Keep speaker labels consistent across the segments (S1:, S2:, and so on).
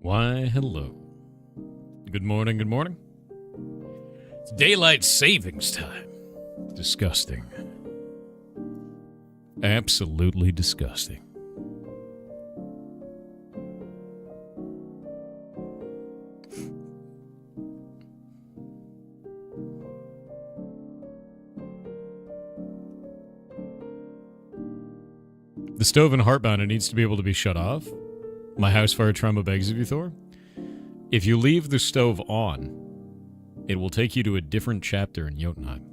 S1: Why, hello. Good morning, good morning. It's daylight savings time. Disgusting. Absolutely disgusting. The stove in Heartbound, it needs to be able to be shut off. My house fire trauma begs of you, Thor. If you leave the stove on, it will take you to a different chapter in Jotunheim.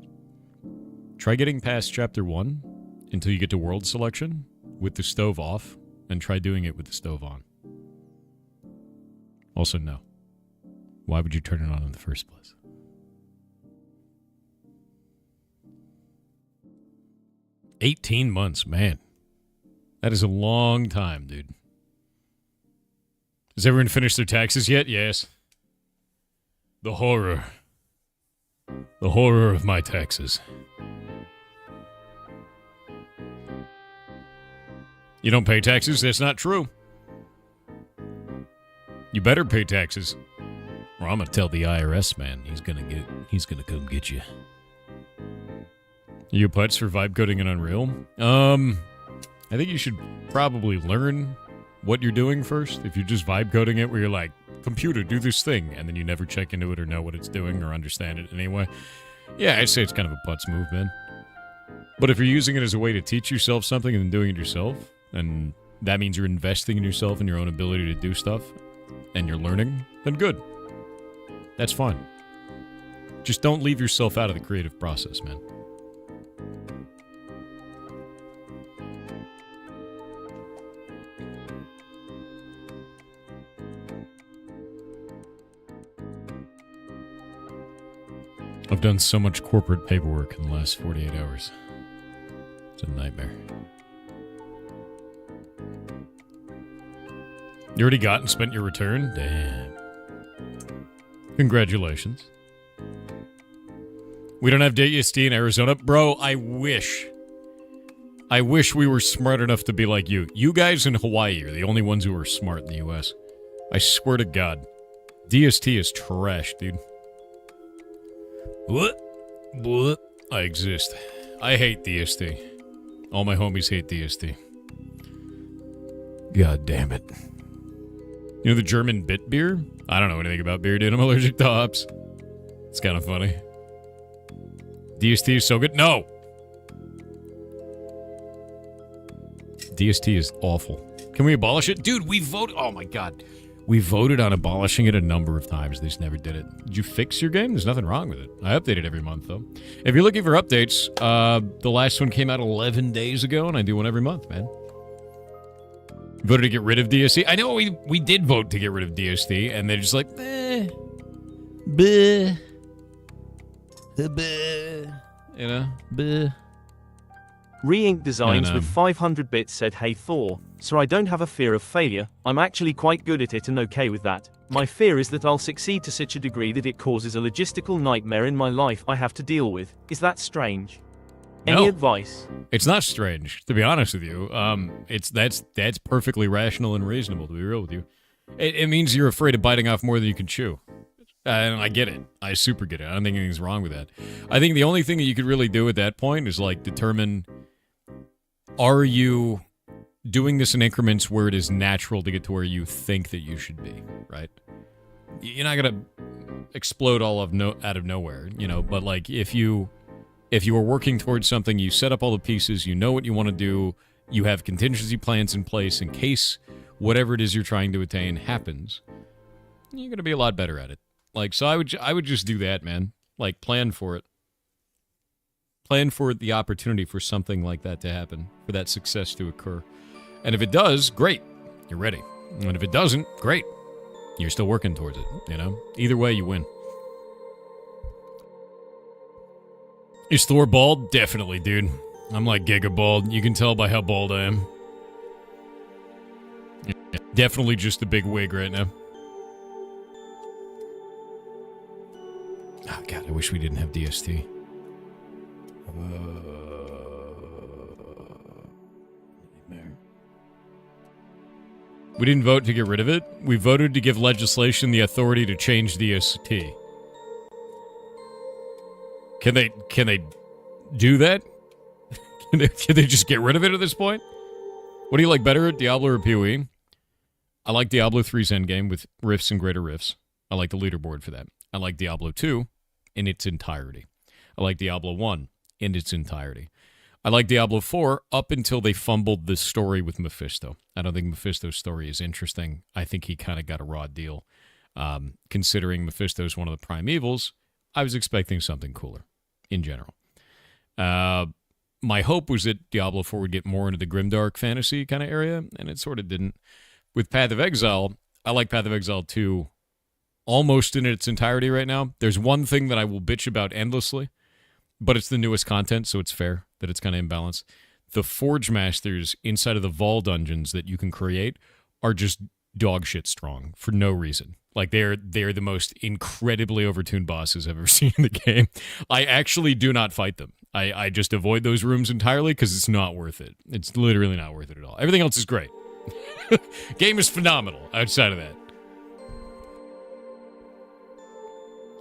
S1: Try getting past chapter 1 until you get to world selection with the stove off, and try doing it with the stove on. Also, no. Why would you turn it on in the first place? "18 months, man. That is a long time, dude. Has everyone finished their taxes yet? Yes. The horror. The horror of my taxes. You don't pay taxes? That's not true. You better pay taxes. Or I'm gonna tell the IRS, man. He's gonna come get you. You putts for vibe coding in Unreal? I think you should probably learn what you're doing first. If you're just vibe coding it where you're like, computer, do this thing, and then you never check into it or know what it's doing or understand it anyway. Yeah, I'd say it's kind of a putz move, man. But if you're using it as a way to teach yourself something and then doing it yourself, and that means you're investing in yourself and your own ability to do stuff, and you're learning, then good. That's fine. Just don't leave yourself out of the creative process, man. I've done so much corporate paperwork in the last 48 hours. It's a nightmare. You already got and spent your return? Damn. Congratulations. We don't have DST in Arizona? Bro, I wish. I wish we were smart enough to be like you. You guys in Hawaii are the only ones who are smart in the US. I swear to God. DST is trash, dude. What? I exist. I hate DST. All my homies hate DST. God damn it. You know the German bit beer? I don't know anything about beer, dude. I'm allergic to hops. It's kind of funny. DST is so good. No! DST is awful. Can we abolish it? Dude, we voted. Oh my god. We voted on abolishing it a number of times. They just never did it. Did you fix your game? There's nothing wrong with it. I update it every month, though. If you're looking for updates, the last one came out 11 days ago, and I do one every month, man. Voted to get rid of DST. I know we did vote to get rid of DST, and they're just like, bleh, you know, bleh.
S2: Re-Ink Designs with 500 bits said, "Hey Thor, so I don't have a fear of failure. I'm actually quite good at it and okay with that. My fear is that I'll succeed to such a degree that it causes a logistical nightmare in my life I have to deal with. Is that strange? Any advice?"
S1: It's not strange, to be honest with you. That's perfectly rational and reasonable, to be real with you. It means you're afraid of biting off more than you can chew. And I get it. I super get it. I don't think anything's wrong with that. I think the only thing that you could really do at that point is, like, determine, are you doing this in increments where it is natural to get to where you think that you should be, right? You're not going to explode all out of nowhere, you know, but, like, if you are working towards something, you set up all the pieces, you know what you want to do, you have contingency plans in place in case whatever it is you're trying to attain happens, you're going to be a lot better at it. Like, so I would just do that, man. Like, plan for it. Plan for the opportunity for something like that to happen, for that success to occur. And if it does, great. You're ready. And if it doesn't, great. You're still working towards it, you know? Either way, you win. Is Thor bald? Definitely, dude. I'm like giga bald. You can tell by how bald I am. Yeah, definitely just a big wig right now. Oh, God, I wish we didn't have DST. We didn't vote to get rid of it. We voted to give legislation the authority to change the DST. Can they do that? Can they just get rid of it at this point? What do you like better, Diablo or PoE? I like Diablo 3's endgame with rifts and greater rifts. I like the leaderboard for that. I like Diablo 2 in its entirety. I like Diablo 1 in its entirety. I like Diablo 4 up until they fumbled the story with Mephisto. I don't think Mephisto's story is interesting. I think he kind of got a raw deal. Considering Mephisto's one of the prime evils, I was expecting something cooler in general. My hope was that Diablo 4 would get more into the grimdark fantasy kind of area, and it sort of didn't. With Path of Exile, I like Path of Exile 2 almost in its entirety right now. There's one thing that I will bitch about endlessly, but it's the newest content, so it's fair that it's kind of imbalanced. The Forge Masters inside of the Vol dungeons that you can create are just dog shit strong for no reason. Like, they're the most incredibly overtuned bosses I've ever seen in the game. I actually do not fight them. I just avoid those rooms entirely because it's not worth it. It's literally not worth it at all. Everything else is great. Game is phenomenal outside of that.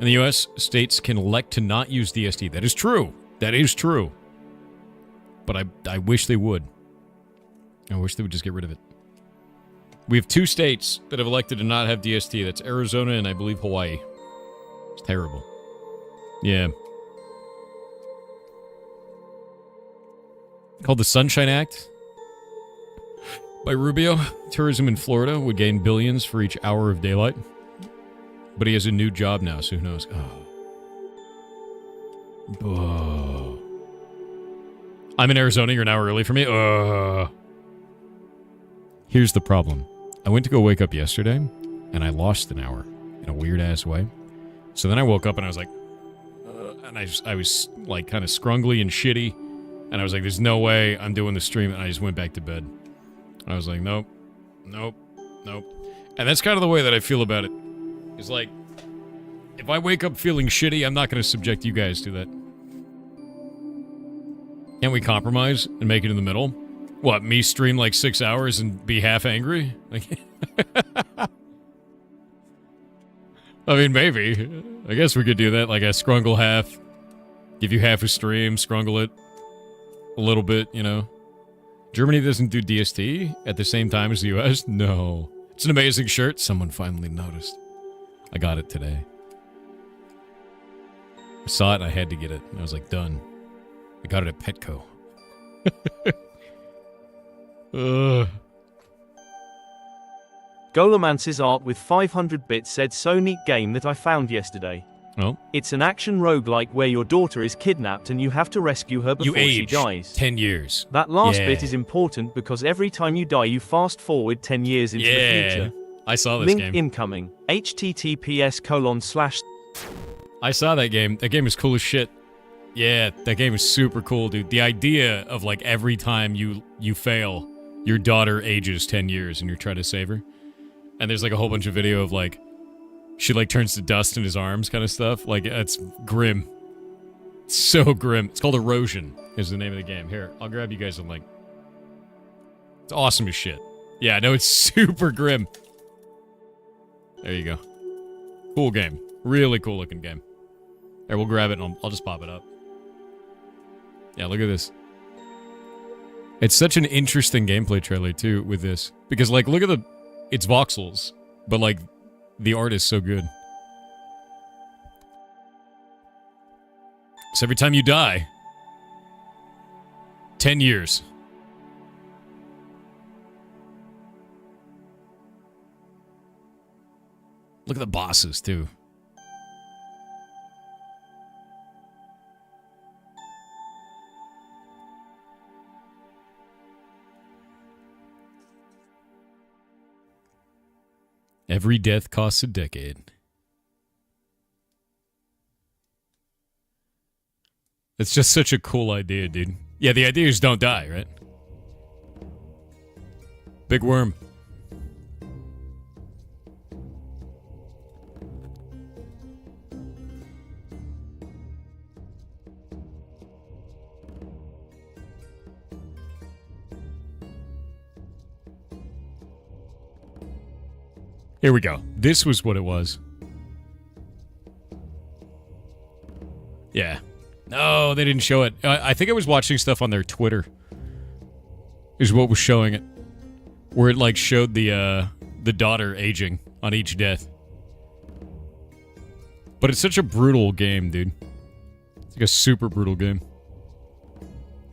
S1: In the U.S., states can elect to not use DST. That is true. That is true. But I wish they would. I wish they would just get rid of it. We have 2 states that have elected to not have DST. That's Arizona and I believe Hawaii. It's terrible. Yeah. Called the Sunshine Act by Rubio. Tourism in Florida would gain billions for each hour of daylight. But he has a new job now, so who knows? Oh. I'm in Arizona. You're an hour early for me. Here's the problem. I went to go wake up yesterday, and I lost an hour in a weird-ass way. So then I woke up, and I was like... and I was, like, kind of scrungly and shitty. And I was like, there's no way I'm doing the stream. And I just went back to bed. I was like, nope. Nope. Nope. And that's kind of the way that I feel about it. It's like, if I wake up feeling shitty, I'm not going to subject you guys to that. Can't we compromise and make it in the middle? What, me stream like 6 hours and be half angry? Like, I mean, maybe. I guess we could do that. Like, I scrungle half, give you half a stream, scrungle it a little bit, you know. Germany doesn't do DST at the same time as the US? No. It's an amazing shirt. Someone finally noticed. I got it today. I saw it and I had to get it. And I was like, done. I got it at Petco.
S2: Golomance's art with 500 bits said, so neat game that I found yesterday.
S1: Oh?
S2: It's an action roguelike where your daughter is kidnapped and you have to rescue her before she dies.
S1: 10 years.
S2: That last bit is important because every time you die you fast forward 10 years into the future.
S1: I saw this
S2: Link
S1: game.
S2: incoming. https://
S1: I saw that game. That game is cool as shit. Yeah, that game is super cool, dude. The idea of, like, every time you fail, your daughter ages 10 years and you're trying to save her. And there's, like, a whole bunch of video of, like, she, like, turns to dust in his arms kind of stuff. Like, it's grim. It's so grim. It's called Erosion is the name of the game. Here, I'll grab you guys a link. It's awesome as shit. Yeah, no, it's super grim. There you go. Cool game. Really cool looking game. There, we'll grab it and I'll just pop it up. Yeah, look at this. It's such an interesting gameplay trailer, too, with this. Because, like, look at it's voxels, but, like, the art is so good. So every time you die, 10 years. Look at the bosses, too. Every death costs a decade. It's just such a cool idea, dude. Yeah, the idea is don't die, right? Big worm. Here we go. This was what it was. Yeah. No, they didn't show it. I think I was watching stuff on their Twitter. Is what was showing it. Where it, like, showed the daughter aging on each death. But it's such a brutal game, dude. It's like a super brutal game.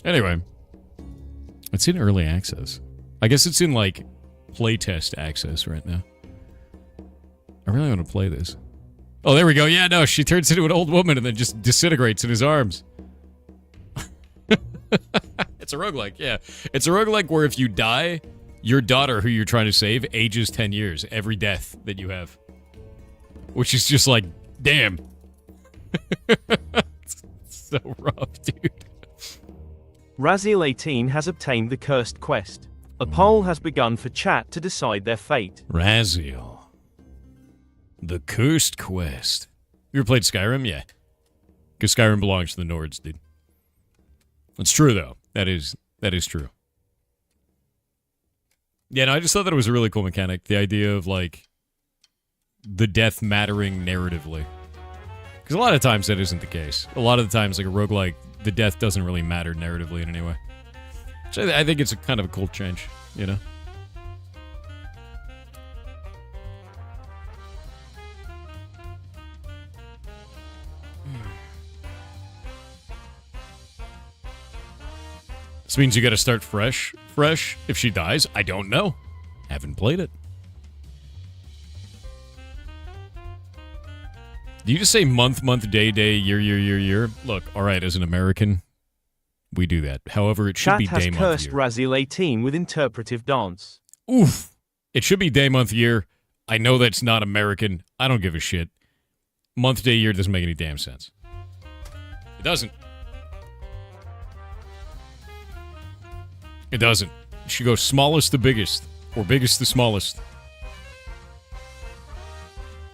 S1: Anyway. It's in early access. I guess it's in, like, playtest access right now. I really want to play this. Oh, there we go. Yeah, no, she turns into an old woman and then just disintegrates in his arms. It's a roguelike, yeah. It's a roguelike where if you die, your daughter, who you're trying to save, ages 10 years every death that you have. Which is just like, damn. It's so rough, dude.
S2: Raziel18 has obtained the cursed quest. A poll has begun for chat to decide their fate.
S1: Raziel. The cursed quest. You ever played Skyrim? Yeah. Because Skyrim belongs to the Nords, dude. It's true, though. That is true. Yeah, no, I just thought that it was a really cool mechanic. The idea of, like, the death mattering narratively. Because a lot of times that isn't the case. A lot of the times, like a roguelike, the death doesn't really matter narratively in any way. Which I think it's a kind of a cool change, you know? This means you gotta start fresh. Fresh. If she dies, I don't know. Haven't played it. Do you just say month, day, year? Look, alright, as an American, we do that. However, it should
S2: Chat
S1: be
S2: has
S1: day, month,
S2: cursed
S1: year.
S2: Raziel18 with interpretive dance.
S1: Oof. It should be day, month, year. I know that's not American. I don't give a shit. Month, day, year doesn't make any damn sense. It doesn't. It doesn't. It should go smallest to biggest, or biggest to smallest.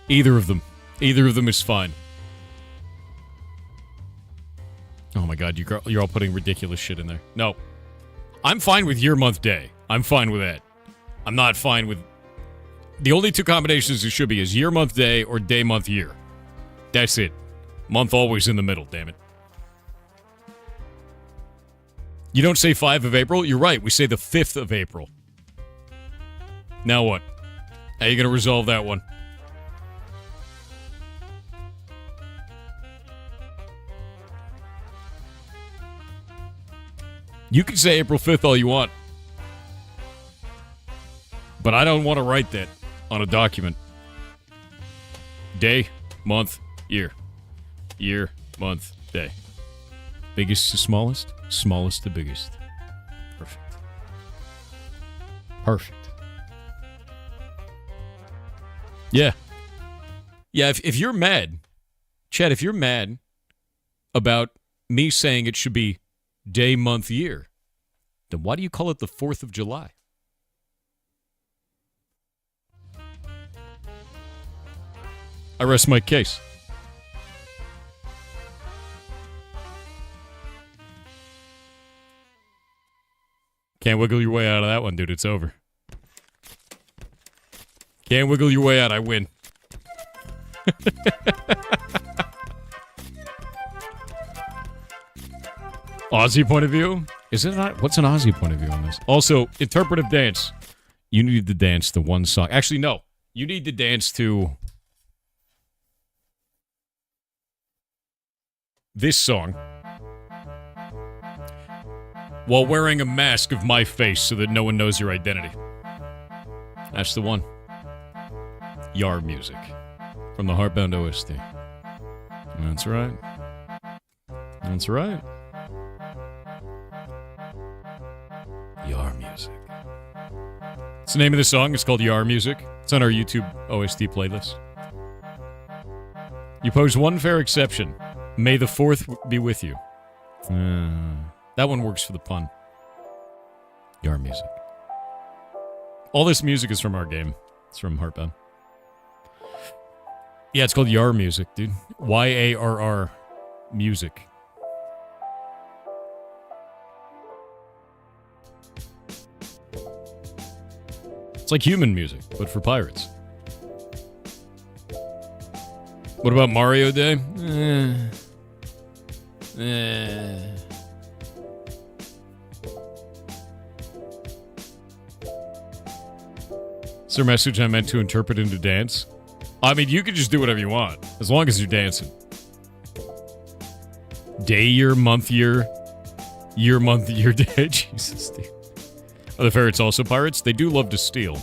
S1: Either of them. Either of them is fine. Oh my god, you're all putting ridiculous shit in there. No. I'm fine with year, month, day. I'm fine with that. I'm not fine with... The only two combinations it should be is year, month, day, or day, month, year. That's it. Month always in the middle, damn it. You don't say 5 of April? You're right, we say the 5th of April. Now what? How are you going to resolve that one? You can say April 5th all you want. But I don't want to write that on a document. Day, month, year. Year, month, day. Biggest to smallest, smallest to biggest. Perfect. Perfect. Yeah. Yeah, if you're mad, Chad, if you're mad about me saying it should be day, month, year, then why do you call it the 4th of July? I rest my case. Can't wiggle your way out of that one, dude. It's over. Can't wiggle your way out. I win. Aussie point of view? Is it not? What's an Aussie point of view on this? Also, interpretive dance. You need to dance to one song. Actually, no. You need to dance to this song while wearing a mask of my face so that no one knows your identity. That's the one. Yar music from the Heartbound OST. That's right. That's right. Yar music. It's the name of the song. It's called Yar Music. It's on our YouTube OST playlist. You pose one fair exception. May the 4th be with you. That one works for the pun. Yar music. All this music is from our game. It's from Heartbound. Yeah, it's called Yar music, dude. Y-A-R-R music. It's like human music, but for pirates. What about Mario Day? Is there a message I meant to interpret into dance? I mean, you could just do whatever you want, as long as you're dancing. Day year, month year, year, month, year, day. Jesus, dude. Are the ferrets also pirates? They do love to steal.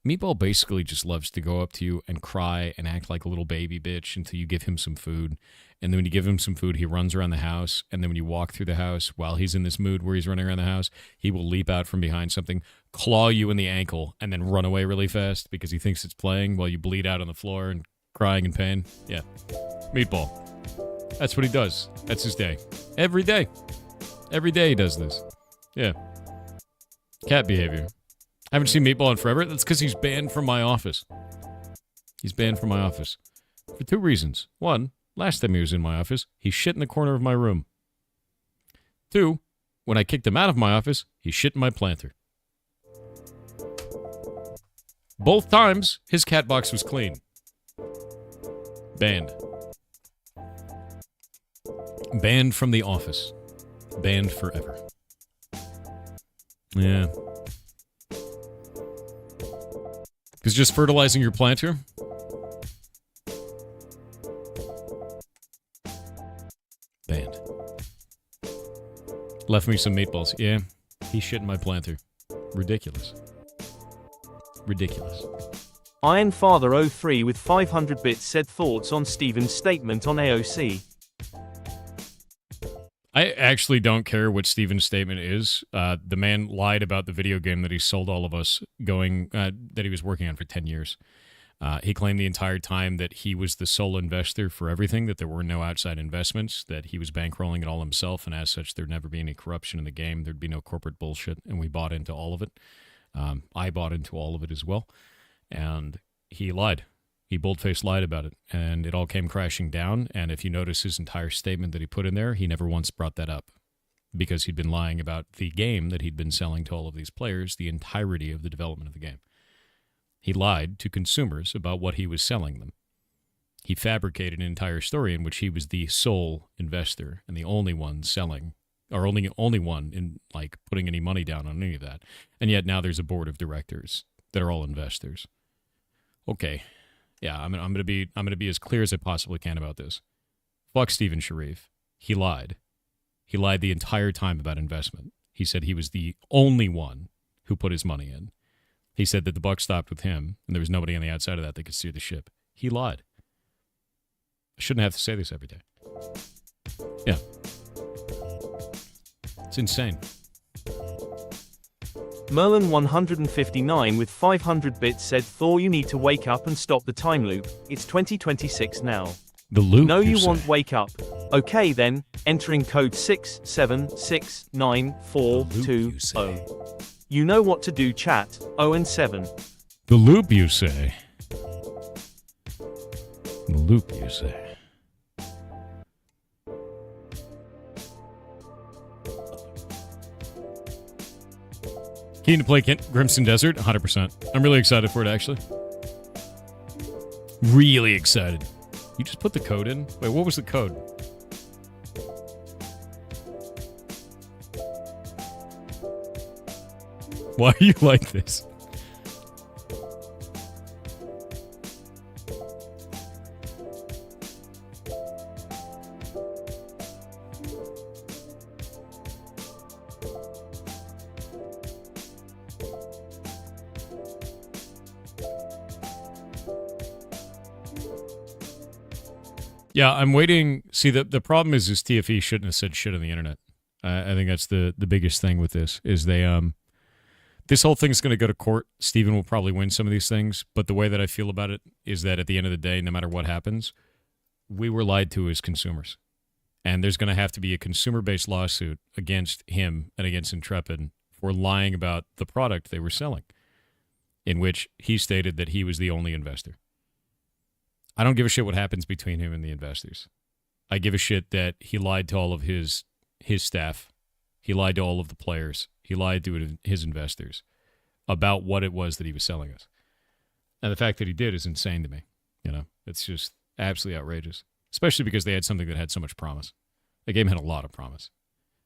S1: Meatball basically just loves to go up to you and cry and act like a little baby bitch until you give him some food. And then when you give him some food, he runs around the house. And then when you walk through the house, while he's in this mood where he's running around the house, he will leap out from behind something, claw you in the ankle, and then run away really fast because he thinks it's playing while you bleed out on the floor and crying in pain. Yeah. Meatball. That's what he does. That's his day. Every day. Every day he does this. Yeah. Cat behavior. I haven't seen Meatball in forever. That's because he's banned from my office. He's banned from my office. For two reasons. One, last time he was in my office, he shit in the corner of my room. Two, when I kicked him out of my office, he shit in my planter. Both times, his cat box was clean. Banned. Banned from the office. Banned forever. Yeah. Because just fertilizing your planter? Banned. Left me some meatballs. Yeah, he shit in my planter. Ridiculous. Ridiculous.
S2: Iron Father 03 with 500 bits said thoughts on Steven's statement on AOC.
S1: I actually don't care what Steven's statement is. The man lied about the video game that he sold all of us that he was working on for 10 years. He claimed the entire time that he was the sole investor for everything, that there were no outside investments, that he was bankrolling it all himself, and as such, there'd never be any corruption in the game. There'd be no corporate bullshit, and we bought into all of it. I bought into all of it as well, and he lied. He bold-faced lied about it, and it all came crashing down, and if you notice his entire statement that he put in there, he never once brought that up, because he'd been lying about the game that he'd been selling to all of these players the entirety of the development of the game. He lied to consumers about what he was selling them. He fabricated an entire story in which he was the sole investor and the only one selling, or only one in like putting any money down on any of that. And yet now there's a board of directors that are all investors. Okay. Yeah, I'm gonna be as clear as I possibly can about this. Fuck Steven Sharif. He lied. He lied the entire time about investment. He said he was the only one who put his money in. He said that the buck stopped with him, and there was nobody on the outside of that could steer the ship. He lied. I shouldn't have to say this every day. Yeah. It's insane.
S2: Merlin 159 with 500 bits said Thor, you need to wake up and stop the time loop. It's 2026 now.
S1: The loop.
S2: No, you won't wake up. Okay then, entering code 6769420. You know what to do, chat. 0 and 7.
S1: The loop, you say. The loop, you say. Keen to play Crimson Desert? 100%. I'm really excited for it, actually. Really excited. You just put the code in? Wait, what was the code? Why are you like this? Yeah, I'm waiting. See, the problem is TFE shouldn't have said shit on the internet. I think that's the biggest thing with this, is they this whole thing's going to go to court. Steven will probably win some of these things, but the way that I feel about it is that at the end of the day, no matter what happens, we were lied to as consumers. And there's going to have to be a consumer-based lawsuit against him and against Intrepid for lying about the product they were selling, in which he stated that he was the only investor. I don't give a shit what happens between him and the investors. I give a shit that he lied to all of his staff. He lied to all of the players. He lied to his investors about what it was that he was selling us. And the fact that he did is insane to me. You know, it's just absolutely outrageous. Especially because they had something that had so much promise. The game had a lot of promise.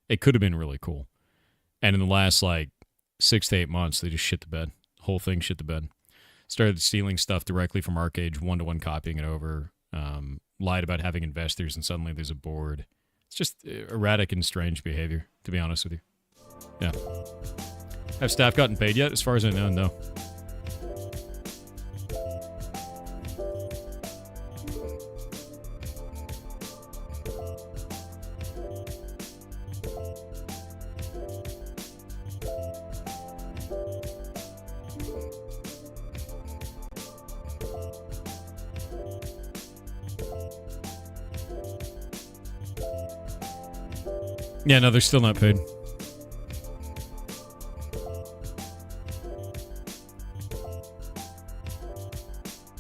S1: It could have been really cool. And in the last, 6 to 8 months, they just shit the bed. The whole thing shit the bed. Started stealing stuff directly from Arcade, one-to-one copying it over. Lied about having investors, and suddenly there's a board. It's just erratic and strange behavior, to be honest with you. Yeah. Have staff gotten paid yet? As far as I know, no. Yeah, no, they're still not paid.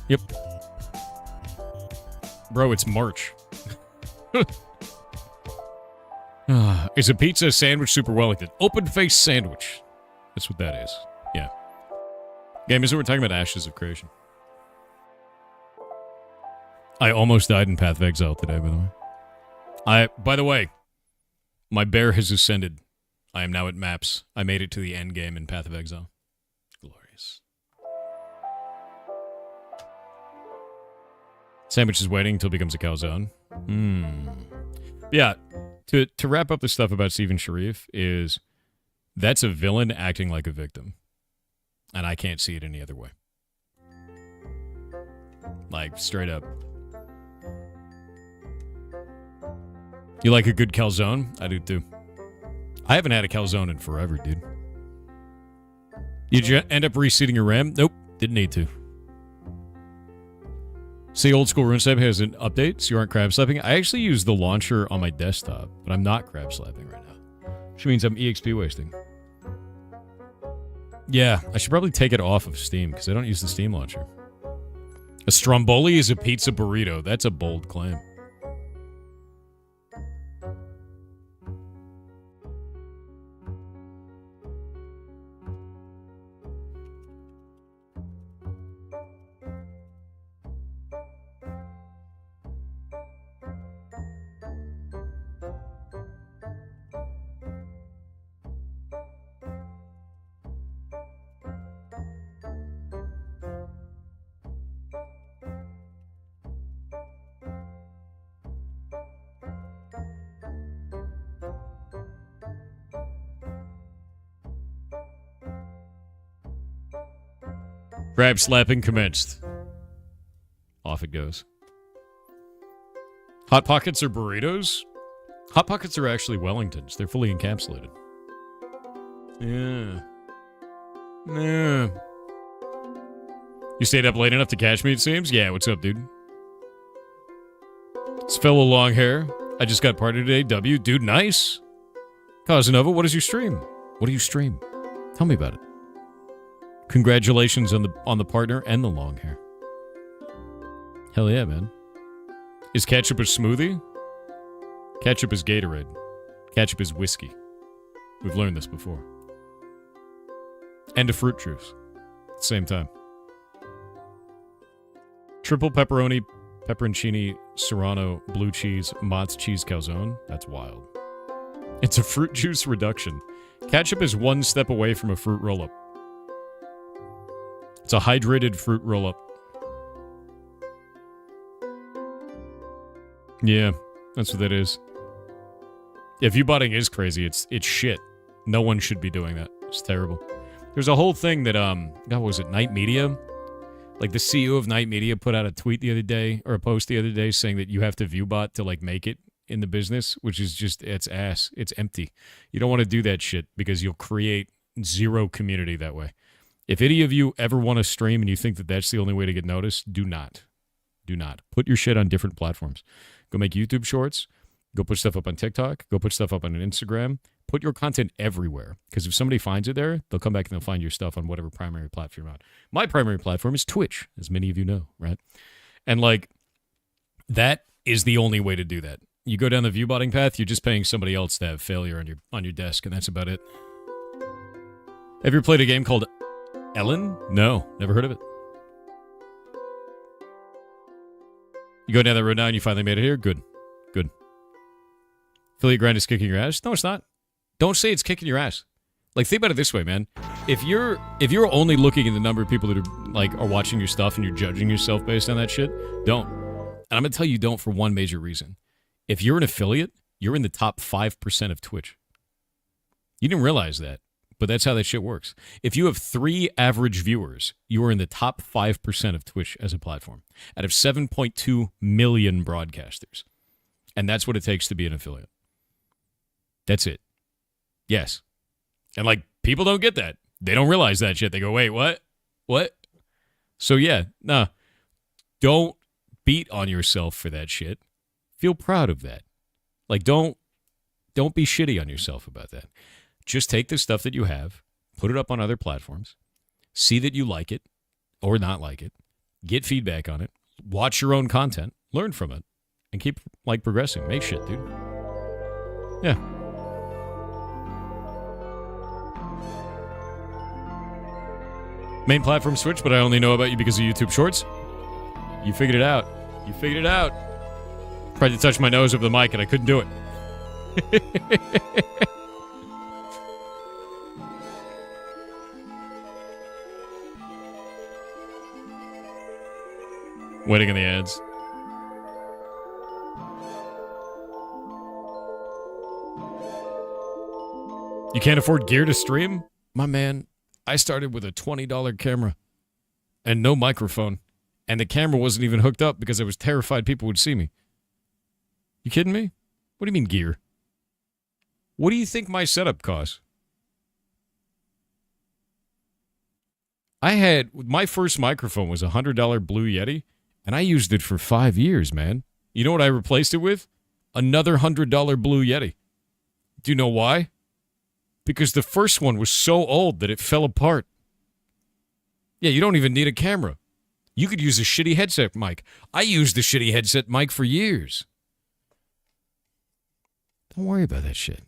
S1: Yep. Bro, it's March. Is a pizza sandwich super Wellington? Open-faced sandwich. That's what that is. Yeah. Game is what we're talking about Ashes of Creation. I almost died in Path of Exile today, by the way. By the way, my bear has ascended. I am now at maps. I made it to the end game in Path of Exile. Glorious. Sandwich is waiting until it becomes a calzone. Yeah, to wrap up the stuff about Stephen Sharif is that's a villain acting like a victim. And I can't see it any other way. Like, straight up. You like a good calzone? I do too. I haven't had a calzone in forever, dude. Did you end up reseating your RAM? Nope, didn't need to. See, Old School RuneStab has an update, so you aren't crab slapping. I actually use the launcher on my desktop, but I'm not crab slapping right now. Which means I'm EXP wasting. Yeah, I should probably take it off of Steam, because I don't use the Steam launcher. A stromboli is a pizza burrito. That's a bold claim. Crab slapping commenced. Off it goes. Hot Pockets are burritos? Hot Pockets are actually Wellingtons. They're fully encapsulated. Yeah. Yeah. You stayed up late enough to catch me, it seems? Yeah, what's up, dude? It's fellow long hair. I just got party today. W. Dude, nice. Casanova, what is your stream? What do you stream? Tell me about it. Congratulations on the partner and the long hair. Hell yeah, man. Is ketchup a smoothie? Ketchup is Gatorade. Ketchup is whiskey. We've learned this before. And a fruit juice. At the same time. Triple pepperoni, pepperoncini, serrano, blue cheese, Mott's cheese calzone. That's wild. It's a fruit juice reduction. Ketchup is one step away from a fruit roll-up. It's a hydrated fruit roll-up. Yeah, that's what that is. Yeah, viewbotting is crazy. It's shit. No one should be doing that. It's terrible. There's a whole thing that, God, what was it, Night Media? Like, the CEO of Night Media put out a tweet the other day, or a post the other day, saying that you have to viewbot to, make it in the business, which is just, it's ass. It's empty. You don't want to do that shit, because you'll create zero community that way. If any of you ever want to stream and you think that that's the only way to get noticed, do not. Do not. Put your shit on different platforms. Go make YouTube shorts. Go put stuff up on TikTok. Go put stuff up on Instagram. Put your content everywhere. Because if somebody finds it there, they'll come back and they'll find your stuff on whatever primary platform you're on. My primary platform is Twitch, as many of you know, right? And, that is the only way to do that. You go down the viewbotting path, you're just paying somebody else to have failure on your desk, and that's about it. Have you ever played a game called Ellen? No, never heard of it. You go down that road now and you finally made it here? Good. Good. Affiliate grind is kicking your ass? No, it's not. Don't say it's kicking your ass. Like, think about it this way, man. If you're only looking at the number of people that are watching your stuff and you're judging yourself based on that shit, don't. And I'm gonna tell you don't for one major reason. If you're an affiliate, you're in the top 5% of Twitch. You didn't realize that, but that's how that shit works. If you have 3 average viewers, you are in the top 5% of Twitch as a platform out of 7.2 million broadcasters. And that's what it takes to be an affiliate. That's it. Yes. And, like, people don't get that. They don't realize that shit. They go, wait, what? What? So, yeah, nah. Don't beat on yourself for that shit. Feel proud of that. Like, don't be shitty on yourself about that. Just take the stuff that you have, put it up on other platforms, see that you like it or not like it, get feedback on it, watch your own content, learn from it, and keep, like, progressing. Make shit, dude. Yeah. Main platform switch, but I only know about you because of YouTube Shorts. You figured it out. You figured it out. Tried to touch my nose over the mic and I couldn't do it. Waiting on the ads. You can't afford gear to stream? My man, I started with a $20 camera and no microphone. And the camera wasn't even hooked up because I was terrified people would see me. You kidding me? What do you mean gear? What do you think my setup costs? My first microphone was a $100 Blue Yeti, and I used it for 5 years, man. You know what I replaced it with? Another $100 Blue Yeti. Do you know why? Because the first one was so old that it fell apart. Yeah, you don't even need a camera. You could use a shitty headset mic. I used the shitty headset mic for years. Don't worry about that shit.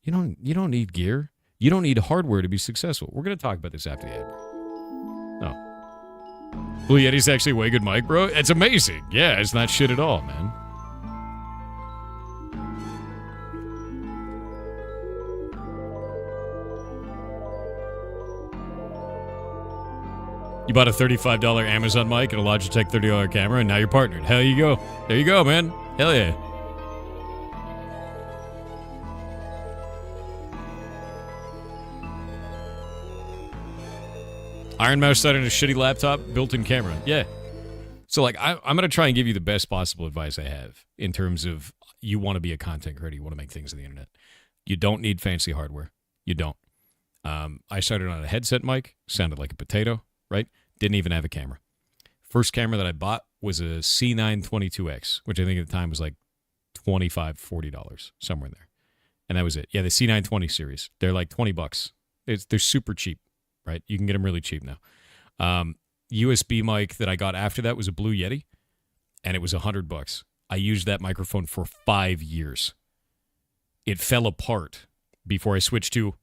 S1: You don't need gear. You don't need hardware to be successful. We're going to talk about this after the ad break. No. Blue Yeti's actually a way good mic, bro. It's amazing. Yeah, it's not shit at all, man. You bought a $35 Amazon mic and a Logitech $30 camera, and now you're partnered. Hell you go. There you go, man. Hell yeah. Iron Mouse started a shitty laptop, built-in camera. Yeah. So, like, I'm going to try and give you the best possible advice I have in terms of you want to be a content creator, you want to make things on the internet. You don't need fancy hardware. You don't. I started on a headset mic, sounded like a potato. Right? Didn't even have a camera. First camera that I bought was a C922X, which I think at the time was like $25, $40, somewhere in there. And that was it. Yeah, the C920 series. They're like $20. They're super cheap, right? You can get them really cheap now. USB mic that I got after that was a Blue Yeti, and it was $100. I used that microphone for 5 years. It fell apart before I switched to,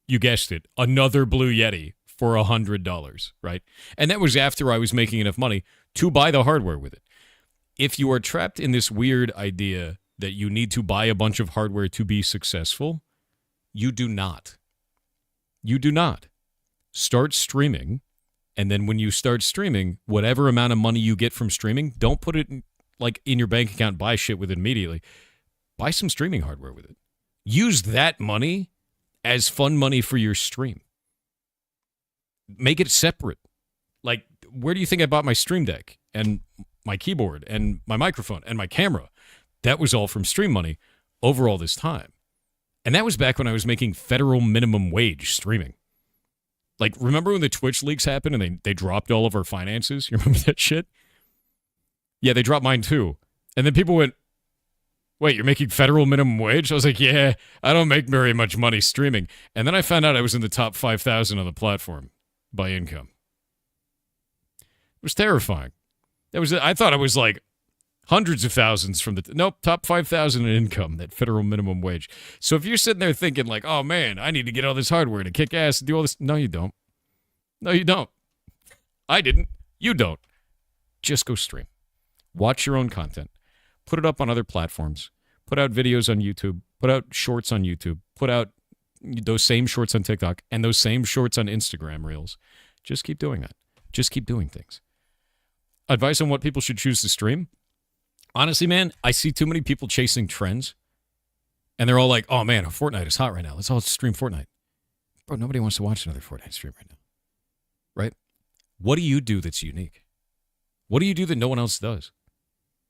S1: you guessed it, another Blue Yeti for $100, right? And that was after I was making enough money to buy the hardware with it. If you are trapped in this weird idea that you need to buy a bunch of hardware to be successful, you do not. You do not. Start streaming, and then when you start streaming, whatever amount of money you get from streaming, don't put it in your bank account, buy shit with it immediately. Buy some streaming hardware with it. Use that money as fun money for your stream. Make it separate. Like, where do you think I bought my Stream Deck and my keyboard and my microphone and my camera? That was all from stream money over all this time. And that was back when I was making federal minimum wage streaming. Like, remember when the Twitch leaks happened and they dropped all of our finances? You remember that shit? Yeah, they dropped mine too. And then people went, wait, you're making federal minimum wage? I was like, yeah, I don't make very much money streaming. And then I found out I was in the top 5,000 on the platform by income. It was terrifying. I thought it was like hundreds of thousands from top 5,000 in income, that federal minimum wage. So if you're sitting there thinking like, oh man, I need to get all this hardware to kick ass and do all this. No, you don't. No, you don't. I didn't. You don't. Just go stream. Watch your own content. Put it up on other platforms. Put out videos on YouTube. Put out shorts on YouTube. Put out those same shorts on TikTok and those same shorts on Instagram Reels. Just keep doing that. Just keep doing things. Advice on what people should choose to stream? Honestly, man, I see too many people chasing trends. And they're all like, oh, man, Fortnite is hot right now. Let's all stream Fortnite. Bro, nobody wants to watch another Fortnite stream right now. Right? What do you do that's unique? What do you do that no one else does?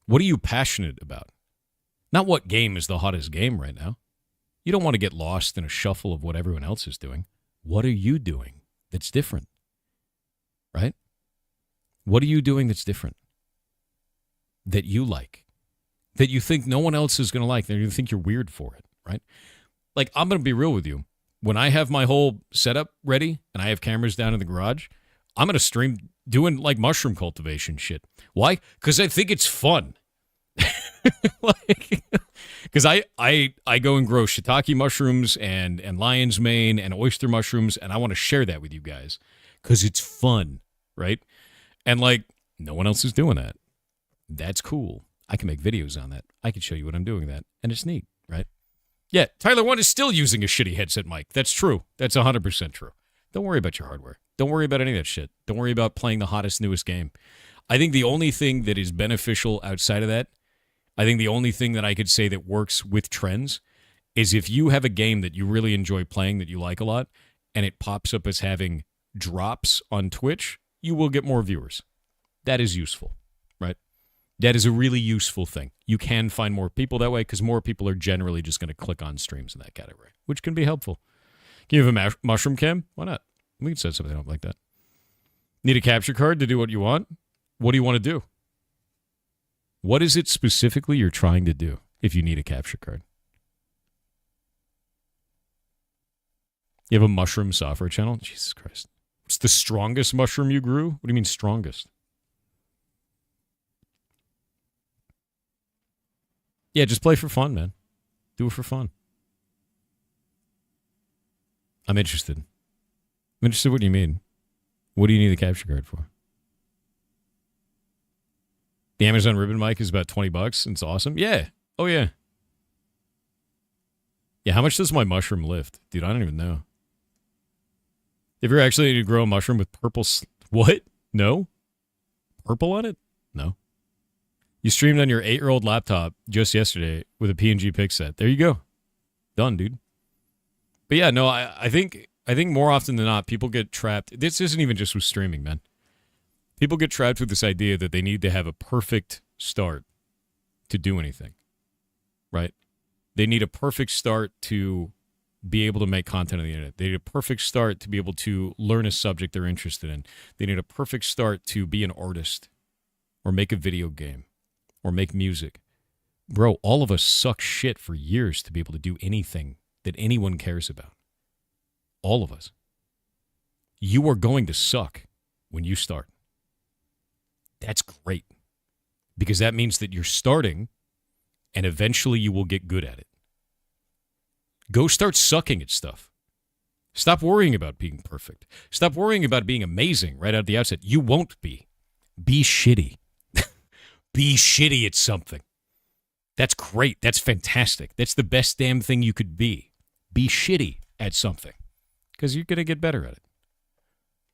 S1: What are you passionate about? Not what game is the hottest game right now. You don't want to get lost in a shuffle of what everyone else is doing. What are you doing that's different? Right? What are you doing that's different? That you like? That you think no one else is going to like? That you think you're weird for it, right? Like, I'm going to be real with you. When I have my whole setup ready and I have cameras down in the garage, I'm going to stream doing like mushroom cultivation shit. Why? Because I think it's fun. Because I go and grow shiitake mushrooms and lion's mane and oyster mushrooms, and I want to share that with you guys because it's fun, right? And like, no one else is doing that. That's cool. I can make videos on that. I can show you what I'm doing that, and it's neat, right? Yeah, Tyler 1 is still using a shitty headset mic. That's true. That's 100% true. Don't worry about your hardware. Don't worry about any of that shit. Don't worry about playing the hottest, newest game. I think the only thing that is beneficial outside of that, I think the only thing that I could say that works with trends is if you have a game that you really enjoy playing, that you like a lot, and it pops up as having drops on Twitch, you will get more viewers. That is useful, right? That is a really useful thing. You can find more people that way because more people are generally just going to click on streams in that category, which can be helpful. Can you have a mushroom cam? Why not? We can set something up like that. Need a capture card to do what you want? What do you want to do? What is it specifically you're trying to do if you need a capture card? You have a mushroom software channel? Jesus Christ. It's the strongest mushroom you grew? What do you mean strongest? Yeah, just play for fun, man. Do it for fun. I'm interested. I'm interested in what you mean. What do you need a capture card for? The Amazon Ribbon mic is about $20. It's awesome. Yeah. Oh, yeah. Yeah, how much does my mushroom lift? Dude, I don't even know. If you're actually going to grow a mushroom with purple... What? No? Purple on it? No. You streamed on your 8-year-old laptop just yesterday with a PNG pic set. There you go. Done, dude. But yeah, no, I think more often than not, people get trapped. This isn't even just with streaming, man. People get trapped with this idea that they need to have a perfect start to do anything, right? They need a perfect start to be able to make content on the internet. They need a perfect start to be able to learn a subject they're interested in. They need a perfect start to be an artist or make a video game or make music. Bro, all of us suck shit for years to be able to do anything that anyone cares about. All of us. You are going to suck when you start. That's great. Because that means that you're starting and eventually you will get good at it. Go start sucking at stuff. Stop worrying about being perfect. Stop worrying about being amazing right out of the outset. You won't be. Be shitty. Be shitty at something. That's great. That's fantastic. That's the best damn thing you could be. Be shitty at something. Because you're going to get better at it.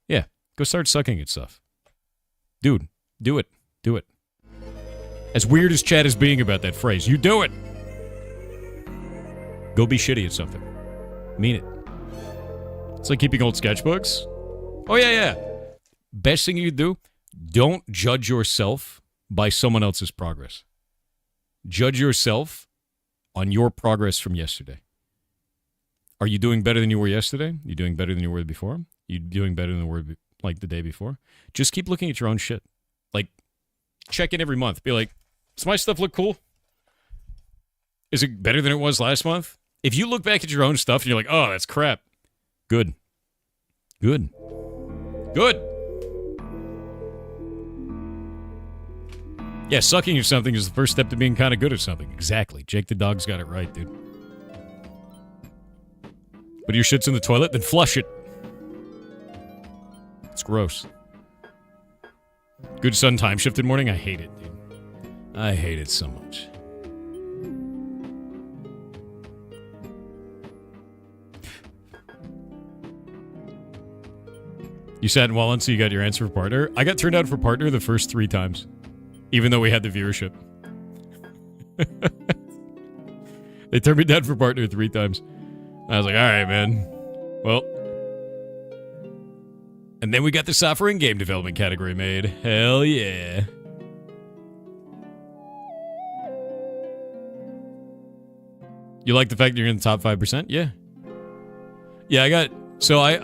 S1: Yeah. Go start sucking at stuff. Dude, do it. Do it. As weird as Chad is being about that phrase, you do it. Go be shitty at something. Mean it. It's like keeping old sketchbooks. Oh, yeah. Best thing you do, don't judge yourself by someone else's progress. Judge yourself on your progress from yesterday. Are you doing better than you were yesterday? You doing better than you were before? You doing better than you were like the day before? Just keep looking at your own shit. Like, check in every month. Be like, does my stuff look cool? Is it better than it was last month? If you look back at your own stuff and you're like, oh, that's crap. Good. Good. Good. Yeah, sucking at something is the first step to being kind of good at something. Exactly. Jake the dog's got it right, dude. But your shit's in the toilet, then flush it. It's gross. Good sun time shifted morning. I hate it, dude. I hate it so much. You sat in Wallen, so you got your answer for partner. I got turned out for partner the first 3 times, even though we had the viewership. They turned me down for partner 3 times. I was like, all right, man. Well. And then we got the software and game development category made. Hell yeah. You like the fact that you're in the top 5%? Yeah. Yeah, I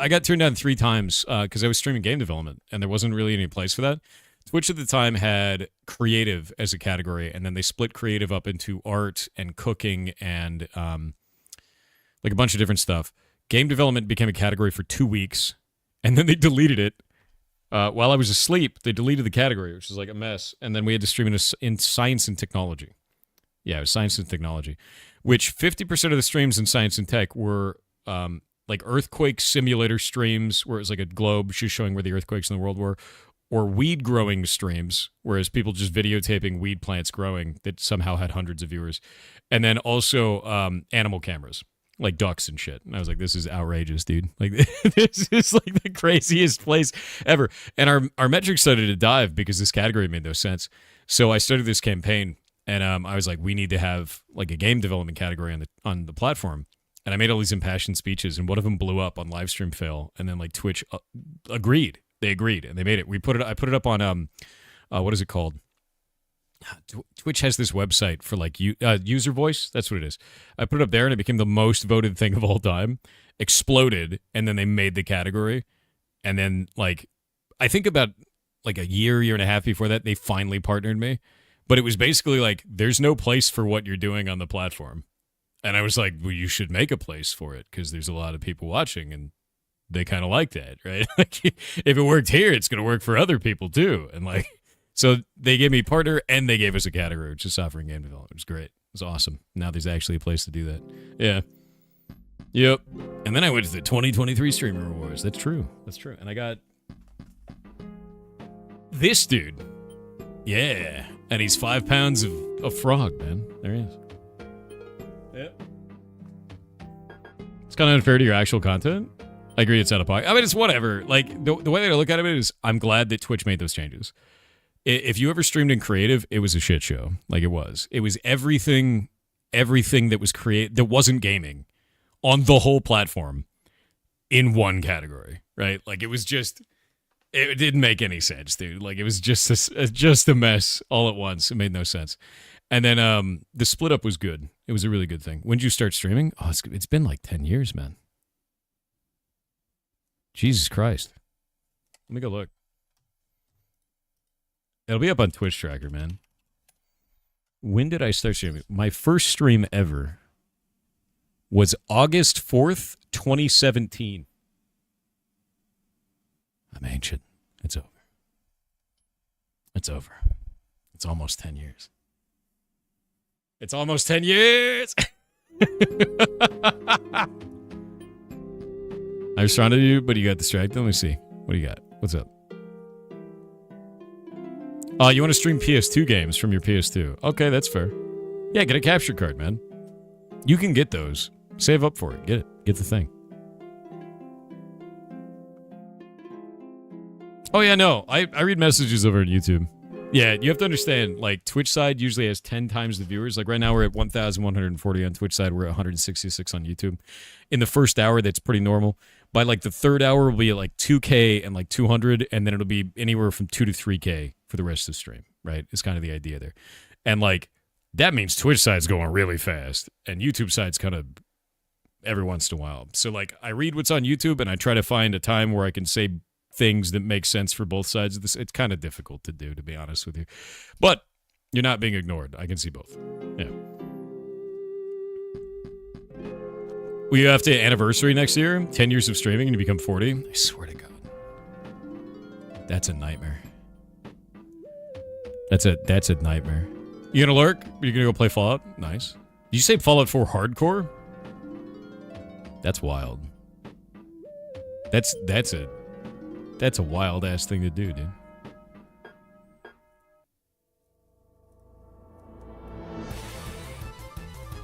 S1: got turned down 3 times because I was streaming game development, and there wasn't really any place for that. Twitch at the time had creative as a category, and then they split creative up into art and cooking and like a bunch of different stuff. Game development became a category for 2 weeks, and then they deleted it. While I was asleep, they deleted the category, which was like a mess, and then we had to stream it in science and technology. Yeah, it was science and technology, which 50% of the streams in science and tech were like earthquake simulator streams, where it was like a globe just showing where the earthquakes in the world were, or weed growing streams, whereas people just videotaping weed plants growing that somehow had hundreds of viewers. And then also animal cameras, like ducks and shit. And I was like, this is outrageous, dude. Like, this is like the craziest place ever. And our metrics started to dive because this category made no sense. So I started this campaign, and I was like, we need to have like a game development category on the platform. And I made all these impassioned speeches, and one of them blew up on Livestream Fail, and then like Twitch agreed. They agreed, and they made it. I put it up on what is it called? Twitch has this website for like user voice. That's what it is. I put it up there, and it became the most voted thing of all time. Exploded, and then they made the category, and then like I think about like a year and a half before that, they finally partnered me. But it was basically like, there's no place for what you're doing on the platform. And I was like, well, you should make a place for it because there's a lot of people watching and they kind of like that, right? Like, if it worked here, it's going to work for other people too. And like, so they gave me partner and they gave us a category, which is software and game development. It was great. It was awesome. Now there's actually a place to do that. Yeah. Yep. And then I went to the 2023 Streamer Awards. That's true. That's true. And I got this dude. Yeah. And he's 5 pounds of frog, man. There he is. Yep. It's kind of unfair to your actual content. I agree it's out of pocket. I mean, it's whatever. Like, the way that I look at it is I'm glad that Twitch made those changes. If you ever streamed in creative, it was a shit show. Like, it was. It was everything that was that wasn't gaming on the whole platform in one category, right? Like, it was just... It didn't make any sense, dude. Like, it was just a mess all at once. It made no sense. And then the split up was good. It was a really good thing. When did you start streaming? Oh, it's been like 10 years, man. Jesus Christ. Let me go look. It'll be up on Twitch Tracker, man. When did I start streaming? My first stream ever was August 4th, 2017. I'm ancient. It's over. It's over. It's almost 10 years. It's almost 10 years! I responded to you, but you got distracted. Let me see. What do you got? What's up? Oh, you want to stream PS2 games from your PS2. Okay, that's fair. Yeah, get a capture card, man. You can get those. Save up for it. Get it. Get the thing. Oh, yeah, no. I read messages over on YouTube. Yeah, you have to understand, like, Twitch side usually has 10 times the viewers. Like, right now we're at 1,140 on Twitch side. We're at 166 on YouTube. In the first hour, that's pretty normal. By, like, the third hour, we'll be at, like, 2K and, like, 200, and then it'll be anywhere from 2 to 3K for the rest of the stream, right? It's kind of the idea there. And, like, that means Twitch side's going really fast, and YouTube side's kind of every once in a while. So, like, I read what's on YouTube, and I try to find a time where I can say things that make sense for both sides of this. It's kind of difficult to do, to be honest with you. But you're not being ignored. I can see both. Yeah. Will you have to anniversary next year? 10 years of streaming and you become 40? I swear to God. That's a nightmare. That's a nightmare. You gonna lurk? You gonna go play Fallout? Nice. Did you say Fallout 4 hardcore? That's wild. That's a wild ass thing to do, dude.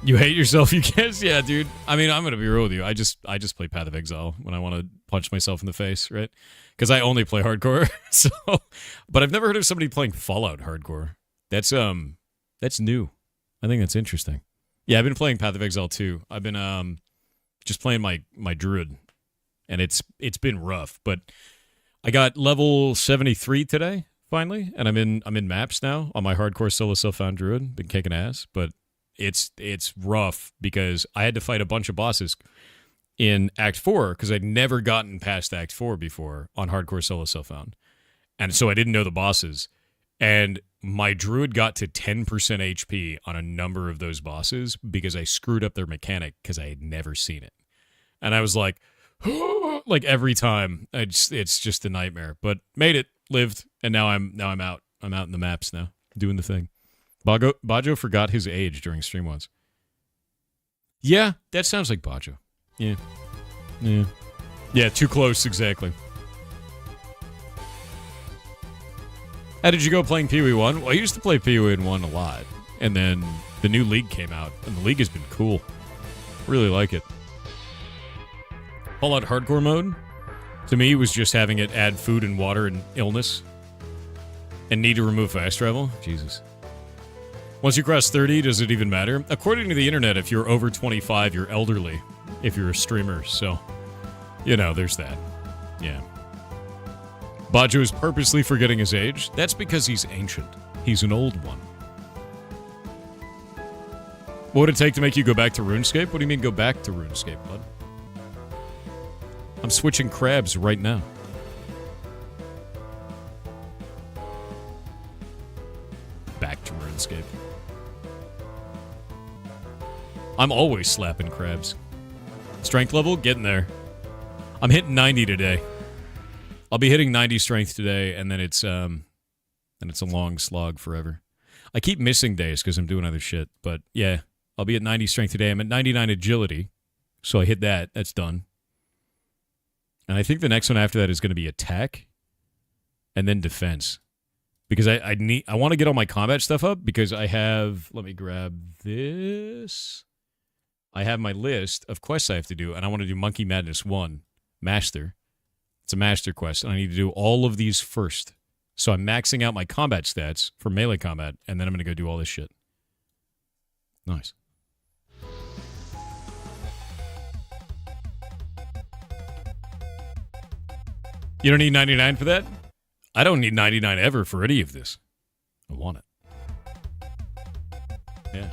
S1: You hate yourself, you guess? Yeah, dude. I mean, I'm gonna be real with you. I just play Path of Exile when I want to punch myself in the face, right? Because I only play hardcore. So, but I've never heard of somebody playing Fallout hardcore. That's new. I think that's interesting. Yeah, I've been playing Path of Exile too. I've been just playing my druid, and it's been rough. But I got level 73 today finally, and I'm in maps now on my hardcore solo self-found druid. Been kicking ass, but it's rough because I had to fight a bunch of bosses in Act 4 because I'd never gotten past Act 4 before on hardcore solo self-found. And so I didn't know the bosses. And my druid got to 10% HP on a number of those bosses because I screwed up their mechanic because I had never seen it. And I was like, like every time, it's just a nightmare. But made it, lived, and now I'm out. I'm out in the maps now, doing the thing. Bajo forgot his age during stream once. Yeah, that sounds like Bajo. Yeah, too close, exactly. How did you go playing Pee Wee 1? Well, I used to play Pee Wee 1 a lot, and then the new League came out, and the League has been cool. Really like it. Fallout Hardcore mode, to me, was just having it add food and water and illness, and need to remove fast travel. Jesus. Once you cross 30, does it even matter? According to the internet, if you're over 25, you're elderly. If you're a streamer, so, there's that. Yeah. Bajo is purposely forgetting his age. That's because he's ancient. He's an old one. What would it take to make you go back to RuneScape? What do you mean go back to RuneScape, bud? I'm switching crabs right now. Back to RuneScape. I'm always slapping crabs. Strength level? Getting there. I'm hitting 90 today. I'll be hitting 90 strength today, and then it's a long slog forever. I keep missing days because I'm doing other shit, but yeah, I'll be at 90 strength today. I'm at 99 agility, so I hit that. That's done. And I think the next one after that is going to be attack, and then defense. Because I want to get all my combat stuff up, because I have, let me grab this. I have my list of quests I have to do, and I want to do Monkey Madness 1, Master. It's a Master quest, and I need to do all of these first. So I'm maxing out my combat stats for melee combat, and then I'm going to go do all this shit. Nice. You don't need 99 for that? I don't need 99 ever for any of this. I want it. Yeah.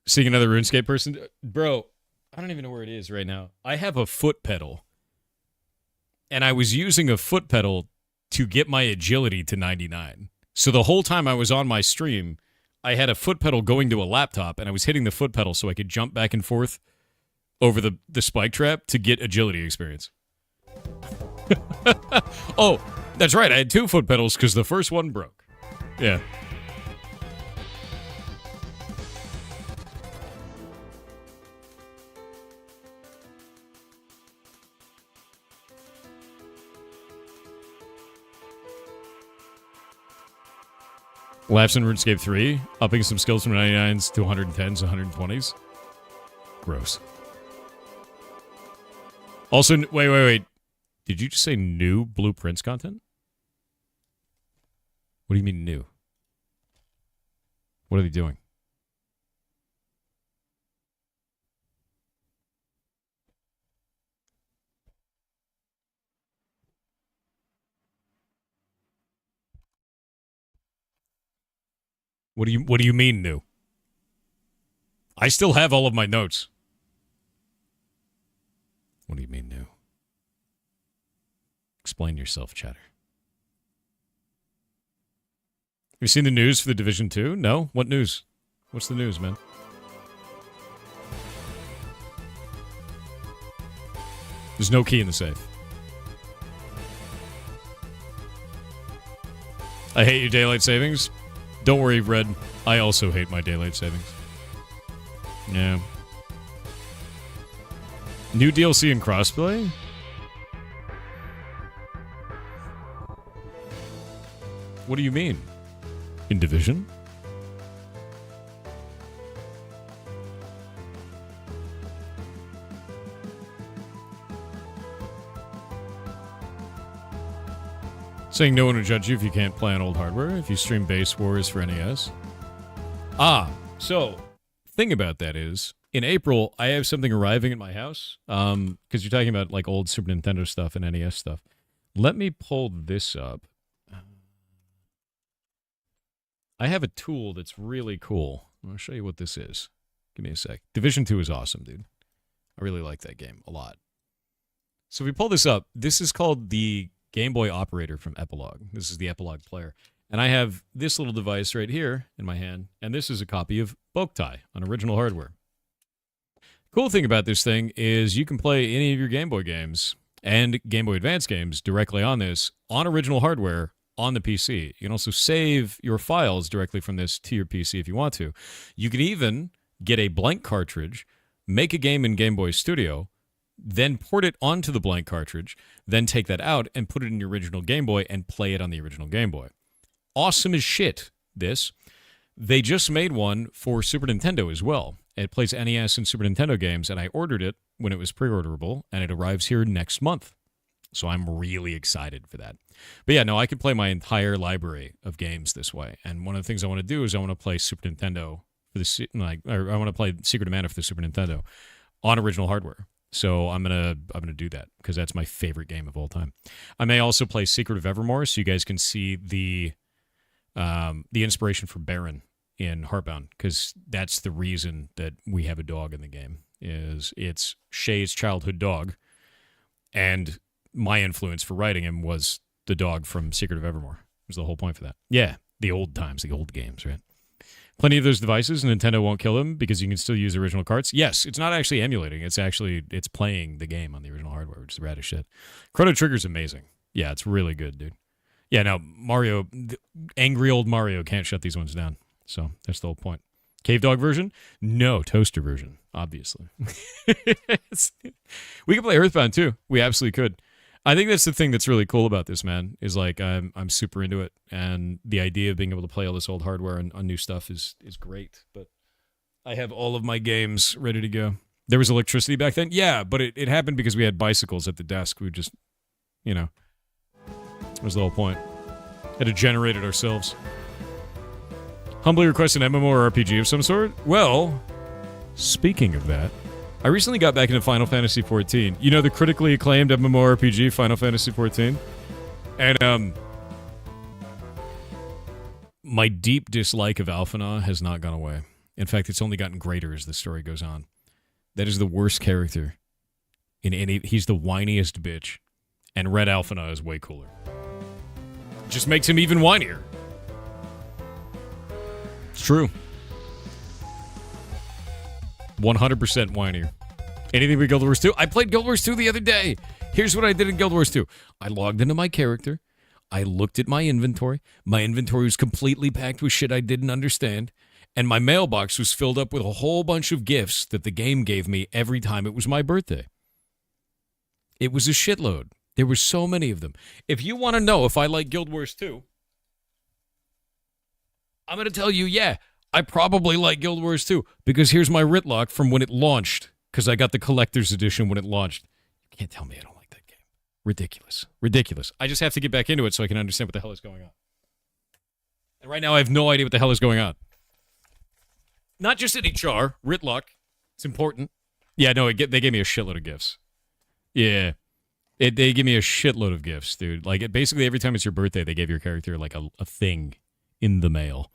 S1: Seeing another RuneScape person? Bro, I don't even know where it is right now. I have a foot pedal. And I was using a foot pedal to get my agility to 99. So the whole time I was on my stream, I had a foot pedal going to a laptop, and I was hitting the foot pedal so I could jump back and forth over the spike trap to get agility experience. Oh, that's right. I had two foot pedals because the first one broke. Yeah. Laughs in RuneScape 3, upping some skills from 99s to 110s, 120s. Gross. Also, wait. Did you just say new Blueprints content? What do you mean new? What are they doing? What do you mean new? I still have all of my notes. What do you mean new? Explain yourself, chatter. Have you seen the news for the Division 2? No? What news? What's the news, man? There's no key in the safe. I hate your daylight savings. Don't worry, Red. I also hate my daylight savings. Yeah. New DLC and crossplay? What do you mean? In Division? Saying no one will judge you if you can't play on old hardware, if you stream Base Wars for NES. So, thing about that is, in April, I have something arriving at my house, because you're talking about, like, old Super Nintendo stuff and NES stuff. Let me pull this up. I have a tool that's really cool. I'll show you what this is. Give me a sec. Division 2 is awesome, dude. I really like that game a lot. So if we pull this up, this is called the Game Boy Operator from Epilogue. This is the Epilogue player. And I have this little device right here in my hand, and this is a copy of Boktai on original hardware. Cool thing about this thing is you can play any of your Game Boy games and Game Boy Advance games directly on this, on original hardware, on the PC. You can also save your files directly from this to your PC if you want to. You can even get a blank cartridge, make a game in Game Boy Studio, then port it onto the blank cartridge, then take that out and put it in your original Game Boy and play it on the original Game Boy. Awesome as shit, this. They just made one for Super Nintendo as well. It plays NES and Super Nintendo games, and I ordered it when it was pre-orderable, and it arrives here next month. So I'm really excited for that. But yeah, no, I could play my entire library of games this way. And one of the things I want to do is I want to play Super Nintendo for the or I want to play Secret of Mana for the Super Nintendo on original hardware. So I'm gonna do that because that's my favorite game of all time. I may also play Secret of Evermore, so you guys can see the inspiration for Baron in Heartbound, because that's the reason that we have a dog in the game. Is it's Shay's childhood dog, and my influence for writing him was the dog from Secret of Evermore. Was the whole point for that. Yeah, the old times, the old games, right? Plenty of those devices, Nintendo won't kill them because you can still use original carts. Yes, it's not actually emulating. It's playing the game on the original hardware, which is rad as shit. Chrono Trigger's amazing. Yeah, it's really good, dude. Yeah, now Mario, angry old Mario can't shut these ones down. So that's the whole point. Cave Dog version? No, toaster version, obviously. We could play Earthbound too. We absolutely could. I think that's the thing that's really cool about this, man, is like I'm super into it, and the idea of being able to play all this old hardware on new stuff is great. But I have all of my games ready to go. There was electricity back then? Yeah, but it happened because we had bicycles at the desk. We just, that was the whole point. Had to generate it ourselves. Humbly request an MMO or RPG of some sort? Well, speaking of that, I recently got back into Final Fantasy XIV. You know, the critically acclaimed MMORPG, Final Fantasy XIV? And, my deep dislike of Alphinaud has not gone away. In fact, it's only gotten greater as the story goes on. That is the worst character in any... He's the whiniest bitch. And Red Alphinaud is way cooler. Just makes him even whinier. It's true. 100% whinier. Anything but Guild Wars 2? I played Guild Wars 2 the other day. Here's what I did in Guild Wars 2. I logged into my character. I looked at my inventory. My inventory was completely packed with shit I didn't understand. And my mailbox was filled up with a whole bunch of gifts that the game gave me every time it was my birthday. It was a shitload. There were so many of them. If you want to know if I like Guild Wars 2, I'm going to tell you, yeah, I probably like Guild Wars 2, because here's my Ritlock from when it launched, because I got the collector's edition when it launched. You can't tell me I don't like that game. Ridiculous. Ridiculous. I just have to get back into it so I can understand what the hell is going on. And right now I have no idea what the hell is going on. Not just at HR, Ritlock. It's important. Yeah, no, they gave me a shitload of gifts. Yeah. They give me a shitload of gifts, dude. Like, basically every time it's your birthday, they gave your character, like, a thing in the mail.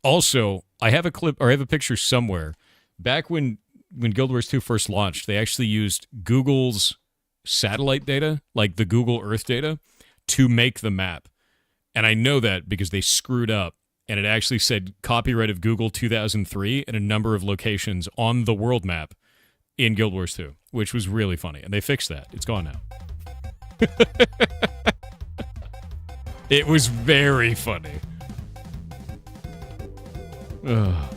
S1: Also, I have a clip, or I have a picture somewhere. Back when Guild Wars 2 first launched, they actually used Google's satellite data, like the Google Earth data, to make the map. And I know that because they screwed up, and it actually said copyright of Google 2003 and a number of locations on the world map in Guild Wars 2, which was really funny. And they fixed that. It's gone now. It was very funny. Ugh.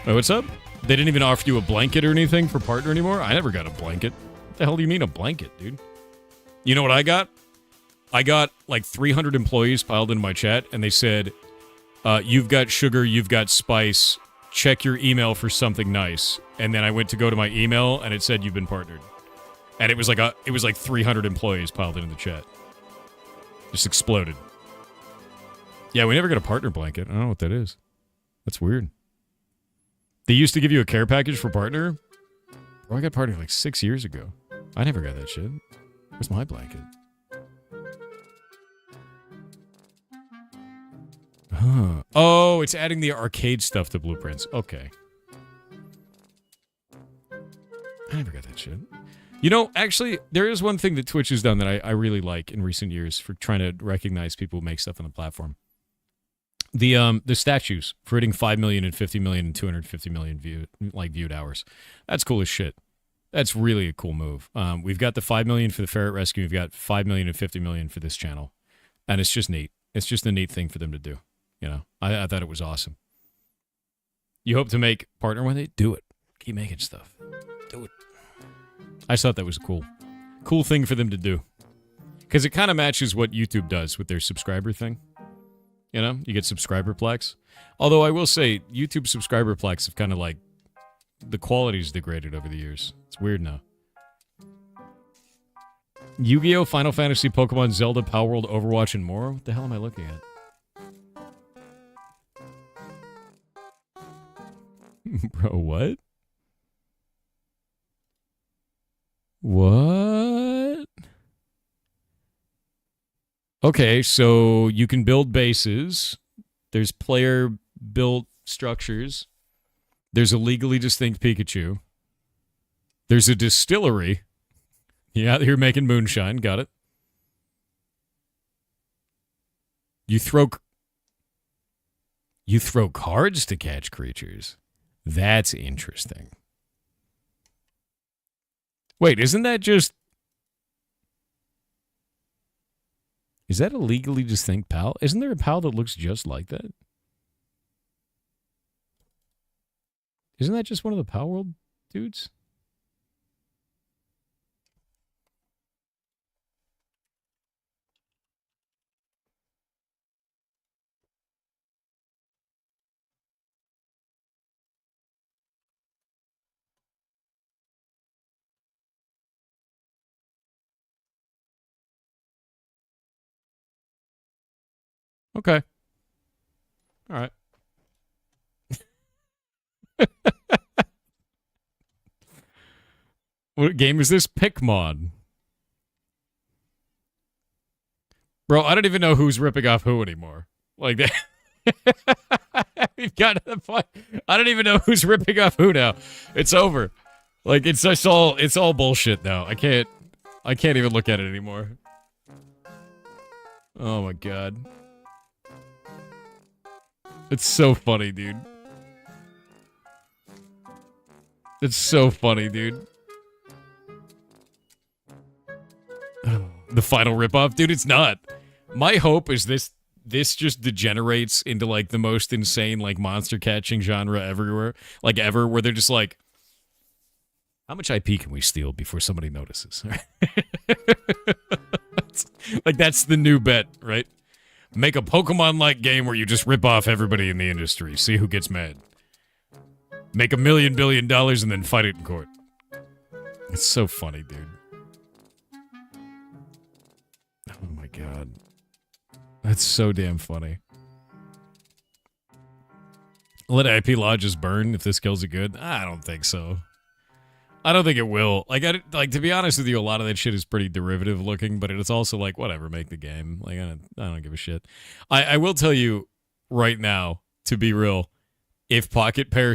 S1: Oh, what's up? They didn't even offer you a blanket or anything for partner anymore? I never got a blanket. What the hell do you mean a blanket, dude? You know what I got? I got like 300 employees piled into my chat, and they said, you've got sugar, you've got spice, check your email for something nice. And then I went to go to my email, and it said, you've been partnered. And it was like 300 employees piled into the chat. Just exploded. Yeah, we never got a partner blanket. I don't know what that is. That's weird. They used to give you a care package for partner. Bro, I got partnered like 6 years ago. I never got that shit. Where's my blanket? Huh. Oh, it's adding the arcade stuff to Blueprints. Okay. I never got that shit. You know, actually, there is one thing that Twitch has done that I really like in recent years for trying to recognize people who make stuff on the platform. The statues for hitting 5 million and 50 million and 250 million viewed hours. That's cool as shit. That's really a cool move. We've got the 5 million for the Ferret Rescue. We've got 5 million and 50 million for this channel. And it's just neat. It's just a neat thing for them to do. You know, I thought it was awesome. You hope to make partner with it? Do it. Keep making stuff. Do it. I just thought that was a cool thing for them to do. Because it kind of matches what YouTube does with their subscriber thing. You know, you get subscriber plaques. Although I will say, YouTube subscriber plaques have kind of like, the quality's degraded over the years. It's weird now. Yu-Gi-Oh!, Final Fantasy, Pokemon, Zelda, Power World, Overwatch, and more? What the hell am I looking at? Bro, what? What? Okay, so you can build bases. There's player-built structures. There's a legally distinct Pikachu. There's a distillery. Yeah, you're making moonshine. Got it. You throw cards to catch creatures. That's interesting. Wait, isn't that just... Is that a legally distinct PAL? Isn't there a PAL that looks just like that? Isn't that just one of the PAL World dudes? Okay. All right. What game is this? Pikmon. Bro, I don't even know who's ripping off who anymore. Like that. We've got to the point. I don't even know who's ripping off who now. It's over. Like it's all bullshit now. I can't even look at it anymore. Oh my god. It's so funny, dude. It's so funny, dude. The final ripoff? Dude, it's not. My hope is this just degenerates into, like, the most insane, like, monster catching genre everywhere. Like, ever, where they're just like, how much IP can we steal before somebody notices? Like, that's the new bet, right? Make a Pokemon-like game where you just rip off everybody in the industry. See who gets mad. Make $1 million billion and then fight it in court. It's so funny, dude. Oh my god. That's so damn funny. Let IP lodges burn if this kills it good? I don't think so. I don't think it will. Like, to be honest with you, a lot of that shit is pretty derivative looking, but it's also like, whatever, make the game. Like, I don't give a shit. I will tell you right now, to be real, if Pocket Pair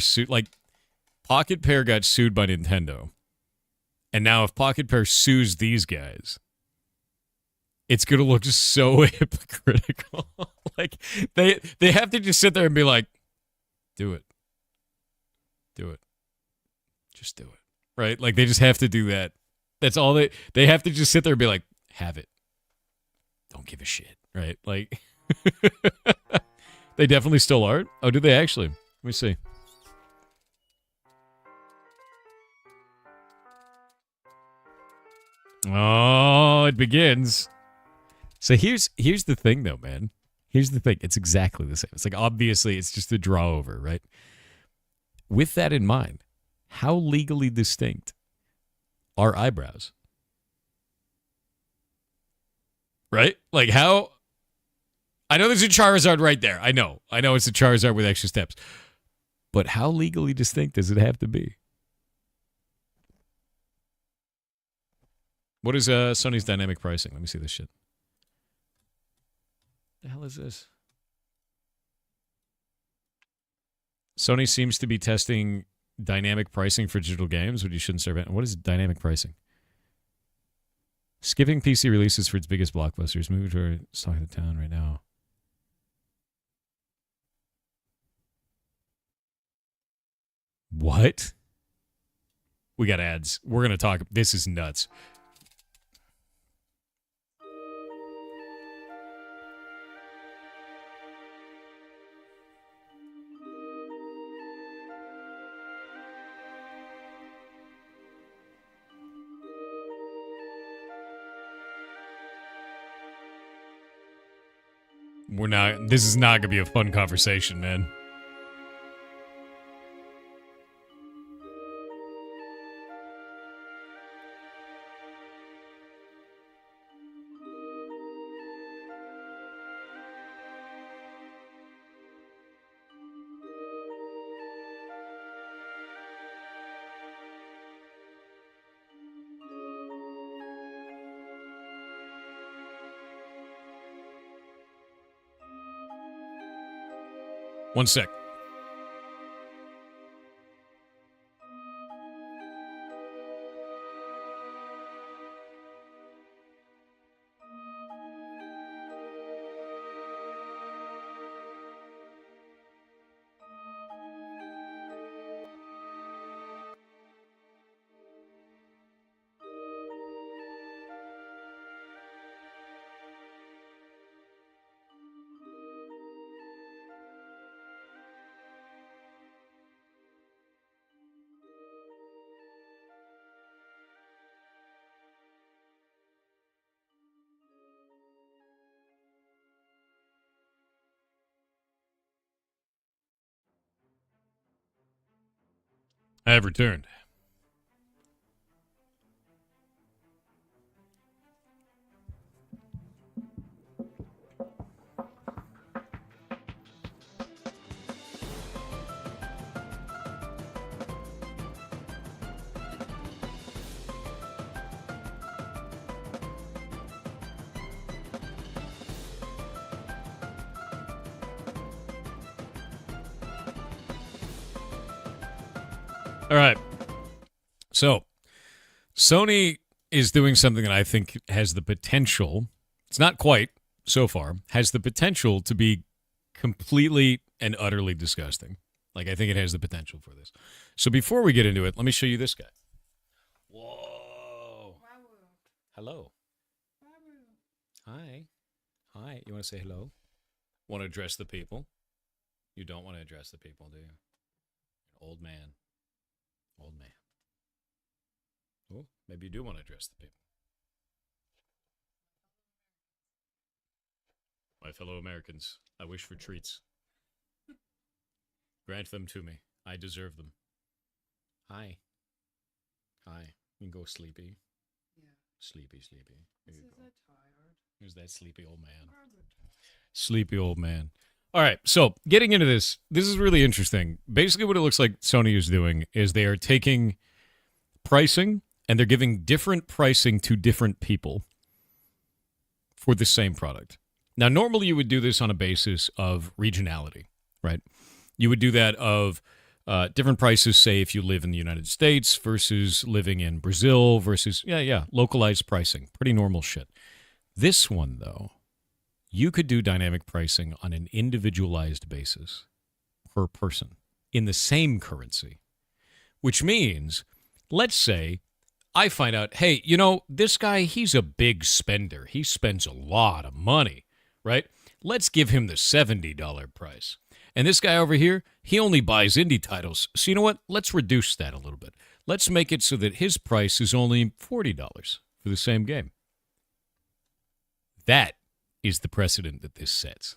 S1: Pocket Pair got sued by Nintendo, and now if Pocket Pair sues these guys, it's gonna look so hypocritical. Like, they have to just sit there and be like, do it. Do it. Just do it. Right? Like, they just have to do that. That's all they have to just sit there and be like, have it. Don't give a shit. Right? Like, they definitely still are. Oh, do they actually? Let me see. Oh, it begins. So here's the thing, though, man. Here's the thing. It's exactly the same. It's like, obviously, it's just a draw over, right? With that in mind, how legally distinct are eyebrows? Right? Like, how... I know there's a Charizard right there. I know it's a Charizard with extra steps. But how legally distinct does it have to be? What is Sony's dynamic pricing? Let me see this shit. The hell is this? Sony seems to be testing dynamic pricing for digital games, but you shouldn't serve it. What is dynamic pricing? Skipping PC releases for its biggest blockbusters. Moving to stock of the town right now. What? We got ads. We're going to talk. This is nuts. This is not going to be a fun conversation, man. One sec. I have returned. All right. So, Sony is doing something that I think has the potential, it's not quite so far, has the potential to be completely and utterly disgusting. Like, I think it has the potential for this. So before we get into it, let me show you this guy. Whoa. Hello. Hi. Hi. You want to say hello? Want to address the people? You don't want to address the people, do you? Old man. Old man. Oh, maybe you do want to address the people. My fellow Americans, I wish for treats. Grant them to me. I deserve them. Hi. Hi. You can go sleepy. Yeah. Sleepy. Is that tired? Who's that sleepy old man? Sleepy old man. All right, so getting into this is really interesting. Basically what it looks like Sony is doing is they are taking pricing and they're giving different pricing to different people for the same product. Now, normally you would do this on a basis of regionality, right? You would do that of different prices, say, if you live in the United States versus living in Brazil versus, localized pricing. Pretty normal shit. This one, though, you could do dynamic pricing on an individualized basis per person in the same currency, which means, let's say, I find out, hey, this guy, he's a big spender. He spends a lot of money, right? Let's give him the $70 price. And this guy over here, he only buys indie titles. So you know what? Let's reduce that a little bit. Let's make it so that his price is only $40 for the same game. That is the precedent that this sets.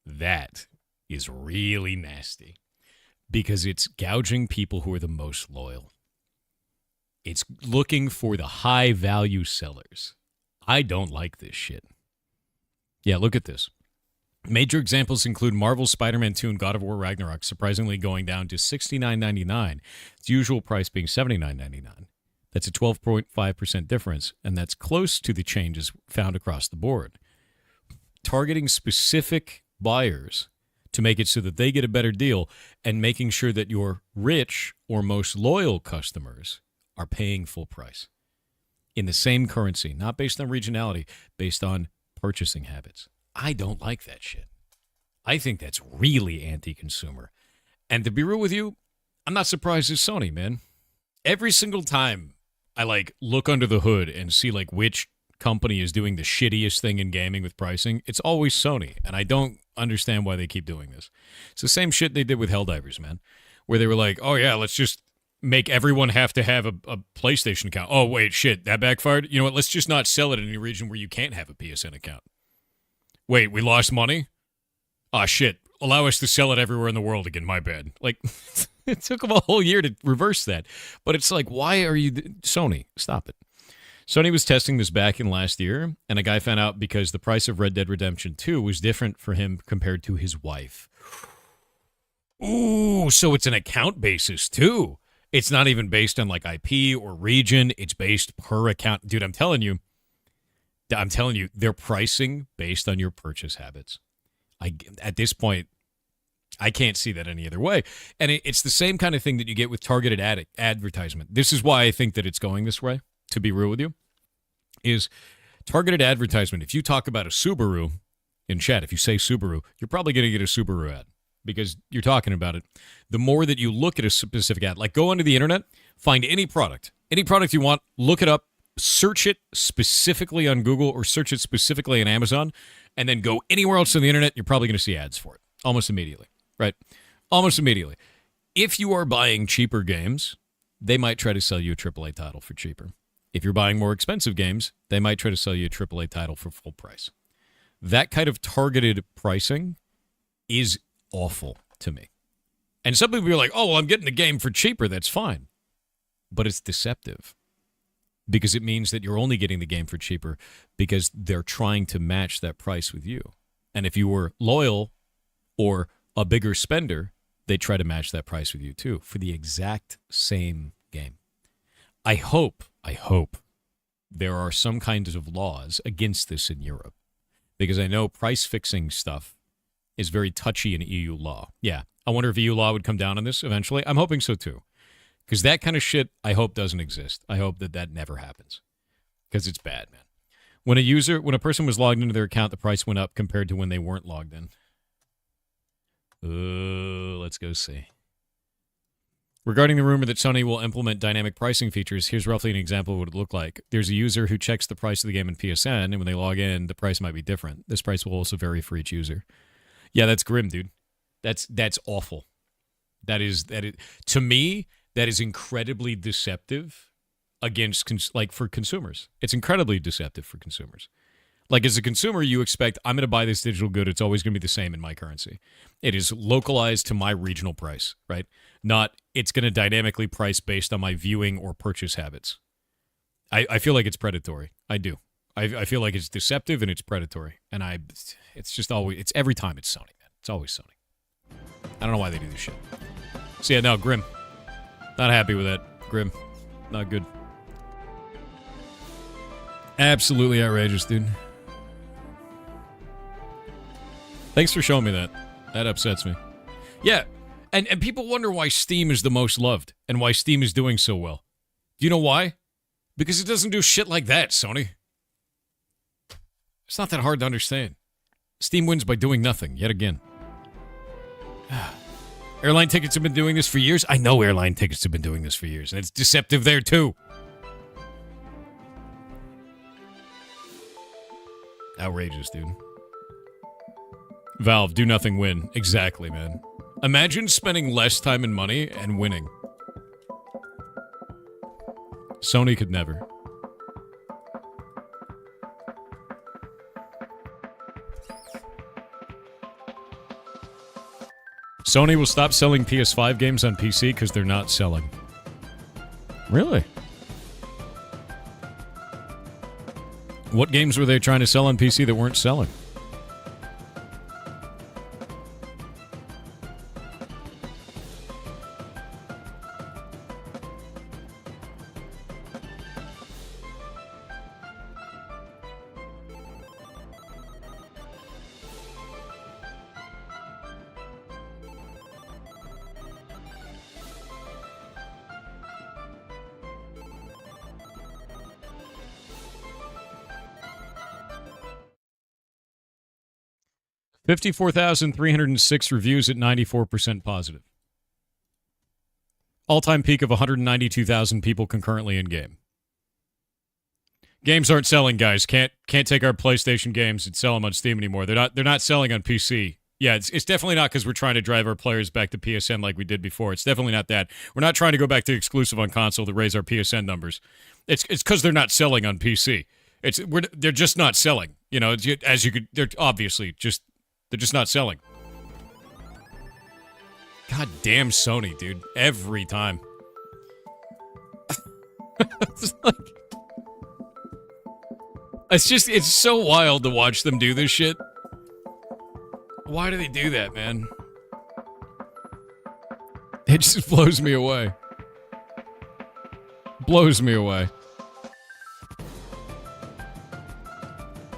S1: That is really nasty because it's gouging people who are the most loyal. It's looking for the high-value sellers. I don't like this shit. Yeah, look at this. Major examples include Marvel's Spider-Man 2 and God of War Ragnarok surprisingly going down to $69.99. Its usual price being $79.99. That's a 12.5% difference, and that's close to the changes found across the board. Targeting specific buyers to make it so that they get a better deal and making sure that your rich or most loyal customers are paying full price in the same currency, not based on regionality, based on purchasing habits. I don't like that shit. I think that's really anti-consumer. And to be real with you, I'm not surprised it's Sony, man. Every single time I look under the hood and see which company is doing the shittiest thing in gaming with pricing, it's always Sony. And I don't understand why they keep doing this. It's the same shit they did with Helldivers, man, where they were like, oh yeah, let's just make everyone have to have a PlayStation account. Oh wait, shit, that backfired. You know what? Let's just not sell it in any region where you can't have a PSN account. Wait, we lost money? Ah, shit. Allow us to sell it everywhere in the world again. My bad. It took them a whole year to reverse that. But it's why are you... Sony, stop it. Sony was testing this back in last year, and a guy found out because the price of Red Dead Redemption 2 was different for him compared to his wife. Ooh, so it's an account basis, too. It's not even based on, IP or region. It's based per account. Dude, I'm telling you, they're pricing based on your purchase habits. At this point, I can't see that any other way. And it's the same kind of thing that you get with targeted advertisement. This is why I think that it's going this way, to be real with you, is targeted advertisement. If you talk about a Subaru in chat, if you say Subaru, you're probably going to get a Subaru ad because you're talking about it. The more that you look at a specific ad, go onto the internet, find any product you want, look it up, search it specifically on Google or search it specifically on Amazon, and then go anywhere else on the internet, you're probably going to see ads for it almost immediately, right? Almost immediately. If you are buying cheaper games, they might try to sell you a AAA title for cheaper. If you're buying more expensive games, they might try to sell you a AAA title for full price. That kind of targeted pricing is awful to me. And some people are like, oh, well, I'm getting the game for cheaper. That's fine. But it's deceptive. Because it means that you're only getting the game for cheaper because they're trying to match that price with you. And if you were loyal or a bigger spender, they try to match that price with you too for the exact same game. I hope there are some kinds of laws against this in Europe because I know price fixing stuff is very touchy in EU law. Yeah, I wonder if EU law would come down on this eventually. I'm hoping so too. Because that kind of shit, I hope, doesn't exist. I hope that never happens. Because it's bad, man. When a person was logged into their account, the price went up compared to when they weren't logged in. Let's go see. Regarding the rumor that Sony will implement dynamic pricing features, here's roughly an example of what it looked like. There's a user who checks the price of the game in PSN, and when they log in, the price might be different. This price will also vary for each user. Yeah, that's grim, dude. That's awful. That is to me. That is incredibly deceptive for consumers. It's incredibly deceptive for consumers. As a consumer, you expect, I'm going to buy this digital good. It's always going to be the same in my currency. It is localized to my regional price, right? Not it's going to dynamically price based on my viewing or purchase habits. I feel like it's predatory. I do. I feel like it's deceptive and it's predatory. And it's every time it's Sony, man. It's always Sony. I don't know why they do this shit. So yeah, no, grim. Not happy with that. Grim. Not good. Absolutely outrageous, dude. Thanks for showing me that. That upsets me. Yeah, and people wonder why Steam is the most loved and why Steam is doing so well. Do you know why? Because it doesn't do shit like that, Sony. It's not that hard to understand. Steam wins by doing nothing, yet again. Airline tickets have been doing this for years. I know airline tickets have been doing this for years, and it's deceptive there, too. Outrageous, dude. Valve, do nothing, win. Exactly, man. Imagine spending less time and money and winning. Sony could never. Sony will stop selling PS5 games on PC because they're not selling. Really? What games were they trying to sell on PC that weren't selling? $54,306 reviews at 94% positive. All-time peak of 192,000 people concurrently in game. Games aren't selling, guys. Can't take our PlayStation games and sell them on Steam anymore. They're not selling on PC. Yeah, it's definitely not because we're trying to drive our players back to PSN like we did before. It's definitely not that. We're not trying to go back to exclusive on console to raise our PSN numbers. It's because they're not selling on PC. They're just not selling. You know, they're obviously just. They're just not selling. God damn Sony, dude. Every time. It's so wild to watch them do this shit. Why do they do that, man? It just blows me away. Blows me away.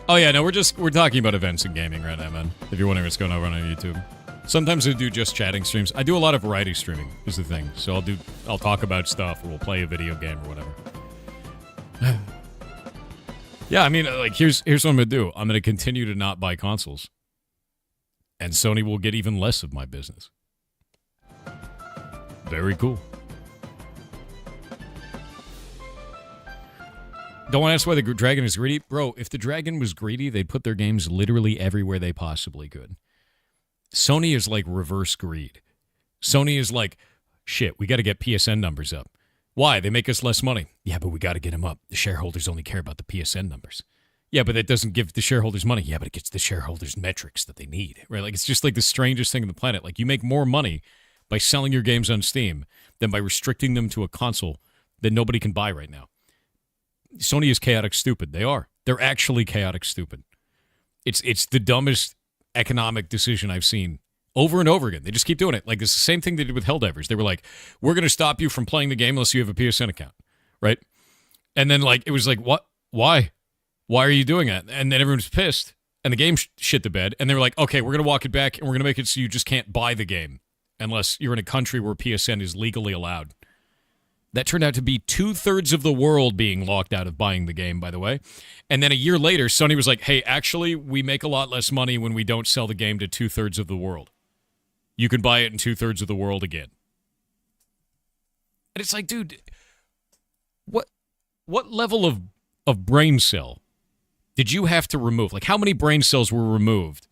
S1: Oh yeah, no, we're talking about events and gaming right now, man. If you're wondering what's going on YouTube. Sometimes I do just chatting streams. I do a lot of variety streaming, is the thing. So I'll talk about stuff, or we'll play a video game or whatever. Yeah, I mean, like, here's what I'm gonna do. I'm gonna continue to not buy consoles. And Sony will get even less of my business. Very cool. Don't ask why the dragon is greedy. Bro, if the dragon was greedy, they'd put their games literally everywhere they possibly could. Sony is like reverse greed. Sony is like, shit, we got to get PSN numbers up. Why? They make us less money. Yeah, but we got to get them up. The shareholders only care about the PSN numbers. Yeah, but that doesn't give the shareholders money. Yeah, but it gets the shareholders metrics that they need. Right? Like, it's just like the strangest thing on the planet. Like, you make more money by selling your games on Steam than by restricting them to a console that nobody can buy right now. Sony is chaotic stupid. They are. They're actually chaotic stupid. It's the dumbest economic decision I've seen over and over again. They just keep doing it. Like, it's the same thing they did with Helldivers. They were like, we're going to stop you from playing the game unless you have a PSN account. Right? And then, like, it was like, what? Why? Why are you doing that? And then everyone's pissed. And the game shit the bed. And they were like, okay, we're going to walk it back and we're going to make it so you just can't buy the game unless you're in a country where PSN is legally allowed. That turned out to be 2/3 of the world being locked out of buying the game, by the way. And then a year later, Sony was like, hey, actually, we make a lot less money when we don't sell the game to 2/3 of the world. You can buy it in 2/3 of the world again. And it's like, dude, what level of brain cell did you have to remove? Like, how many brain cells were removed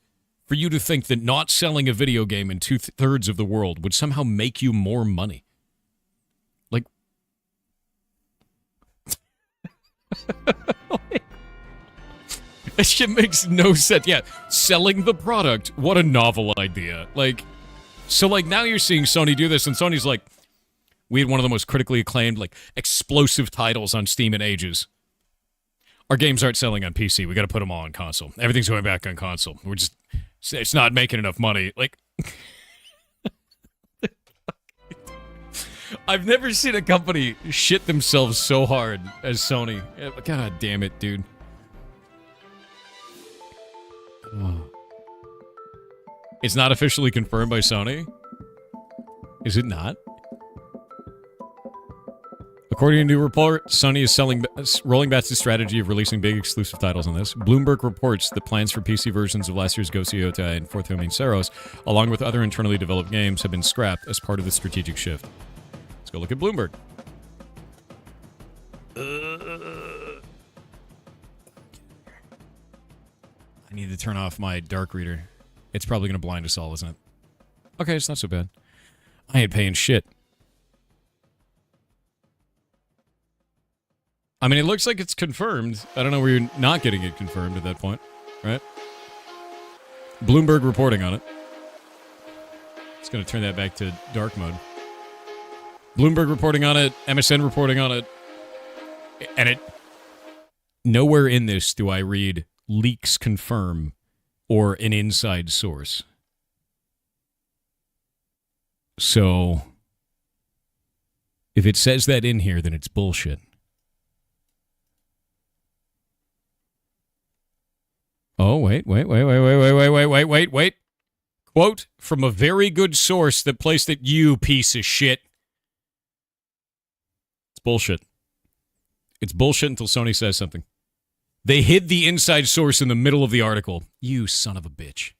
S1: for you to think that not selling a video game in 2/3 of the world would somehow make you more money? Like, that shit makes no sense. Yeah, selling the product, what a novel idea. Like, so like now you're seeing Sony do this, and Sony's like, we had one of the most critically acclaimed, like, explosive titles on Steam in ages. Our games aren't selling on PC. We got to put them all on console. Everything's going back on console. It's not making enough money. Like, I've never seen a company shit themselves so hard as Sony. God damn it, dude. Oh. It's not officially confirmed by Sony? Is it not? According to a new report, Sony is rolling back the strategy of releasing big exclusive titles on this. Bloomberg reports that plans for PC versions of last year's Ghost of Yotei and forthcoming Saros, along with other internally developed games, have been scrapped as part of the strategic shift. Let's go look at Bloomberg. I need to turn off my dark reader. It's probably going to blind us all, isn't it? Okay, it's not so bad. I ain't paying shit. I mean, it looks like it's confirmed. I don't know where you're not getting it confirmed at that point, right? Bloomberg reporting on it. It's going to turn that back to dark mode. Bloomberg reporting on it, MSN reporting on it, and it. Nowhere in this do I read leaks confirm or an inside source. So, if it says that in here, then it's bullshit. Oh, wait. Quote from a very good source that placed it, you piece of shit. It's bullshit. It's bullshit until Sony says something. They hid the inside source in the middle of the article. You son of a bitch.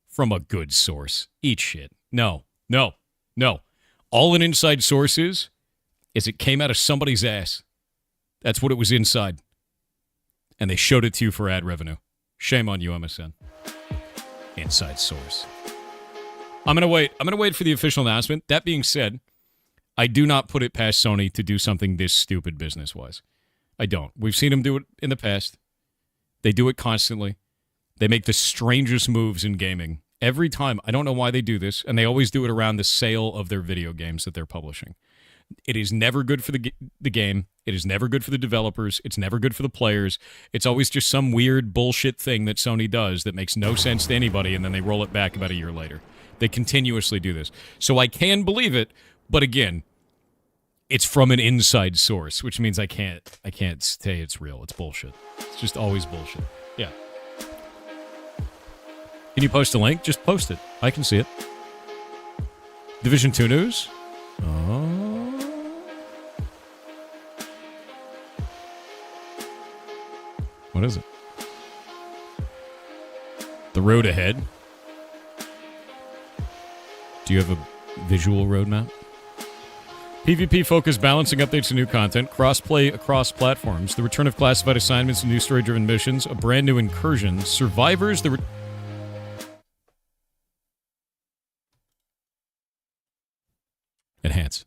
S1: From a good source. Eat shit. No. All an inside source is it came out of somebody's ass. That's what it was inside. And they showed it to you for ad revenue. Shame on you, MSN. Inside source. I'm going to wait for the official announcement. That being said, I do not put it past Sony to do something this stupid business-wise. I don't. We've seen them do it in the past. They do it constantly. They make the strangest moves in gaming. Every time. I don't know why they do this, and they always do it around the sale of their video games that they're publishing. It is never good for the game. It is never good for the developers. It's never good for the players. It's always just some weird bullshit thing that Sony does that makes no sense to anybody, and then they roll it back about a year later. They continuously do this. So I can believe it, but again, it's from an inside source, which means I can't say it's real. It's bullshit. It's just always bullshit. Yeah. Can you post a link? Just post it. I can see it. Division 2 news? Oh. What is it? The road ahead? Do you have a visual roadmap? PvP-focused balancing updates and new content, cross-play across platforms, the return of classified assignments and new story-driven missions, a brand new incursion, survivors, enhance.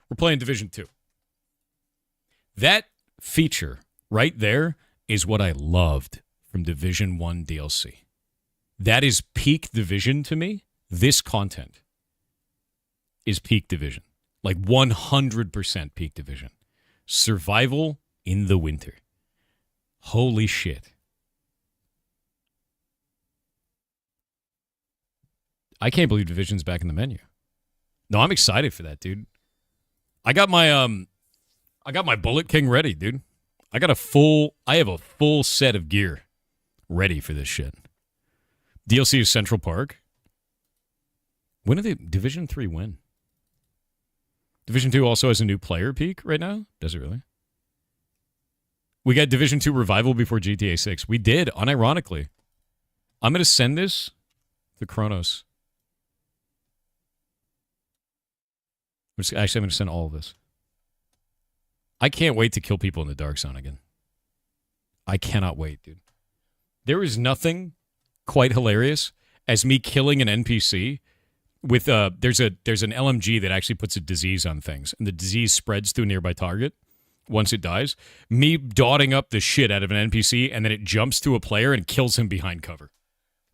S1: We're playing Division 2. That feature right there is what I loved from Division 1 DLC. That is peak Division to me. This content is peak Division. Like 100% peak Division. Survival in the winter. Holy shit. I can't believe Division's back in the menu. No, I'm excited for that, dude. I got my Bullet King ready, dude. I have a full set of gear ready for this shit. DLC is Central Park. When are they Division 3 win? Division 2 also has a new player peak right now? Does it really? We got Division 2 revival before GTA 6. We did, unironically. I'm going to send this to Kronos. I'm going to send all of this. I can't wait to kill people in the Dark Zone again. I cannot wait, dude. There is nothing quite hilarious as me killing an NPC with there's an LMG that actually puts a disease on things, and the disease spreads to a nearby target once it dies. Me dotting up the shit out of an NPC, and then it jumps to a player and kills him behind cover.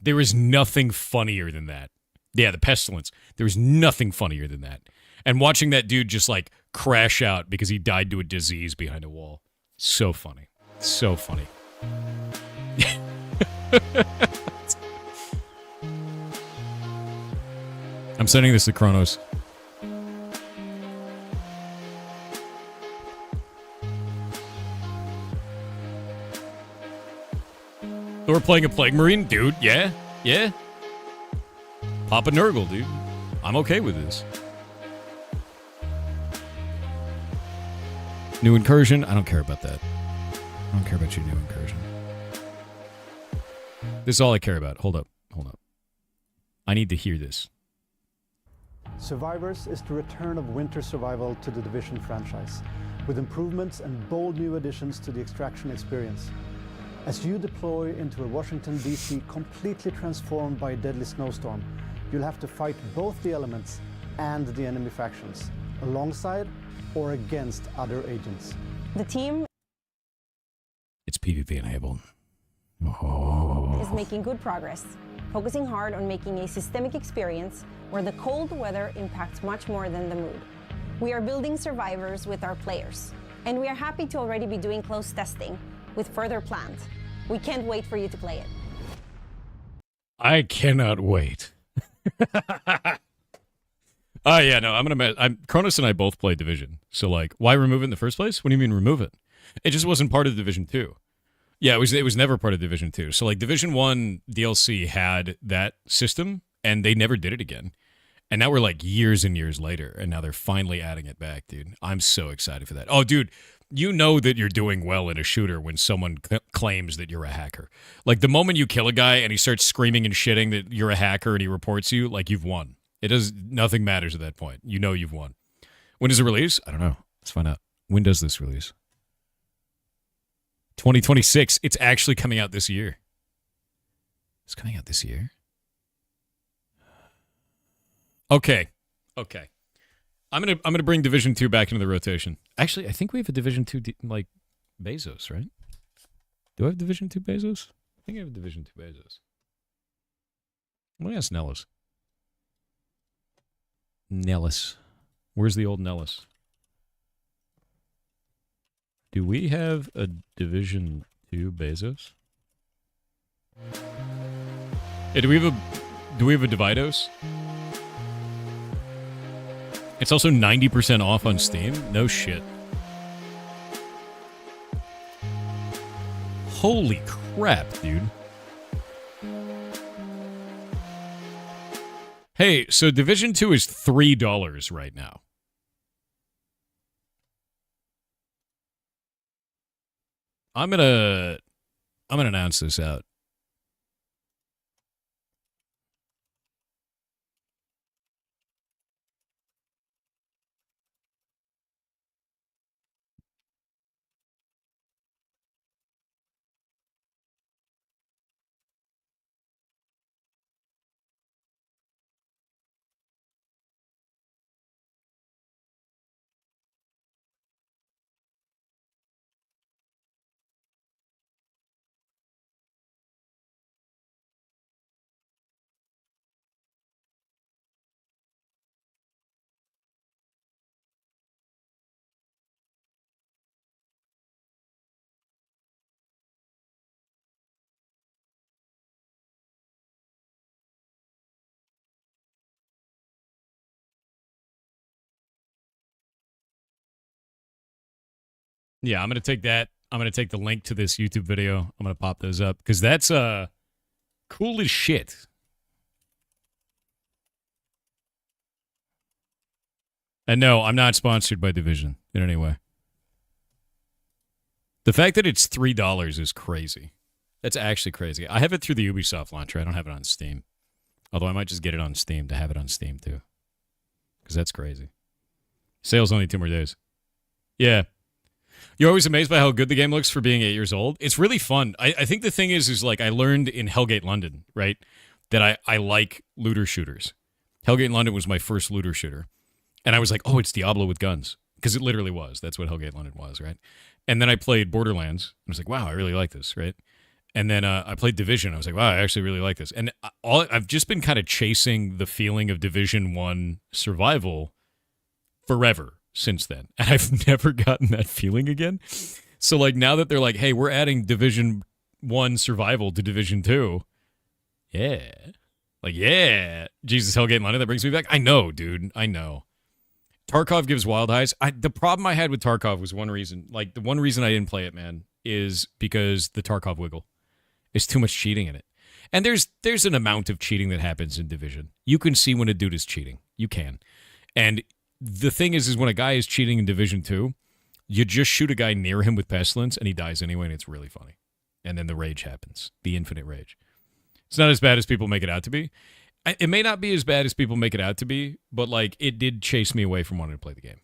S1: There is nothing funnier than that. Yeah, the pestilence. There is nothing funnier than that. And watching that dude just like crash out because he died to a disease behind a wall. So funny. So funny. I'm sending this to Kronos. So we're playing a Plague Marine? Dude, yeah. Papa Nurgle, dude. I'm okay with this. New incursion? I don't care about that. I don't care about your new incursion. This is all I care about. Hold up. I need to hear this.
S3: Survivors is the return of winter survival to the Division franchise, with improvements and bold new additions to the extraction experience. As you deploy into a Washington, D.C. completely transformed by a deadly snowstorm, you'll have to fight both the elements and the enemy factions, alongside or against other agents.
S4: The team...
S1: It's PvP enabled.
S4: is making good progress, focusing hard on making a systemic experience where the cold weather impacts much more than the mood. We are building survivors with our players, and we are happy to already be doing close testing with further plans. We can't wait for you to play it.
S1: I cannot wait. Oh, yeah, no, Cronus and I both played Division. So, like, why remove it in the first place? What do you mean remove it? It just wasn't part of Division 2. Yeah, it was never part of Division 2. So, like, Division 1 DLC had that system, and they never did it again. And now we're, like, years and years later, and now they're finally adding it back, dude. I'm so excited for that. Oh, dude, you know that you're doing well in a shooter when someone claims that you're a hacker. Like, the moment you kill a guy and he starts screaming and shitting that you're a hacker and he reports you, like, you've won. Nothing matters at that point. You know you've won. When does it release? I don't know. Let's find out. When does this release? 2026. It's actually coming out this year. It's coming out this year? Okay. I'm gonna bring Division 2 back into the rotation. Actually, I think we have a Division 2 like Bezos, right? Do I have Division 2 Bezos? I think I have a Division 2 Bezos. Let me ask Nellis. Nellis. Where's the old Nellis? Do we have a Division 2 Bezos? Yeah, do we have a Dividos? It's also 90% off on Steam? No shit. Holy crap, dude. Hey, so Division 2 is $3 right now. I'm gonna announce this out. Yeah, I'm going to take that. I'm going to take the link to this YouTube video. I'm going to pop those up because that's cool as shit. And no, I'm not sponsored by Division in any way. The fact that it's $3 is crazy. That's actually crazy. I have it through the Ubisoft launcher. I don't have it on Steam. Although I might just get it on Steam to have it on Steam too. Because that's crazy. Sale's only 2 more days. Yeah. You're always amazed by how good the game looks for being 8 years old. It's really fun. I think the thing is like I learned in Hellgate London, right, that I like looter shooters. Hellgate London was my first looter shooter. And I was like, oh, it's Diablo with guns. Because it literally was. That's what Hellgate London was, right? And then I played Borderlands. I was like, wow, I really like this, right? And then I played Division. I was like, wow, I actually really like this. And I've just been kind of chasing the feeling of Division 1 survival forever since then. And I've never gotten that feeling again. So, like, now that they're like, hey, we're adding Division 1 survival to Division 2. Yeah. Like, yeah. Jesus, Hellgate London, that brings me back. I know, dude. I know. Tarkov gives wild highs. The problem I had with Tarkov was one reason. Like, the one reason I didn't play it, man, is because the Tarkov wiggle. There's too much cheating in it. And there's an amount of cheating that happens in Division. You can see when a dude is cheating. You can. And the thing is when a guy is cheating in Division 2, you just shoot a guy near him with Pestilence, and he dies anyway, and it's really funny. And then the rage happens. The infinite rage. It's not as bad as people make it out to be. It may not be as bad as people make it out to be, but, like, it did chase me away from wanting to play the game.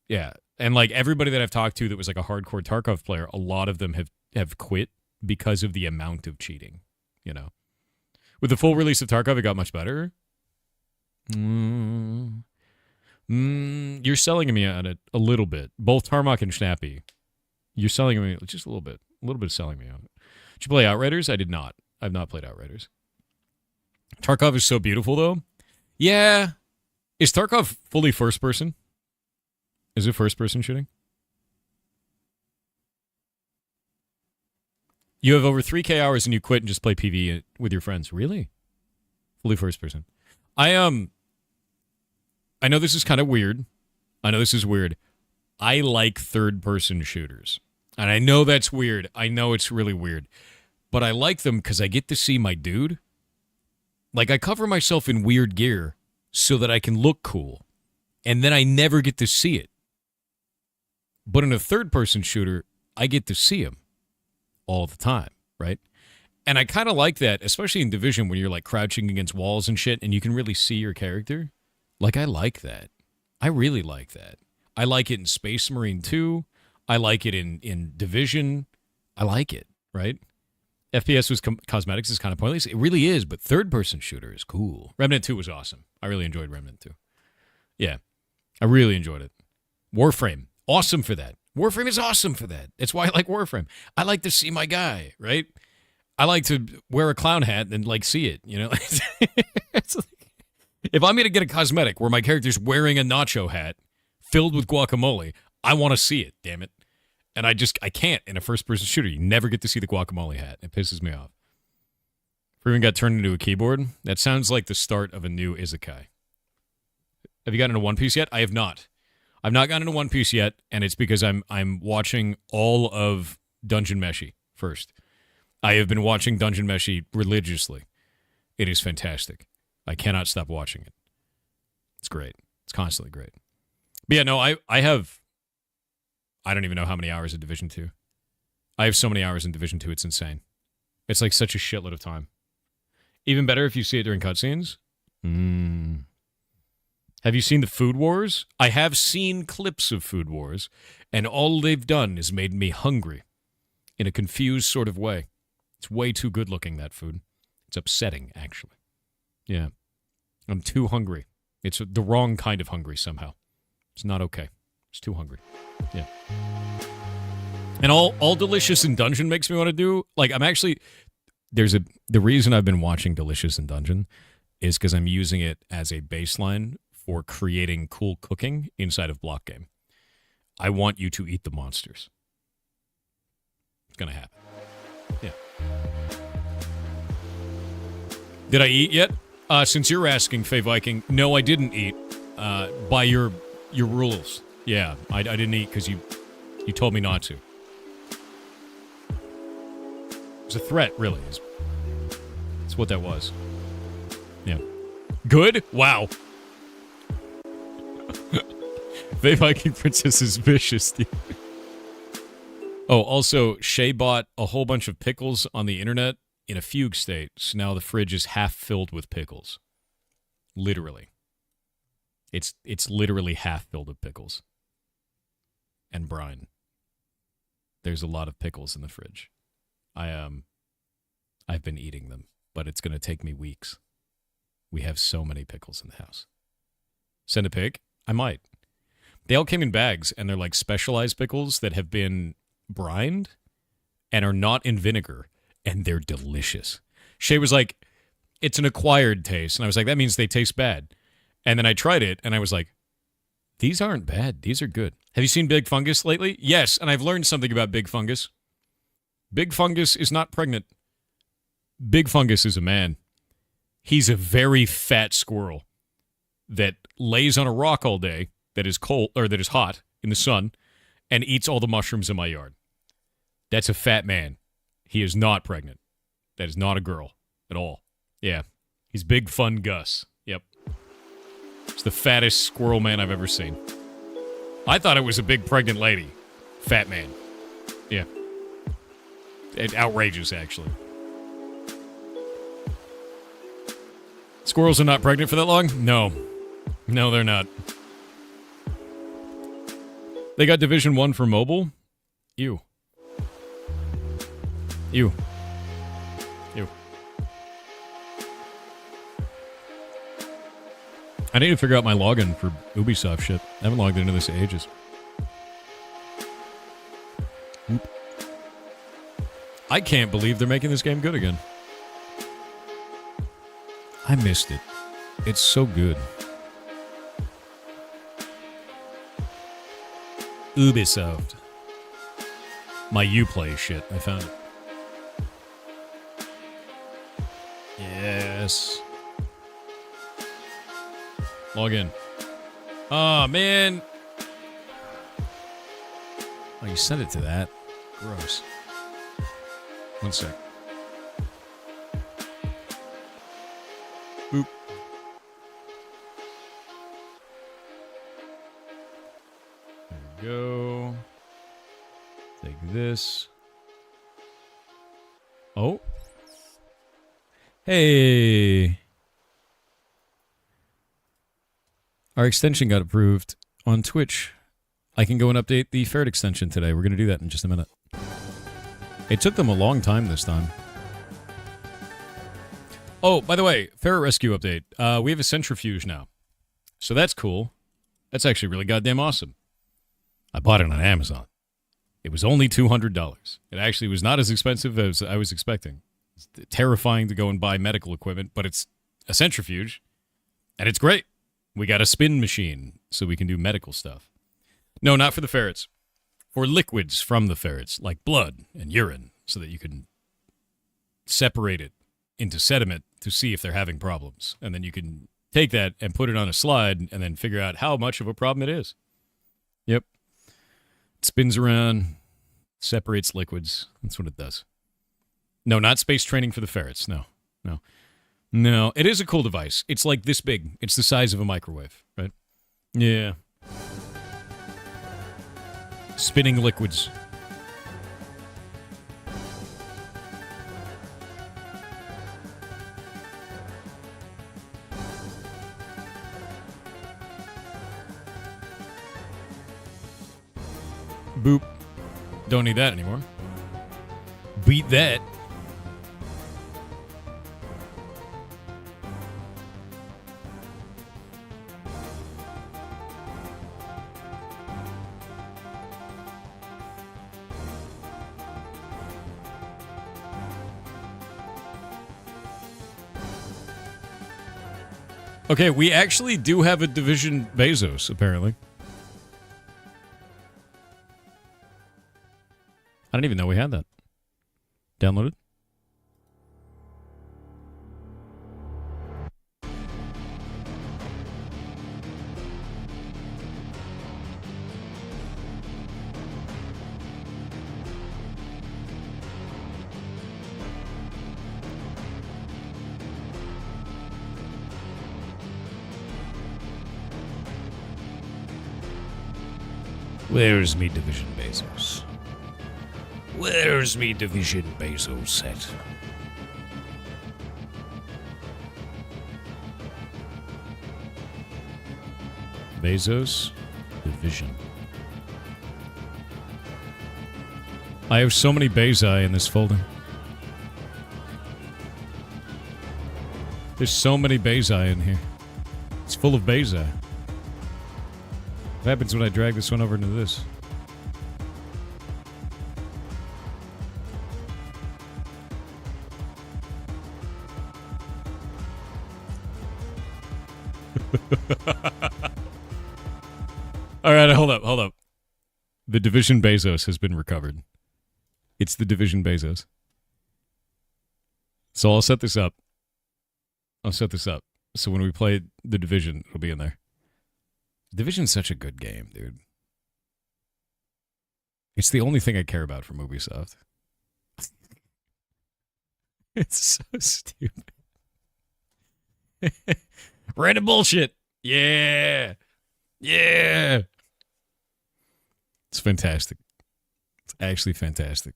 S1: Yeah. And, like, everybody that I've talked to that was, like, a hardcore Tarkov player, a lot of them have quit because of the amount of cheating, you know. With the full release of Tarkov, it got much better. You're selling me on it a little bit. Both Tarmac and Snappy. You're selling me just a little bit. A little bit of selling me on it. Did you play Outriders? I did not. I've not played Outriders. Tarkov is so beautiful, though. Yeah. Is Tarkov fully first person? Is it first person shooting? You have over 3K hours and you quit and just play PvE with your friends. Really? Fully first person. I know this is kind of weird. I know this is weird. I like third person shooters. And I know that's weird. I know it's really weird. But I like them because I get to see my dude. Like, I cover myself in weird gear so that I can look cool. And then I never get to see it. But in a third-person shooter, I get to see him all the time, right? And I kind of like that, especially in Division when you're, like, crouching against walls and shit, and you can really see your character. Like, I like that. I really like that. I like it in Space Marine 2. I like it in Division. I like it, right? FPS with cosmetics is kind of pointless. It really is, but third-person shooter is cool. Remnant 2 was awesome. I really enjoyed Remnant 2. Yeah, I really enjoyed it. Warframe, awesome for that. Warframe is awesome for that. That's why I like Warframe. I like to see my guy, right? I like to wear a clown hat and, like, see it, you know? It's like, if I'm going to get a cosmetic where my character's wearing a nacho hat filled with guacamole, I want to see it, damn it. And I can't in a first-person shooter. You never get to see the guacamole hat. It pisses me off. Freeman got turned into a keyboard. That sounds like the start of a new isekai. Have you gotten into One Piece yet? I have not. I've not gotten into One Piece yet, and it's because I'm watching all of Dungeon Meshi first. I have been watching Dungeon Meshi religiously. It is fantastic. I cannot stop watching it. It's great. It's constantly great. But yeah, no, I don't even know how many hours in Division 2. I have so many hours in Division 2, it's insane. It's like such a shitload of time. Even better if you see it during cutscenes. Have you seen the Food Wars? I have seen clips of Food Wars, and all they've done is made me hungry in a confused sort of way. It's way too good looking, that food. It's upsetting, actually. Yeah. I'm too hungry. It's the wrong kind of hungry somehow. It's not okay. It's too hungry. Yeah. And all Delicious in Dungeon makes me want to do, like, I'm actually, the reason I've been watching Delicious in Dungeon is because I'm using it as a baseline for creating cool cooking inside of Block Game. I want you to eat the monsters. It's going to happen. Yeah. Did I eat yet? Since you're asking, Faye Viking, no, I didn't eat. By your rules. Yeah, I didn't eat because you told me not to. It was a threat, really. That's what that was. Yeah. Good? Wow. Faye Viking Princess is vicious, dude. Oh, also, Shay bought a whole bunch of pickles on the internet in a fugue state, so now the fridge is half filled with pickles. Literally. It's literally half filled with pickles. And brine. There's a lot of pickles in the fridge. I've been eating them, but it's going to take me weeks. We have so many pickles in the house. Send a pic? I might. They all came in bags, and they're like specialized pickles that have been brined and are not in vinegar, and they're delicious. Shay was like, it's an acquired taste. And I was like, that means they taste bad. And then I tried it, and I was like, these aren't bad. These are good. Have you seen Big Fungus lately? Yes, and I've learned something about Big Fungus. Big Fungus is not pregnant. Big Fungus is a man. He's a very fat squirrel that lays on a rock all day that is cold or that is hot in the sun and eats all the mushrooms in my yard. That's a fat man. He is not pregnant. That is not a girl at all. Yeah. He's Big Fun Gus. Yep. It's the fattest squirrel man I've ever seen. I thought it was a big pregnant lady. Fat man. Yeah. Outrageous, actually. Squirrels are not pregnant for that long? No. No, they're not. They got Division 1 for mobile? Ew. Ew. Ew. I need to figure out my login for Ubisoft shit. I haven't logged into this in ages. I can't believe they're making this game good again. I missed it. It's so good. Ubisoft. My Uplay shit. I found it. Yes. Log in. Oh, man. Oh, you sent it to that. Gross. One sec. Boop. There we go. Take this. Oh. Hey. Our extension got approved on Twitch. I can go and update the Ferret extension today. We're going to do that in just a minute. It took them a long time this time. Oh, by the way, Ferret Rescue update. We have a centrifuge now. So that's cool. That's actually really goddamn awesome. I bought it on Amazon. It was only $200. It actually was not as expensive as I was expecting. It's terrifying to go and buy medical equipment, but it's a centrifuge, and it's great. We got a spin machine, so we can do medical stuff. No, not for the ferrets. For liquids from the ferrets, like blood and urine, so that you can separate it into sediment to see if they're having problems. And then you can take that and put it on a slide and then figure out how much of a problem it is. Yep. It spins around, separates liquids. That's what it does. No, not space training for the ferrets. No. No, it is a cool device. It's like this big. It's the size of a microwave, right? Yeah. Spinning liquids. Boop. Don't need that anymore. Beat that. Okay, we actually do have a Division Bezos, apparently. I didn't even know we had that. Downloaded? Where's me Division Bezos? Where's me Division Bezos set? Bezos Division. I have so many Bezai in this folder. There's so many Bezai in here. It's full of Bezai. What happens when I drag this one over into this? All right, hold up. The Division Bezos has been recovered. It's the Division Bezos. So I'll set this up. So when we play the Division, it'll be in there. Division's such a good game, dude. It's the only thing I care about from Ubisoft. It's so stupid. Random bullshit. Yeah. It's fantastic. It's actually fantastic.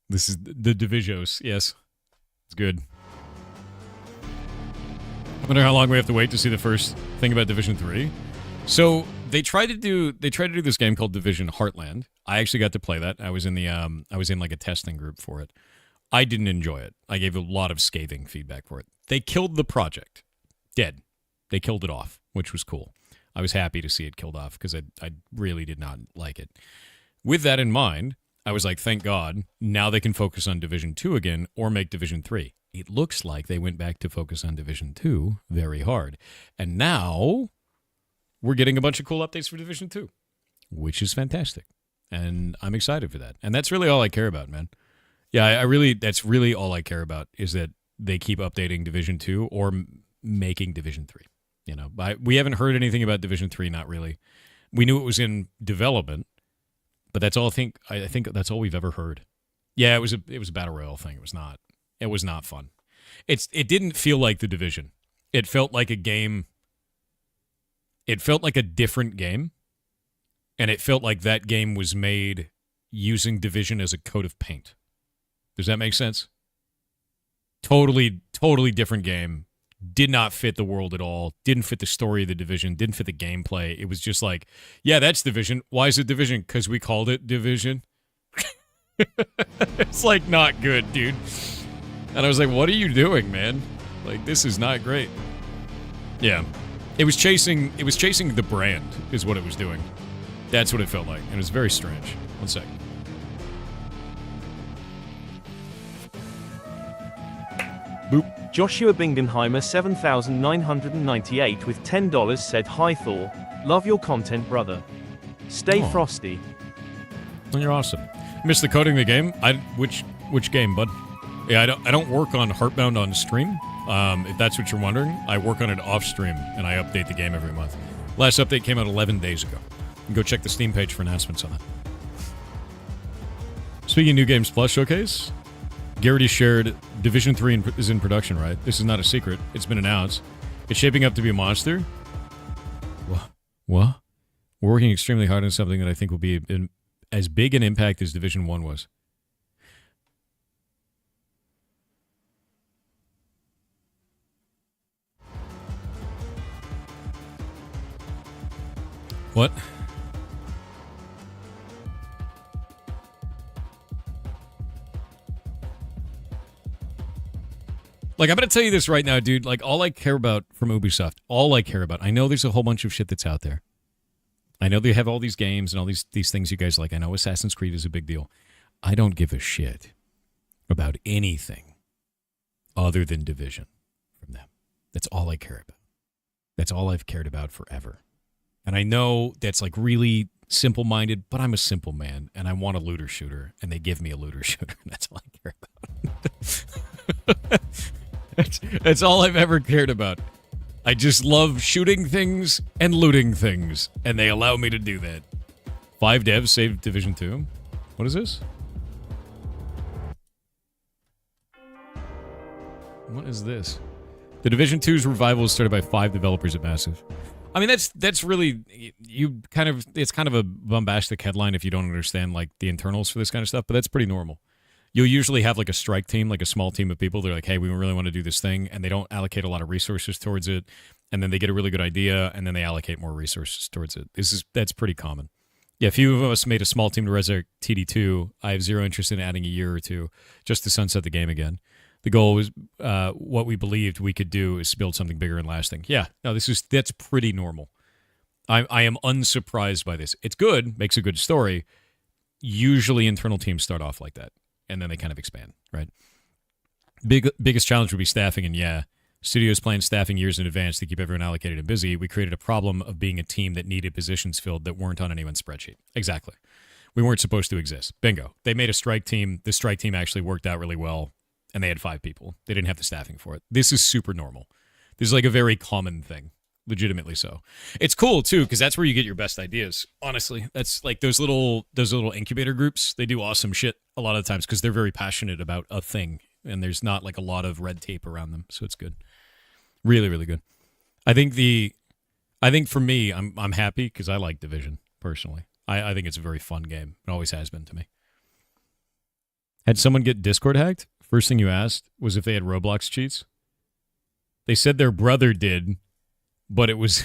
S1: This is the Divisions. Yes. It's good. I wonder how long we have to wait to see the first thing about Division 3. So they tried to do this game called Division Heartland. I actually got to play that. I was in like a testing group for it. I didn't enjoy it. I gave a lot of scathing feedback for it. They killed the project. Dead. They killed it off, which was cool. I was happy to see it killed off because I really did not like it. With that in mind, I was like, thank God. Now they can focus on Division 2 again or make Division 3. It looks like they went back to focus on Division 2 very hard. And now we're getting a bunch of cool updates for Division 2, which is fantastic. And I'm excited for that. And that's really all I care about, man. Yeah, that's really all I care about is that they keep updating Division 2 or making Division 3. You know, we haven't heard anything about Division 3, not really. We knew it was in development, but that's all I think that's all we've ever heard. Yeah, it was a battle royale thing. It was not fun. It didn't feel like The Division. It felt like a game. It felt like a different game, and it felt like that game was made using Division as a coat of paint. Does that make sense? Totally different game. Did not fit the world at all. Didn't fit the story of The Division. Didn't fit the gameplay. It was just like, yeah, that's Division. Why is it Division? Because we called it Division. It's like not good, dude. And I was like, what are you doing, man? Like, this is not great. Yeah. It was chasing the brand is what it was doing. That's what it felt like. And it was very strange. One second. Boop.
S2: Joshua Bingenheimer 7,998 with $10 said, "Hi Thor, love your content, brother. Stay frosty."
S1: Oh, you're awesome. Missed the coding of the game. Which game, bud? Yeah, I don't work on Heartbound on stream. If that's what you're wondering, I work on it off stream and I update the game every month. Last update came out 11 days ago. You can go check the Steam page for announcements on that. Speaking of New Games Plus Showcase, Garrity shared Division 3 is in production, right? This is not a secret. It's been announced. It's shaping up to be a monster. What? We're working extremely hard on something that I think will be as big an impact as Division 1 was. What? Like, I'm going to tell you this right now, dude. Like, all I care about from Ubisoft, I know there's a whole bunch of shit that's out there. I know they have all these games and all these things you guys like. I know Assassin's Creed is a big deal. I don't give a shit about anything other than Division from them. That's all I care about. That's all I've cared about forever. And I know that's like really simple-minded, but I'm a simple man, and I want a looter shooter, and they give me a looter shooter, and that's all I care about. That's all I've ever cared about. I just love shooting things and looting things, and they allow me to do that. 5 devs saved Division 2. What is this? What is this? The Division 2's revival was started by 5 developers at Massive. I mean, that's really, it's kind of a bombastic headline if you don't understand, like, the internals for this kind of stuff, but that's pretty normal. You'll usually have, like, a strike team, like a small team of people. They're like, hey, we really want to do this thing, and they don't allocate a lot of resources towards it, and then they get a really good idea, and then they allocate more resources towards it. That's pretty common. Yeah, a few of us made a small team to resurrect TD2. I have zero interest in adding a year or two just to sunset the game again. The goal was what we believed we could do is build something bigger and lasting. Yeah, no, that's pretty normal. I am unsurprised by this. It's good, makes a good story. Usually internal teams start off like that, and then they kind of expand, right? Biggest challenge would be staffing, and yeah, studios plan staffing years in advance to keep everyone allocated and busy. We created a problem of being a team that needed positions filled that weren't on anyone's spreadsheet. Exactly. We weren't supposed to exist. Bingo. They made a strike team. The strike team actually worked out really well, and they had 5 people. They didn't have the staffing for it. This is super normal. This is like a very common thing, legitimately so. It's cool, too, because that's where you get your best ideas, honestly. That's like those little incubator groups. They do awesome shit a lot of the times because they're very passionate about a thing, and there's not like a lot of red tape around them, so it's good. Really, really good. I think for me, I'm happy because I like Division, personally. I think it's a very fun game. It always has been to me. Had someone get Discord hacked? First thing you asked was if they had Roblox cheats. They said their brother did, but it was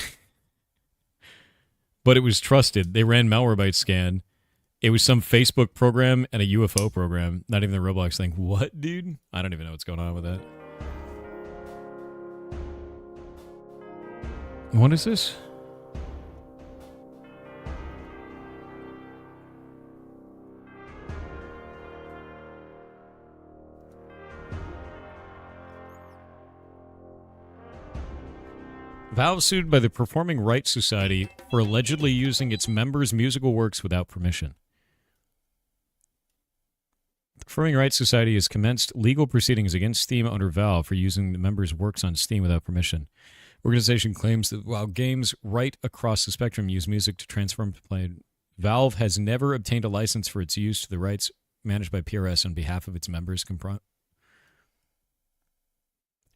S1: trusted. They ran Malwarebyte scan. It was some Facebook program and a UFO program, not even the Roblox thing. What, dude? I don't even know what's going on with that. What is this? Valve sued by the Performing Rights Society for allegedly using its members' musical works without permission. The Performing Rights Society has commenced legal proceedings against Steam under Valve for using the members' works on Steam without permission. The organization claims that while games right across the spectrum use music to transform to play, Valve has never obtained a license for its use to the rights managed by PRS on behalf of its members.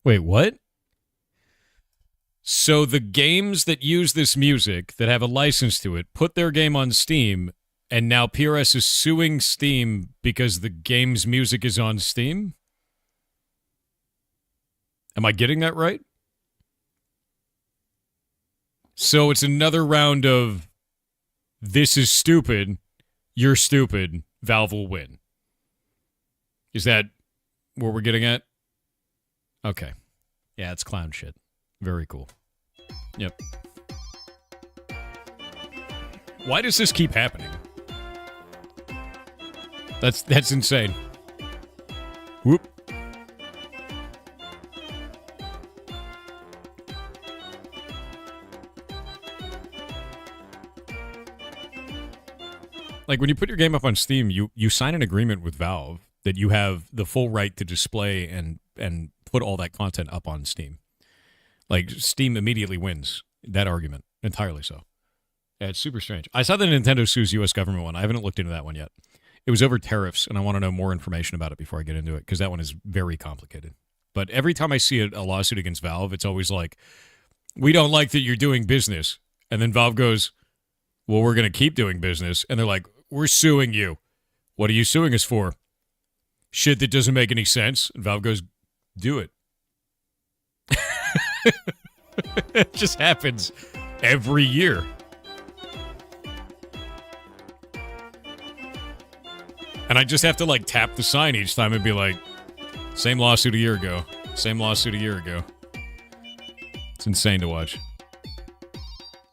S1: Wait, what? So the games that use this music, that have a license to it, put their game on Steam, and now PRS is suing Steam because the game's music is on Steam? Am I getting that right? So it's another round of, this is stupid, you're stupid, Valve will win. Is that what we're getting at? Okay. Yeah, it's clown shit. Very cool. Yep. Why does this keep happening? That's insane. Whoop. Like, when you put your game up on Steam, you sign an agreement with Valve that you have the full right to display and put all that content up on Steam. Like, Steam immediately wins that argument. Entirely so. Yeah, it's super strange. I saw the Nintendo sues U.S. government one. I haven't looked into that one yet. It was over tariffs, and I want to know more information about it before I get into it, because that one is very complicated. But every time I see a lawsuit against Valve, it's always like, we don't like that you're doing business. And then Valve goes, well, we're going to keep doing business. And they're like, we're suing you. What are you suing us for? Shit that doesn't make any sense. And Valve goes, do it. It just happens every year. And I just have to, like, tap the sign each time and be like, same lawsuit a year ago. Same lawsuit a year ago. It's insane to watch.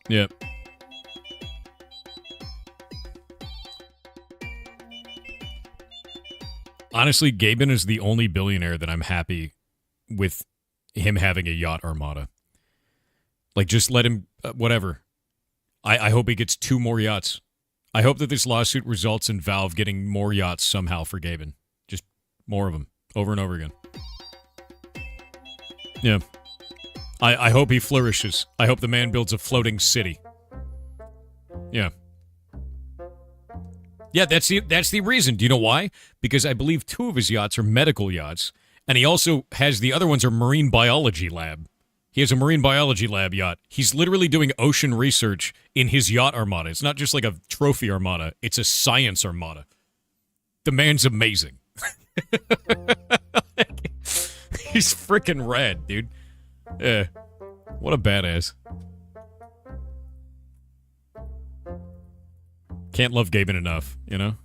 S1: Yep. Honestly, Gaben is the only billionaire that I'm happy with him having a yacht armada. Like, just let him, whatever. I hope he gets 2 more yachts. I hope that this lawsuit results in Valve getting more yachts somehow for Gaben. Just more of them, over and over again. Yeah. I hope he flourishes. I hope the man builds a floating city. Yeah. Yeah, that's the reason. Do you know why? Because I believe 2 of his yachts are medical yachts, and he also has the other ones are marine biology lab. He has a marine biology lab yacht. He's literally doing ocean research in his yacht armada. It's not just like a trophy armada. It's a science armada. The man's amazing. He's freaking rad, dude. Yeah. What a badass. Can't love Gaben enough, you know?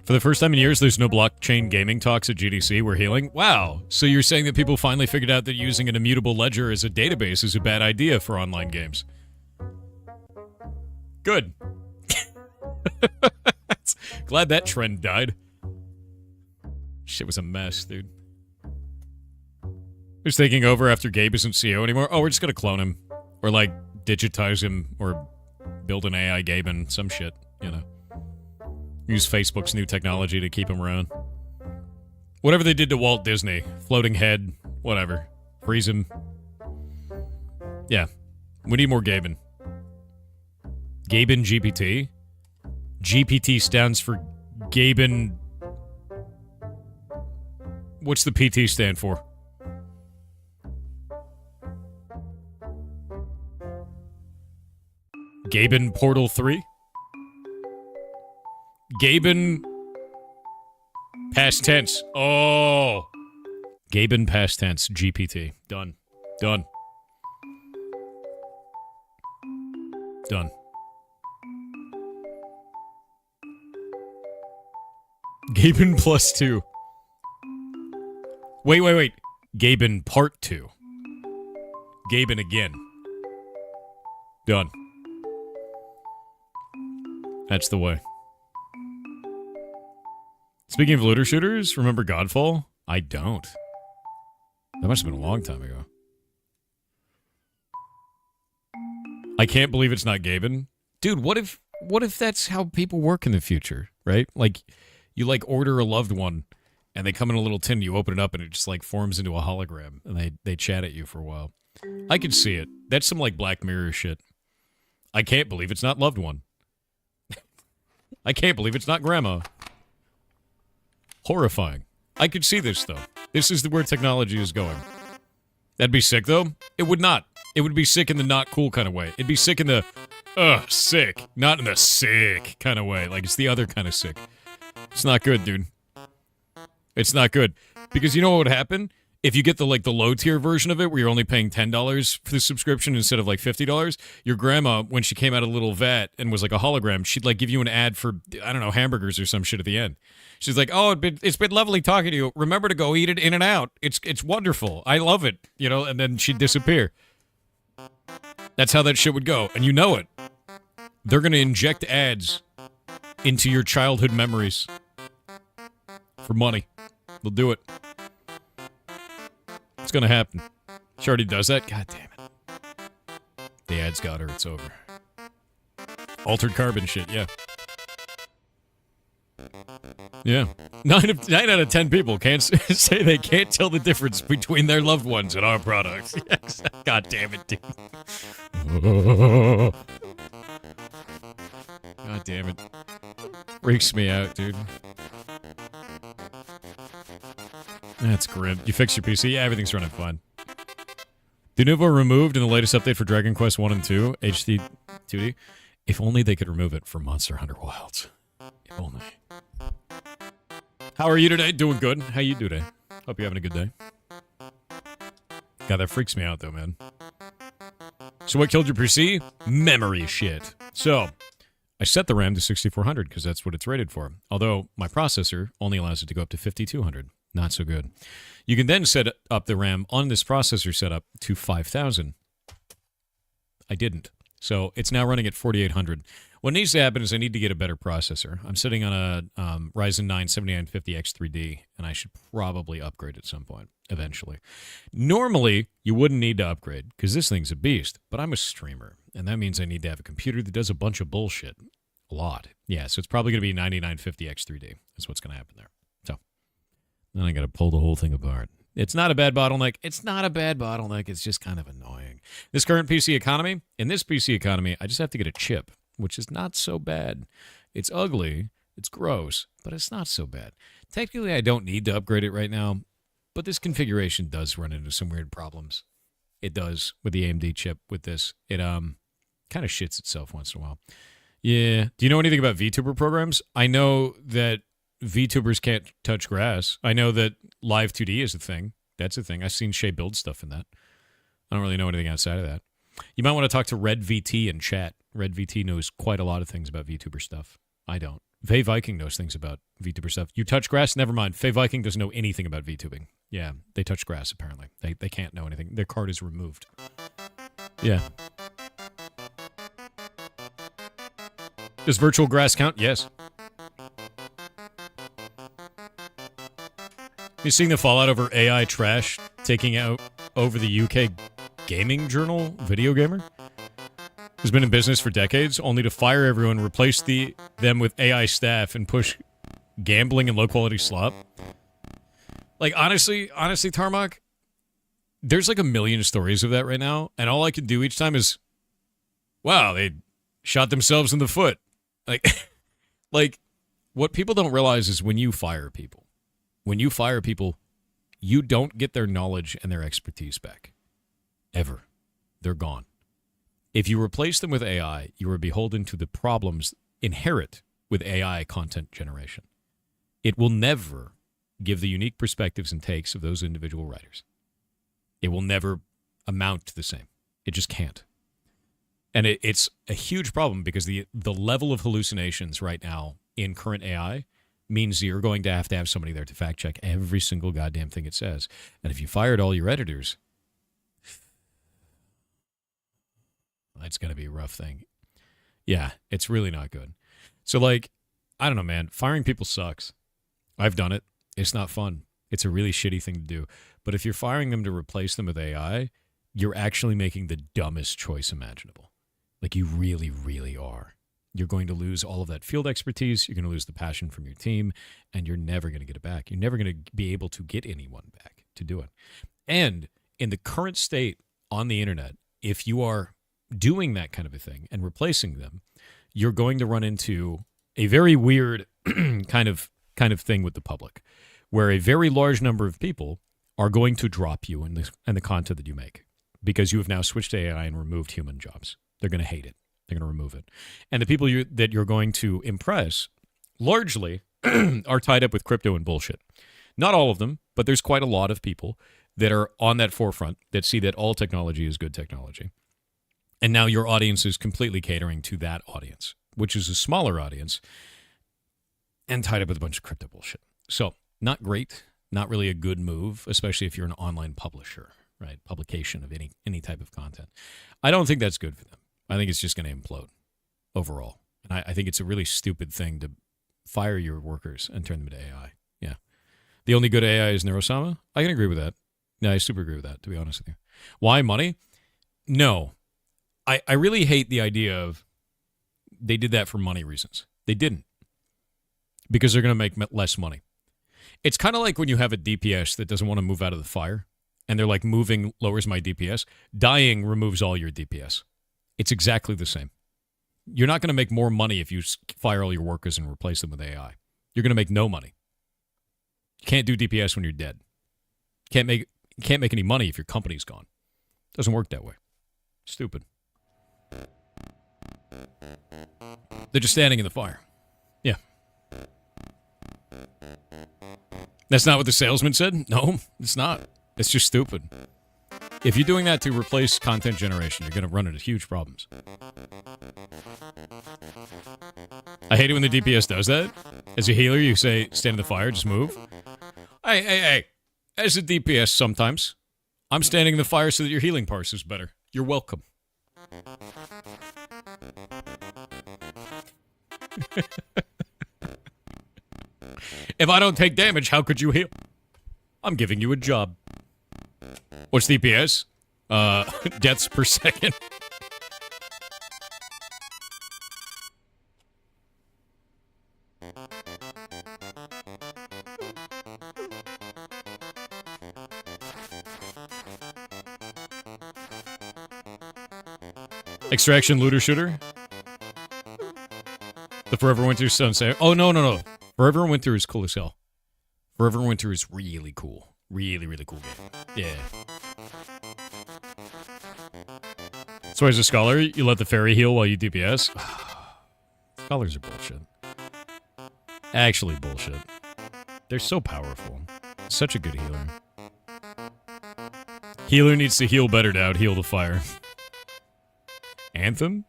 S1: For the first time in years, there's no blockchain gaming talks at GDC. We're healing. Wow. So you're saying that people finally figured out that using an immutable ledger as a database is a bad idea for online games. Good. Glad that trend died. Shit was a mess, dude. Who's taking over after Gabe isn't CEO anymore? Oh, we're just gonna clone him. Or, like, digitize him. Or build an AI Gaben. Some shit, you know. Use Facebook's new technology to keep him around. Whatever they did to Walt Disney. Floating head. Whatever. Freeze him. Yeah. We need more Gaben. Gaben GPT? GPT stands for Gaben... What's the PT stand for? Gaben Portal 3? Gaben past tense. Oh. Gaben past tense. GPT. Done. Done. Done. Gaben plus 2. Wait. Gaben part 2. Gaben again. Done. That's the way. Speaking of looter shooters, remember Godfall? I don't. That must have been a long time ago. I can't believe it's not Gaben. Dude, what if that's how people work in the future, right? Like, you, like, order a loved one, and they come in a little tin, you open it up, and it just, like, forms into a hologram, and they chat at you for a while. I could see it. That's some, like, Black Mirror shit. I can't believe it's not loved one. I can't believe it's not grandma. Horrifying. I could see this, though. This is where technology is going. That'd be sick, though. It would not. It would be sick in the not cool kind of way. It'd be sick in the, sick. Not in the sick kind of way. Like, it's the other kind of sick. It's not good, dude. It's not good. Because you know what would happen? If you get the low tier version of it where you're only paying $10 for the subscription instead of like $50, your grandma, when she came out of a little vat and was like a hologram, she'd like give you an ad for, I don't know, hamburgers or some shit at the end. She's like, oh, it's been lovely talking to you. Remember to go eat it In and Out. It's wonderful. I love it. You know, and then she'd disappear. That's how that shit would go. And you know it. They're going to inject ads into your childhood memories for money. They'll do it. It's going to happen. She already does that? God damn it. The ads got her. It's over. Altered carbon shit, yeah. Yeah. 9 out of 10 people can't say they can't tell the difference between their loved ones and our products. Yes. God damn it, dude. God damn it. Freaks me out, dude. That's grim. You fixed your PC? Yeah, everything's running fine. Denuvo removed in the latest update for Dragon Quest 1 and 2, HD 2D. If only they could remove it for Monster Hunter Wilds. If only. How are you today? Doing good. How you doing today? Hope you're having a good day. God, that freaks me out, though, man. So what killed your PC? Memory shit. So, I set the RAM to 6400 because that's what it's rated for. Although, my processor only allows it to go up to 5200. Not so good. You can then set up the RAM on this processor setup to 5000. I didn't. So, it's now running at 4800. What needs to happen is I need to get a better processor. I'm sitting on a Ryzen 9 7950X3D, and I should probably upgrade at some point, eventually. Normally, you wouldn't need to upgrade, because this thing's a beast, but I'm a streamer, and that means I need to have a computer that does a bunch of bullshit. A lot. Yeah, so it's probably going to be 9950X3D. That's what's going to happen there. So, then I got to pull the whole thing apart. It's not a bad bottleneck. It's not a bad bottleneck. It's just kind of annoying. This current PC economy, in this PC economy, I just have to get a chip, which is not so bad. It's ugly, it's gross, but it's not so bad. Technically, I don't need to upgrade it right now, but this configuration does run into some weird problems. It does with the AMD chip with this. It kind of shits itself once in a while. Yeah. Do you know anything about VTuber programs? I know that VTubers can't touch grass. I know that Live 2D is a thing. That's a thing. I've seen Shay build stuff in that. I don't really know anything outside of that. You might want to talk to Red VT in chat. Red VT knows quite a lot of things about VTuber stuff. I don't. Faye Viking knows things about VTuber stuff. You touch grass? Never mind. Faye Viking doesn't know anything about VTubing. Yeah, they touch grass, apparently. They can't know anything. Their card is removed. Yeah. Does virtual grass count? Yes. You seeing the fallout over AI trash taking out over the UK gaming journal Video Gamer? Who's been in business for decades, only to fire everyone, replace them with AI staff, and push gambling and low-quality slop? Like, honestly, Tarmac, there's like a million stories of that right now, and all I can do each time is, wow, they shot themselves in the foot. Like, what people don't realize is when you fire people, you don't get their knowledge and their expertise back. Ever. They're gone. If you replace them with AI, you are beholden to the problems inherent with AI content generation. It will never give the unique perspectives and takes of those individual writers. It will never amount to the same. It just can't. And it's a huge problem because the level of hallucinations right now in current AI means you're going to have somebody there to fact check every single goddamn thing it says. And if you fired all your editors, that's going to be a rough thing. Yeah, it's really not good. So, like, I don't know, man. Firing people sucks. I've done it. It's not fun. It's a really shitty thing to do. But if you're firing them to replace them with AI, you're actually making the dumbest choice imaginable. Like, you really, really are. You're going to lose all of that field expertise. You're going to lose the passion from your team, and you're never going to get it back. You're never going to be able to get anyone back to do it. And in the current state on the internet, if you are doing that kind of a thing and replacing them, you're going to run into a very weird kind of thing with the public, where a very large number of people are going to drop you in the content that you make because you have now switched to AI and removed human jobs. They're going to hate it. They're going to remove it. And the people that you're going to impress largely are tied up with crypto and bullshit. Not all of them, but there's quite a lot of people that are on that forefront that see that all technology is good technology. And now your audience is completely catering to that audience, which is a smaller audience and tied up with a bunch of crypto bullshit. So not great, not really a good move, especially if you're an online publisher, right? Publication of any type of content. I don't think that's good for them. I think it's just going to implode overall. And I think it's a really stupid thing to fire your workers and turn them into AI. Yeah. The only good AI is Neurosama. I can agree with that. No, I super agree with that, to be honest with you. Why money? No. I really hate the idea of they did that for money reasons. They didn't. Because they're going to make less money. It's kind of like when you have a DPS that doesn't want to move out of the fire, and they're like, moving lowers my DPS. Dying removes all your DPS. It's exactly the same. You're not going to make more money if you fire all your workers and replace them with AI. You're going to make no money. You can't do DPS when you're dead. You can't make any money if your company's gone. It doesn't work that way. Stupid. They're just standing in the fire. Yeah. That's not what the salesman said? No, it's not. It's just stupid. If you're doing that to replace content generation, you're going to run into huge problems. I hate it when the DPS does that. As a healer, you say, stand in the fire, just move. Hey. As a DPS, sometimes, I'm standing in the fire so that your healing parse is better. You're welcome. If I don't take damage, how could you heal? I'm giving you a job. What's DPS? Deaths per second. Extraction looter shooter? The Forever Winter Sunset. Oh, no. Forever Winter is cool as hell. Forever Winter is really cool. Really, really cool game. Yeah. So as a scholar, you let the fairy heal while you DPS? Scholars are bullshit. Actually bullshit. They're so powerful. Such a good healer. Healer needs to heal better to out-heal the fire. Anthem?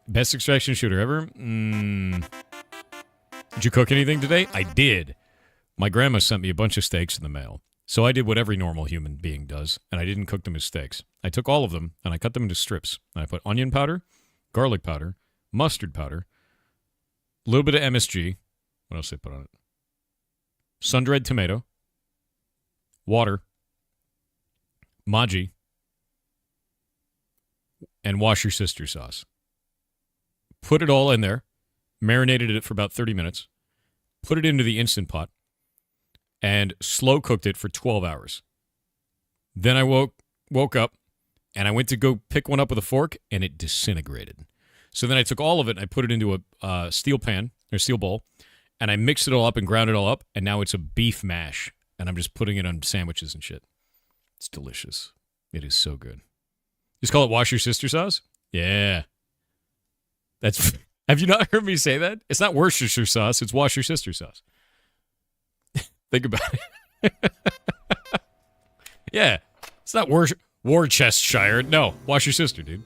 S1: Best extraction shooter ever? Did you cook anything today? I did. My grandma sent me a bunch of steaks in the mail. So I did what every normal human being does, and I didn't cook them as steaks. I took all of them, and I cut them into strips. And I put onion powder, garlic powder, mustard powder, a little bit of MSG. What else did I put on it? Sun-dried tomato, water, Maggi, and wash your sister sauce. Put it all in there, marinated it for about 30 minutes, put it into the Instant Pot, and slow cooked it for 12 hours. Then I woke up, and I went to go pick one up with a fork, and it disintegrated. So then I took all of it, and I put it into a steel pan, or steel bowl, and I mixed it all up and ground it all up, and now it's a beef mash, and I'm just putting it on sandwiches and shit. It's delicious. It is so good. Just call it wash your sister sauce? Yeah. That's. Have you not heard me say that? It's not Worcestershire sauce, it's wash your sister sauce. Think about it. Yeah. It's not Worcestershire. No. Wash your sister, dude.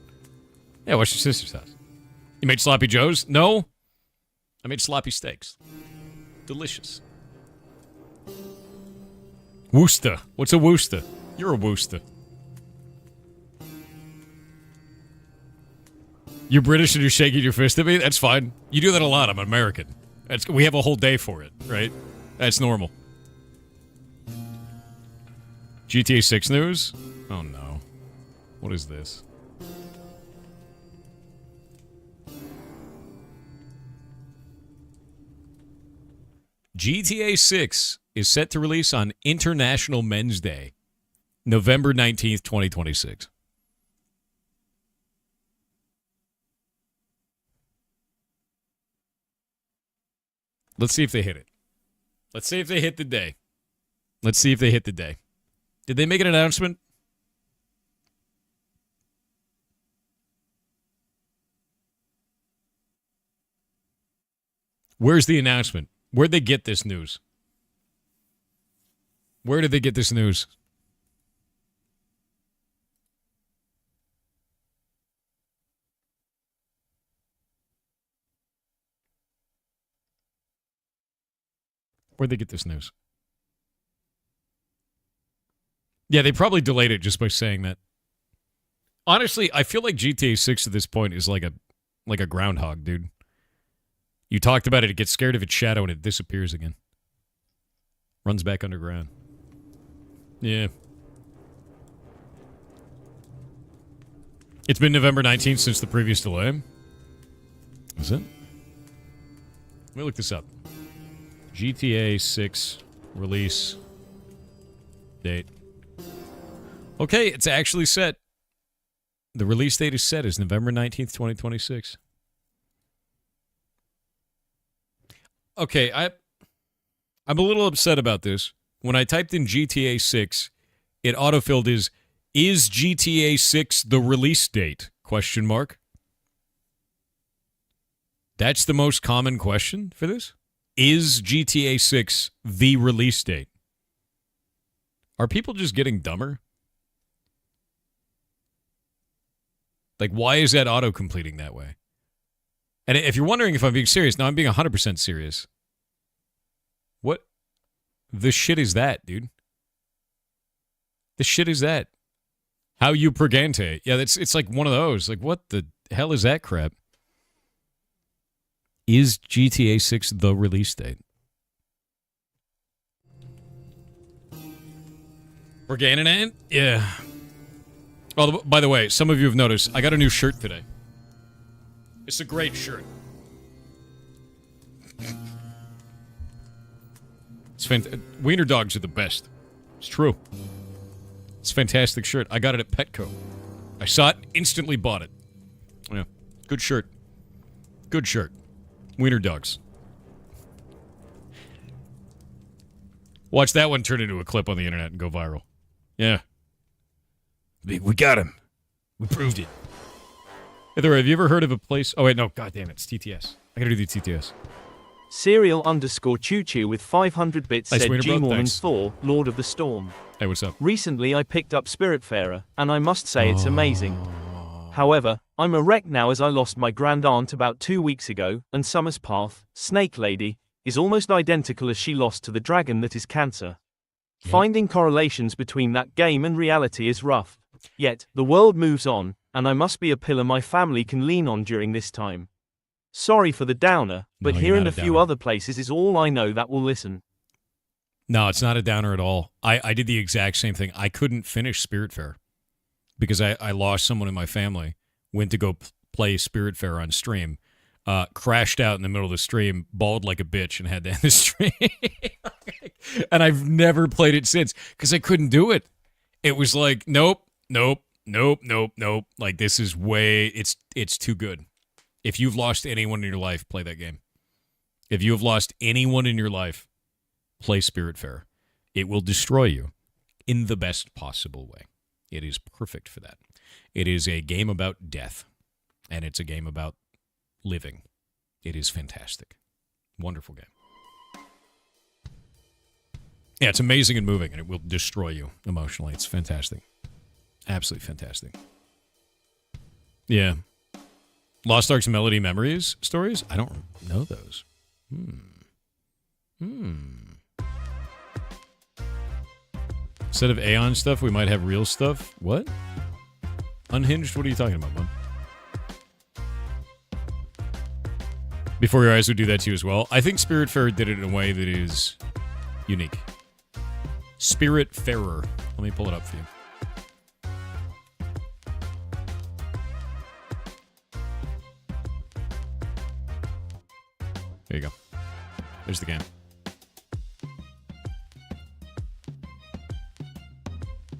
S1: Yeah, wash your sister's sauce. You made sloppy joes? No. I made sloppy steaks. Delicious. Worcester. What's a Worcester? You're a Worcester. You're British and you're shaking your fist at me? That's fine. You do that a lot. I'm an American. We have a whole day for it, right? That's normal. GTA 6 news? Oh no. What is this? GTA 6 is set to release on International Men's Day, November 19th, 2026. Let's see if they hit it. Let's see if they hit the day. Let's see if they hit the day. Did they make an announcement? Where's the announcement? Where'd they get this news? Where did they get this news? Where'd they get this news? Yeah, they probably delayed it just by saying that. Honestly, I feel like GTA 6 at this point is like a groundhog, dude. You talked about it, it gets scared of its shadow and it disappears again. Runs back underground. Yeah. It's been November 19th since the previous delay. Is it? Let me look this up. GTA 6 release date. Okay, it's actually set. The release date is set as November 19th, 2026. Okay, I'm a little upset about this. When I typed in GTA 6, it autofilled is GTA 6 the release date? Question mark. That's the most common question for this? Is GTA 6 the release date? Are people just getting dumber? Like, why is that auto-completing that way? And if you're wondering if I'm being serious, no, I'm being 100% serious. What the shit is that, dude? The shit is that? How you pregante? Yeah, it's like one of those. Like, what the hell is that crap? Is GTA 6 the release date? Pregante? Yeah. Oh, by the way, some of you have noticed, I got a new shirt today. It's a great shirt. It's Wiener dogs are the best. It's true. It's a fantastic shirt. I got it at Petco. I saw it, instantly bought it. Yeah. Good shirt. Good shirt. Wiener dogs. Watch that one turn into a clip on the internet and go viral. Yeah. We got him. We proved it. Either have you ever heard of a place? Oh, wait, no. God damn it. It's TTS. I gotta do the TTS.
S2: Serial_Choo with 500 bits
S1: Nice,
S2: said
S1: Wiener bro.
S2: G-Mormon
S1: Thanks.
S2: 4, Lord of the Storm.
S1: Hey, what's up?
S2: Recently I picked up Spiritfarer, and I must say it's amazing. However, I'm a wreck now as I lost my grand aunt about 2 weeks ago, and Summer's Path, Snake Lady, is almost identical as she lost to the dragon that is Cancer.
S1: Yep.
S2: Finding correlations between that game and reality is rough. Yet, the world moves on, and I must be a pillar my family can lean on during this time. Sorry for the downer, but
S1: No,
S2: here
S1: you're
S2: and
S1: not
S2: a
S1: a
S2: few
S1: downer.
S2: other places is all I know that will listen.
S1: No, it's not a downer at all. I did the exact same thing. I couldn't finish Spiritfarer because I lost someone in my family. Went to go play Spiritfarer on stream. Crashed out in the middle of the stream, bawled like a bitch, and had to end the stream. And I've never played it since because I couldn't do it. It was like, nope. Like, this is way, it's too good. If you've lost anyone in your life, play that game. If you have lost anyone in your life, play Spiritfarer. It will destroy you in the best possible way. It is perfect for that. It is a game about death, and it's a game about living. It is fantastic. Wonderful game. Yeah, it's amazing and moving, and it will destroy you emotionally. It's fantastic. Absolutely fantastic. Yeah. Lost Ark's Melody Memories stories? I don't know those. Instead of Aeon stuff, we might have real stuff. What? Unhinged? What are you talking about, bud? Before Your Eyes would do that to you as well. I think Spiritfarer did it in a way that is Unique. Spiritfarer. Let me pull it up for you. There you go. There's the game.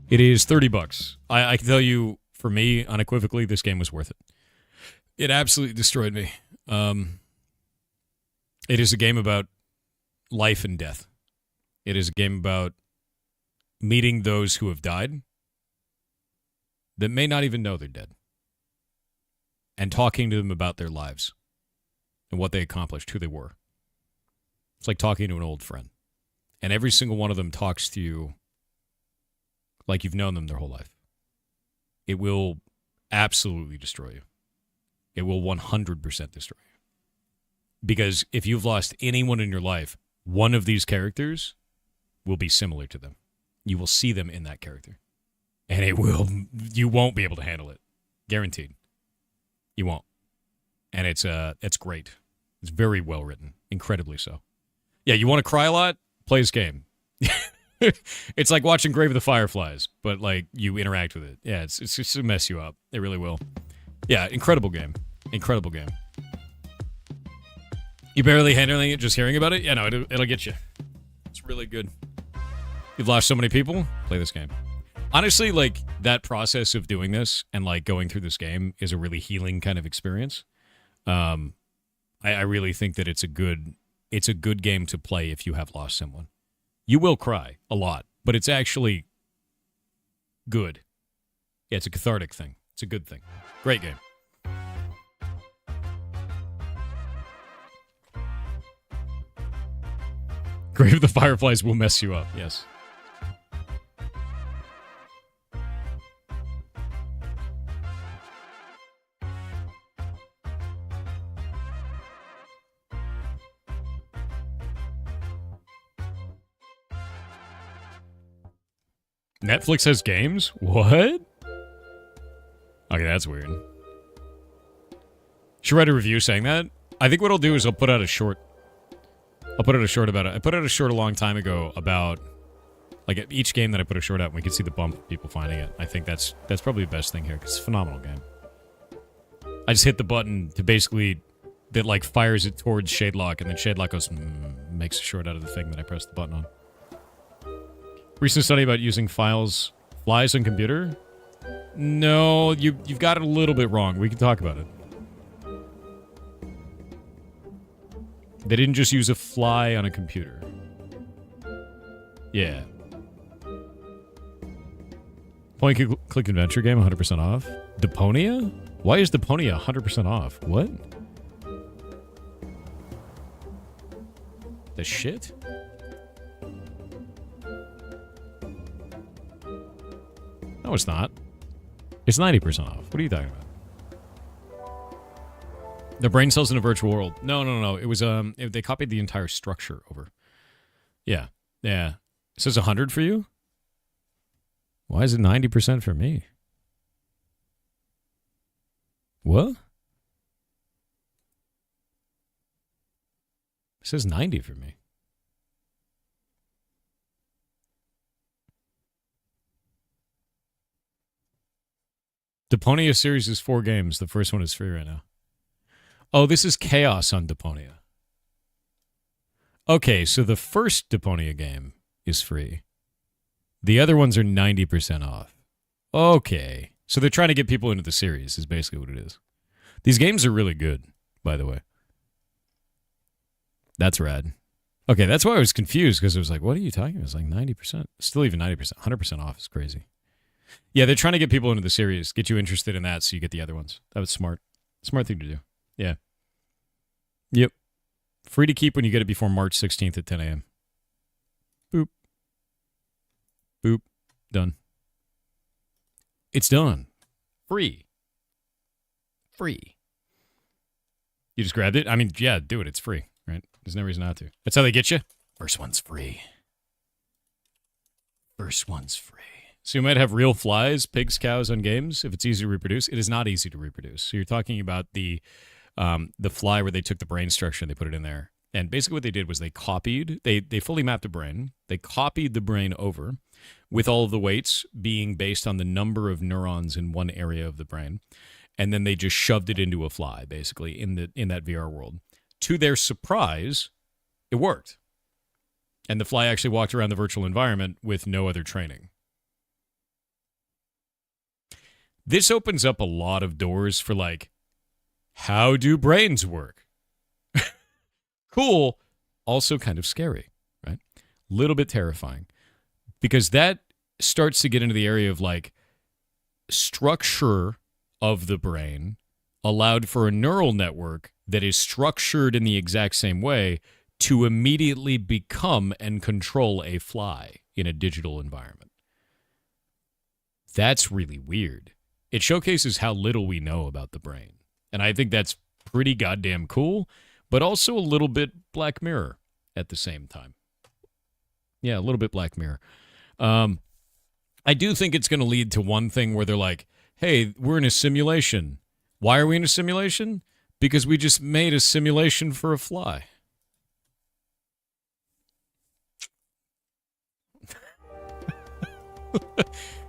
S1: It is $30. I can tell you, for me, unequivocally, this game was worth it. It absolutely destroyed me. It is a game about life and death. It is a game about meeting those who have died that may not even know they're dead and talking to them about their lives and what they accomplished, who they were. It's like talking to an old friend. And every single one of them talks to you like you've known them their whole life. It will absolutely destroy you. It will 100% destroy you. Because if you've lost anyone in your life, one of these characters will be similar to them. You will see them in that character. And you won't be able to handle it. Guaranteed. You won't. And it's great. It's very well written. Incredibly so. Yeah, you want to cry a lot? Play this game. It's like watching Grave of the Fireflies, but like you interact with it. Yeah, it's just to mess you up. It really will. Yeah, incredible game. Incredible game. You barely handling it, just hearing about it? Yeah, no, it'll get you. It's really good. You've lost so many people? Play this game. Honestly, like, that process of doing this and, like, going through this game is a really healing kind of experience. I really think that it's a good game to play if you have lost someone. You will cry a lot, but it's actually good. Yeah, it's a cathartic thing. It's a good thing. Great game. Grave of the Fireflies will mess you up, yes. Netflix has games? What? Okay, that's weird. Should write a review saying that. I think what I'll do is I'll put out a short about it. I put out a short a long time ago about like each game that I put a short out, and we can see the bump of people finding it. I think that's probably the best thing here because it's a phenomenal game. I just hit the button to basically that like fires it towards Shadelock, and then Shadelock goes makes a short out of the thing that I pressed the button on. Recent study about using flies on computer. No, you've got it a little bit wrong. We can talk about it. They didn't just use a fly on a computer. Yeah. Point-click adventure game, 100% off. Deponia? Why is Deponia 100% off? What? The shit? No, it's not. It's 90% off. What are you talking about? The brain cells in a virtual world. No. It was they copied the entire structure over. Yeah. It says 100 for you? Why is it 90% for me? What? It says 90 for me. Deponia series is 4 games. The first one is free right now. Oh, this is Chaos on Deponia. Okay, so the first Deponia game is free. The other ones are 90% off. Okay. So they're trying to get people into the series is basically what it is. These games are really good, by the way. That's rad. Okay, that's why I was confused, because it was like, what are you talking about? It's like 90%. Still even 90%. 100% off is crazy. Yeah, they're trying to get people into the series, get you interested in that so you get the other ones. That was smart. Smart thing to do. Yeah. Yep. Free to keep when you get it before March 16th at 10 a.m. Boop. Boop. Done. It's done. Free. Free. You just grabbed it? I mean, yeah, do it. It's free, right? There's no reason not to. That's how they get you. First one's free. First one's free. So you might have real flies, pigs, cows on games if it's easy to reproduce. It is not easy to reproduce. So you're talking about the fly where they took the brain structure and they put it in there. And basically what they did was they fully mapped a brain. They copied the brain over with all of the weights being based on the number of neurons in one area of the brain. And then they just shoved it into a fly, basically, in that VR world. To their surprise, it worked. And the fly actually walked around the virtual environment with no other training. This opens up a lot of doors for, like, how do brains work? Cool, also kind of scary, right? Little bit terrifying. Because that starts to get into the area of, like, structure of the brain allowed for a neural network that is structured in the exact same way to immediately become and control a fly in a digital environment. That's really weird. It showcases how little we know about the brain. And I think that's pretty goddamn cool, but also a little bit Black Mirror at the same time. Yeah, a little bit Black Mirror. I do think it's going to lead to one thing where they're like, hey, we're in a simulation. Why are we in a simulation? Because we just made a simulation for a fly.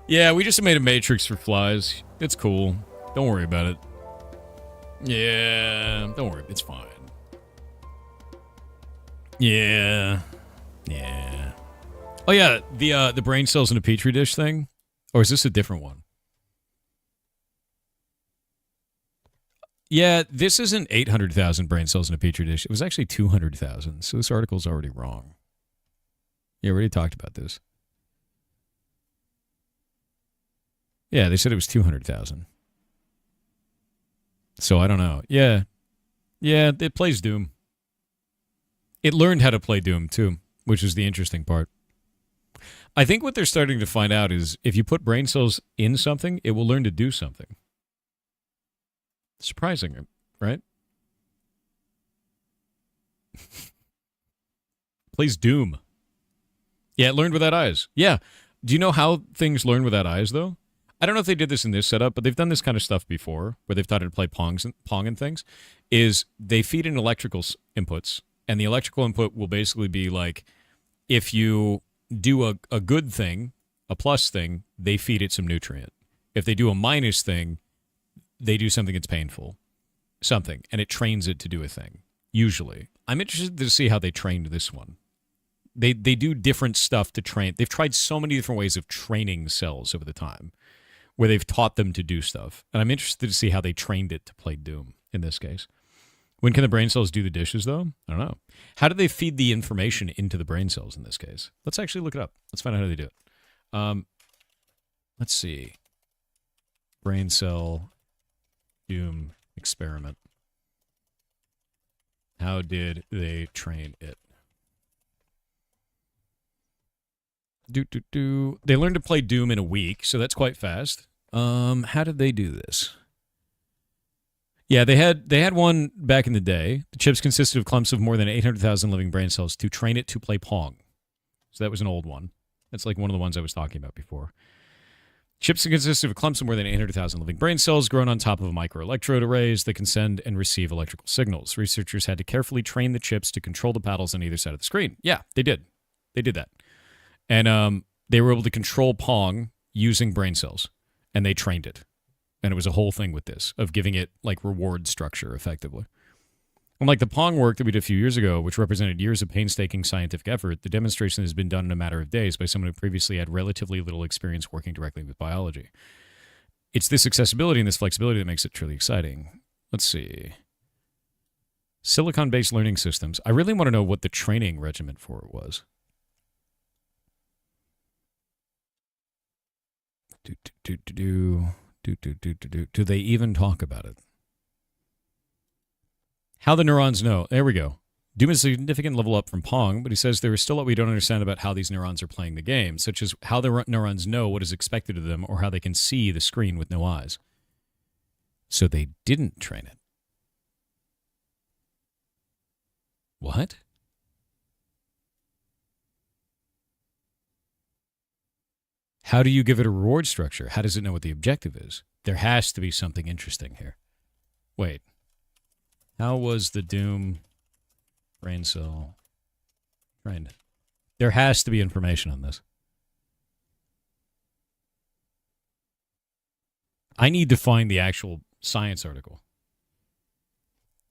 S1: Yeah, we just made a matrix for flies. It's cool. Don't worry about it. Yeah, don't worry. It's fine. Yeah. Yeah. Oh, yeah, the brain cells in a Petri dish thing? Or is this a different one? Yeah, this isn't 800,000 brain cells in a Petri dish. It was actually 200,000, so this article's already wrong. Yeah, we already talked about this. Yeah, they said it was 200,000. So I don't know. Yeah. Yeah, it plays Doom. It learned how to play Doom, too, which is the interesting part. I think what they're starting to find out is if you put brain cells in something, it will learn to do something. Surprising, right? Plays Doom. Yeah, it learned without eyes. Yeah. Do you know how things learn without eyes, though? I don't know if they did this in this setup, but they've done this kind of stuff before, where they've taught it to play Pong and things, is they feed in electrical inputs, and the electrical input will basically be like, if you do a good thing, a plus thing, they feed it some nutrient. If they do a minus thing, they do something that's painful. Something. And it trains it to do a thing. Usually. I'm interested to see how they trained this one. They do different stuff to train. They've tried so many different ways of training cells over the time, where they've taught them to do stuff. And I'm interested to see how they trained it to play Doom in this case. When can the brain cells do the dishes, though? I don't know. How do they feed the information into the brain cells in this case? Let's actually look it up. Let's find out how they do it. Let's see. Brain cell Doom experiment. How did they train it? They learned to play Doom in a week, so that's quite fast. How did they do this? Yeah, they had one back in the day. The chips consisted of clumps of more than 800,000 living brain cells to train it to play Pong. So that was an old one. That's like one of the ones I was talking about before. Chips consisted of clumps of more than 800,000 living brain cells grown on top of microelectrode arrays that can send and receive electrical signals. Researchers had to carefully train the chips to control the paddles on either side of the screen. Yeah, they did. They did that. And they were able to control Pong using brain cells. And they trained it. And it was a whole thing with this, of giving it, like, reward structure, effectively. Unlike the Pong work that we did a few years ago, which represented years of painstaking scientific effort, the demonstration has been done in a matter of days by someone who previously had relatively little experience working directly with biology. It's this accessibility and this flexibility that makes it truly exciting. Let's see. Silicon-based learning systems. I really want to know what the training regimen for it was. Do they even talk about it? How the neurons know. There we go. Doom is a significant level up from Pong, but he says there is still a lot we don't understand about how these neurons are playing the game, such as how the neurons know what is expected of them or how they can see the screen with no eyes. So they didn't train it. What? How do you give it a reward structure? How does it know what the objective is? There has to be something interesting here. Wait. How was the Doom Brain cell. Trained. There has to be information on this. I need to find the actual science article.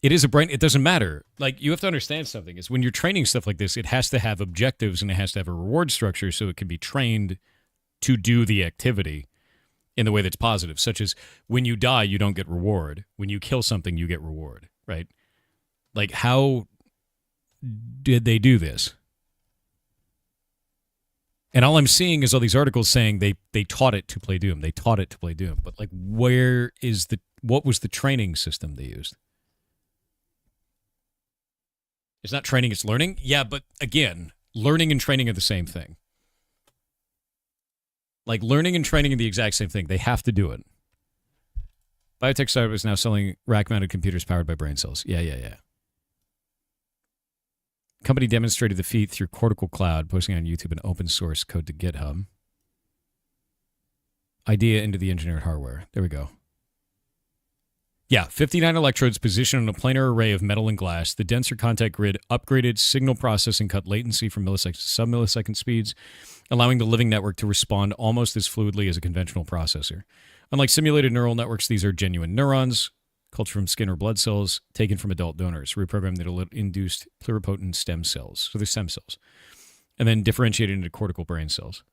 S1: It is a brain. It doesn't matter. Like, you have to understand something. Is when you're training stuff like this, it has to have objectives and it has to have a reward structure so it can be trained to do the activity in the way that's positive, such as when you die, you don't get reward. When you kill something, you get reward, right? Like, how did they do this? And all I'm seeing is all these articles saying they taught it to play Doom. They taught it to play Doom. But, like, what was the training system they used? It's not training, it's learning. Yeah, but again, learning and training are the same thing. Like, learning and training are the exact same thing. They have to do it. Biotech startup is now selling rack-mounted computers powered by brain cells. Yeah. Company demonstrated the feat through Cortical Cloud, posting on YouTube an open source code to GitHub. Idea into the engineered hardware. There we go. Yeah, 59 electrodes positioned on a planar array of metal and glass. The denser contact grid upgraded signal processing, cut latency from milliseconds to sub-millisecond speeds, allowing the living network to respond almost as fluidly as a conventional processor. Unlike simulated neural networks, these are genuine neurons, cultured from skin or blood cells, taken from adult donors, reprogrammed that induced pluripotent stem cells. So they're stem cells. And then differentiated into cortical brain cells.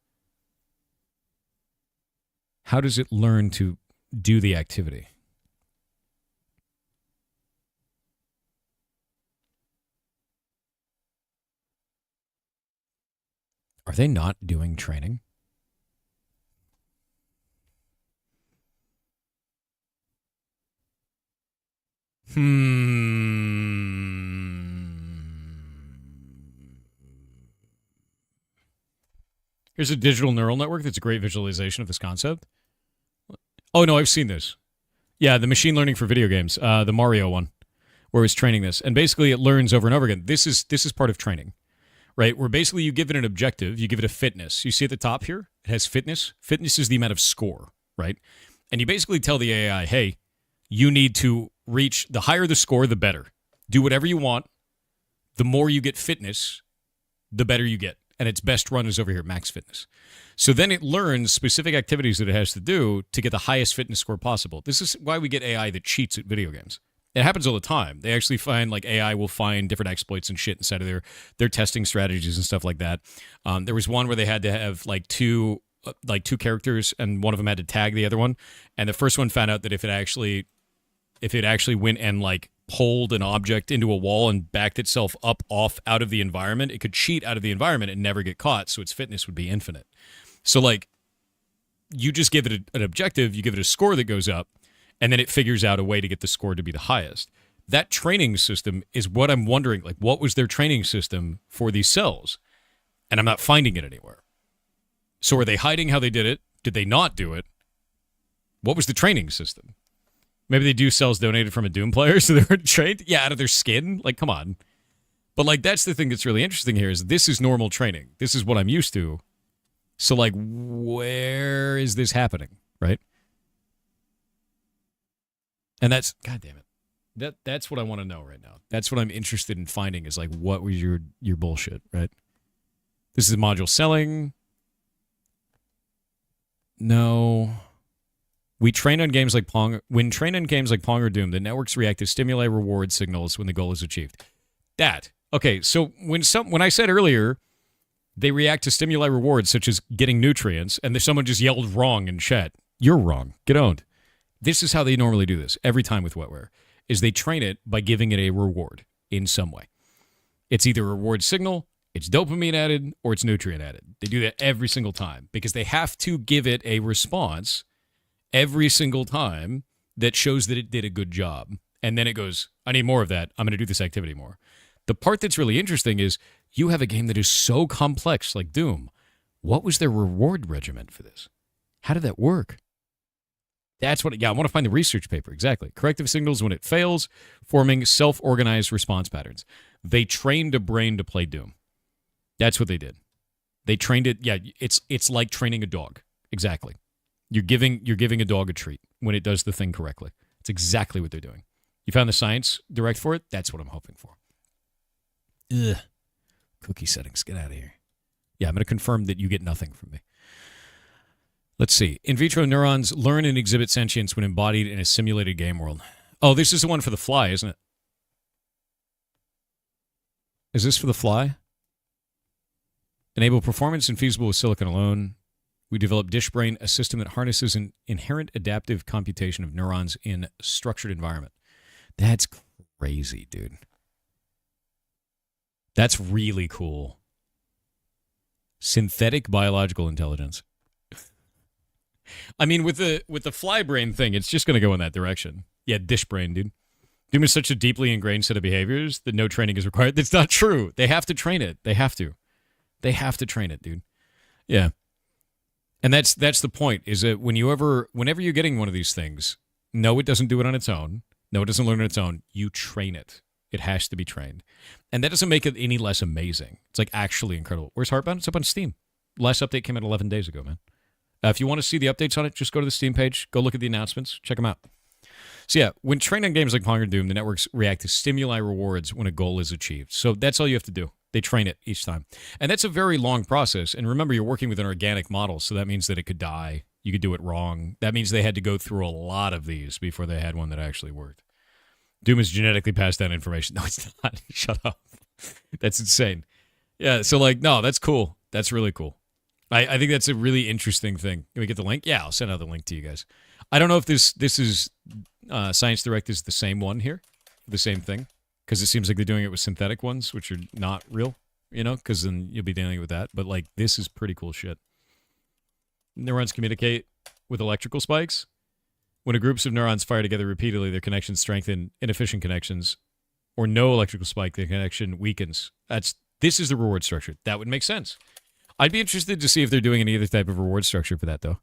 S1: How does it learn to do the activity? Are they not doing training? Here's a digital neural network that's a great visualization of this concept. Oh, no, I've seen this. Yeah, the machine learning for video games, the Mario one, where it's training this. And basically it learns over and over again. This is part of training. Right, where basically you give it an objective, you give it a fitness. You see at the top here, it has fitness. Fitness is the amount of score, right? And you basically tell the AI, hey, you need to reach, the higher the score, the better. Do whatever you want. The more you get fitness, the better you get. And its best run is over here, max fitness. So then it learns specific activities that it has to do to get the highest fitness score possible. This is why we get AI that cheats at video games. It happens all the time. They actually find, like, AI will find different exploits and shit inside of their testing strategies and stuff like that. There was one where they had to have two characters, and one of them had to tag the other one. And the first one found out that if it actually went and, like, pulled an object into a wall and backed itself up off out of the environment, it could cheat out of the environment and never get caught. So its fitness would be infinite. So, like, you just give it an objective, you give it a score that goes up, and then it figures out a way to get the score to be the highest. That training system is what I'm wondering, like, what was their training system for these cells? And I'm not finding it anywhere. So are they hiding how they did it? Did they not do it? What was the training system? Maybe they do cells donated from a Doom player, so they were trained? Yeah, out of their skin? Like, come on. But, like, that's the thing that's really interesting here is this is normal training. This is what I'm used to. So, like, where is this happening, right? And that's, God damn it. That's what I want to know right now. That's what I'm interested in finding is, like, what was your bullshit, right? This is module selling. No. We train on games like Pong. When trained on games like Pong or Doom, the networks react to stimuli reward signals when the goal is achieved. Okay, so when I said earlier, they react to stimuli rewards such as getting nutrients, and if someone just yelled wrong in chat, you're wrong. Get owned. This is how they normally do this every time with wetware, is they train it by giving it a reward in some way. It's either a reward signal, it's dopamine added, or it's nutrient added. They do that every single time because they have to give it a response every single time that shows that it did a good job. And then it goes, I need more of that. I'm going to do this activity more. The part that's really interesting is you have a game that is so complex like Doom. What was their reward regimen for this? How did that work? That's what, I want to find the research paper. Exactly. Corrective signals when it fails, forming self-organized response patterns. They trained a brain to play Doom. That's what they did. They trained it. Yeah, it's like training a dog. Exactly. You're giving a dog a treat when it does the thing correctly. It's exactly what they're doing. You found the science direct for it? That's what I'm hoping for. Ugh. Cookie settings. Get out of here. Yeah, I'm going to confirm that you get nothing from me. Let's see. In vitro neurons learn and exhibit sentience when embodied in a simulated game world. Oh, this is the one for the fly, isn't it? Is this for the fly? Enable performance infeasible with silicon alone. We developed DishBrain, a system that harnesses an inherent adaptive computation of neurons in a structured environment. That's crazy, dude. That's really cool. Synthetic biological intelligence. I mean, with the fly brain thing, it's just going to go in that direction. Yeah, DishBrain, dude. Doom is such a deeply ingrained set of behaviors that no training is required. That's not true. They have to train it. They have to. They have to train it, dude. Yeah. And that's the point, is that whenever you're getting one of these things, no, it doesn't do it on its own. No, it doesn't learn on its own. You train it. It has to be trained. And that doesn't make it any less amazing. It's like actually incredible. Where's Heartbound? It's up on Steam. Last update came out 11 days ago, man. If you want to see the updates on it, just go to the Steam page. Go look at the announcements. Check them out. So yeah, when training on games like Pong or Doom, the networks react to stimuli rewards when a goal is achieved. So that's all you have to do. They train it each time. And that's a very long process. And remember, you're working with an organic model, so that means that it could die. You could do it wrong. That means they had to go through a lot of these before they had one that actually worked. Doom is genetically passed down information. No, it's not. Shut up. That's insane. Yeah, so like, no, that's cool. That's really cool. I think that's a really interesting thing. Can we get the link? Yeah, I'll send out the link to you guys. I don't know if this is Science Direct is the same one here, the same thing, because it seems like they're doing it with synthetic ones, which are not real, you know, because then you'll be dealing with that. But like, this is pretty cool shit. Neurons communicate with electrical spikes. When groups of neurons fire together repeatedly, their connections strengthen. Inefficient connections or no electrical spike, the connection weakens. This is the reward structure. That would make sense. I'd be interested to see if they're doing any other type of reward structure for that, though.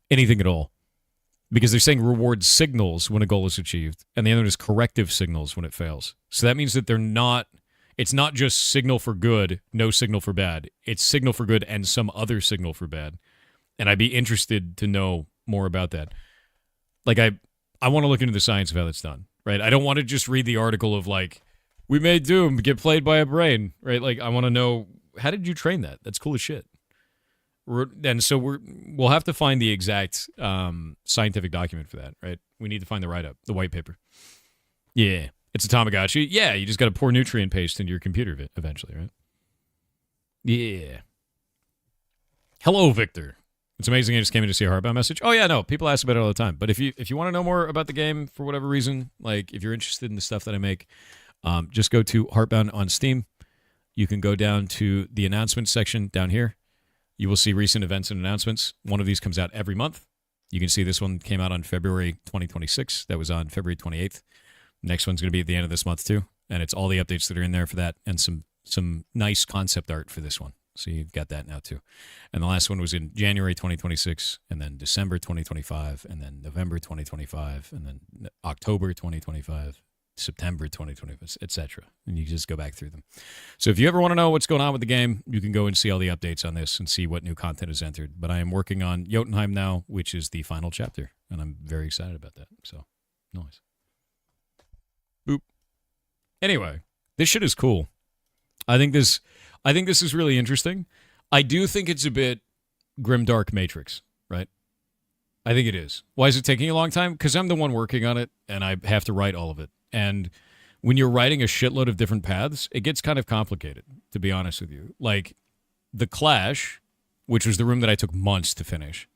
S1: Anything at all. Because they're saying reward signals when a goal is achieved, and the other is corrective signals when it fails. So that means that it's not just signal for good, no signal for bad. It's signal for good and some other signal for bad. And I'd be interested to know more about that. Like, I want to look into the science of how that's done, right? I don't want to just read the article of, like, we made Doom get played by a brain, right? Like, I want to know, how did you train that? That's cool as shit. And so we'll have to find the exact scientific document for that, right? We need to find the write-up, the white paper. Yeah, it's a Tamagotchi. Yeah, you just got to pour nutrient paste into your computer eventually, right? Yeah. Hello, Victor. It's amazing I just came in to see a Heartbound message. Oh, yeah, no, people ask about it all the time. But if you want to know more about the game for whatever reason, like if you're interested in the stuff that I make, just go to Heartbound on Steam. You can go down to the announcements section down here. You will see recent events and announcements. One of these comes out every month. You can see this one came out on February 2026. That was on February 28th. Next one's going to be at the end of this month, too. And it's all the updates that are in there for that and some nice concept art for this one. So you've got that now, too. And the last one was in January 2026, and then December 2025, and then November 2025, and then October 2025, September 2025, etc. And you just go back through them. So if you ever want to know what's going on with the game, you can go and see all the updates on this and see what new content is entered. But I am working on Jotunheim now, which is the final chapter, and I'm very excited about that. So, nice. Boop. Anyway, this shit is cool. I think this is really interesting. I do think it's a bit grimdark Matrix, right? I think it is. Why is it taking a long time? Because I'm the one working on it, and I have to write all of it. And when you're writing a shitload of different paths, it gets kind of complicated, to be honest with you. Like, The Clash, which was the room that I took months to finish,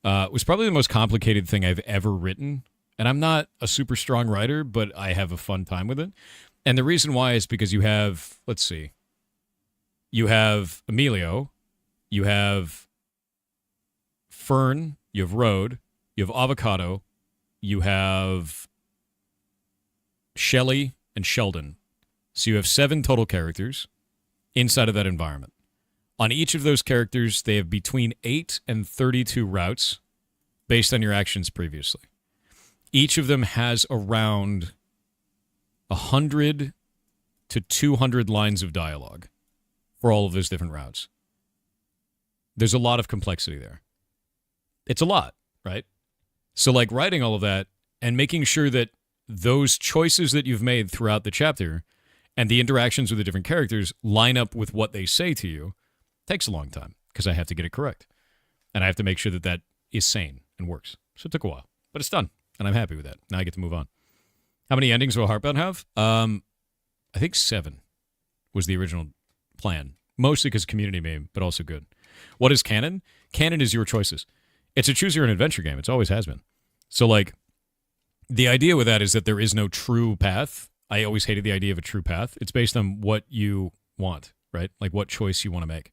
S1: was probably the most complicated thing I've ever written. And I'm not a super strong writer, but I have a fun time with it. And the reason why is because you have, let's see, you have Emilio, you have Fern, you have Road, you have Avocado, you have Shelley and Sheldon. So you have 7 total characters inside of that environment. On each of those characters, they have between 8 and 32 routes based on your actions previously. Each of them has around 100 to 200 lines of dialogue for all of those different routes. There's a lot of complexity there. It's a lot, right? So like writing all of that and making sure that those choices that you've made throughout the chapter and the interactions with the different characters line up with what they say to you, takes a long time because I have to get it correct. And I have to make sure that that is sane and works. So it took a while, but it's done, and I'm happy with that. Now I get to move on. How many endings will Heartbound have? I think 7 was the original plan, mostly because community meme, but also good. What is canon? Canon is your choices. It's a choose your own adventure game. It's always has been. So, like, the idea with that is that there is no true path. I always hated the idea of a true path. It's based on what you want, right? Like what choice you want to make.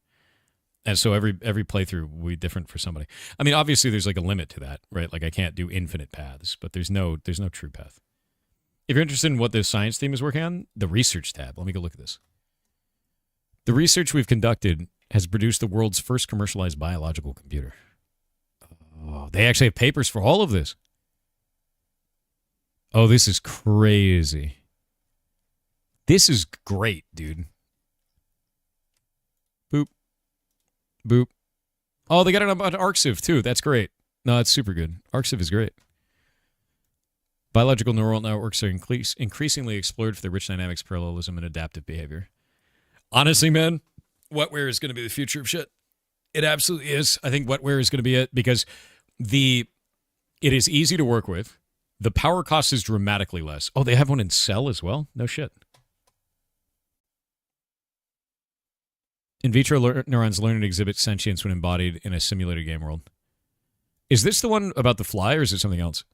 S1: And so every playthrough will be different for somebody. I mean, obviously there's like a limit to that, right? Like I can't do infinite paths, but there's no true path. If you're interested in what the science team is working on, the research tab. Let me go look at this. The research we've conducted has produced the world's first commercialized biological computer. Oh, they actually have papers for all of this. Oh, this is crazy. This is great, dude. Boop. Boop. Oh, they got it about ArcSiv, too. That's great. No, it's super good. ArcSiv is great. Biological neural networks are increasingly explored for their rich dynamics, parallelism, and adaptive behavior. Honestly, man, wetware is going to be the future of shit. It absolutely is. I think wetware is going to be it because it is easy to work with. The power cost is dramatically less. Oh, they have one in Cell as well? No shit. In vitro neurons learn and exhibit sentience when embodied in a simulated game world. Is this the one about the fly or is it something else?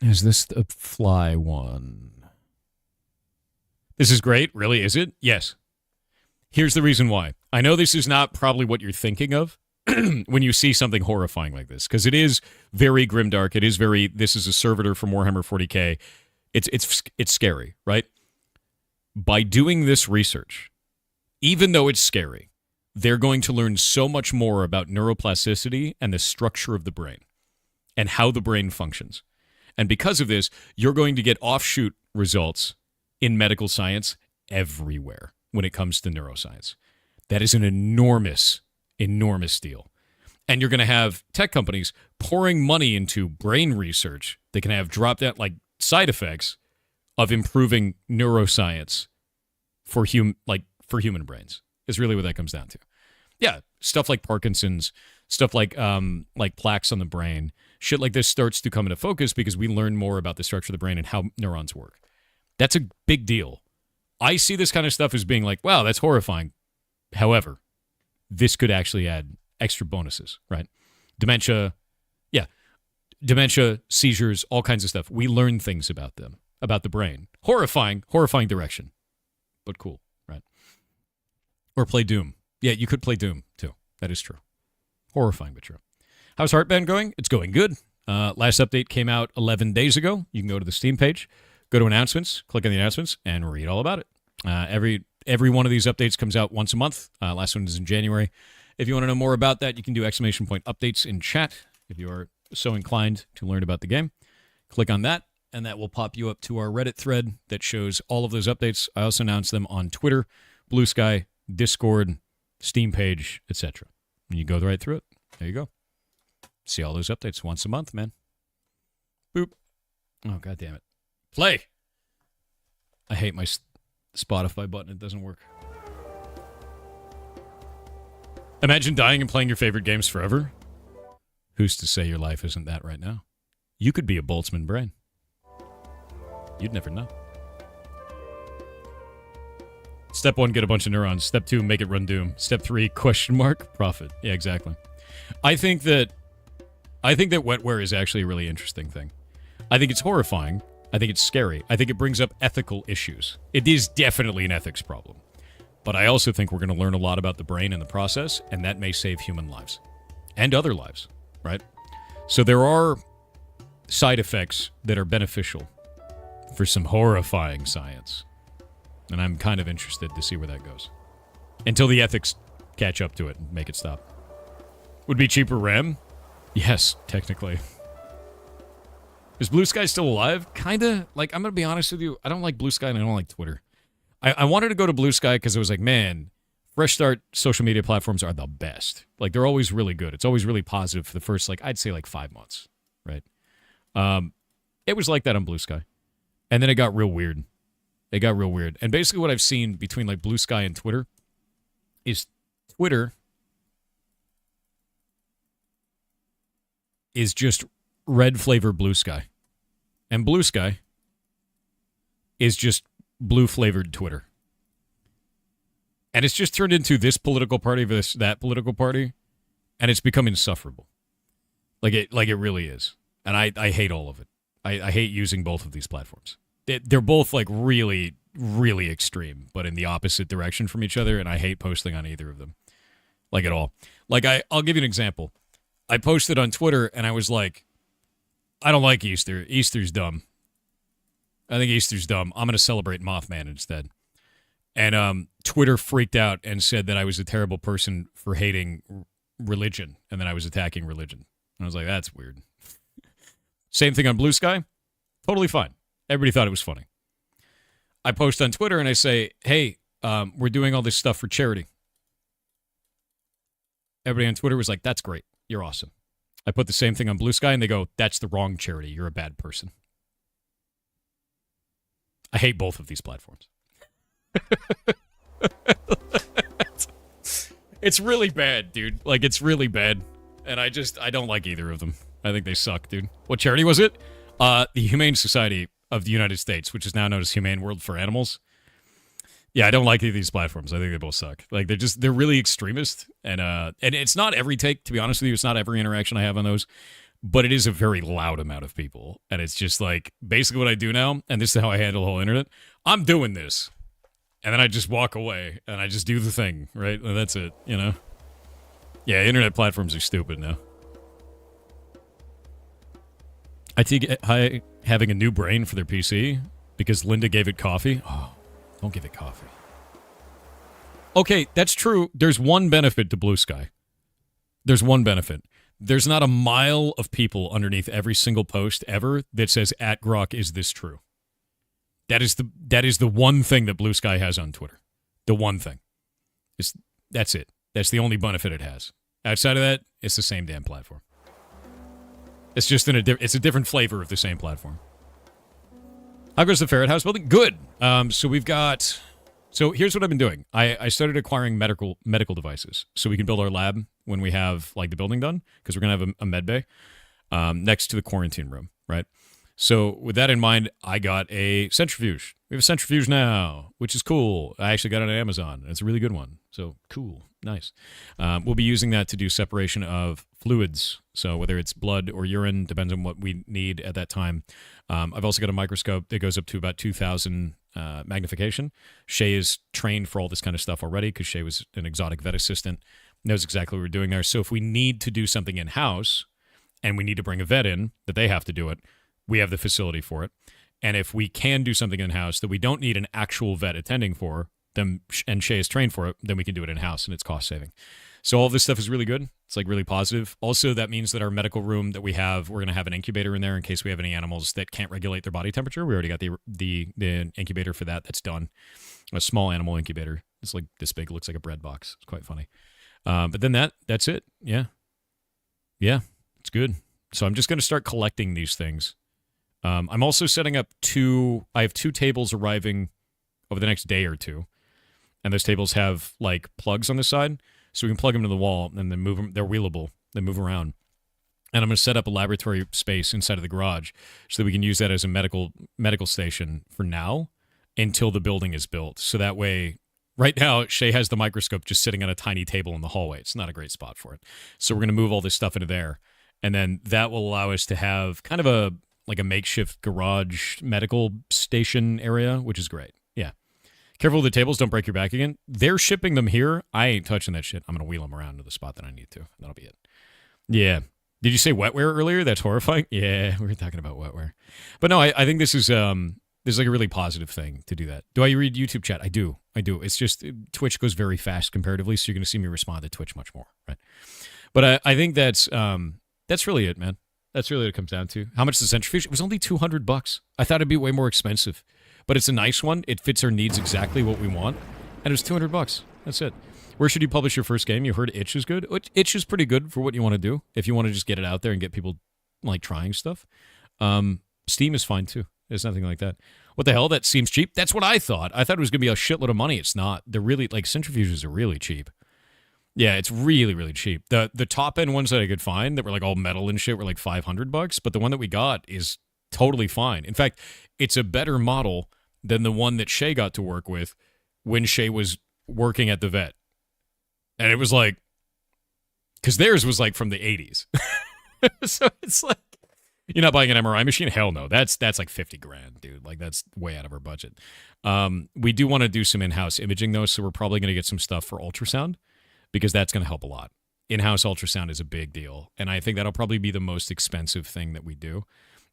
S1: Is this the fly one? This is great. Really, is it? Yes. Here's the reason why. I know this is not probably what you're thinking of when you see something horrifying like this, because it is very grimdark. It is very, this is a servitor from Warhammer 40K. It's scary, right? By doing this research, even though it's scary, they're going to learn so much more about neuroplasticity and the structure of the brain and how the brain functions. And because of this, you're going to get offshoot results in medical science everywhere when it comes to neuroscience. That is an enormous, enormous deal. And you're going to have tech companies pouring money into brain research that can have dropped out like side effects of improving neuroscience for human brains. Is really what that comes down to. Yeah, stuff like Parkinson's, stuff like plaques on the brain, shit like this starts to come into focus because we learn more about the structure of the brain and how neurons work. That's a big deal. I see this kind of stuff as being like, wow, that's horrifying. However, this could actually add extra bonuses, right? Dementia, seizures, all kinds of stuff. We learn things about them, about the brain. Horrifying direction, but cool, right? Or play Doom. Yeah, you could play Doom, too. That is true. Horrifying, but true. How's Heartbound going? It's going good. Last update came out 11 days ago. You can go to the Steam page, go to announcements, click on the announcements, and read all about it. Every one of these updates comes out once a month. Last one is in January. If you want to know more about that, you can do ! Updates in chat if you are so inclined to learn about the game. Click on that, and that will pop you up to our Reddit thread that shows all of those updates. I also announce them on Twitter, Blue Sky, Discord, Steam page, etc. And you go right through it. There you go. See all those updates once a month, man. Boop. Oh, God damn it. Play. I hate my Spotify button. It doesn't work. Imagine dying and playing your favorite games forever. Who's to say your life isn't that right now? You could be a Boltzmann brain. You'd never know. Step 1, get a bunch of neurons. Step 2, make it run Doom. Step 3, ? Profit. Yeah, exactly. I think that wetware is actually a really interesting thing. I think it's horrifying. I think it's scary. I think it brings up ethical issues. It is definitely an ethics problem. But I also think we're going to learn a lot about the brain in the process, and that may save human lives. And other lives, right? So there are side effects that are beneficial for some horrifying science. And I'm kind of interested to see where that goes. Until the ethics catch up to it and make it stop. Would be cheaper RAM? Yes, technically. Is Blue Sky still alive? Kinda. Like, I'm going to be honest with you. I don't like Blue Sky and I don't like Twitter. I wanted to go to Blue Sky because it was like, man, fresh start social media platforms are the best. Like, they're always really good. It's always really positive for the first, like, I'd say like 5 months, right? It was like that on Blue Sky. And then it got real weird. It got real weird. And basically what I've seen between like Blue Sky and Twitter is Twitter is just red flavor Blue Sky. And Blue Sky is just blue flavored Twitter. And it's just turned into this political party versus that political party. And it's become insufferable. Like it really is. And I hate all of it. I hate using both of these platforms. They're both like really, really extreme, but in the opposite direction from each other, and I hate posting on either of them. Like at all. Like I'll give you an example. I posted on Twitter and I was like, I don't like Easter. Easter's dumb. I think Easter's dumb. I'm going to celebrate Mothman instead. And Twitter freaked out and said that I was a terrible person for hating religion and that I was attacking religion. And I was like, that's weird. Same thing on Blue Sky. Totally fine. Everybody thought it was funny. I post on Twitter and I say, hey, we're doing all this stuff for charity. Everybody on Twitter was like, that's great. You're awesome. I put the same thing on Blue Sky and they go, that's the wrong charity. You're a bad person. I hate both of these platforms. It's really bad, dude. Like, it's really bad. And I don't like either of them. I think they suck, dude. What charity was it? The Humane Society of the United States, which is now known as Humane World for Animals. Yeah, I don't like either of these platforms. I think they both suck. Like, they're really extremist. And it's not every take, to be honest with you. It's not every interaction I have on those. But it is a very loud amount of people. And it's just like, basically what I do now, and this is how I handle the whole internet, I'm doing this. And then I just walk away, and I just do the thing, right? And that's it, you know? Yeah, internet platforms are stupid now. I think having a new brain for their PC because Linda gave it coffee. Oh, don't give it coffee. Okay, that's true. There's one benefit to Blue Sky. There's one benefit. There's not a mile of people underneath every single post ever that says @Grok is this true. That is the one thing that Blue Sky has on Twitter. The one thing. That's it. That's the only benefit it has. Outside of that, it's the same damn platform. It's just it's a different flavor of the same platform. How goes the Ferret House building? Good. So here's what I've been doing. I started acquiring medical devices so we can build our lab when we have like the building done because we're gonna have a med bay next to the quarantine room, right? So with that in mind, I got a centrifuge. We have a centrifuge now, which is cool. I actually got it on Amazon, and it's a really good one. So cool, nice. We'll be using that to do separation of fluids. So whether it's blood or urine, depends on what we need at that time. I've also got a microscope that goes up to about 2,000 magnification. Shay is trained for all this kind of stuff already because Shay was an exotic vet assistant, knows exactly what we're doing there. So if we need to do something in-house and we need to bring a vet in, that they have to do it, we have the facility for it. And if we can do something in-house that we don't need an actual vet attending for, then and Shay is trained for it, then we can do it in-house and it's cost-saving. So all this stuff is really good. It's like really positive. Also, that means that our medical room that we have, we're going to have an incubator in there in case we have any animals that can't regulate their body temperature. We already got the incubator for that. That's done. A small animal incubator. It's like this big. It looks like a bread box. It's quite funny. But then that's it. Yeah. Yeah, it's good. So I'm just going to start collecting these things. I'm also setting up I have 2 tables arriving over the next day or two. And those tables have like plugs on the side. So we can plug them to the wall and then move them. They're wheelable. They move around. And I'm going to set up a laboratory space inside of the garage so that we can use that as a medical station for now until the building is built. So that way, right now, Shay has the microscope just sitting on a tiny table in the hallway. It's not a great spot for it. So we're going to move all this stuff into there. And then that will allow us to have kind of a makeshift garage medical station area, which is great. Yeah. Careful with the tables. Don't break your back again. They're shipping them here. I ain't touching that shit. I'm going to wheel them around to the spot that I need to. That'll be it. Yeah. Did you say wetware earlier? That's horrifying. Yeah, we were talking about wetware. But no, I think this is like a really positive thing to do that. Do I read YouTube chat? I do. It's just Twitch goes very fast comparatively, so you're going to see me respond to Twitch much more, right? But I think that's really it, man. That's really what it comes down to. How much is the centrifuge? It was only $200. I thought it'd be way more expensive. But it's a nice one. It fits our needs exactly what we want. And it was $200. That's it. Where should you publish your first game? You heard Itch is good. Itch is pretty good for what you want to do. If you want to just get it out there and get people like trying stuff. Steam is fine too. There's nothing like that. What the hell? That seems cheap. That's what I thought. I thought it was going to be a shitload of money. It's not. They're really, like, centrifuges are really cheap. Yeah, it's really, really cheap. The top end ones that I could find that were like all metal and shit were like $500, but the one that we got is totally fine. In fact, it's a better model than the one that Shay got to work with when Shay was working at the vet. And it was like, because theirs was like from the 80s. So it's like, you're not buying an MRI machine? Hell no. That's like 50 grand, dude. Like, that's way out of our budget. We do want to do some in-house imaging, though, so we're probably going to get some stuff for ultrasound because that's going to help a lot. In-house ultrasound is a big deal, and I think that'll probably be the most expensive thing that we do.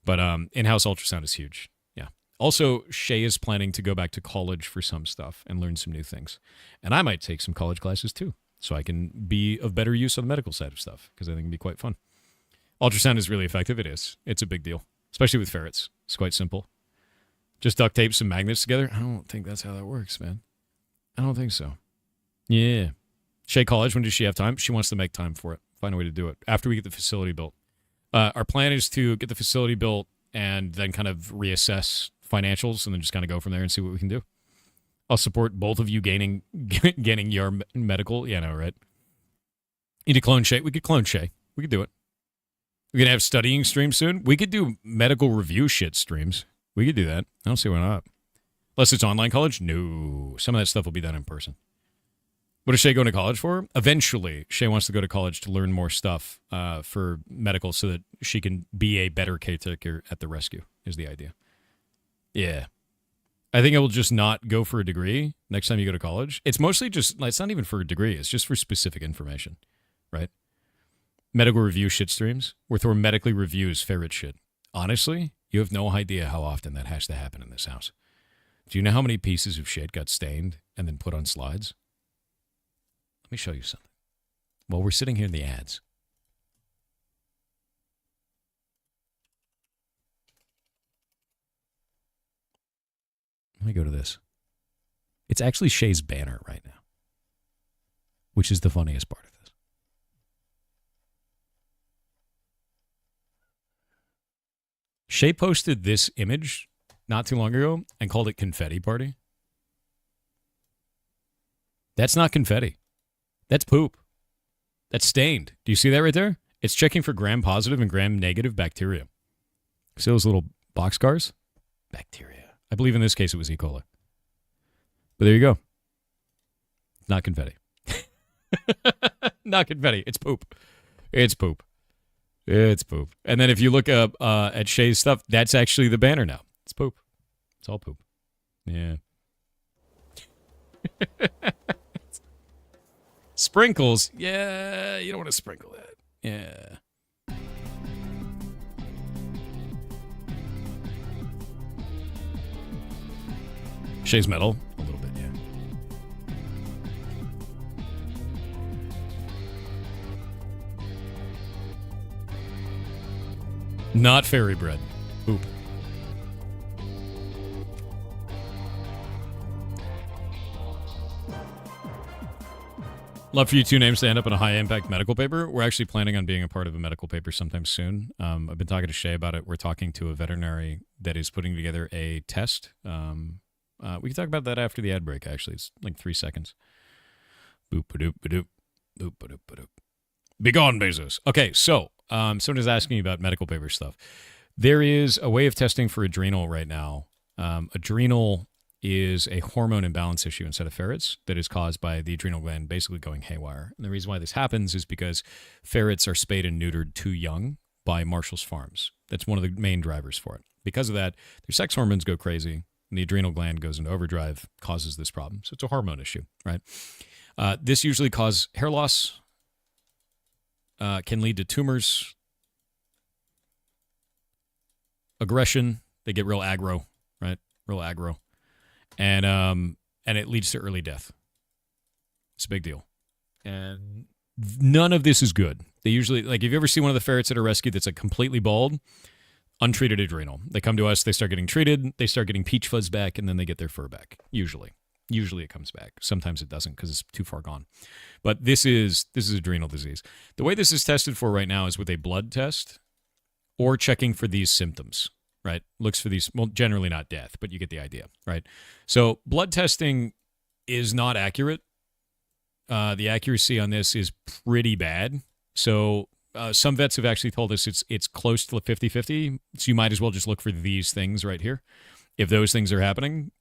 S1: But in-house ultrasound is huge. Yeah. Also, Shay is planning to go back to college for some stuff and learn some new things. And I might take some college classes, too, so I can be of better use on the medical side of stuff because I think it'd be quite fun. Ultrasound is really effective. It is. It's a big deal, especially with ferrets. It's quite simple. Just duct tape some magnets together. I don't think that's how that works, man. I don't think so. Yeah. Shay College, when does she have time? She wants to make time for it. Find a way to do it after we get the facility built. Our plan is to get the facility built and then kind of reassess financials and then just kind of go from there and see what we can do. I'll support both of you gaining your medical. Yeah, no, right? Need to clone Shay. We could clone Shay. We could do it. We're going to have studying streams soon. We could do medical review shit streams. We could do that. I don't see why not. Unless it's online college? No. Some of that stuff will be done in person. What is Shay going to college for? Eventually, Shay wants to go to college to learn more stuff for medical so that she can be a better caretaker at the rescue, is the idea. Yeah. I think I will just not go for a degree next time you go to college. It's mostly just, it's not even for a degree. It's just for specific information, right? Medical review shit streams where medically reviews ferret shit. Honestly, you have no idea how often that has to happen in this house. Do you know how many pieces of shit got stained and then put on slides? Let me show you something. While we're sitting here in the ads. Let me go to this. It's actually Shay's banner right now, which is the funniest part of this. Shay posted this image not too long ago and called it confetti party. That's not confetti. That's poop. That's stained. Do you see that right there? It's checking for gram-positive and gram-negative bacteria. See those little boxcars? Bacteria. I believe in this case it was E. coli. But there you go. Not confetti. Not confetti. It's poop. It's poop. It's poop. And then if you look up at Shay's stuff, that's actually the banner now. It's poop. It's all poop. Yeah. Sprinkles. Yeah, you don't want to sprinkle that. Yeah. Shay's metal. A little bit, yeah. Not fairy bread. Poop. Love for you two names to end up in a high-impact medical paper. We're actually planning on being a part of a medical paper sometime soon. I've been talking to Shay about it. We're talking to a veterinary that is putting together a test. We can talk about that after the ad break, actually. It's like 3 seconds. Boop-a-doop-a-doop. Boop-a-doop-a-doop. Be gone, Bezos. Okay, so someone is asking me about medical paper stuff. There is a way of testing for adrenal right now. Adrenal is a hormone imbalance issue inside of ferrets that is caused by the adrenal gland basically going haywire. And the reason why this happens is because ferrets are spayed and neutered too young by Marshall's Farms. That's one of the main drivers for it. Because of that, their sex hormones go crazy, and the adrenal gland goes into overdrive, causes this problem. So it's a hormone issue, right? This usually causes hair loss, can lead to tumors, aggression. They get real aggro, right? Real aggro. And it leads to early death. It's a big deal. And none of this is good. They usually, like, if you ever see one of the ferrets that are rescued that's like completely bald, untreated adrenal. They come to us, they start getting treated, they start getting peach fuzz back, and then they get their fur back. Usually it comes back. Sometimes it doesn't because it's too far gone. But this is adrenal disease. The way this is tested for right now is with a blood test or checking for these symptoms. right? Looks for these, well, generally not death, but you get the idea, right? So blood testing is not accurate. The accuracy on this is pretty bad. So some vets have actually told us it's close to 50-50, so you might as well just look for these things right here. If those things are happening,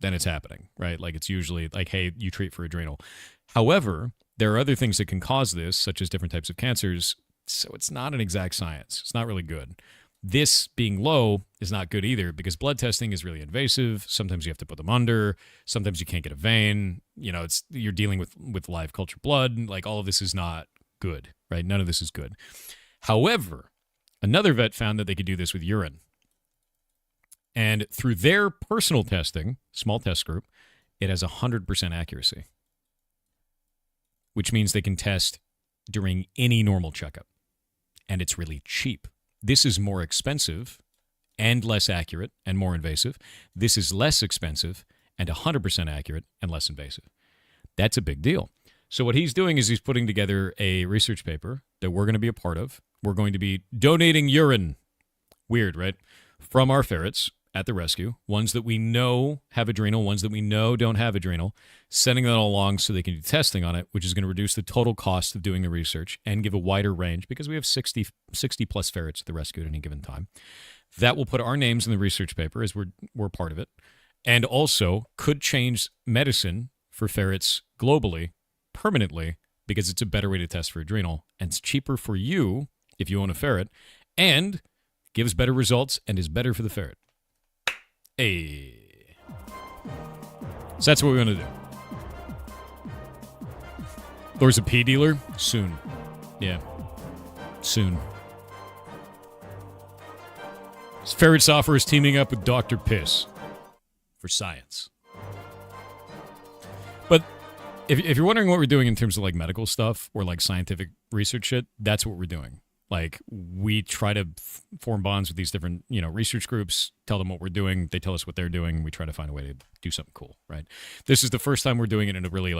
S1: then it's happening, right? Like it's usually like, hey, you treat for adrenal. However, there are other things that can cause this, such as different types of cancers, so it's not an exact science. It's not really good. This being low is not good either because blood testing is really invasive. Sometimes you have to put them under. Sometimes you can't get a vein. You know, you're dealing with live culture blood. Like all of this is not good, right? None of this is good. However, another vet found that they could do this with urine. And through their personal testing, small test group, it has 100% accuracy, which means they can test during any normal checkup. And it's really cheap. This is more expensive and less accurate and more invasive. This is less expensive and 100% accurate and less invasive. That's a big deal. So what he's doing is he's putting together a research paper that we're going to be a part of. We're going to be donating urine. Weird, right? From our ferrets at the rescue, ones that we know have adrenal, ones that we know don't have adrenal, sending that along so they can do testing on it, which is going to reduce the total cost of doing the research and give a wider range because we have 60 plus ferrets at the rescue at any given time. That will put our names in the research paper as we're part of it, and also could change medicine for ferrets globally permanently because it's a better way to test for adrenal and it's cheaper for you if you own a ferret and gives better results and is better for the ferret. Hey. So that's what we're going to do. There's a pee dealer? Soon. Yeah. Soon. Ferret Software is teaming up with Dr. Piss for science. But if you're wondering what we're doing in terms of like medical stuff or like scientific research shit, that's what we're doing. Like, we try to form bonds with these different, research groups, tell them what we're doing. They tell us what they're doing. We try to find a way to do something cool, right? This is the first time we're doing it in a really,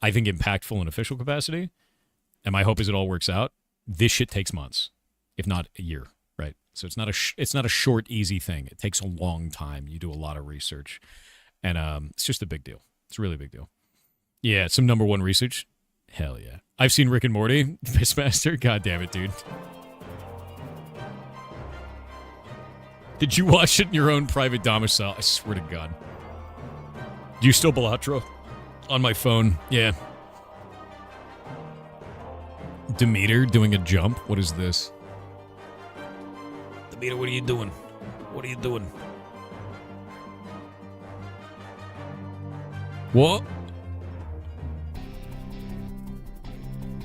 S1: I think, impactful and official capacity. And my hope is it all works out. This shit takes months, if not a year, right? So it's not a short, easy thing. It takes a long time. You do a lot of research. And it's just a big deal. It's a really big deal. Yeah, some number one research. Hell yeah. I've seen Rick and Morty, Pissmaster. God damn it, dude. Did you watch it in your own private domicile? I swear to God. Do you still Balatro? On my phone. Yeah. Demeter doing a jump? What is this? Demeter, what are you doing? What are you doing? What?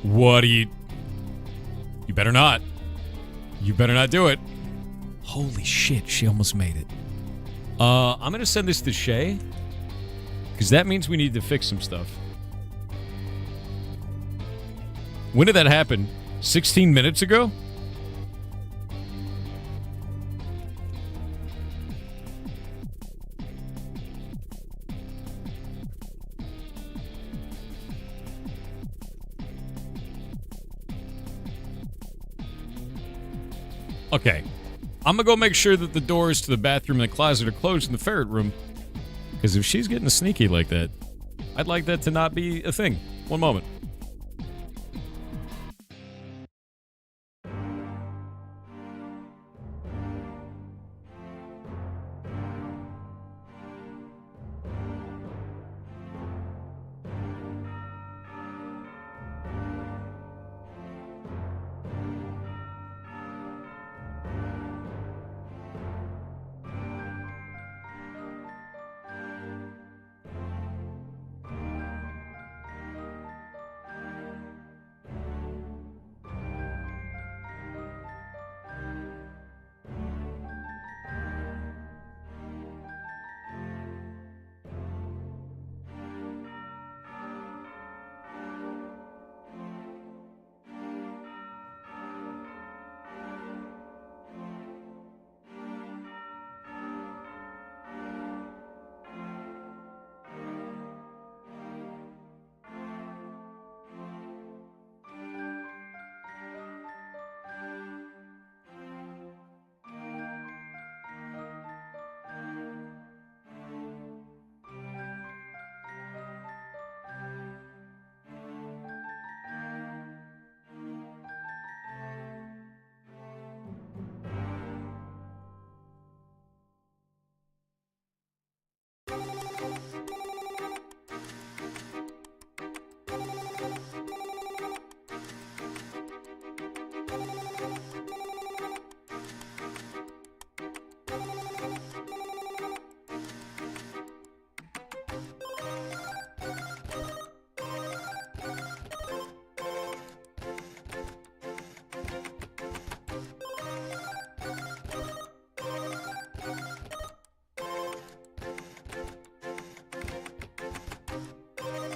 S1: What are you... You better not. You better not do it. Holy shit, she almost made it. I'm going to send this to Shay. Because that means we need to fix some stuff. When did that happen? 16 minutes ago? Okay, I'm gonna go make sure that the doors to the bathroom and the closet are closed in the ferret room. Because if she's getting sneaky like that, I'd like that to not be a thing. One moment.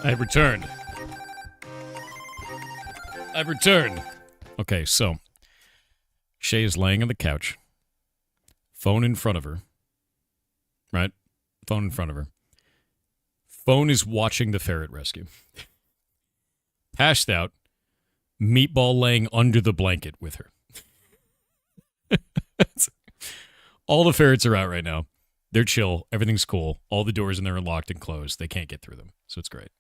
S1: I've returned. I've returned. Okay, so Shay is laying on the couch. Phone in front of her. Right? Phone in front of her. Phone is watching the ferret rescue. Passed out. Meatball laying under the blanket with her. All the ferrets are out right now. They're chill. Everything's cool. All the doors in there are locked and closed. They can't get through them. So it's great.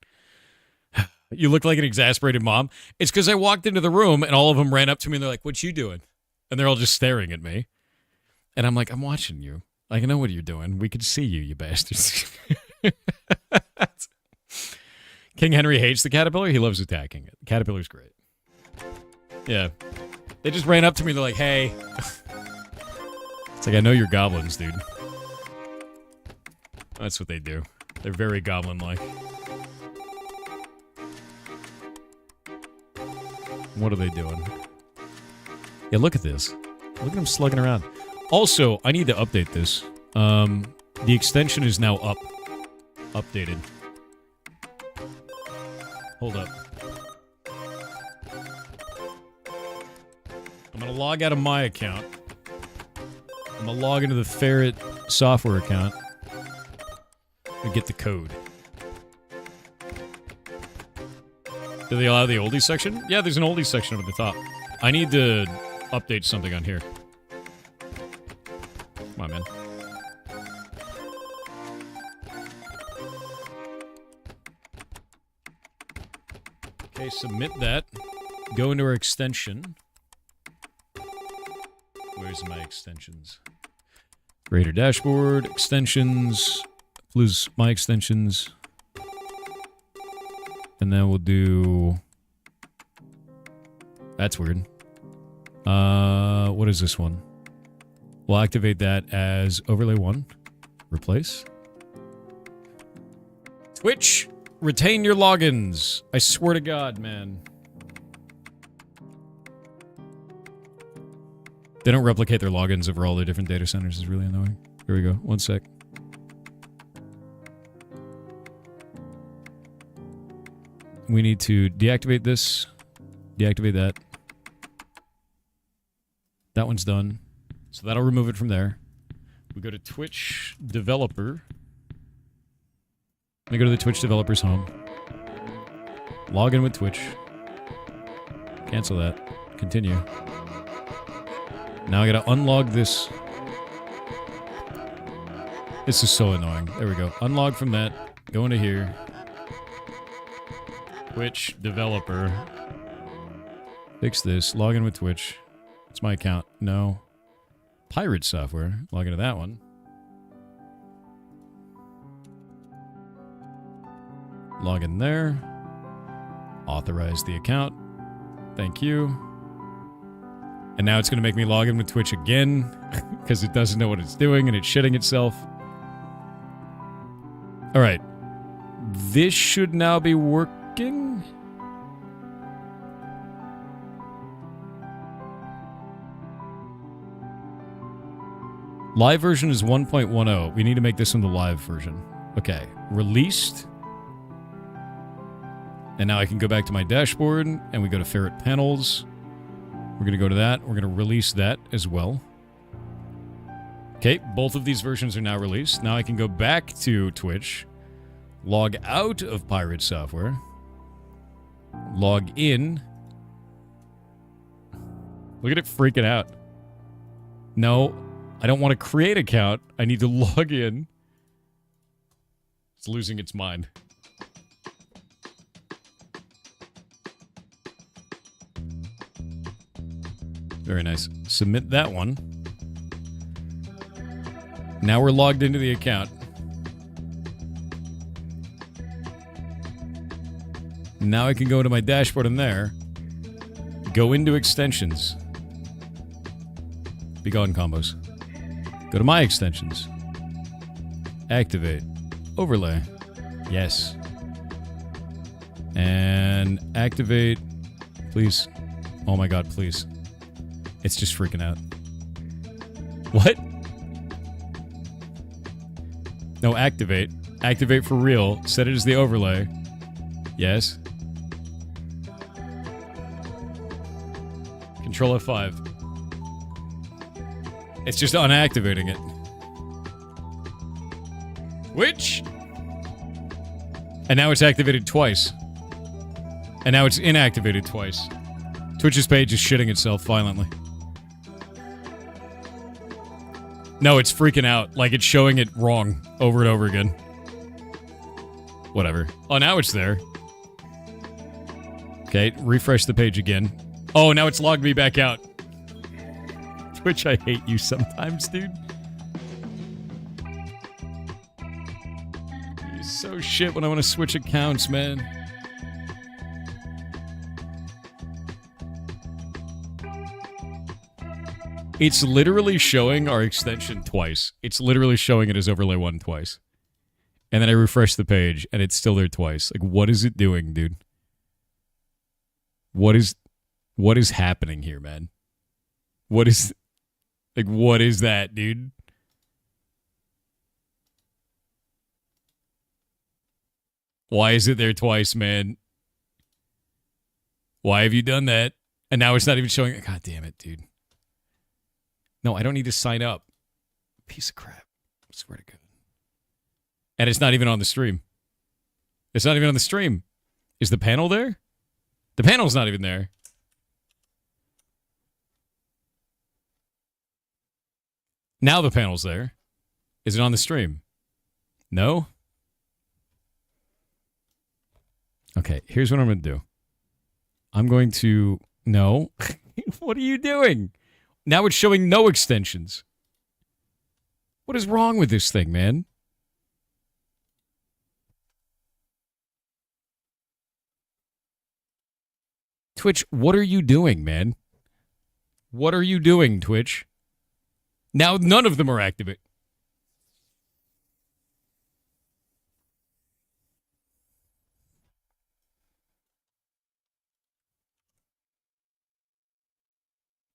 S1: You look like an exasperated mom. It's because I walked into the room and all of them ran up to me and they're like, what you doing? And they're all just staring at me. And I'm like, I'm watching you. I know what you're doing. We could see you, you bastards. King Henry hates the caterpillar. He loves attacking it. The caterpillar's great. Yeah. They just ran up to me. They're like, hey. It's like, I know you're goblins, dude. That's what they do. They're very goblin-like. What are they doing? Yeah, look at this. Look at them slugging around. Also, I need to update this. The extension is now up. Updated. Hold up. I'm going to log out of my account. I'm going to log into the Ferret software account and get the code. Do they allow the oldies section? Yeah, there's an oldies section up at the top. I need to update something on here. Come on, man. Okay, submit that. Go into our extension. Where's my extensions? Greater dashboard, extensions. Lose my extensions. And then we'll do... That's weird. What is this one? We'll activate that as overlay 1. Replace. Twitch, retain your logins. I swear to God, man. They don't replicate their logins over all their different data centers. Is really annoying. Here we go. One sec. We need to deactivate this. Deactivate that. That one's done. So that'll remove it from there. We go to Twitch Developer. We go to the Twitch Developer's home. Log in with Twitch. Cancel that. Continue. Now I gotta unlog this. This is so annoying. There we go. Unlog from that. Go into here. Twitch Developer. Fix this. Log in with Twitch. It's my account. No. Pirate software. Log into that one. Log in there. Authorize the account. Thank you. And now it's going to make me log in with Twitch again because it doesn't know what it's doing and it's shitting itself. All right. This should now be working. Live version is 1.10. We need to make this one the live version. Okay. Released. And now I can go back to my dashboard and we go to Ferret Panels. We're going to go to that. We're going to release that as well. Okay, both of these versions are now released. Now I can go back to Twitch, log out of Pirate Software, log in. Look at it freaking out. No, I don't want to create an account. I need to log in. It's losing its mind. Very nice. Submit that one. Now we're logged into the account. Now I can go to my dashboard in there. Go into extensions. Be gone combos. Go to my extensions. Activate. Overlay. Yes. And activate. Please. Oh my God, please. It's just freaking out. What? No, activate. Activate for real. Set it as the overlay. Yes. Control F5. It's just unactivating it. Which? And now it's activated twice. And now it's inactivated twice. Twitch's page is shitting itself violently. No, it's freaking out. Like, it's showing it wrong over and over again. Whatever. Oh, now it's there. Okay, refresh the page again. Oh, now it's logged me back out. Twitch, I hate you sometimes, dude. You're so shit when I want to switch accounts, man. It's literally showing our extension twice. It's literally showing it as overlay 1 twice. And then I refresh the page, and it's still there twice. Like, what is it doing, dude? What is happening here, man? What is that, dude? Why is it there twice, man? Why have you done that? And now it's not even showing it. God damn it, dude. No, I don't need to sign up. Piece of crap. I swear to God. And it's not even on the stream. It's not even on the stream. Is the panel there? The panel's not even there. Now the panel's there. Is it on the stream? No? Okay, here's what I'm going to do. I'm going to... No. What are you doing? Now it's showing no extensions. What is wrong with this thing, man? Twitch, what are you doing, man? What are you doing, Twitch? Now none of them are activated.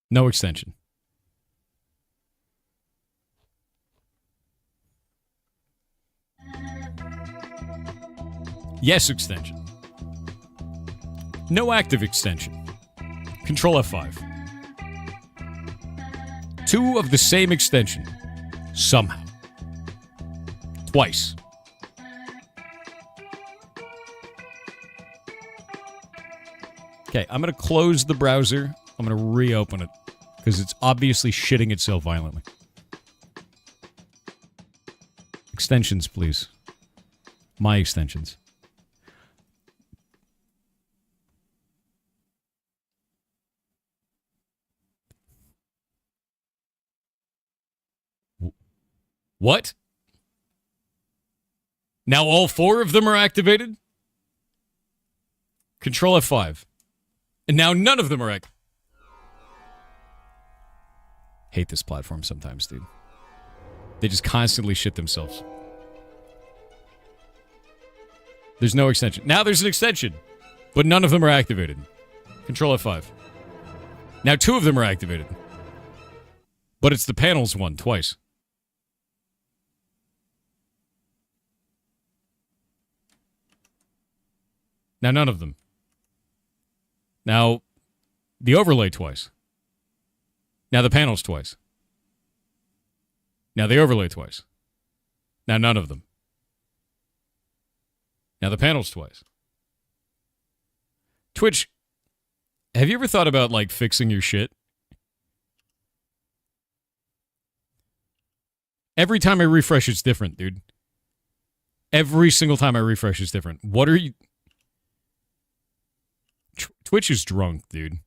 S1: No extension. Yes extension. No active extension. Control F5. 2 of the same extension. Somehow. Twice. Okay, I'm going to close the browser. I'm going to reopen it because it's obviously shitting itself violently. Extensions, please. My extensions. What? Now all 4 of them are activated? Control F5. And now none of them are activated. Hate this platform sometimes, dude. They just constantly shit themselves. There's no extension. Now there's an extension. But none of them are activated. Control F5. Now 2 of them are activated. But it's the panels one twice. Now none of them. Now the overlay twice. Now the panels twice. Now the overlay twice. Now none of them. Now the panels twice. Twitch, have you ever thought about, like, fixing your shit? Every time I refresh, it's different, dude. Every single time I refresh, it's different. What are you... Twitch is drunk, dude.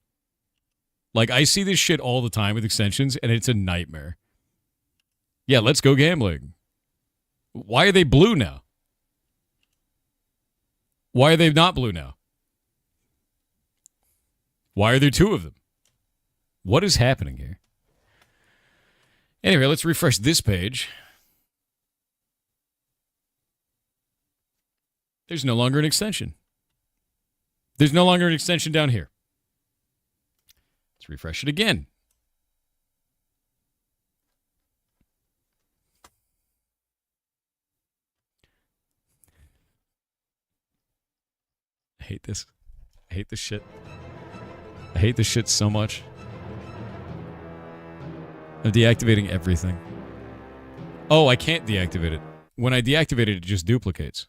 S1: Like, I see this shit all the time with extensions, and it's a nightmare. Yeah, let's go gambling. Why are they blue now? Why are they not blue now? Why are there 2 of them? What is happening here? Anyway, let's refresh this page. There's no longer an extension. There's no longer an extension down here. Let's refresh it again. I hate this. I hate this shit. I hate this shit so much. I'm deactivating everything. Oh, I can't deactivate it. When I deactivate it, it just duplicates.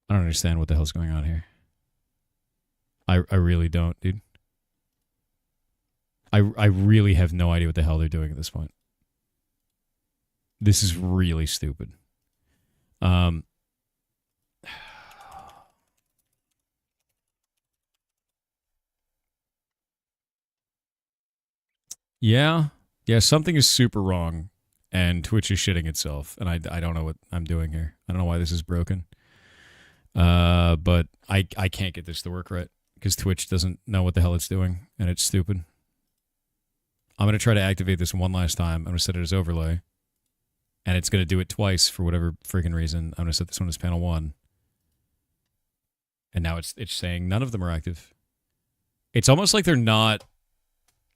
S1: I don't understand what the hell's going on here. I really don't, dude. I really have no idea what the hell they're doing at this point. This is really stupid. Yeah, something is super wrong, and Twitch is shitting itself, and I don't know what I'm doing here. I don't know why this is broken. But I can't get this to work right because Twitch doesn't know what the hell it's doing, and it's stupid. I'm going to try to activate this one last time. I'm going to set it as overlay, and it's going to do it twice for whatever freaking reason. I'm going to set this one as panel 1, and now it's saying none of them are active. It's almost like they're not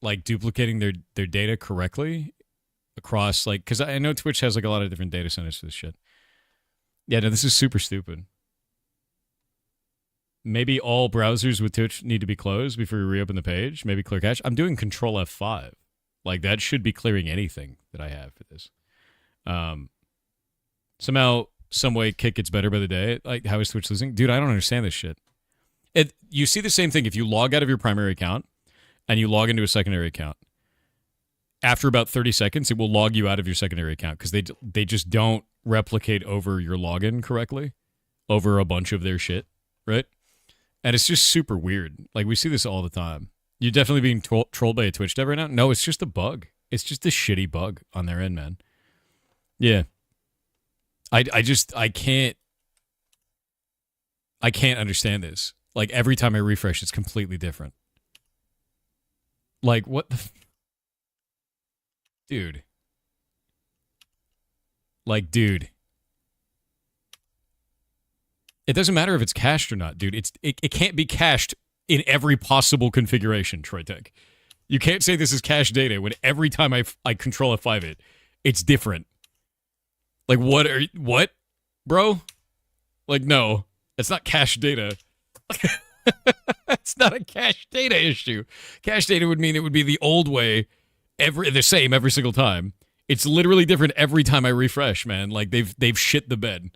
S1: like duplicating their data correctly across, like, because I know Twitch has like a lot of different data centers for this shit. Yeah, no, this is super stupid. Maybe all browsers with Twitch need to be closed before you reopen the page. Maybe clear cache. I'm doing Control F5. Like, that should be clearing anything that I have for this. Somehow, some way, Kick gets better by the day. Like, how is Twitch losing? Dude, I don't understand this shit. You see the same thing if you log out of your primary account and you log into a secondary account. After about 30 seconds, it will log you out of your secondary account because they just don't replicate over your login correctly over a bunch of their shit, right? And it's just super weird. Like, we see this all the time. You're definitely being trolled by a Twitch dev right now? No, it's just a bug. It's just a shitty bug on their end, man. Yeah. I can't understand this. Like, every time I refresh, it's completely different. Like, what the... Dude. Like, dude. It doesn't matter if it's cached or not, dude. It can't be cached in every possible configuration, TroyTech. You can't say this is cached data when every time I Control F5 it, it's different. Like, what, bro? Like, no. It's not cached data. It's not a cached data issue. Cached data would mean it would be the old way, the same every single time. It's literally different every time I refresh, man. Like, they've shit the bed.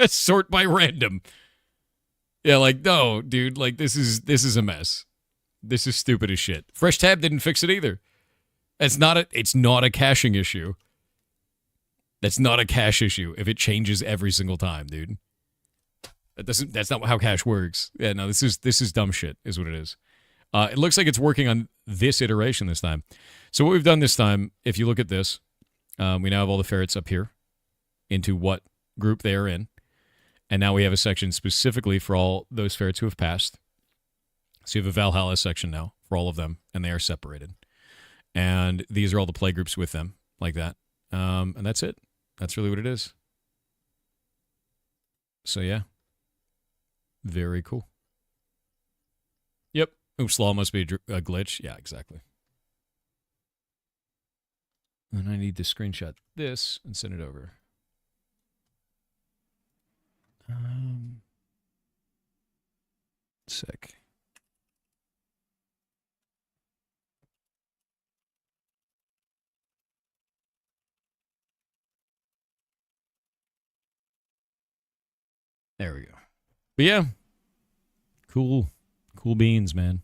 S1: Sort by random. Yeah, like, no, dude, like, this is a mess. This is stupid as shit. Fresh Tab didn't fix it either. It's not a caching issue. That's not a cache issue if it changes every single time, dude. That's not how cache works. Yeah, no, this is dumb shit, is what it is. It looks like it's working on this iteration this time. So what we've done this time, if you look at this, we now have all the ferrets up here into what group they are in. And now we have a section specifically for all those ferrets who have passed. So you have a Valhalla section now for all of them, and they are separated. And these are all the play groups with them, like that. And that's it. That's really what it is. So yeah. Very cool. Yep. Oops, law must be a glitch. Yeah, exactly. And I need to screenshot this and send it over. Sick. There we go. But yeah. Cool. Cool beans, man.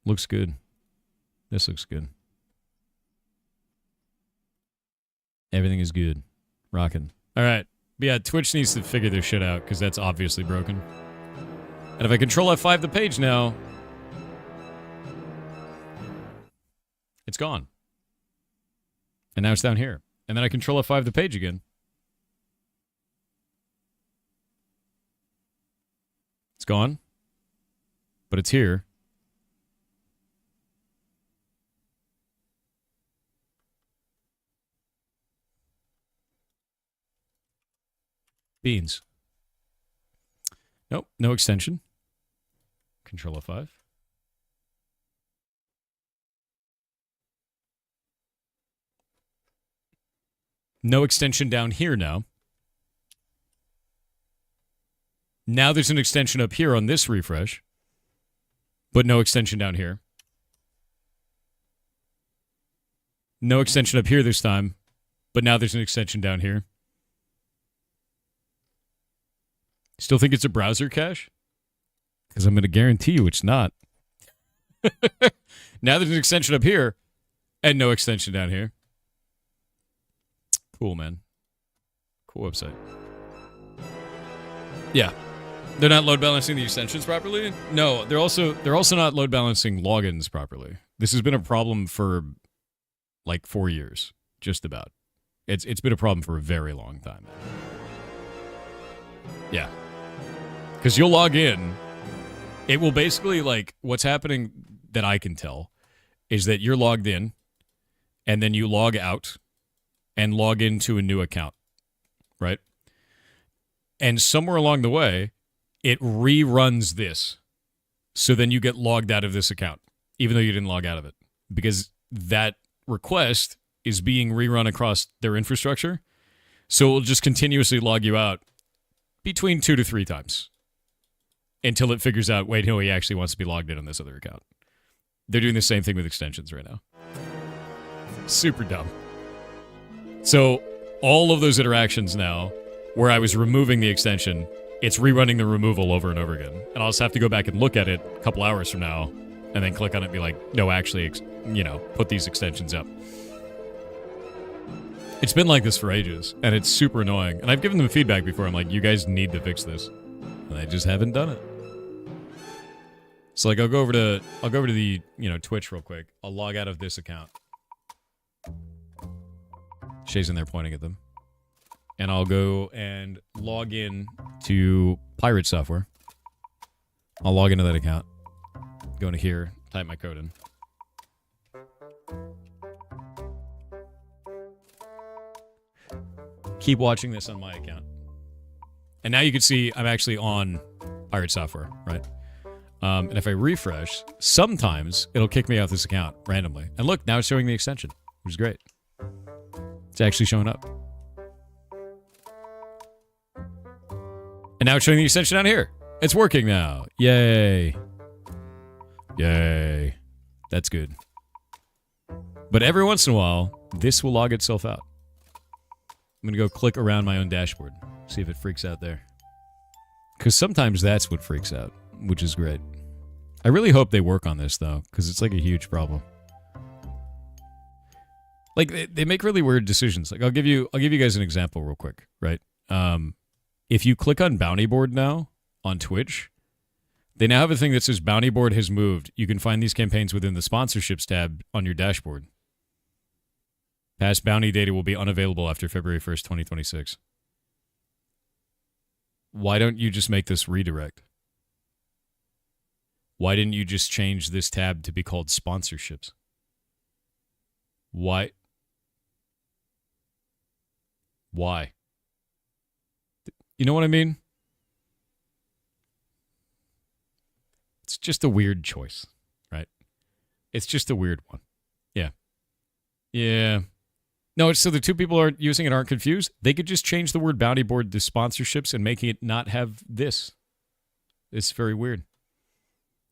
S1: Looks good. This looks good. Everything is good. Rocking. All right. But yeah, Twitch needs to figure their shit out because that's obviously broken. And if I Control F5 the page now, it's gone. And now it's down here. And then I Control F5 the page again. It's gone. But it's here. Beans. Nope, no extension. Control F5. No extension down here now. Now there's an extension up here on this refresh, but no extension down here. No extension up here this time, but now there's an extension down here. Still think it's a browser cache? Because I'm going to guarantee you it's not. Now there's an extension up here, and no extension down here. Cool, man. Cool website. Yeah. They're not load balancing the extensions properly? No, they're also not load balancing logins properly. This has been a problem for like 4 years, just about. It's been a problem for a very long time. Yeah. Because you'll log in, it will basically, like, what's happening that I can tell is that you're logged in, and then you log out and log into a new account, right? And somewhere along the way, it reruns this. So then you get logged out of this account, even though you didn't log out of it. Because that request is being rerun across their infrastructure. So it will just continuously log you out between 2 to 3 times until it figures out, wait, no, he actually wants to be logged in on this other account. They're doing the same thing with extensions right now. Super dumb. So all of those interactions now, where I was removing the extension, it's rerunning the removal over and over again. And I'll just have to go back and look at it a couple hours from now and then click on it and be like, no, actually, put these extensions up. It's been like this for ages, and it's super annoying. And I've given them feedback before. I'm like, you guys need to fix this. And they just haven't done it. So like I'll go over to the, Twitch real quick. I'll log out of this account. Shay's in there pointing at them. And I'll go and log in to Pirate Software. I'll log into that account. Go into here, type my code in. Keep watching this on my account. And now you can see I'm actually on Pirate Software, right? And if I refresh, sometimes it'll kick me out this account randomly. And look, now it's showing the extension, which is great. It's actually showing up. And now it's showing the extension down here. It's working now. Yay. Yay. That's good. But every once in a while, this will log itself out. I'm going to go click around my own dashboard. See if it freaks out there. Because sometimes that's what freaks out, which is great. I really hope they work on this, though, because it's like a huge problem. Like, they make really weird decisions. Like, I'll give you guys an example real quick, right? If you click on Bounty Board now on Twitch, they now have a thing that says Bounty Board has moved. You can find these campaigns within the sponsorships tab on your dashboard. Past bounty data will be unavailable after February 1st, 2026. Why don't you just make this redirect? Why didn't you just change this tab to be called sponsorships? Why? Why? You know what I mean? It's just a weird choice, right? It's just a weird one. Yeah. Yeah. No, it's so the two people are using it aren't confused. They could just change the word bounty board to sponsorships and making it not have this. It's very weird.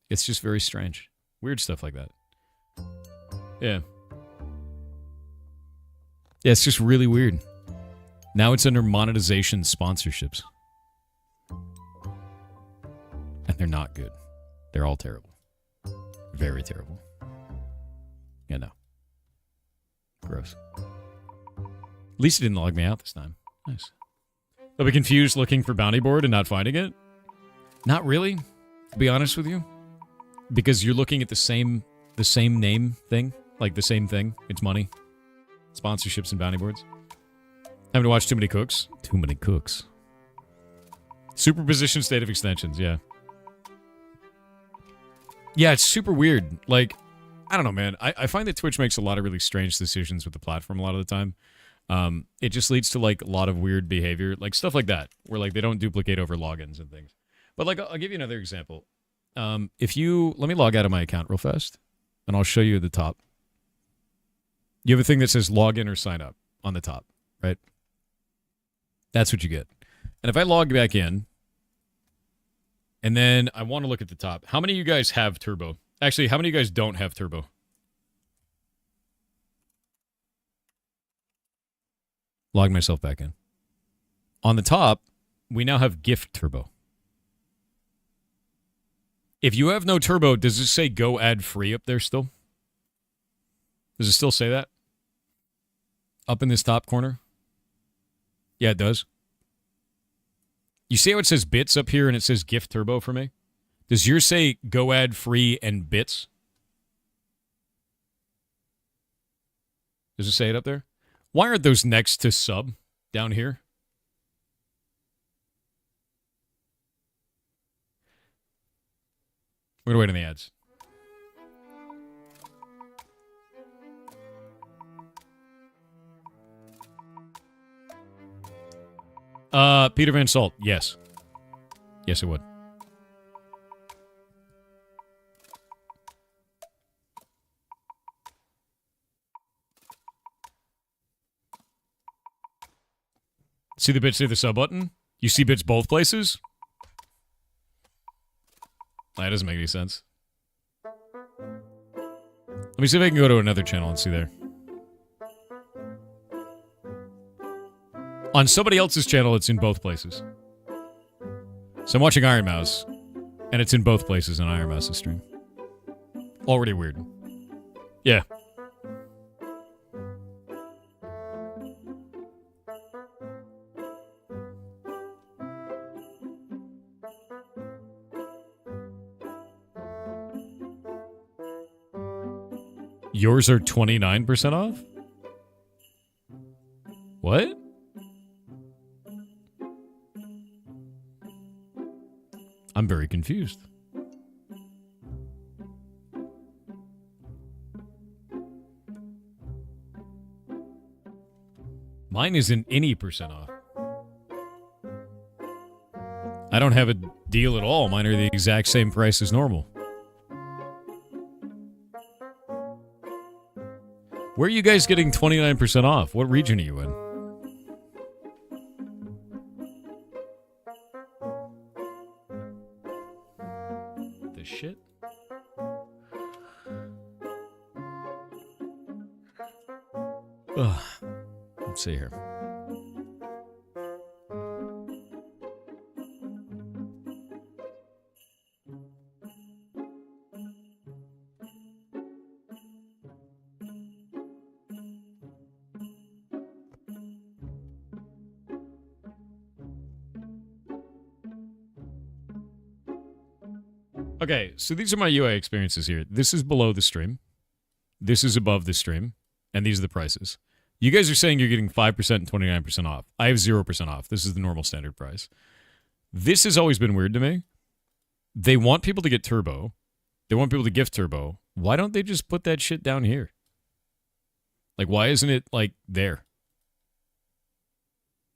S1: It's just very strange. Weird stuff like that. Yeah. Yeah, it's just really weird. Now it's under monetization sponsorships. And they're not good. They're all terrible. Very terrible. Yeah, no. Gross. At least it didn't log me out this time. Nice. I'll be confused looking for bounty board and not finding it? Not really, to be honest with you. Because you're looking at the same name thing. Like the same thing. It's money. Sponsorships and bounty boards. Having to watch too many cooks. Too many cooks. Superposition state of extensions, yeah. Yeah, it's super weird. Like, I don't know, man. I find that Twitch makes a lot of really strange decisions with the platform a lot of the time. It just leads to, like, a lot of weird behavior. Like, stuff like that. Where, like, they don't duplicate over logins and things. But like, I'll give you another example. If you let me log out of my account real fast, and I'll show you at the top. You have a thing that says login or sign up on the top, right? That's what you get. And if I log back in, and then I want to look at the top, how many of you guys have Turbo? Actually, how many of you guys don't have Turbo? Log myself back in. On the top, we now have Gift Turbo. If you have no Turbo, does it say go ad free up there still? Does it still say that? Up in this top corner? Yeah, it does. You see how it says bits up here and it says Gift Turbo for me? Does yours say go ad free and bits? Does it say it up there? Why aren't those next to sub down here? We're going to wait on the ads. Peter Van Salt, yes. Yes, it would. See the bits near the sub button? You see bits both places? That doesn't make any sense. Let me see if I can go to another channel and see there. On somebody else's channel, it's in both places. So I'm watching Iron Mouse, and it's in both places on Iron Mouse's stream. Already weird. Yeah. Yours are 29% off? What? I'm very confused. Mine isn't any percent off. I don't have a deal at all. Mine are the exact same price as normal. Where are you guys getting 29% off? What region are you in? The shit? Ugh. Let's see here. Okay, so these are my UI experiences here. This is below the stream. This is above the stream. And these are the prices. You guys are saying you're getting 5% and 29% off. I have 0% off. This is the normal standard price. This has always been weird to me. They want people to get Turbo. They want people to gift Turbo. Why don't they just put that shit down here? Like, why isn't it, like, there?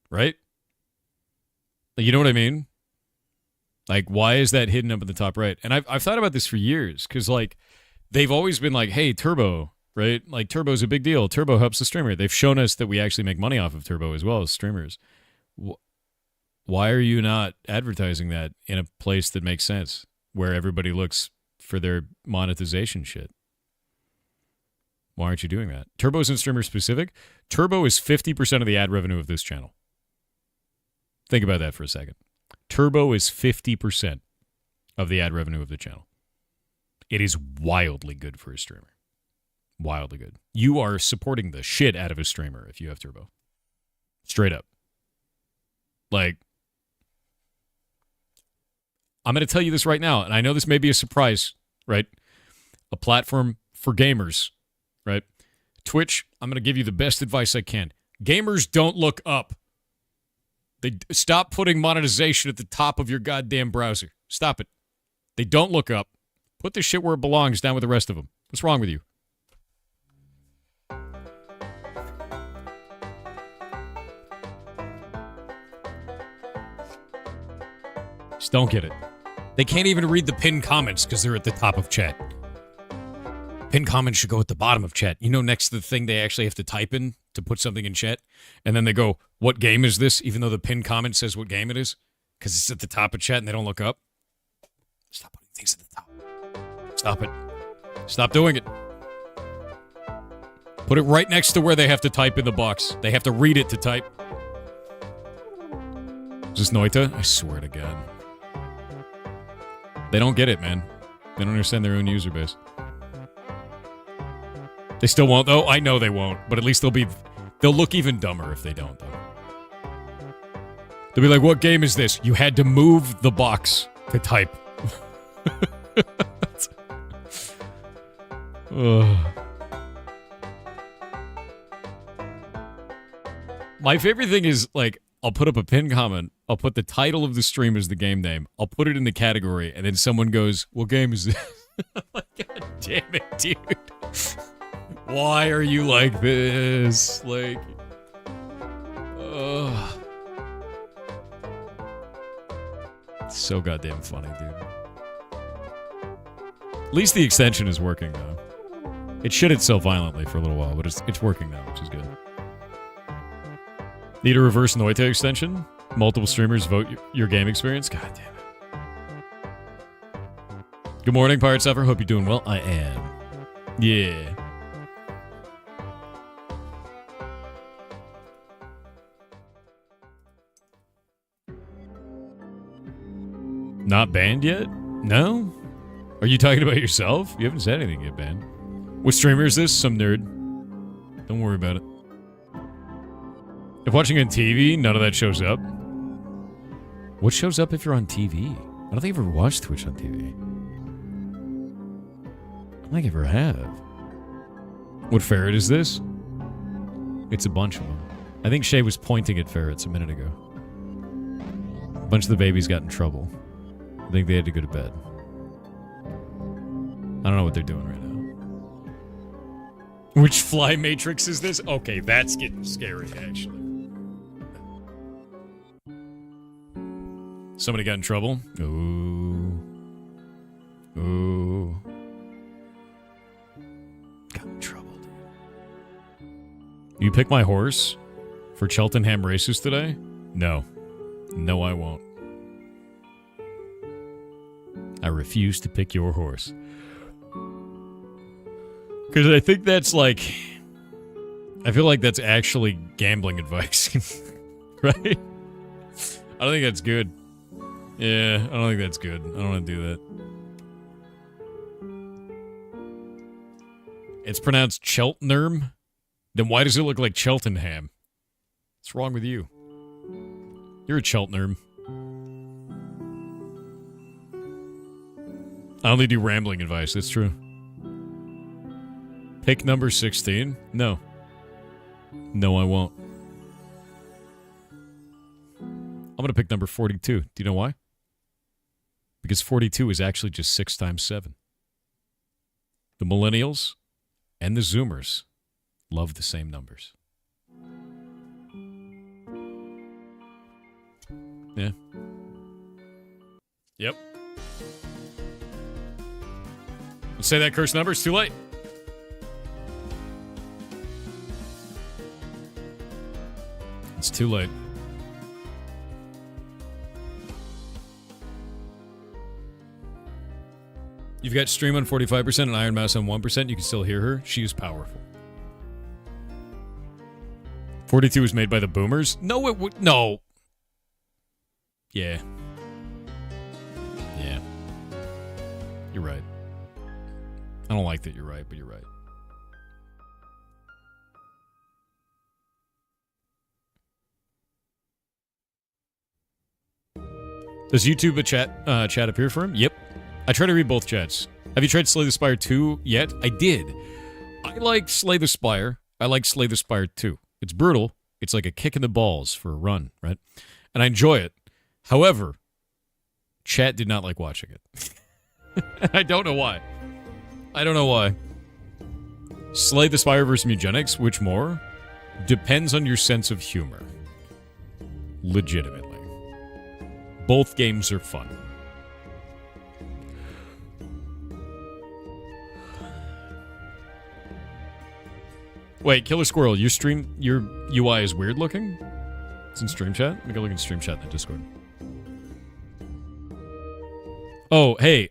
S1: Right? Like, you know what I mean? Like, why is that hidden up in the top right? And I've thought about this for years, because, like, they've always been like, hey, Turbo, right? Like, Turbo's a big deal. Turbo helps the streamer. They've shown us that we actually make money off of Turbo as well as streamers. Why are you not advertising that in a place that makes sense, where everybody looks for their monetization shit? Why aren't you doing that? Turbo isn't streamer specific. Turbo is 50% of the ad revenue of this channel. Think about that for a second. Turbo is 50% of the ad revenue of the channel. It is wildly good for a streamer. Wildly good. You are supporting the shit out of a streamer if you have Turbo. Straight up. Like, I'm going to tell you this right now, and I know this may be a surprise, right? A platform for gamers, right? Twitch, I'm going to give you the best advice I can. Gamers don't look up. They stop putting monetization at the top of your goddamn browser. Stop it. They don't look up. Put this shit where it belongs, down with the rest of them. What's wrong with you? Just don't get it. They can't even read the pinned comments because they're at the top of chat. Pinned comments should go at the bottom of chat. You know, next to the thing they actually have to type in to put something in chat. And then they go, what game is this? Even though the pinned comment says what game it is. Because it's at the top of chat and they don't look up. Stop putting things at the top. Stop it. Stop doing it. Put it right next to where they have to type in the box. They have to read it to type. Is this Noita? I swear to God. They don't get it, man. They don't understand their own user base. They still won't, though? I know they won't, but at least they'll look even dumber if they don't, though. They'll be like, what game is this? You had to move the box to type. My favorite thing is, like, I'll put up a pinned comment, I'll put the title of the stream as the game name, I'll put it in the category, and then someone goes, what game is this? I'm like, God damn it, dude. Why are you like this? Like, it's so goddamn funny, dude. At least the extension is working, though. It shit itself violently for a little while, but it's working now, which is good. Need a reverse Noita extension? Multiple streamers vote your game experience? God damn it. Good morning, Pirate Suffer. Hope you're doing well. I am. Yeah. Not banned yet? No? Are you talking about yourself? You haven't said anything yet, banned. What streamer is this? Some nerd. Don't worry about it. If watching on TV, none of that shows up. What shows up if you're on TV? I don't think I've ever watched Twitch on TV. I don't think I ever have. What ferret is this? It's a bunch of them. I think Shay was pointing at ferrets a minute ago. A bunch of the babies got in trouble. I think they had to go to bed. I don't know what they're doing right now. Which fly matrix is this? Okay, that's getting scary, actually. Somebody got in trouble? Ooh. Ooh. Got in trouble, dude. You pick my horse for Cheltenham races today? No. No, I won't. I refuse to pick your horse. Because I think that's like... I feel like that's actually gambling advice. Right? I don't think that's good. Yeah, I don't think that's good. I don't want to do that. It's pronounced Cheltenham? Then why does it look like Cheltenham? What's wrong with you? You're a Cheltenham. I only do rambling advice, that's true. Pick number 16? No. No, I won't. I'm going to pick number 42. Do you know why? Because 42 is actually just 6 times 7. The millennials and the zoomers love the same numbers. Yeah. Yep. Let's say that cursed number. It's too late. It's too late. You've got stream on 45% and Iron Mouse on 1%. You can still hear her. She is powerful. 42 was made by the boomers? No, it would. No. Yeah. Yeah. You're right. I don't like that you're right, but you're right. Does YouTube chat appear for him? Yep. I try to read both chats. Have you tried Slay the Spire 2 yet? I did. I like Slay the Spire. I like Slay the Spire 2. It's brutal. It's like a kick in the balls for a run, right? And I enjoy it. However, chat did not like watching it. I don't know why. I don't know why. Slay the Spire versus Mugenics, which more? Depends on your sense of humor. Legitimately. Both games are fun. Wait, Killer Squirrel, your UI is weird looking? It's in stream chat? Let me go look in stream chat in the Discord. Oh, hey,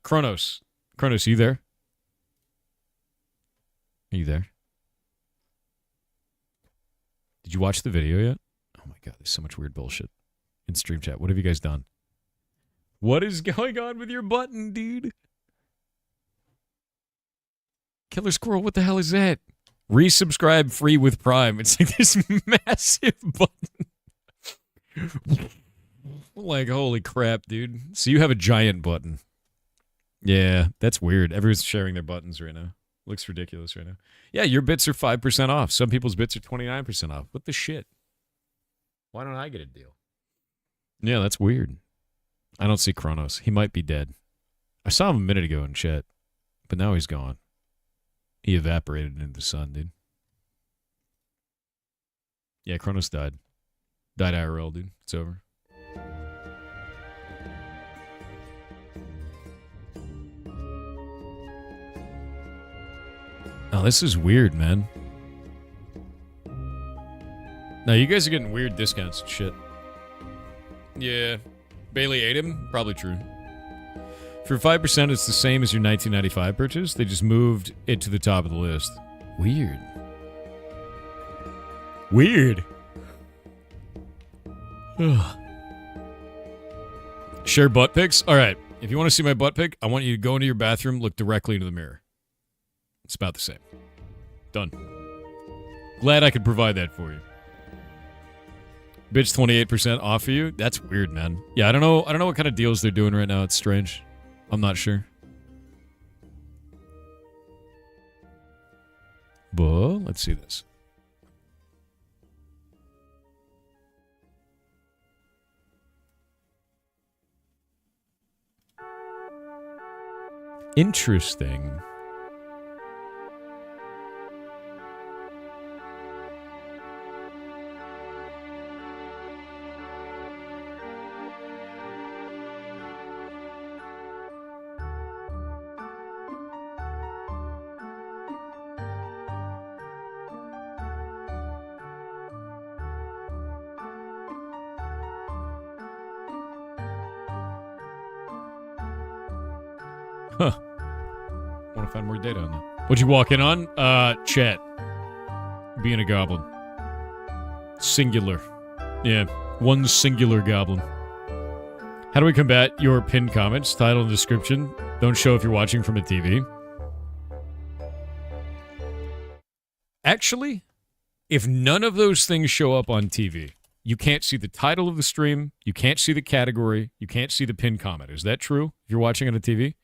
S1: Kronos. Kronos, you there? Are you there? Did you watch the video yet? Oh my god, there's so much weird bullshit in stream chat. What have you guys done? What is going on with your button, dude? Killer Squirrel, what the hell is that? Resubscribe free with Prime. It's like this massive button. Like, holy crap, dude. So you have a giant button. Yeah, that's weird. Everyone's sharing their buttons right now. Looks ridiculous right now. Yeah, your bits are 5% off. Some people's bits are 29% off. What the shit? Why don't I get a deal? Yeah, that's weird. I don't see Kronos. He might be dead. I saw him a minute ago in chat, but now he's gone. He evaporated into the sun, dude. Yeah, Kronos died. Died IRL, dude. It's over. Oh, this is weird, man. Now, you guys are getting weird discounts and shit. Yeah. Bailey ate him? Probably true. For 5%, it's the same as your 1995 purchase. They just moved it to the top of the list. Weird. Weird. Share butt pics? Alright. If you want to see my butt pic, I want you to go into your bathroom, look directly into the mirror. It's about the same. Done. Glad I could provide that for you. Bitch 28% off for you? That's weird, man. Yeah, I don't know what kind of deals they're doing right now. It's strange. I'm not sure. But let's see this. Interesting. Huh. Want to find more data on that. What'd you walk in on? Chat. Being a goblin. Singular. Yeah. One singular goblin. How do we combat your pinned comments? Title and description. Don't show if you're watching from a TV. Actually, if none of those things show up on TV, you can't see the title of the stream, you can't see the category, you can't see the pinned comment. Is that true if you're watching on a TV?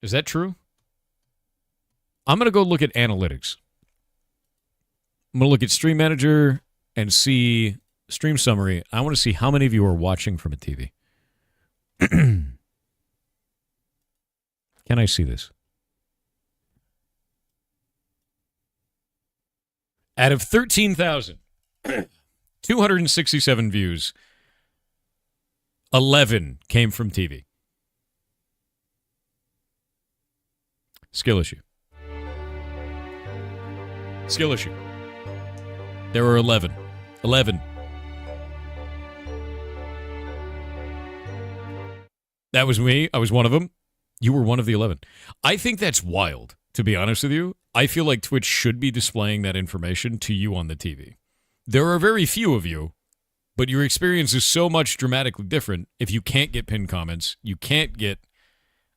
S1: Is that true? I'm going to go look at analytics. I'm going to look at Stream Manager and see stream summary. I want to see how many of you are watching from a TV. Can I see this? Out of 13,267 views, 11 came from TV. Skill issue. Skill issue. There were 11. 11. That was me. I was one of them. You were one of the 11. I think that's wild, to be honest with you. I feel like Twitch should be displaying that information to you on the TV. There are very few of you, but your experience is so much dramatically different. If you can't get pinned comments, you can't get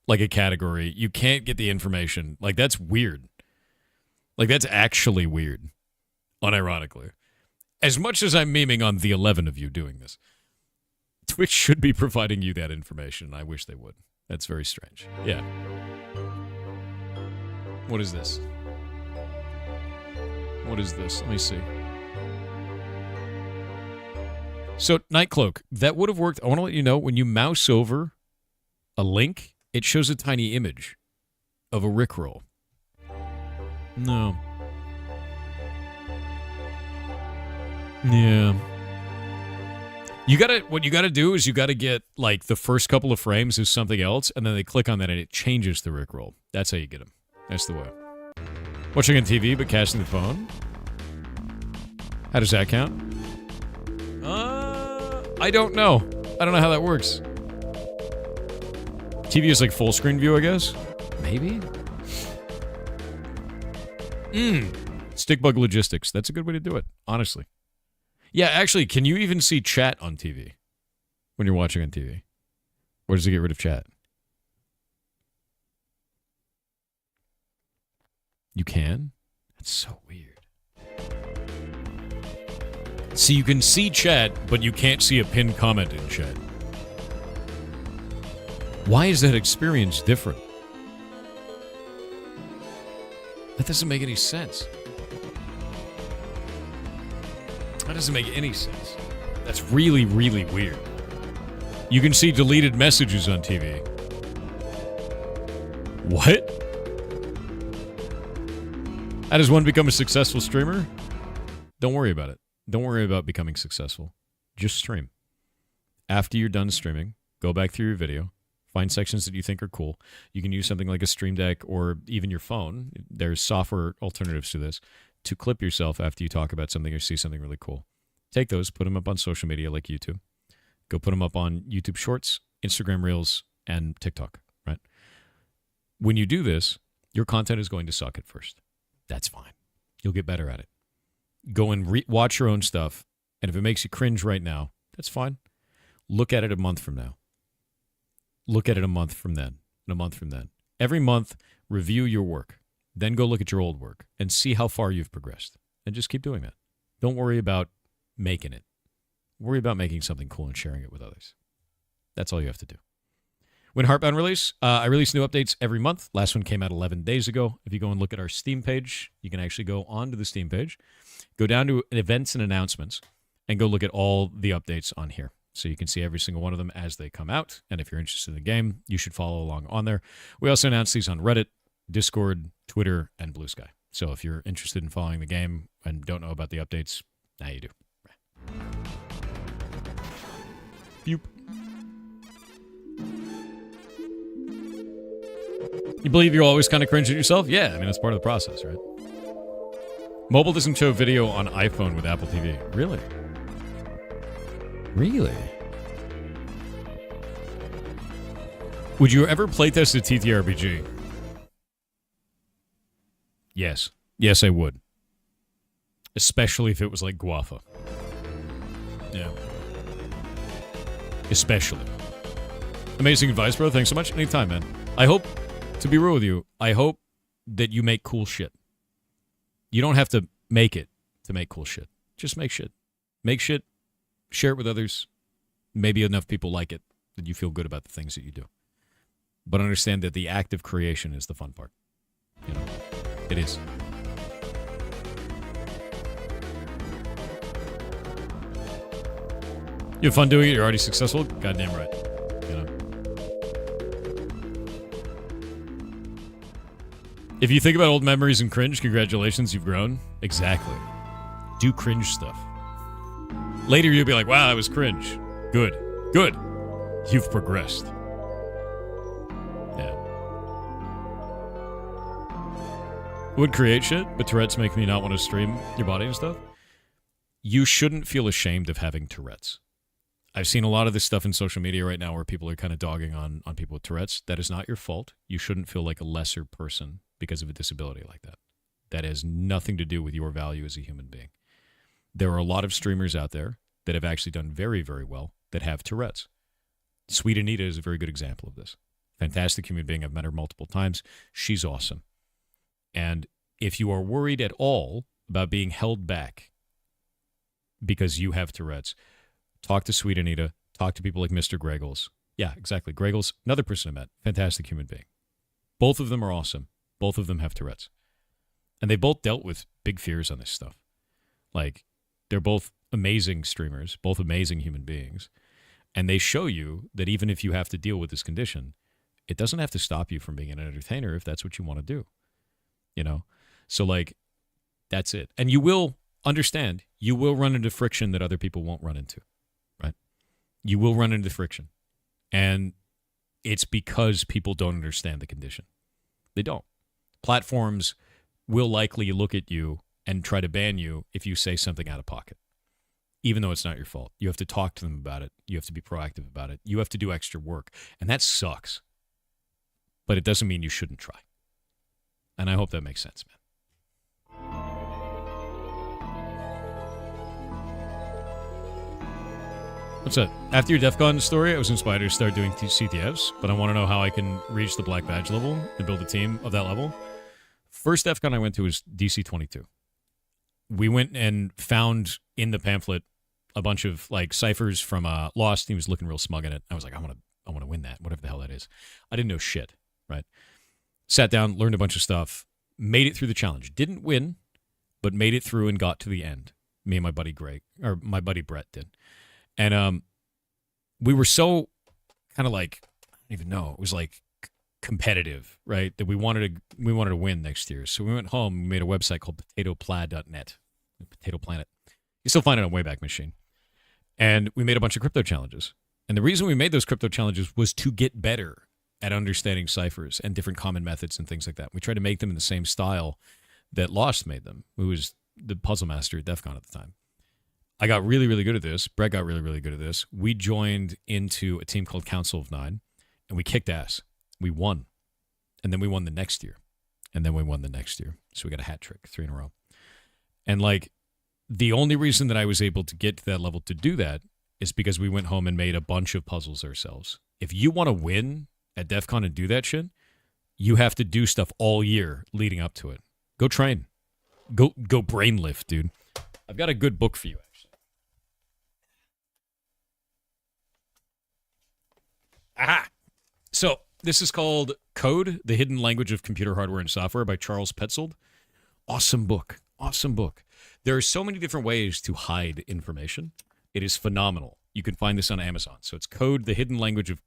S1: like a category, you can't get the information. Like, that's weird. Like, that's actually weird, unironically. As much as I'm memeing on the 11 of you doing this, Twitch should be providing you that information. I wish they would. That's very strange. Yeah. What is this? What is this? Let me see. So, Nightcloak, that would have worked. I want to let you know, when you mouse over a link, it shows a tiny image of a Rickroll. No. Yeah. What you gotta do is you gotta get, like, the first couple of frames is something else, and then they click on that and it changes the Rickroll. That's how you get them. That's the way. Watching on TV but casting the phone? How does that count? I don't know. I don't know how that works. TV is like full screen view, I guess? Maybe? Stickbug logistics. That's a good way to do it, honestly. Yeah, actually, can you even see chat on TV when you're watching on TV? Or does it get rid of chat? You can? That's so weird. See, you can see chat, but you can't see a pinned comment in chat. Why is that experience different? That doesn't make any sense. That doesn't make any sense. That's really, really weird. You can see deleted messages on TV. What? How does one become a successful streamer? Don't worry about it. Don't worry about becoming successful. Just stream. After you're done streaming, go back through your video, find sections that you think are cool. You can use something like a Stream Deck or even your phone. There's software alternatives to this to clip yourself after you talk about something or see something really cool. Take those, put them up on social media like YouTube. Go put them up on YouTube Shorts, Instagram Reels, and TikTok, right? When you do this, your content is going to suck at first. That's fine. You'll get better at it. Go and watch your own stuff, and if it makes you cringe right now, that's fine. Look at it a month from now. Look at it a month from then, and a month from then. Every month, review your work. Then go look at your old work and see how far you've progressed. And just keep doing that. Don't worry about making it. Worry about making something cool and sharing it with others. That's all you have to do. When Heartbound release, I release new updates every month. Last one came out 11 days ago. If you go and look at our Steam page, you can actually go onto the Steam page, go down to events and announcements, and go look at all the updates on here. So you can see every single one of them as they come out. And if you're interested in the game, you should follow along on there. We also announce these on Reddit, Discord, Twitter, and Blue Sky. So if you're interested in following the game and don't know about the updates, now you do. Boop. You believe you're always kind of cringe at yourself? Yeah, I mean, that's part of the process, right? Mobile doesn't show video on iPhone with Apple TV. Really? Really? Would you ever playtest a TTRPG? Yes. Yes, I would. Especially if it was like Guafa. Yeah. Especially. Amazing advice, bro. Thanks so much. Anytime, man. I hope, to be real with you, I hope that you make cool shit. You don't have to make it to make cool shit. Just make shit. Make shit. Share it with others. Maybe enough people like it that you feel good about the things that you do. But understand that the act of creation is the fun part. You know, it is. You have fun doing it, you're already successful? Goddamn right. You know. If you think about old memories and cringe, congratulations, you've grown. Exactly. Do cringe stuff. Later you'll be like, wow, I was cringe. Good. Good. You've progressed. Yeah. Would create shit, but Tourette's make me not want to stream your body and stuff. You shouldn't feel ashamed of having Tourette's. I've seen a lot of this stuff in social media right now where people are kind of dogging on people with Tourette's. That is not your fault. You shouldn't feel like a lesser person because of a disability like that. That has nothing to do with your value as a human being. There are a lot of streamers out there that have actually done very, very well that have Tourette's. Sweet Anita is a very good example of this. Fantastic human being. I've met her multiple times. She's awesome. And if you are worried at all about being held back because you have Tourette's, talk to Sweet Anita. Talk to people like Mr. Greggles. Yeah, exactly. Greggles, another person I met. Fantastic human being. Both of them are awesome. Both of them have Tourette's. And they both dealt with big fears on this stuff. Like, they're both amazing streamers, both amazing human beings. And they show you that even if you have to deal with this condition, it doesn't have to stop you from being an entertainer if that's what you want to do. You know? So, like, that's it. And you will understand, you will run into friction that other people won't run into. Right? You will run into friction. And it's because people don't understand the condition. They don't. Platforms will likely look at you and try to ban you if you say something out of pocket, even though it's not your fault. You have to talk to them about it. You have to be proactive about it. You have to do extra work, and that sucks. But it doesn't mean you shouldn't try. And I hope that makes sense, man. What's up? After your DEF CON story, I was inspired to start doing CTS, but I want to know how I can reach the black badge level and build a team of that level. First DEF CON I went to was DC 22. We went and found in the pamphlet a bunch of like ciphers from Lost. He was looking real smug in it. I was like, I want to win that, whatever the hell that is. I didn't know shit, right? Sat down, learned a bunch of stuff, made it through the challenge. Didn't win, but made it through and got to the end. Me and my buddy my buddy Brett did. And we were so kind of like, I don't even know, it was like competitive, right? That we wanted to win next year. So we went home and made a website called potatopla.net. Potato Planet. You still find it on Wayback Machine. And we made a bunch of crypto challenges. And the reason we made those crypto challenges was to get better at understanding ciphers and different common methods and things like that. We tried to make them in the same style that Lost made them, who was the puzzle master at DEF CON at the time. I got really, really good at this. Brett got really, really good at this. We joined into a team called Council of Nine, and we kicked ass. We won. And then we won the next year. And then we won the next year. So we got a hat trick, 3 in a row. And like, the only reason that I was able to get to that level to do that is because we went home and made a bunch of puzzles ourselves. If you want to win at DEF CON and do that shit, you have to do stuff all year leading up to it. Go train. Go brain lift, dude. I've got a good book for you, actually. Aha! So, this is called Code, The Hidden Language of Computer Hardware and Software by Charles Petzold. Awesome book. Awesome book. There are so many different ways to hide information. It is phenomenal. You can find this on Amazon. So it's Code, The Hidden Language of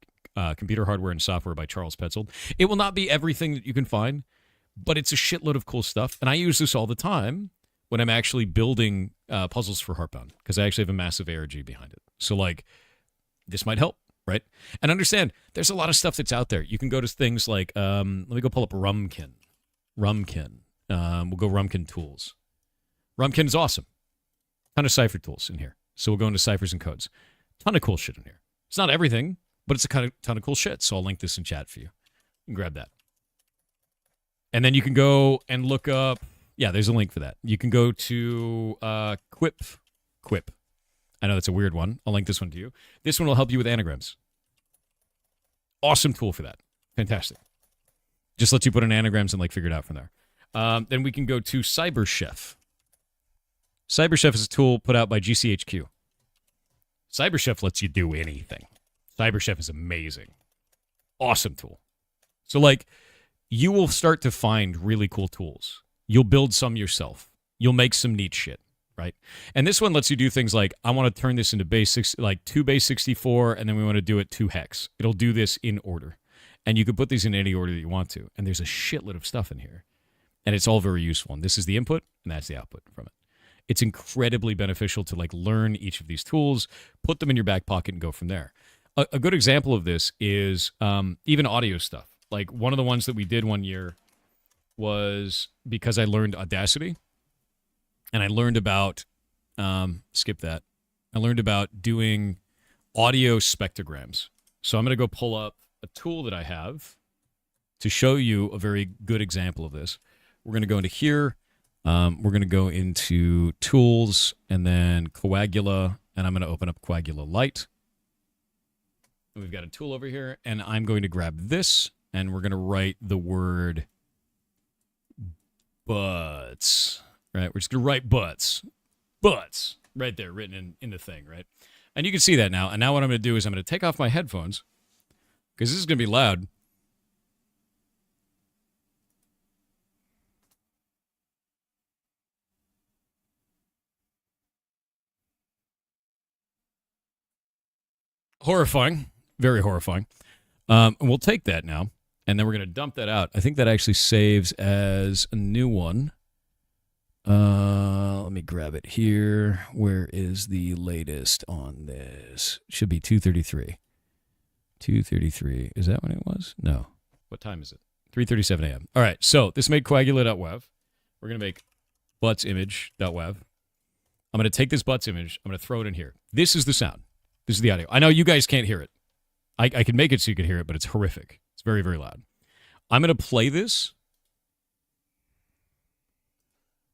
S1: Computer Hardware and Software by Charles Petzold. It will not be everything that you can find, but it's a shitload of cool stuff. And I use this all the time when I'm actually building puzzles for Heartbound, because I actually have a massive ARG behind it. So, like, this might help. Right? And understand, there's a lot of stuff that's out there. You can go to things like, let me go pull up Rumkin. We'll go Rumkin Tools. Rumkin is awesome. Ton of cipher tools in here. So we'll go into ciphers and codes. Ton of cool shit in here. It's not everything, but it's a ton of cool shit. So I'll link this in chat for you. You can grab that. And then you can go and look up, yeah, there's a link for that. You can go to Quip. I know that's a weird one. I'll link this one to you. This one will help you with anagrams. Awesome tool for that. Fantastic. Just lets you put in anagrams and like figure it out from there. Then we can go to CyberChef. CyberChef is a tool put out by GCHQ. CyberChef lets you do anything. CyberChef is amazing. Awesome tool. So like, you will start to find really cool tools. You'll build some yourself. You'll make some neat shit. Right? And this one lets you do things like, I want to turn this into like 2 base 64, and then we want to do it 2 hex. It'll do this in order. And you can put these in any order that you want to. And there's a shitload of stuff in here. And it's all very useful. And this is the input, and that's the output from it. It's incredibly beneficial to like learn each of these tools, put them in your back pocket, and go from there. A good example of this is even audio stuff. Like one of the ones that we did one year was because I learned Audacity. And I learned about, skip that. I learned about doing audio spectrograms. So I'm going to go pull up a tool that I have to show you a very good example of this. We're going to go into here. We're going to go into tools and then Coagula. And I'm going to open up Coagula Lite. We've got a tool over here. And I'm going to grab this. And we're going to write the word butts. Right, we're just going to write butts, right there, written in the thing, right? And you can see that now. And now what I'm going to do is I'm going to take off my headphones, because this is going to be loud. Horrifying, very horrifying. And we'll take that now, and then we're going to dump that out. I think that actually saves as a new one. Let me grab it here. Where is the latest on this? Should be 2:33. 2:33. Is that when it was? No. What time is it? 3:37 a.m. All right. So this made coagula.wav. We're going to make butts_image.wav. I'm going to take this butts image. I'm going to throw it in here. This is the sound. This is the audio. I know you guys can't hear it. I can make it so you can hear it, but it's horrific. It's very, very loud. I'm going to play this.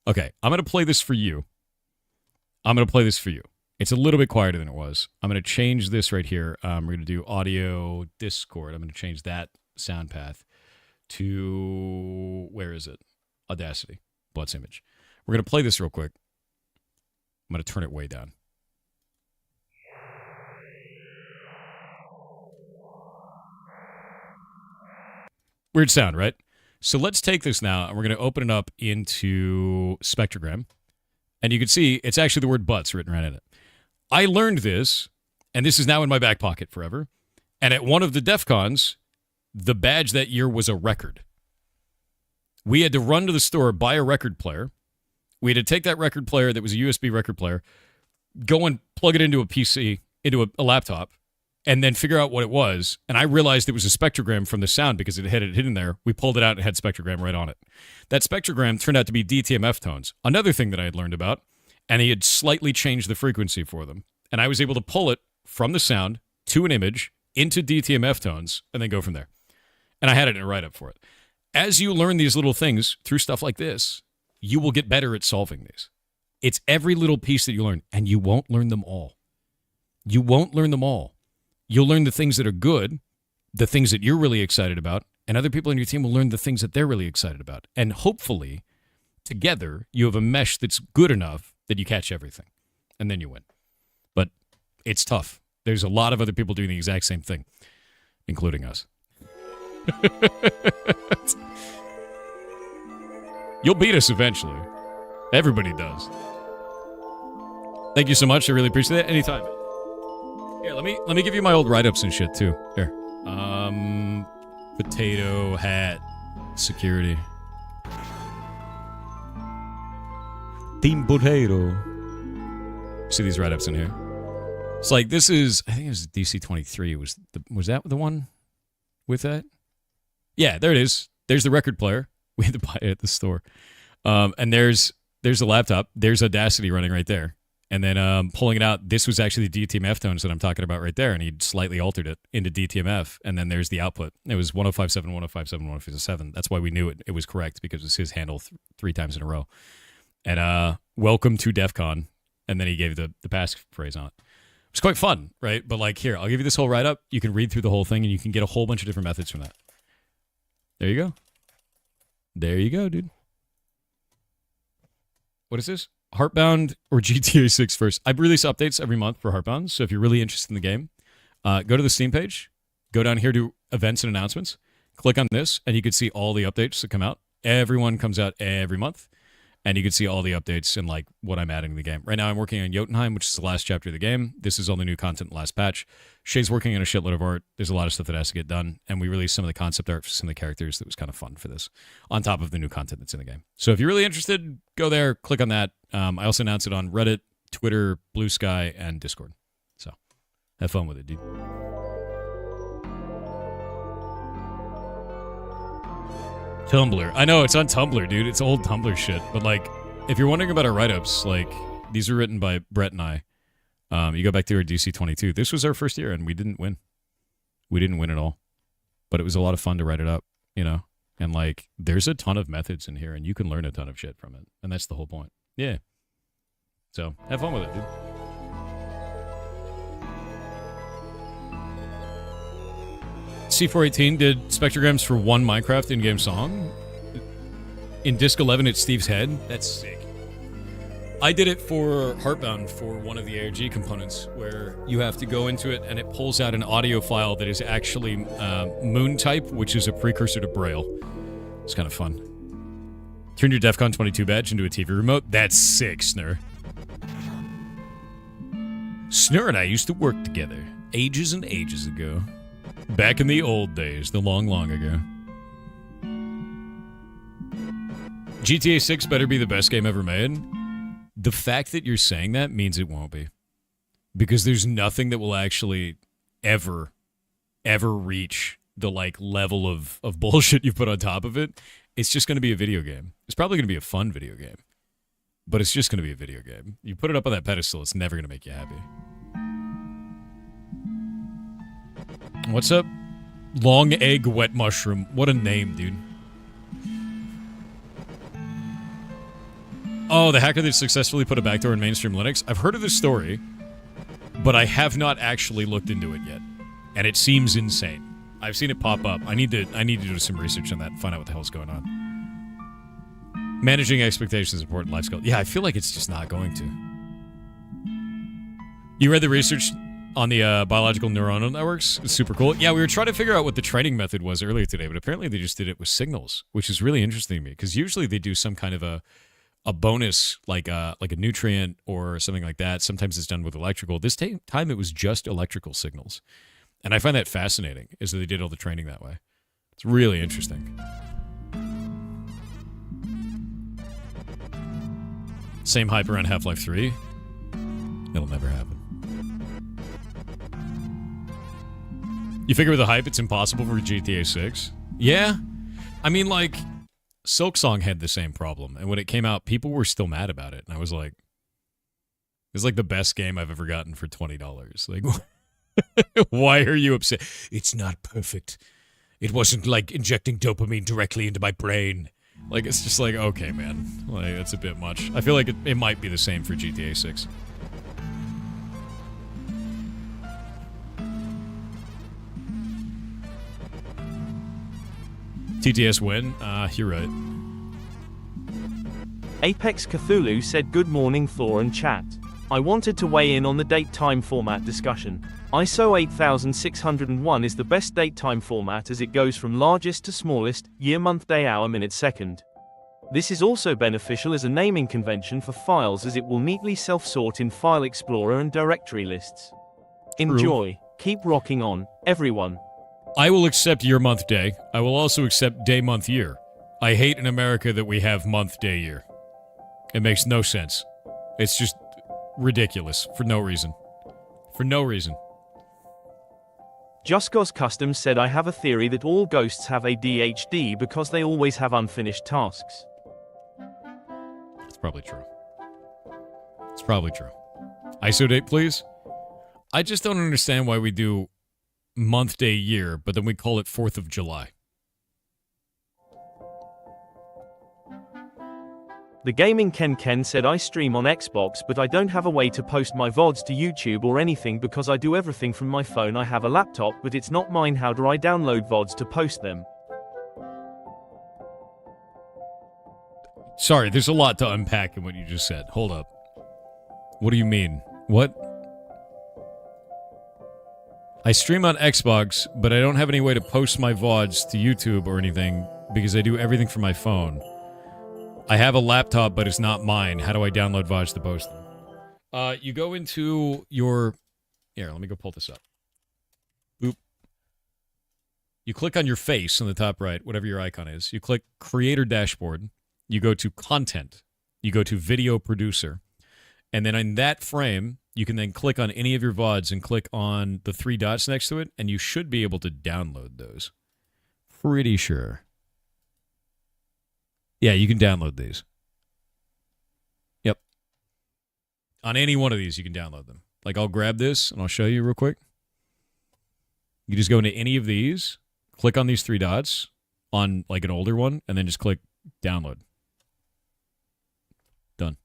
S1: Okay, I'm going to play this for you. It's a little bit quieter than it was. I'm going to change this right here. We're going to do audio Discord. I'm going to change that sound path to, where is it? Audacity, Butts image. We're going to play this real quick. I'm going to turn it way down. Weird sound, right? So let's take this now, and we're going to open it up into Spectrogram. And you can see it's actually the word butts written right in it. I learned this, and this is now in my back pocket forever. And at one of the DEF CONs, the badge that year was a record. We had to run to the store, buy a record player. We had to take that record player that was a USB record player, go and plug it into a PC, into a laptop, and then figure out what it was. And I realized it was a spectrogram from the sound because it had it hidden there. We pulled it out and it had spectrogram right on it. That spectrogram turned out to be DTMF tones. Another thing that I had learned about, and he had slightly changed the frequency for them. And I was able to pull it from the sound to an image into DTMF tones and then go from there. And I had it in a write-up for it. As you learn these little things through stuff like this, you will get better at solving these. It's every little piece that you learn, and you won't learn them all. You won't learn them all. You'll learn the things that are good, the things that you're really excited about, and other people on your team will learn the things that they're really excited about. And hopefully, together, you have a mesh that's good enough that you catch everything, and then you win. But it's tough. There's a lot of other people doing the exact same thing, including us. You'll beat us eventually. Everybody does. Thank you so much. I really appreciate it. Anytime. Here, let me give you my old write-ups and shit too. Here. Potato hat security. Team Potato. See these write-ups in here. It's like this is, I think it was DC-23. Was that the one with that? Yeah, there it is. There's the record player. We had to buy it at the store. And there's the laptop. There's Audacity running right there. And then pulling it out, this was actually the DTMF tones that I'm talking about right there, and he slightly altered it into DTMF, and then there's the output. It was 105.7, 105.7, 105.7. That's why we knew it was correct, because it was his handle three times in a row. And welcome to DEF CON, and then he gave the passphrase on it. It's quite fun, right? But like, here, I'll give you this whole write-up. You can read through the whole thing, and you can get a whole bunch of different methods from that. There you go. There you go, dude. What is this? Heartbound or GTA 6 first. I release updates every month for Heartbound, so if you're really interested in the game, go to the Steam page, go down here to events and announcements, click on this, and you can see all the updates that come out. Everyone comes out every month, and you can see all the updates and like what I'm adding to the game. Right now I'm working on Jotunheim, which is the last chapter of the game. This is all the new content, last patch. Shay's working on a shitload of art. There's a lot of stuff that has to get done, and we released some of the concept art for some of the characters that was kind of fun for this, on top of the new content that's in the game. So if you're really interested, go there, click on that. I also announce it on Reddit, Twitter, Blue Sky, and Discord. So have fun with it, dude. Tumblr. I know, it's on Tumblr, dude. It's old Tumblr shit. But, like, if you're wondering about our write-ups, like, these are written by Brett and I. You go back to our DC-22. This was our first year, and we didn't win. We didn't win at all. But it was a lot of fun to write it up, you know? And, like, there's a ton of methods in here, and you can learn a ton of shit from it. And that's the whole point. Yeah. So, have fun with it, dude. C418 did spectrograms for one Minecraft in-game song. In Disc 11, it's Steve's head. That's sick. I did it for Heartbound for one of the ARG components, where you have to go into it and it pulls out an audio file that is actually Moon type, which is a precursor to Braille. It's kind of fun. Turn your DEF CON 22 badge into a TV remote. That's sick, Snur. Snur and I used to work together ages and ages ago. Back in the old days, the long, long ago. GTA 6 better be the best game ever made. The fact that you're saying that means it won't be. Because there's nothing that will actually ever reach the, like, level of bullshit you put on top of it. It's just going to be a video game. It's probably going to be a fun video game, but it's just going to be a video game. You put it up on that pedestal, it's never going to make you happy. What's up? Long Egg Wet Mushroom. What a name, dude. Oh, the hacker that successfully put a backdoor in mainstream Linux. I've heard of this story, but I have not actually looked into it yet. And it seems insane. I've seen it pop up. I need to do some research on that and find out what the hell's going on. Managing expectations is important life skill. Yeah, I feel like it's just not going to. You read the research on the biological neuronal networks? It's super cool. Yeah, we were trying to figure out what the training method was earlier today, but apparently they just did it with signals, which is really interesting to me, because usually they do some kind of a bonus, like a nutrient or something like that. Sometimes it's done with electrical. This time it was just electrical signals. And I find that fascinating, is that they did all the training that way. It's really interesting. Same hype around Half-Life 3? It'll never happen. You figure with the hype, it's impossible for GTA 6? Yeah. I mean, like, Silksong had the same problem, and when it came out, people were still mad about it, and I was like, it's like the best game I've ever gotten for $20. Like, why are you upset? It's not perfect. It wasn't like injecting dopamine directly into my brain. Like, it's just like, okay, man. Like, that's a bit much. I feel like it might be the same for GTA 6. TTS win? You're right.
S2: Apex Cthulhu said good morning Thor and chat. I wanted to weigh in on the date-time format discussion. ISO 8601 is the best date-time format as it goes from largest to smallest, year, month, day, hour, minute, second. This is also beneficial as a naming convention for files as it will neatly self-sort in File Explorer and directory lists. Enjoy. Keep rocking on, everyone.
S1: I will accept year, month, day. I will also accept day, month, year. I hate in America that we have month, day, year. It makes no sense. It's just ridiculous for no reason. For no reason.
S2: Just Cause Custom said I have a theory that all ghosts have ADHD because they always have unfinished tasks.
S1: It's probably true. It's probably true. ISO date, please? I just don't understand why we do month, day, year, but then we call it 4th of July.
S2: The Gaming Ken said I stream on Xbox but I don't have a way to post my VODs to YouTube or anything because I do everything from my phone. I have a laptop but it's not mine. How do I download VODs to post them?
S1: Sorry, there's a lot to unpack in what you just said. Hold up. What do you mean? What? I stream on Xbox, but I don't have any way to post my VODs to YouTube or anything because I do everything from my phone. I have a laptop, but it's not mine. How do I download VODs to post them? You go into your... Here, let me go pull this up. Boop. You click on your face on the top right, whatever your icon is. You click Creator Dashboard. You go to Content. You go to Video Producer. And then in that frame, you can then click on any of your VODs and click on the 3 dots next to it, and you should be able to download those. Pretty sure. Yeah, you can download these. Yep. On any one of these, you can download them. Like, I'll grab this, and I'll show you real quick. You just go into any of these, click on these 3 dots on, like, an older one, and then just click Download. Done.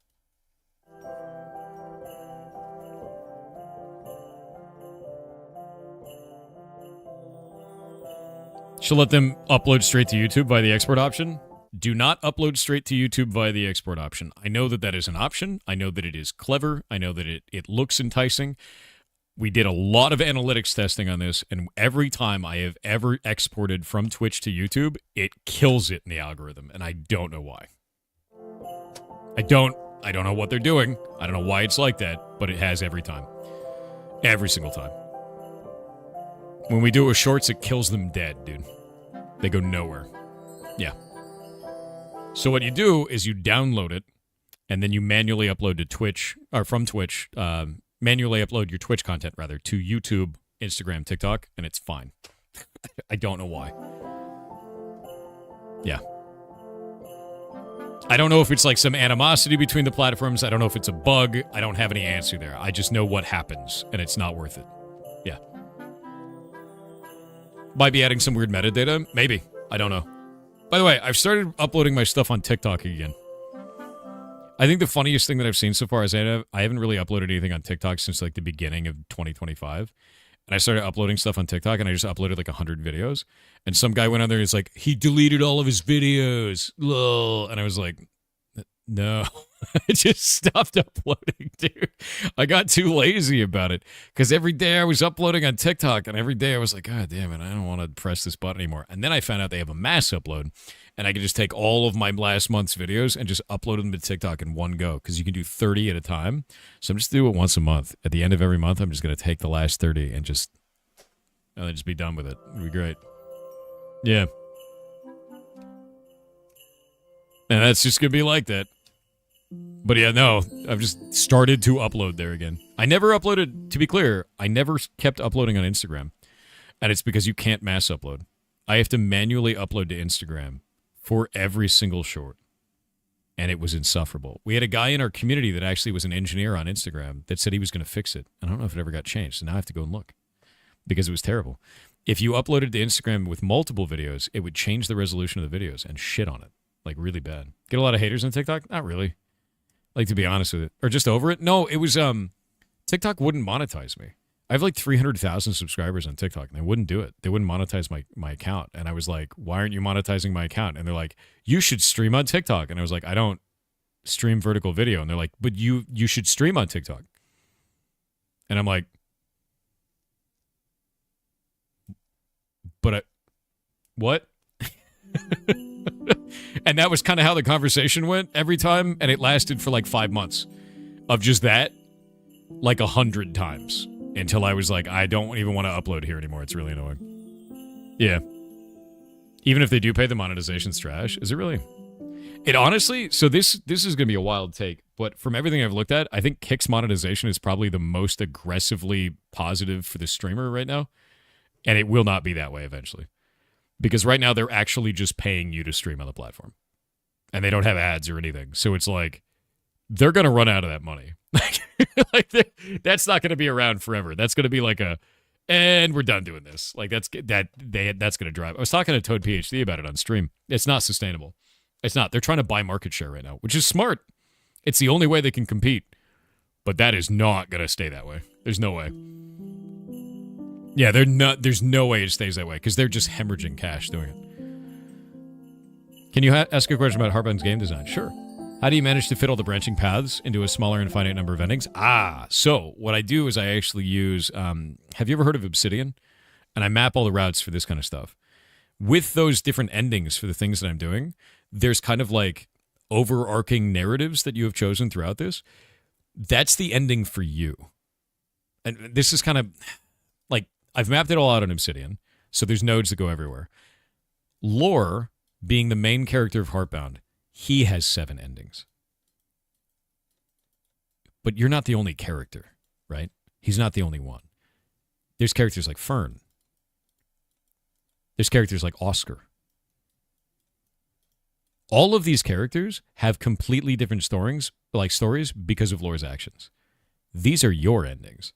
S1: Should let them upload straight to YouTube via the export option. Do not upload straight to YouTube via the export option. I know that that is an option. I know that it is clever. I know that it looks enticing. We did a lot of analytics testing on this, and every time I have ever exported from Twitch to YouTube, it kills it in the algorithm, and I don't know why. I don't know what they're doing. I don't know why it's like that, but it has every time. Every single time. When we do it with shorts, it kills them dead, dude. They go nowhere. Yeah. So what you do is you download it, and then you manually upload to Twitch, or from Twitch, manually upload your Twitch content, rather, to YouTube, Instagram, TikTok, and it's fine. I don't know why. Yeah. I don't know if it's like some animosity between the platforms. I don't know if it's a bug. I don't have any answer there. I just know what happens, and it's not worth it. Yeah. Might be adding some weird metadata. Maybe. I don't know. By the way, I've started uploading my stuff on TikTok again. I think the funniest thing that I've seen so far is I haven't really uploaded anything on TikTok since like the beginning of 2025. And I started uploading stuff on TikTok, and I just uploaded like 100 videos. And some guy went on there and he's like, he deleted all of his videos. Lol. And I was like, no, I just stopped uploading, dude. I got too lazy about it because every day I was uploading on TikTok, and every day I was like, God damn it, I don't want to press this button anymore. And then I found out they have a mass upload, and I could just take all of my last month's videos and just upload them to TikTok in one go because you can do 30 at a time. So I'm just do it once a month. At the end of every month, I'm just going to take the last 30 and just be done with it. It'd be great. Yeah. And that's just going to be like that. But yeah, no, I've just started to upload there again. I never uploaded, to be clear, I never kept uploading on Instagram. And it's because you can't mass upload. I have to manually upload to Instagram for every single short. And it was insufferable. We had a guy in our community that actually was an engineer on Instagram that said he was going to fix it. I don't know if it ever got changed, so now I have to go and look. Because it was terrible. If you uploaded to Instagram with multiple videos, it would change the resolution of the videos and shit on it. Like, really bad. Get a lot of haters on TikTok? Not really. Like, to be honest with it. Or just over it? No, it was, TikTok wouldn't monetize me. I have like 300,000 subscribers on TikTok, and they wouldn't do it. They wouldn't monetize my account. And I was like, why aren't you monetizing my account? And they're like, you should stream on TikTok. And I was like, I don't stream vertical video. And they're like, but you should stream on TikTok. And I'm like, but what? And that was kind of how the conversation went every time, and it lasted for like 5 months of just that, like 100 times, until I was like, I don't even want to upload here anymore. It's really annoying. Yeah. Even if they do pay, the monetization's trash. Is it really? It honestly, so this is going to be a wild take, but from everything I've looked at, I think Kick's monetization is probably the most aggressively positive for the streamer right now, and it will not be that way eventually. Because right now they're actually just paying you to stream on the platform. And they don't have ads or anything. So it's like, they're going to run out of that money. That's not going to be around forever. That's going to be like and we're done doing this. Like that's going to drive. I was talking to Toad PhD about it on stream. It's not sustainable. It's not. They're trying to buy market share right now, which is smart. It's the only way they can compete. But that is not going to stay that way. There's no way. Yeah, there's no way it stays that way because they're just hemorrhaging cash doing it. Can you ask a question about Heartbound's game design? Sure. How do you manage to fit all the branching paths into a smaller and finite number of endings? So what I do is I actually use, have you ever heard of Obsidian? And I map all the routes for this kind of stuff. With those different endings for the things that I'm doing, there's kind of like overarching narratives that you have chosen throughout this. That's the ending for you. And this is kind of like, I've mapped it all out on Obsidian, so there's nodes that go everywhere. Lore, being the main character of Heartbound, he has 7 endings. But you're not the only character, right? He's not the only one. There's characters like Fern. There's characters like Oscar. All of these characters have completely different stories because of Lore's actions. These are your endings.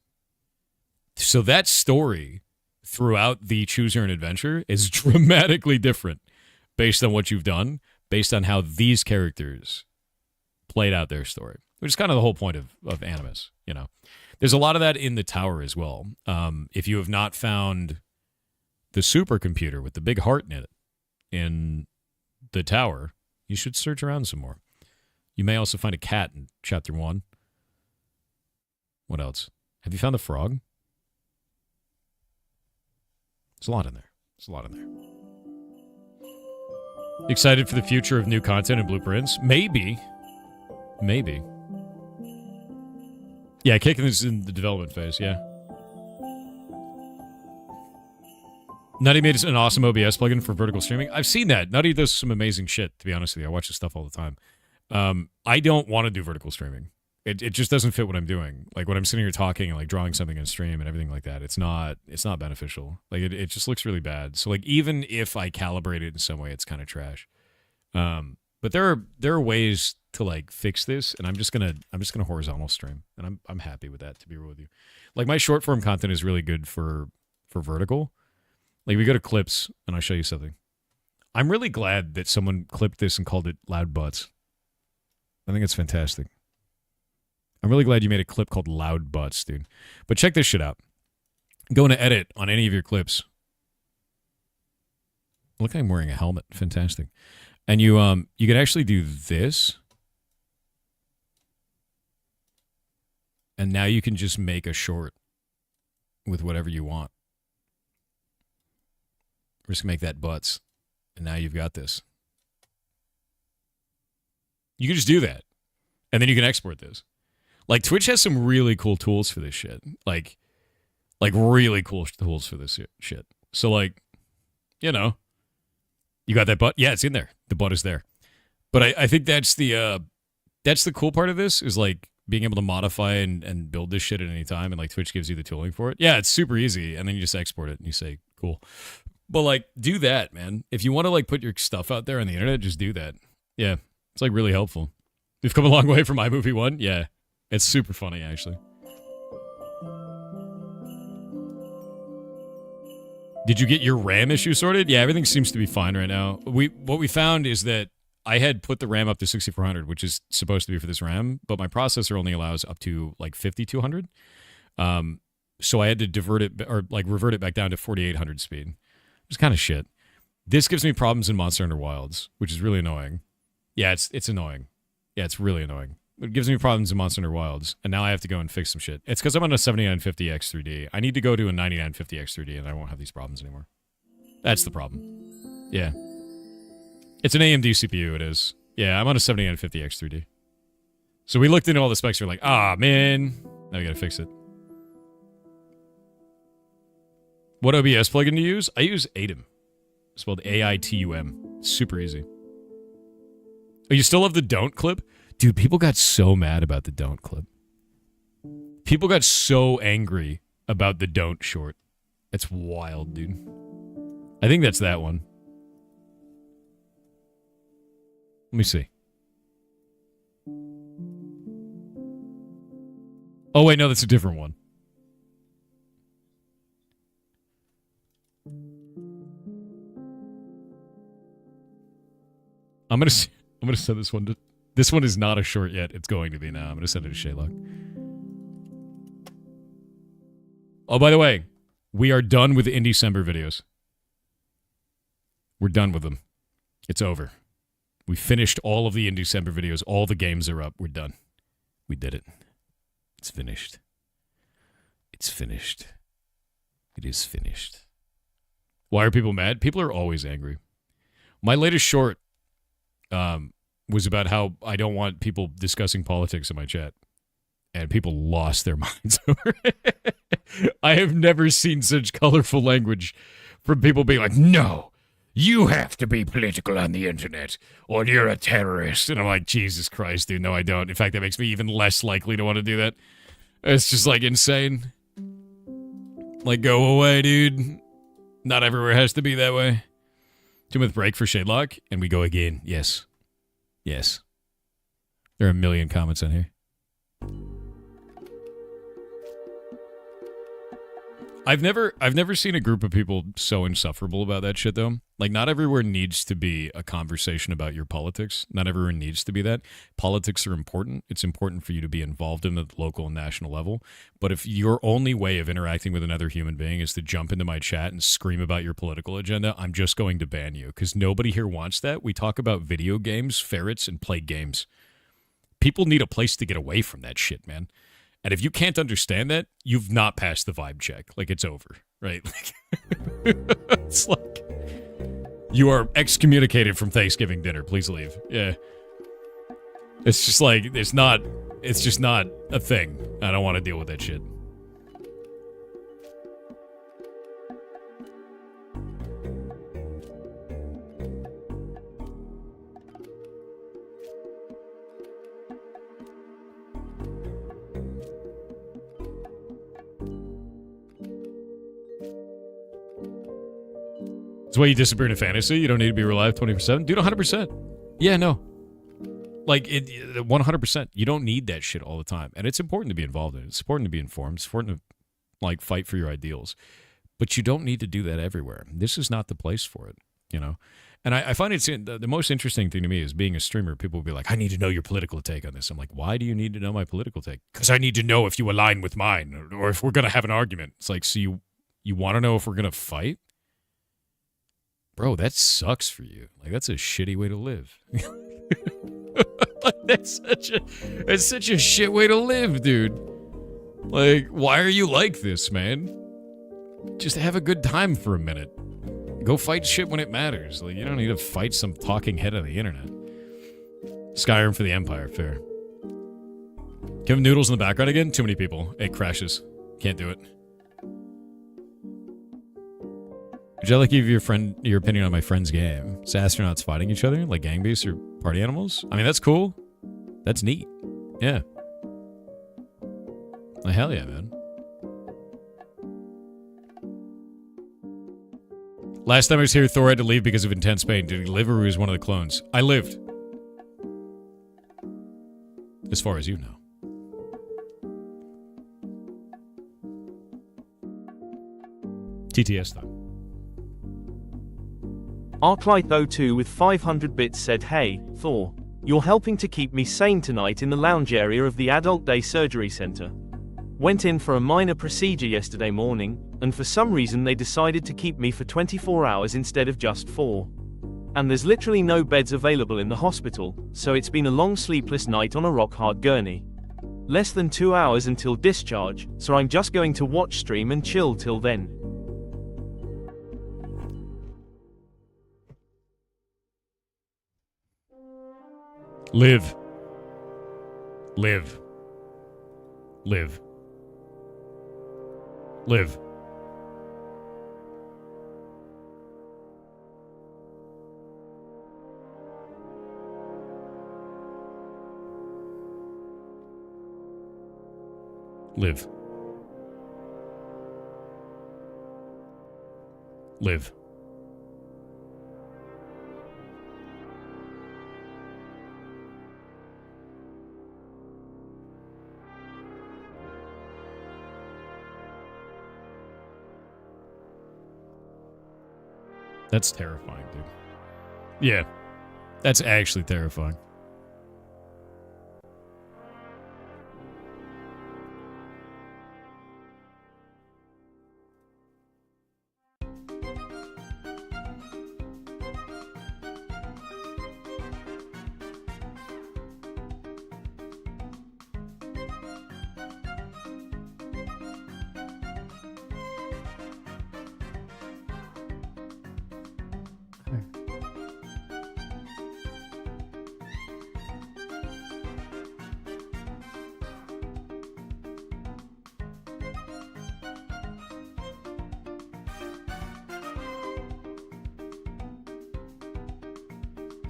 S1: So that story throughout the Choose Your Own Adventure is dramatically different based on what you've done, based on how these characters played out their story, which is kind of the whole point of Animus, you know. There's a lot of that in the tower as well. If you have not found the supercomputer with the big heart in it in the tower, you should search around some more. You may also find a cat in Chapter 1. What else? Have you found the frog? There's a lot in there. Excited for the future of new content and blueprints? Maybe. Yeah, Kicking is in the development phase, yeah. Nutty made an awesome OBS plugin for vertical streaming. I've seen that. Nutty does some amazing shit, to be honest with you. I watch this stuff all the time. I don't want to do vertical streaming. It just doesn't fit what I'm doing. Like when I'm sitting here talking and like drawing something on stream and everything like that, it's not beneficial. Like it just looks really bad. So like even if I calibrate it in some way, it's kind of trash. But there are ways to like fix this, and I'm just gonna horizontal stream, and I'm happy with that, to be real with you. Like my short form content is really good for vertical. Like we go to clips, and I'll show you something. I'm really glad that someone clipped this and called it Loud Butts. I think it's fantastic. I'm really glad you made a clip called Loud Butts, dude. But check this shit out. Go into edit on any of your clips. Look, I'm wearing a helmet. Fantastic. And you can actually do this. And now you can just make a short with whatever you want. We're just going to make that butts. And now you've got this. You can just do that. And then you can export this. Like, Twitch has some really cool tools for this shit. Like really cool tools for this shit. So, like, you know, you got that butt? Yeah, it's in there. The butt is there. But I think that's the cool part of this, is, like, being able to modify and build this shit at any time. And, like, Twitch gives you the tooling for it. Yeah, it's super easy. And then you just export it and you say, cool. But, like, do that, man. If you want to, like, put your stuff out there on the internet, just do that. Yeah, it's, like, really helpful. We've come a long way from iMovie 1. Yeah, it's super funny, actually. Did you get your RAM issue sorted? Yeah, everything seems to be fine right now. What we found is that I had put the RAM up to 6400, which is supposed to be for this RAM, but my processor only allows up to, like, 5200. So I had to divert it, or, like, revert it back down to 4800 speed. It's kind of shit. This gives me problems in Monster Hunter Wilds, which is really annoying. Yeah, it's annoying. Yeah, it's really annoying. It gives me problems in Monster Hunter Wilds, and now I have to go and fix some shit. It's because I'm on a 7950X3D. I need to go to a 9950X3D, and I won't have these problems anymore. That's the problem. Yeah. It's an AMD CPU, it is. Yeah, I'm on a 7950X3D. So we looked into all the specs, we're like, man. Now we gotta fix it. What OBS plugin to use? I use Atom. It's spelled AITUM. Super easy. Oh, you still have the don't clip? Dude, people got so mad about the don't clip. People got so angry about the don't short. It's wild, dude. I think that's that one. Let me see. Oh, wait, no, that's a different one. I'm gonna send this one to... This one is not a short yet. It's going to be now. I'm gonna send it to Shaylock. Oh, by the way, we are done with the Indecember videos. We're done with them. It's over. We finished all of the Indecember videos. All the games are up. We're done. We did it. It's finished. It's finished. It is finished. Why are people mad? People are always angry. My latest short was about how I don't want people discussing politics in my chat. And people lost their minds over it. I have never seen such colorful language from people being like, no, you have to be political on the internet or you're a terrorist. And I'm like, Jesus Christ, dude, no, I don't. In fact, that makes me even less likely to want to do that. It's just, like, insane. Like, go away, dude. Not everywhere has to be that way. 2-minute break for Shadelock, and we go again. Yes. Yes. There are a million comments on here. I've never seen a group of people so insufferable about that shit, though. Like, not everywhere needs to be a conversation about your politics. Not everywhere needs to be that. Politics are important. It's important for you to be involved in the local and national level. But if your only way of interacting with another human being is to jump into my chat and scream about your political agenda, I'm just going to ban you, because nobody here wants that. We talk about video games, ferrets, and play games. People need a place to get away from that shit, man. And if you can't understand that, you've not passed the vibe check. Like, it's over, right? It's like, you are excommunicated from Thanksgiving dinner. Please leave. Yeah. It's just like, it's just not a thing. I don't want to deal with that shit. That's why you disappear in a fantasy. You don't need to be alive 24/7. Dude, 100%. Yeah, no. Like, 100%. You don't need that shit all the time. And it's important to be involved in it. It's important to be informed. It's important to, like, fight for your ideals. But you don't need to do that everywhere. This is not the place for it, you know? And I find it's the most interesting thing to me is being a streamer. People will be like, I need to know your political take on this. I'm like, why do you need to know my political take? Because I need to know if you align with mine or if we're going to have an argument. It's like, so you want to know if we're going to fight? Bro, that sucks for you. Like, that's a shitty way to live. That's such a shit way to live, dude. Like, why are you like this, man? Just have a good time for a minute. Go fight shit when it matters. Like, you don't need to fight some talking head on the internet. Skyrim for the Empire, fair. Kevin Noodles in the background again? Too many people. It crashes. Can't do it. Would you like to give your opinion on my friend's game? It's astronauts fighting each other like gang beasts or party animals? I mean, that's cool. That's neat. Yeah. Oh, hell yeah, man. Last time I was here, Thor had to leave because of intense pain. Did he live or was one of the clones? I lived. As far as you know. TTS, though.
S2: Arclight02 with 500 bits said, hey, Thor, you're helping to keep me sane tonight in the lounge area of the Adult Day Surgery Center. Went in for a minor procedure yesterday morning, and for some reason they decided to keep me for 24 hours instead of just 4. And there's literally no beds available in the hospital, so it's been a long sleepless night on a rock-hard gurney. Less than 2 hours until discharge, so I'm just going to watch stream and chill till then.
S1: Live. Live. Live. Live. Live. Live. That's terrifying, dude. Yeah. That's actually terrifying.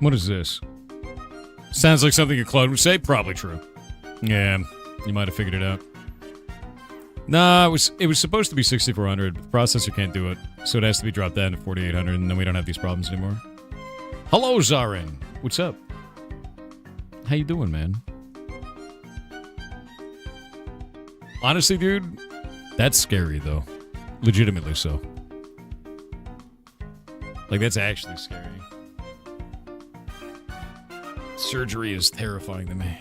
S1: What is this? Sounds like something a clone would say. Probably true. Yeah, you might have figured it out. Nah, it was supposed to be 6400, but the processor can't do it, so it has to be dropped down to 4800, and then we don't have these problems anymore. Hello, Zarin. What's up? How you doing, man? Honestly, dude, that's scary, though. Legitimately so. Like, that's actually scary. Surgery is terrifying to me.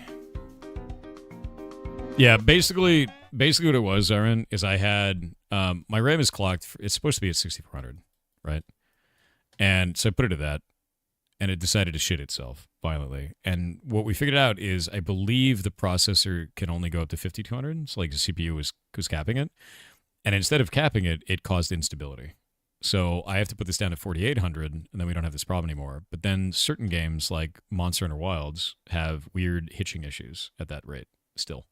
S1: Yeah, basically what it was, Aaron, is I had my RAM is clocked. It's supposed to be at 6400, right? And so I put it at that, and it decided to shit itself violently. And what we figured out is I believe the processor can only go up to 5200. So like the CPU was capping it, and instead of capping it, it caused instability. So I have to put this down to 4800, and then we don't have this problem anymore. But then certain games like Monster Hunter Wilds have weird hitching issues at that rate still.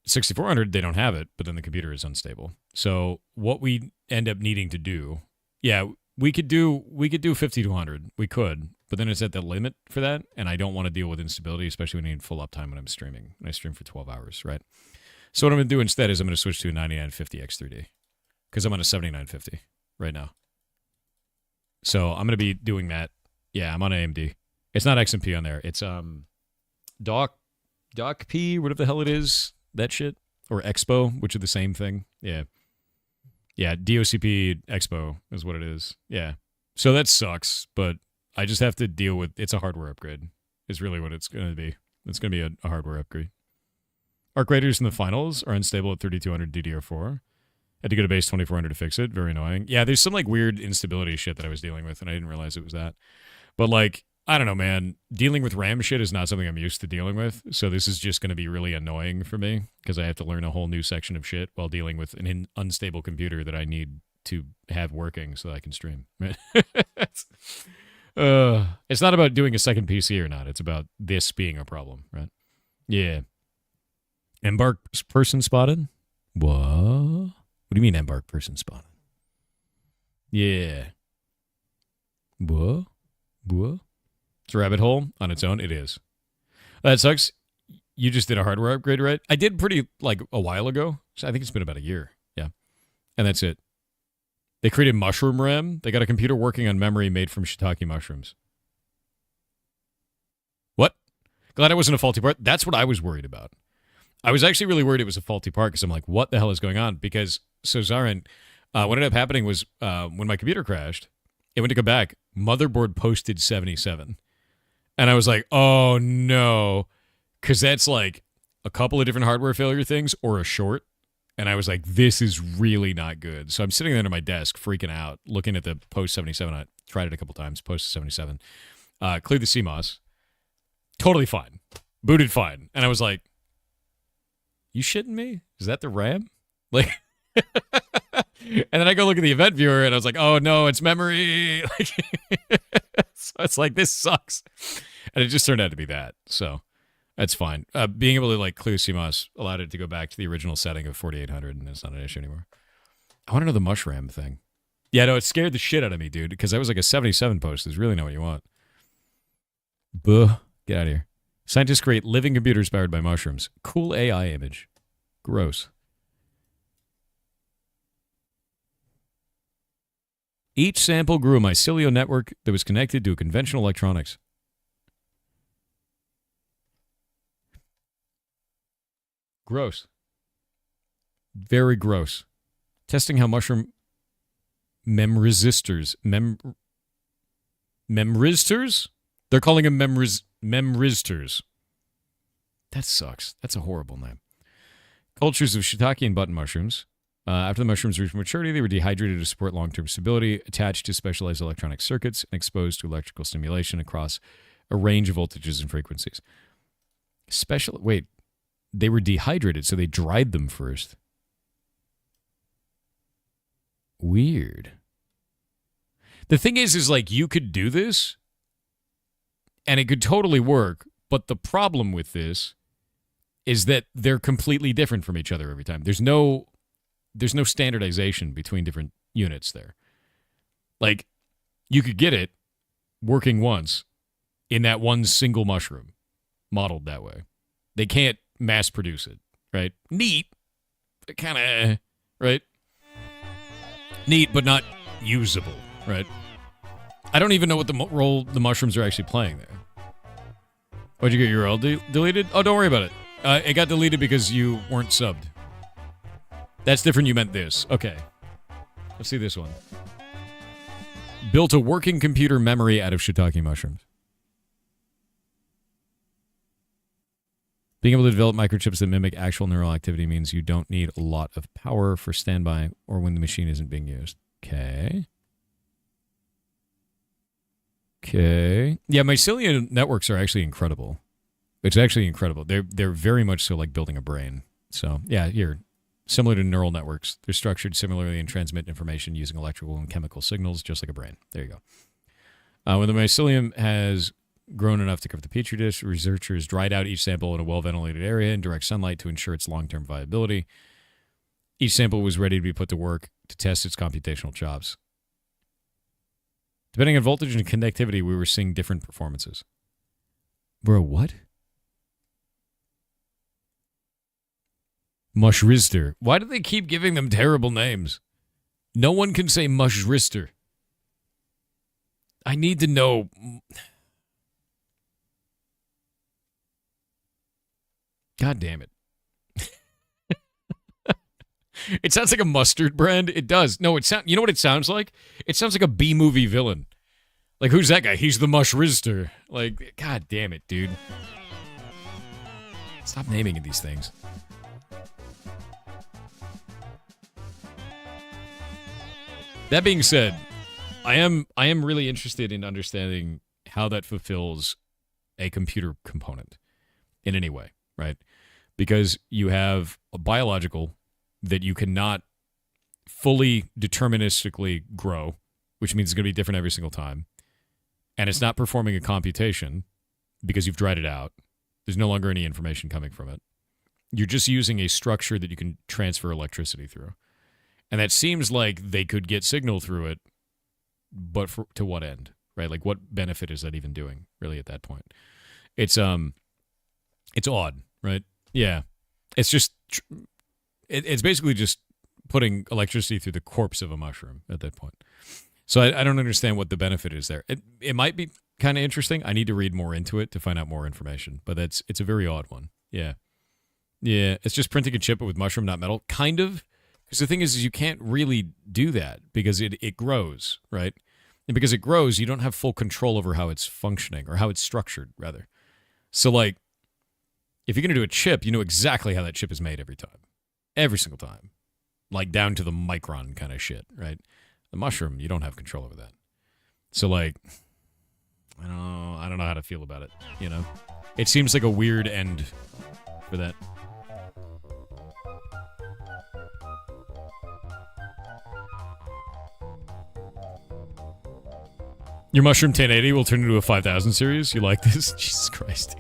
S1: 6400, they don't have it, but then the computer is unstable. So what we end up needing to do, yeah, we could do 5200. We could, but then it's at the limit for that, and I don't want to deal with instability, especially when I need full uptime when I'm streaming. And I stream for 12 hours, right? So what I'm going to do instead is I'm going to switch to a 9950 X3D. Because I'm on a 7950 right now. So I'm going to be doing that. Yeah, I'm on AMD. It's not XMP on there. It's Doc P, whatever the hell it is. That shit. Or Expo, which are the same thing. Yeah. Yeah, DOCP Expo is what it is. Yeah. So that sucks, but I just have to deal with it's a hardware upgrade. Is really what it's going to be. It's going to be a hardware upgrade. Arc Raiders in the finals are unstable at 3200 DDR4. Had to go to base 2400 to fix it. Very annoying. Yeah, there's some like weird instability shit that I was dealing with, and I didn't realize it was that. But like, I don't know, man. Dealing with RAM shit is not something I'm used to dealing with, so this is just going to be really annoying for me because I have to learn a whole new section of shit while dealing with an unstable computer that I need to have working so that I can stream. Right? It's not about doing a second PC or not. It's about this being a problem, right? Yeah. Embark person spotted? What? What do you mean embark person spotted? Yeah. What? It's a rabbit hole on its own. It is. That sucks. You just did a hardware upgrade, right? I did pretty, like, a while ago. So I think it's been about a year. Yeah. And that's it. They created mushroom RAM. They got a computer working on memory made from shiitake mushrooms. What? Glad it wasn't a faulty part. That's what I was worried about. I was actually really worried it was a faulty part because I'm like, what the hell is going on? Because, so Zarin, what ended up happening was when my computer crashed, it went to go back, motherboard posted 77. And I was like, oh no, because that's like a couple of different hardware failure things or a short. And I was like, this is really not good. So I'm sitting there at my desk freaking out, looking at the post 77. I tried it a couple times, post 77. Cleared the CMOS. Totally fine. Booted fine. And I was like, you shitting me? Is that the RAM? Like, and then I go look at the event viewer and I was like, oh no, it's memory. So it's like, this sucks. And it just turned out to be that. So that's fine. Being able to like clear CMOS allowed it to go back to the original setting of 4800 and it's not an issue anymore. I want to know the mushroom thing. Yeah, no, it scared the shit out of me, dude, because that was like a 77 post. Is really not what you want. Buh. Get out of here. Scientists create living computers powered by mushrooms. Cool AI image. Gross. Each sample grew a mycelial network that was connected to a conventional electronics. Gross. Very gross. Testing how mushroom memrisistors. Memristors? They're calling them memristors. That sucks. That's a horrible name. Cultures of shiitake and button mushrooms. After the mushrooms reached maturity, they were dehydrated to support long-term stability, attached to specialized electronic circuits, and exposed to electrical stimulation across a range of voltages and frequencies. Wait, they were dehydrated, so they dried them first. Weird. The thing is like, you could do this, and it could totally work, but the problem with this is that they're completely different from each other every time. There's no standardization between different units there. Like, you could get it working once in that one single mushroom, modeled that way. They can't mass produce it, right? Neat, kind of, right? Neat, but not usable, right? I don't even know what the role the mushrooms are actually playing there. Why'd you get your URL deleted? Oh, don't worry about it. It got deleted because you weren't subbed. That's different. You meant this. Okay. Let's see this one. Built a working computer memory out of shiitake mushrooms. Being able to develop microchips that mimic actual neural activity means you don't need a lot of power for standby or when the machine isn't being used. Okay. Okay. Yeah, mycelial networks are actually incredible. It's actually incredible. They're very much so like building a brain. So, yeah, here. Similar to neural networks, they're structured similarly and transmit information using electrical and chemical signals, just like a brain. There you go. When the mycelium has grown enough to cover the petri dish, researchers dried out each sample in a well-ventilated area in direct sunlight to ensure its long-term viability. Each sample was ready to be put to work to test its computational chops. Depending on voltage and connectivity, we were seeing different performances. Bro, what? Mushrister. Why do they keep giving them terrible names? No one can say Mushrister. I need to know. God damn it. It sounds like a mustard brand. It does. No, you know what it sounds like? It sounds like a B-movie villain. Like, who's that guy? He's the Mushrister. Like, god damn it, dude. Stop naming these things. That being said, I am really interested in understanding how that fulfills a computer component in any way, right? Because you have a biological that you cannot fully deterministically grow, which means it's going to be different every single time. And it's not performing a computation because you've dried it out. There's no longer any information coming from it. You're just using a structure that you can transfer electricity through. And that seems like they could get signal through it, but to what end, right? Like, what benefit is that even doing, really, at that point? It's odd, right? Yeah. It's just... It's basically just putting electricity through the corpse of a mushroom at that point. So I don't understand what the benefit is there. It might be kind of interesting. I need to read more into it to find out more information, but it's a very odd one. Yeah. Yeah, it's just printing a chip with mushroom, not metal. Kind of. Because the thing is you can't really do that because it grows, right? And because it grows, you don't have full control over how it's functioning or how it's structured, rather. So, like, if you're going to do a chip, you know exactly how that chip is made every time. Every single time. Like, down to the micron kind of shit, right? The mushroom, you don't have control over that. So, like, I don't know how to feel about it, you know? It seems like a weird end for that. Your mushroom 1080 will turn into a 5000 series? You like this? Jesus Christ.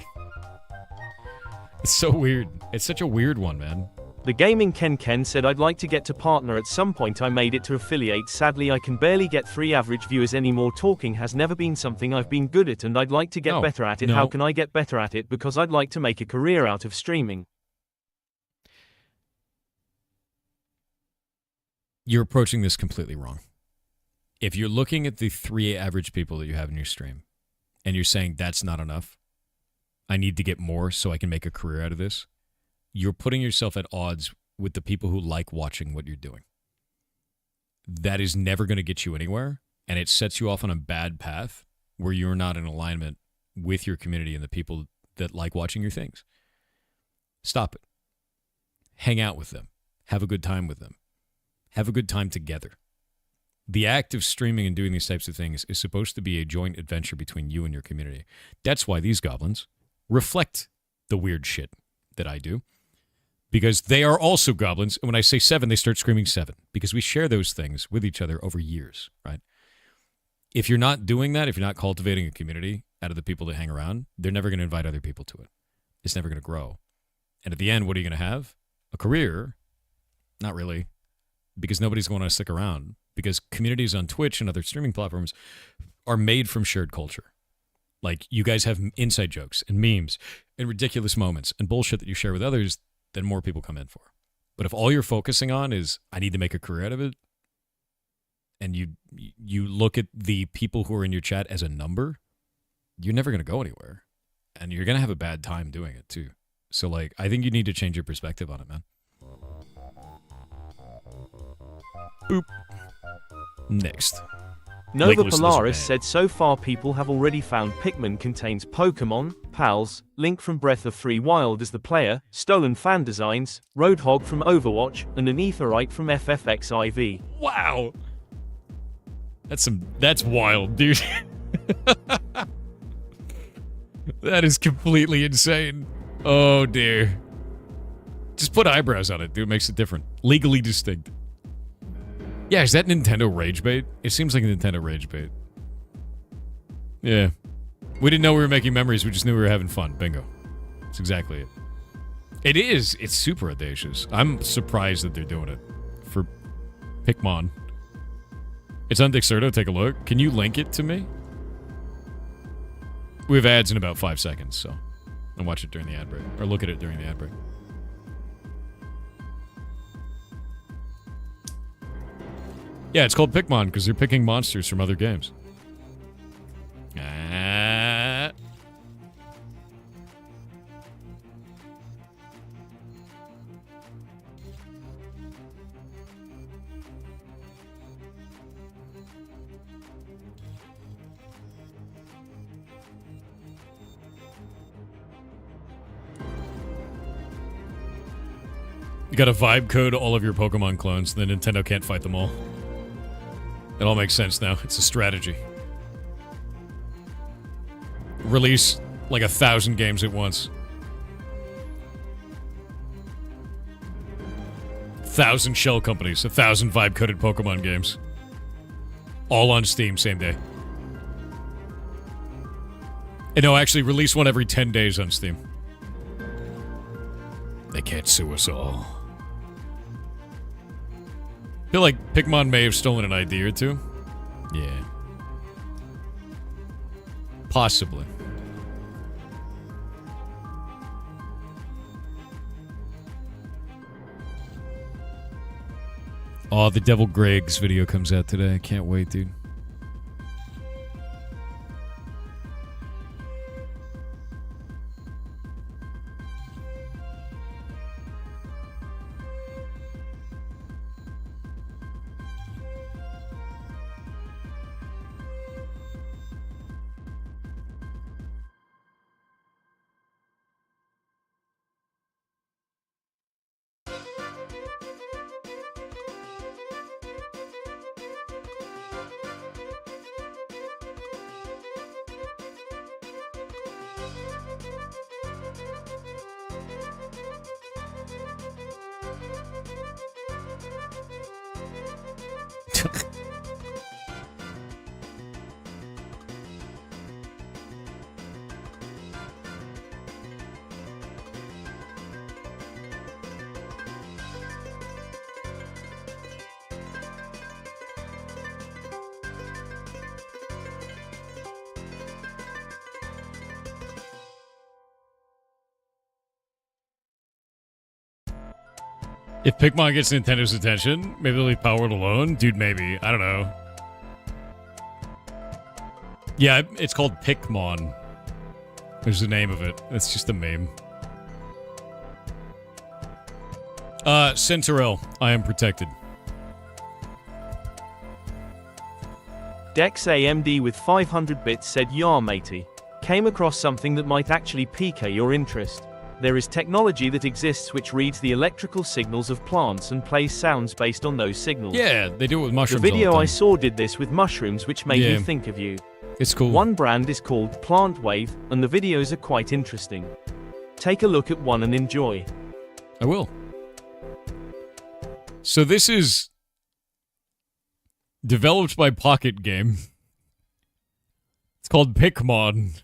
S1: It's so weird. It's such a weird one, man.
S2: The Gaming Ken said, I'd like to get to partner at some point. I made it to affiliate. Sadly, I can barely get 3 average viewers anymore. Talking has never been something I've been good at, and I'd like to get better at it. How can I get better at it? Because I'd like to make a career out of streaming.
S1: You're approaching this completely wrong. If you're looking at the 3 average people that you have in your stream, and you're saying that's not enough, I need to get more so I can make a career out of this, you're putting yourself at odds with the people who like watching what you're doing. That is never going to get you anywhere, and it sets you off on a bad path where you're not in alignment with your community and the people that like watching your things. Stop it. Hang out with them. Have a good time with them. Have a good time together. The act of streaming and doing these types of things is supposed to be a joint adventure between you and your community. That's why these goblins reflect the weird shit that I do. Because they are also goblins. And when I say 7, they start screaming 7. Because we share those things with each other over years, right? If you're not doing that, if you're not cultivating a community out of the people that hang around, they're never going to invite other people to it. It's never going to grow. And at the end, what are you going to have? A career? Not really. Because nobody's going to stick around. Because communities on Twitch and other streaming platforms are made from shared culture. Like, you guys have inside jokes and memes and ridiculous moments and bullshit that you share with others, then more people come in for. But if all you're focusing on is, I need to make a career out of it, and you look at the people who are in your chat as a number, you're never going to go anywhere. And you're going to have a bad time doing it, too. So, like, I think you need to change your perspective on it, man. Boop. Next.
S2: Nova Polaris said, so far people have already found Pikmin contains Pokemon, Pals, Link from Breath of Free Wild as the player, stolen fan designs, Roadhog from Overwatch, and an Aetheryte from FFXIV.
S1: Wow. That's wild, dude. That is completely insane. Oh dear. Just put eyebrows on it, dude. It makes it different. Legally distinct. Yeah, is that Nintendo rage bait? It seems like a Nintendo rage bait. Yeah. We didn't know we were making memories, we just knew we were having fun. Bingo. That's exactly it. It is. It's super audacious. I'm surprised that they're doing it. For Pikmin. It's on Dexerto, take a look. Can you link it to me? We have ads in about 5 seconds, so I'll watch it during the ad break. Or look at it during the ad break. Yeah, it's called Pikmin because they're picking monsters from other games. You gotta vibe code all of your Pokemon clones, then Nintendo can't fight them all. It all makes sense now. It's a strategy. Release like 1,000 games at once. 1,000 shell companies, 1,000 vibe-coded Pokemon games. All on Steam, same day. And no, actually, release one every 10 days on Steam. They can't sue us all. I feel like Pikmin may have stolen an ID or two. Yeah. Possibly. Oh, the Devil Greg's video comes out today. I can't wait, dude. If Pikmin gets Nintendo's attention, maybe they'll leave Power alone? Dude, maybe. I don't know. Yeah, it's called Pikmin. There's the name of it. That's just a meme. Centerel, I am protected.
S2: Dex AMD with 500 bits said, "Yah, matey. Came across something that might actually pique your interest. There is technology that exists which reads the electrical signals of plants and plays sounds based on those signals.
S1: Yeah, they do it with
S2: The
S1: mushrooms.
S2: video
S1: all
S2: I
S1: the time.
S2: saw did this with mushrooms, which made me think of you.
S1: It's cool.
S2: One brand is called Plant Wave, and the videos are quite interesting. Take a look at one and enjoy."
S1: I will. So this is developed by Pocket Game. It's called Pikmin.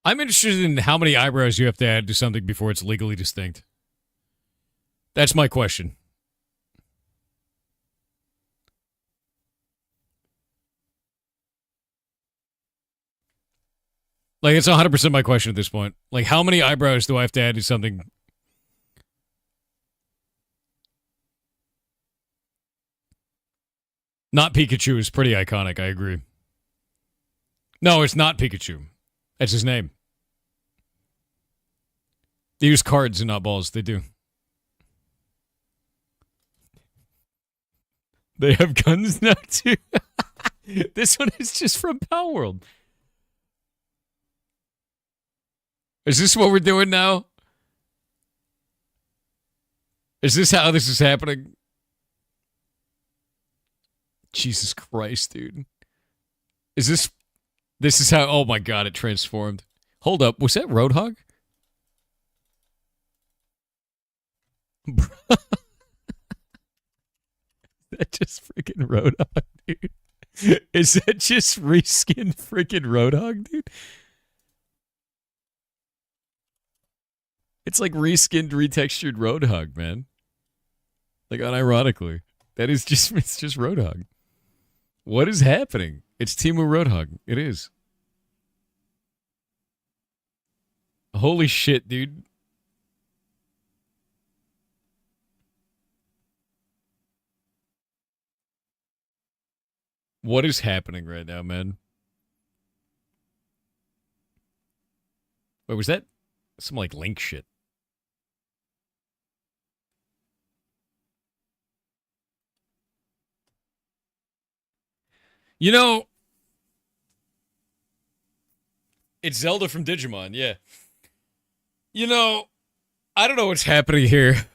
S1: I'm interested in how many eyebrows you have to add to something before it's legally distinct. That's my question. Like, it's 100% my question at this point. Like, how many eyebrows do I have to add to something? Not Pikachu is pretty iconic, I agree. No, it's not Pikachu. That's his name. They use cards and not balls. They do. They have guns now, too. This one is just from Power World. Is this what we're doing now? Is this how this is happening? Jesus Christ, dude. Is this... This is how... Oh my god, it transformed. Hold up, was that Roadhog? That just freaking Roadhog, dude. Is that just reskinned freaking Roadhog, dude? It's like reskinned, retextured Roadhog, man. Like, unironically. That is just, it's just Roadhog. What is happening? It's Teemu Roadhog. It is. Holy shit, dude. What is happening right now, man? Wait, was that some, like, Link shit? You know, it's Zelda from Digimon, yeah. You know, I don't know what's happening here.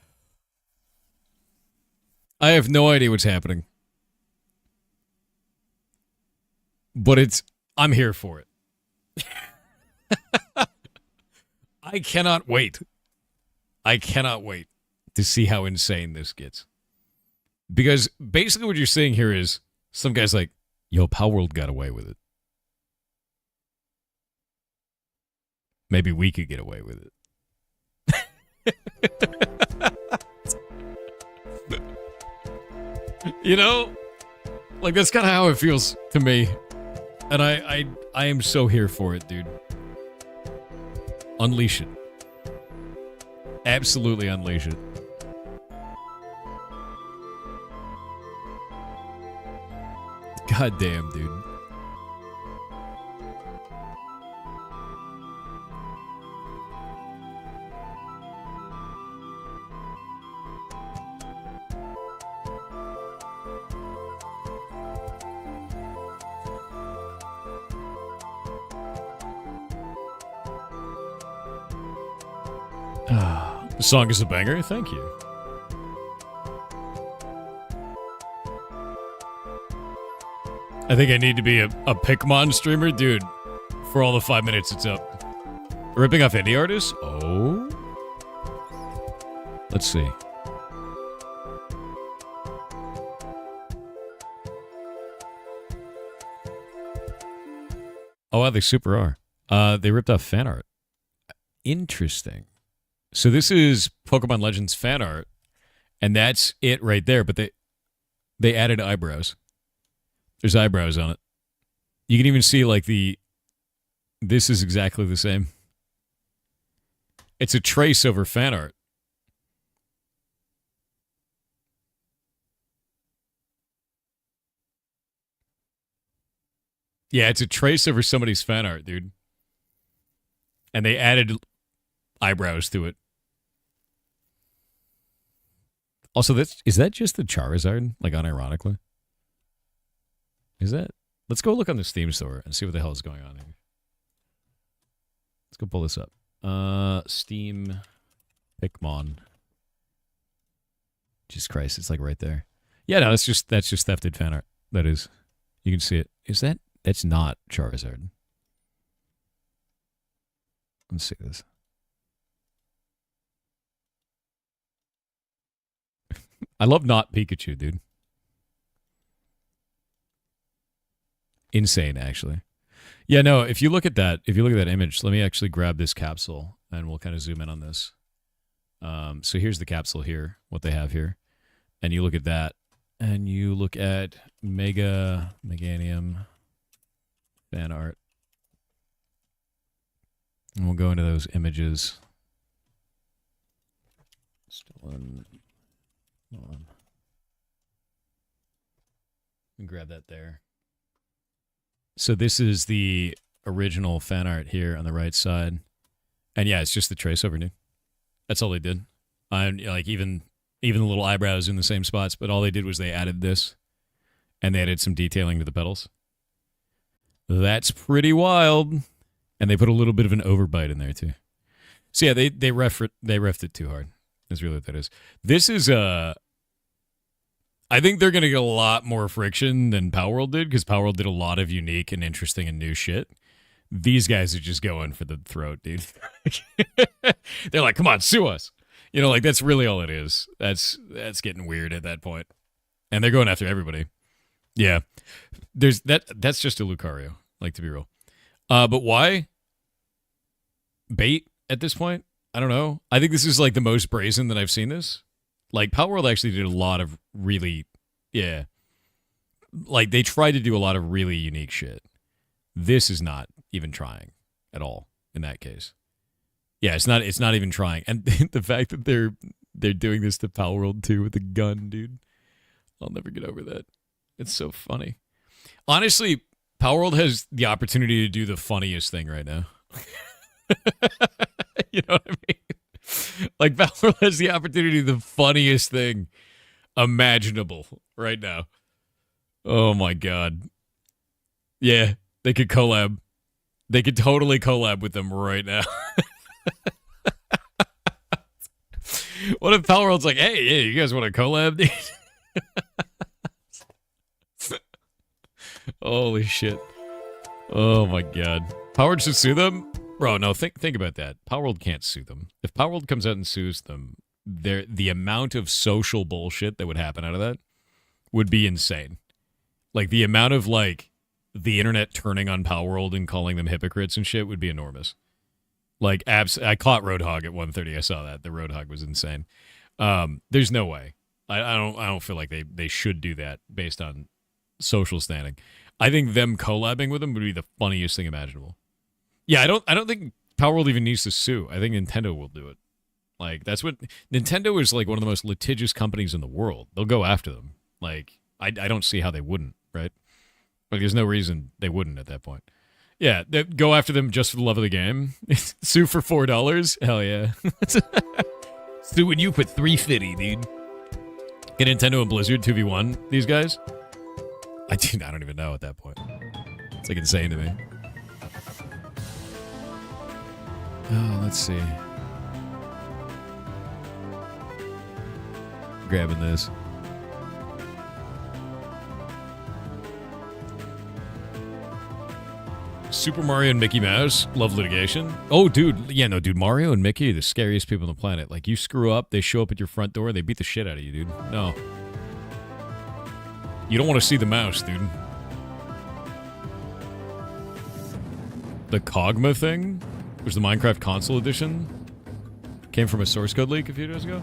S1: I have no idea what's happening. But I'm here for it. I cannot wait. I cannot wait to see how insane this gets. Because basically what you're saying here is some guy's like, yo, Power World got away with it. Maybe we could get away with it. You know? Like, that's kind of how it feels to me. And I am so here for it, dude. Unleash it. Absolutely unleash it. God damn, dude. The song is a banger. Thank you. I think I need to be a Pikmon streamer. Dude, for all the 5 minutes it's up. Ripping off indie artists? Oh. Let's see. Oh, wow, they super are. They ripped off fan art. Interesting. So this is Pokemon Legends fan art, and that's it right there, but they added eyebrows. There's eyebrows on it. You can even see, like, this is exactly the same. It's a trace over fan art. Yeah, it's a trace over somebody's fan art, dude. And they added eyebrows to it. Also, is that just the Charizard? Like, unironically? Is that? Let's go look on the Steam store and see what the hell is going on here. Let's go pull this up. Steam Pikmon. Jesus Christ, it's like right there. Yeah, no, that's just thefted fan art. That is. You can see it. That's not Charizard. Let's see this. I love not Pikachu, dude. Insane, actually. Yeah, no, if you look at that image, let me actually grab this capsule and we'll kind of zoom in on this. So here's the capsule here, what they have here. And you look at that, and you look at Meganium fan art. And we'll go into those images. Still on. Hold on. And grab that there. So this is the original fan art here on the right side. And yeah, it's just the trace over, dude. That's all they did. Like even the little eyebrows in the same spots, but all they did was they added this and they added some detailing to the petals. That's pretty wild. And they put a little bit of an overbite in there too. So yeah, they reffed it too hard. That's really what that is. This is I think they're going to get a lot more friction than Power World did, because Power World did a lot of unique and interesting and new shit. These guys are just going for the throat, dude. They're like, come on, sue us. You know, like, that's really all it is. That's getting weird at that point. And they're going after everybody. Yeah. There's that's just a Lucario, like, to be real. But why? Bait at this point? I don't know. I think this is like the most brazen that I've seen this. Like, Power World actually did a lot of really, yeah. Like, they tried to do a lot of really unique shit. This is not even trying at all in that case. Yeah, it's not even trying. And the fact that they're doing this to Power World 2 with a gun, dude. I'll never get over that. It's so funny. Honestly, Power World has the opportunity to do the funniest thing right now. You know what I mean? Like, Power World has the opportunity to do the funniest thing imaginable right now. Oh my god. Yeah, they could collab. They could totally collab with them right now. What if Power World's like, hey, you guys want to collab? Holy shit. Oh my god. Power World should sue them? Bro, no, think about that. Power World can't sue them. If Power World comes out and sues them, the amount of social bullshit that would happen out of that would be insane. Like, the amount of, like, the internet turning on Power World and calling them hypocrites and shit would be enormous. Like, I caught Roadhog at 1:30. I saw that. The Roadhog was insane. There's no way. I don't feel like they should do that based on social standing. I think them collabing with them would be the funniest thing imaginable. Yeah, I don't think Power World even needs to sue. I think Nintendo will do it. Like, that's what Nintendo is, like, one of the most litigious companies in the world. They'll go after them. Like, I don't see how they wouldn't, right? Like, there's no reason they wouldn't at that point. Yeah, go after them just for the love of the game. Sue for $4? Hell yeah. Suing you for $350, dude. Get Nintendo and Blizzard 2v1 these guys? I don't even know at that point. It's like insane to me. Oh, let's see. Grabbing this. Super Mario and Mickey Mouse love litigation. Oh, dude. Yeah, no, dude. Mario and Mickey are the scariest people on the planet. Like, you screw up, they show up at your front door, they beat the shit out of you, dude. No. You don't want to see the mouse, dude. The Kogma thing was the Minecraft console edition. Came from a source code leak a few days ago.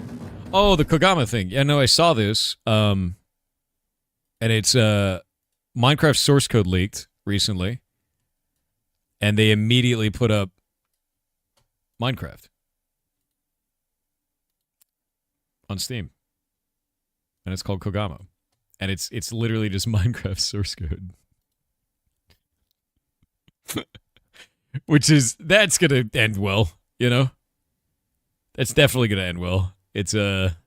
S1: Oh, the Kogama thing. Yeah, no, I saw this. And it's Minecraft source code leaked recently. And they immediately put up Minecraft on Steam. And it's called Kogama. And it's literally just Minecraft source code. That's going to end well, you know? That's definitely going to end well. It's a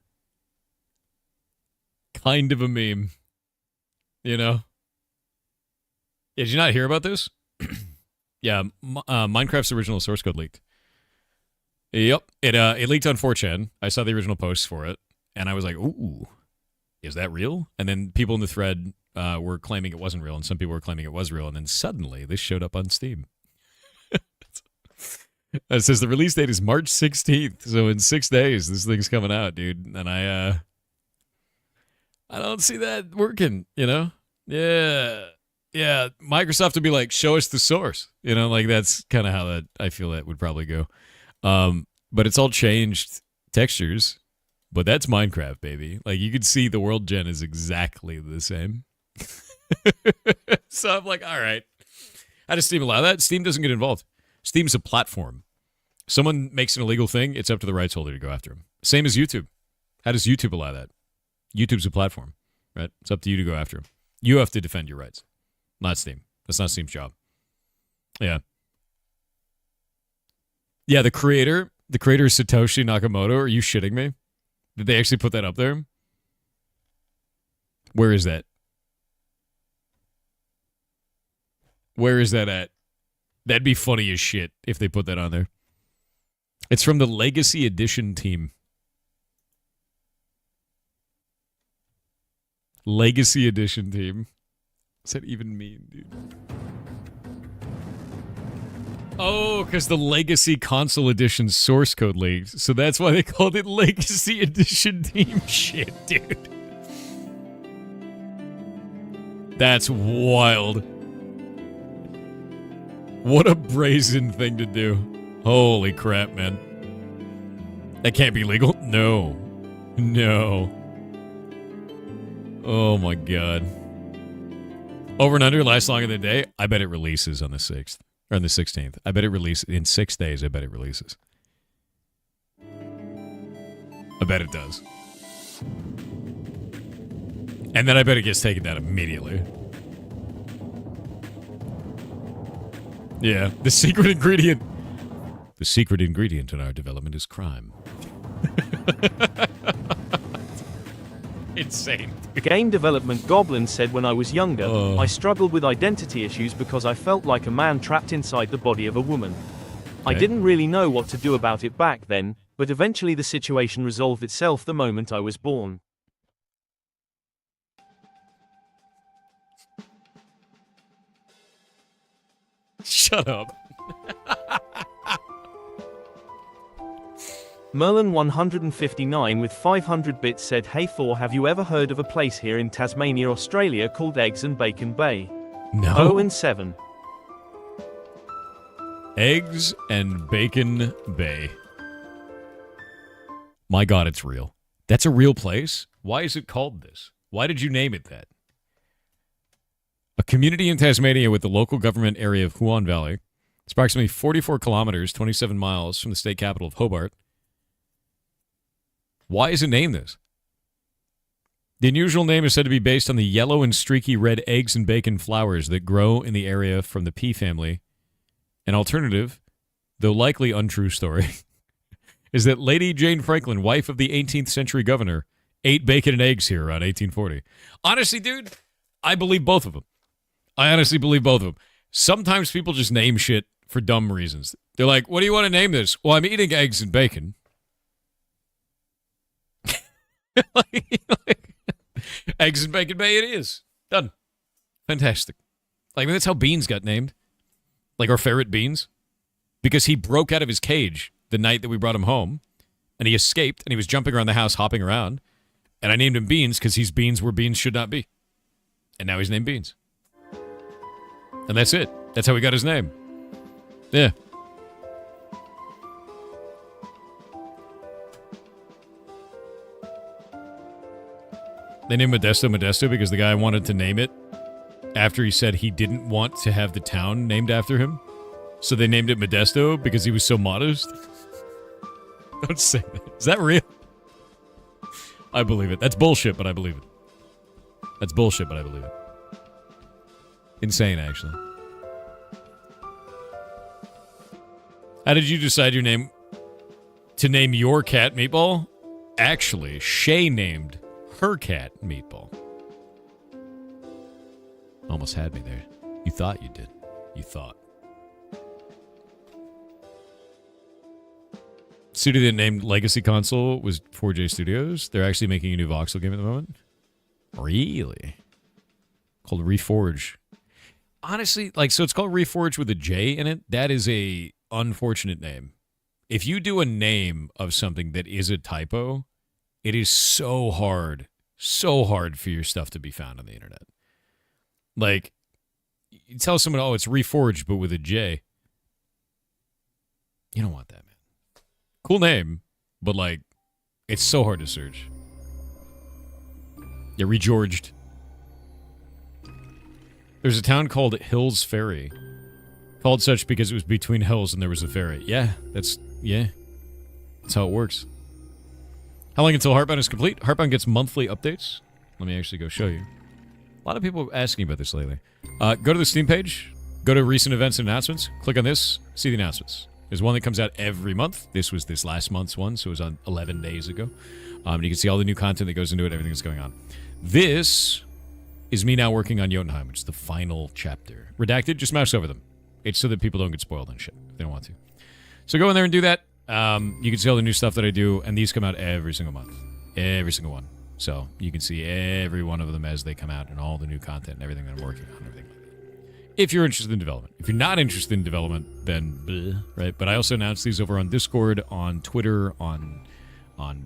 S1: kind of a meme, you know? Yeah, did you not hear about this? Yeah, Minecraft's original source code leaked. Yep, it leaked on 4chan. I saw the original posts for it, and I was like, ooh, is that real? And then people in the thread were claiming it wasn't real, and some people were claiming it was real, and then suddenly this showed up on Steam. It says the release date is March 16th, so in 6 days this thing's coming out, dude. And I don't see that working, you know? Yeah, Microsoft would be like, show us the source. You know, like, that's kind of how that I feel that would probably go. But it's all changed textures. But that's Minecraft, baby. Like, you could see the world gen is exactly the same. So I'm like, all right. How does Steam allow that? Steam doesn't get involved. Steam's a platform. Someone makes an illegal thing, it's up to the rights holder to go after him. Same as YouTube. How does YouTube allow that? YouTube's a platform, right? It's up to you to go after him. You have to defend your rights. Not Steam. That's not Steam's job. Yeah. Yeah, the creator is Satoshi Nakamoto. Are you shitting me? Did they actually put that up there? Where is that? Where is that at? That'd be funny as shit if they put that on there. It's from the Legacy Edition team. Legacy Edition team. What's that even mean, dude? Oh, because the Legacy Console Edition source code leaked. So that's why they called it Legacy Edition team. Shit, dude. That's wild. What a brazen thing to do. Holy crap, man. That can't be legal? No. No. Oh my god. Over and under lasts longer than a day? I bet it releases on the 6th. Or on the 16th. I bet it releases. In 6 days, I bet it releases. I bet it does. And then I bet it gets taken down immediately. Yeah. The secret ingredient. The secret ingredient in our development is crime. Insane.
S2: Game development Goblin said when I was younger, I struggled with identity issues because I felt like a man trapped inside the body of a woman. I didn't really know what to do about it back then, but eventually the situation resolved itself the moment I was born.
S1: Shut up.
S2: Merlin 159 with 500 bits said, "Hey Thor, have you ever heard of a place here in Tasmania, Australia called Eggs and Bacon Bay?"
S1: No.
S2: 0 and 7.
S1: Eggs and Bacon Bay. My god, it's real. That's a real place? Why is it called this? Why did you name it that? A community in Tasmania with the local government area of Huon Valley. It's approximately 44 kilometers, 27 miles from the state capital of Hobart. Why is it named this? The unusual name is said to be based on the yellow and streaky red eggs and bacon flowers that grow in the area from the pea family. An alternative, though likely untrue story, is that Lady Jane Franklin, wife of the 18th century governor, ate bacon and eggs here around 1840. Honestly, dude, I believe both of them. I honestly believe both of them. Sometimes people just name shit for dumb reasons. They're like, what do you want to name this? Well, I'm eating eggs and bacon. Eggs and Bacon Bay it is. Done. Fantastic. Like, that's how Beans got named. Like our ferret Beans. Because he broke out of his cage the night that we brought him home. And he escaped, and he was jumping around the house, hopping around. And I named him Beans because he's beans where beans should not be. And now he's named Beans. And that's it. That's how he got his name. Yeah. They named Modesto Modesto because the guy wanted to name it after he said he didn't want to have the town named after him. So they named it Modesto because he was so modest. Don't say that. Is that real? I believe it. That's bullshit, but I believe it. That's bullshit, but I believe it. Insane, actually. How did you decide your name to name your cat Meatball? Actually, Shay named her cat Meatball. Almost had me there. You thought you did. You thought. Studio that named Legacy Console was 4J Studios. They're actually making a new voxel game at the moment. Really? Called Reforge. Honestly, like, so it's called Reforge with a J in it. That is a unfortunate name. If you do a name of something that is a typo, it is so hard for your stuff to be found on the internet. Like, you tell someone, oh, it's Reforged, but with a J. You don't want that, man. Cool name, but, like, it's so hard to search. Yeah, Regorged. There's a town called Hills Ferry. Called such because it was between hills and there was a ferry. Yeah, that's how it works. How long until Heartbound is complete? Heartbound gets monthly updates. Let me actually go show you. A lot of people are asking about this lately. Go to the Steam page. Go to recent events and announcements. Click on this. See the announcements. There's one that comes out every month. This was this last month's one, so it was on 11 days ago. And you can see all the new content that goes into it, everything that's going on. This is me now working on Jotunheim, which is the final chapter. Redacted, just mouse over them. It's so that people don't get spoiled and shit. If they don't want to. So go in there and do that. You can see all the new stuff that I do, and these come out every single month. Every single one. So you can see every one of them as they come out and all the new content and everything that I'm working on. Everything like that. If you're interested in development. If you're not interested in development, then bleh, right? But I also announce these over on Discord, on Twitter, on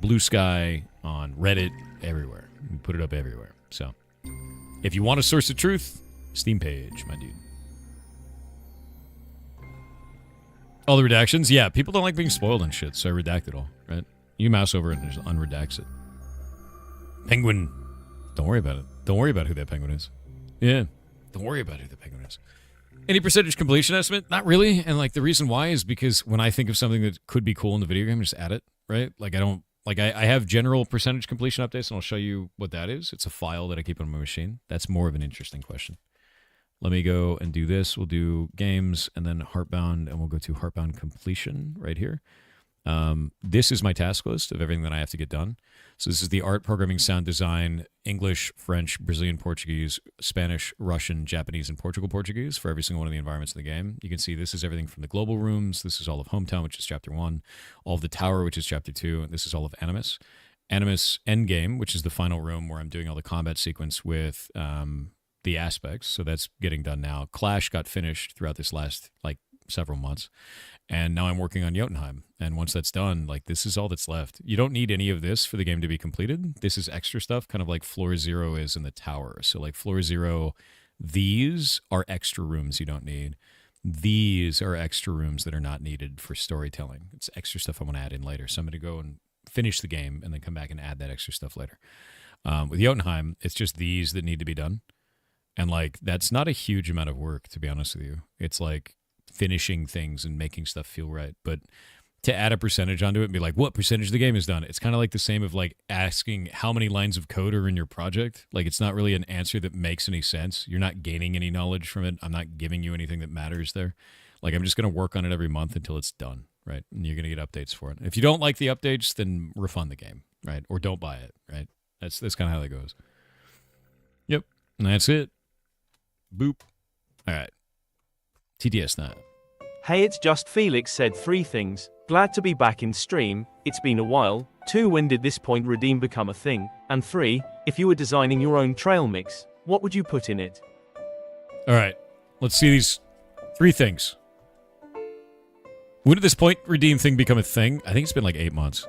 S1: Blue Sky, on Reddit, everywhere. We put it up everywhere. So If you want a source of truth, Steam page, my dude. All the redactions? Yeah, people don't like being spoiled and shit, so I redact it all, right? You mouse over it and just unredacts it. Penguin. Don't worry about it. Don't worry about who that penguin is. Yeah. Don't worry about who the penguin is. Any percentage completion estimate? Not really. And like the reason why is because when I think of something that could be cool in the video game, I just add it, right? Like I don't, like I have general percentage completion updates and I'll show you what that is. It's a file that I keep on my machine. That's more of an interesting question. Let me go and do this. We'll do games and then Heartbound, and we'll go to Heartbound completion right here. This is my task list of everything that I have to get done. So this is the art, programming, sound design, English, French, Brazilian, Portuguese, Spanish, Russian, Japanese, and Portuguese for every single one of the environments in the game. You can see this is everything from the global rooms. This is all of Hometown, which is Chapter 1. All of the Tower, which is Chapter 2. And this is all of Animus. Animus Endgame, which is the final room where I'm doing all the combat sequence with the aspects. So that's getting done now. Clash got finished throughout this last, like, several months. And now I'm working on Jotunheim. And once that's done, like, this is all that's left. You don't need any of this for the game to be completed. This is extra stuff, kind of like Floor Zero is in the tower. So, like, Floor Zero, these are extra rooms you don't need. These are extra rooms that are not needed for storytelling. It's extra stuff I want to add in later. So I'm going to go and finish the game and then come back and add that extra stuff later. With Jotunheim, it's just these that need to be done. And, like, that's not a huge amount of work, to be honest with you. It's, like, finishing things and making stuff feel right. But to add a percentage onto it and be like, what percentage of the game is done? It's kind of like the same of like asking how many lines of code are in your project. Like, it's not really an answer that makes any sense. You're not gaining any knowledge from it. I'm not giving you anything that matters there. Like, I'm just going to work on it every month until it's done, right? And you're going to get updates for it. If you don't like the updates, then refund the game, right? Or don't buy it, right? That's kind of how that goes. Yep. And that's it. Boop. All right. TTS now.
S2: Hey, it's just Felix said 3 things. Glad to be back in stream. It's been a while. 2, when did this point redeem become a thing? And 3, if you were designing your own trail mix, what would you put in it?
S1: All right. Let's see these 3 things. When did this point redeem thing become a thing? I think it's been like 8 months.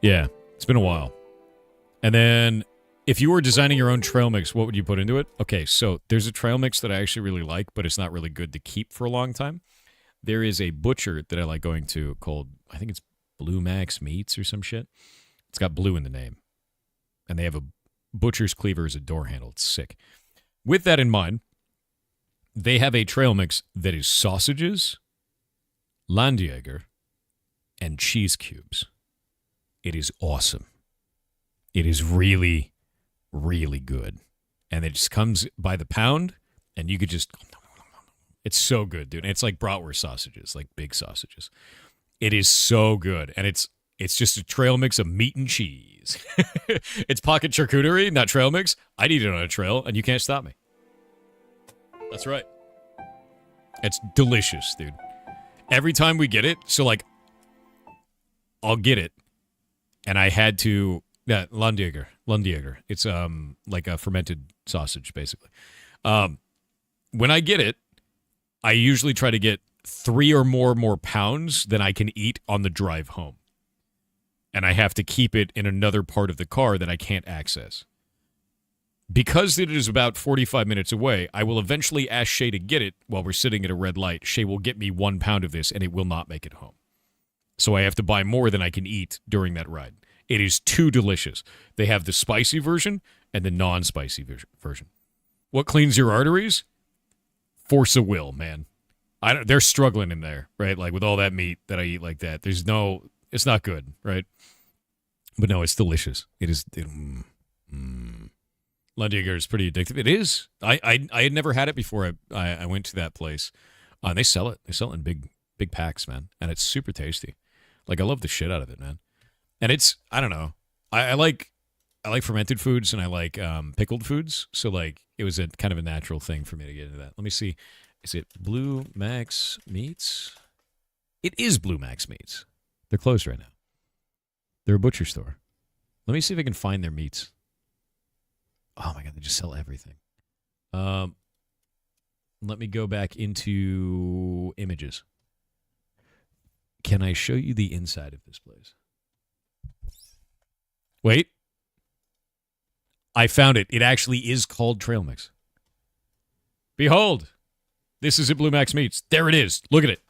S1: Yeah, it's been a while. And then, if you were designing your own trail mix, what would you put into it? Okay, so there's a trail mix that I actually really like, but it's not really good to keep for a long time. There is a butcher that I like going to called, I think it's Blue Max Meats or some shit. It's got blue in the name. And they have a butcher's cleaver as a door handle. It's sick. With that in mind, they have a trail mix that is sausages, Landjäger, and cheese cubes. It is awesome. It is really, really good. And it just comes by the pound, and you could just... It's so good, dude. And it's like bratwurst sausages, like big sausages. It is so good. And it's just a trail mix of meat and cheese. It's pocket charcuterie, not trail mix. I'd eat it on a trail, and you can't stop me. That's right. It's delicious, dude. Every time we get it, so like, I'll get it, and I had to... Yeah, Landjäger. It's like a fermented sausage, basically. When I get it, I usually try to get 3 or more pounds than I can eat on the drive home. And I have to keep it in another part of the car that I can't access. Because it is about 45 minutes away, I will eventually ask Shay to get it while we're sitting at a red light. Shay will get me 1 pound of this, and it will not make it home. So I have to buy more than I can eat during that ride. It is too delicious. They have the spicy version and the non-spicy version. What cleans your arteries? Force of will, man. They're struggling in there, right? Like with all that meat that I eat like that. It's not good, right? But no, it's delicious. It is. Landjäger is pretty addictive. It is. I had never had it before I went to that place. They sell it. They sell it in big packs, man. And it's super tasty. Like, I love the shit out of it, man. And it's, I don't know. I like fermented foods and I like pickled foods. So, like, it was a kind of a natural thing for me to get into that. Let me see. Is it Blue Max Meats? It is Blue Max Meats. They're closed right now. They're a butcher store. Let me see if I can find their meats. Oh, my God. They just sell everything. Let me go back into images. Can I show you the inside of this place? Wait. I found it. It actually is called trail mix. Behold, this is at Blue Max Meats. There it is. Look at it.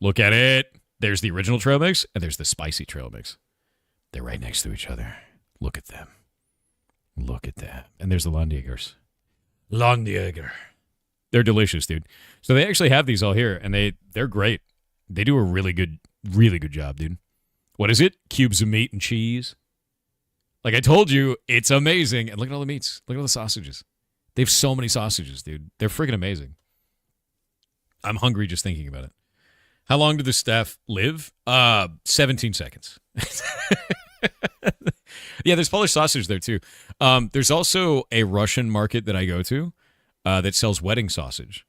S1: Look at it. There's the original trail mix, and there's the spicy trail mix. They're right next to each other. Look at them. Look at that. And there's the Landjägers. Landjäger. They're delicious, dude. So they actually have these all here, and they're great. They do a really good job, dude. What is it? Cubes of meat and cheese. Like I told you, it's amazing. And look at all the meats. Look at all the sausages. They have so many sausages, dude. They're freaking amazing. I'm hungry just thinking about it. How long do the staff live? 17 seconds. Yeah, there's Polish sausage there, too. There's also a Russian market that I go to that sells wedding sausage.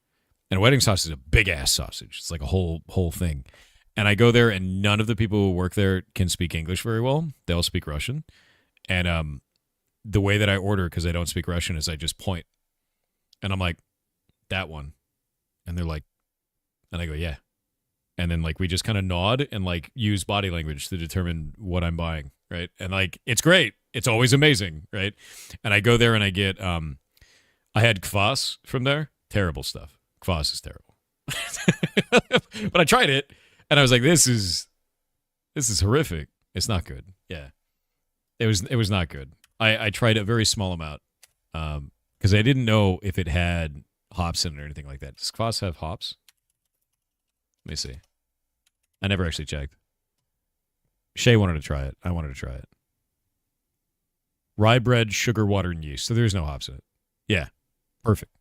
S1: And wedding sausage is a big-ass sausage. It's like a whole thing. And I go there, and none of the people who work there can speak English very well. They all speak Russian. And the way that I order, because I don't speak Russian, is I just point. And I'm like, that one. And they're like, and I go, yeah. And then, like, we just kind of nod and, like, use body language to determine what I'm buying, right? And, like, it's great. It's always amazing, right? And I go there and I get, I had kvass from there. Terrible stuff. Kvass is terrible. But I tried it, and I was like, this is horrific. It's not good. Yeah. It was not good. I tried a very small amount because I didn't know if it had hops in it or anything like that. Does kvass have hops? Let me see. I never actually checked. Shay wanted to try it. I wanted to try it. Rye bread, sugar, water, and yeast. So there's no hops in it. Yeah. Perfect.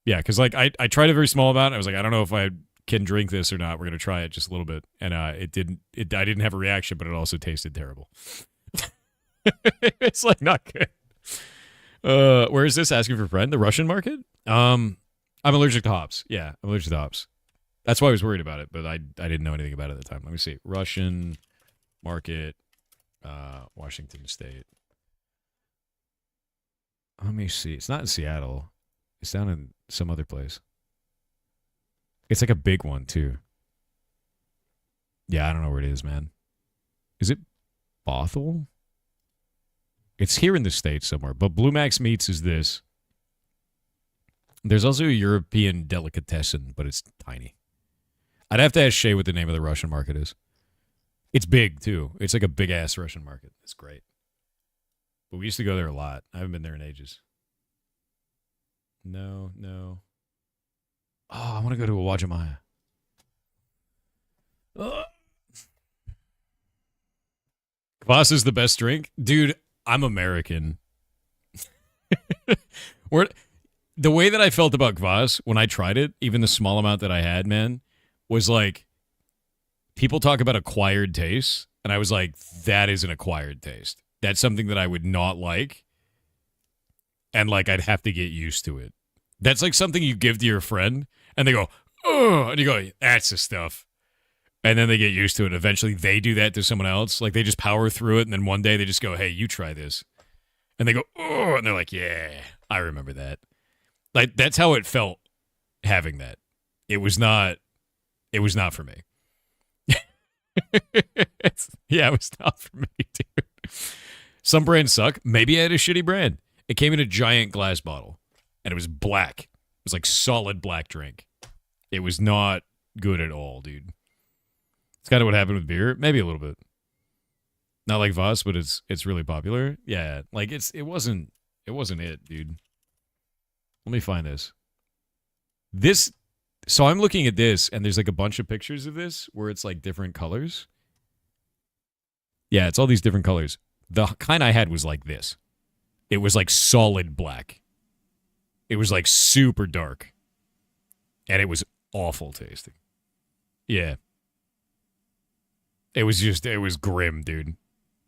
S1: Yeah, because like I tried a very small amount. I was like, I don't know if I can drink this or not. We're gonna try it just a little bit. And I didn't have a reaction, but it also tasted terrible. It's like not good. Where is this? Asking for a friend? The Russian market? I'm allergic to hops. Yeah, I'm allergic to hops. That's why I was worried about it, but I didn't know anything about it at the time. Let me see. Russian market, Washington State. Let me see. It's not in Seattle. It's down in some other place. It's like a big one, too. Yeah, I don't know where it is, man. Is it Bothell? It's here in the States somewhere, but Blue Max Meats is this. There's also a European delicatessen, but it's tiny. I'd have to ask Shay what the name of the Russian market is. It's big, too. It's like a big-ass Russian market. It's great. But we used to go there a lot. I haven't been there in ages. No. Oh, I want to go to a Wajimaya. Kvass is the best drink? Dude, I'm American. The way that I felt about kvass when I tried it, even the small amount that I had, man, was like, people talk about acquired taste, and I was like, that is an acquired taste. That's something that I would not like, and like I'd have to get used to it. That's like something you give to your friend, and they go, oh, and you go, that's the stuff. And then they get used to it. Eventually, they do that to someone else. Like, they just power through it, and then one day they just go, hey, you try this. And they go, oh, and they're like, yeah, I remember that. Like, that's how it felt having that. It was not for me. Yeah, it was not for me, dude. Some brands suck. Maybe I had a shitty brand. It came in a giant glass bottle, and it was black. It was like solid black drink. It was not good at all, dude. It's kind of what happened with beer. Maybe a little bit. Not like Voss, but it's really popular. Yeah, like it wasn't it, dude. Let me find this. So I'm looking at this, and there's like a bunch of pictures of this where it's like different colors. Yeah, it's all these different colors. The kind I had was like this. It was like solid black. It was like super dark. And it was awful tasting. Yeah. It was grim, dude.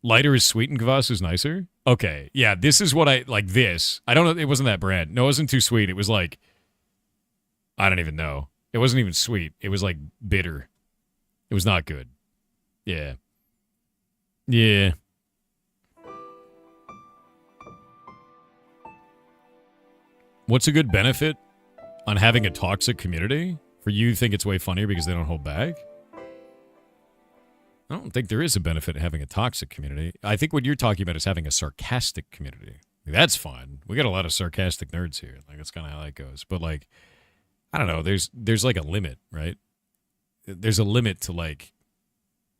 S1: Lighter is sweet and kvass is nicer? Okay. Yeah, this is what I, like this. I don't know, it wasn't that brand. No, it wasn't too sweet. It was like, I don't even know. It wasn't even sweet. It was like bitter. It was not good. Yeah. Yeah. What's a good benefit on having a toxic community? For you think it's way funnier because they don't hold back? I don't think there is a benefit in having a toxic community. I think what you're talking about is having a sarcastic community. That's fine. We got a lot of sarcastic nerds here. Like, that's kind of how that goes. But, like, I don't know. There's like a limit, right? There's a limit to, like,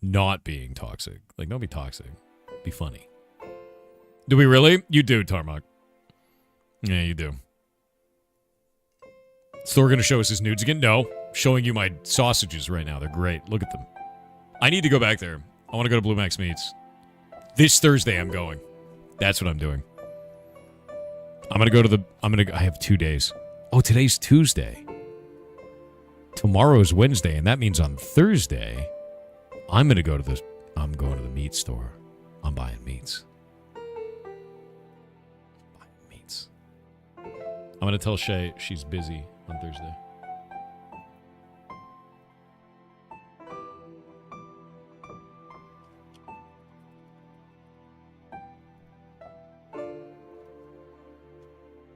S1: not being toxic. Like, don't be toxic. Be funny. Do we really? You do, Tarmac. Yeah, you do. Thor going to show us his nudes again? No. Showing you my sausages right now. They're great. Look at them. I need to go back there. I want to go to Blue Max Meats. This Thursday I'm going. That's what I'm doing. I'm going to go to the... I have 2 days. Oh, today's Tuesday. Tomorrow's Wednesday, and that means on Thursday, I'm going to go to the... I'm going to the meat store. I'm buying meats. I'm going to tell Shay she's busy on Thursday.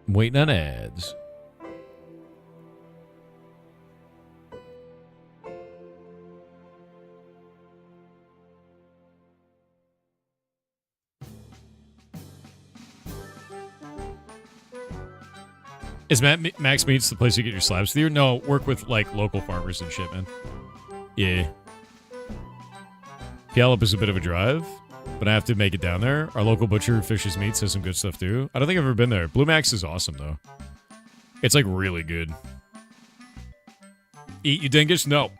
S1: I'm waiting on ads. Is Max Meats the place you get your slabs with you? No, work with, like, local farmers and shit, man. Yeah. Puyallup is a bit of a drive, but I have to make it down there. Our local butcher, Fish's Meats, has some good stuff, too. I don't think I've ever been there. Blue Max is awesome, though. It's, like, really good. Eat, you dingus? No.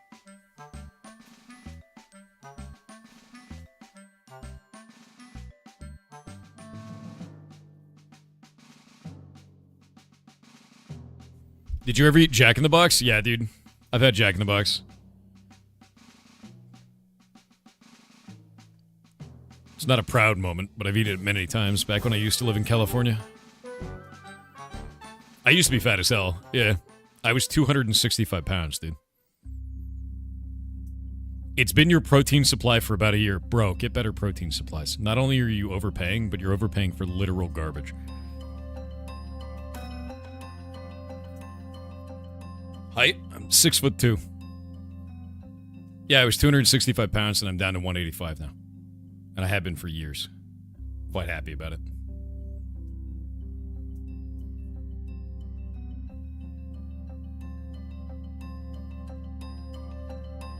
S1: Did you ever eat Jack in the Box? Yeah, dude. I've had Jack in the Box. It's not a proud moment, but I've eaten it many times back when I used to live in California. I used to be fat as hell. Yeah. I was 265 pounds, dude. It's been your protein supply for about a year. Bro, get better protein supplies. Not only are you overpaying, but you're overpaying for literal garbage. Height? I'm 6'2". Yeah, I was 265 pounds and I'm down to 185 now. And I have been for years. Quite happy about it.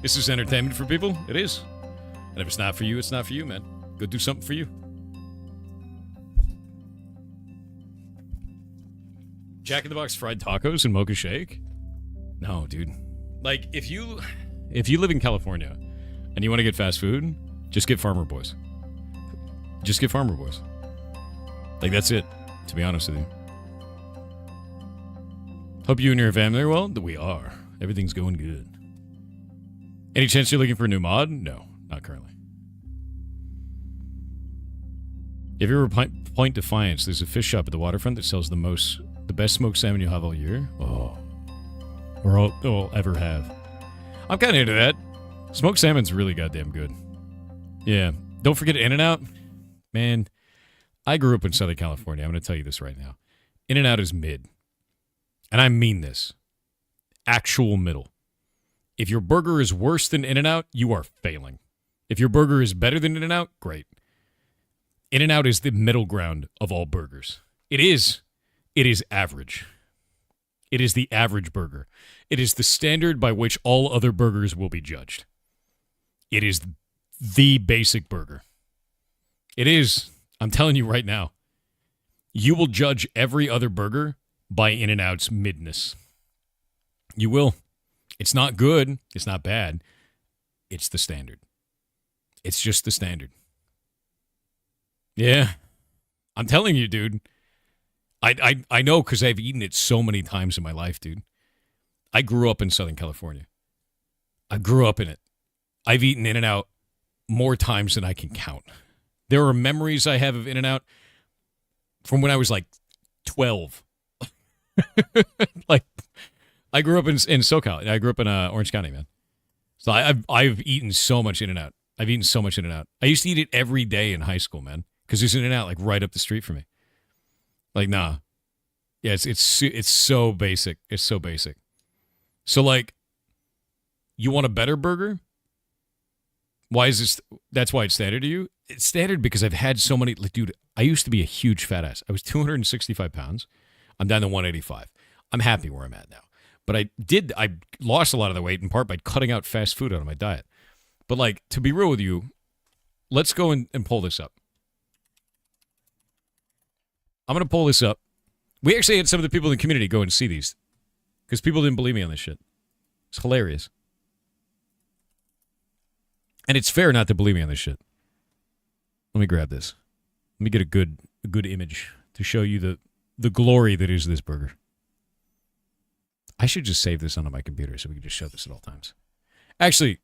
S1: This is entertainment for people. It is. And if it's not for you, it's not for you, man. Go do something for you. Jack in the Box fried tacos and mocha shake? No, dude. Like, if you live in California and you want to get fast food, just get Farmer Boys. Just get Farmer Boys. Like, that's it, to be honest with you. Hope you and your family are well. We are. Everything's going good. Any chance you're looking for a new mod? No, not currently. If you're ever Point Defiance, there's a fish shop at the waterfront that sells the best smoked salmon you'll have all year. Oh. Or all ever have. I'm kind of into that. Smoked salmon's really goddamn good. Yeah. Don't forget In-N-Out. Man, I grew up in Southern California. I'm going to tell you this right now. In-N-Out is mid. And I mean this. Actual middle. If your burger is worse than In-N-Out, you are failing. If your burger is better than In-N-Out, great. In-N-Out is the middle ground of all burgers. It is average. It is the average burger. It is the standard by which all other burgers will be judged. It is the basic burger. It is. I'm telling you right now. You will judge every other burger by In-N-Out's midness. You will. It's not good. It's not bad. It's the standard. It's just the standard. Yeah. I'm telling you, dude. I know because I've eaten it so many times in my life, dude. I grew up in Southern California. I grew up in it. I've eaten In-N-Out more times than I can count. There are memories I have of In-N-Out from when I was like 12. Like, I grew up in SoCal. I grew up in Orange County, man. So I've eaten so much In-N-Out. I've eaten so much In-N-Out. I used to eat it every day in high school, man, because there's In-N-Out like right up the street from me. Like, nah. Yeah, it's so basic. It's so basic. So, like, you want a better burger? Why is this? That's why it's standard to you? It's standard because I've had so many. Like, dude, I used to be a huge fat ass. I was 265 pounds. I'm down to 185. I'm happy where I'm at now. But I lost a lot of the weight in part by cutting out fast food out of my diet. But, like, to be real with you, let's go and pull this up. I'm going to pull this up. We actually had some of the people in the community go and see these because people didn't believe me on this shit. It's hilarious. And it's fair not to believe me on this shit. Let me grab this. Let me get a good image to show you the glory that is this burger. I should just save this onto my computer so we can just show this at all times. Actually,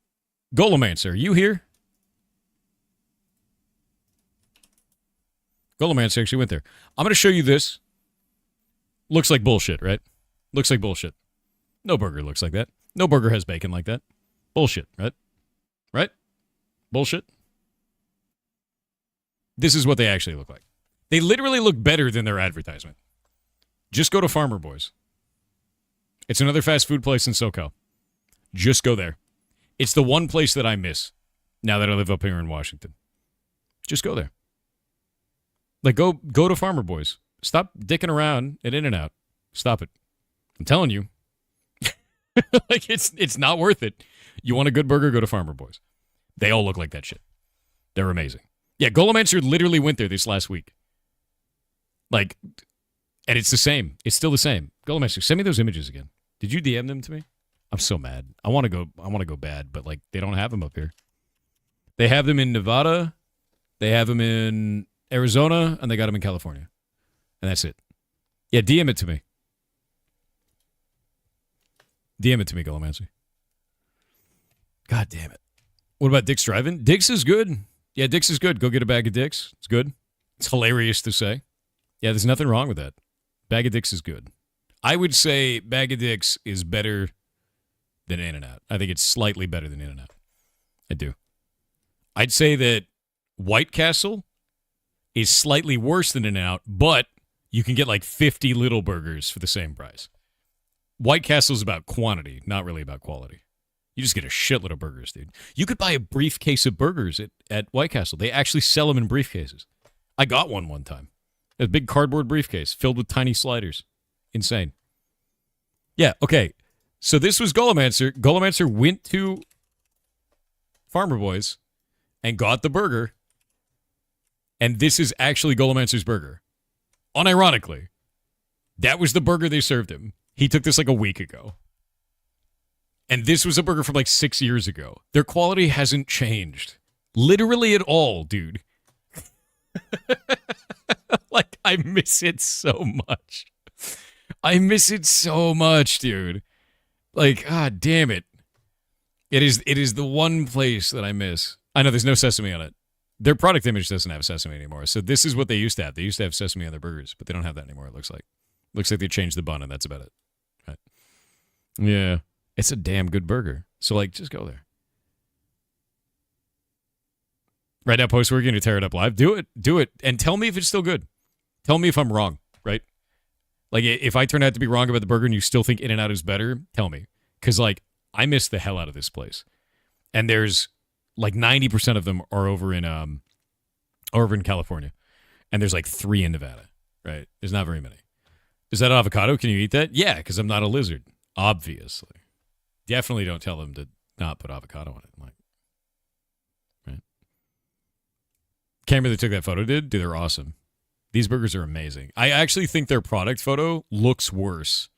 S1: Golomancer, are you here? Golomancer actually went there. I'm going to show you this. Looks like bullshit, right? Looks like bullshit. No burger looks like that. No burger has bacon like that. Bullshit, right? Right? Bullshit. This is what they actually look like. They literally look better than their advertisement. Just go to Farmer Boys. It's another fast food place in SoCal. Just go there. It's the one place that I miss now that I live up here in Washington. Just go there. Like, go to Farmer Boys. Stop dicking around at In-N-Out. Stop it. I'm telling you. Like, it's not worth it. You want a good burger, go to Farmer Boys. They all look like that shit. They're amazing. Yeah, Golomancer literally went there this last week. Like, and it's the same. It's still the same. Golomancer, send me those images again. Did you DM them to me? I'm so mad. I want to go bad, but like they don't have them up here. They have them in Nevada, they have them in Arizona, and they got them in California. And that's it. Yeah, DM it to me. DM it to me, Golomancer. God damn it. What about Dick's Drive-In? Dick's is good. Yeah, Dick's is good. Go get a bag of Dick's. It's good. It's hilarious to say. Yeah, there's nothing wrong with that. Bag of Dick's is good. I would say Bag of Dick's is better than In-N-Out. I think it's slightly better than In-N-Out. I do. I'd say that White Castle is slightly worse than In-N-Out, but you can get like 50 little burgers for the same price. White Castle is about quantity, not really about quality. You just get a shitload of burgers, dude. You could buy a briefcase of burgers at White Castle. They actually sell them in briefcases. I got one time. A big cardboard briefcase filled with tiny sliders. Insane. Yeah, okay. So this was Golomancer. Golomancer went to Farmer Boys and got the burger. And this is actually Golomancer's burger. Unironically, that was the burger they served him. He took this like a week ago. And this was a burger from like 6 years ago. Their quality hasn't changed. Literally at all, dude. Like, I miss it so much. I miss it so much, dude. Like, god damn it. It is the one place that I miss. I know there's no sesame on it. Their product image doesn't have sesame anymore. So this is what they used to have. They used to have sesame on their burgers, but they don't have that anymore, it looks like. Looks like they changed the bun, and that's about it. Right. Yeah. It's a damn good burger. So, like, just go there. Right now, post we're going to tear it up live. Do it. And tell me if it's still good. Tell me if I'm wrong, right? Like, if I turn out to be wrong about the burger and you still think In-N-Out is better, tell me. Because, like, I miss the hell out of this place. And there's, like, 90% of them are over in California. And there's, like, 3 in Nevada, right? There's not very many. Is that avocado? Can you eat that? Yeah, because I'm not a lizard, obviously. Definitely don't tell them to not put avocado on it. Like, right? Camera that took that photo did? Dude, they're awesome. These burgers are amazing. I actually think their product photo looks worse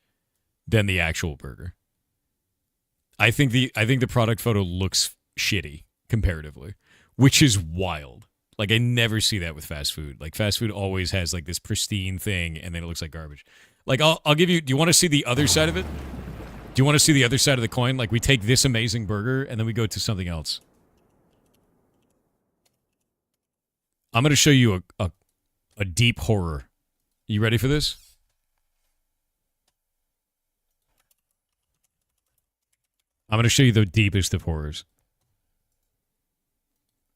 S1: than the actual burger. I think the product photo looks shitty comparatively, which is wild. Like, I never see that with fast food. Like, fast food always has like this pristine thing, and then it looks like garbage. Like, I'll give you. Do you want to see the other side of it? Do you want to see the other side of the coin? Like, we take this amazing burger, and then we go to something else. I'm going to show you a deep horror. You ready for this? I'm going to show you the deepest of horrors.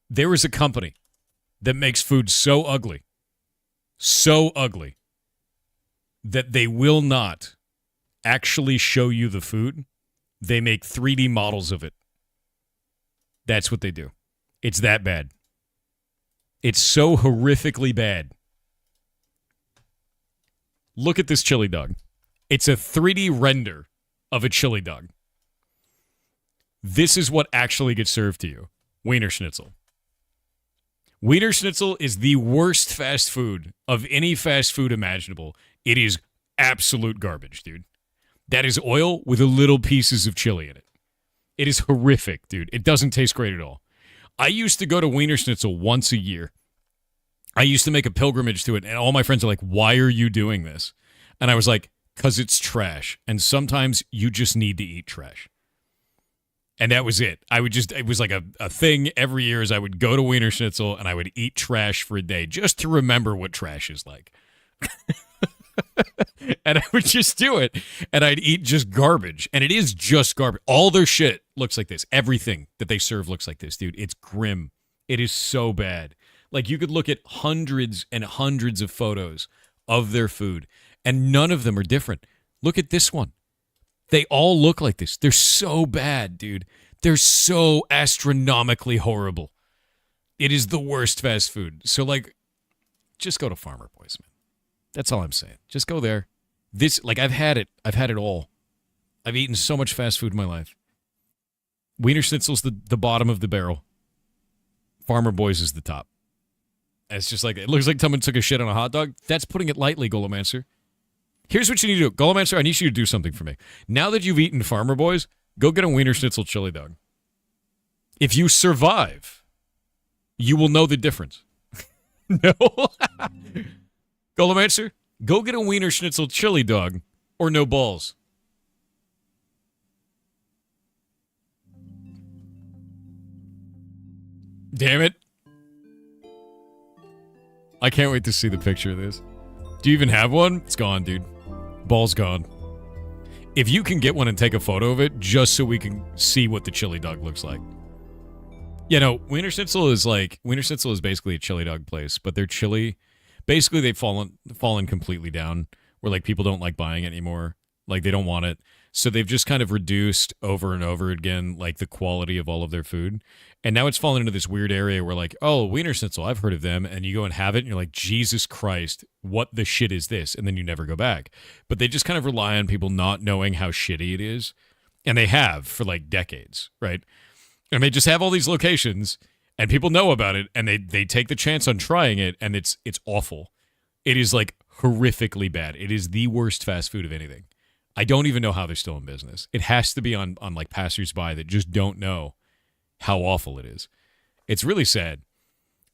S1: There is a company that makes food so ugly, that they will not actually show you the food. They make 3D models of it. That's what they do. It's that bad. It's so horrifically bad. Look at this chili dog. It's a 3D render of a chili dog. This is what actually gets served to you. Wiener Schnitzel. Wiener Schnitzel is the worst fast food of any fast food imaginable. It is absolute garbage, dude. That is oil with a little pieces of chili in it. It is horrific, dude. It doesn't taste great at all. I used to go to Wiener Schnitzel once a year. I used to make a pilgrimage to it, and all my friends are like, why are you doing this? And I was like, because it's trash, and sometimes you just need to eat trash. And that was it. It was like a thing every year as I would go to Wiener Schnitzel, and I would eat trash for a day just to remember what trash is like. And I would just do it, and I'd eat just garbage, and it is just garbage. All their shit looks like this. Everything that they serve looks like this, dude. It's grim. It is so bad. Like, you could look at hundreds and hundreds of photos of their food, and none of them are different. Look at this one. They all look like this. They're so bad, dude. They're so astronomically horrible. It is the worst fast food. So, like, just go to Farmer Boys, man. That's all I'm saying. Just go there. I've had it. I've had it all. I've eaten so much fast food in my life. Wiener Schnitzel's the bottom of the barrel. Farmer Boys is the top. It's just like, it looks like someone took a shit on a hot dog. That's putting it lightly, Golomancer. Here's what you need to do. Golomancer, I need you to do something for me. Now that you've eaten Farmer Boys, go get a Wiener Schnitzel chili dog. If you survive, you will know the difference. No? Golomancer, go get a Wiener Schnitzel chili dog or no balls. Damn it. I can't wait to see the picture of this. Do you even have one? It's gone, dude. Ball's gone. If you can get one and take a photo of it, just so we can see what the chili dog looks like. You know, Wiener Schnitzel is basically a chili dog place, but their chili, basically they've fallen completely down, where like people don't like buying it anymore. Like, they don't want it. So they've just kind of reduced over and over again, like, the quality of all of their food. And now it's fallen into this weird area where, like, oh, Wiener Schnitzel, I've heard of them. And you go and have it, and you're like, Jesus Christ, what the shit is this? And then you never go back. But they just kind of rely on people not knowing how shitty it is. And they have for, like, decades, right? And they just have all these locations, and people know about it, and they take the chance on trying it, and it's awful. It is, like, horrifically bad. It is the worst fast food of anything. I don't even know how they're still in business. It has to be on like passersby that just don't know how awful it is. It's really sad.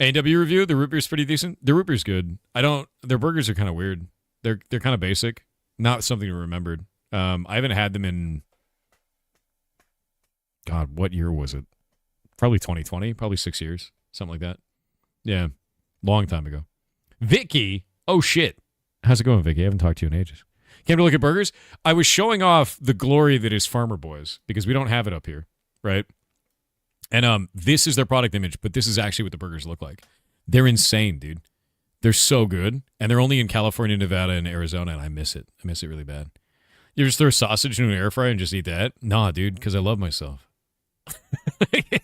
S1: A&W review, the root beer's pretty decent. The root beer's good. Their burgers are kind of weird. They're kind of basic. Not something to remember. I haven't had them in, God, what year was it? Probably 2020, probably 6 years, something like that. Yeah, long time ago. Vicky, oh shit. How's it going, Vicky? I haven't talked to you in ages. Came to look at burgers. I was showing off the glory that is Farmer Boys because we don't have it up here, right? And this is their product image, but this is actually what the burgers look like. They're insane, dude. They're so good, and they're only in California, Nevada, and Arizona, and I miss it. I miss it really bad. You just throw sausage into an air fryer and just eat that? Nah, dude, because I love myself.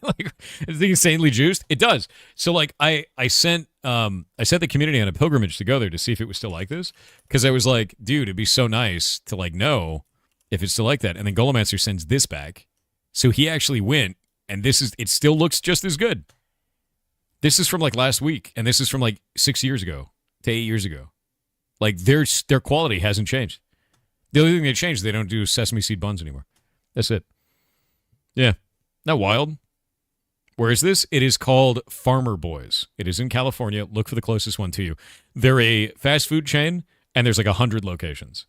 S1: Like, is it insanely juiced? It does. So like I sent the community on a pilgrimage to go there to see if it was still like this, because I was like, dude, it'd be so nice to like know if it's still like that. And then Golomancer sends this back, so he actually went, and it still looks just as good. This is from like last week, and this is from like 6 years ago to 8 years ago. Like their quality hasn't changed. The only thing they changed, they don't do sesame seed buns anymore. That's it. Yeah. Not wild. Where is this? It is called Farmer Boys. It is in California. Look for the closest one to you. They're a fast food chain, and there's like 100 locations.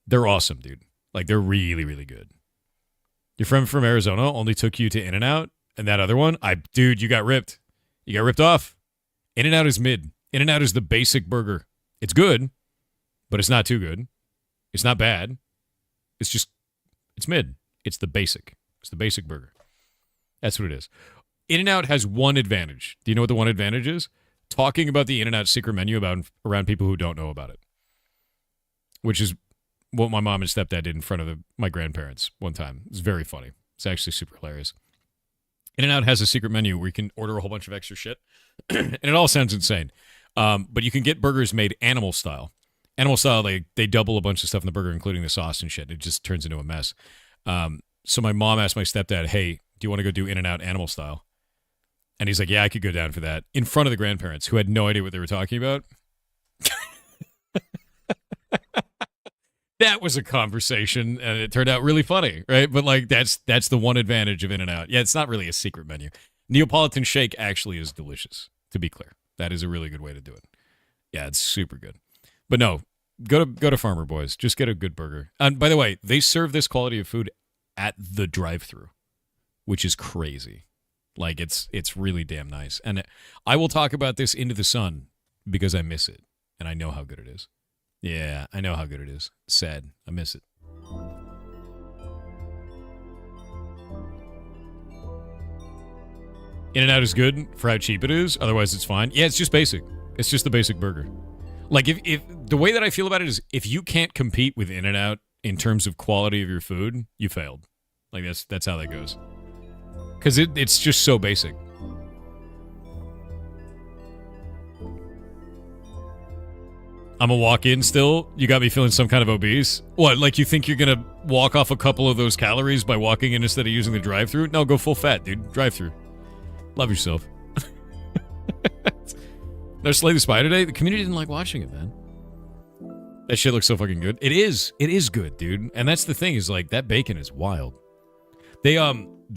S1: They're awesome, dude. Like, they're really, really good. Your friend from Arizona only took you to In-N-Out, and that other one, dude, you got ripped. You got ripped off. In-N-Out is mid. In-N-Out is the basic burger. It's good, but it's not too good. It's not bad. It's mid. It's the basic. It's the basic burger. That's what it is. In-N-Out has one advantage. Do you know what the one advantage is? Talking about the In-N-Out secret menu around people who don't know about it. Which is what my mom and stepdad did in front of my grandparents one time. It's very funny. It's actually super hilarious. In-N-Out has a secret menu where you can order a whole bunch of extra shit, and it all sounds insane. But you can get burgers made animal style. Animal style, they double a bunch of stuff in the burger, including the sauce and shit. It just turns into a mess. So my mom asked my stepdad, hey, do you want to go do In-N-Out animal style? And he's like, yeah, I could go down for that. In front of the grandparents, who had no idea what they were talking about. That was a conversation, and it turned out really funny, right? But like that's the one advantage of In-N-Out. Yeah, it's not really a secret menu. Neapolitan shake actually is delicious, to be clear. That is a really good way to do it. Yeah, it's super good. But no, go to Farmer Boys. Just get a good burger. And by the way, they serve this quality of food at the drive-thru, which is crazy. Like it's really damn nice. And I will talk about this into the sun because I miss it, and I know how good it is. Yeah, I know how good it is. Sad. I miss it. In-N-Out is good for how cheap it is. Otherwise, it's fine. Yeah, it's just basic. It's just the basic burger. Like, if the way that I feel about it is if you can't compete with In-N-Out in terms of quality of your food, you failed. Like, that's how that goes. Because it's just so basic. I'm a walk-in still? You got me feeling some kind of obese? What, like you think you're going to walk off a couple of those calories by walking in instead of using the drive-thru? No, go full fat, dude. Drive-thru. Love yourself. No Slay the Spy today? The community didn't like watching it, man. That shit looks so fucking good. It is. It is good, dude. And that's the thing is, like, that bacon is wild. They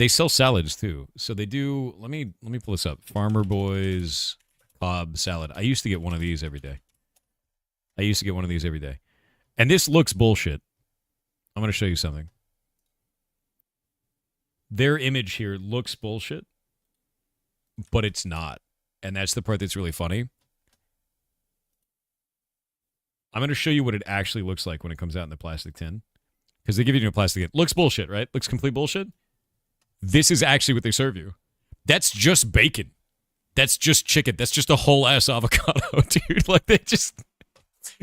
S1: sell salads, too. So they do... Let me pull this up. Farmer Boys Cobb salad. I used to get one of these every day. And this looks bullshit. I'm going to show you something. Their image here looks bullshit, but it's not. And that's the part that's really funny. I'm going to show you what it actually looks like when it comes out in the plastic tin. Because they give you a plastic tin. Looks bullshit, right? Looks complete bullshit. This is actually what they serve you. That's just bacon. That's just chicken. That's just a whole ass avocado, dude. Like, they just...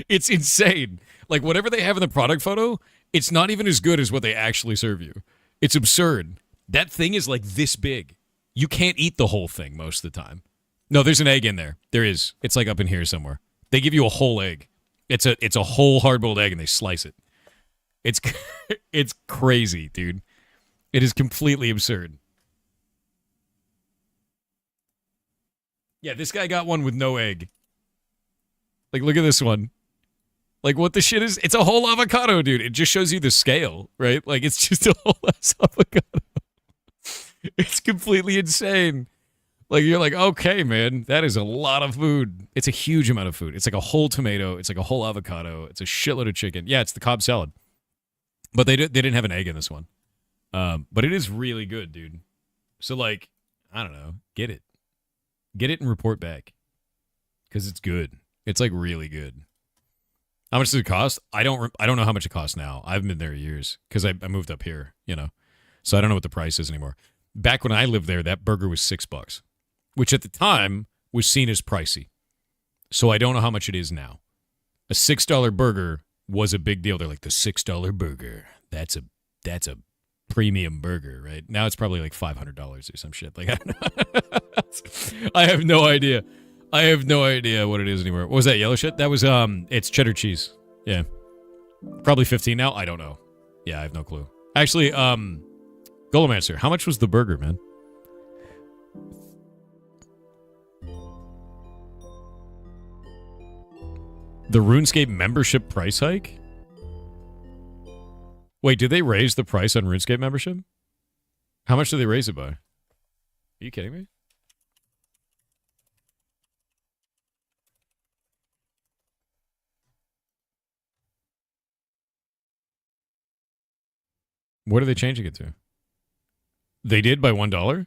S1: It's insane. Like, whatever they have in the product photo, it's not even as good as what they actually serve you. It's absurd. That thing is like this big. You can't eat the whole thing most of the time. No, there's an egg in there. There is. It's like up in here somewhere. They give you a whole egg. It's a whole hard-boiled egg, and they slice it. It's crazy, dude. It is completely absurd. Yeah, this guy got one with no egg. Like, look at this one. Like, what the shit is... It's a whole avocado, dude. It just shows you the scale, right? Like, it's just a whole ass avocado. It's completely insane. Like, you're like, okay, man, that is a lot of food. It's a huge amount of food. It's like a whole tomato. It's like a whole avocado. It's a shitload of chicken. Yeah, it's the Cobb salad. But they didn't have an egg in this one. But it is really good, dude. So, like, I don't know. Get it. Get it and report back. Because it's good. It's, like, really good. How much does it cost? I don't know how much it costs now. I haven't been there in years because I moved up here, you know. So I don't know what the price is anymore. Back when I lived there, that burger was $6, which at the time was seen as pricey. So I don't know how much it is now. A $6 burger was a big deal. They're like, the $6 burger. That's a premium burger, right? Now it's probably like $500 or some shit. Like, I don't know. I have no idea. I have no idea what it is anymore. What was that yellow shit? That was, it's cheddar cheese. Yeah. Probably 15 now? I don't know. Yeah, I have no clue. Actually, Golomancer, how much was the burger, man? The RuneScape membership price hike? Wait, did they raise the price on RuneScape membership? How much did they raise it by? Are you kidding me? What are they changing it to? They did by $1?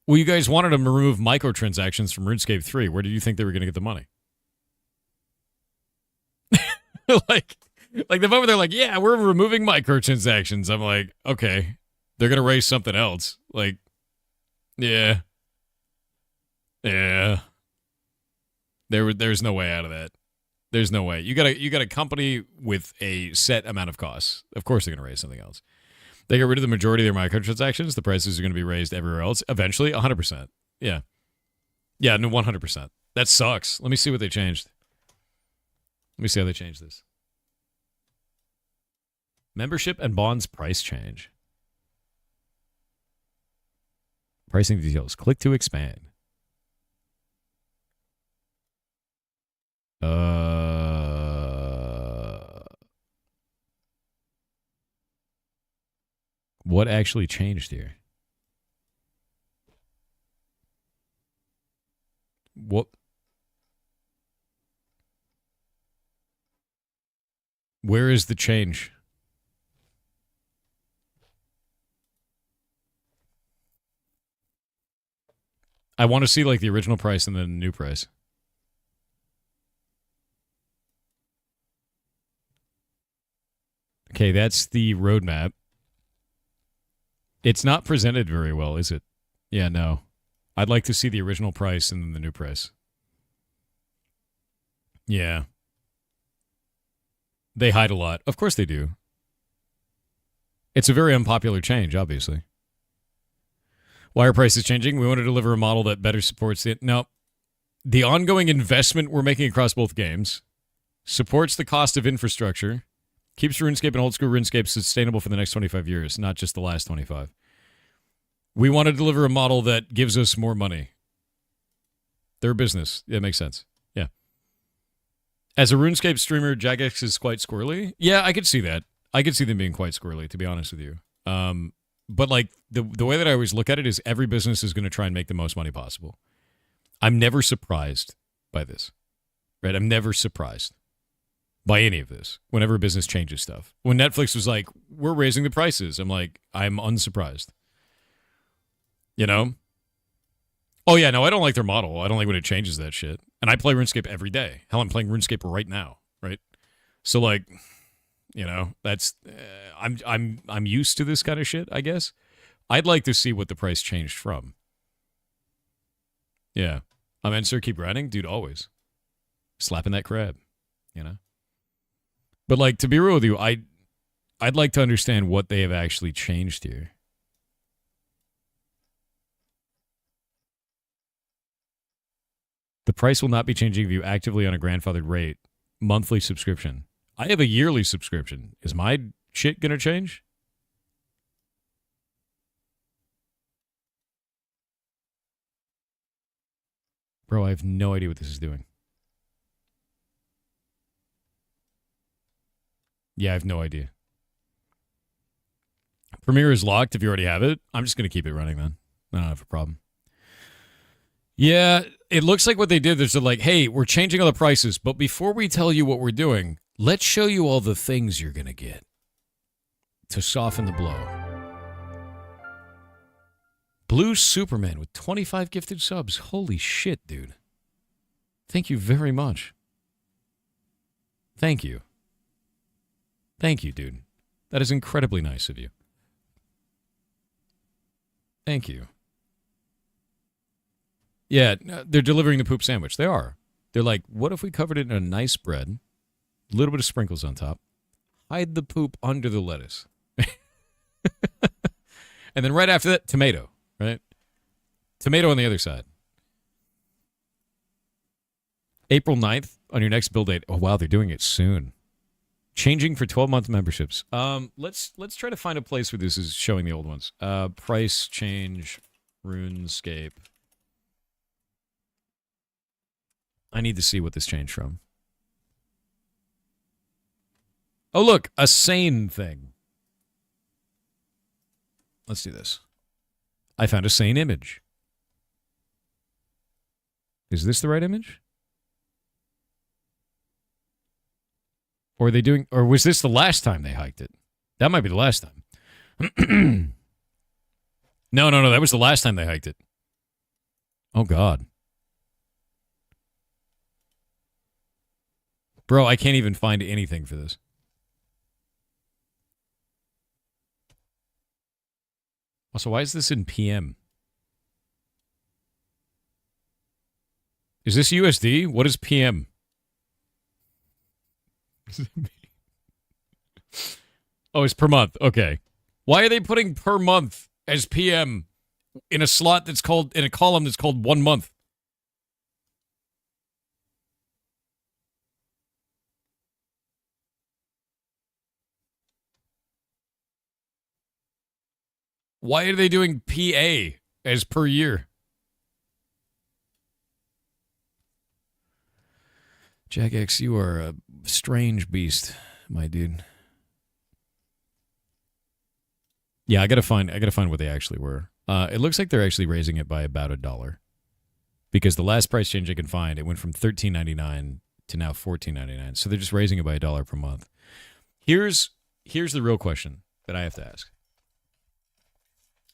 S1: Well, you guys wanted them to remove microtransactions from RuneScape 3. Where did you think they were going to get the money? like the moment they're like, yeah, we're removing microtransactions. I'm like, okay, they're going to raise something else. Like, yeah. There's no way out of that. There's no way. You got a company with a set amount of costs. Of course they're going to raise something else. They get rid of the majority of their microtransactions. The prices are going to be raised everywhere else. Eventually, 100%. Yeah. Yeah, no, 100%. That sucks. Let me see what they changed. Let me see how they changed this. Membership and bonds price change. Pricing details. Click to expand. What actually changed here? What? Where is the change? I want to see like the original price and then the new price. Okay, that's the roadmap. It's not presented very well, is it? Yeah, no. I'd like to see the original price and then the new price. Yeah. They hide a lot. Of course they do. It's a very unpopular change, obviously. Why are prices changing? We want to deliver a model that better supports it. No. The ongoing investment we're making across both games supports the cost of infrastructure, keeps RuneScape and old school RuneScape sustainable for the next 25 years, not just the last 25. We want to deliver a model that gives us more money. They're a business. That makes sense. Yeah. As a RuneScape streamer, Jagex is quite squirrely. Yeah, I could see that. I could see them being quite squirrely, to be honest with you. But like the way that I always look at it is every business is going to try and make the most money possible. I'm never surprised by this. Right? I'm never surprised by any of this whenever a business changes stuff. When Netflix was like, we're raising the prices, I'm like, I'm unsurprised. You know? Oh, yeah, no, I don't like their model. I don't like when it changes that shit. And I play RuneScape every day. Hell, I'm playing RuneScape right now, right? So, like, you know, that's... I'm used to this kind of shit, I guess. I'd like to see what the price changed from. Yeah. Sir, keep grinding? Dude, always. Slapping that crab, you know? But, like, to be real with you, I'd like to understand what they have actually changed here. The price will not be changing if you actively on a grandfathered rate monthly subscription. I have a yearly subscription. Is my shit gonna change? Bro, I have no idea what this is doing. Yeah, I have no idea. Premiere is locked if you already have it. I'm just going to keep it running then. I don't have a problem. Yeah, it looks like what they did is they're like, hey, we're changing all the prices, but before we tell you what we're doing, let's show you all the things you're going to get to soften the blow. Blue Superman with 25 gifted subs. Holy shit, dude. Thank you very much. Thank you. Thank you, dude. That is incredibly nice of you. Thank you. Yeah, they're delivering the poop sandwich. They are. They're like, what if we covered it in a nice bread, a little bit of sprinkles on top, hide the poop under the lettuce. And then right after that, tomato, right? Tomato on the other side. April 9th on your next build date. Oh, wow, they're doing it soon. Changing for 12-month memberships. Let's try to find a place where this is showing the old ones. Price change, RuneScape. I need to see what this changed from. Oh, look, a sane thing. Let's do this. I found a sane image. Is this the right image? Or are they doing, or was this the last time they hiked it? That might be the last time. No, that was the last time they hiked it. Oh, God. Bro, I can't even find anything for this. Also, why is this in PM? Is this USD? What is PM? Oh, it's per month. Okay. Why are they putting per month as PM in a slot that's called, in a column that's called 1 month? Why are they doing PA as per year? Jagex, you are a strange beast, my dude. Yeah, I gotta find what they actually were. It looks like they're actually raising it by about $1. Because the last price change I can find, it went from $13.99 to now $14.99. So they're just raising it by $1 per month. Here's the real question that I have to ask.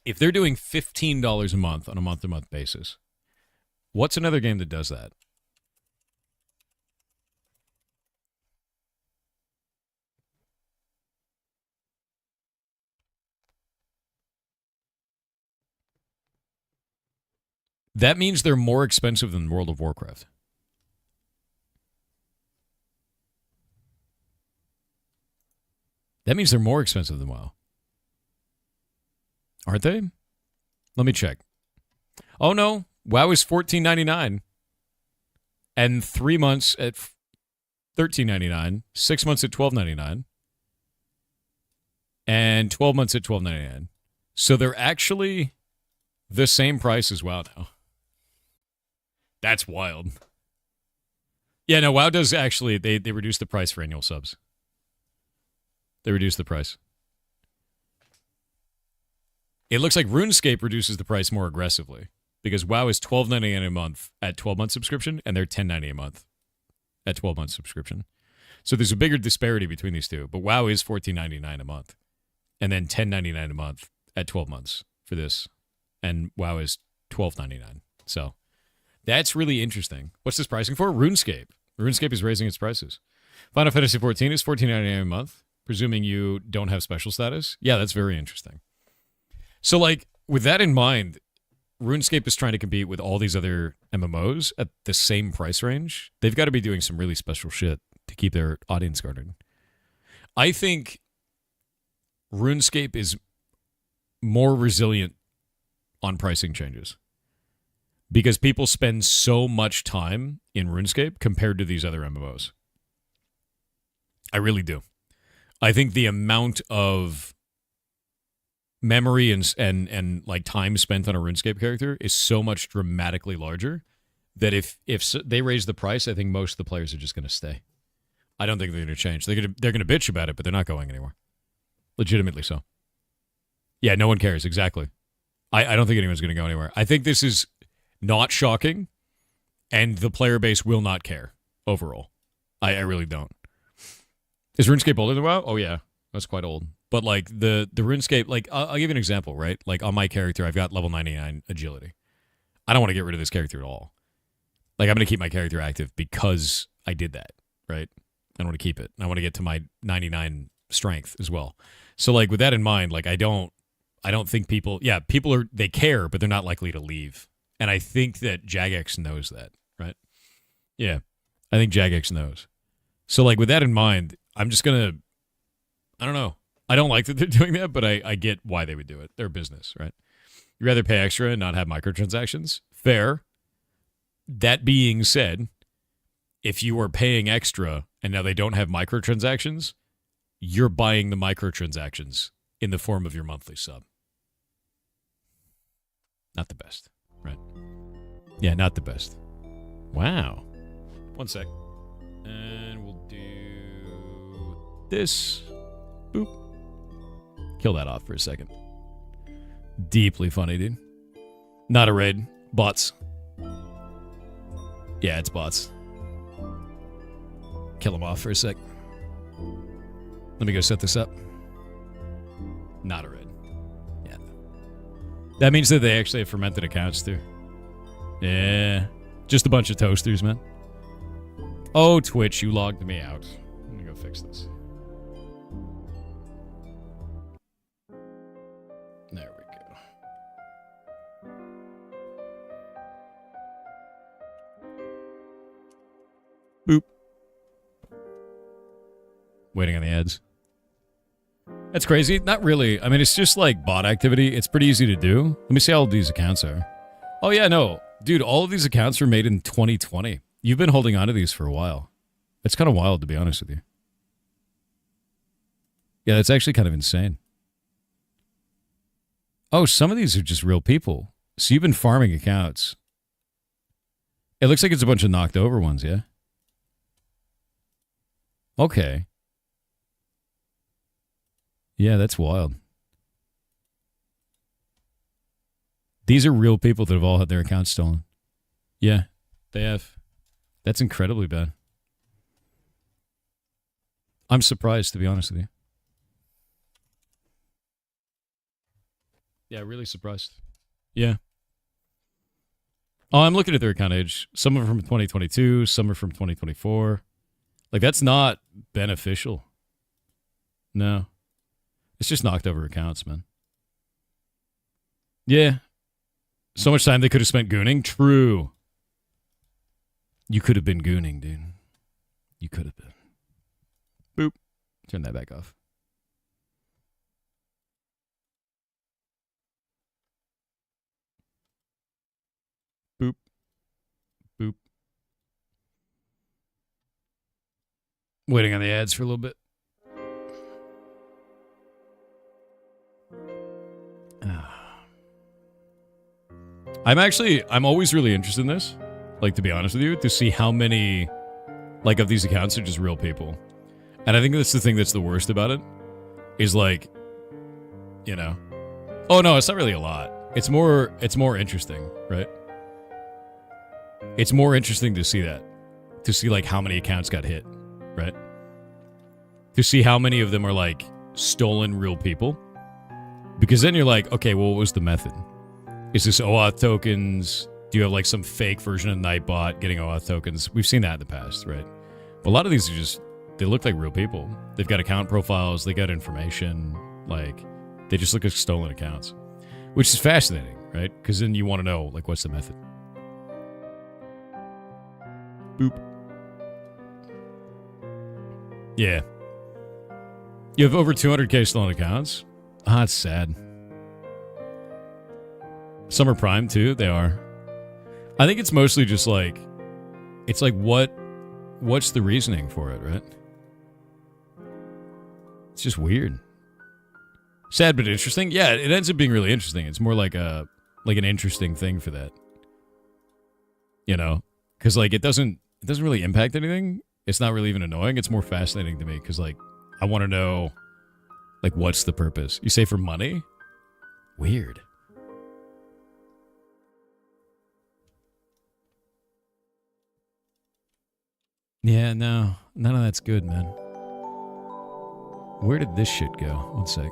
S1: If they're doing $15 a month on a month-to-month basis, what's another game that does that? That means they're more expensive than World of Warcraft. That means they're more expensive than WoW. Aren't they? Let me check. Oh no, WoW is $14.99. And 3 months at $13.99. 6 months at $12.99. And 12 months at $12.99. So they're actually the same price as WoW now. That's wild. Yeah, no, WoW does actually, they reduce the price for annual subs. They reduce the price. It looks like RuneScape reduces the price more aggressively because WoW is $12.99 a month at 12-month subscription, and they're $10.90 a month at 12-month subscription. So there's a bigger disparity between these two, but WoW is $14.99 a month, and then $10.99 a month at 12 months for this, and WoW is $12.99. So that's really interesting. What's this pricing for? RuneScape. RuneScape is raising its prices. Final Fantasy XIV is $14.99 a month, presuming you don't have special status. Yeah, that's very interesting. So, like, with that in mind, RuneScape is trying to compete with all these other MMOs at the same price range. They've got to be doing some really special shit to keep their audience guarded. I think RuneScape is more resilient on pricing changes because people spend so much time in RuneScape compared to these other MMOs. I really do. I think the amount of memory and like time spent on a RuneScape character is so much dramatically larger that if they raise the price, I think most of the players are just going to stay. I don't think they're going to change. They're going to bitch about it, but they're not going anywhere. Legitimately so. Yeah, no one cares. Exactly. I don't think anyone's going to go anywhere. I think this is not shocking, and the player base will not care overall. I really don't. Is RuneScape older than WoW? Oh, yeah. That's quite old. But, like, the RuneScape, like, I'll give you an example, right? Like, on my character, I've got level 99 agility. I don't want to get rid of this character at all. Like, I'm going to keep my character active because I did that, right? I want to keep it. I want to get to my 99 strength as well. So, like, with that in mind, like, I don't think people they care, but they're not likely to leave. And I think that Jagex knows that, right? Yeah. I think Jagex knows. So, like, with that in mind, I'm just going to, I don't know. I don't like that they're doing that, but I get why they would do it. They're a business, right? You'd rather pay extra and not have microtransactions? Fair. That being said, if you are paying extra and now they don't have microtransactions, you're buying the microtransactions in the form of your monthly sub. Not the best, right? Yeah, not the best. Wow. One sec. And we'll do this. Boop. Kill that off for a second. Deeply funny, dude. Not a raid. Bots. Yeah, it's bots. Kill them off for a sec. Let me go set this up. Not a raid. Yeah. That means that they actually have fermented accounts, too. Yeah. Just a bunch of toasters, man. Oh, Twitch, you logged me out. Let me go fix this. There we go. Boop. Waiting on the ads. That's crazy. Not really. I mean, it's just like bot activity. It's pretty easy to do. Let me see how old these accounts are. Oh, yeah, no. Dude, all of these accounts were made in 2020. You've been holding on to these for a while. It's kind of wild, to be honest with you. Yeah, that's actually kind of insane. Oh, some of these are just real people. So you've been farming accounts. It looks like it's a bunch of knocked over ones, yeah? Okay. Yeah, that's wild. These are real people that have all had their accounts stolen. Yeah, they have. That's incredibly bad. I'm surprised, to be honest with you. Yeah, really surprised. Yeah. Oh, I'm looking at their account age. Some are from 2022, some are from 2024. Like, that's not beneficial. No. It's just knocked over accounts, man. Yeah. So much time they could have spent gooning. True. You could have been gooning, dude. You could have been. Boop. Turn that back off. Boop. Boop. Waiting on the ads for a little bit. I'm always really interested in this, like, to be honest with you, to see how many, like, of these accounts are just real people. And I think that's the thing that's the worst about it, is like, you know, oh no, it's not really a lot. It's more interesting, right? It's more interesting to see that, to see like how many accounts got hit, right? To see how many of them are like stolen real people. Because then you're like, okay, well, what was the method? Is this OAuth tokens? Do you have like some fake version of Nightbot getting OAuth tokens? We've seen that in the past, right? But a lot of these are just, they look like real people. They've got account profiles, they got information, like, they just look like stolen accounts. Which is fascinating, right? Because then you want to know, like, what's the method? Boop. Yeah. You have over 200k stolen accounts? Ah, it's sad. Some are prime too. They are. I think it's mostly just like, it's like what's the reasoning for it, right? It's just weird. Sad but interesting. Yeah, it ends up being really interesting. It's more like an interesting thing for that. You know, because like it doesn't really impact anything. It's not really even annoying. It's more fascinating to me because like I want to know, like, what's the purpose? You say for money? Weird. Yeah, no. None of that's good, man. Where did this shit go? One sec.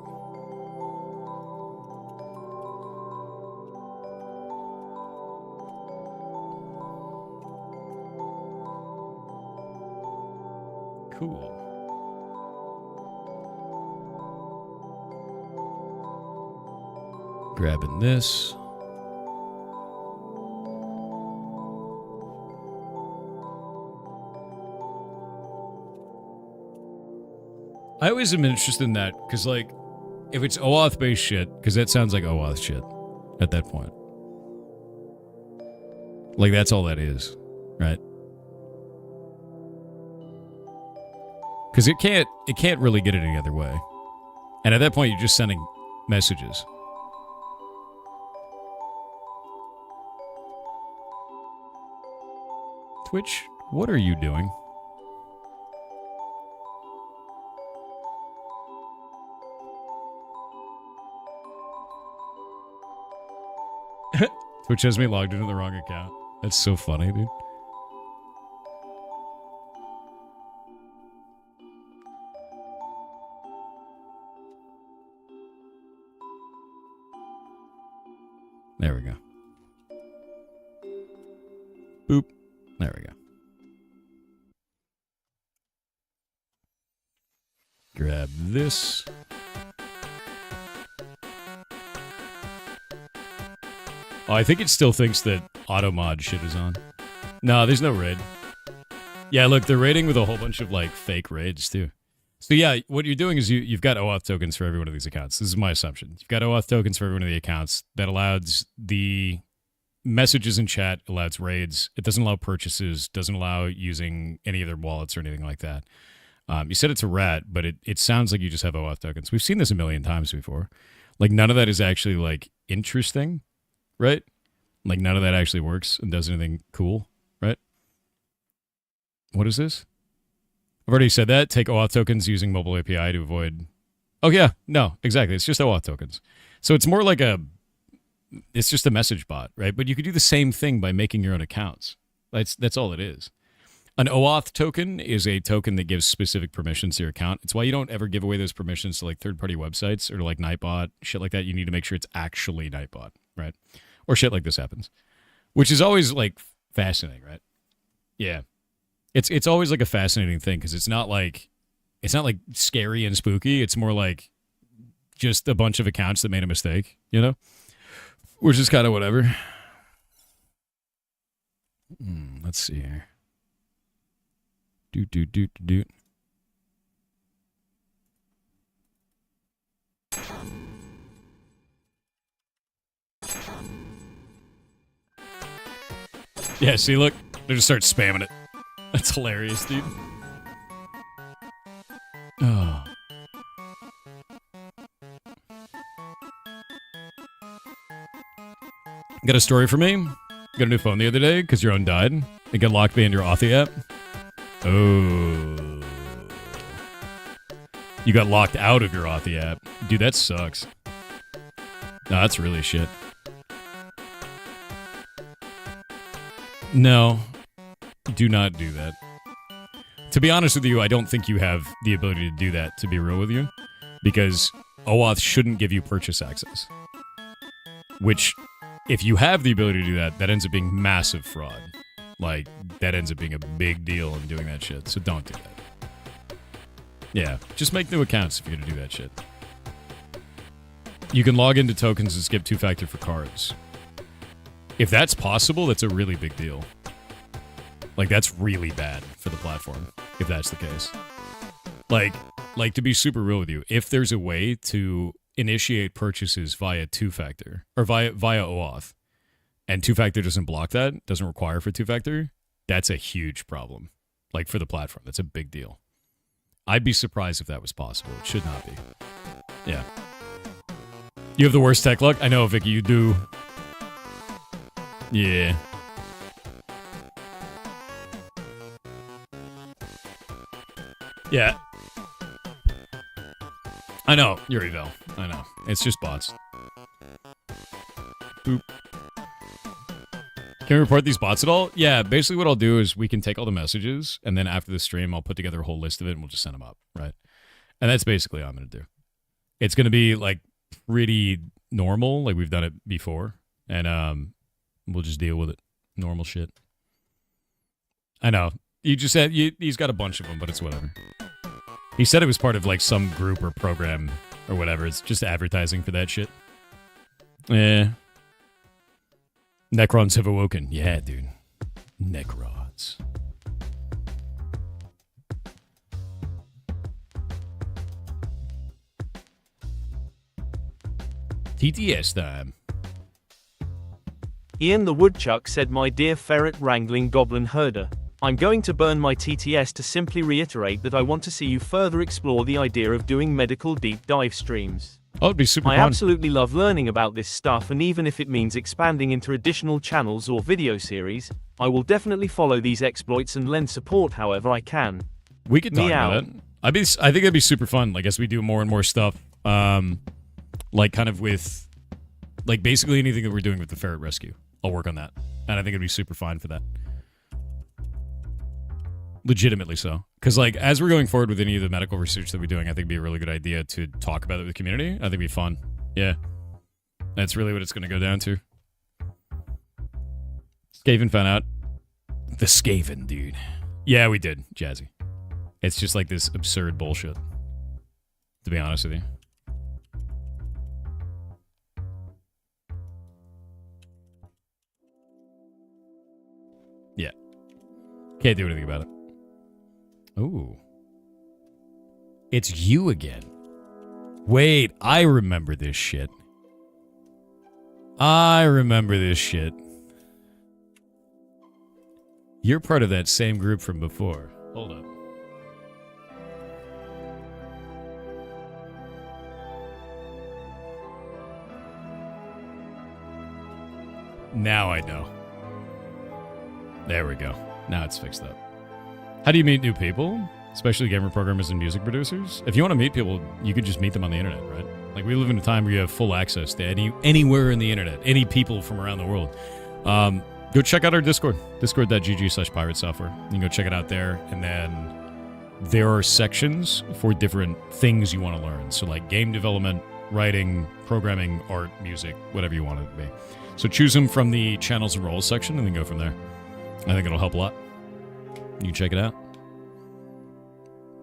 S1: Cool. Grabbing this. I always am interested in that, because, like, if it's OAuth-based shit, because that sounds like OAuth shit at that point. Like, that's all that is, right? Because it can't really get it any other way. And at that point, you're just sending messages. Twitch, what are you doing? Twitch has me logged into the wrong account. That's so funny, dude. There we go. Boop. There we go. Grab this. Oh, I think it still thinks that auto mod shit is on. No, there's no raid. Yeah, look, they're raiding with a whole bunch of, like, fake raids, too. So yeah, what you're doing is you've got OAuth tokens for every one of these accounts. This is my assumption. You've got OAuth tokens for every one of the accounts that allows the messages in chat, allows raids. It doesn't allow purchases, doesn't allow using any of their wallets or anything like that. You said it's a rat, but it sounds like you just have OAuth tokens. We've seen this a million times before. Like, none of that is actually, like, interesting, right? Like, none of that actually works and does anything cool, right? What is this? I've already said that. Take OAuth tokens using mobile API to avoid... Oh, yeah. No, exactly. It's just OAuth tokens. So it's more like it's just a message bot, right? But you could do the same thing by making your own accounts. That's all it is. An OAuth token is a token that gives specific permissions to your account. It's why you don't ever give away those permissions to like third-party websites or to like Nightbot, shit like that. You need to make sure it's actually Nightbot, right? Or shit like this happens, which is always like fascinating, right? Yeah, it's always like a fascinating thing because it's not like scary and spooky. It's more like just a bunch of accounts that made a mistake, you know, which is kind of whatever. Let's see here. Do. Yeah, see, look. They just start spamming it. That's hilarious, dude. Oh. Got a story for me? Got a new phone the other day because your own died. It got locked behind your Authy app. Oh. You got locked out of your Authy app. Dude, that sucks. No, that's really shit. No. Do not do that. To be honest with you, I don't think you have the ability to do that, to be real with you. Because OAuth shouldn't give you purchase access. Which, if you have the ability to do that, that ends up being massive fraud. Like, that ends up being a big deal in doing that shit, so don't do that. Yeah, just make new accounts if you're gonna do that shit. You can log into tokens and skip two-factor for cards. If that's possible, that's a really big deal. Like, that's really bad for the platform, if that's the case. Like to be super real with you, if there's a way to initiate purchases via two-factor, or via OAuth, and two-factor doesn't block that, doesn't require for two-factor, that's a huge problem. Like, for the platform, that's a big deal. I'd be surprised if that was possible. It should not be. Yeah. You have the worst tech luck? I know, Vicky, you do. Yeah. Yeah. I know, Yurivel. I know. It's just bots. Boop. Can we report these bots at all? Yeah, basically what I'll do is we can take all the messages, and then after the stream, I'll put together a whole list of it, and we'll just send them up, right? And that's basically what I'm going to do. It's going to be, like, pretty normal, like we've done it before, and we'll just deal with it. Normal shit. I know. You just said, he's got a bunch of them, but it's whatever. He said it was part of, like, some group or program or whatever. It's just advertising for that shit. Yeah. Necrons have awoken. Yeah, dude. Necrons. TTS time.
S2: Ian the Woodchuck said, "My dear ferret wrangling goblin herder, I'm going to burn my TTS to simply reiterate that I want to see you further explore the idea of doing medical deep dive streams.
S1: Oh, it'd be super
S2: I
S1: fun.
S2: absolutely love learning about this stuff, and even if it means expanding into additional channels or video series, I will definitely follow these exploits and lend support however I can."
S1: We could talk
S2: Meow.
S1: about that. I think it'd be super fun. Like, as we do more and more stuff, like kind of with, like, basically anything that we're doing with the ferret rescue. I'll work on that, and I think it'd be super fun for that. Legitimately so. Because, like, as we're going forward with any of the medical research that we're doing, I think it'd be a really good idea to talk about it with the community. I think it'd be fun. Yeah. That's really what it's going to go down to. Skaven found out. The Skaven, dude. Yeah, we did, Jazzy. It's just like this absurd bullshit, to be honest with you. Yeah. Can't do anything about it. Ooh. It's you again. Wait, I remember this shit. I remember this shit. You're part of that same group from before. Hold up. Now I know. There we go. Now it's fixed up. How do you meet new people? Especially gamer programmers and music producers? If you want to meet people, you could just meet them on the internet, right? Like, we live in a time where you have full access to anywhere in the internet, any people from around the world. Go check out our Discord, discord.gg/pirate software. You can go check it out there, and then there are sections for different things you want to learn. So, like game development, writing, programming, art, music, whatever you want it to be. So choose them from the channels and roles section, and then go from there. I think it'll help a lot. You can check it out.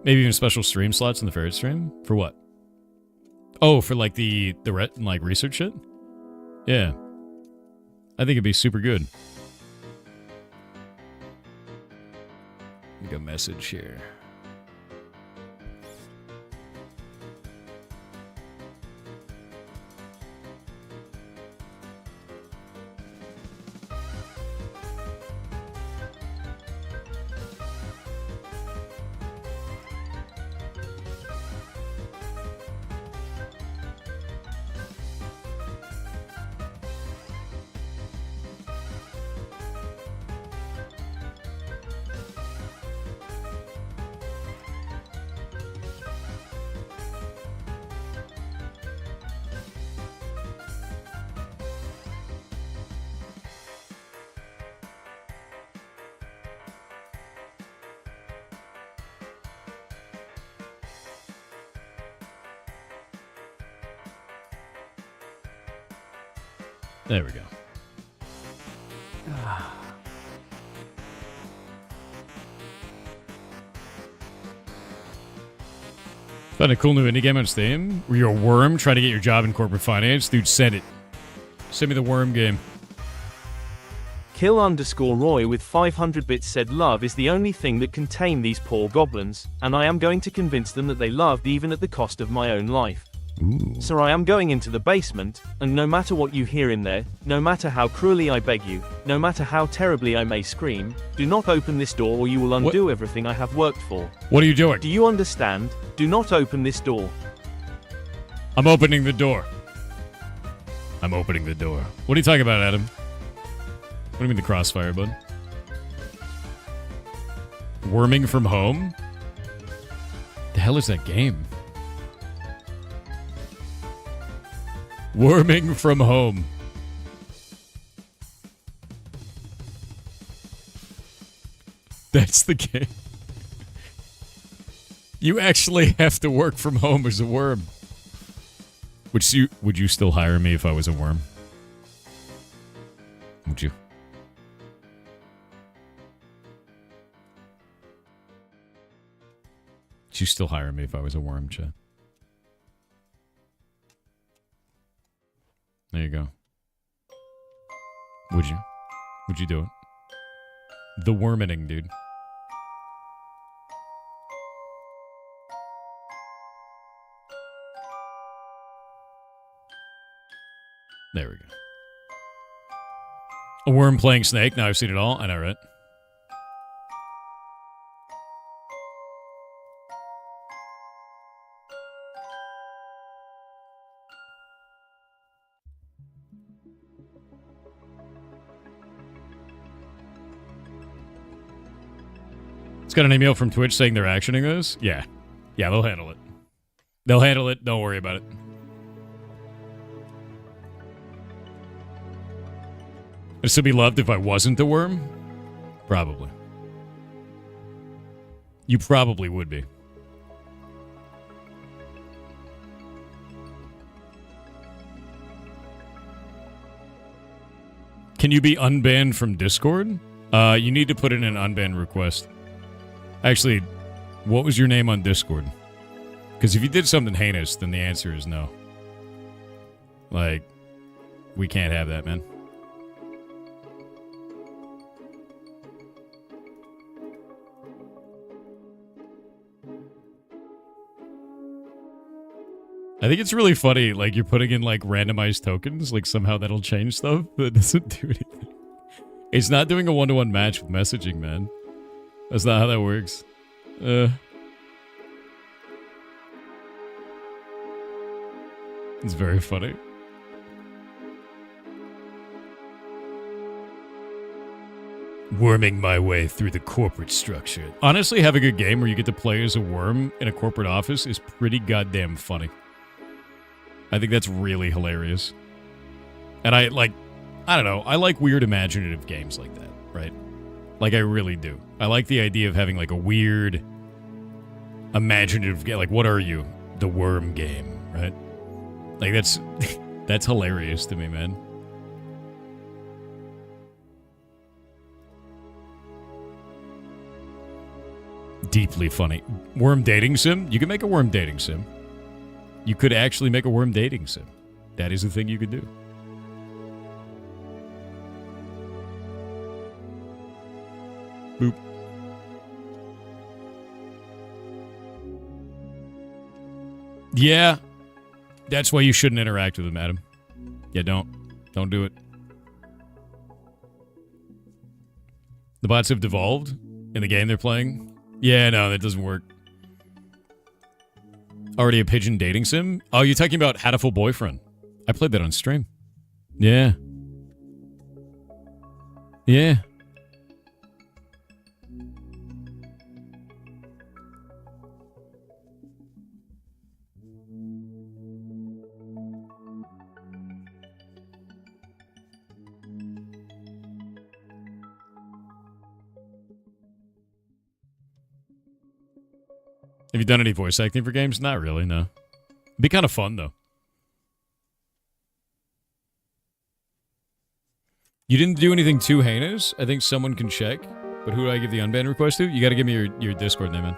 S1: Maybe even special stream slots in the Ferret stream? For what? Oh, for like the like research shit? Yeah. I think it'd be super good. Make a message here. There we go. Found a cool new indie game on Steam where you're a worm trying to get your job in corporate finance. Dude, send it. Send me the worm game.
S2: Kill_Roy with 500 bits said love is the only thing that can tame these poor goblins, and I am going to convince them that they loved even at the cost of my own life.
S1: Ooh.
S2: So I am going into the basement, and no matter what you hear in there, no matter how cruelly I beg you, no matter how terribly I may scream, do not open this door or you will undo everything I have worked for.
S1: What are you doing?
S2: Do you understand? Do not open this door.
S1: I'm opening the door. I'm opening the door. What are you talking about, Adam? What do you mean the crossfire, bud? Worming from home? The hell is that game? Worming from home. That's the game. You actually have to work from home as a worm. Would you still hire me if I was a worm? Would you? Would you still hire me if I was a worm, Chet? There you go. Would you? Would you do it? The wormening, dude. There we go. A worm playing Snake. Now I've seen it all. I know, right? It's got an email from Twitch saying they're actioning this. Yeah. Yeah, they'll handle it. They'll handle it. Don't worry about it. I'd still be loved if I wasn't a worm? Probably. You probably would be. Can you be unbanned from Discord? You need to put in an unban request. Actually, what was your name on Discord? Because if you did something heinous, then the answer is no. Like, we can't have that, man. I think it's really funny, like, you're putting in, like, randomized tokens, like, somehow that'll change stuff, but it doesn't do anything. It's not doing a one-to-one match with messaging, man. That's not how that works. It's very funny. Worming my way through the corporate structure. Honestly, having a game where you get to play as a worm in a corporate office is pretty goddamn funny. I think that's really hilarious. And I don't know, I like weird imaginative games like that, right? Like, I really do. I like the idea of having, like, a weird imaginative game. Like, what are you? The worm game, right? Like, that's hilarious to me, man. Deeply funny. Worm dating sim? You can make a worm dating sim. You could actually make a worm dating sim. That is the thing you could do. Boop. Yeah. That's why you shouldn't interact with them, Adam. Yeah, don't. Don't do it. The bots have devolved in the game they're playing. Yeah, no, that doesn't work. Already a pigeon dating sim? Oh, you're talking about Hatful Boyfriend. I played that on stream. Yeah. Yeah. Have you done any voice acting for games? Not really, no. It'd be kind of fun, though. You didn't do anything too heinous. I think someone can check. But who do I give the unban request to? You gotta give me your Discord name, man.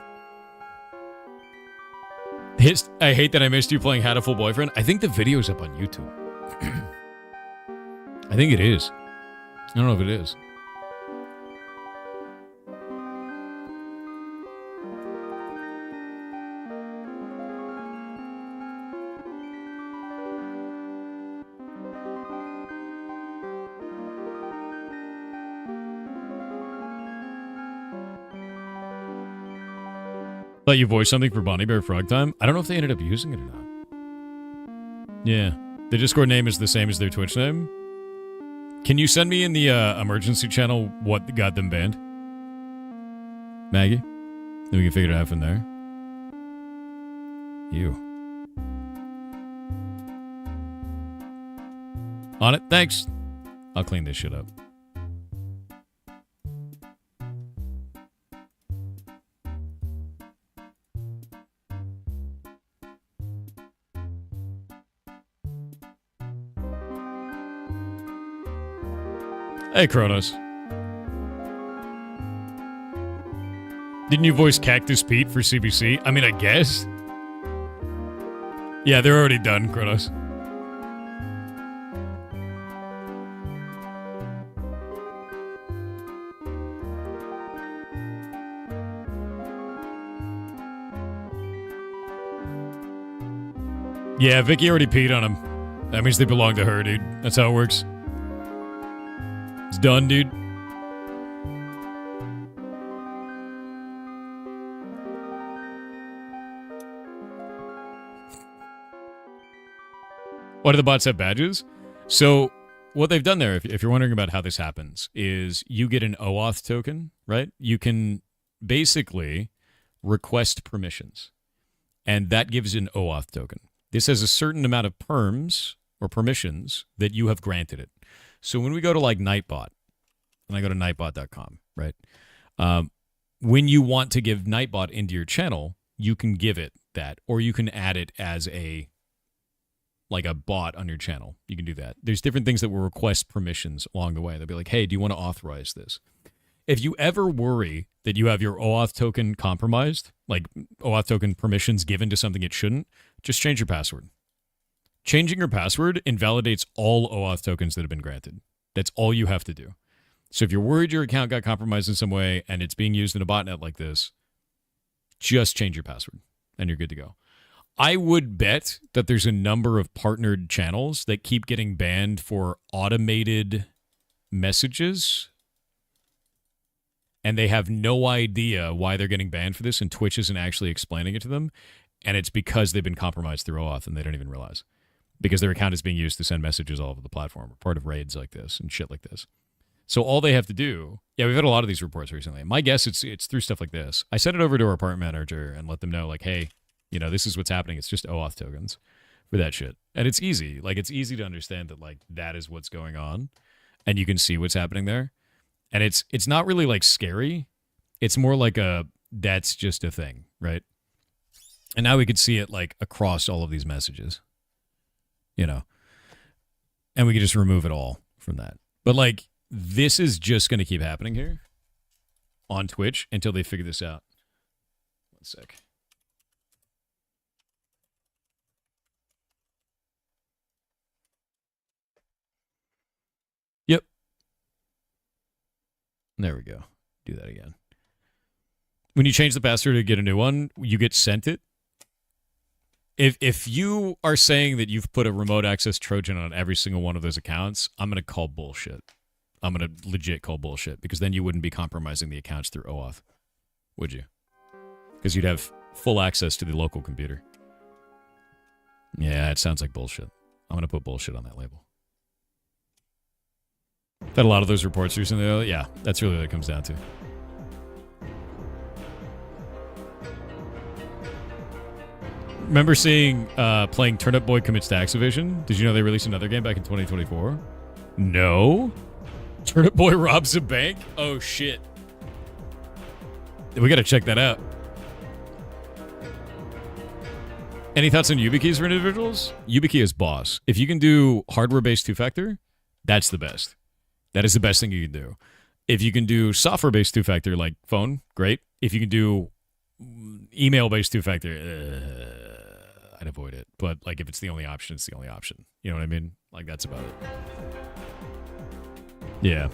S1: I hate that I missed you playing Hatful Boyfriend. I think the video's up on YouTube. I think it is. I don't know if it is. Let you voice something for Bonnie Bear Frog Time. I don't know if they ended up using it or not. Yeah. The Discord name is the same as their Twitch name. Can you send me in the emergency channel what got them banned? Maggie? Then we can figure it out from there. You. On it. Thanks. I'll clean this shit up. Hey, Kronos. Didn't you voice Cactus Pete for CBC? I mean, I guess. Yeah, they're already done, Kronos. Yeah, Vicky already peed on them. That means they belong to her, dude. That's how it works. It's done, dude. Why do the bots have badges? So what they've done there, if you're wondering about how this happens, is you get an OAuth token, right? You can basically request permissions, and that gives an OAuth token. This has a certain amount of perms or permissions that you have granted it. So when we go to like Nightbot, and I go to nightbot.com, right? When you want to give Nightbot into your channel, you can give it that, or you can add it as a bot on your channel. You can do that. There's different things that will request permissions along the way. They'll be like, hey, do you want to authorize this? If you ever worry that you have your OAuth token compromised, like OAuth token permissions given to something it shouldn't, just change your password. Changing your password invalidates all OAuth tokens that have been granted. That's all you have to do. So if you're worried your account got compromised in some way and it's being used in a botnet like this, just change your password and you're good to go. I would bet that there's a number of partnered channels that keep getting banned for automated messages, and they have no idea why they're getting banned for this, and Twitch isn't actually explaining it to them, and it's because they've been compromised through OAuth, and they don't even realize. Because their account is being used to send messages all over the platform, part of raids like this and shit like this. So all they have to do, yeah, we've had a lot of these reports recently. My guess it's through stuff like this. I sent it over to our apartment manager and let them know, like, hey, you know, this is what's happening. It's just OAuth tokens for that shit. And it's easy. Like, it's easy to understand that, like, that is what's going on. And you can see what's happening there. And it's not really, like, scary. It's more like that's just a thing, right? And now we could see it, like, across all of these messages. You know, and we can just remove it all from that. But, like, this is just going to keep happening here on Twitch until they figure this out. One sec. Yep. There we go. Do that again. When you change the password to get a new one, you get sent it. If you are saying that you've put a remote access Trojan on every single one of those accounts, I'm going to call bullshit. I'm going to legit call bullshit, because then you wouldn't be compromising the accounts through OAuth, would you? Because you'd have full access to the local computer. Yeah, it sounds like bullshit. I'm going to put bullshit on that label. Had a lot of those reports recently. Yeah, that's really what it comes down to. Remember seeing playing Turnip Boy Commits to Activision? Did you know they released another game back in 2024? No? Turnip Boy robs a bank? Oh, shit. We gotta check that out. Any thoughts on YubiKeys for individuals? YubiKey is boss. If you can do hardware-based two-factor, that's the best. That is the best thing you can do. If you can do software-based two-factor, like phone, great. If you can do email-based two-factor, I'd avoid it. But, like, if it's the only option, it's the only option. You know what I mean? Like, that's about it. Yeah.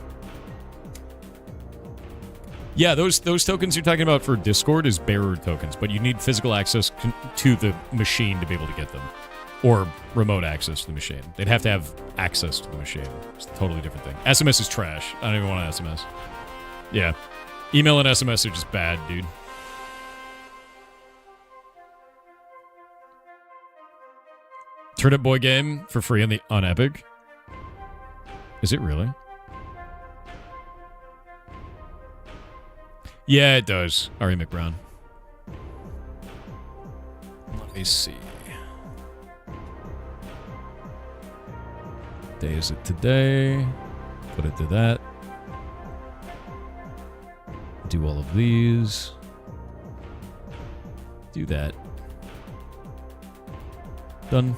S1: Yeah, those tokens you're talking about for Discord is bearer tokens, but you need physical access to the machine to be able to get them. Or remote access to the machine. They'd have to have access to the machine. It's a totally different thing. SMS is trash. I don't even want an SMS. Yeah. Email and SMS are just bad, dude. Turnip Boy game for free on Epic. Is it really? Yeah, it does. Ari McBrown. Let me see. Day is it today? Put it to that. Do all of these. Do that. Done.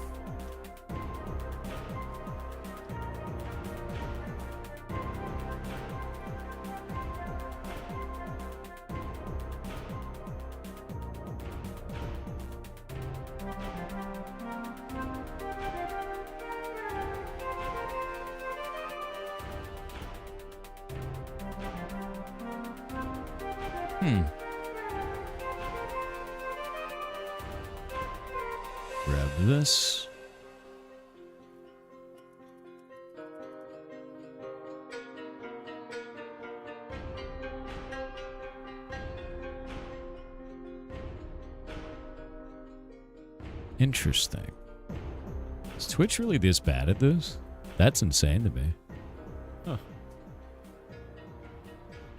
S1: Grab this. Interesting. Is Twitch really this bad at this? That's insane to me. Huh.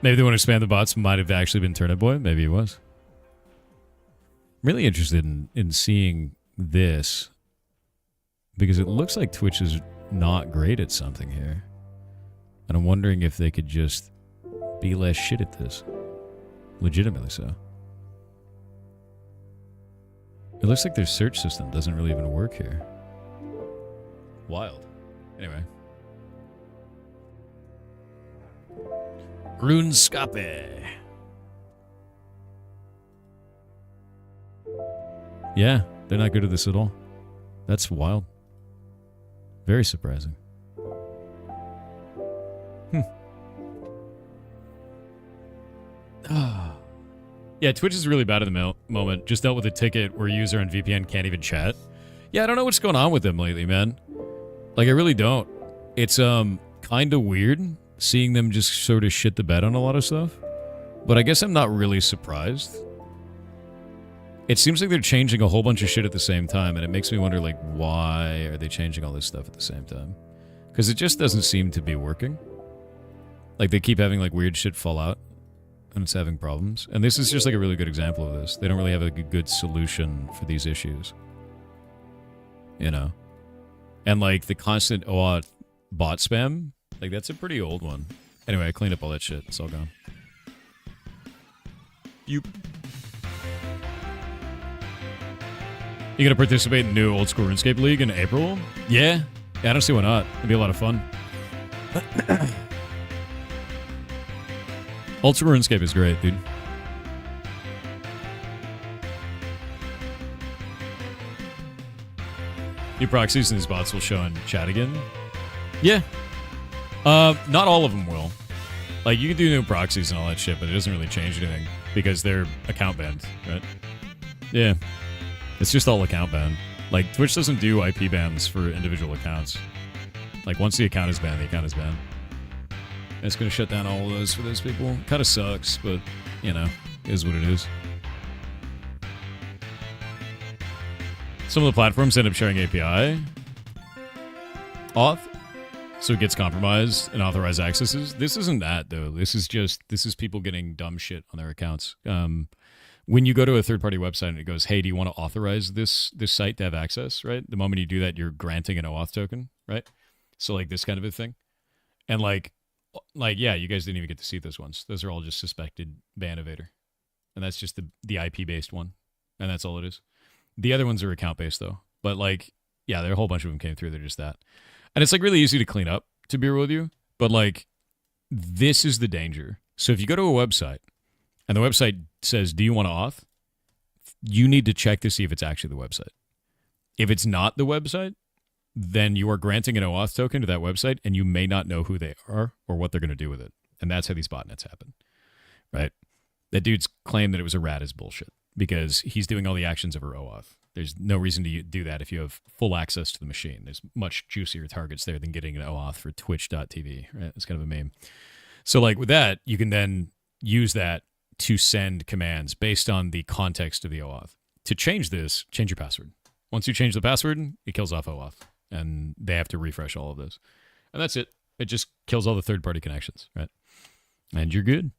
S1: Maybe they want to expand the bots. Might have actually been Turnip Boy. Maybe it was. I'm really interested in seeing this, because it looks like Twitch is not great at something here. And I'm wondering if they could just be less shit at this. Legitimately so. It looks like their search system doesn't really even work here. Wild. Anyway. RuneScape. Yeah, they're not good at this at all. That's wild. Very surprising. Yeah, Twitch is really bad at the moment. Just dealt with a ticket where a user on VPN can't even chat. Yeah, I don't know what's going on with them lately, man. Like, I really don't. It's kind of weird seeing them just sort of shit the bed on a lot of stuff. But I guess I'm not really surprised. It seems like they're changing a whole bunch of shit at the same time, and it makes me wonder, like, why are they changing all this stuff at the same time? Because it just doesn't seem to be working. Like, they keep having, like, weird shit fall out, and it's having problems. And this is just, like, a really good example of this. They don't really have a good solution for these issues. You know? And, like, the constant OAuth bot spam, like, that's a pretty old one. Anyway, I cleaned up all that shit. It's all gone. You gonna participate in the new Old School RuneScape League in April? Yeah, I don't see why not. It'd be a lot of fun. Old School RuneScape is great, dude. New proxies and these bots will show in chat again. Yeah. Not all of them will. Like, you can do new proxies and all that shit, but it doesn't really change anything because they're account banned, right? Yeah. It's just all account banned. Like, Twitch doesn't do IP bans for individual accounts. Like, once the account is banned, the account is banned. And it's going to shut down all of those for those people. Kind of sucks, but, you know, is what it is. Some of the platforms end up sharing API auth, so it gets compromised and authorized accesses. This isn't that, though. This is people getting dumb shit on their accounts. When you go to a third-party website and it goes, hey, do you want to authorize this site to have access, right? The moment you do that, you're granting an OAuth token, right? So, like, this kind of a thing. And, like, yeah, you guys didn't even get to see those ones. Those are all just suspected ban evader. And that's just the IP-based one. And that's all it is. The other ones are account-based, though. But, like, yeah, there are a whole bunch of them came through. They're just that. And it's, like, really easy to clean up, to be real with you. But, like, this is the danger. So if you go to a website, and the website says, do you want to auth? You need to check to see if it's actually the website. If it's not the website, then you are granting an OAuth token to that website, and you may not know who they are or what they're going to do with it. And that's how these botnets happen, right? That dude's claim that it was a rat is bullshit because he's doing all the actions of her OAuth. There's no reason to do that if you have full access to the machine. There's much juicier targets there than getting an OAuth for twitch.tv, right? It's kind of a meme. So, like, with that, you can then use that to send commands based on the context of the OAuth. To change this, change your password. Once you change the password, it kills off OAuth. And they have to refresh all of those. And that's it. It just kills all the third-party connections, right? And you're good.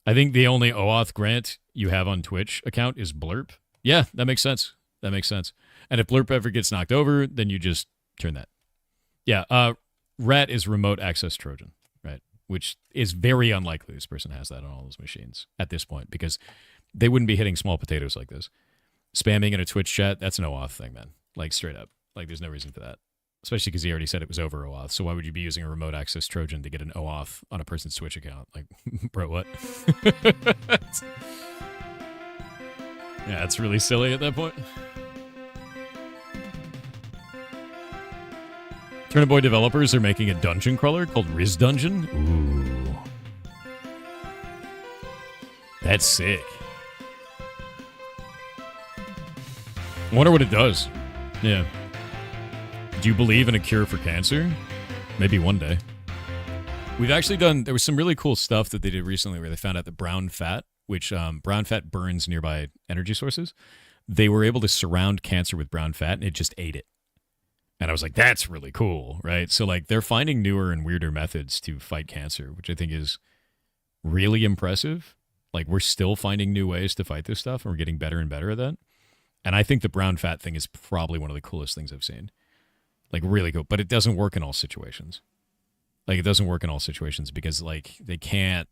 S1: I think the only OAuth grant you have on Twitch account is Blurp. Yeah, that makes sense. That makes sense. And if Blurp ever gets knocked over, then you just turn that. Yeah, RAT is Remote Access Trojan, right? Which is very unlikely this person has that on all those machines at this point because they wouldn't be hitting small potatoes like this. Spamming in a Twitch chat, that's an OAuth thing, man. Like, straight up. Like, there's no reason for that. Especially because he already said it was over OAuth. So why would you be using a remote access Trojan to get an OAuth on a person's Twitch account? Like, bro, what? Yeah, it's really silly at that point. Turnip Boy developers are making a dungeon crawler called Riz Dungeon. Ooh. That's sick. I wonder what it does. Yeah. Do you believe in a cure for cancer? Maybe one day. We've actually done, there was some really cool stuff that they did recently where they found out that brown fat, which brown fat burns nearby energy sources, they were able to surround cancer with brown fat and it just ate it. And I was like, that's really cool, right? So, like, they're finding newer and weirder methods to fight cancer, which I think is really impressive. Like, we're still finding new ways to fight this stuff and we're getting better and better at that. And I think the brown fat thing is probably one of the coolest things I've seen. Like, really cool. But it doesn't work in all situations. Like, it doesn't work in all situations because, like, they can't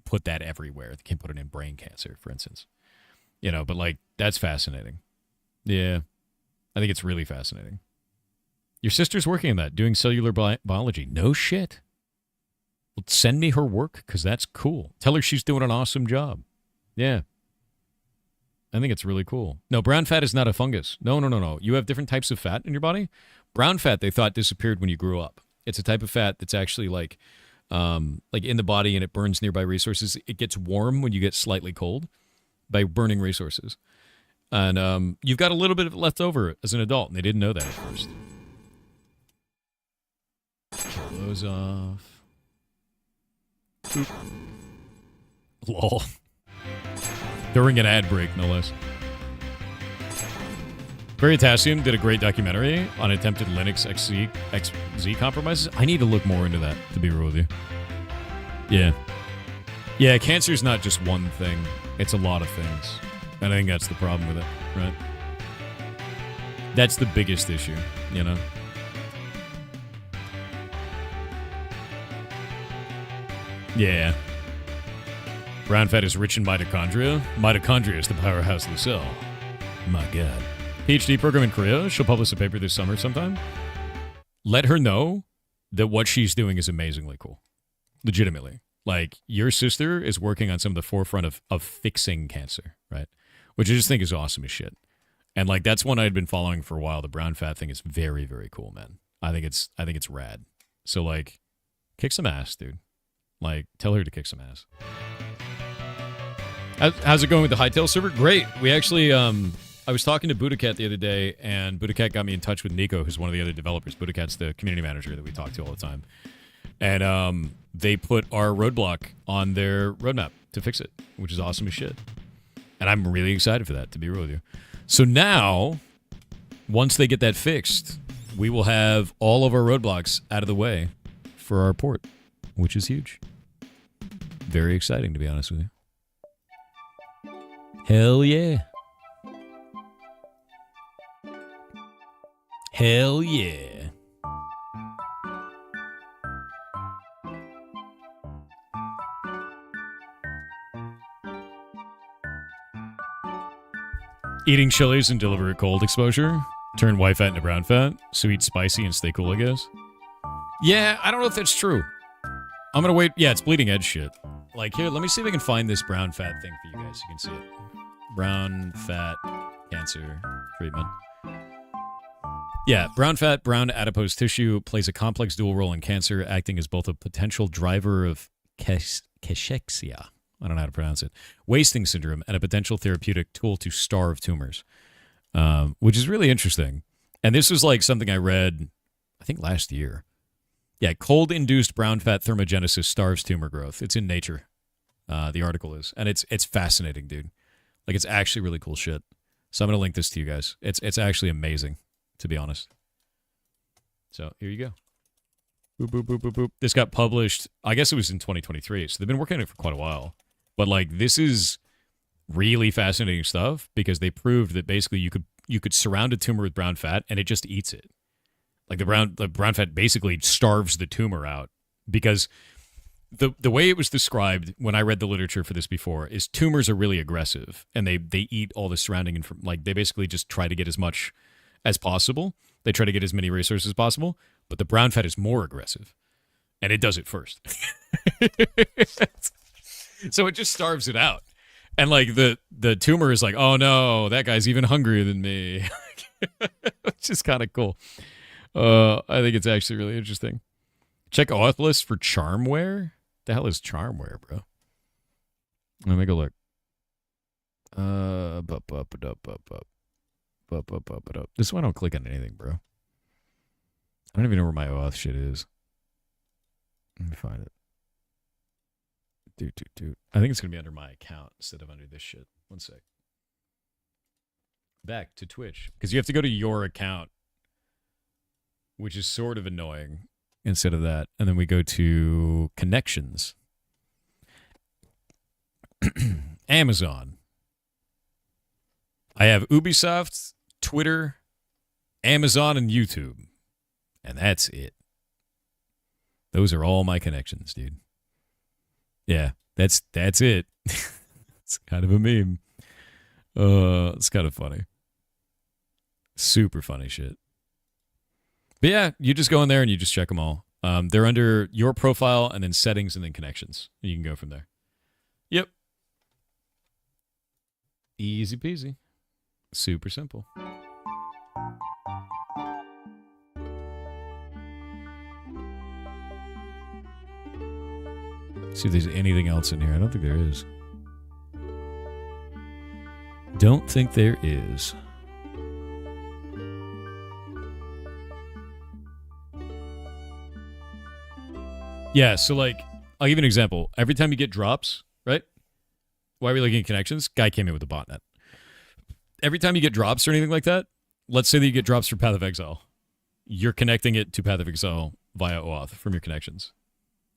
S1: put that everywhere. They can't put it in brain cancer, for instance. You know, but, like, that's fascinating. Yeah. I think it's really fascinating. Your sister's working on that, doing cellular biology. No shit. Well, send me her work because that's cool. Tell her she's doing an awesome job. Yeah. I think it's really cool. No, brown fat is not a fungus. No. You have different types of fat in your body. Brown fat, they thought, disappeared when you grew up. It's a type of fat that's actually like in the body and it burns nearby resources. It gets warm when you get slightly cold. by burning resources. And you've got a little bit of it left over as an adult, and they didn't know that at first. Kill those off. Boop. Lol. During an ad break, no less. Veritasium did a great documentary on attempted Linux XZ compromises. I need to look more into that, to be real with you. Yeah. Yeah, cancer's not just one thing. It's a lot of things. And I think that's the problem with it, right? That's the biggest issue, you know? Yeah. Brown fat is rich in mitochondria. Mitochondria is the powerhouse of the cell. My God. PhD program in Korea. She'll publish a paper this summer sometime. Let her know that what she's doing is amazingly cool. Legitimately. Like, your sister is working on some of the forefront of fixing cancer, right? Which I just think is awesome as shit. And, like, that's one I'd been following for a while. The brown fat thing is very, very cool, man. I think it's rad. So, like, kick some ass, dude. Like, tell her to kick some ass. How's it going with the Hightail server? Great. We actually, I was talking to Buddhacat the other day, and Buddhacat got me in touch with Nico, who's one of the other developers. Buddhacat's the community manager that we talk to all the time. And they put our roadblock on their roadmap to fix it, which is awesome as shit. And I'm really excited for that, to be real with you. So now, once they get that fixed, we will have all of our roadblocks out of the way for our port, which is huge. Very exciting, to be honest with you. Hell yeah. Hell yeah. Eating chilies and deliver it cold exposure. Turn white fat into brown fat. So eat spicy and stay cool, I guess. Yeah, I don't know if that's true. I'm gonna wait. Yeah, it's bleeding edge shit. Like, here, let me see if I can find this brown fat thing for you guys. You can see it. Brown fat cancer treatment. Yeah, brown fat, brown adipose tissue plays a complex dual role in cancer, acting as both a potential driver of cachexia, I don't know how to pronounce it, wasting syndrome, and a potential therapeutic tool to starve tumors, which is really interesting. And this was like something I read, I think last year. Yeah, cold-induced brown fat thermogenesis starves tumor growth. It's in Nature, the article is. And it's fascinating, dude. Like, it's actually really cool shit. So I'm going to link this to you guys. It's actually amazing, to be honest. So here you go. Boop, boop, boop, boop, boop. This got published, I guess it was in 2023. So they've been working on it for quite a while. But, like, this is really fascinating stuff because they proved that basically you could surround a tumor with brown fat and it just eats it. Like, the brown fat basically starves the tumor out because the way it was described when I read the literature for this before is tumors are really aggressive and they eat all the surrounding like, they basically just try to get as much as possible. They try to get as many resources as possible, but the brown fat is more aggressive and it does it first. So it just starves it out. And, like, the tumor is like, oh no, that guy's even hungrier than me. Which is kind of cool. I think it's actually really interesting. Check Auth for charmware. The hell is charmware, bro? Let me go look. This one I don't click on anything, bro. I don't even know where my Auth shit is. Let me find it. I think it's gonna be under my account instead of under this shit. One sec. Back to Twitch because you have to go to your account, which is sort of annoying instead of that. And then we go to connections. Amazon. I have Ubisoft, Twitter, Amazon, and YouTube. And that's it. Those are all my connections, dude. Yeah, that's it. It's kind of a meme. It's kind of funny. Super funny shit. But yeah, you just go in there and you just check them all. They're under your profile and then settings and then connections. You can go from there. Yep. Easy peasy. Super simple. See if there's anything else in here. I don't think there is. don't think there is. Yeah, so like, I'll give you an example. Every time you get drops, right? Why are we looking at connections? Guy came in with a botnet. Every time you get drops or anything like that, let's say that you get drops for Path of Exile. You're connecting it to Path of Exile via OAuth from your connections.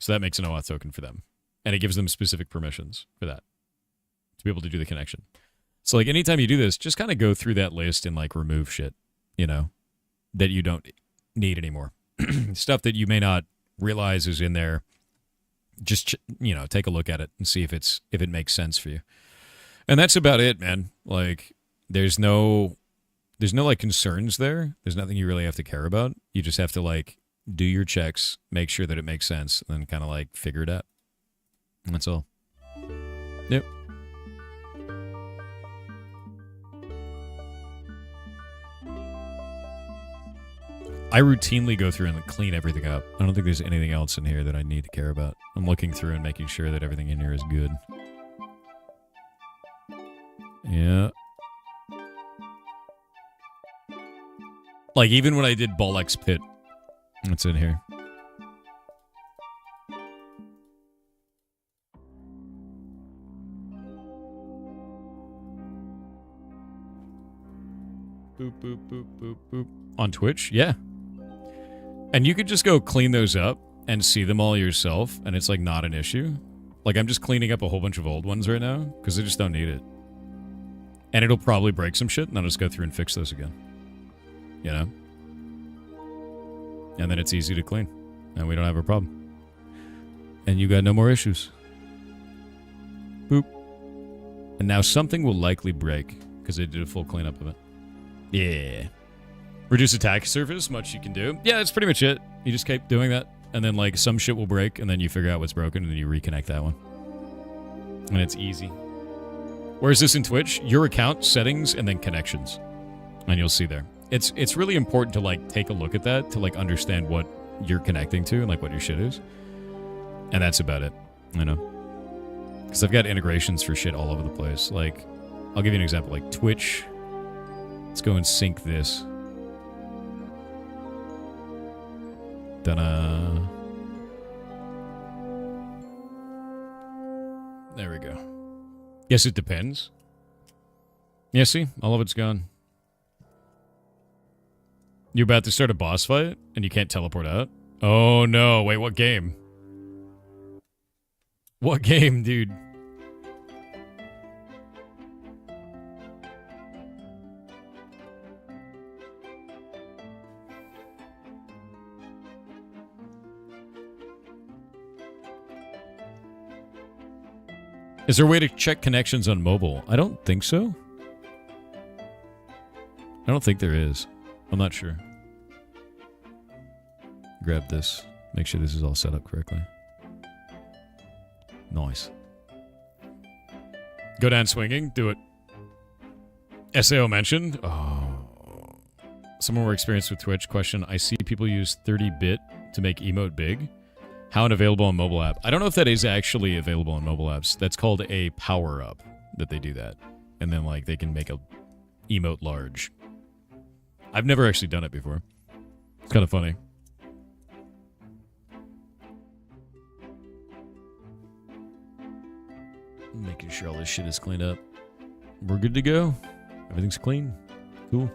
S1: So that makes an OAuth token for them. And it gives them specific permissions for that to be able to do the connection. So like anytime you do this, just kind of go through that list and like remove shit, you know, that you don't need anymore. Stuff that you may not realize is in there. Just, you know, take a look at it and see if it makes sense for you. And that's about it, man. Like there's no like concerns there. There's nothing you really have to care about. You just have to like do your checks, make sure that it makes sense, and then kind of like figure it out. And that's all. Yep. I routinely go through and clean everything up. I don't think there's anything else in here that I need to care about. I'm looking through and making sure that everything in here is good. Yeah. Like, even when I did Bolex Pit, it's in here. Boop, boop, boop, boop, boop. On Twitch? Yeah. And you could just go clean those up and see them all yourself, and it's, like, not an issue. Like, I'm just cleaning up a whole bunch of old ones right now, because I just don't need it. And it'll probably break some shit, and I'll just go through and fix those again. You know? And then it's easy to clean. And we don't have a problem. And you got no more issues. Boop. And now something will likely break, because they did a full cleanup of it. Yeah. Reduce attack surface, much you can do. Yeah, that's pretty much it. You just keep doing that, and then like some shit will break, and then you figure out what's broken, and then you reconnect that one. And it's easy. Whereas this in Twitch, your account, settings, and then connections. And you'll see there. It's really important to like take a look at that to like understand what you're connecting to and like what your shit is. And that's about it, you know? Because I've got integrations for shit all over the place. Like, I'll give you an example. Like Twitch. Let's go and sync this. Ta-da. There we go. Yes, it depends. Yeah, see? All of it's gone. You're about to start a boss fight, and you can't teleport out? Oh, no. Wait, what game? What game, dude? Is there a way to check connections on mobile? I don't think so. I don't think there is. I'm not sure. Grab this. Make sure this is all set up correctly. Nice. Go down swinging. Do it. SAO mentioned. Oh. Someone more experienced with Twitch. Question. I see people use 30-bit to make emote big. How unavailable on mobile app? I don't know if that is actually available on mobile apps. That's called a power-up that they do that. And then, like, they can make a emote large. I've never actually done it before. It's kind of funny. Making sure all this shit is cleaned up. We're good to go. Everything's clean. Cool.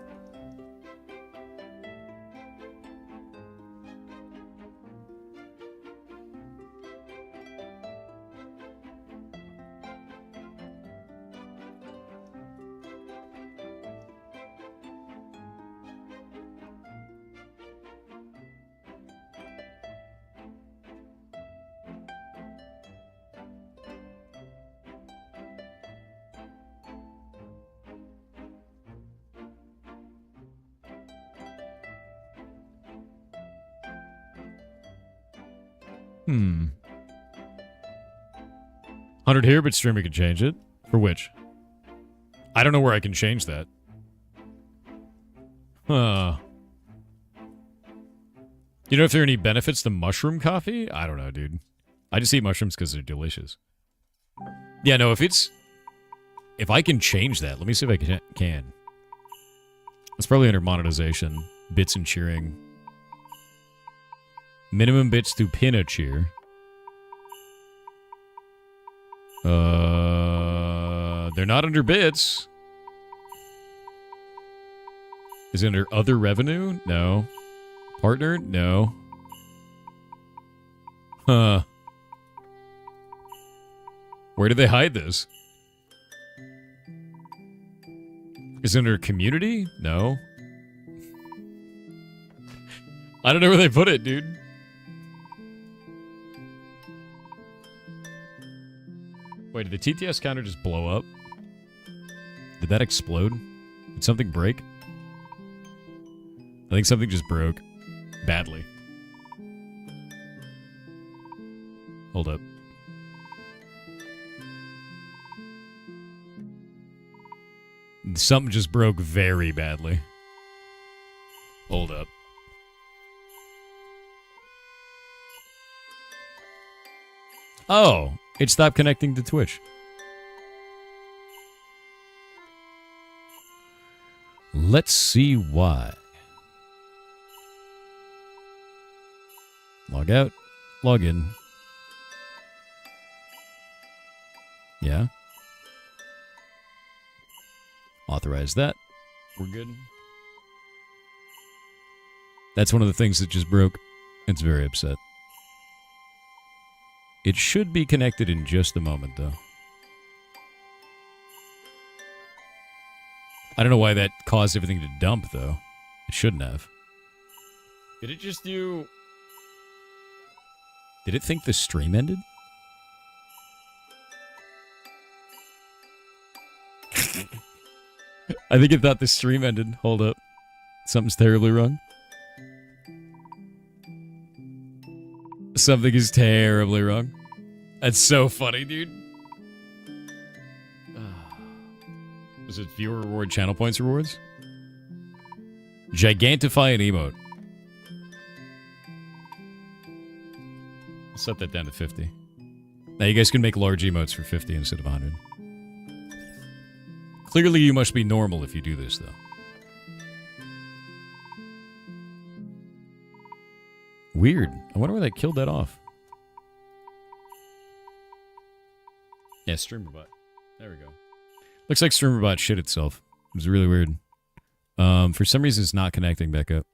S1: Hmm. 100 here, but streamer can change it. For which? I don't know where I can change that. Huh. You know if there are any benefits to mushroom coffee? I don't know, dude. I just eat mushrooms because they're delicious. Yeah, no, if it's if I can change that, let me see if I can. It's probably under monetization, bits and cheering. Minimum bits to pin a cheer. They're not under bits. Is it under other revenue? No. Partner? No. Huh. Where did they hide this? Is it under community? No. I don't know where they put it, dude. Wait, did the TTS counter just blow up? Did that explode? Did something break? I think something just broke. Badly. Hold up. Something just broke very badly. Hold up. Oh, it stopped connecting to Twitch. Let's see why. Log out. Log in. Yeah. Authorize that. We're good. That's one of the things that just broke. It's very upset. It should be connected in just a moment, though. I don't know why that caused everything to dump, though. It shouldn't have. Did it just do... Did it think the stream ended? I think it thought the stream ended. Hold up. Something's terribly wrong. Something is terribly wrong. That's so funny, dude. Was it viewer reward, channel points rewards? Gigantify an emote. I'll set that down to 50. Now you guys can make large emotes for 50 instead of 100. Clearly you must be normal if you do this, though. Weird. I wonder why they killed that off. Yeah, StreamerBot. There we go. Looks like StreamerBot shit itself. It was really weird. For some reason, it's not connecting back up.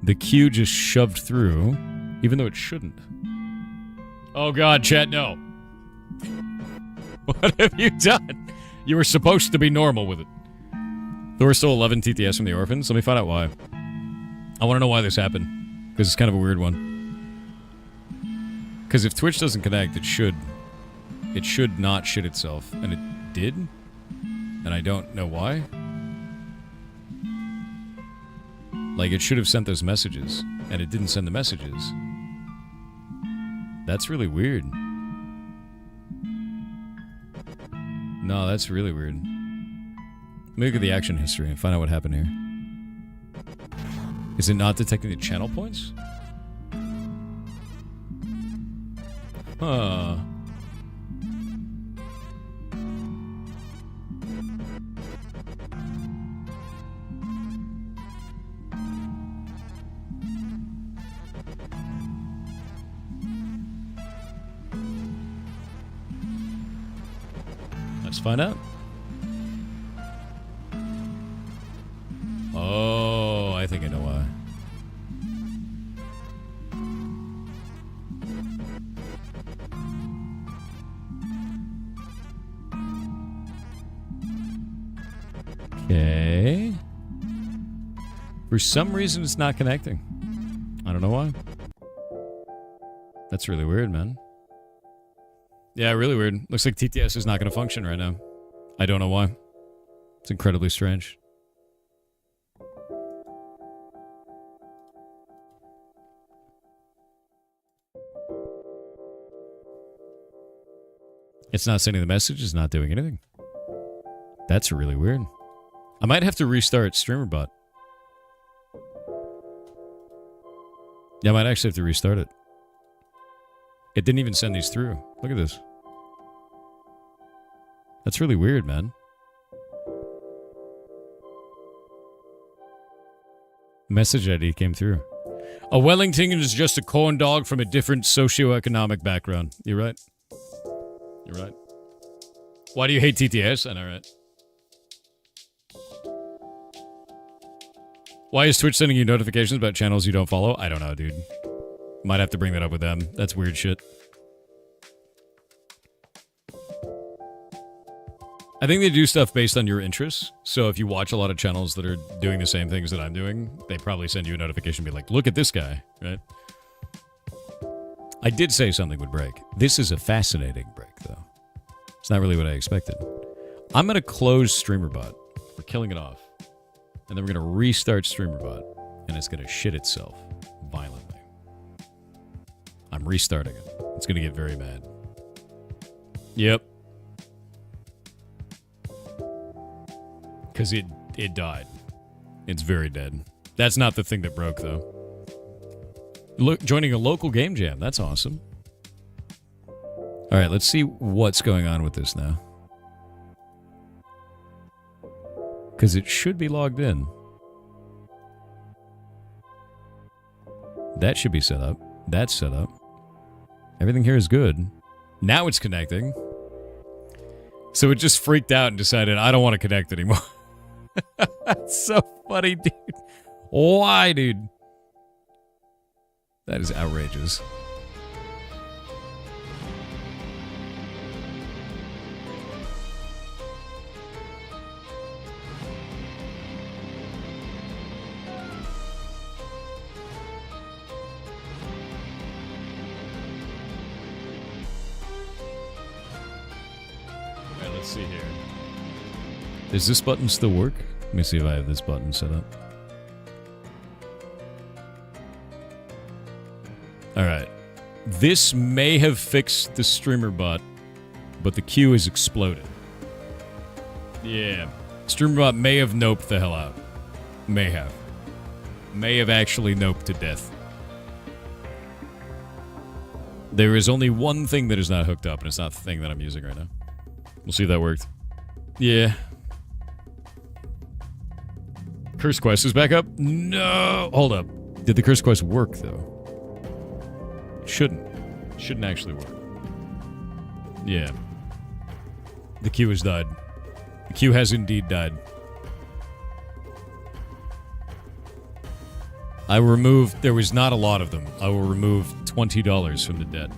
S1: The queue just shoved through, even though it shouldn't. Oh god, chat, no. What have you done? You were supposed to be normal with it. Thor stole 11 TTS from the orphans. Let me find out why. I want to know why this happened. Because it's kind of a weird one. Because if Twitch doesn't connect, it should not shit itself. And it did? And I don't know why. Like, it should have sent those messages. And it didn't send the messages. That's really weird. No, that's really weird. Let me look at the action history and find out what happened here. Is it not detecting the channel points? Huh. Let's find out. Oh, I think I know why. Okay. For some reason, it's not connecting. I don't know why. That's really weird, man. Yeah, really weird. Looks like TTS is not going to function right now. I don't know why. It's incredibly strange. It's not sending the message. It's not doing anything. That's really weird. I might have to restart StreamerBot. Yeah, I might actually have to restart it. It didn't even send these through. Look at this. That's really weird, man. Message ID came through. A Wellington is just a corn dog from a different socioeconomic background. You're right. You're right. Why do you hate TTS? I know, right? Why is Twitch sending you notifications about channels you don't follow? I don't know, dude. Might have to bring that up with them. That's weird shit. I think they do stuff based on your interests. So if you watch a lot of channels that are doing the same things that I'm doing, they probably send you a notification and be like, look at this guy, right? I did say something would break. This is a fascinating break, though. It's not really what I expected. I'm going to close StreamerBot. We're killing it off. And then we're going to restart StreamerBot. And it's going to shit itself violently. I'm restarting it. It's going to get very mad. Yep. Because it died. It's very dead. That's not the thing that broke, though. Look, joining a local game jam. That's awesome. All right, let's see what's going on with this now. Because it should be logged in. That should be set up. That's set up. Everything here is good. Now it's connecting. So it just freaked out and decided, I don't want to connect anymore. That's so funny, dude. Why, dude? That is outrageous. Alright, let's see here. Does this button still work? Let me see if I have this button set up. Alright. This may have fixed the streamer bot, but the queue has exploded. Yeah. Streamer bot may have noped the hell out. May have. May have actually noped to death. There is only one thing that is not hooked up, and it's not the thing that I'm using right now. We'll see if that worked. Yeah. Curse Quest is back up? No! Hold up. Did the Curse Quest work, though? It shouldn't. It shouldn't actually work. Yeah. The queue has died. The queue has indeed died. I removed... There was not a lot of them. I will remove $20 from the debt.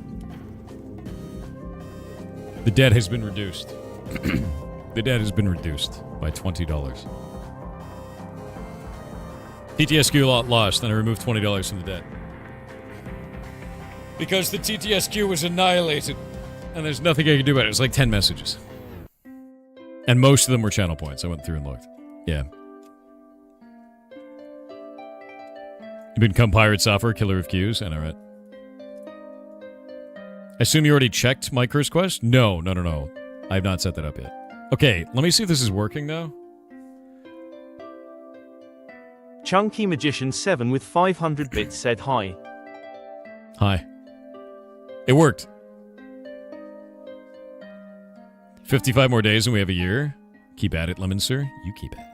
S1: The debt has been reduced. The debt has been reduced by $20. TTS queue lost, and I removed $20 from the debt. Because the TTS queue was annihilated, and there's nothing I can do about it. It was like 10 messages. And most of them were channel points. I went through and looked. Yeah. You become Pirate Software, killer of queues, and alright. I assume you already checked my Curse Quest? No. I have not set that up yet. Okay, let me see if this is working, though.
S2: Chunky Magician 7 with 500 bits said hi.
S1: Hi. It worked. 55 more days and we have a year. Keep at it, Lemon Sir. You keep at it.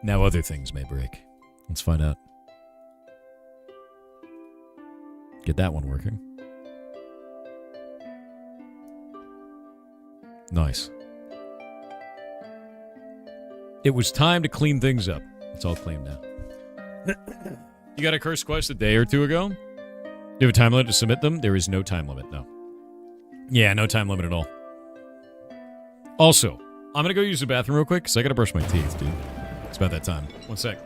S1: Now other things may break. Let's find out. Get that one working. Nice. It was time to clean things up. It's all clean now. You got a Curse Quest a day or two ago? Do you have a time limit to submit them? There is no time limit, no. Yeah, no time limit at all. Also, I'm gonna go use the bathroom real quick, because I gotta brush my teeth, dude. It's about that time. One sec.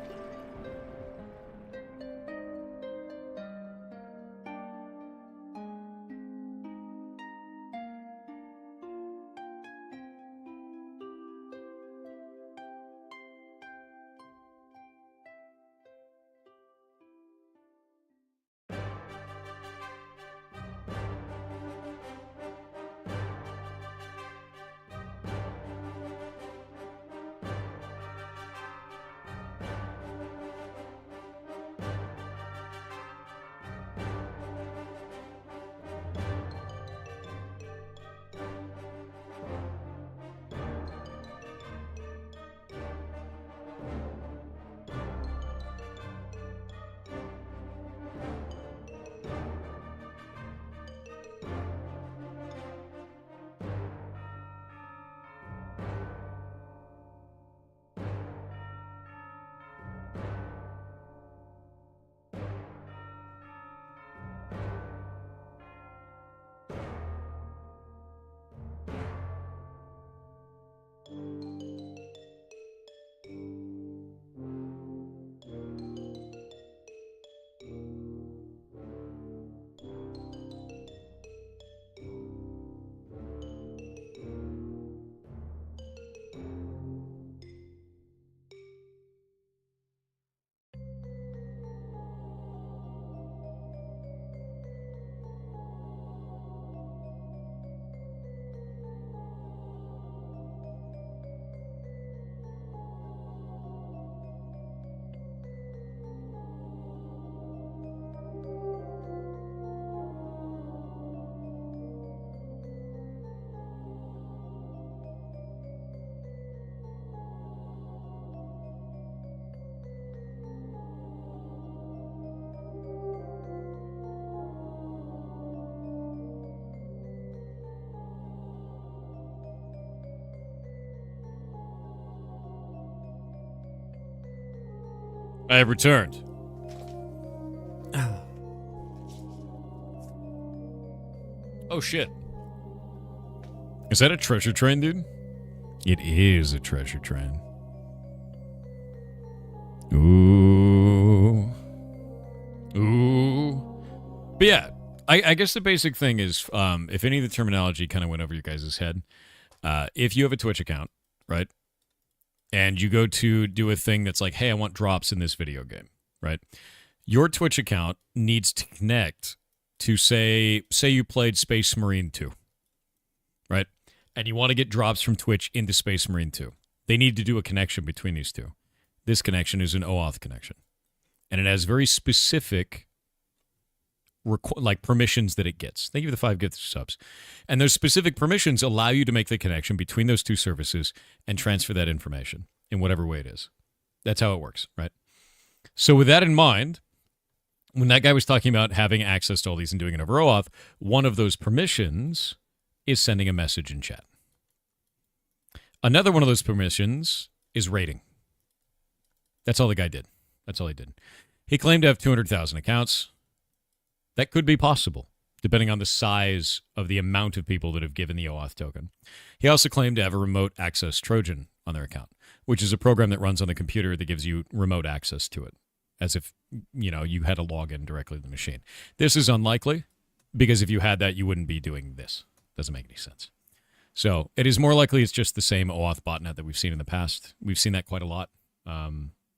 S1: I have returned. Oh, shit. Is that a treasure train, dude? It is a treasure train. Ooh. Ooh. But yeah, I guess the basic thing is, if any of the terminology kind of went over your guys' head, if you have a Twitch account, right, and you go to do a thing that's like, hey, I want drops in this video game, right, your Twitch account needs to connect to, say you played Space Marine 2, right, and you want to get drops from Twitch into Space Marine 2. They need to do a connection between these two. This connection is an OAuth connection, and it has very specific permissions that it gets. Thank you for the 5 gift subs. And those specific permissions allow you to make the connection between those two services and transfer that information in whatever way it is. That's how it works, right? So with that in mind, when that guy was talking about having access to all these and doing it over OAuth, one of those permissions is sending a message in chat. Another one of those permissions is rating. That's all the guy did. That's all he did. He claimed to have 200,000 accounts. That could be possible, depending on the size of the amount of people that have given the OAuth token. He also claimed to have a remote access Trojan on their account, which is a program that runs on the computer that gives you remote access to it, as if, you had to log in directly to the machine. This is unlikely, because if you had that, you wouldn't be doing this. Doesn't make any sense. So it is more likely it's just the same OAuth botnet that we've seen in the past. We've seen that quite a lot.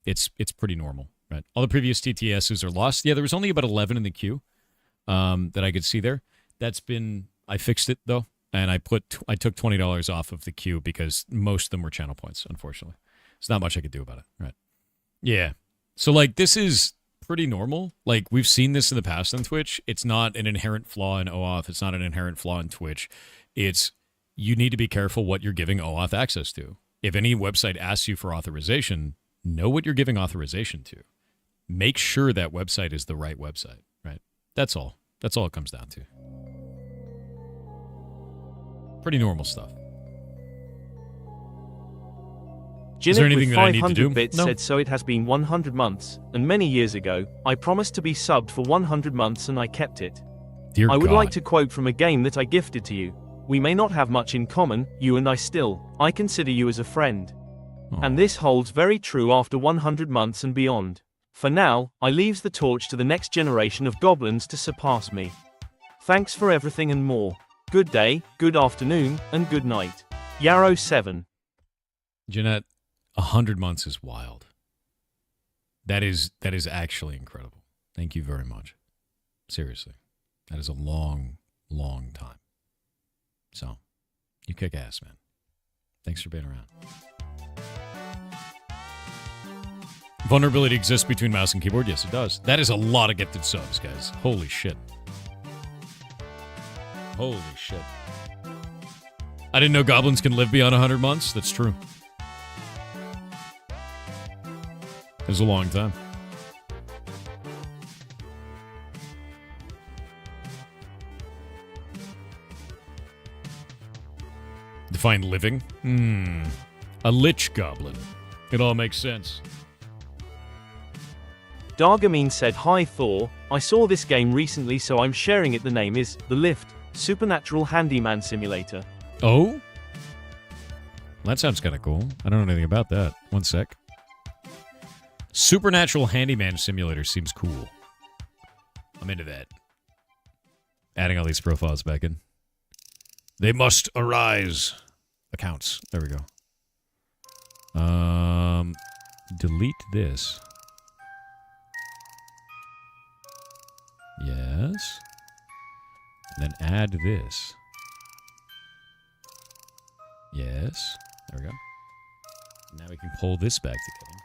S1: It's pretty normal, right? All the previous TTSs are lost. Yeah, there was only about 11 in the queue. That I could see there. I fixed it though, and I took $20 off of the queue because most of them were channel points, unfortunately. There's not much I could do about it, right? Yeah. So this is pretty normal. We've seen this in the past on Twitch. It's not an inherent flaw in OAuth. It's not an inherent flaw in Twitch. You need to be careful what you're giving OAuth access to. If any website asks you for authorization, know what you're giving authorization to. Make sure that website is the right website, right? That's all. That's all it comes down to. Pretty normal stuff. Is there anything that I need to do?
S2: 500 bits said, so it has been 100 months, and many years ago, I promised to be subbed for 100 months and I kept it.
S1: Dear
S2: I would
S1: God.
S2: like to quote from a game that I gifted to you. We may not have much in common, you and I consider you as a friend.
S1: Oh.
S2: And this holds very true after 100 months and beyond. For now, I leaves the torch to the next generation of goblins to surpass me. Thanks for everything and more. Good day, good afternoon, and good night. Yarrow 7.
S1: Jeanette, 100 months is wild. That is actually incredible. Thank you very much. Seriously. That is a long, long time. So, you kick ass, man. Thanks for being around. Vulnerability exists between mouse and keyboard? Yes, it does. That is a lot of gifted subs, guys. Holy shit. Holy shit. I didn't know goblins can live beyond 100 months. That's true. It's a long time. Define living? A lich goblin. It all makes sense.
S2: Dargamine said, hi Thor, I saw this game recently so I'm sharing it. The name is The Lift, Supernatural Handyman Simulator.
S1: Oh? That sounds kind of cool. I don't know anything about that. One sec. Supernatural Handyman Simulator seems cool. I'm into that. Adding all these profiles back in. They must arise. Accounts. There we go. Delete this. Yes. And then add this. Yes. There we go. Now we can pull this back together.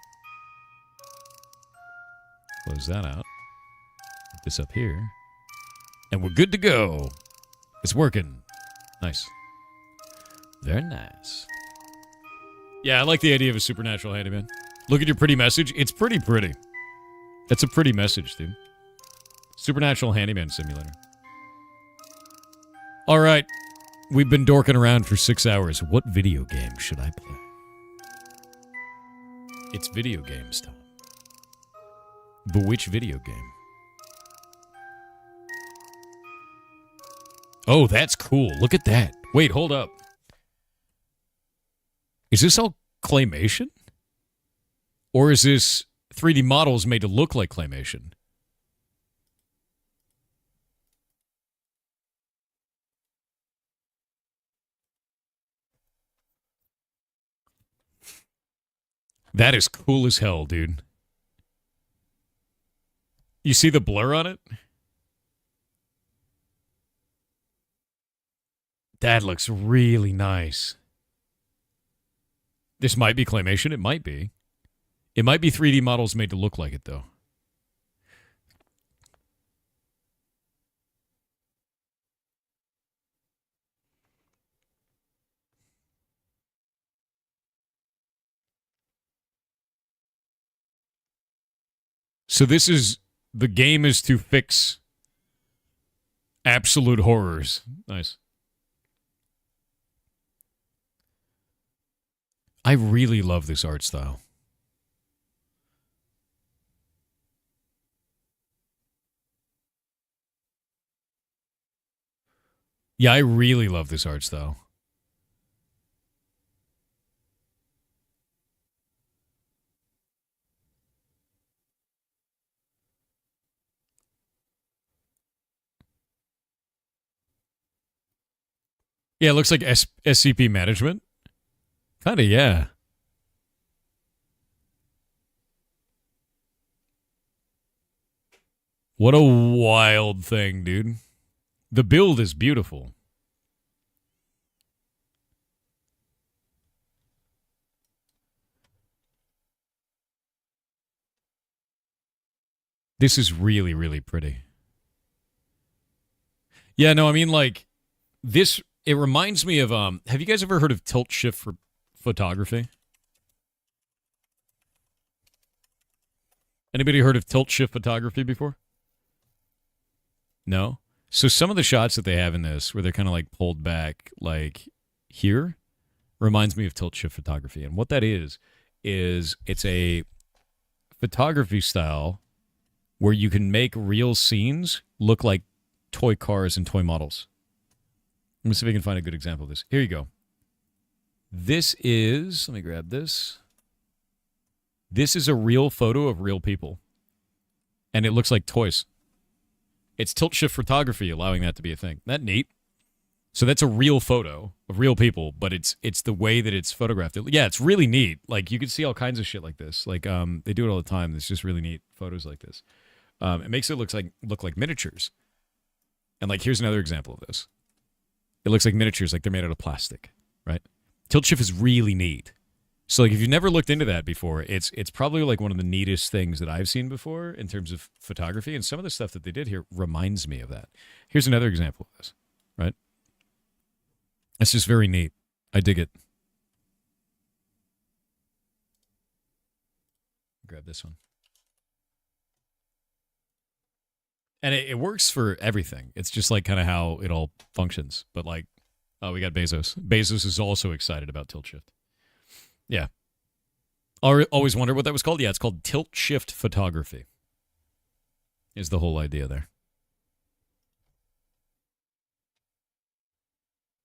S1: Close that out. Put this up here. And we're good to go. It's working. Nice. Very nice. Yeah, I like the idea of a supernatural handyman. Look at your pretty message. It's pretty. That's a pretty message, dude. Supernatural Handyman Simulator. All right. We've been dorking around for 6 hours. What video game should I play? It's video games time. But which video game? Oh, that's cool. Look at that. Wait, hold up. Is this all claymation? Or is this 3D models made to look like claymation? That is cool as hell, dude. You see the blur on it? That looks really nice. This might be claymation. It might be. It might be 3D models made to look like it, though. So this is... The game is to fix absolute horrors. Nice. I really love this art style. Yeah, I really love this art style. Yeah, it looks like SCP management. Kind of, yeah. What a wild thing, dude. The build is beautiful. This is really, really pretty. Yeah, no, I mean, like, this... It reminds me of, have you guys ever heard of tilt shift for photography? Anybody heard of tilt shift photography before? No? So some of the shots that they have in this, where they're kind of like pulled back, like here, reminds me of tilt shift photography. And what that is it's a photography style where you can make real scenes look like toy cars and toy models. Let me see if I can find a good example of this. Here you go. This is, let me grab this. This is a real photo of real people. And it looks like toys. It's tilt shift photography allowing that to be a thing. Isn't that neat? So that's a real photo of real people, but it's the way that it's photographed. Yeah, it's really neat. Like, you can see all kinds of shit like this. Like, they do it all the time. It's just really neat photos like this. It makes it look like miniatures. And like, here's another example of this. It looks like miniatures, like they're made out of plastic, right? Tilt shift is really neat. So like, if you've never looked into that before, it's probably like one of the neatest things that I've seen before in terms of photography. And some of the stuff that they did here reminds me of that. Here's another example of this, right? It's just very neat. I dig it. Grab this one. And it works for everything. It's just like kind of how it all functions. But like, oh, we got Bezos. Bezos is also excited about tilt shift. Yeah. Always wondered what that was called. Yeah, it's called tilt shift photography. Is the whole idea there.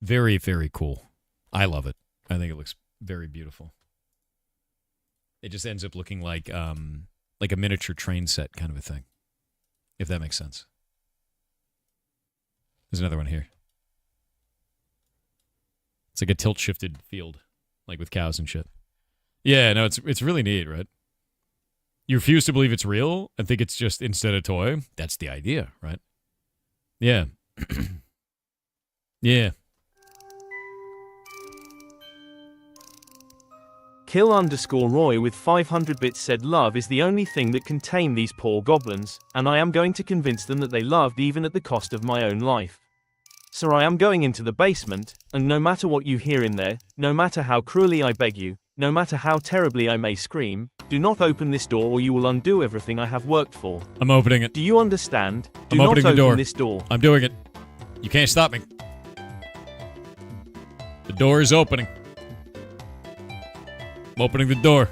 S1: Very, very cool. I love it. I think it looks very beautiful. It just ends up looking like a miniature train set kind of a thing. If that makes sense. There's another one here. It's like a tilt-shifted field, like with cows and shit. Yeah, no, it's really neat, right? You refuse to believe it's real and think it's just instead a toy. That's the idea, right? Yeah. Yeah.
S2: Kill_Roy with 500 bits said love is the only thing that can tame these poor goblins, and I am going to convince them that they loved even at the cost of my own life. So I am going into the basement, and no matter what you hear in there, no matter how cruelly I beg you, no matter how terribly I may scream, do not open this door or you will undo everything I have worked for.
S1: I'm opening it.
S2: Do you understand? Do
S1: I'm
S2: not
S1: opening the
S2: open
S1: door.
S2: this door.
S1: I'm doing it. You can't stop me. The door is opening. I'm opening the door.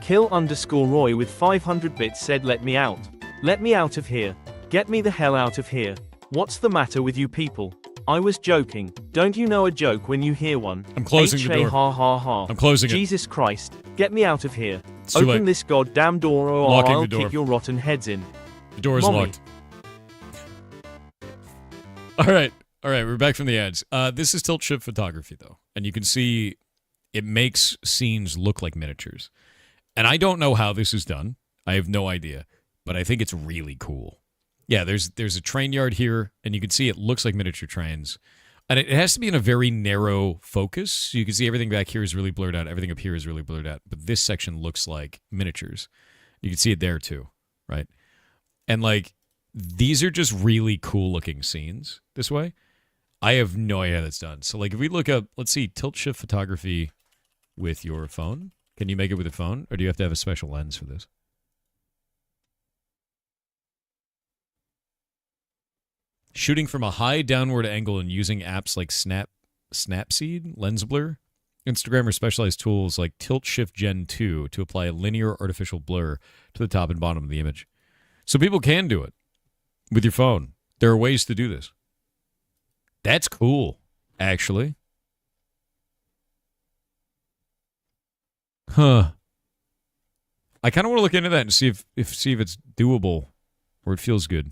S2: Kill_Roy with 500 bits said let me out. Let me out of here. Get me the hell out of here. What's the matter with you people? I was joking. Don't you know a joke when you hear one?
S1: I'm closing the door.
S2: Ha ha ha.
S1: I'm closing it.
S2: Jesus Christ. Get me out of here.
S1: It's too
S2: Open
S1: late.
S2: this goddamn door or
S1: Locking
S2: I'll
S1: the door.
S2: kick your rotten heads in.
S1: The door is
S2: Mommy.
S1: locked. All right, we're back from the ads. This is tilt shift photography, though, and you can see it makes scenes look like miniatures. And I don't know how this is done. I have no idea, but I think it's really cool. Yeah, there's a train yard here, and you can see it looks like miniature trains. And it has to be in a very narrow focus. You can see everything back here is really blurred out. Everything up here is really blurred out. But this section looks like miniatures. You can see it there, too, right? And, like, these are just really cool-looking scenes this way. I have no idea how that's done. So, like, if we look up, let's see, tilt shift photography with your phone. Can you make it with a phone, or do you have to have a special lens for this? Shooting from a high downward angle and using apps like Snapseed, Lens Blur, Instagram, or specialized tools like Tilt Shift Gen 2 to apply a linear artificial blur to the top and bottom of the image. So people can do it with your phone. There are ways to do this. That's cool, actually. Huh. I kind of want to look into that and see if it's doable or it feels good.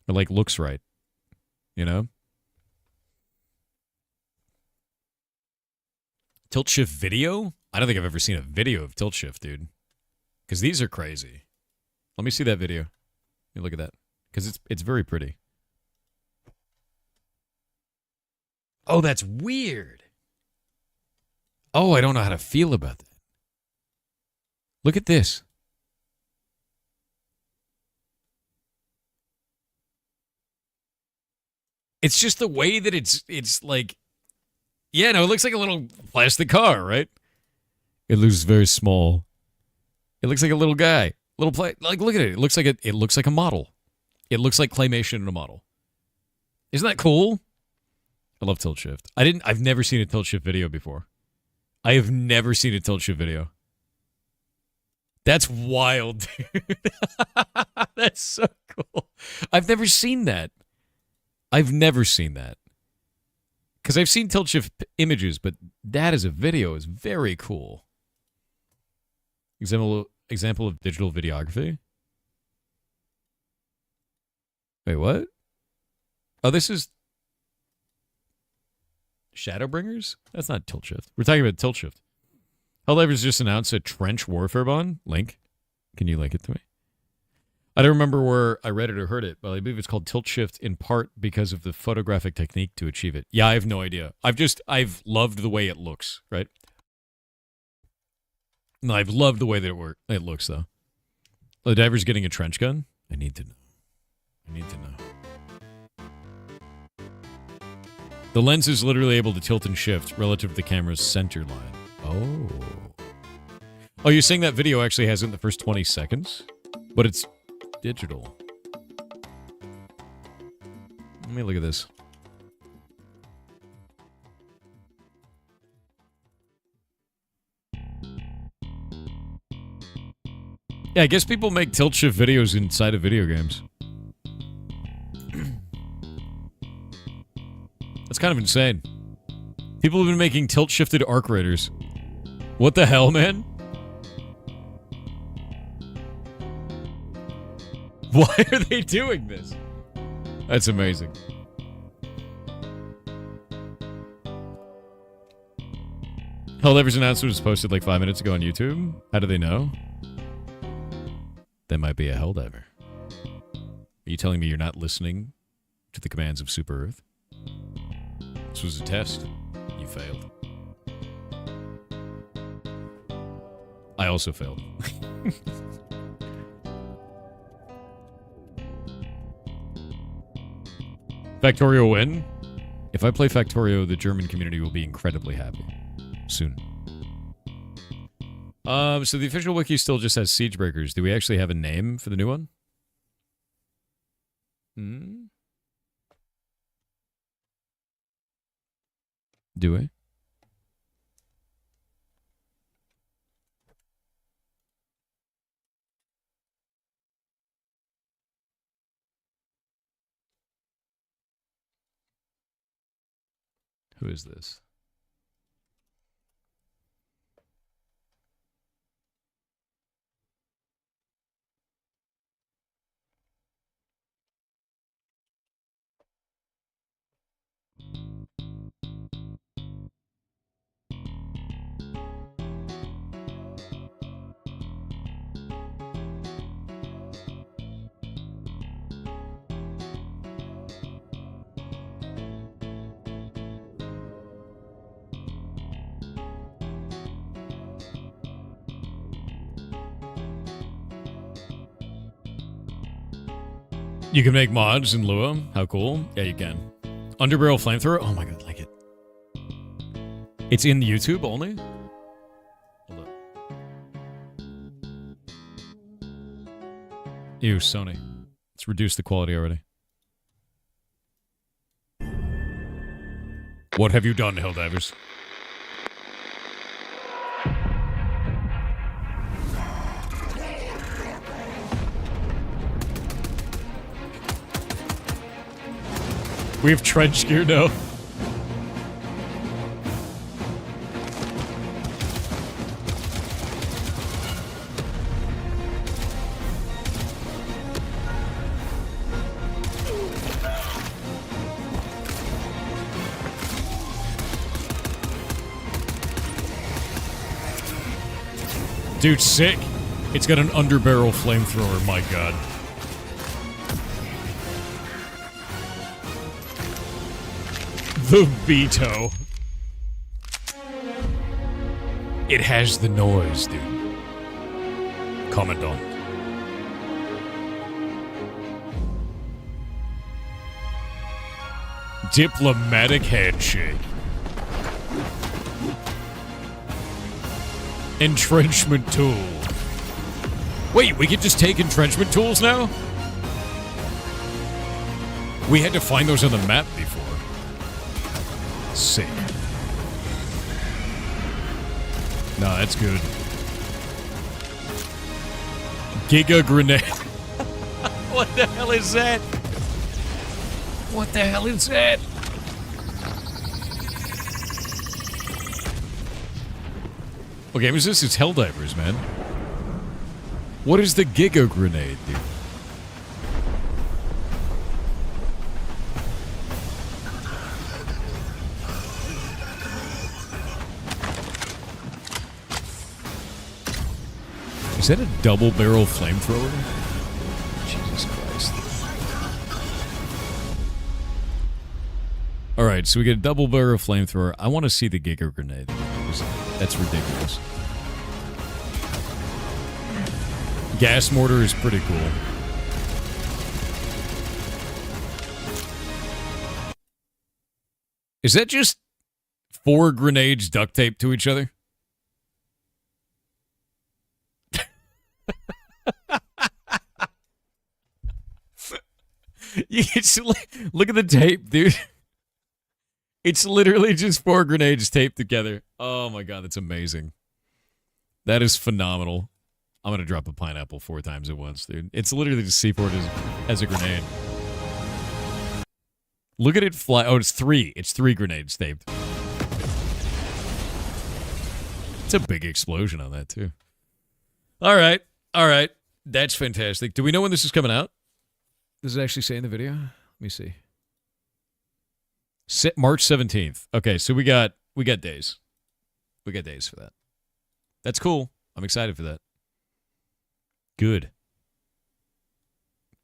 S1: Or like looks right. You know? Tilt shift video? I don't think I've ever seen a video of tilt shift, dude. Because these are crazy. Let me see that video. Let me look at that. Because it's very pretty. Oh, that's weird. Oh, I don't know how to feel about that. Look at this. It's just the way that it's like, yeah, no, it looks like a little plastic car, right? It looks very small. It looks like a little guy, like look at it. It looks like a model. It looks like claymation in a model. Isn't that cool? I love tilt shift. I've never seen a tilt shift video before. I have never seen a tilt shift video. That's wild, dude. That's so cool. I've never seen that. Because I've seen tilt shift images, but that as a video is very cool. Example of digital videography. Wait, what? Oh, this is Shadowbringers? That's not tilt shift. We're talking about tilt shift. Helldivers just announced a trench warfare bond. Link. Can you link it to me? I don't remember where I read it or heard it, but I believe it's called tilt shift in part because of the photographic technique to achieve it. Yeah, I have no idea. I've loved the way it looks, right? No, I've loved the way that it looks, though. The diver's getting a trench gun? I need to know. The lens is literally able to tilt and shift relative to the camera's center line. Oh, you're saying that video actually has it in the first 20 seconds? But it's digital. Let me look at this. Yeah, I guess people make tilt shift videos inside of video games. That's kind of insane. People have been making tilt shifted arc raiders. What the hell, man? Why are they doing this? That's amazing. Helldivers announcement was posted like 5 minutes ago on YouTube. How do they know? That might be a Helldiver. Are you telling me you're not listening to the commands of Super Earth? This was a test. You failed. I also failed. Factorio win? If I play Factorio, the German community will be incredibly happy. Soon. So the official wiki still just has Siegebreakers. Do we actually have a name for the new one? Do we? Who is this? You can make mods in Lua. How cool. Yeah, you can. Underbarrel flamethrower. Oh my god, like it. It's in YouTube only? Hold up. Ew, Sony. Let's reduce the quality already. What have you done, Helldivers? We have trench gear now. Dude, sick. It's got an underbarrel flamethrower, my god. The Vito. It has the noise, dude. Commandant. Diplomatic handshake. Entrenchment tool. Wait, we can just take entrenchment tools now? We had to find those on the map before. Sick. No, that's good. Giga grenade. What the hell is that? What the hell is that? What game is this? It's Helldivers, man. What is the Giga grenade, dude? Is that a double barrel flamethrower? Jesus Christ. Alright, so we get a double barrel flamethrower. I want to see the Giga grenade. That's ridiculous. Gas mortar is pretty cool. Is that just 4 grenades duct taped to each other? Look at the tape, dude. It's literally just 4 grenades taped together. Oh my god, that's amazing. That is phenomenal. I'm gonna drop a pineapple 4 times at once, dude. It's literally just C4 as a grenade. Look at it fly. Oh, it's 3. It's 3 grenades taped. It's a big explosion on that, too. Alright. Alright. That's fantastic. Do we know when this is coming out? Does it actually say in the video? Let me see. March 17th. Okay, so we got days. We got days for that. That's cool. I'm excited for that. Good.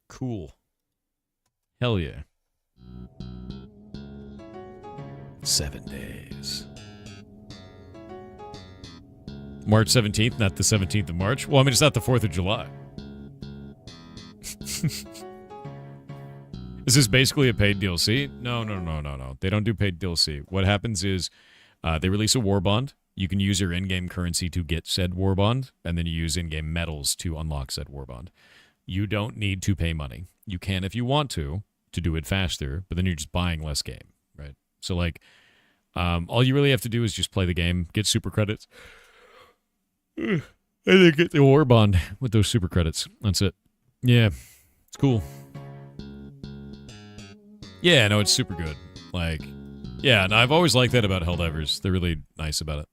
S1: Cool. Hell yeah. 7 days. March 17th, not the 17th of March. Well, I mean, it's not the 4th of July. Is this basically a paid DLC? No. They don't do paid DLC. What happens is they release a war bond. You can use your in-game currency to get said war bond, and then you use in-game medals to unlock said war bond. You don't need to pay money. You can if you want to do it faster, but then you're just buying less game, right? So, like, all you really have to do is just play the game, get super credits, and then get the war bond with those super credits. That's it. Yeah, it's cool. Yeah, no, it's super good. Like, Yeah, no, I've always liked that about Helldivers. They're really nice about it.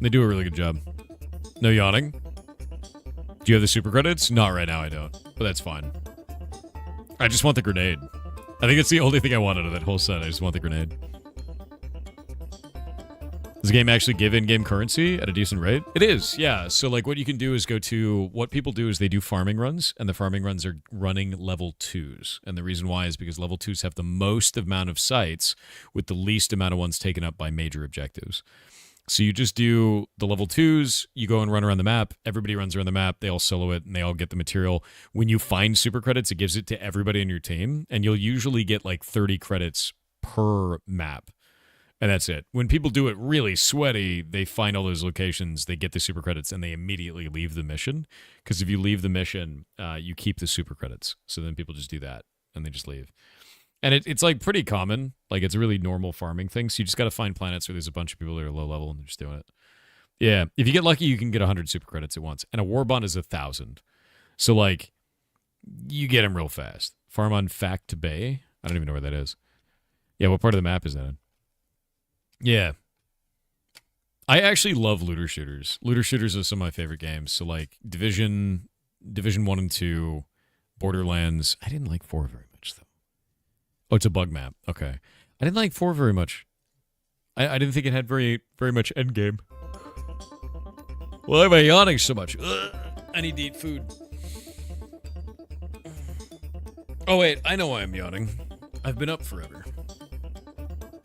S1: They do a really good job. No yawning. Do you have the super credits? Not right now, I don't. But that's fine. I just want the grenade. I think it's the only thing I want out of that whole set. I just want the grenade. Does the game actually give in-game currency at a decent rate? It is, yeah. So, like, what you can do is go to... What people do is they do farming runs, and the farming runs are running level 2s. And the reason why is because level 2s have the most amount of sites with the least amount of ones taken up by major objectives. So you just do the level 2s, you go and run around the map, everybody runs around the map, they all solo it, and they all get the material. When you find super credits, it gives it to everybody in your team, and you'll usually get like 30 credits per map. And that's it. When people do it really sweaty, they find all those locations, they get the super credits, and they immediately leave the mission. Because if you leave the mission, you keep the super credits. So then people just do that, and they just leave. And it's like pretty common. Like it's a really normal farming thing. So you just got to find planets where there's a bunch of people that are low level and they're just doing it. Yeah. If you get lucky, you can get 100 super credits at once. And a war bond is 1,000. So like you get them real fast. Farm on Fact Bay. I don't even know where that is. Yeah. What part of the map is that in? Yeah. I actually love looter shooters. Looter shooters are some of my favorite games. So like Division 1 and 2, Borderlands. I didn't like 4 very much though. Oh, it's a bug map. Okay. I didn't like 4 very much. I didn't think it had very much endgame. Why am I yawning so much? Ugh, I need to eat food. Oh, wait. I know why I'm yawning. I've been up forever.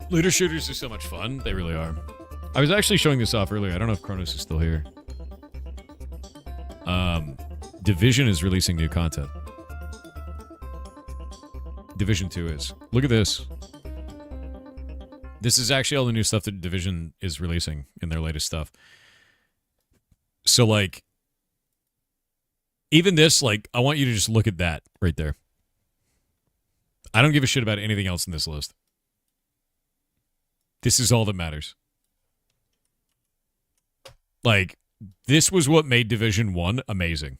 S1: Looter shooters are so much fun. They really are. I was actually showing this off earlier. I don't know if Kronos is still here. Division is releasing new content. Division 2 is. Look at this. This is actually all the new stuff that Division is releasing in their latest stuff. So, like, even this, like, I want you to just look at that right there. I don't give a shit about anything else in this list. This is all that matters. Like, this was what made Division 1 amazing.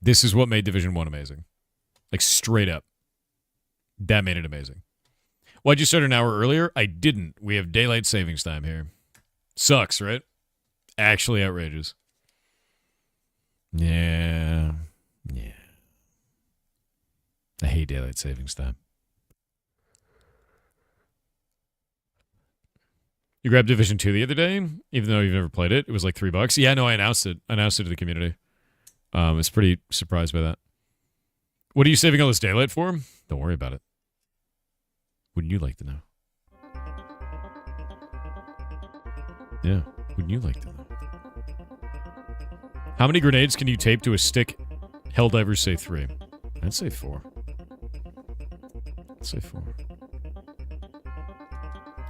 S1: This is what made Division 1 amazing. Like, straight up. That made it amazing. Why'd you start an hour earlier? I didn't. We have daylight savings time here. Sucks, right? Actually outrageous. Yeah. Yeah. I hate daylight savings time. You grabbed Division 2 the other day, even though you've never played it. It was like $3. Yeah, no, I announced it. I announced it to the community. I was pretty surprised by that. What are you saving all this daylight for? Don't worry about it. Wouldn't you like to know? Yeah, wouldn't you like to know? How many grenades can you tape to a stick? Helldivers say 3. I'd say 4. I'd say 4.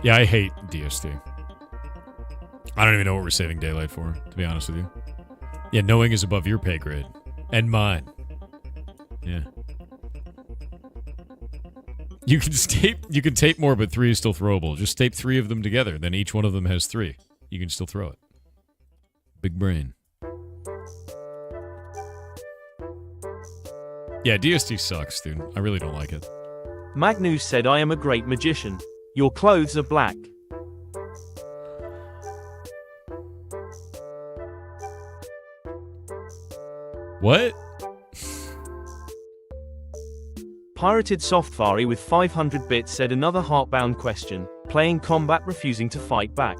S1: Yeah, I hate DST. I don't even know what we're saving daylight for, to be honest with you. Yeah, knowing is above your pay grade. And mine. Yeah. You can tape more, but 3 is still throwable. Just tape 3 of them together, then each one of them has 3. You can still throw it. Big brain. Yeah, DST sucks, dude. I really don't like it.
S2: Magnus said, I am a great magician. Your clothes are black.
S1: What?
S2: Pirated Softfari with 500 bits said, another Heartbound question. Playing combat, refusing to fight back.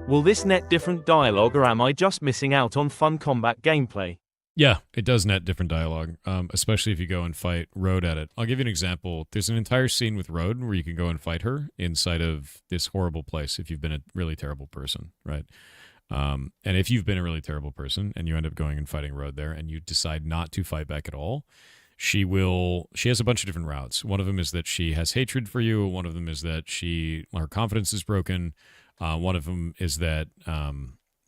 S2: Will this net different dialogue, or am I just missing out on fun combat gameplay?
S1: Yeah, it does net different dialogue, especially if you go and fight Road at it. I'll give you an example. There's an entire scene with Road where you can go and fight her inside of this horrible place if you've been a really terrible person, right? And if you've been a really terrible person and you end up going and fighting Road there and you decide not to fight back at all, she has a bunch of different routes. One of them is that she has hatred for you. One of them is that her confidence is broken. One of them is that,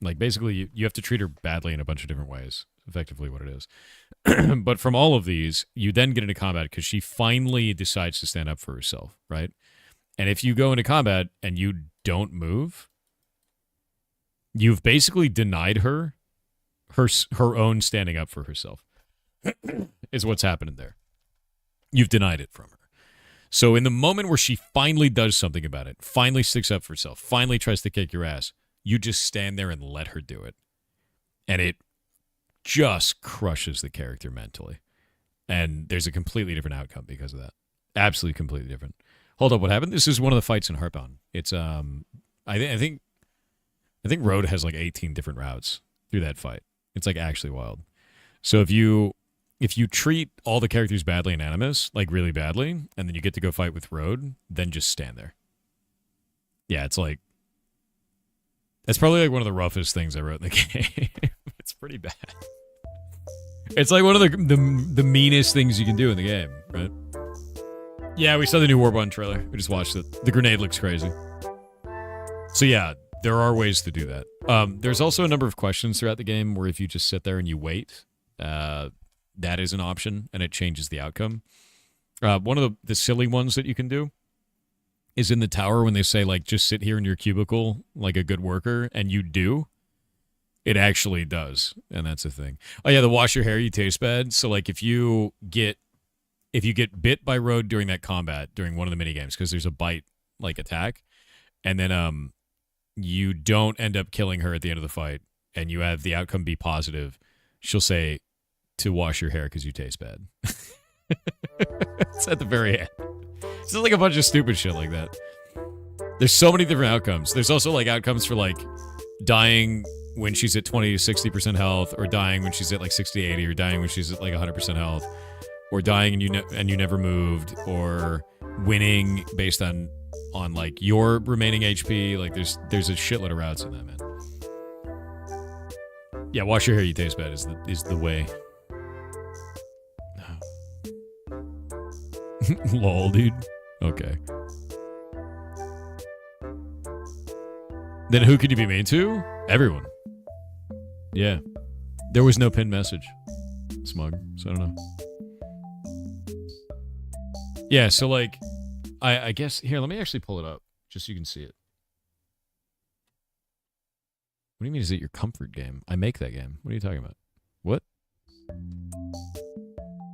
S1: like, basically you have to treat her badly in a bunch of different ways. Effectively what it is. But from all of these, you then get into combat because she finally decides to stand up for herself, right? And if you go into combat and you don't move, you've basically denied her own standing up for herself. Is what's happening there. You've denied it from her. So in the moment where she finally does something about it, finally sticks up for herself, finally tries to kick your ass, you just stand there and let her do it. And it just crushes the character mentally. And there's a completely different outcome because of that. Absolutely completely different. Hold up, what happened? This is one of the fights in Heartbound. It's I think Road has like 18 different routes through that fight. It's like actually wild. So if you treat all the characters badly in Animus, like really badly, and then you get to go fight with Road, then just stand there. Yeah, it's like that's probably like one of the roughest things I wrote in the game. It's pretty bad. It's like one of the meanest things you can do in the game, right? Yeah, we saw the new Warbond trailer. We just watched it. The grenade looks crazy. So yeah, there are ways to do that. There's also a number of questions throughout the game where if you just sit there and you wait, that is an option, and it changes the outcome. One of the silly ones that you can do is in the tower when they say, like, just sit here in your cubicle like a good worker, and you do. It actually does, and that's the thing. Oh yeah, the wash your hair, you taste bad. So like if you get bit by Road during that combat, during one of the mini games, because there's a bite like attack, and then you don't end up killing her at the end of the fight, and you have the outcome be positive, she'll say to wash your hair because you taste bad. It's at the very end. It's just like a bunch of stupid shit like that. There's so many different outcomes. There's also like outcomes for like dying when she's at 20 to 60% health, or dying when she's at like 60 to 80, or dying when she's at like 100% health, or dying and you never moved, or winning based on like your remaining HP. Like there's a shitload of routes in that, man. Yeah, wash your hair, you taste bad is the way. Lol, dude. Okay. Then who could you be mean to? Everyone. Yeah. There was no pinned message. Smug. So I don't know. Yeah, so like, I guess, here, let me actually pull it up, just so you can see it. What do you mean, is it your comfort game? I make that game. What are you talking about? What?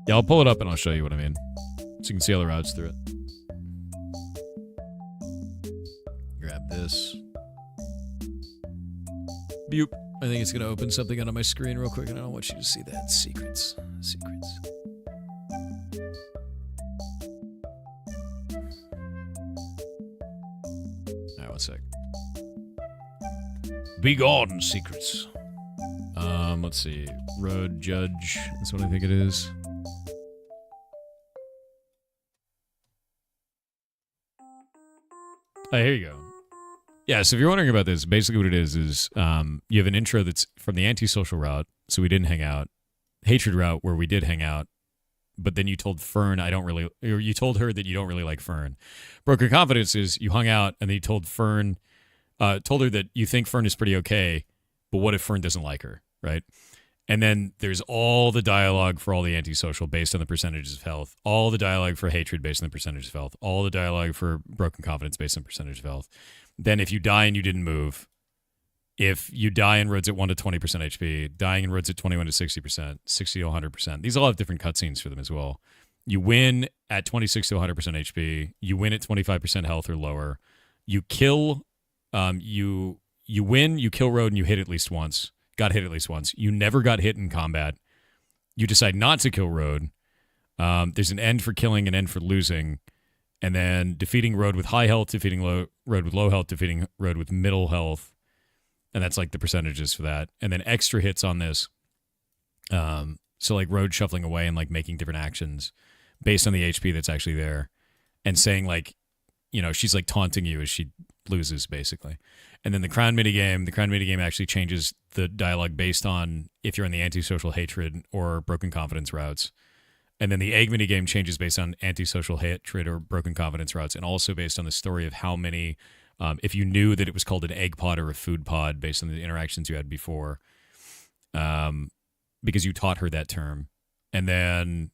S1: Yeah, I'll pull it up and I'll show you what I mean. So you can see all the routes through it. Grab this. Boop. I think it's going to open something on my screen real quick, and I don't want you to see that. Secrets. Secrets. Alright, 1 sec. Be gone, secrets. Let's see. Road Judge. That's what I think it is. Oh, here you go. Yeah, so if you're wondering about this, basically what it is you have an intro that's from the antisocial route, so we didn't hang out. Hatred route, where we did hang out, but then you told Fern or you told her that you don't really like Fern. Broken Confidence is you hung out, and then you told Fern, told her that you think Fern is pretty okay, but what if Fern doesn't like her, right? And then there's all the dialogue for all the antisocial based on the percentages of health, all the dialogue for Hatred based on the percentage of health, all the dialogue for Broken Confidence based on percentage of health. Then if you die and you didn't move, if you die and Road's at 1 to 20% HP, dying and Road's at 21 to 60%, 60 to 100%. These all have different cutscenes for them as well. You win at 26 to 100% HP. You win at 25% health or lower. You kill, you win, you kill Road, and you hit at least once. Got hit at least once. You never got hit in combat. You decide not to kill Road. There's an end for killing, an end for losing. And then defeating Road with high health, defeating Road with low health, defeating Road with middle health. And that's like the percentages for that. And then extra hits on this. So like Road shuffling away and like making different actions based on the HP that's actually there. And saying like, you know, she's like taunting you as she loses basically. And then the crown minigame actually changes the dialogue based on if you're in the antisocial hatred or broken confidence routes. And then the egg minigame changes based on antisocial hatred or broken confidence routes, and also based on the story of how many, if you knew that it was called an egg pod or a food pod based on the interactions you had before, because you taught her that term. And then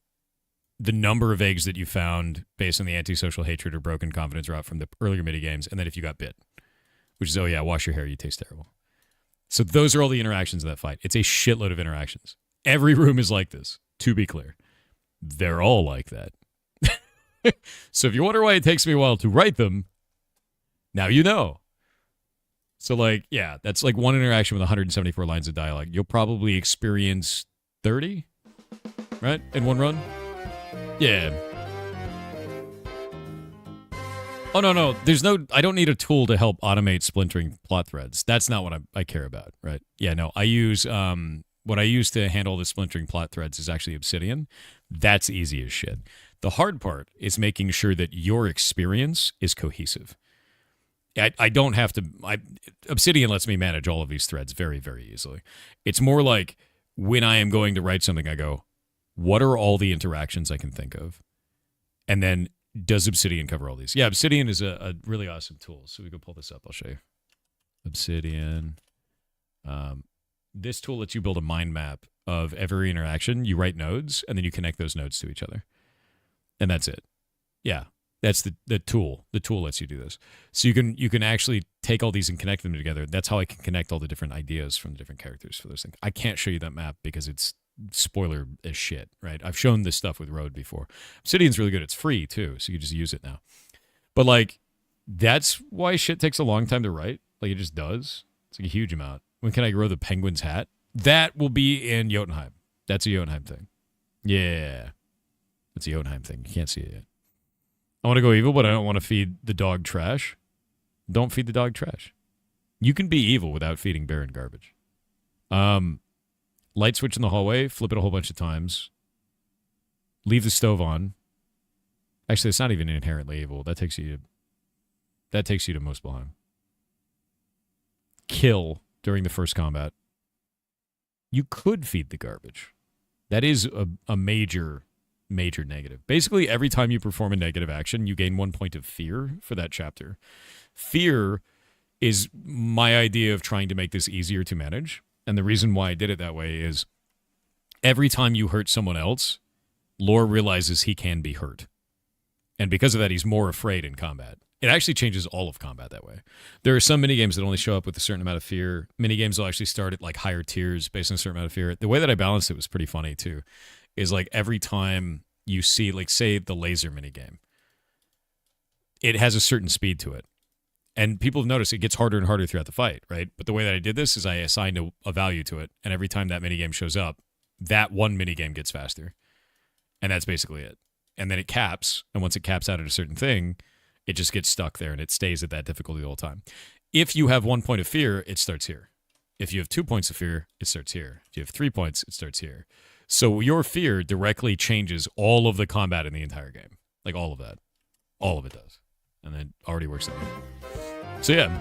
S1: the number of eggs that you found based on the antisocial hatred or broken confidence route from the earlier minigames, and then if you got bit, which is, oh yeah, wash your hair, you taste terrible. So those are all the interactions in that fight. It's a shitload of interactions. Every room is like this, to be clear. They're all like that. So if you wonder why it takes me a while to write them, now you know. So, like, yeah, that's like one interaction with 174 lines of dialogue. You'll probably experience 30, right, in one run? Yeah. Oh, no. I don't need a tool to help automate splintering plot threads. That's not what I care about, right? Yeah, no, I use, what I use to handle the splintering plot threads is actually Obsidian. That's easy as shit. The hard part is making sure that your experience is cohesive. I don't have to, Obsidian lets me manage all of these threads very, very easily. It's more like when I am going to write something, I go, what are all the interactions I can think of? And then, does Obsidian cover all these? Yeah, Obsidian is a really awesome tool. So we can pull this up. I'll show you. Obsidian. This tool lets you build a mind map of every interaction. You write nodes, and then you connect those nodes to each other. And that's it. Yeah, that's the tool. The tool lets you do this. So you can actually take all these and connect them together. That's how I can connect all the different ideas from the different characters for those things. I can't show you that map because it's spoiler as shit, right? I've shown this stuff with Road before. Obsidian's really good. It's free too, so you just use it now. But like, that's why shit takes a long time to write. Like, it just does. It's like a huge amount. When can I grow the penguin's hat? That will be in Jotunheim. That's a Jotunheim thing. Yeah. That's a Jotunheim thing. You can't see it yet. I want to go evil, but I don't want to feed the dog trash. Don't feed the dog trash. You can be evil without feeding Baron garbage. Light switch in the hallway, flip it a whole bunch of times. Leave the stove on. Actually, it's not even inherently evil. That takes you to Muspelheim. Kill during the first combat. You could feed the garbage. That is a major negative. Basically, every time you perform a negative action, you gain 1 point of fear for that chapter. Fear is my idea of trying to make this easier to manage. And the reason why I did it that way is every time you hurt someone else, Lore realizes he can be hurt. And because of that, he's more afraid in combat. It actually changes all of combat that way. There are some minigames that only show up with a certain amount of fear. Minigames will actually start at like higher tiers based on a certain amount of fear. The way that I balanced it was pretty funny too. Is like every time you see, like, say the laser minigame, it has a certain speed to it. And people have noticed it gets harder and harder throughout the fight, right? But the way that I did this is I assigned a value to it, and every time that minigame shows up, that one minigame gets faster. And that's basically it. And then it caps, and once it caps out at a certain thing, it just gets stuck there, and it stays at that difficulty the whole time. If you have 1 point of fear, it starts here. If you have 2 points of fear, it starts here. If you have 3 points, it starts here. So your fear directly changes all of the combat in the entire game. Like, all of that. All of it does. And it already works that way. So, yeah.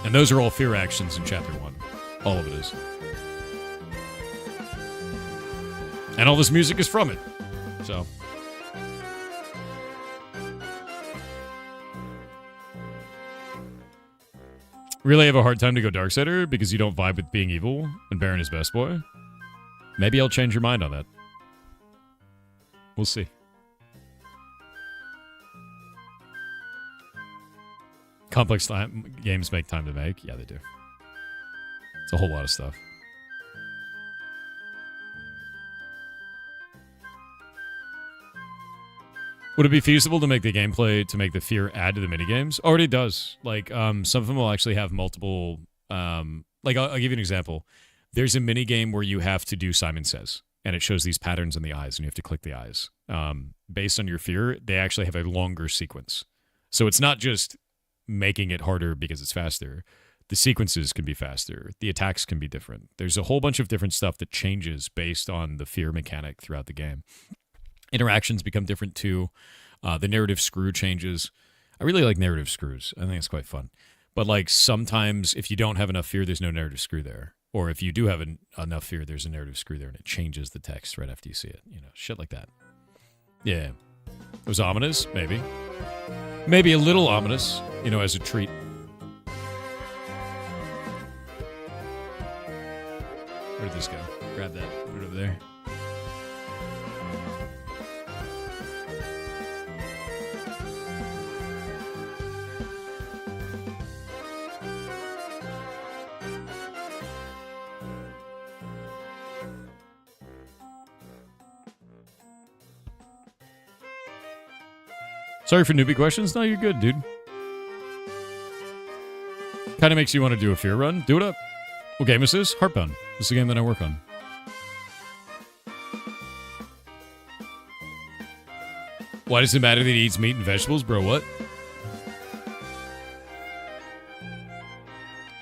S1: And those are all fear actions in Chapter 1. All of it is. And all this music is from it. So. Really have a hard time to go Darksider because you don't vibe with being evil and Baron is best boy? Maybe I'll change your mind on that. We'll see. Complex games make time to make? Yeah, they do. It's a whole lot of stuff. Would it be feasible to make the gameplay, to make the fear add to the minigames? Already does. Like, some of them will actually have multiple, like, I'll give you an example. There's a minigame where you have to do Simon Says, and it shows these patterns in the eyes, and you have to click the eyes. Based on your fear, they actually have a longer sequence. So it's not just making it harder because it's faster. The sequences can be faster. The attacks can be different. There's a whole bunch of different stuff that changes based on the fear mechanic throughout the game. Interactions become different too. The narrative screw changes. I really like narrative screws. I think it's quite fun. But like sometimes if you don't have enough fear, there's no narrative screw there. Or if you do have enough fear, there's a narrative screw there and it changes the text right after you see it. You know, shit like that. Yeah. It was ominous, maybe. Maybe a little ominous, you know, as a treat. Where did this go? Grab that. Put it over there. Sorry for newbie questions. No, you're good, dude. Kind of makes you want to do a fear run. Do it up. What game is this? Heartbound. This is a game that I work on. Why does it matter that he eats meat and vegetables, bro? What?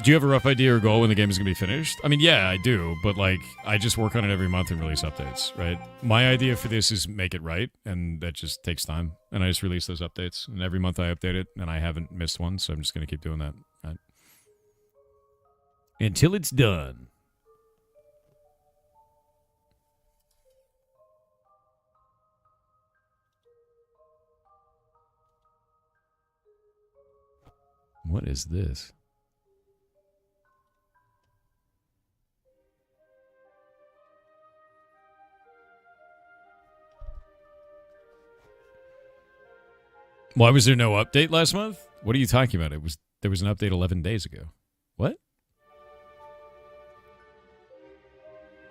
S1: Do you have a rough idea or goal when the game is going to be finished? I mean, yeah, I do, but like, I just work on it every month and release updates, right? My idea for this is make it right, and that just takes time. And I just release those updates, and every month I update it, and I haven't missed one, so I'm just going to keep doing that. Right? Until it's done. What is this? Why was there no update last month? What are you talking about? There was an update 11 days ago. What?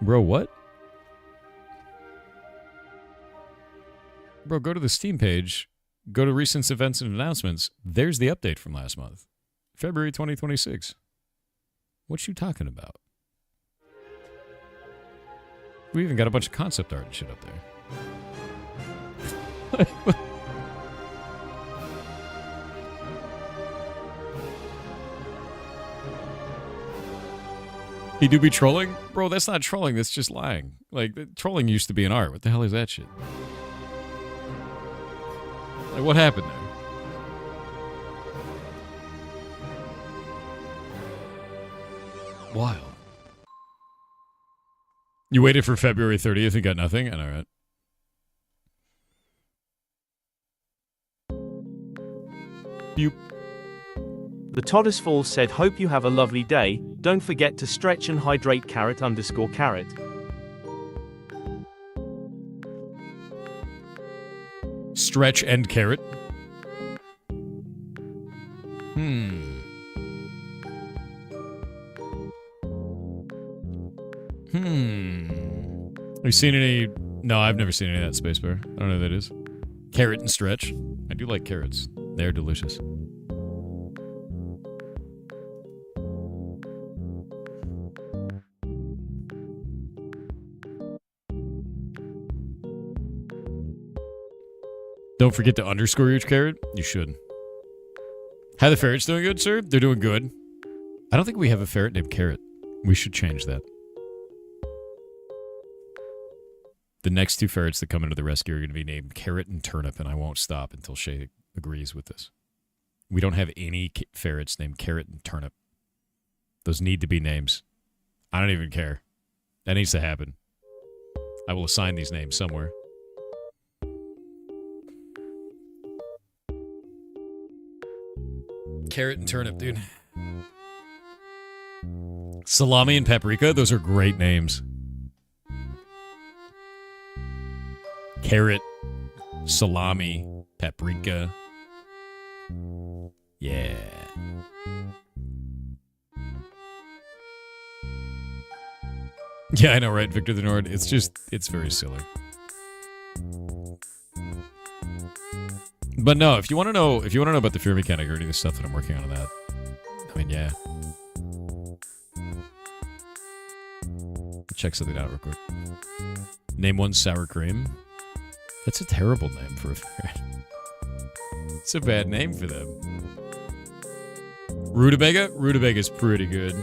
S1: Bro, what? Bro, go to the Steam page. Go to recent events and announcements. There's the update from last month. February 2026. What you talking about? We even got a bunch of concept art and shit up there. He do be trolling? Bro, that's not trolling, that's just lying. Like, trolling used to be an art. What the hell is that shit? Like, what happened there? Wild. You waited for February 30th and got nothing? And all right. Boop.
S2: The Toddus Falls said, hope you have a lovely day. Don't forget to stretch and hydrate _carrot.
S1: Stretch and carrot. Have you seen any... No, I've never seen any of that spacebar. I don't know who that is. Carrot and stretch. I do like carrots. They're delicious. Don't forget to underscore each carrot. You should. How the ferrets doing good, sir? They're doing good. I don't think we have a ferret named Carrot. We should change that. The next two ferrets that come into the rescue are going to be named Carrot and Turnip, and I won't stop until Shay agrees with this. We don't have any ferrets named Carrot and Turnip. Those need to be names. I don't even care. That needs to happen. I will assign these names somewhere. Carrot and Turnip, dude. Salami and Paprika, those are great names. Carrot, salami, paprika. Yeah. Yeah, I know, right, Victor the Nord? It's just, it's very silly. But no, if you want to know about the fear mechanic or any of the stuff that I'm working on that, I mean, yeah. Check something out real quick. Name one sour cream. That's a terrible name for a ferret. It's a bad name for them. Rutabaga? Rutabaga is pretty good.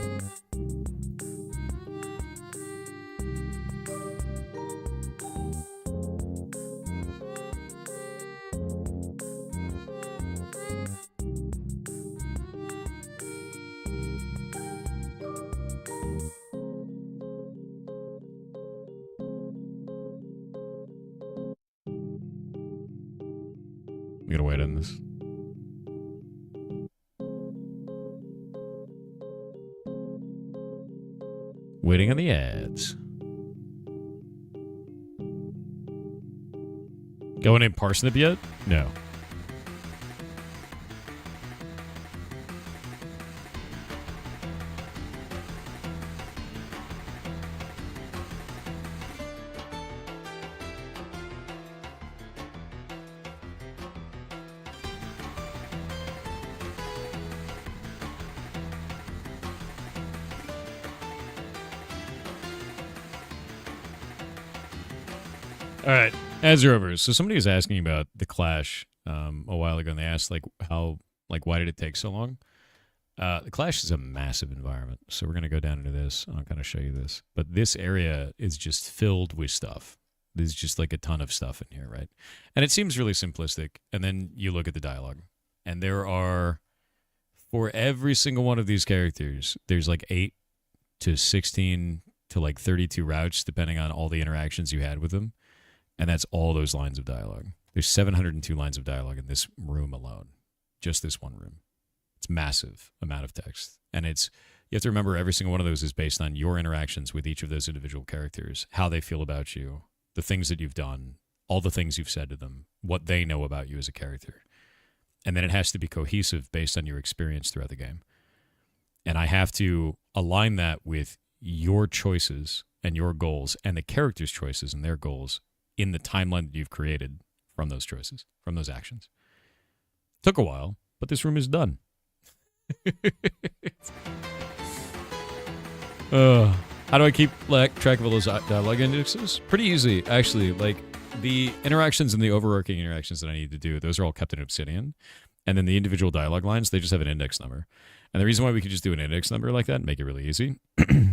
S1: I'm gonna wait on this. Waiting on the ads. Going in parsnip yet? No. All right, as rovers. So somebody was asking about the Clash a while ago, and they asked why did it take so long? The Clash is a massive environment, so we're gonna go down into this. I'll kind of show you this, but this area is just filled with stuff. There's just like a ton of stuff in here, right? And it seems really simplistic. And then you look at the dialogue, and there are, for every single one of these characters, there's like 8 to 16 to like 32 routes, depending on all the interactions you had with them. And that's all those lines of dialogue. There's 702 lines of dialogue in this room alone. Just this one room. It's massive amount of text. And you have to remember every single one of those is based on your interactions with each of those individual characters, how they feel about you, the things that you've done, all the things you've said to them, what they know about you as a character. And then it has to be cohesive based on your experience throughout the game. And I have to align that with your choices and your goals and the characters' choices and their goals in the timeline that you've created from those choices, from those actions. Took a while, but this room is done. How do I keep track of all those dialogue indexes? Pretty easy, actually. Like, the interactions and the overarching interactions that I need to do, those are all kept in Obsidian. And then the individual dialogue lines, they just have an index number. And the reason why we could just do an index number like that and make it really easy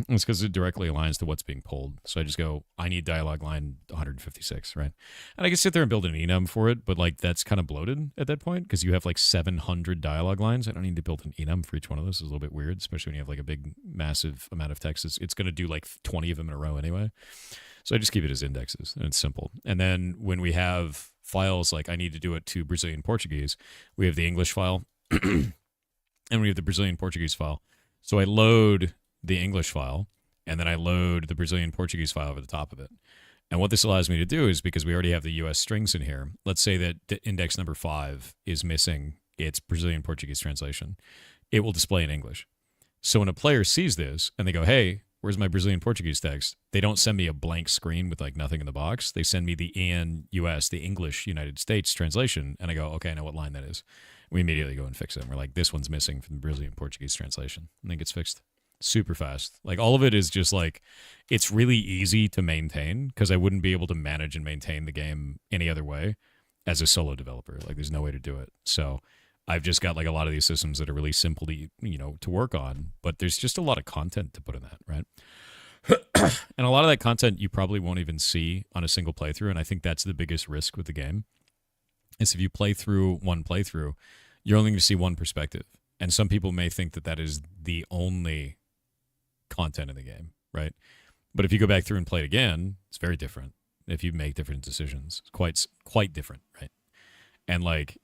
S1: is because it directly aligns to what's being pulled. So I just go, I need dialogue line 156, right? And I can sit there and build an enum for it, but like that's kind of bloated at that point because you have like 700 dialogue lines. I don't need to build an enum for each one of those. It's a little bit weird, especially when you have like a big, massive amount of text. It's going to do like 20 of them in a row anyway. So I just keep it as indexes, and it's simple. And then when we have files like I need to do it to Brazilian Portuguese, we have the English file and we have the Brazilian Portuguese file. So I load the English file and then I load the Brazilian Portuguese file over the top of it. And what this allows me to do is, because we already have the US strings in here, let's say that index number 5 is missing its Brazilian Portuguese translation. It will display in English. So when a player sees this and they go, hey, where's my Brazilian Portuguese text? They don't send me a blank screen with like nothing in the box. They send me the EN US, the English United States translation. And I go, okay, I know what line that is. We immediately go and fix it. And we're like, this one's missing from the Brazilian Portuguese translation. And then it gets fixed super fast. Like all of it is just like, it's really easy to maintain because I wouldn't be able to manage and maintain the game any other way as a solo developer. Like there's no way to do it. So I've just got like a lot of these systems that are really simple to, to work on, but there's just a lot of content to put in that, right? And a lot of that content you probably won't even see on a single playthrough. And I think that's the biggest risk with the game is if you play through one playthrough, you're only going to see one perspective. And some people may think that that is the only content in the game, right? But if you go back through and play it again, it's very different. If you make different decisions, it's quite different, right? And like,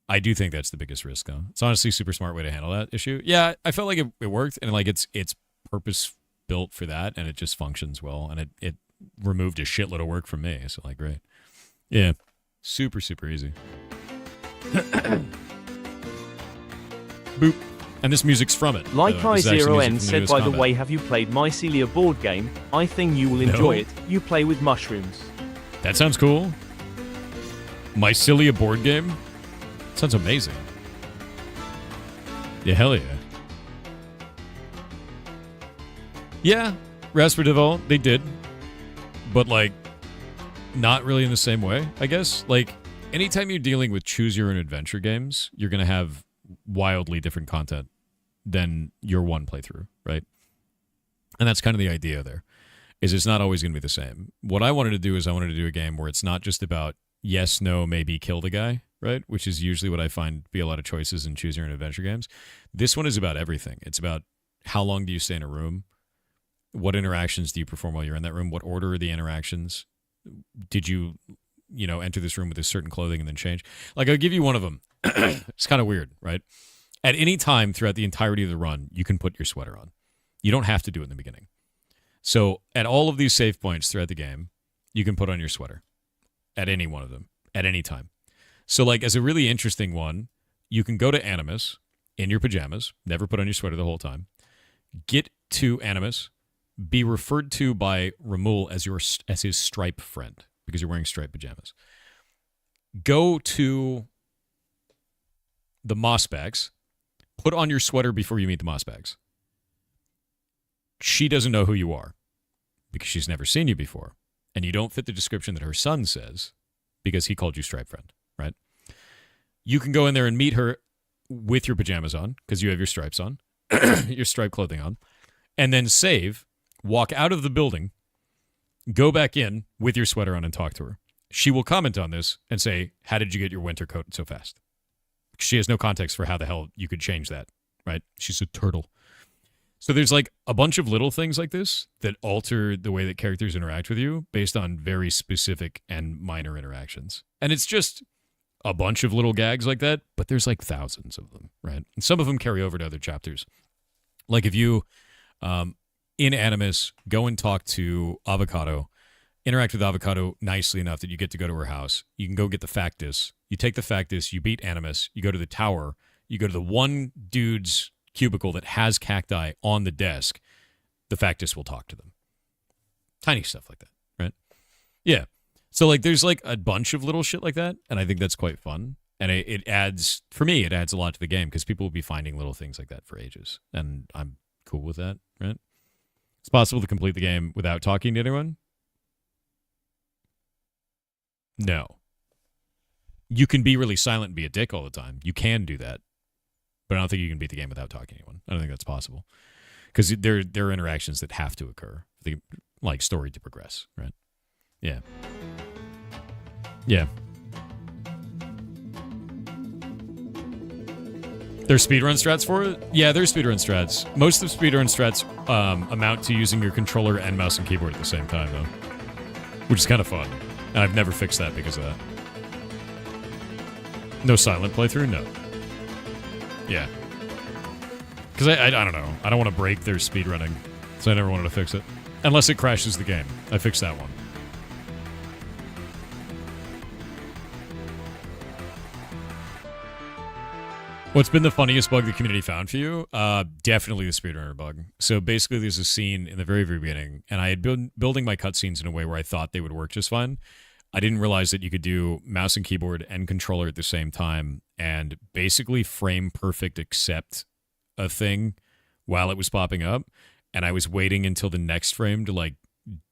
S1: I do think that's the biggest risk, though. It's honestly a super smart way to handle that issue. Yeah, I felt like it worked, and like it's purpose built for that, and it just functions well, and it removed a shitload of work from me. So like, great, yeah, super easy. Boop. And this music's from it.
S2: Like I0N said, by
S1: Combat.
S2: the way, have you played Mycelia board game? I think you will enjoy it. You play with mushrooms.
S1: That sounds cool. Mycelia board game? Sounds amazing. Yeah, hell yeah. Yeah, Rasputin, they did. But, like, not really in the same way, I guess. Like, anytime you're dealing with choose-your-own adventure games, you're going to have wildly different content than your one playthrough, right? And that's kind of the idea there, is it's not always going to be the same. What I wanted to do is I wanted to do a game where it's not just about yes, no, maybe kill the guy, right? Which is usually what I find to be a lot of choices in choose your own adventure games. This one is about everything. It's about how long do you stay in a room? What interactions do you perform while you're in that room? What order are the interactions? Did you enter this room with a certain clothing and then change? Like, I'll give you one of them. It's kind of weird, right? At any time throughout the entirety of the run, you can put your sweater on. You don't have to do it in the beginning. So at all of these save points throughout the game, you can put on your sweater at any one of them, at any time. So like as a really interesting one, you can go to Animus in your pajamas, never put on your sweater the whole time, get to Animus, be referred to by Ramul as his stripe friend because you're wearing striped pajamas. Go to the Mossbacks, put on your sweater before you meet the Mossbacks. She doesn't know who you are because she's never seen you before. and you don't fit the description that her son says, because he called you stripe friend, right? You can go in there and meet her with your pajamas on, because you have your stripes on, your striped clothing on, and then save, walk out of the building, go back in with your sweater on and talk to her. She will comment on this and say, how did you get your winter coat so fast? She has no context for how the hell you could change that, right? She's a turtle. So there's like a bunch of little things like this that alter the way that characters interact with you based on very specific and minor interactions. And it's just a bunch of little gags like that, but there's like thousands of them, right? And some of them carry over to other chapters. Like if you, in Animus, go and talk to Avocado, interact with Avocado nicely enough that you get to go to her house. You can go get the Factus. You take the Factus, you beat Animus, you go to the tower, you go to the one dude's cubicle that has cacti on the desk. The Factus will talk to them. Tiny stuff like that, right? Yeah. So like there's like a bunch of little shit like that, and I think that's quite fun. And it adds, for me, it adds a lot to the game because people will be finding little things like that for ages. And I'm cool with that, right? It's possible to complete the game without talking to anyone. No. You can be really silent and be a dick all the time. You can do that. But I don't think you can beat the game without talking to anyone. I don't think that's possible. Because there are interactions that have to occur for the like story to progress, right? Yeah. Yeah. There's speedrun strats for it? Yeah, there's speedrun strats. Most of speedrun strats amount to using your controller and mouse and keyboard at the same time, though. Which is kind of fun. And I've never fixed that because of that. No silent playthrough? No. Yeah. Because I don't know. I don't want to break their speedrunning. So I never wanted to fix it. Unless it crashes the game. I fixed that one. What's been the funniest bug the community found for you? Definitely the speedrunner bug. So basically there's a scene in the very, very beginning, and I had been building my cutscenes in a way where I thought they would work just fine. I didn't realize that you could do mouse and keyboard and controller at the same time and basically frame perfect accept a thing while it was popping up. And I was waiting until the next frame to like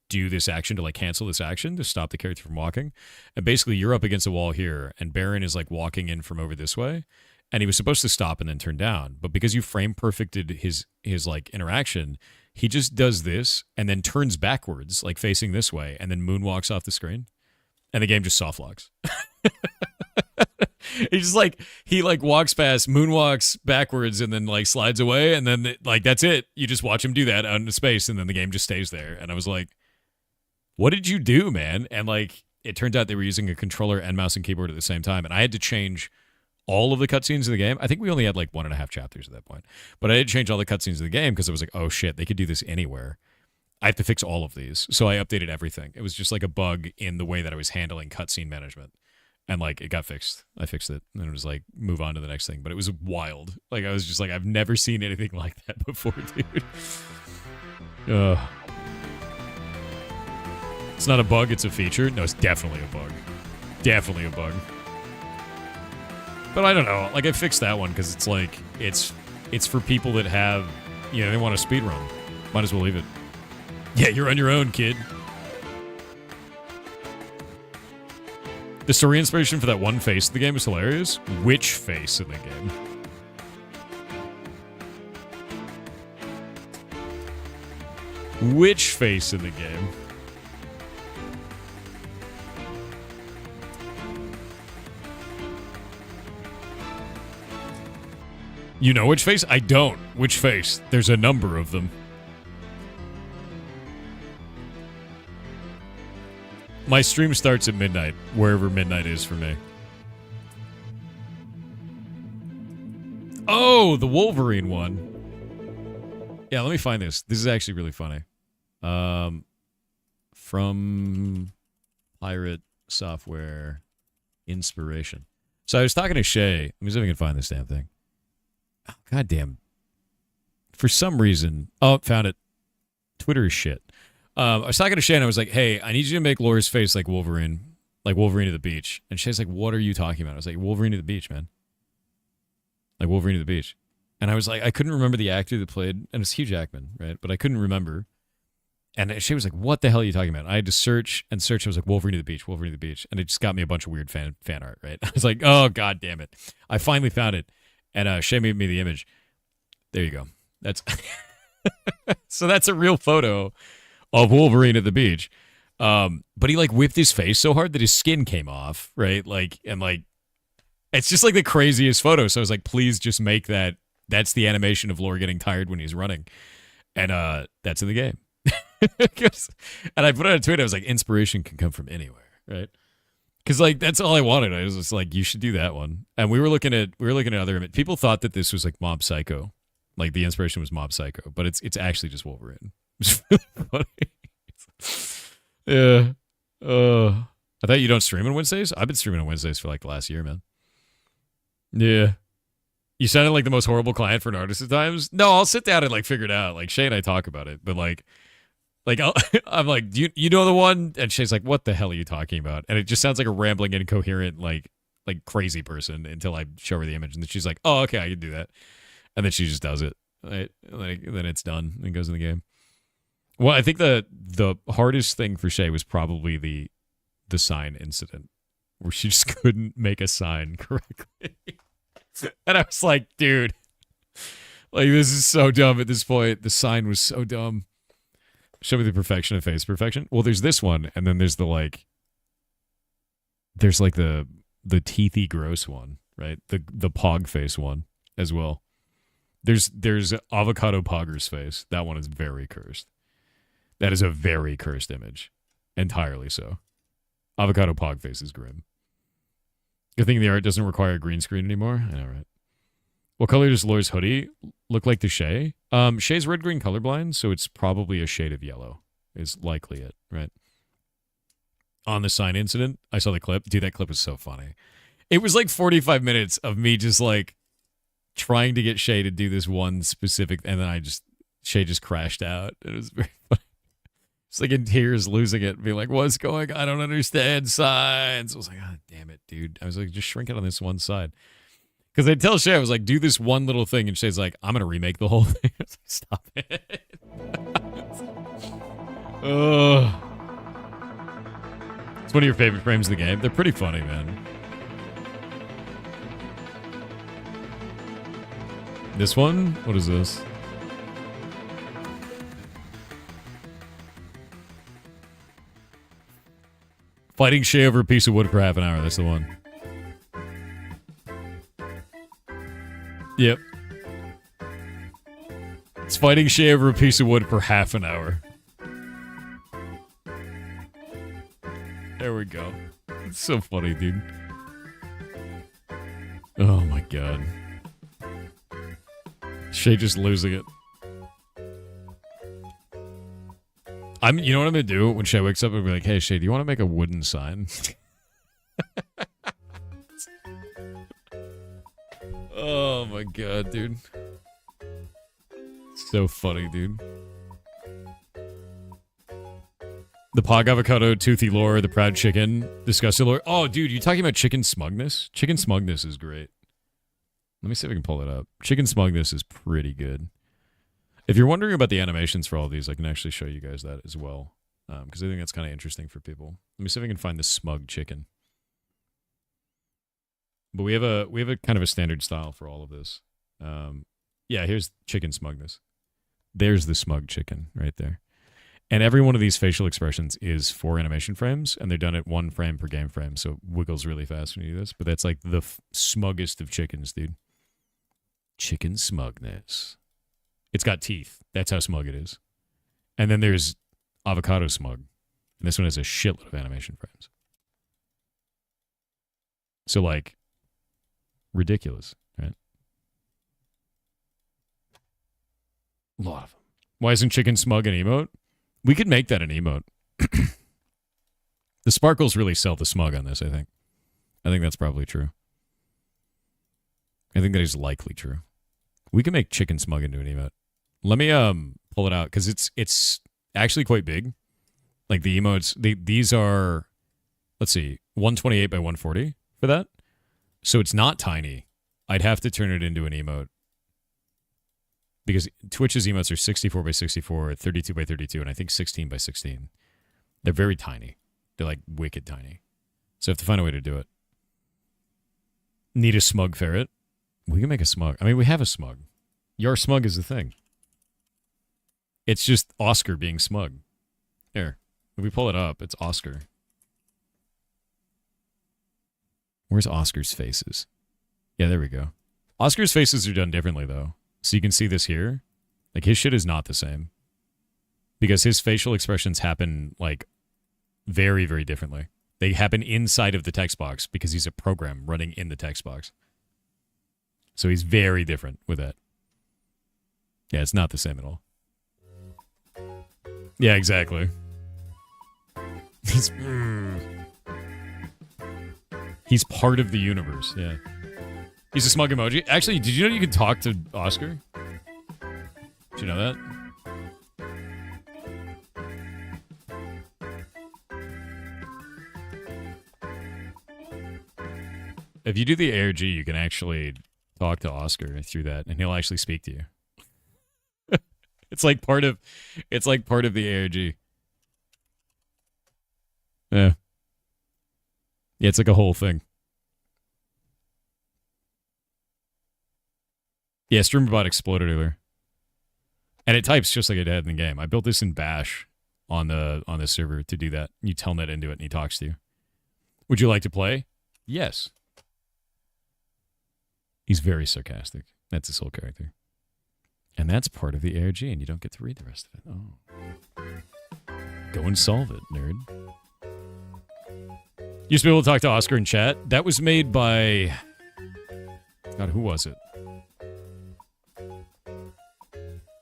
S1: do this action, to like cancel this action to stop the character from walking. And basically you're up against a wall here and Baron is like walking in from over this way. And he was supposed to stop and then turn down. But because you frame perfected his like interaction, he just does this and then turns backwards, like facing this way, and then moonwalks off the screen. And the game just soft locks. He's just like, he like walks past, moonwalks backwards, and then like slides away. And then like, that's it. You just watch him do that out into space. And then the game just stays there. And I was like, what did you do, man? And like, it turned out they were using a controller and mouse and keyboard at the same time. And I had to change all of the cutscenes in the game. I think we only had like 1.5 chapters at that point. But I had to change all the cutscenes in the game because I was like, oh shit, they could do this anywhere. I have to fix all of these. So I updated everything. It was just like a bug in the way that I was handling cutscene management. And like, it got fixed. I fixed it. And it was like, move on to the next thing. But it was wild. Like, I was just like, I've never seen anything like that before, dude. It's not a bug, it's a feature. No, it's definitely a bug. Definitely a bug. But I don't know. Like, I fixed that one because it's like, it's for people that have, you know, they want to speedrun. Might as well leave it. Yeah, you're on your own, kid. The story inspiration for that one face in the game is hilarious. Which face in the game? Which face in the game? You know which face? I don't. Which face? There's a number of them. My stream starts at midnight, wherever midnight is for me. Oh, the Wolverine one. Yeah, let me find this. This is actually really funny. From Pirate Software Inspiration. So I was talking to Shay. Let me see if I can find this damn thing. Oh, God damn. For some reason. Oh, found it. Twitter is shit. I was talking to Shay and I was like, hey, I need you to make Laura's face like Wolverine at the beach. And Shay's like, what are you talking about? I was like, Wolverine at the beach, man. Like Wolverine at the beach. And I was like, I couldn't remember the actor that played, and it's Hugh Jackman, right? But I couldn't remember. And she was like, what the hell are you talking about? I had to search and search. I was like, Wolverine to the beach, Wolverine to the beach. And it just got me a bunch of weird fan art, right? I was like, oh, God damn it. I finally found it. And Shay made me the image. There you go. That's so that's a real photo of Wolverine at the beach. But he like whipped his face so hard that his skin came off, right? Like, and like, it's just like the craziest photo. So I was like, please just make that. That's the animation of Lore getting tired when he's running. And that's in the game. And I put it on Twitter. I was like, inspiration can come from anywhere, right? Because like that's all I wanted. I was just like, you should do that one. And we were looking at other images. People thought that this was like Mob Psycho, like the inspiration was Mob Psycho, but it's actually just Wolverine. It's really funny. Yeah. I thought you don't stream on Wednesdays. I've been streaming on Wednesdays for like the last year, man. Yeah. You sounded like the most horrible client for an artist at times. No, I'll sit down and like figure it out. Like Shay and I talk about it, but like I'm like, do you know the one? And Shay's like, what the hell are you talking about? And it just sounds like a rambling, incoherent, like crazy person until I show her the image, and then she's like, oh, okay, I can do that, and then she just does it. Right? Like then it's done and goes in the game. Well, I think the hardest thing for Shay was probably the sign incident, where she just couldn't make a sign correctly. And I was like, dude, like this is so dumb at this point. The sign was so dumb. Show me the perfection of face perfection. Well, there's this one, and then there's the like teethy gross one, right? The pog face one as well. There's avocado pogger's face. That one is very cursed. That is a very cursed image. Entirely so. Avocado pog face is grim. Good thing the art doesn't require a green screen anymore. I know, right? What color does Lore's hoodie look like to Shay? Shay's red-green colorblind, so it's probably a shade of yellow is likely it, right? On the sign incident, I saw the clip. Dude, that clip was so funny. It was like 45 minutes of me just like trying to get Shay to do this one specific, and then Shay just crashed out. It was very funny. It's like in tears, losing it, being like, what's going on? I don't understand signs. I was like, oh, damn it, dude. I was like, just shrink it on this one side. Because I tell Shay, I was like, do this one little thing. And Shay's like, I'm going to remake the whole thing. I was like, stop it. It's one of your favorite frames of the game. They're pretty funny, man. This one? What is this? Fighting Shay over a piece of wood for half an hour. That's the one. Yep. It's fighting Shay over a piece of wood for half an hour. There we go. It's so funny, dude. Oh my god. Shay just losing it. You know what I'm gonna do when Shay wakes up and be like, hey Shay, do you want to make a wooden sign? Oh my god, dude. So funny, dude. The Pog Avocado, Toothy Lore, the Proud Chicken, Disgusted Lore. Oh, dude, you talking about Chicken Smugness? Chicken Smugness is great. Let me see if I can pull it up. Chicken Smugness is pretty good. If you're wondering about the animations for all of these, I can actually show you guys that as well. Because I think that's kind of interesting for people. Let me see if I can find the smug chicken. But we have a kind of a standard style for all of this. Yeah, here's Chicken Smugness. There's the smug chicken right there. And every one of these facial expressions is 4 animation frames, and they're done at 1 frame per game frame, so it wiggles really fast when you do this. But that's like the smuggest of chickens, dude. Chicken Smugness. It's got teeth. That's how smug it is. And then there's Avocado Smug. And this one has a shitload of animation frames. So, like, ridiculous, right? A lot of them. Why isn't Chicken Smug an emote? We could make that an emote. The sparkles really sell the smug on this, I think. I think that's probably true. I think that is likely true. We can make Chicken Smug into an emote. Let me pull it out, because it's actually quite big. Like the emotes, these are, let's see, 128 by 140 for that. So it's not tiny. I'd have to turn it into an emote. Because Twitch's emotes are 64 by 64, 32 by 32, and I think 16 by 16. They're very tiny. They're like wicked tiny. So I have to find a way to do it. Need a smug ferret? We can make a smug. I mean, we have a smug. Your smug is the thing. It's just Oscar being smug. Here. If we pull it up, it's Oscar. Where's Oscar's faces? Yeah, there we go. Oscar's faces are done differently, though. So you can see this here. Like, his shit is not the same. Because his facial expressions happen, like, very, very differently. They happen inside of the text box because he's a program running in the text box. So he's very different with that. Yeah, it's not the same at all. Yeah, exactly. He's part of the universe, yeah. He's a smug emoji. Actually, did you know you could talk to Oscar? Did you know that? If you do the ARG, you can actually talk to Oscar through that, and he'll actually speak to you. It's like part of the ARG. Yeah. Yeah, it's like a whole thing. Yeah, StreamerBot exploded earlier. And it types just like it had in the game. I built this in Bash on the server to do that. You telnet into it and he talks to you. Would you like to play? Yes. He's very sarcastic. That's his whole character. And that's part of the ARG, and you don't get to read the rest of it. Oh. Go and solve it, nerd. Used to be able to talk to Oscar in chat. That was made by... God, who was it?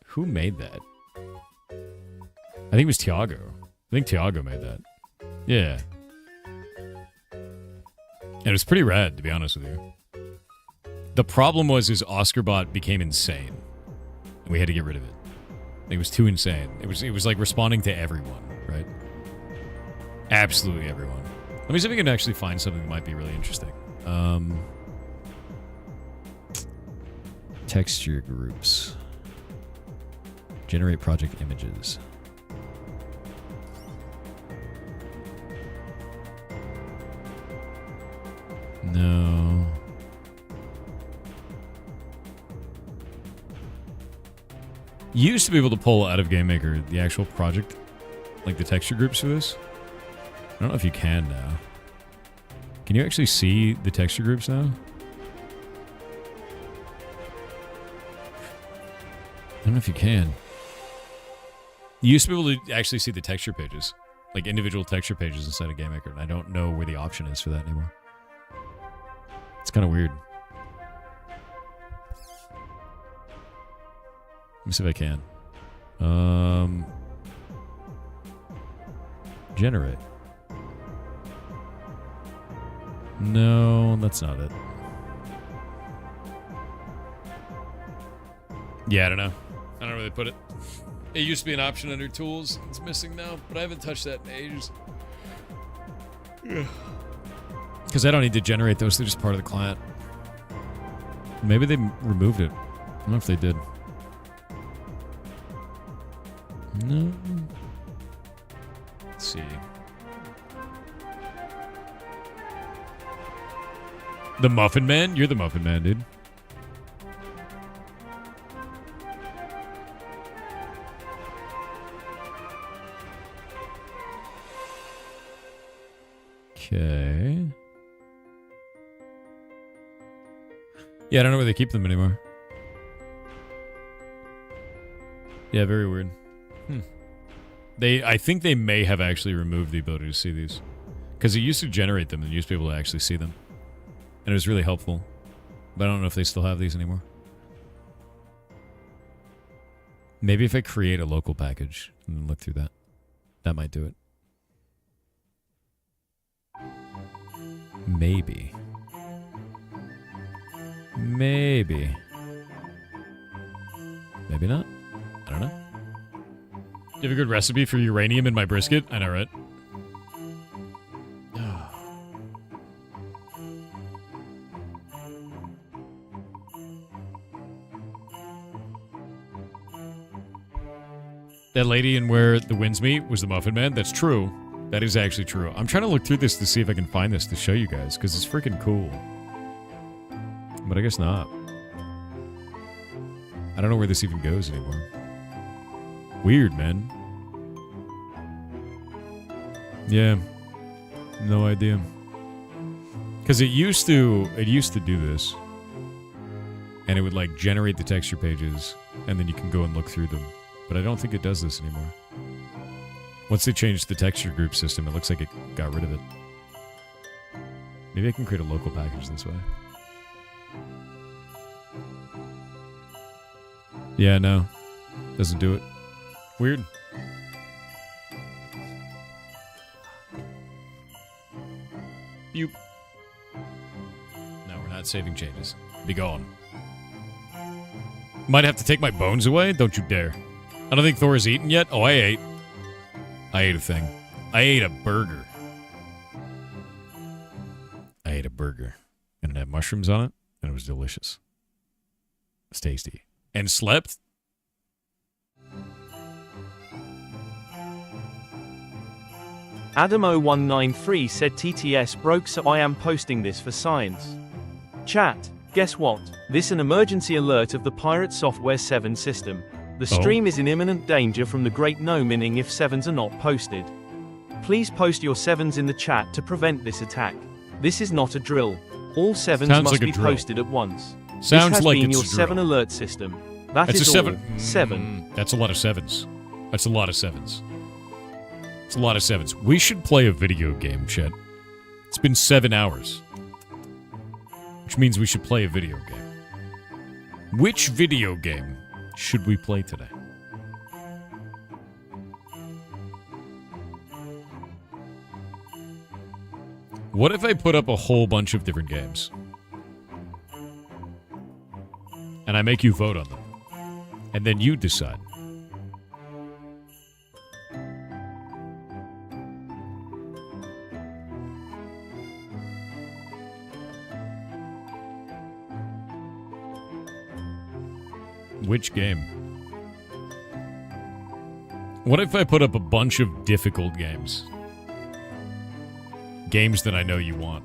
S1: Who made that? I think it was Tiago. I think Tiago made that. Yeah. And it was pretty rad, to be honest with you. The problem was his OscarBot became insane. And we had to get rid of it. It was too insane. It was like responding to everyone, right? Absolutely everyone. Let me see if we can actually find something that might be really interesting. Texture groups. Generate project images. No. You used to be able to pull out of GameMaker the actual project, like the texture groups for this. I don't know if you can now. Can you actually see the texture groups now? I don't know if you can. You used to be able to actually see the texture pages, like individual texture pages inside of GameMaker, and I don't know where the option is for that anymore. It's kind of weird. Let me see if I can. Generate. No, that's not it. Yeah, I don't know. I don't know where they put it. It used to be an option under tools. It's missing now, but I haven't touched that in ages. Because I don't need to generate those. They're just part of the client. Maybe they removed it. I don't know if they did. No. Let's see. The Muffin Man? You're the Muffin Man, dude. Okay. Yeah, I don't know where they keep them anymore. Yeah, very weird. I think they may have actually removed the ability to see these. Because it used to generate them and you used to be able to actually see them. And it was really helpful. But I don't know if they still have these anymore. Maybe if I create a local package and look through that. That might do it. Maybe. Maybe. Maybe not. I don't know. You have a good recipe for uranium in my brisket? I know, right? That lady in Where the Winds Meet was the Muffin Man. That's true. That is actually true. I'm trying to look through this to see if I can find this to show you guys, because it's freaking cool. But I guess not. I don't know where this even goes anymore. Weird, man. Yeah. No idea. Because it used to do this. And it would like generate the texture pages, and then you can go and look through them. But I don't think it does this anymore. Once they changed the texture group system, it looks like it got rid of it. Maybe I can create a local package this way. Yeah, no. Doesn't do it. Weird. You. No, we're not saving changes. Be gone. Might have to take my bones away? Don't you dare. I don't think Thor has eaten yet. Oh, I ate. I ate a thing. I ate a burger. I ate a burger. And it had mushrooms on it, and it was delicious. It's tasty. And slept?
S2: Adam0193 said TTS broke, so I am posting this for science. Chat, guess what? This an emergency alert of the Pirate Software 7 system. The stream is in imminent danger from the Great No Minning if 7s are not posted. Please post your 7s in the chat to prevent this attack. This is not a drill. All 7s must be posted at once.
S1: Sounds
S2: this has
S1: like
S2: been
S1: it's
S2: your
S1: a drill.
S2: 7 alert system. That's
S1: a
S2: all.
S1: 7.
S2: 7.
S1: That's a lot of 7s. That's a lot of 7s. It's a lot of 7s. We should play a video game, Chet. It's been 7 hours. Which means we should play a video game. Which video game should we play today? What if I put up a whole bunch of different games? And I make you vote on them. And then you decide. Which game? What if I put up a bunch of difficult games? Games that I know you want.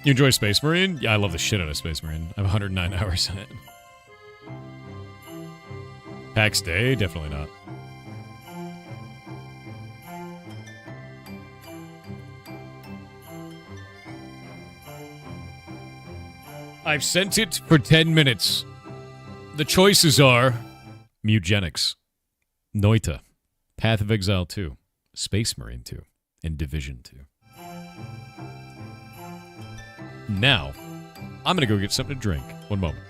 S1: You enjoy Space Marine? Yeah, I love the shit out of Space Marine. I have 109 hours in it. PAX Day? Definitely not. I've sent it for 10 minutes. The choices are Mugenics, Noita, Path of Exile 2, Space Marine 2, and Division 2. Now, I'm going to go get something to drink. One moment.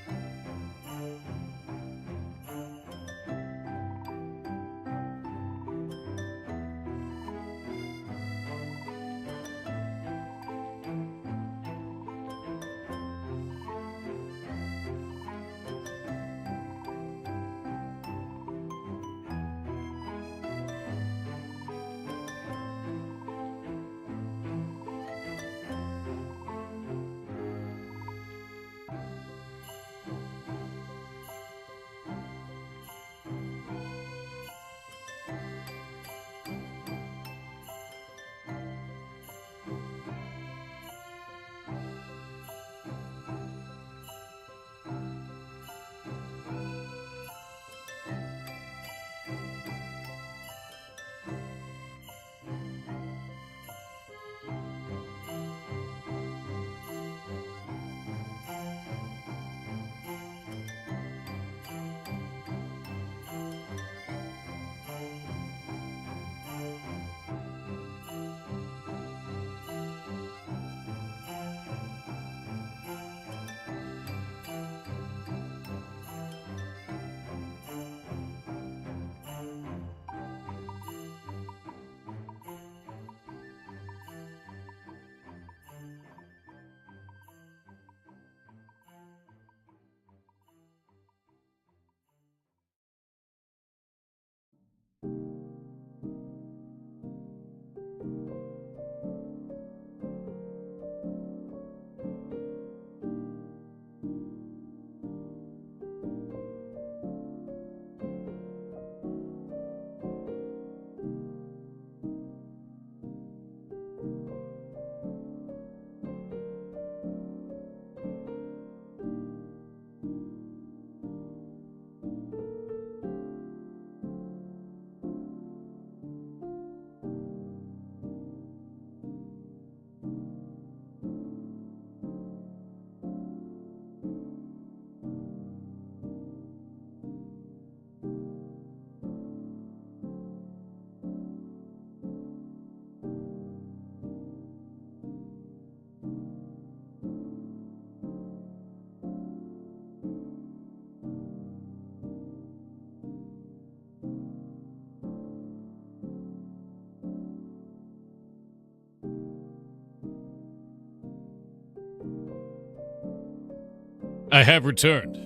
S1: I have returned.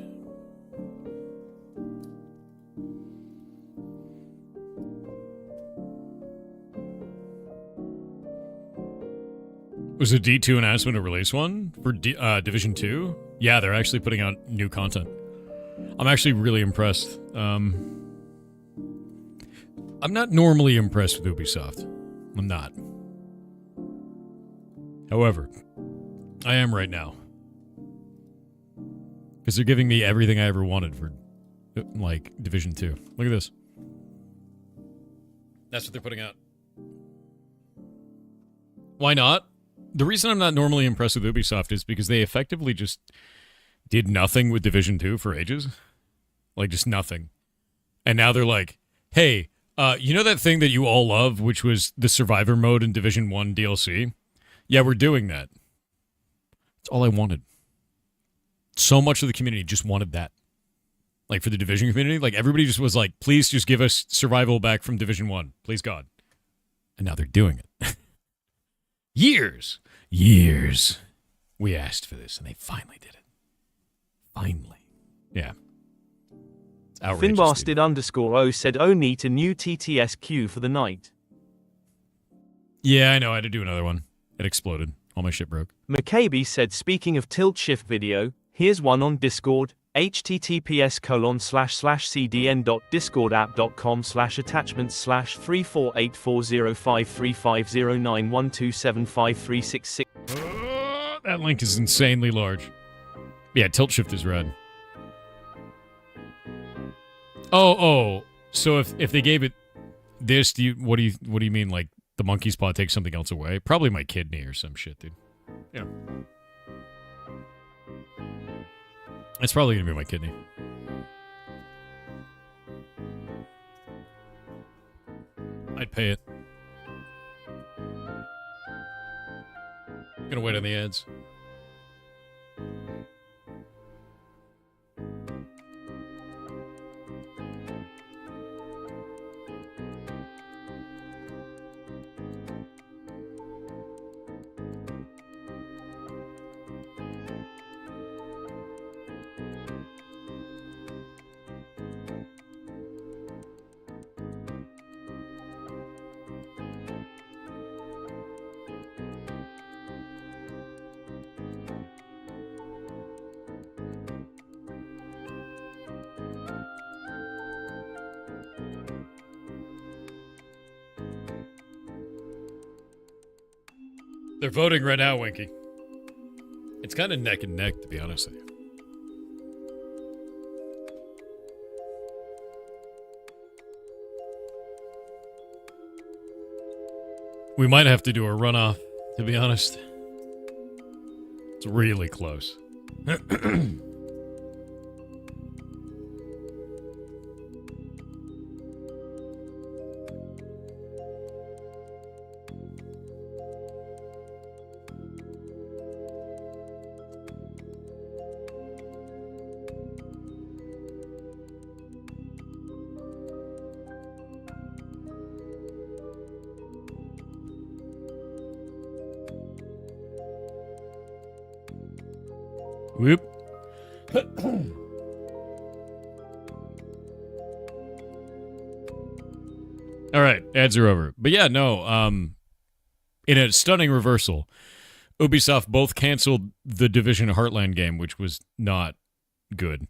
S1: Was a D2 announcement to release one for Division 2? Yeah, they're actually putting out new content. I'm actually really impressed. I'm not normally impressed with Ubisoft. I'm not. However, I am right now. Because they're giving me everything I ever wanted for, like, Division 2. Look at this. That's what they're putting out. Why not? The reason I'm not normally impressed with Ubisoft is because they effectively just did nothing with Division 2 for ages. Like, just nothing. And now they're like, hey, you know that thing that you all love, which was the Survivor mode in Division 1 DLC? Yeah, we're doing that. That's all I wanted. So much of the community just wanted that. Like, for the Division community, like, everybody just was like, please just give us survival back from Division 1. Please, God. And now they're doing it. Years we asked for this, and they finally did it. Finally. Yeah. It's outrageous.
S2: Finbastard_O said, oh, need a new TTS queue for the night.
S1: Yeah, I know. I had to do another one. It exploded. All my shit broke.
S2: McCabe said, speaking of tilt shift video, here's one on Discord. https://cdn.discord.com/attachments/348405350912753666.
S1: That link is insanely large. Yeah, tilt shift is rad. Oh. So if they gave it this, what do you mean? Like the monkey's paw takes something else away? Probably my kidney or some shit, dude. Yeah. It's probably gonna be my kidney. I'd pay it. Gonna wait on the ads. They're voting right now, Winky. It's kind of neck and neck, to be honest with you. We might have to do a runoff, to be honest. It's really close. Whoop. All right, ads are over. But yeah, no, in a stunning reversal, Ubisoft both canceled the Division Heartland game, which was not good,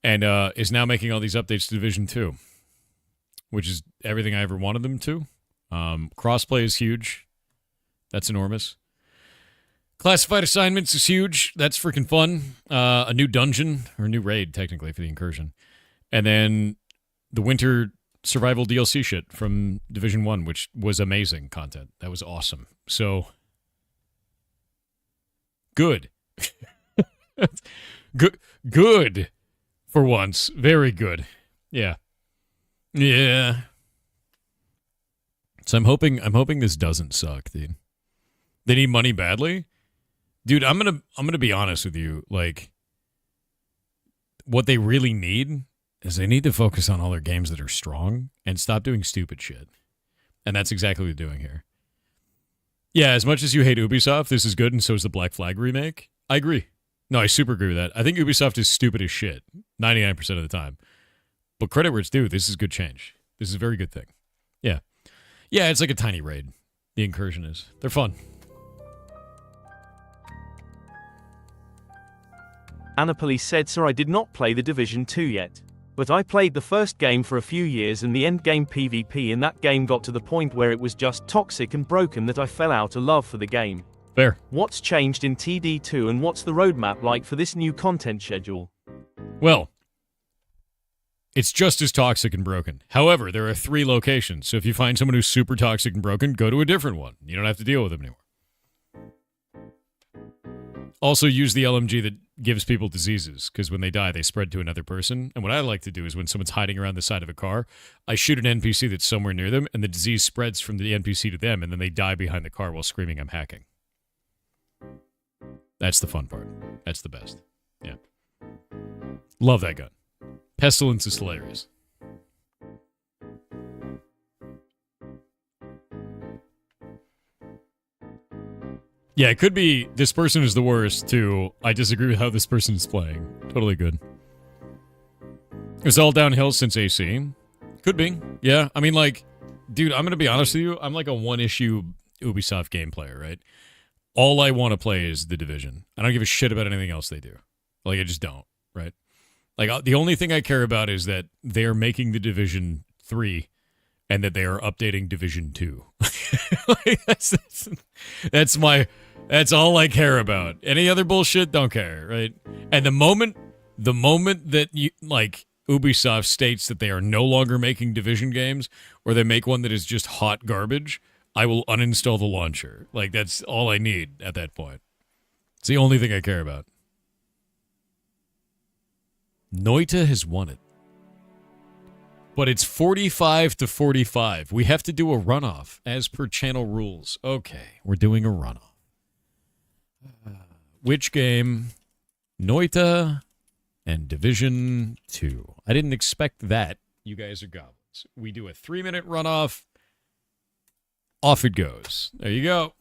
S1: and is now making all these updates to Division 2, which is everything I ever wanted them to. Crossplay is huge. That's enormous. Classified assignments is huge. That's freaking fun. A new dungeon, or a new raid, technically, for the incursion. And then the winter survival DLC shit from Division 1, which was amazing content. That was awesome. So, good. Good for once. Very good. Yeah. Yeah. So I'm hoping this doesn't suck, dude. They need money badly? Dude, I'm gonna be honest with you. Like, what they really need is they need to focus on all their games that are strong and stop doing stupid shit. And that's exactly what they're doing here. Yeah, as much as you hate Ubisoft, this is good, and so is the Black Flag remake. I agree. No, I super agree with that. I think Ubisoft is stupid as shit 99% of the time. But credit where it's due. This is good change. This is a very good thing. Yeah. Yeah, it's like a tiny raid. The Incursion is. They're fun.
S2: Annapolis said, "Sir, I did not play The Division 2 yet. But I played the first game for a few years and the endgame PvP in that game got to the point where it was just toxic and broken that I fell out of love for the game."
S1: Fair.
S2: What's changed in TD2 and what's the roadmap like for this new content schedule?
S1: Well, it's just as toxic and broken. However, there are 3 locations, so if you find someone who's super toxic and broken, go to a different one. You don't have to deal with them anymore. Also, use the LMG that gives people diseases, because when they die, they spread to another person. And what I like to do is when someone's hiding around the side of a car, I shoot an NPC that's somewhere near them, and the disease spreads from the NPC to them, and then they die behind the car while screaming, "I'm hacking." That's the fun part. That's the best. Yeah. Love that gun. Pestilence is hilarious. Yeah, it could be this person is the worst, too. I disagree with how this person is playing. Totally good. It's all downhill since AC. Could be. Yeah, I mean, like, dude, I'm going to be honest with you. I'm like a one-issue Ubisoft game player, right? All I want to play is The Division. I don't give a shit about anything else they do. Like, I just don't, right? Like, the only thing I care about is that they're making The Division 3 and that they are updating Division 2. Like, that's all I care about. Any other bullshit, don't care, right? And the moment that you, like, Ubisoft states that they are no longer making Division games, or they make one that is just hot garbage, I will uninstall the launcher. Like, that's all I need at that point. It's the only thing I care about. Noita has won it. But it's 45-45. We have to do a runoff as per channel rules. Okay, we're doing a runoff. Which game? Noita and Division 2. I didn't expect that. You guys are goblins. We do a 3-minute runoff. Off it goes. There you go.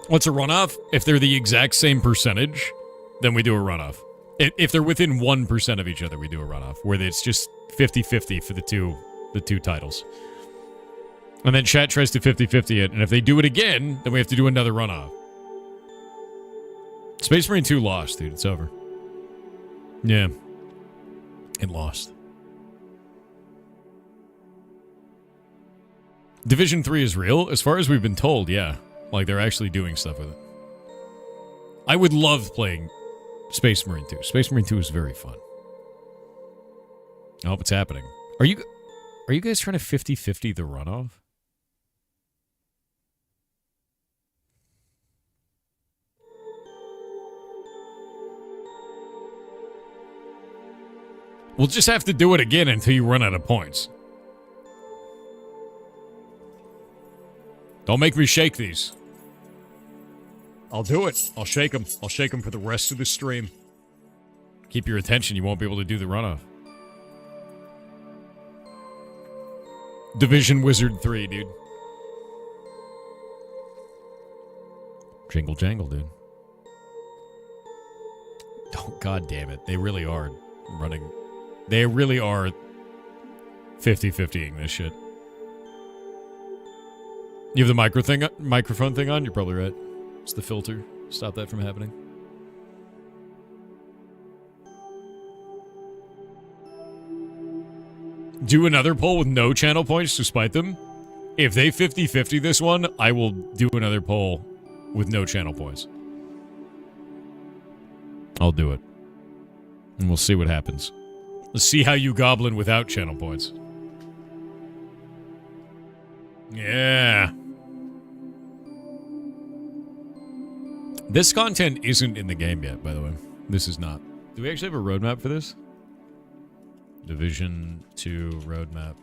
S1: What's a runoff? If they're the exact same percentage, then we do a runoff. If they're within 1% of each other, we do a runoff, where it's just 50-50 for the two titles. And then chat tries to 50-50 it, and if they do it again, then we have to do another runoff. Space Marine 2 lost, dude. It's over. Yeah. It lost. Division 3 is real? As far as we've been told, yeah. Like, they're actually doing stuff with it. I would love playing Space Marine 2. Space Marine 2 is very fun. I hope it's happening. Are you guys trying to 50-50 the runoff? We'll just have to do it again until you run out of points. Don't make me shake these. I'll do it. I'll shake them. I'll shake them for the rest of the stream. Keep your attention. You won't be able to do the runoff. Division Wizard 3, dude. Jingle jangle, dude. Oh, god damn it. They really are running. They really are 50-50ing this shit. You have the microphone thing on? You're probably right. It's the filter. Stop that from happening. Do another poll with no channel points to spite them. If they 50-50 this one, I will do another poll with no channel points. I'll do it. And we'll see what happens. Let's see how you goblin without channel points. Yeah. This content isn't in the game yet, by the way. This is not. Do we actually have a roadmap for this? Division 2 roadmap.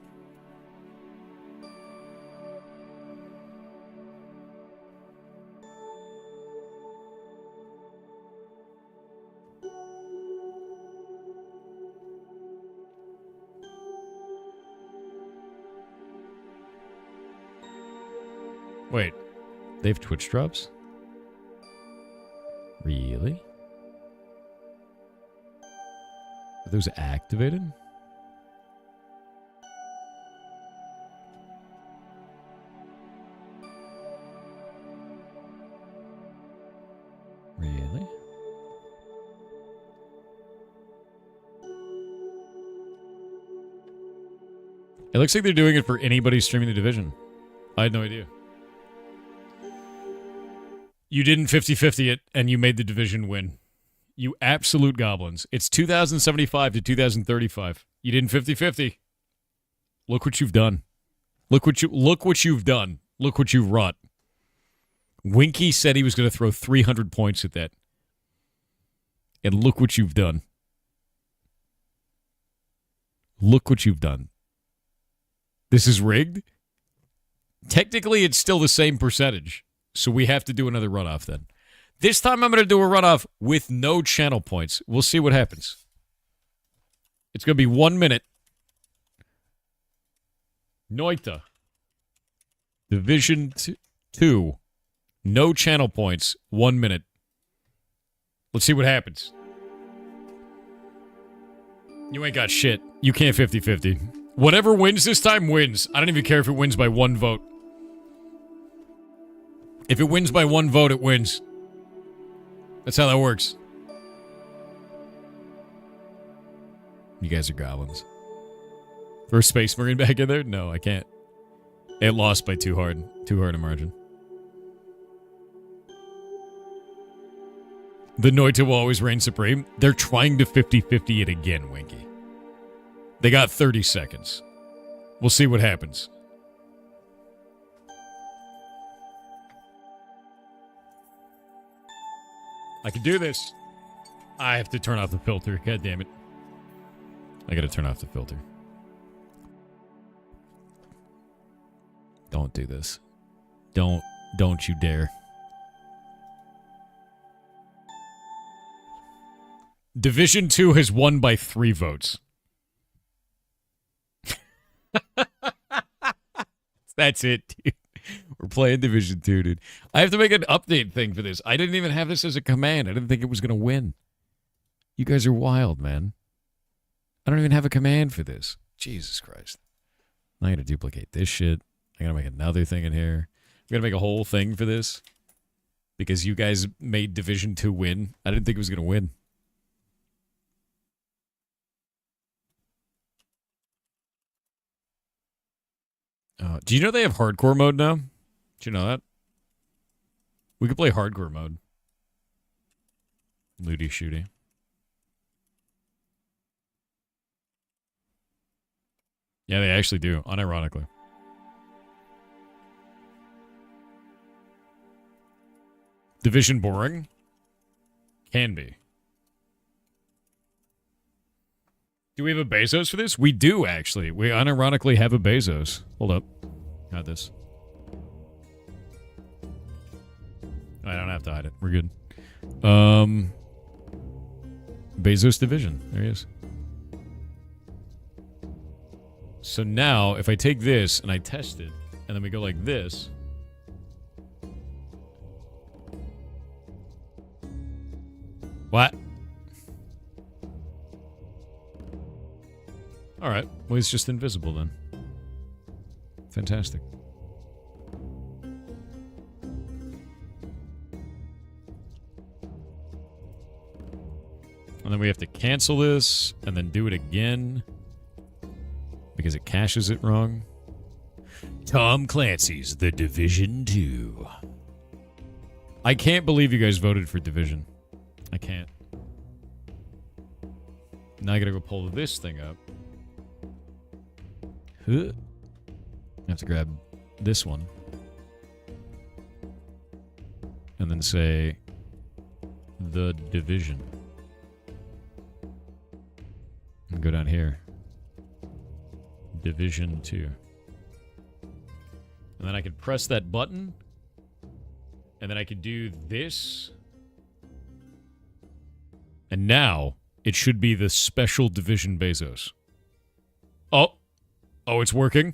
S1: Wait. They have Twitch drops? Really? Are those activated? Really? It looks like they're doing it for anybody streaming the Division. I had no idea. You didn't 50-50 it, and you made the Division win. You absolute goblins. It's 2075 to 2035. You didn't 50-50. Look what you've done. Look what you've done. Look what you've wrought. Winky said he was going to throw 300 points at that. And look what you've done. Look what you've done. This is rigged? Technically, it's still the same percentage. So we have to do another runoff then. This time I'm going to do a runoff with no channel points. We'll see what happens. It's going to be 1 minute. Noita. Division 2. No channel points. 1 minute. Let's see what happens. You ain't got shit. You can't 50-50. Whatever wins this time wins. I don't even care if it wins by 1 vote. If it wins by 1 vote, it wins. That's how that works. You guys are goblins. First Space Marine back in there? No, I can't. It lost by too hard a margin. The Noita will always reign supreme. They're trying to 50-50 it again, Winky. They got 30 seconds. We'll see what happens. I can do this. I have to turn off the filter. God damn it. I gotta turn off the filter. Don't do this. Don't you dare. Division 2 has won by 3 votes. That's it, dude. We're playing Division 2, dude. I have to make an update thing for this. I didn't even have this as a command. I didn't think it was going to win. You guys are wild, man. I don't even have a command for this. Jesus Christ. Now I got to duplicate this shit. I got to make another thing in here. I got to make a whole thing for this. Because you guys made Division 2 win. I didn't think it was going to win. Do you know they have hardcore mode now? Did you know that? We could play hardcore mode. Looty, Shooty. Yeah, they actually do, unironically. Division boring? Can be. Do we have a Bezos for this? We do, actually. We unironically have a Bezos. Hold up. Got this. I don't have to hide it. We're good. Bezos Division. There he is. So now, if I take this and I test it, and then we go like this. What? Alright. Well, he's just invisible then. Fantastic. And then we have to cancel this, and then do it again. Because it caches it wrong. Tom Clancy's The Division 2. I can't believe you guys voted for Division. I can't. Now I gotta go pull this thing up. I have to grab this one. And then say The Division. And go down here. Division 2. And then I could press that button. And then I could do this. And now it should be the Special Division Bezos. Oh. Oh, it's working.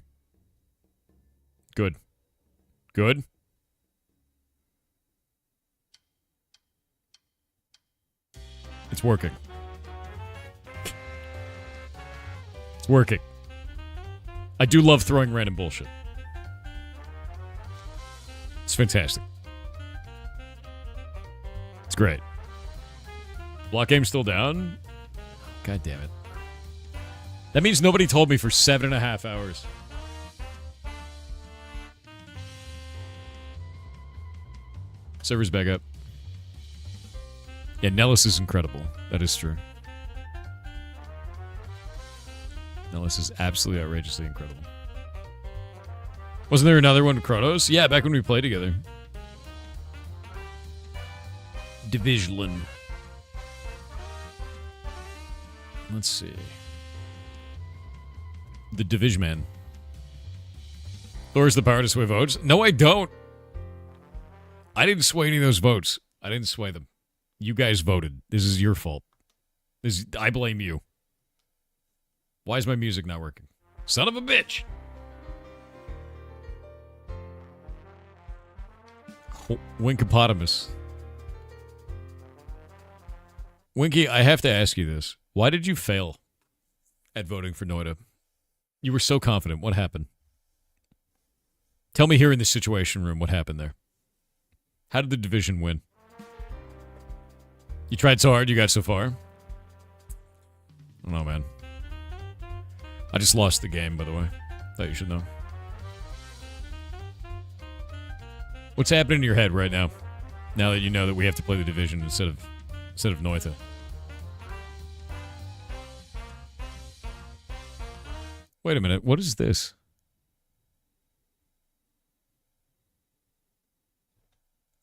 S1: Good. Good. It's working. It's working. I do love throwing random bullshit. It's fantastic. It's great. Block game's still down? God damn it. That means nobody told me for 7.5 hours. Server's back up. Yeah, Nellis is incredible. That is true. Nellis is absolutely outrageously incredible. Wasn't there another one, Kronos? Yeah, back when we played together. Division. Let's see. The Division Man. Thor's the power to sway votes? No, I don't. I didn't sway any of those votes. I didn't sway them. You guys voted. This is your fault. I blame you. Why is my music not working? Son of a bitch! Winkopotamus. Winky, I have to ask you this. Why did you fail at voting for Noida? You were so confident. What happened? Tell me here in the Situation Room what happened there. How did the Division win? You tried so hard, you got so far? I don't know, man. I just lost the game, by the way. Thought you should know. What's happening in your head right now? Now that you know that we have to play the Division instead of Noita. Wait a minute, what is this?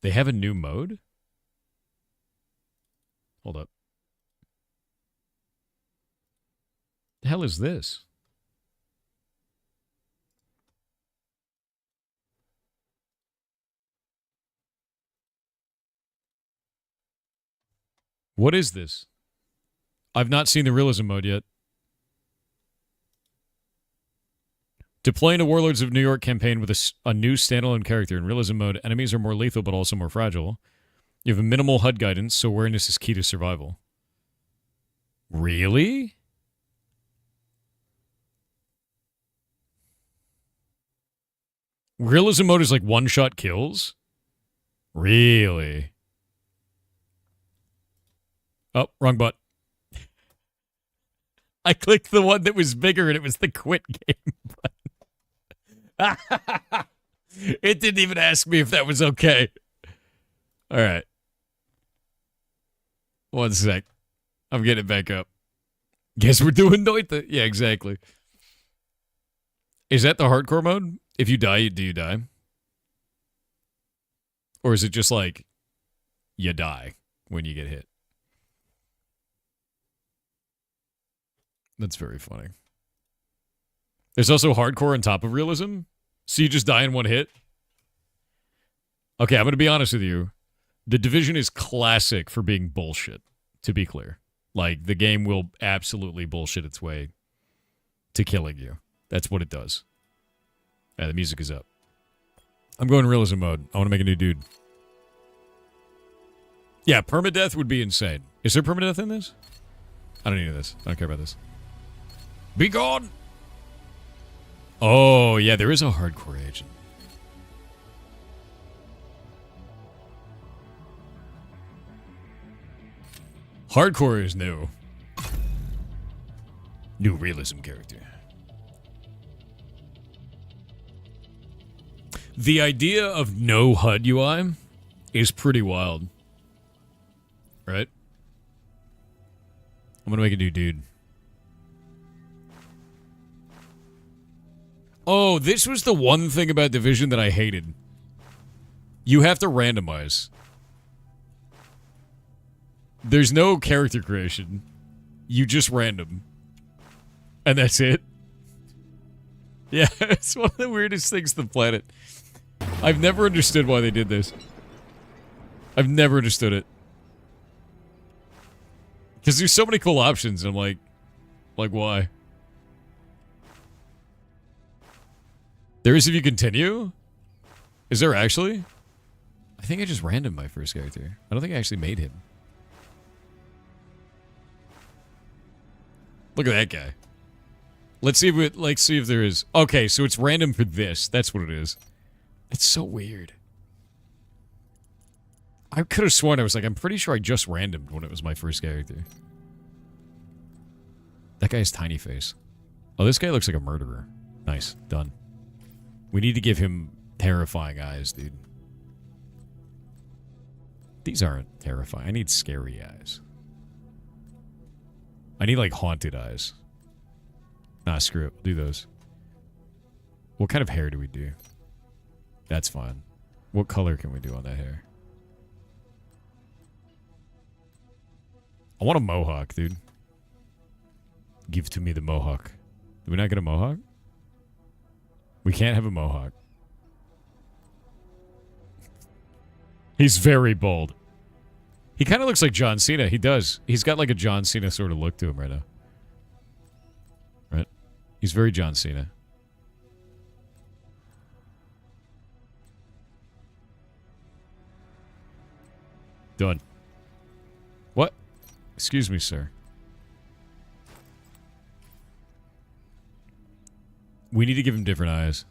S1: They have a new mode? Hold up. The hell is this? What is this? I've not seen the realism mode yet. To play in a Warlords of New York campaign with a new standalone character in realism mode, enemies are more lethal but also more fragile. You have a minimal HUD guidance, so awareness is key to survival. Really? Realism mode is like one-shot kills? Really? Oh, wrong button. I clicked the one that was bigger and it was the quit game button. It didn't even ask me if that was okay. All right. One sec. I'm getting it back up. Guess we're doing Noita. Yeah, exactly. Is that the hardcore mode? If you die, do you die? Or is it just like you die when you get hit? That's very funny. There's also hardcore on top of realism? So you just die in one hit? Okay, I'm going to be honest with you. The Division is classic for being bullshit, to be clear. Like, the game will absolutely bullshit its way to killing you. That's what it does. Yeah, the music is up. I'm going realism mode. I want to make a new dude. Yeah, permadeath would be insane. Is there permadeath in this? I don't need this. I don't care about this. Be gone! Oh, yeah, there is a hardcore agent. Hardcore is new. New realism character. The idea of no HUD UI is pretty wild. Right? I'm gonna make a new dude. Oh, this was the one thing about Division that I hated. You have to randomize. There's no character creation. You just random. And that's it. Yeah, it's one of the weirdest things on the planet. I've never understood why they did this. I've never understood it. Because there's so many cool options, and I'm like, why? There is if you continue? Is there actually? I think I just randomed my first character. I don't think I actually made him. Look at that guy. Let's see if there is. Okay, so it's random for this. That's what it is. It's so weird. I could have sworn I was like, I'm pretty sure I just randomed when it was my first character. That guy's tiny face. Oh, this guy looks like a murderer. Nice. Done. We need to give him terrifying eyes, dude. These aren't terrifying. I need scary eyes. I need, like, haunted eyes. Nah, screw it. We'll do those. What kind of hair do we do? That's fine. What color can we do on that hair? I want a mohawk, dude. Give to me the mohawk. Did we not get a mohawk? We can't have a mohawk. He's very bold. He kind of looks like John Cena. He does. He's got like a John Cena sort of look to him right now. Right? He's very John Cena. Done. What? Excuse me, sir. We need to give him different eyes.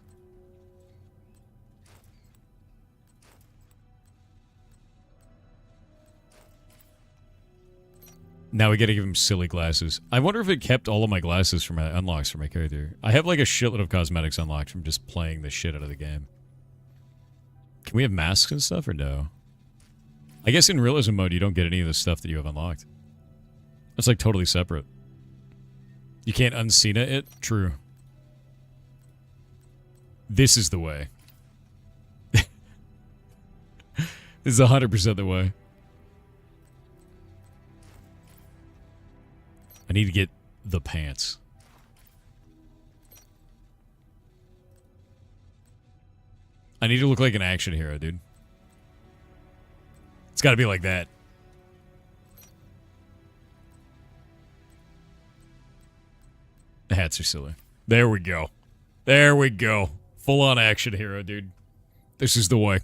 S1: Now we gotta give him silly glasses. I wonder if it kept all of my glasses for my unlocks for my character. I have like a shitload of cosmetics unlocked from just playing the shit out of the game. Can we have masks and stuff or no? I guess in realism mode you don't get any of the stuff that you have unlocked. That's like totally separate. You can't unseen it? True. This is the way. This is 100% the way. I need to get the pants. I need to look like an action hero, dude. It's got to be like that. The hats are silly. There we go. There we go. Full-on action hero, dude. This is the way.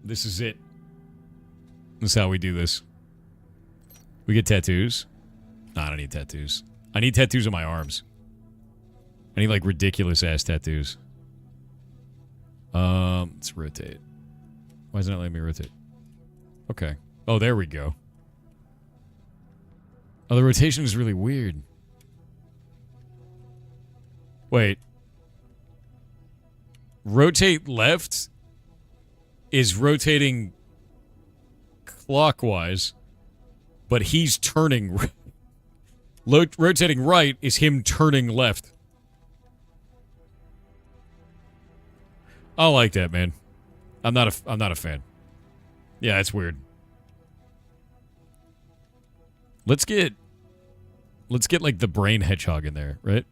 S1: This is it. This is how we do this. We get tattoos? Nah, I don't need tattoos. I need tattoos on my arms. I need, like, ridiculous-ass tattoos. Let's rotate. Why isn't it letting me rotate? Okay. Oh, there we go. Oh, the rotation is really weird. Wait. Rotate left is rotating clockwise, but he's turning. Rotating right is him turning left. I like that, man. I'm not a fan. Yeah, it's weird. Let's get like the brain hedgehog in there, right?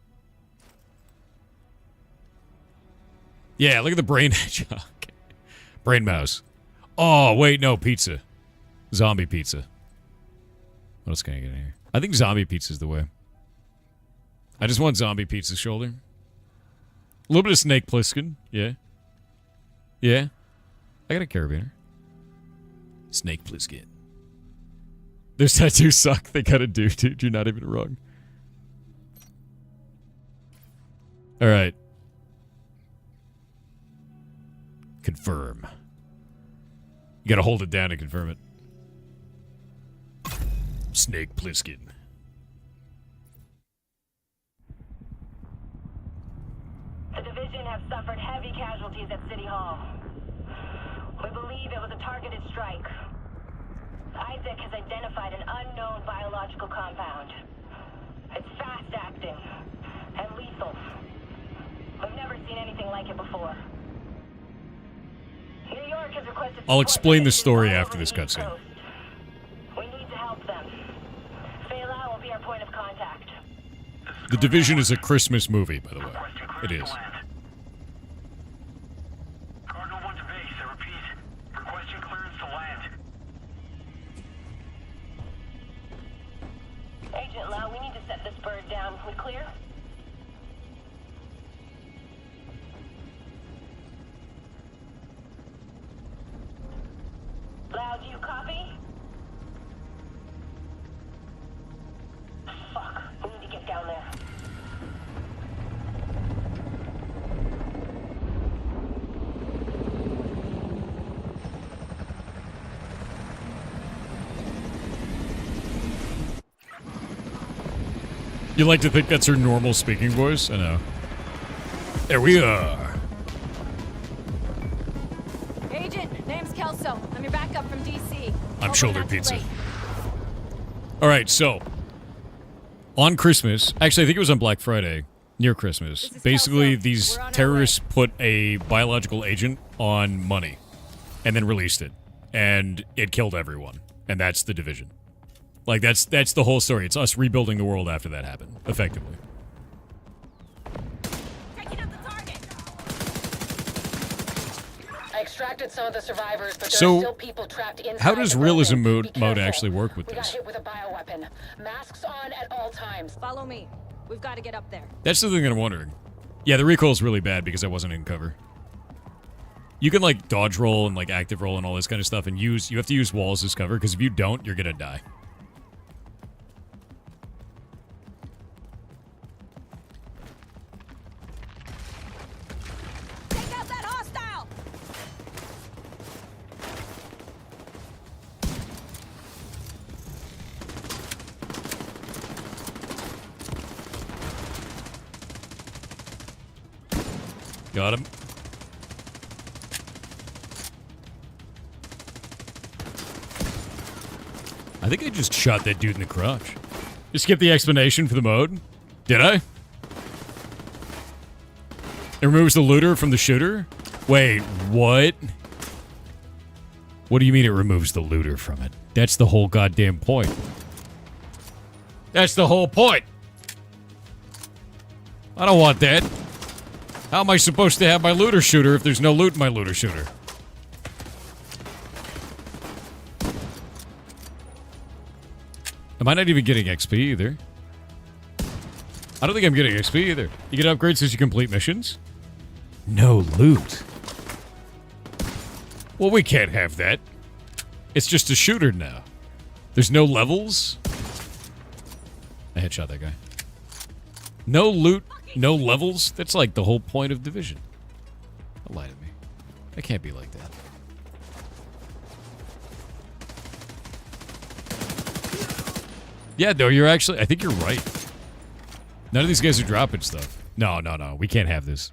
S1: Yeah, look at the brain hedgehog. Brain mouse. Oh, wait, no, pizza. Zombie pizza. What else can I get in here? I think zombie pizza is the way. I just want zombie pizza shoulder. A little bit of Snake Plissken. Yeah. Yeah. I got a carabiner. Snake Plissken. Those tattoos suck. They kind of do, dude. You're not even wrong. Alright. Confirm. You gotta hold it down to confirm it. Snake Plissken.
S5: The division have suffered heavy casualties at City Hall. We believe it was a targeted strike. Isaac has identified an unknown biological compound. It's fast-acting and lethal. We've never seen anything like it before. New York has requested.
S1: I'll explain the story after this cutscene.
S5: We need to help them. Fela will be our point of contact.
S1: The Division is a Christmas movie, by the way. It is.
S6: Cardinal 1 to base, I repeat. Requesting clearance to land.
S5: Agent Lau, we need to set this bird down. We clear? Lau, do you copy?
S1: You like to think that's her normal speaking voice? I know. There we are.
S7: Agent, name's Kelso. I'm your backup from DC.
S1: I'm shoulder pizza. All right, so on Christmas, actually, I think it was on Black Friday, near Christmas. Basically, these terrorists put a biological agent on money and then released it, and it killed everyone. And that's the Division. Like, that's the whole story. It's us rebuilding the world after that happened, effectively.
S7: Taking out the target.
S5: I extracted some of the survivors, but there
S1: So,
S5: are still people trapped inside.
S1: how does
S5: the
S1: realism
S5: building. Be
S1: mode
S5: careful.
S1: actually work with
S5: We
S1: this?
S5: got hit with a bioweapon. Masks on at all times.
S7: Follow me. We've got to get up there.
S1: That's the thing that I'm wondering. Yeah, the recoil is really bad because I wasn't in cover. You can, like, dodge roll and, like, active roll and all this kind of stuff, and you have to use walls as cover, because if you don't, you're gonna die.
S7: Take out that hostile!
S1: Got him. I think I just shot that dude in the crotch. You skip the explanation for the mode? Did I? It removes the looter from the shooter? Wait, what? What do you mean it removes the looter from it? That's the whole goddamn point. That's the whole point. I don't want that. How am I supposed to have my looter shooter if there's no loot in my looter shooter? Am I not even getting XP either? I don't think I'm getting XP either. You get upgrades as you complete missions? No loot. Well, we can't have that. It's just a shooter now. There's no levels? I headshot that guy. No loot, no levels? That's like the whole point of Division. Don't lie to me. It can't be like that. Yeah, no, you're actually... I think you're right. None of these guys are dropping stuff. No, no, no. We can't have this.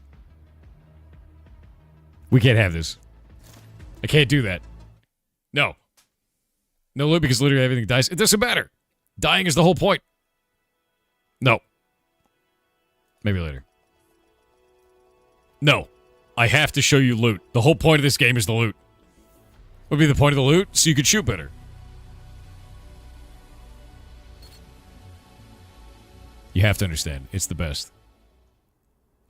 S1: We can't have this. I can't do that. No. No loot because literally everything dies. It doesn't matter. Dying is the whole point. No. Maybe later. No. I have to show you loot. The whole point of this game is the loot. What would be the point of the loot? So you could shoot better. You have to understand. It's the best.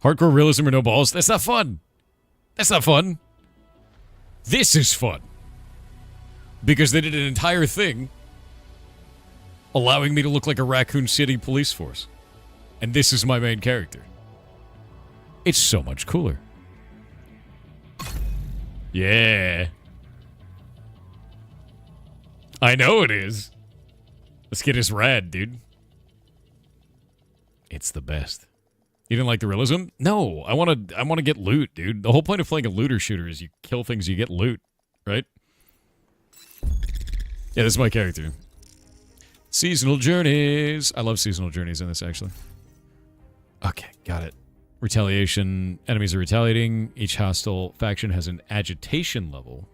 S1: Hardcore realism or no balls? That's not fun. That's not fun. This is fun. Because they did an entire thing allowing me to look like a Raccoon City police force. And this is my main character. It's so much cooler. Yeah. I know it is. This kid is rad, dude. It's the best. You didn't like the realism? No, I want to get loot, dude. The whole point of playing a looter shooter is you kill things, you get loot, right? Yeah, this is my character. Seasonal journeys. I love seasonal journeys in this, actually. Okay, got it. Retaliation. Enemies are retaliating. Each hostile faction has an agitation level.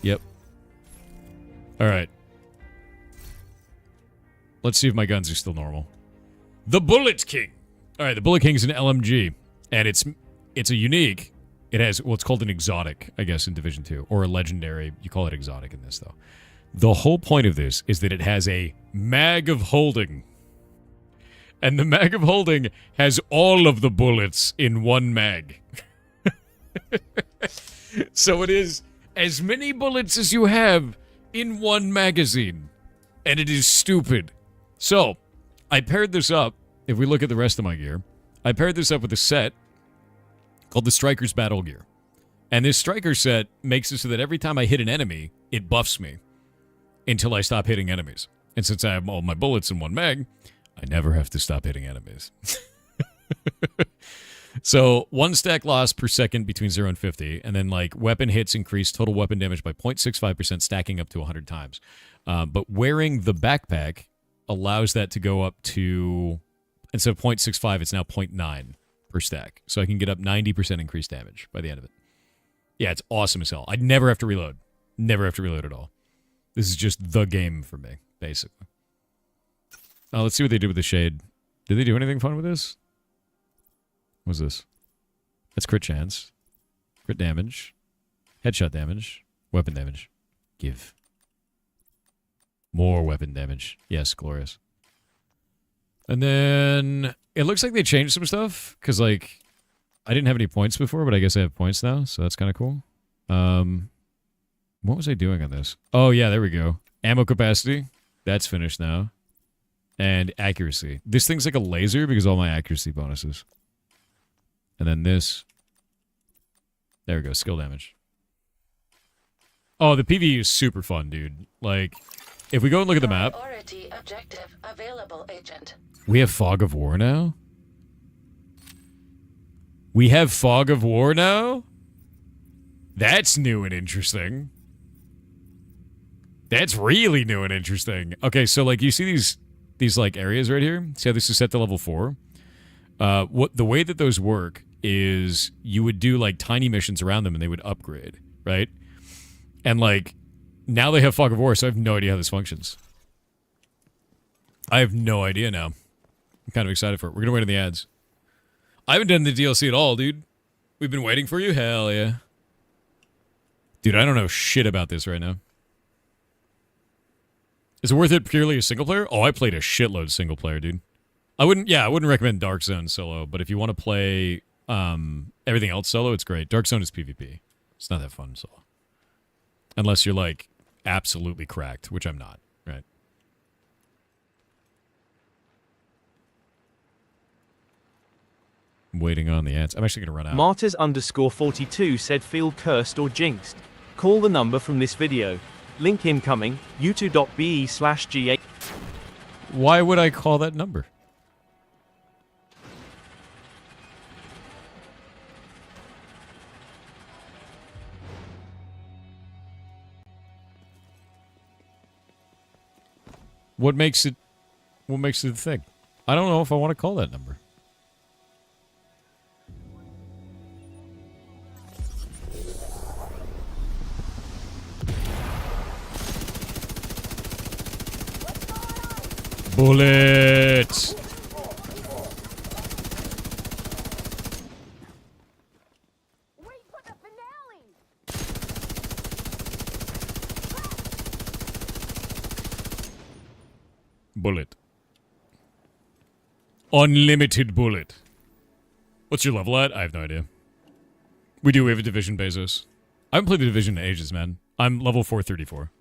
S1: Yep. All right. Let's see if my guns are still normal. The Bullet King. All right, the Bullet King is an LMG, and it's a unique. It has what's called an exotic, I guess, in Division 2, or a legendary. You call it exotic in this, though. The whole point of this is that it has a mag of holding. And the mag of holding has all of the bullets in one mag. So it is as many bullets as you have in one magazine. And it is stupid. So, I paired this up. If we look at the rest of my gear, I paired this up with a set called the Striker's Battle Gear. And this Striker set makes it so that every time I hit an enemy, it buffs me until I stop hitting enemies. And since I have all my bullets in one mag, I never have to stop hitting enemies. So, 1 stack loss per second between 0 and 50, and then, like, weapon hits increase total weapon damage by 0.65%, stacking up to 100 times. But wearing the backpack allows that to go up to instead of 0.65, it's now 0.9 per stack. So I can get up 90% increased damage by the end of it. Yeah, it's awesome as hell. I'd never have to reload. Never have to reload at all. This is just the game for me, basically. Oh, let's see what they did with the shade. Did they do anything fun with this? What's this? That's crit chance. Crit damage. Headshot damage. Weapon damage. Give. More weapon damage. Yes, glorious. And then it looks like they changed some stuff because, like, I didn't have any points before, but I guess I have points now, so that's kind of cool. What was I doing on this? Oh, yeah, there we go. Ammo capacity. That's finished now. And accuracy. This thing's like a laser because all my accuracy bonuses. And then this. There we go. Skill damage. Oh, the PvE is super fun, dude. Like, if we go and look at the map.
S8: Priority objective available, agent.
S1: We have Fog of War now? We have Fog of War now? That's new and interesting. That's really new and interesting. Okay, so like you see these like areas right here? See how this is set to level 4? The way that those work is you would do like tiny missions around them and they would upgrade, right? And like now they have Fog of War, so I have no idea how this functions. I have no idea now. I'm kind of excited for it. We're gonna wait on the ads. I haven't done the DLC at all, dude. We've been waiting for you? Hell yeah. Dude, I don't know shit about this right now. Is it worth it purely as single player? Oh, I played a shitload single player, dude. I wouldn't recommend Dark Zone solo, but if you want to play everything else solo, it's great. Dark Zone is PvP. It's not that fun solo. Unless you're like absolutely cracked, which I'm not, right? I'm waiting on the ads. I'm actually going to run out.
S2: Martyrs_42 said feel cursed or jinxed. Call the number from this video. Link incoming, u2.be/ga.
S1: Why would I call that number? What makes it a thing? I don't know if I want to call that number. Bullet!
S7: Wait for the finale!
S1: Bullet. Unlimited bullet. What's your level at? I have no idea. We have a Division, Bezos. I haven't played the Division in ages, man. I'm level 434.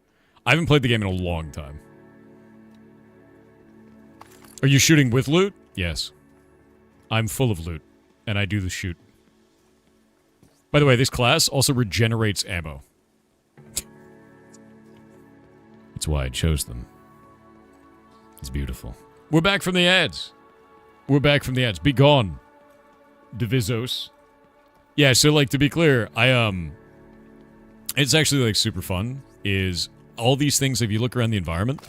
S1: I haven't played the game in a long time. Are you shooting with loot? Yes. I'm full of loot, and I do the shoot. By the way, this class also regenerates ammo. That's why I chose them. It's beautiful. We're back from the ads. We're back from the ads. Be gone, Divisos. Yeah, so like to be clear, it's actually like super fun. Is all these things, if you look around the environment,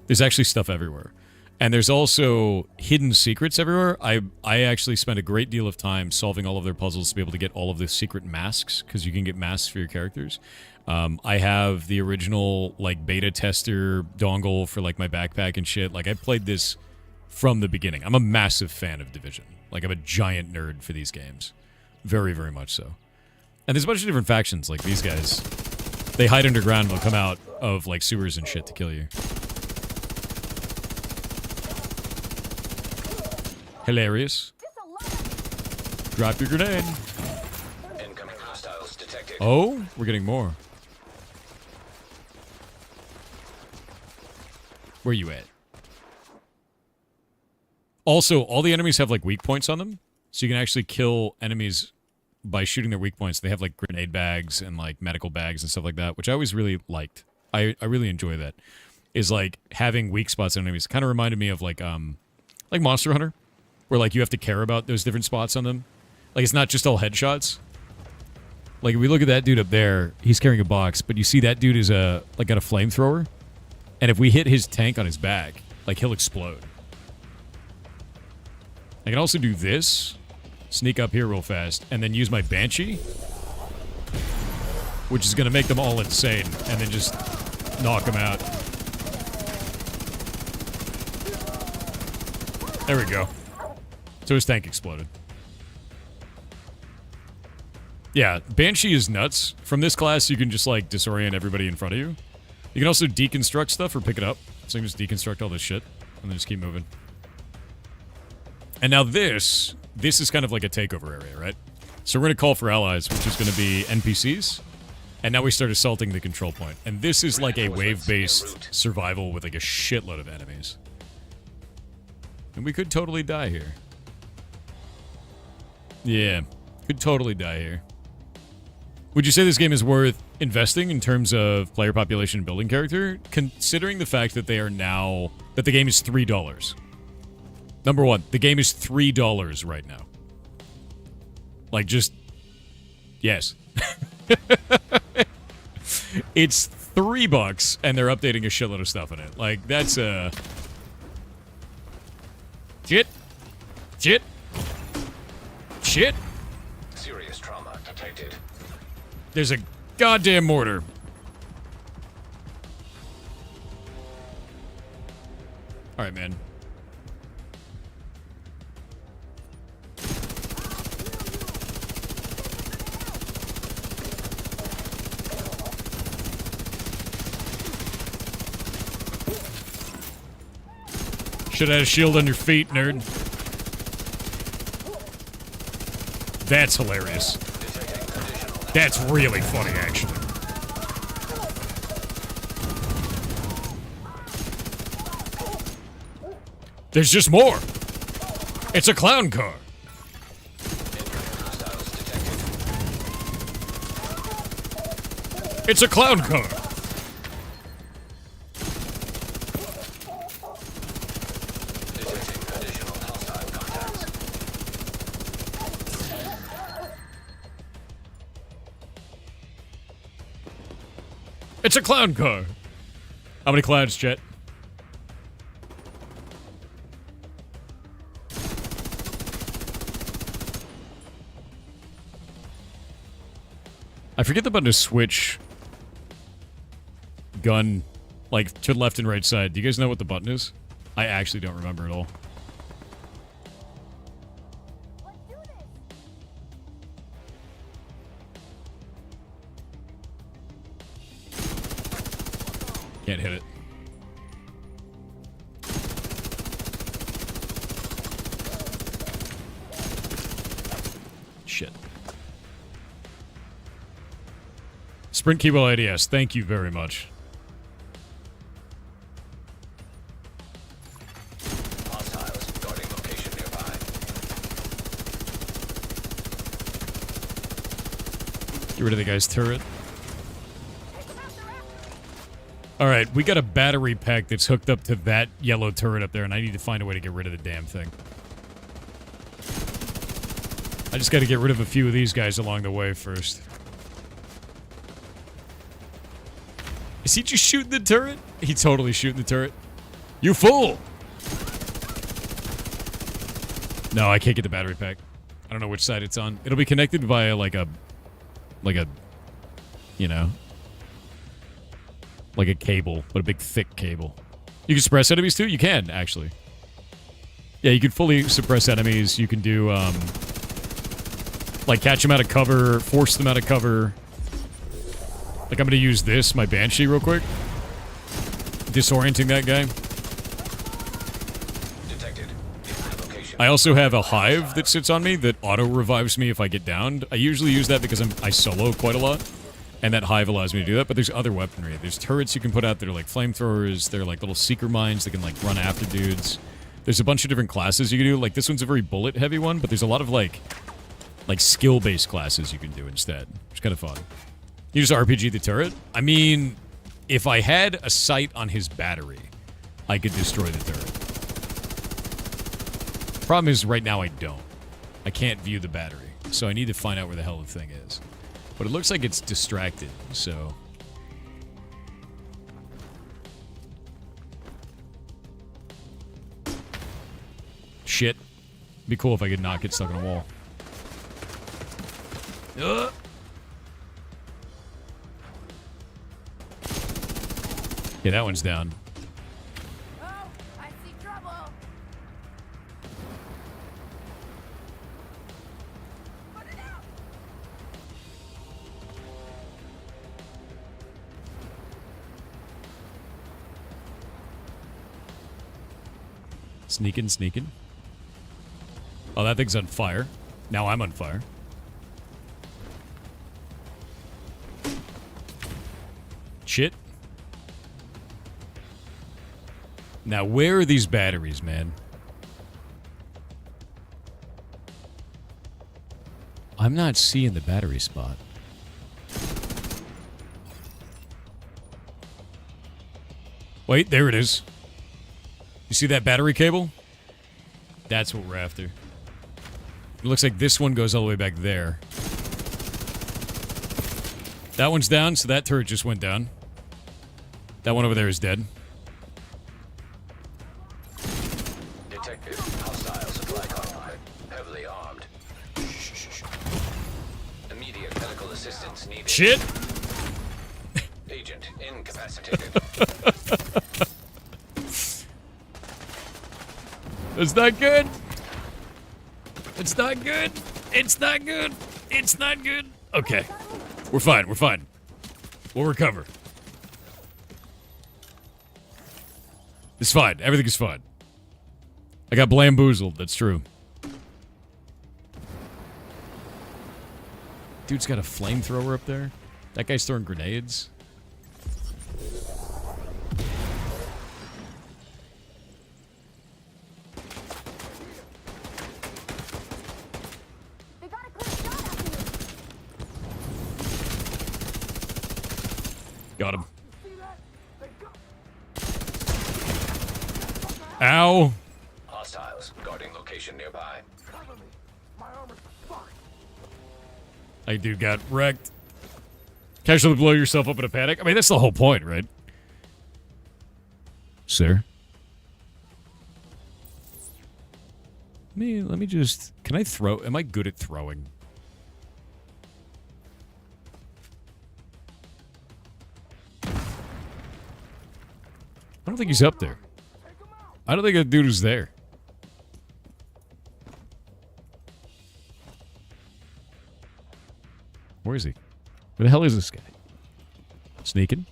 S1: there's actually stuff everywhere. And there's also hidden secrets everywhere. I actually spent a great deal of time solving all of their puzzles to be able to get all of the secret masks, because you can get masks for your characters. I have the original like beta tester dongle for like my backpack and shit. Like I played this from the beginning. I'm a massive fan of Division. Like I'm a giant nerd for these games. Very, very much so. And there's a bunch of different factions. Like these guys, they hide underground and they'll come out of like sewers and shit to kill you. Hilarious. Drop your grenade.
S8: Incoming hostiles detected.
S1: Oh, we're getting more. Where you at? Also, all the enemies have like weak points on them, so you can actually kill enemies by shooting their weak points. They have like grenade bags and like medical bags and stuff like that, which I always really liked. I really enjoy that. Is like having weak spots on enemies. Kind of reminded me of like Monster Hunter, where like you have to care about those different spots on them. Like it's not just all headshots. Like if we look at that dude up there, he's carrying a box, but you see that dude is got a flamethrower, and if we hit his tank on his back, like he'll explode. I can also do this, sneak up here real fast, and then use my Banshee, which is going to make them all insane, and then just knock them out. There we go. So his tank exploded. Yeah, Banshee is nuts. From this class, you can just, like, disorient everybody in front of you. You can also deconstruct stuff or pick it up. So you can just deconstruct all this shit, and then just keep moving. And now this is kind of like a takeover area, right? So we're going to call for allies, which is going to be NPCs. And now we start assaulting the control point. And this is like a wave-based survival with, like, a shitload of enemies. And we could totally die here. Yeah, could totally die here. Would you say this game is worth investing in terms of player population and building character, considering the fact that they are now... that the game is $3? Number one, the game is $3 right now. Like, just... yes. It's $3, and they're updating a shitload of stuff in it. Like, that's a... Shit. Shit. Shit.
S8: Serious trauma detected.
S1: There's a goddamn mortar. Alright, man. Should have had a shield on your feet, nerd. That's hilarious. That's really funny, actually. There's just more. It's a clown car. It's a clown car. It's a clown car. How many clowns, chat? I forget the button to switch gun, like, to left and right side. Do you guys know what the button is? I actually don't remember at all. Can't hit it. Shit. Sprint keyboard ADS, thank you very much.
S8: Hostiles guarding location nearby.
S1: Get rid of the guy's turret. Alright, we got a battery pack that's hooked up to that yellow turret up there, and I need to find a way to get rid of the damn thing. I just gotta get rid of a few of these guys along the way first. Is he just shooting the turret? He totally shooting the turret. You fool! No, I can't get the battery pack. I don't know which side it's on. It'll be connected via, like a, you know... like a cable, but a big, thick cable. You can suppress enemies, too? You can, actually. Yeah, you can fully suppress enemies. You can do, like, catch them out of cover, force them out of cover. Like, I'm gonna use this, my Banshee, real quick. Disorienting that guy.
S8: Detected.
S1: I also have a hive that sits on me that auto-revives me if I get downed. I usually use that because I solo quite a lot. And that hive allows me to do that, but there's other weaponry. There's turrets you can put out that are like flamethrowers. They're like little seeker mines that can like run after dudes. There's a bunch of different classes you can do. Like this one's a very bullet-heavy one, but there's a lot of like skill-based classes you can do instead. It's kind of fun. You just RPG the turret? I mean, if I had a sight on his battery, I could destroy the turret. Problem is, right now I don't. I can't view the battery, so I need to find out where the hell the thing is. But it looks like it's distracted, so... Shit. Be cool if I could not get stuck on a wall. Yeah, that one's down.
S7: Oh, I see trouble. Put it out.
S1: Sneaking, sneaking. Oh, that thing's on fire. Now I'm on fire. Shit. Now, where are these batteries, man? I'm not seeing the battery spot. Wait, there it is. You see that battery cable? That's what we're after. It looks like this one goes all the way back there. That one's down, so that turret just went down. That one over there is dead.
S8: Detected. Hostile supply convoy. Heavily armed. Immediate medical assistance needed.
S1: Shit!
S8: Agent incapacitated.
S1: It's not good. It's not good. It's not good. It's not good. Okay. We're fine. We're fine. We'll recover. It's fine. Everything is fine. I got bamboozled. That's true. Dude's got a flamethrower up there. That guy's throwing grenades.
S7: They got a clear shot at you.
S1: Got him. Ow.
S8: Hostiles guarding location nearby.
S1: That dude got wrecked. Casually blow yourself up in a panic. I mean, that's the whole point, right? Sir? Let me just... Can I throw... Am I good at throwing? I don't think he's up there. I don't think that dude is there. Where is he? Where the hell is this guy? Sneaking?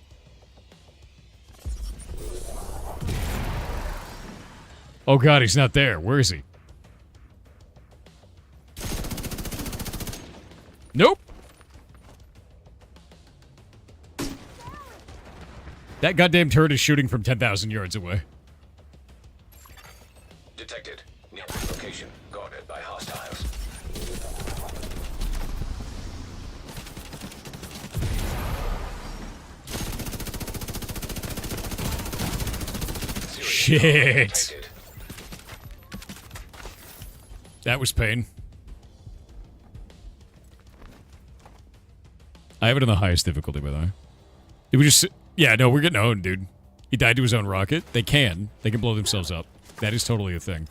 S1: Oh god, he's not there. Where is he? Nope. That goddamn turret is shooting from 10,000 yards away.
S8: Detected. Near location guarded by hostiles.
S1: Shit.
S8: Detected.
S1: That was pain. I have it on the highest difficulty, by the way. Did we just... Yeah, no, we're getting owned, dude. He died to his own rocket. They can. They can blow themselves up. That is totally a thing.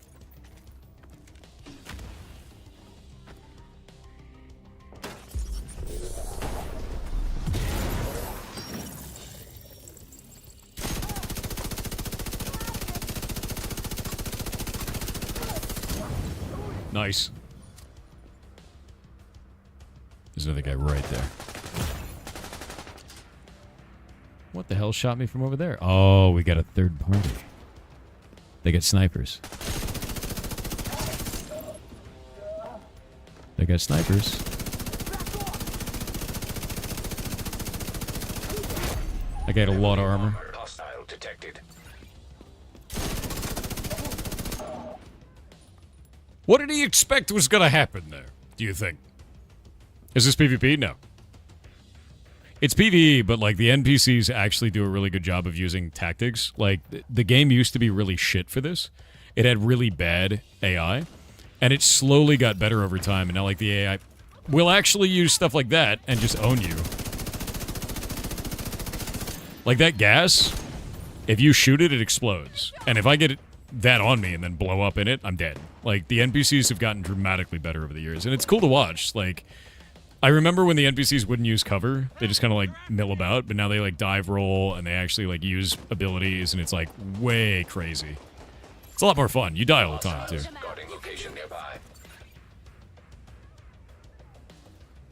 S1: Nice. There's another guy right there. What the hell shot me from over there? Oh, we got a third party. They got snipers. They got snipers. I got a lot of armor.
S8: Hostile detected.
S1: What did he expect was going to happen there, do you think? Is this PvP? No. It's PvE, but, like, the NPCs actually do a really good job of using tactics. Like, the game used to be really shit for this. It had really bad AI, and it slowly got better over time, and now, like, the AI will actually use stuff like that and just own you. Like, that gas, if you shoot it, it explodes. And if I get it that on me and then blow up in it, I'm dead. Like, the NPCs have gotten dramatically better over the years, and it's cool to watch. Like, I remember when the NPCs wouldn't use cover, they just kind of, like, mill about, but now they, like, dive roll, and they actually, like, use abilities, and it's, like, way crazy. It's a lot more fun. You die all the time, too.
S8: Guarding location nearby.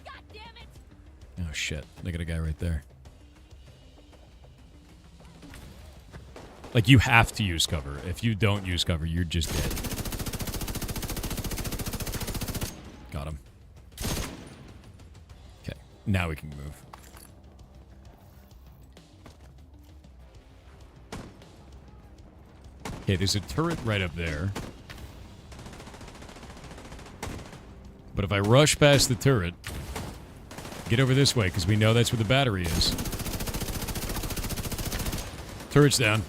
S7: God damn it!
S1: Oh, shit. Look at a guy right there. Like, you have to use cover. If you don't use cover, you're just dead. Got him. Okay, now we can move. Okay, there's a turret right up there. But if I rush past the turret, get over this way, because we know that's where the battery is. Turret's down.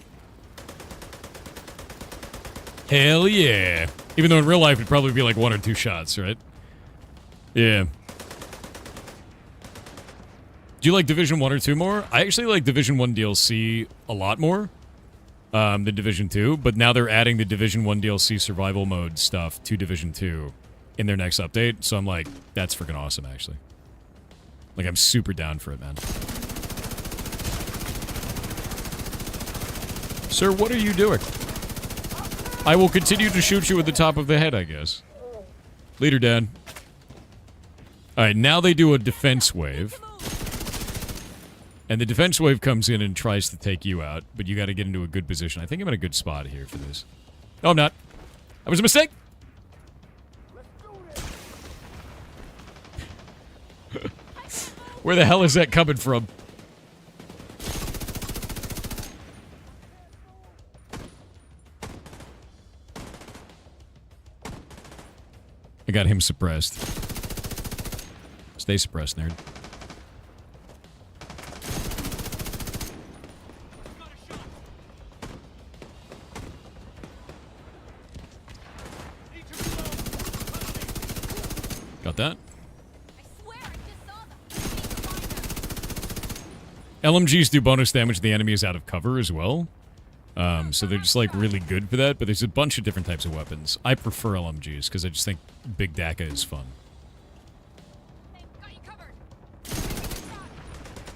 S1: Hell yeah. Even though in real life it'd probably be like 1 or 2 shots, right? Yeah. Do you like Division 1 or 2 more? I actually like Division 1 DLC a lot more than Division 2, but now they're adding the Division 1 DLC survival mode stuff to Division 2 in their next update, so I'm like, that's freaking awesome, actually. Like, I'm super down for it, man. Sir, what are you doing? I will continue to shoot you at the top of the head, I guess. Leader down. Alright, now they do a defense wave. And the defense wave comes in and tries to take you out, but you gotta get into a good position. I think I'm in a good spot here for this. No, I'm not. That was a mistake! Where the hell is that coming from? I got him suppressed. Stay suppressed, nerd. Got that? LMGs do bonus damage to the enemy is out of cover as well. So they're just like really good for that, but there's a bunch of different types of weapons. I prefer LMGs because I just think Big DACA is fun.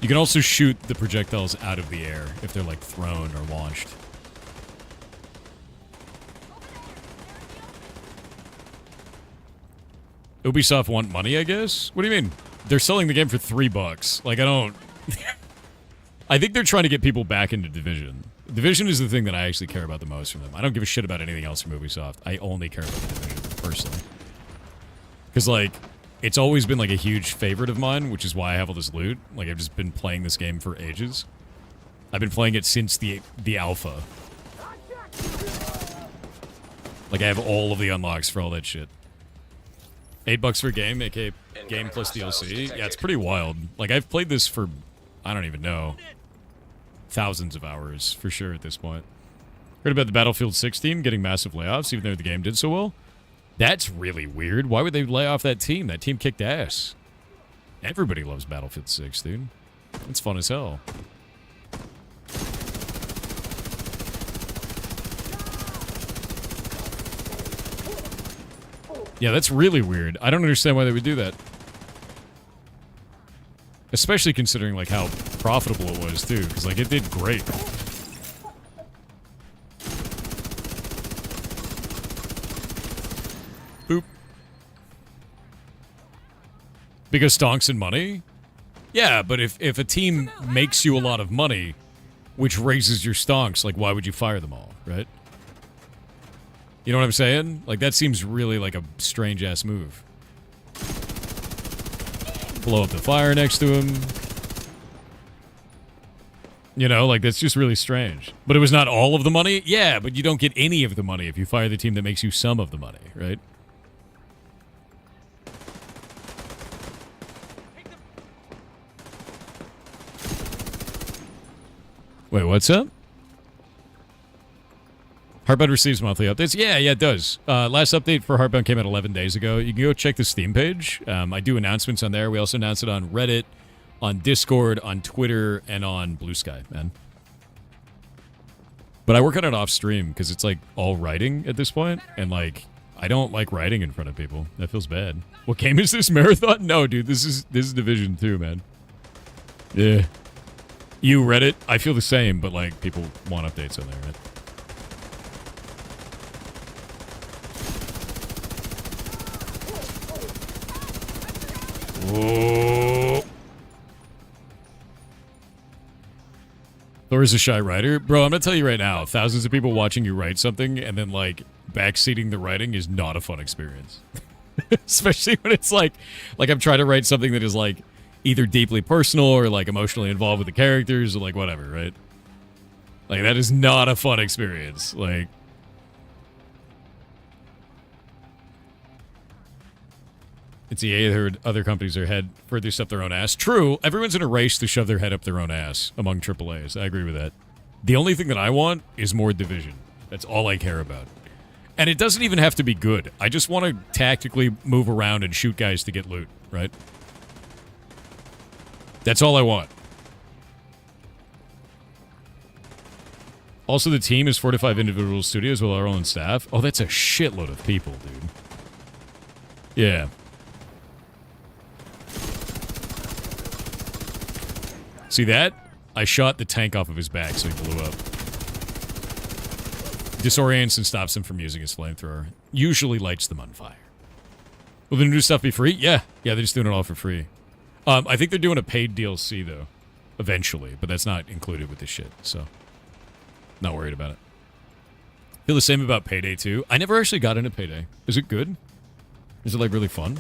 S1: You can also shoot the projectiles out of the air if they're like thrown or launched. Ubisoft want money, I guess? What do you mean? They're selling the game for $3. Like, I don't... I think they're trying to get people back into Division. Division is the thing that I actually care about the most from them. I don't give a shit about anything else from Ubisoft. I only care about the Division, personally. Because, like, it's always been, like, a huge favorite of mine, which is why I have all this loot. Like, I've just been playing this game for ages. I've been playing it since the alpha. Like, I have all of the unlocks for all that shit. $8 for a game, aka game plus DLC. Yeah, it's pretty wild. Like, I've played this for, I don't even know, thousands of hours, for sure, at this point. Heard about the Battlefield 6 team getting massive layoffs, even though the game did so well? That's really weird. Why would they lay off that team? That team kicked ass. Everybody loves Battlefield 6, dude. It's fun as hell. Yeah, that's really weird. I don't understand why they would do that. Especially considering, like, how profitable it was, too. Because, like, it did great. Boop. Because stonks and money? Yeah, but if a team makes you a lot of money, which raises your stonks, like, why would you fire them all, right? You know what I'm saying? Like, that seems really like a strange-ass move. Blow up the fire next to him. You know, like, that's just really strange. But it was not all of the money? Yeah, but you don't get any of the money if you fire the team that makes you some of the money, right? Wait, what's up? Heartbound receives monthly updates. Yeah, it does. Last update for Heartbound came out 11 days ago. You can go check the Steam page. I do announcements on there. We also announce it on Reddit, on Discord, on Twitter, and on Blue Sky, man. But I work on it off stream because it's like all writing at this point, and like I don't like writing in front of people. That feels bad. What game is this, Marathon? No, dude, this is Division 2, man. Yeah. You read it? I feel the same, but like people want updates on there, right? Whoa. Thor's a shy writer. Bro, I'm gonna tell you right now, thousands of people watching you write something and then like backseating the writing is not a fun experience. Especially when it's like I'm trying to write something that is like either deeply personal or like emotionally involved with the characters or like whatever, right? Like that is not a fun experience. Like it's the other companies are head furthest up their own ass. True, everyone's in a race to shove their head up their own ass among AAAs. I agree with that. The only thing that I want is more Division. That's all I care about. And it doesn't even have to be good. I just want to tactically move around and shoot guys to get loot, right? That's all I want. Also, the team is 4 to 5 individual studios with our own staff. Oh, that's a shitload of people, dude. Yeah. See that? I shot the tank off of his back so he blew up. Disorients and stops him from using his flamethrower. Usually lights them on fire. Will the new stuff be free? Yeah. Yeah, they're just doing it all for free. I think they're doing a paid DLC, though. Eventually. But that's not included with this shit, so... Not worried about it. Feel the same about Payday 2. I never actually got into Payday. Is it good? Is it, like, really fun?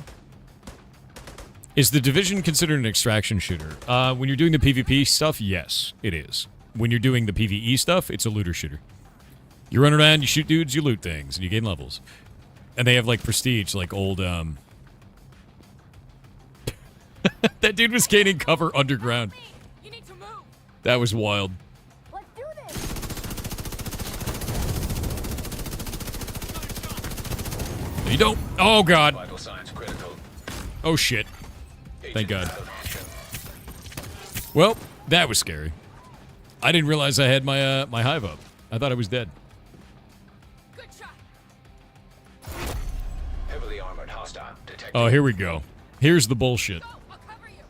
S1: Is the Division considered an extraction shooter? When you're doing the PvP stuff, yes, it is. When you're doing the PvE stuff, it's a looter shooter. You run around, you shoot dudes, you loot things, and you gain levels. And they have, like, prestige, like old, That dude was gaining cover underground.
S7: You need to move.
S1: That was wild.
S7: Let's do this.
S1: You don't. Oh, God.
S8: Vital signs critical.
S1: Oh, shit. Thank God.
S8: Agent action.
S1: Well, that was scary. I didn't realize I had my my hive up. I thought I was dead.
S7: Good shot.
S8: Heavily armored hostile detected.
S1: Oh, here we go. Here's the bullshit.
S7: Go. I'll cover you.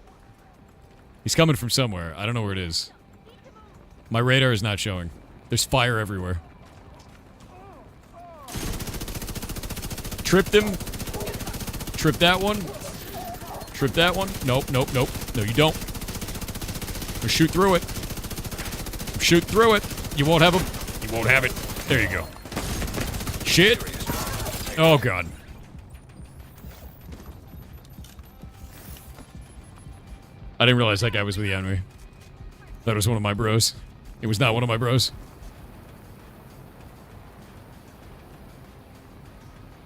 S1: He's coming from somewhere. I don't know where it is. My radar is not showing. There's fire everywhere. Tripped him. Trip that one. Trip that one. Nope, nope, nope. No, you don't. Or shoot through it. Shoot through it. You won't have him. You won't have it. There you go. Shit. Oh, God. I didn't realize that guy was with the enemy. That was one of my bros. It was not one of my bros.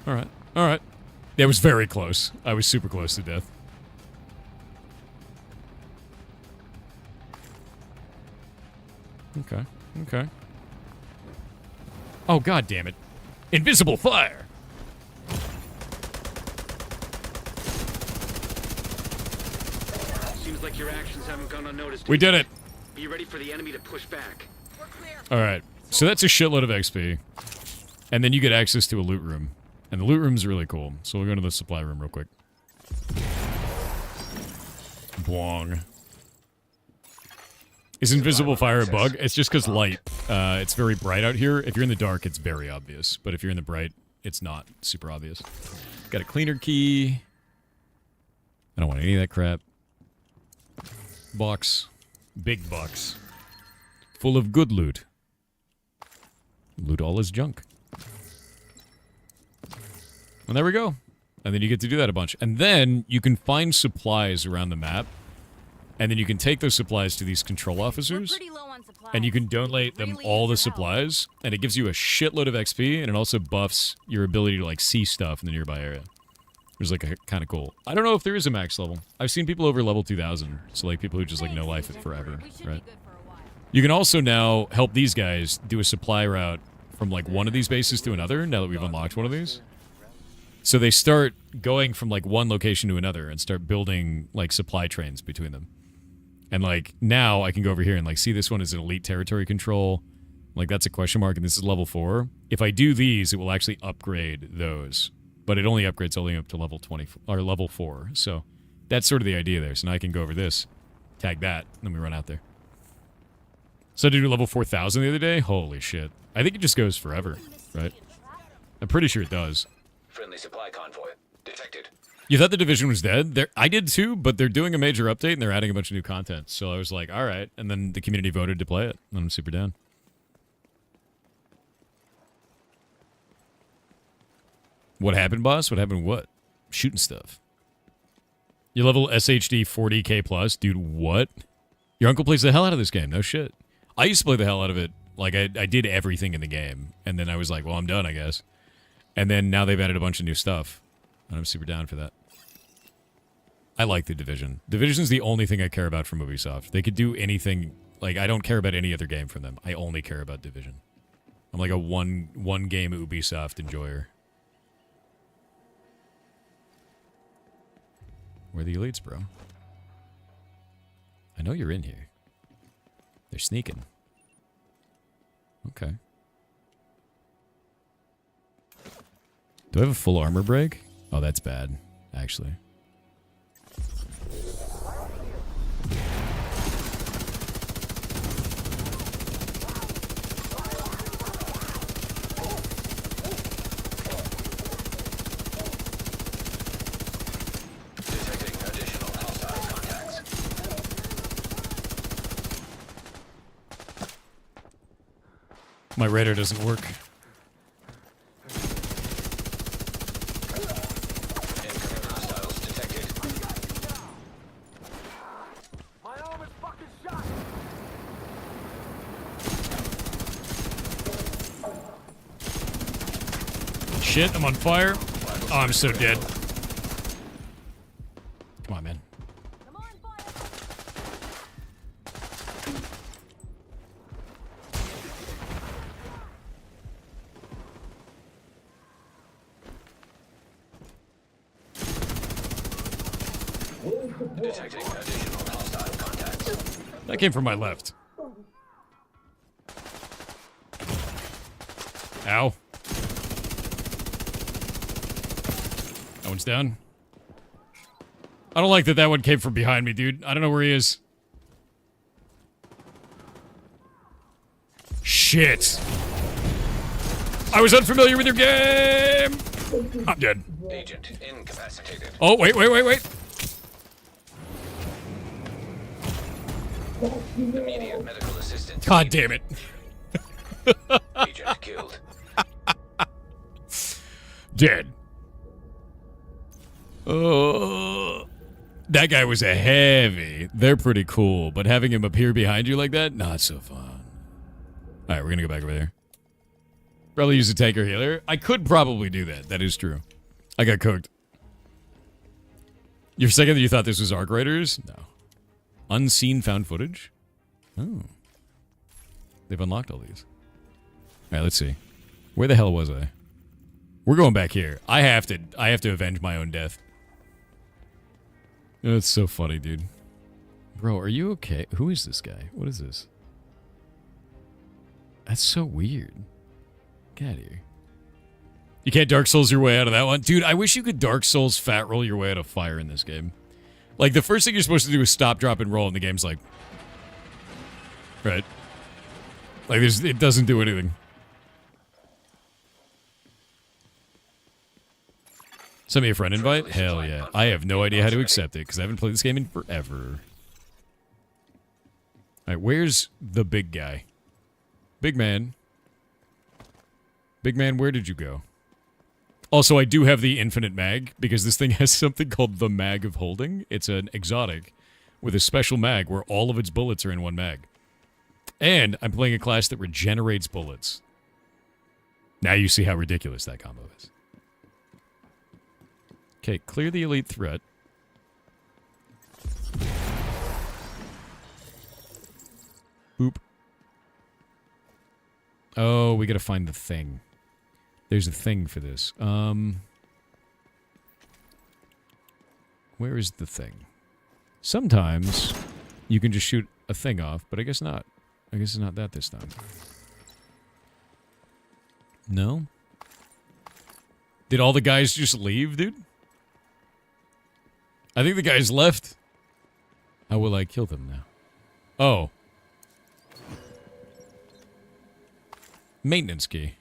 S1: Alright. Alright. That was very close. I was super close to death. Okay. Okay. Oh, God damn it. Invisible fire!
S6: Seems like your actions haven't gone unnoticed.
S1: We did it!
S6: Be ready for the enemy to push back.
S7: We're clear.
S1: Alright. So that's a shitload of XP. And then you get access to a loot room. And the loot room's really cool. So we'll go to the supply room real quick. Bwong. Is invisible fire a bug? It's just because light. It's very bright out here. If you're in the dark, it's very obvious. But if you're in the bright, it's not super obvious. Got a cleaner key. I don't want any of that crap. Box. Big box. Full of good loot. Loot all his junk. And there we go. And then you get to do that a bunch. And then you can find supplies around the map. And then you can take those supplies to these control
S7: We're
S1: officers.
S7: pretty low on supplies.
S1: And you can donate them
S7: Really
S1: all
S7: need
S1: the
S7: your help.
S1: supplies. And it gives you a shitload of XP. And it also buffs your ability to, like, see stuff in the nearby area. Which is, like, kind of cool. I don't know if there is a max level. I've seen people over level 2000. So, like, people who just, like, no life it forever.
S7: We should
S1: Right?
S7: be good for a while.
S1: You can also now help these guys do a supply route from, like, one of these bases to another, now that we've unlocked one of these. So they start going from, like, one location to another and start building, like, supply trains between them. And, like, now I can go over here and, like, see this one is an elite territory control. Like, that's a question mark, and this is level 4. If I do these, it will actually upgrade those. But it only upgrades only up to level 20, or level 4. So, that's sort of the idea there. So now I can go over this, tag that, and then we run out there. So I did level 4,000 the other day? Holy shit. I think it just goes forever, right? I'm pretty sure it does.
S8: Friendly supply convoy detected.
S1: You thought the Division was dead? I did too, but they're doing a major update and they're adding a bunch of new content. So I was like, all right. And then the community voted to play it. And I'm super down. What happened, boss? What happened? What? Shooting stuff. You level SHD 40k plus? Dude, what? Your uncle plays the hell out of this game. No shit. I used to play the hell out of it. Like, I did everything in the game. And then I was like, well, I'm done, I guess. And then now they've added a bunch of new stuff. And I'm super down for that. I like the Division. Division's the only thing I care about from Ubisoft. They could do anything. Like, I don't care about any other game from them. I only care about Division. I'm like a one game Ubisoft enjoyer. Where are the elites, bro? I know you're in here. They're sneaking. Okay. Do I have a full armor break? Oh, that's bad, actually.
S8: Detecting additional hostile contacts.
S1: My radar doesn't work.
S8: Incoming hostiles detected.
S6: My arm is fucking shot!
S1: Shit, I'm on fire. Oh, I'm so dead. Come on, man.
S8: Detecting additional hostile contacts.
S1: That came from my left. Ow. That one's down. I don't like that that one came from behind me, dude. I don't know where he is. Shit. I was unfamiliar with your game. I'm dead.
S8: Agent incapacitated.
S1: Oh, wait.
S8: Immediate medical assistance.
S1: God damn it.
S8: Agent killed.
S1: Dead. That guy was a heavy. They're pretty cool, but having him appear behind you like that, not so fun. Alright, we're gonna go back over there. Probably use a tanker healer. I could probably do that. That is true. I got cooked. You're second that you thought this was Arc Raiders? No. Unseen found footage? Oh. They've unlocked all these. Alright, let's see. Where the hell was I? We're going back here. I have to avenge my own death. That's so funny, dude. Bro, are you okay? Who is this guy? What is this? That's so weird. Get out of here. You can't Dark Souls your way out of that one? Dude, I wish you could Dark Souls fat roll your way out of fire in this game. Like, the first thing you're supposed to do is stop, drop, and roll, and the game's like... Right. Like, it doesn't do anything. Send me a friend invite? Hell yeah. I have no idea how to accept it, because I haven't played this game in forever. Alright, where's the big guy? Big man. Big man, where did you go? Also, I do have the infinite mag, because this thing has something called the Mag of Holding. It's an exotic with a special mag where all of its bullets are in one mag. And I'm playing a class that regenerates bullets. Now you see how ridiculous that combo is. Okay, clear the elite threat. Boop. Oh, we gotta find the thing. There's a thing for this. Where is the thing? Sometimes you can just shoot a thing off, but I guess not. I guess it's not that this time. No? Did all the guys just leave, dude? I think the guys left. How will I kill them now? Oh. Maintenance key.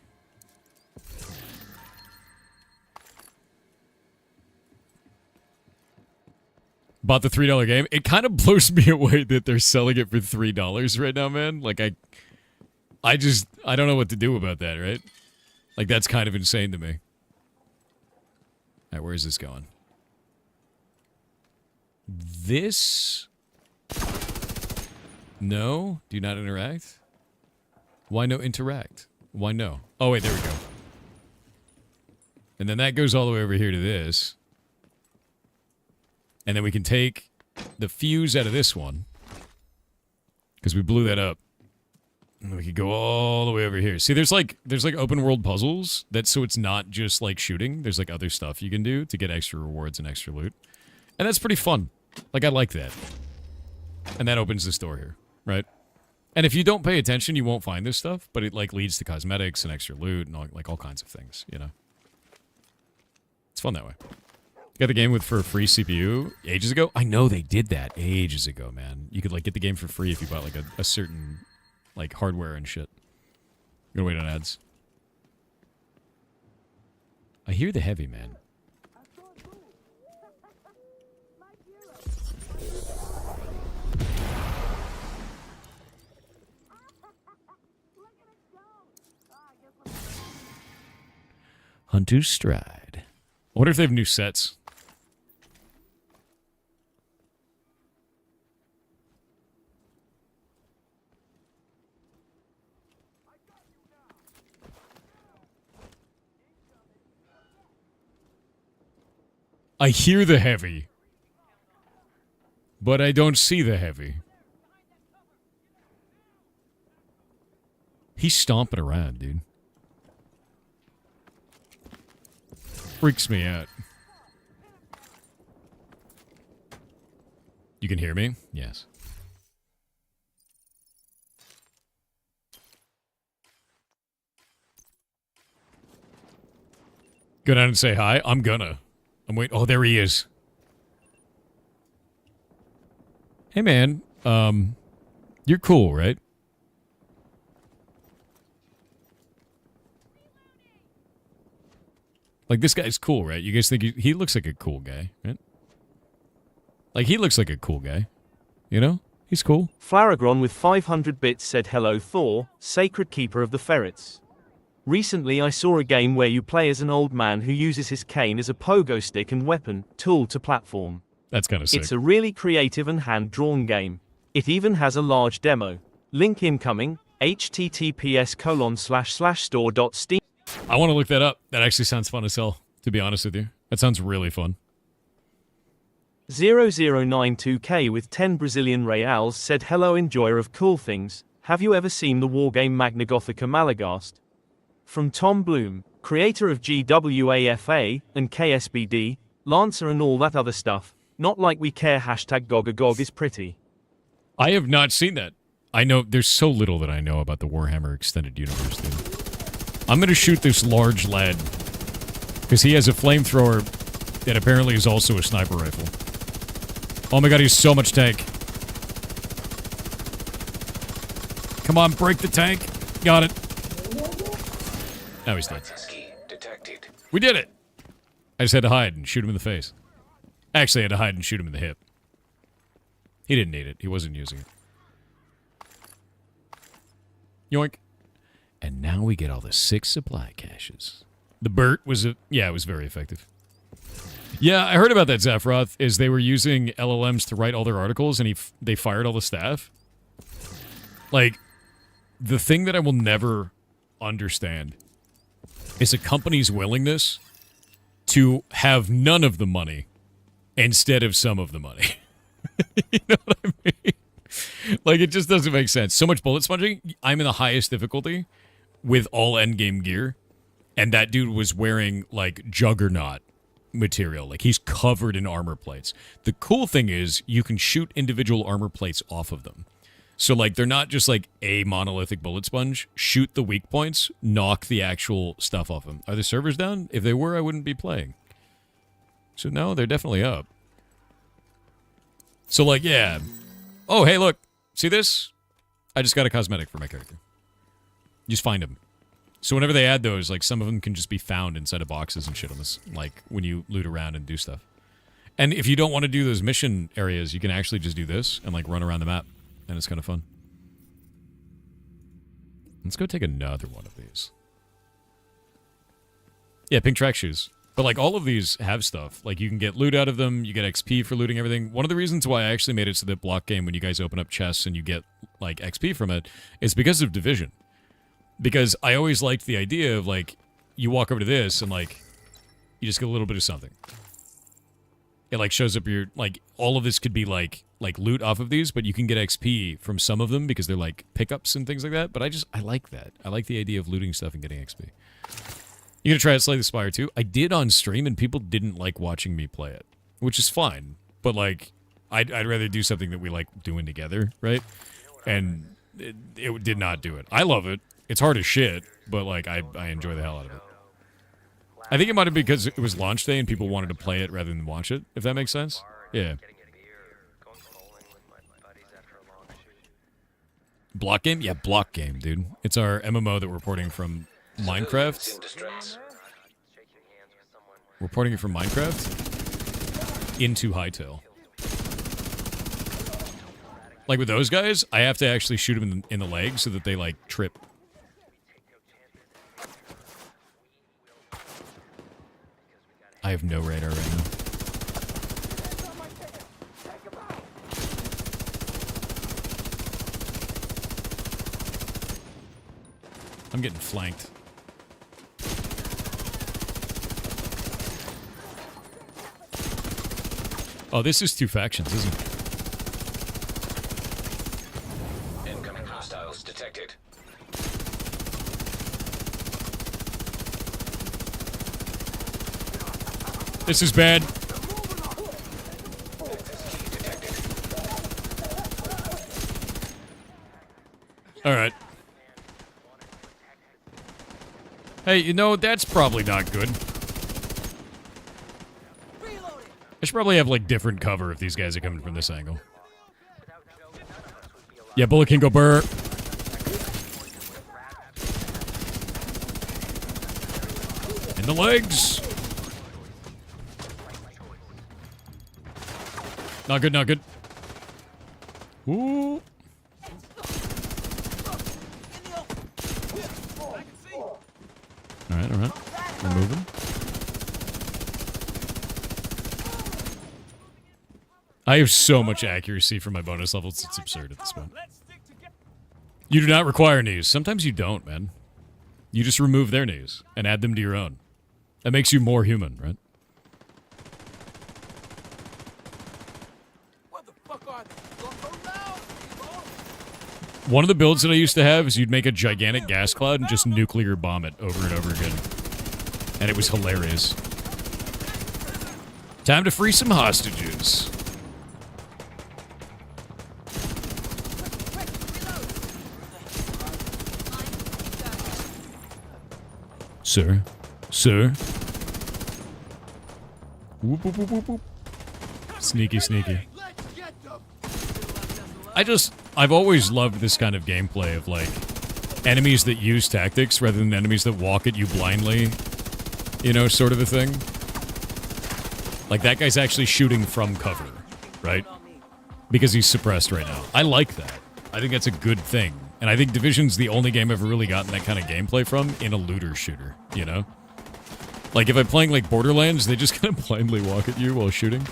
S1: Bought the $3 game. It kind of blows me away that they're selling it for $3 right now, man. Like, I don't know what to do about that, right? Like, that's kind of insane to me. All right, where is this going? This? No? Do not interact? Why no interact? Why no? Oh, wait, there we go. And then that goes all the way over here to this. And then we can take the fuse out of this one. Because we blew that up. And we could go all the way over here. See, there's like open world puzzles. So it's not just like shooting. There's like other stuff you can do to get extra rewards and extra loot. And that's pretty fun. Like, I like that. And that opens this door here, right? And if you don't pay attention, you won't find this stuff. But it like leads to cosmetics and extra loot and all kinds of things, you know? It's fun that way. Got the game for a free CPU ages ago? I know they did that ages ago, man. You could like get the game for free if you bought like a certain like hardware and shit. I'm gonna wait on ads. I hear the heavy, man. Hunter's Stride. I wonder if they have new sets. I hear the heavy, but I don't see the heavy. He's stomping around, dude. Freaks me out. You can hear me? Yes. Go down and say hi? I'm gonna. I'm waiting. Oh, there he is. Hey, man. You're cool, right? Like, this guy's cool, right? You guys think he looks like a cool guy, right? Like, he looks like a cool guy. You know? He's cool.
S2: Flaragron with 500 bits said hello Thor, sacred keeper of the ferrets. Recently I saw a game where you play as an old man who uses his cane as a pogo stick and weapon, tool to platform.
S1: That's kind of sick.
S2: It's a really creative and hand-drawn game. It even has a large demo. Link incoming, https://store.steam.
S1: I want to look that up. That actually sounds fun as hell, to be honest with you. That sounds really fun.
S2: 0092K with 10 Brazilian reals said hello enjoyer of cool things. Have you ever seen the wargame Magna Gothica Malagast? From Tom Bloom, creator of GWAFA and KSBD, Lancer and all that other stuff. Not like we care. #GOGAGOG is pretty.
S1: I have not seen that. I know there's so little that I know about the Warhammer Extended Universe, dude. I'm going to shoot this large lad because he has a flamethrower that apparently is also a sniper rifle. Oh my god, he's so much tank. Come on, break the tank. Got it. Now he's dead. We did it! I just had to hide and shoot him in the face. Actually, I had to hide and shoot him in the hip. He didn't need it. He wasn't using it. Yoink. And now we get all the 6 supply caches. The Burt was it was very effective. Yeah, I heard about that, Zafroth, is they were using LLMs to write all their articles, and they fired all the staff. Like, the thing that I will never understand is a company's willingness to have none of the money instead of some of the money. You know what I mean? Like, it just doesn't make sense. So much bullet sponging. I'm in the highest difficulty with all endgame gear, and that dude was wearing, like, Juggernaut material. Like, he's covered in armor plates. The cool thing is you can shoot individual armor plates off of them. So, like, they're not just, like, a monolithic bullet sponge. Shoot the weak points, knock the actual stuff off them. Are the servers down? If they were, I wouldn't be playing. So, no, they're definitely up. So, like, yeah. Oh, hey, look. See this? I just got a cosmetic for my character. You just find them. So whenever they add those, like, some of them can just be found inside of boxes and shit on this, like, when you loot around and do stuff. And if you don't want to do those mission areas, you can actually just do this and, like, run around the map. And it's kind of fun. Let's go take another one of these. Yeah, pink track shoes. But, like, all of these have stuff. Like, you can get loot out of them. You get XP for looting everything. One of the reasons why I actually made it so that block game, when you guys open up chests and you get, like, XP from it, is because of Division. Because I always liked the idea of, like, you walk over to this and, like, you just get a little bit of something. It, like, shows up your, like, all of this could be, like loot off of these, but you can get XP from some of them because they're, like, pickups and things like that. But I like that. I like the idea of looting stuff and getting XP. You gonna try to Slay the Spire too? I did on stream, and people didn't like watching me play it, which is fine. But, like, I'd rather do something that we like doing together, right? And it did not do it. I love it. It's hard as shit, but, like, I enjoy the hell out of it. I think it might have been because it was launch day and people wanted to play it rather than watch it, if that makes sense. Yeah. Block game? Yeah, block game, dude. It's our MMO that we're porting from Minecraft. We're porting it from Minecraft into Hytale. Like with those guys, I have to actually shoot them in the leg so that they, like, trip. I have no radar right now. I'm getting flanked. Oh, this is two factions, isn't it?
S8: Incoming hostiles detected.
S1: This is bad. All right. Hey, you know, that's probably not good. I should probably have, like, different cover if these guys are coming from this angle. Yeah, bullet can go burr. In the legs. Not good, not good. Ooh. Alright, alright. We're moving. I have so much accuracy for my bonus levels, it's absurd at this point. You do not require knees. Sometimes you don't, man. You just remove their knees and add them to your own. That makes you more human, right? One of the builds that I used to have is you'd make a gigantic gas cloud and just nuclear bomb it over and over again. And it was hilarious. Time to free some hostages. Sir? Sir? Whoop, whoop, whoop, whoop, whoop. Sneaky, sneaky. I've always loved this kind of gameplay of, like, enemies that use tactics rather than enemies that walk at you blindly. You know, sort of a thing. Like, that guy's actually shooting from cover, right? Because he's suppressed right now. I like that. I think that's a good thing. And I think Division's the only game I've ever really gotten that kind of gameplay from in a looter shooter, you know? Like, if I'm playing, like, Borderlands, they just kind of blindly walk at you while shooting.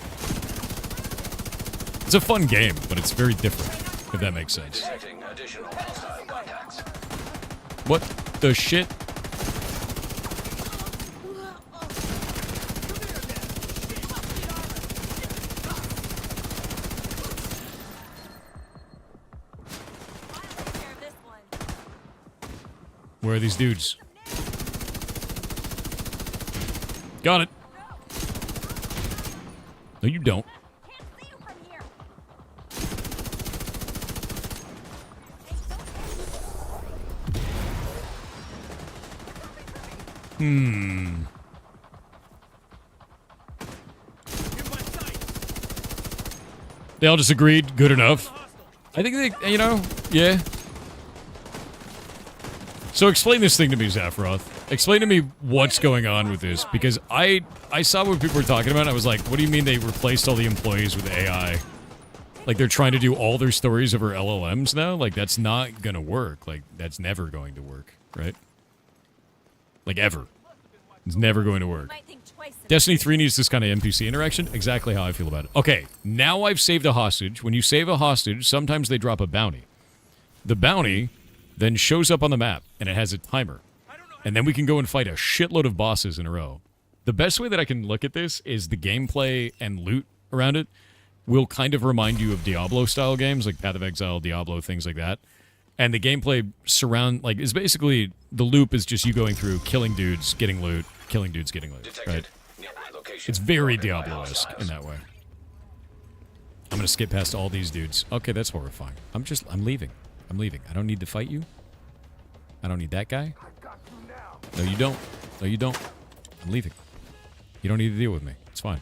S1: It's a fun game, but it's very different, if that makes sense. What the shit? Where are these dudes? Got it. No, you don't. They all just agreed. Good enough. I think they, you know, yeah. So explain this thing to me, Zafroth. Explain to me what's going on with this, because I saw what people were talking about, and I was like, what do you mean they replaced all the employees with AI? Like, they're trying to do all their stories over LLMs now? Like, that's not gonna work. Like, that's never going to work, right? Like, ever. It's never going to work. Destiny 3 needs this kind of NPC interaction. Exactly how I feel about it. Okay, now I've saved a hostage. When you save a hostage, sometimes they drop a bounty. The bounty then shows up on the map, and it has a timer. And then we can go and fight a shitload of bosses in a row. The best way that I can look at this is the gameplay and loot around it will kind of remind you of Diablo-style games, like Path of Exile, Diablo, things like that. And the gameplay is basically, the loop is just you going through, killing dudes, getting loot, killing dudes, getting loot, right? It's very Diablo-esque in that way. I'm gonna skip past all these dudes. Okay, that's horrifying. I'm leaving. I'm leaving. I don't need to fight you. I don't need that guy. No, you don't. No, you don't. I'm leaving. You don't need to deal with me. It's fine.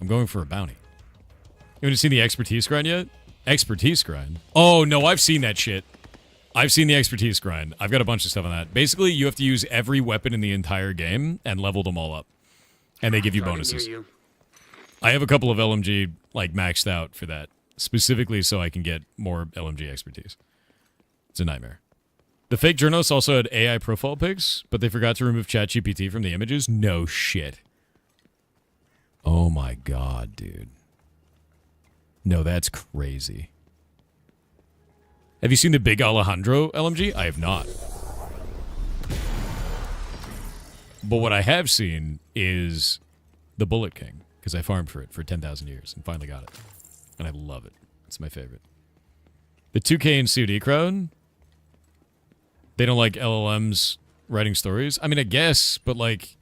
S1: I'm going for a bounty. You haven't seen the expertise grind yet? Expertise grind? Oh, no, I've seen that shit. I've seen the expertise grind. I've got a bunch of stuff on that. Basically, you have to use every weapon in the entire game and level them all up. And they give you bonuses. I have a couple of LMG, like, maxed out for that. Specifically so I can get more LMG expertise. It's a nightmare. The fake journalists also had AI profile pics, but they forgot to remove ChatGPT from the images? No shit. Oh my god, dude. No, that's crazy. Have you seen the Big Alejandro LMG? I have not. But what I have seen is the Bullet King, because I farmed for it for 10,000 years and finally got it. And I love it. It's my favorite. The 2K and COD crowd, they don't like LLMs writing stories. I mean, I guess, but like,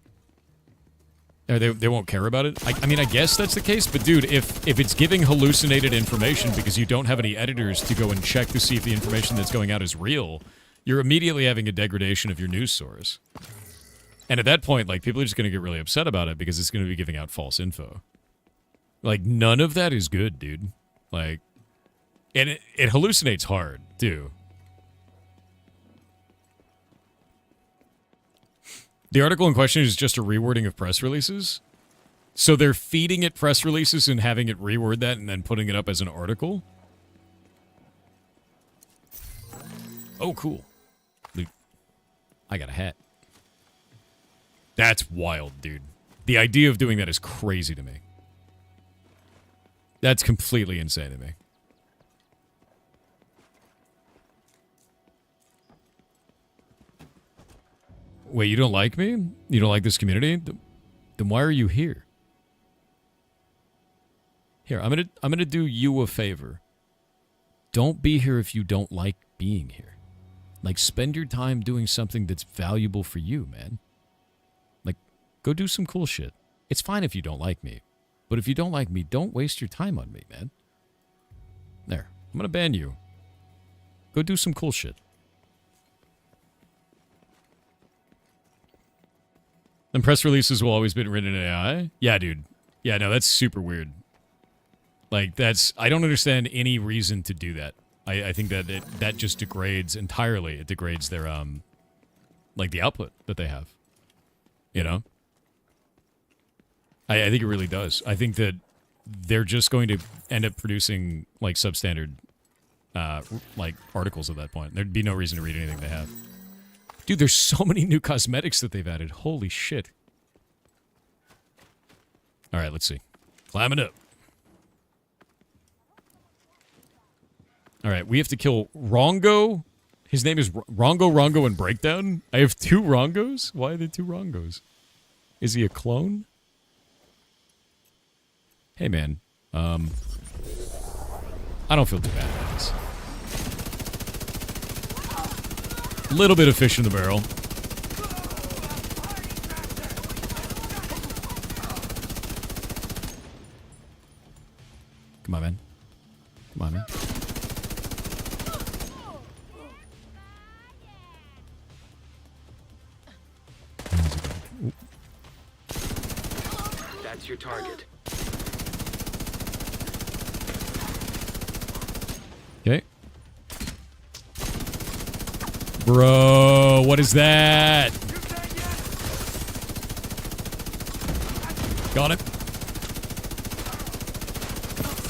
S1: they won't care about it. I mean, I guess that's the case, but dude, if it's giving hallucinated information because you don't have any editors to go and check to see if the information that's going out is real, you're immediately having a degradation of your news source. And at that point, like, people are just going to get really upset about it because it's going to be giving out false info. Like, none of that is good, dude. Like, and it hallucinates hard, too. The article in question is just a rewording of press releases. So they're feeding it press releases and having it reword that and then putting it up as an article. Oh, cool. Loot. I got a hat. That's wild, dude. The idea of doing that is crazy to me. That's completely insane to me. Wait, you don't like me? You don't like this community? Then why are you here? Here, I'm gonna do you a favor. Don't be here if you don't like being here. Like, spend your time doing something that's valuable for you, man. Like, go do some cool shit. It's fine if you don't like me. But if you don't like me, don't waste your time on me, man. There. I'm gonna ban you. Go do some cool shit. And press releases will always be written in AI? Yeah, dude. Yeah, no, that's super weird. Like, I don't understand any reason to do that. I think that that just degrades entirely. It degrades their, like, the output that they have. You know? I think it really does. I think that they're just going to end up producing, like, substandard, like, articles at that point. There'd be no reason to read anything they have. Dude, there's so many new cosmetics that they've added. Holy shit. All right, let's see. Climbing up. All right, we have to kill Rongo. His name is Rongo, and Breakdown. I have 2 Rongos? Why are there 2 Rongos? Is he a clone? Hey, man. I don't feel too bad about this. Little bit of fish in the barrel. Come on, man. Come on, man.
S8: That's your target.
S1: Okay. Bro, what is that? Got it.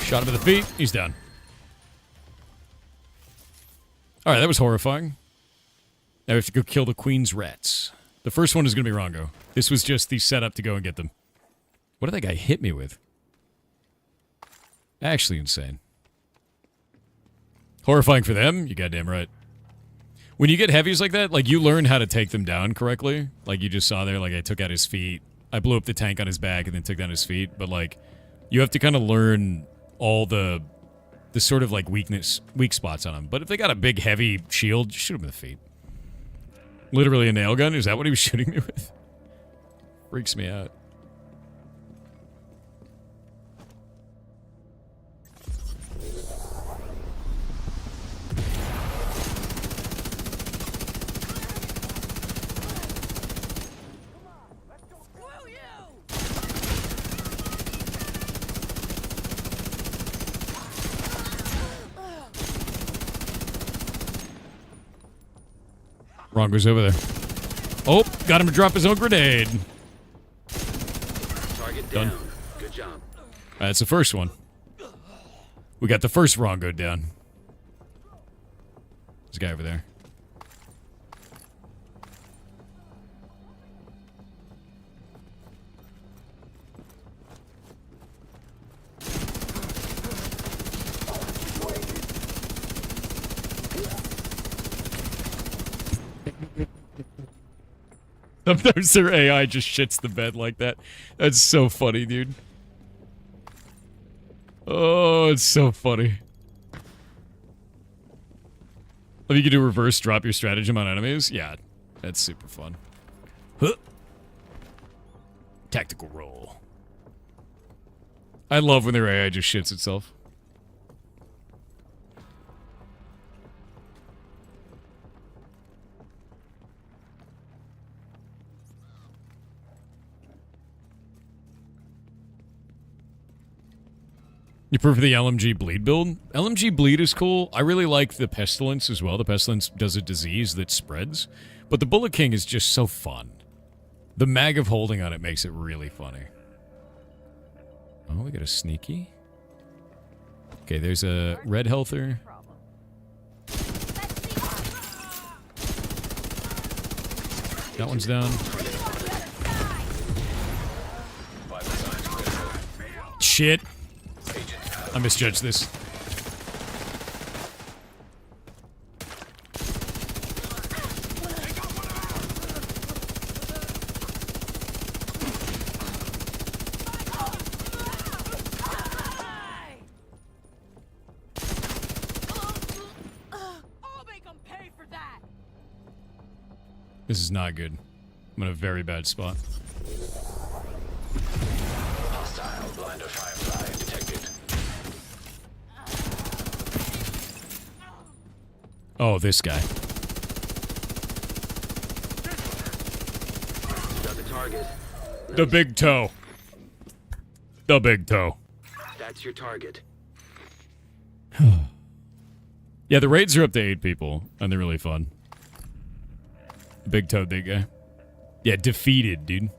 S1: Shot him in the feet. He's down. Alright, that was horrifying. Now we have to go kill the Queen's rats. The first one is going to be Rongo. This was just the setup to go and get them. What did that guy hit me with? Actually insane. Horrifying for them? You goddamn right. When you get heavies like that, like, you learn how to take them down correctly. Like, you just saw there, like, I took out his feet. I blew up the tank on his back and then took down his feet. But, like, you have to kind of learn all the sort of, like, weak spots on him. But if they got a big, heavy shield, just shoot him in the feet. Literally a nail gun? Is that what he was shooting me with? Freaks me out. Rongo's over there. Oh, got him to drop his own grenade.
S8: Target
S1: Done.
S8: down. Good job.
S1: That's the first one. We got the first Rongo down. There's a guy over there. Sometimes their AI just shits the bed like that. That's so funny, dude. Oh, it's so funny. If you could do reverse drop your stratagem on enemies, yeah, that's super fun. Huh. Tactical roll. I love when their AI just shits itself. You prefer the LMG bleed build? LMG bleed is cool. I really like the pestilence as well. The pestilence does a disease that spreads. But the Bullet King is just so fun. The mag of holding on it makes it really funny. Oh, we got a sneaky. Okay, there's a red healther. That one's down. Shit. I misjudged this. This is not good. I'm in a very bad spot.
S8: Hostile blind of firefly detected.
S1: Oh, this guy.
S8: Got the target.
S1: The big toe. The big toe.
S8: That's your target.
S1: Yeah, the raids are up to 8 people, and they're really fun. Big toe, big guy. Yeah, defeated, dude.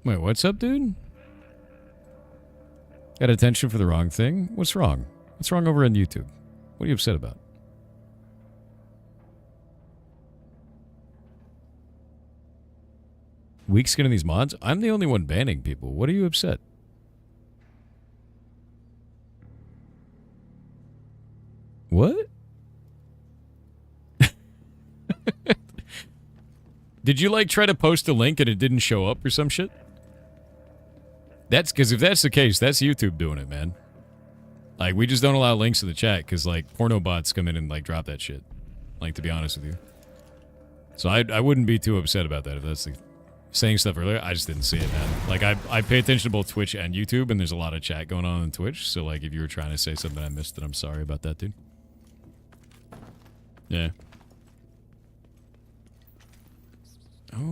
S1: Wait, what's up, dude? Got attention for the wrong thing? What's wrong? What's wrong over on YouTube? What are you upset about? Weak skin in these mods? I'm the only one banning people. What are you upset? What? Did you, like, try to post a link and it didn't show up or some shit? That's because if that's the case, that's YouTube doing it, man. Like, we just don't allow links in the chat because, like, porno bots come in and, like, drop that shit. Like, to be honest with you. So I wouldn't be too upset about that if that's the... Saying stuff earlier, I just didn't see it, man. Like, I pay attention to both Twitch and YouTube, and there's a lot of chat going on Twitch. So, like, if you were trying to say something I missed, then I'm sorry about that, dude. Yeah. Oh,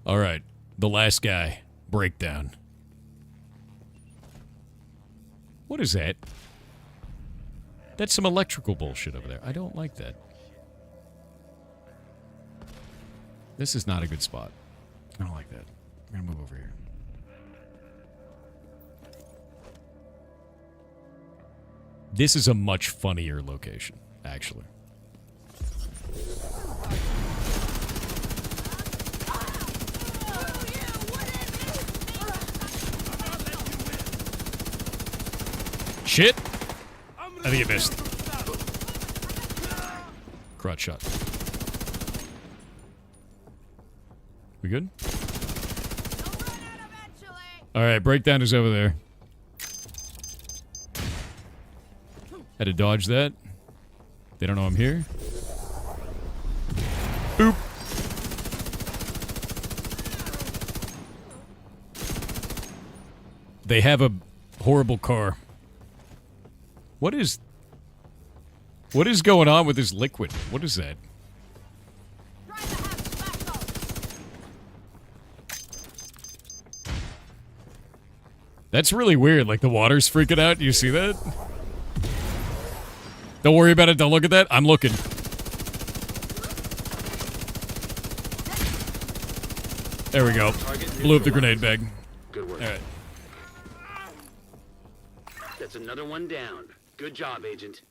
S1: All right. The last guy. Breakdown. What is that? That's some electrical bullshit over there. I don't like that. This is not a good spot. I don't like that. I'm gonna move over here. This is a much funnier location, actually. Shit! I think it missed. Crotch shot. We good? Alright, breakdown is over there. Had to dodge that. They don't know I'm here. Boop. They have a horrible car. What is going on with this liquid? What is that? That's really weird. Like the water's freaking out. Do you see that? Don't worry about it. Don't look at that. I'm looking. There we go. Blew up the grenade bag.
S8: Good work.
S1: All right.
S8: That's another one down. Good job, Agent.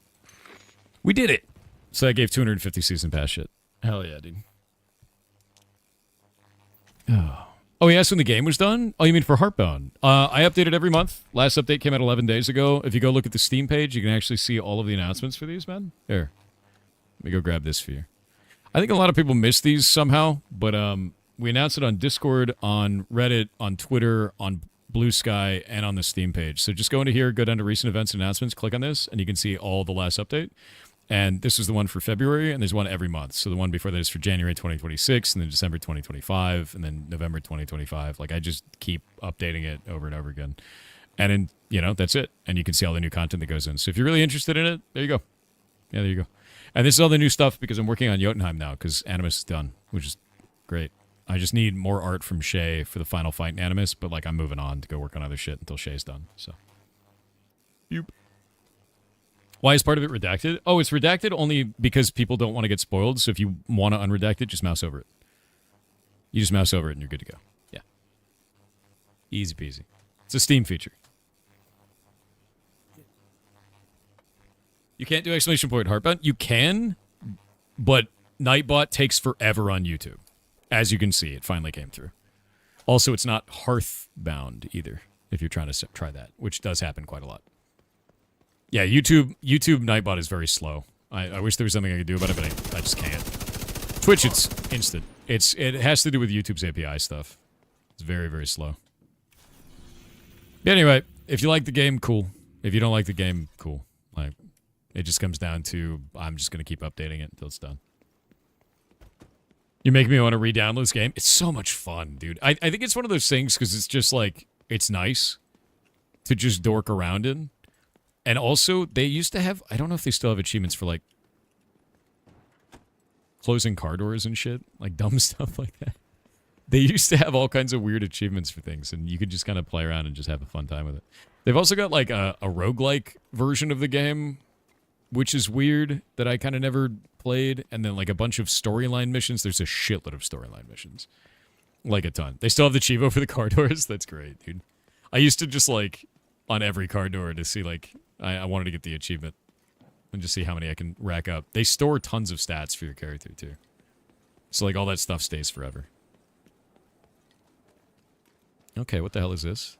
S1: We did it. So I gave 250 season pass shit. Hell yeah, dude. Oh, he asked when the game was done? Oh, you mean for Heartbound? I update it every month. Last update came out 11 days ago. If you go look at the Steam page, you can actually see all of the announcements for these, man. Here. Let me go grab this for you. I think a lot of people miss these somehow, but we announced it on Discord, on Reddit, on Twitter, on Blue Sky, and on the Steam page. So just go into here, go down to recent events and announcements, click on this, and you can see all the last update. And this is the one for February, and there's one every month. So the one before that is for January 2026, and then December 2025, and then November 2025. Like, I just keep updating it over and over again. And then, you know, that's it. And you can see all the new content that goes in. So if you're really interested in it, there you go. Yeah, there you go. And this is all the new stuff because I'm working on Jotunheim now because Animus is done, which is great. I just need more art from Shay for the final fight in Animus, but, like, I'm moving on to go work on other shit until Shay's done, so. Yep. Why is part of it redacted? Oh, it's redacted only because people don't want to get spoiled, so if you want to unredact it, just mouse over it. You just mouse over it and you're good to go. Yeah. Easy peasy. It's a Steam feature. You can't do exclamation point Heartbound? You can, but Nightbot takes forever on YouTube. As you can see, it finally came through. Also, it's not Hearthbound either, if you're trying to try that, which does happen quite a lot. Yeah, YouTube Nightbot is very slow. I wish there was something I could do about it, but I just can't. Twitch, it's instant. It has to do with YouTube's API stuff. It's very, very slow. But anyway, if you like the game, cool. If you don't like the game, cool. Like, it just comes down to I'm just going to keep updating it until it's done. You're making me want to re-download this game. It's so much fun, dude. I think it's one of those things because it's just like, it's nice to just dork around in. And also, they used to have, I don't know if they still have achievements for, like, closing car doors and shit. Like, dumb stuff like that. They used to have all kinds of weird achievements for things, and you could just kind of play around and just have a fun time with it. They've also got, like, a roguelike version of the game, which is weird, that I kind of never played. And then, like, a bunch of storyline missions. There's a shitload of storyline missions. Like, a ton. They still have the Chivo for the car doors. That's great, dude. I used to just, like, on every car door to see, like, I wanted to get the achievement and just see how many I can rack up. They store tons of stats for your character, too. So, like, all that stuff stays forever. Okay, what the hell is this?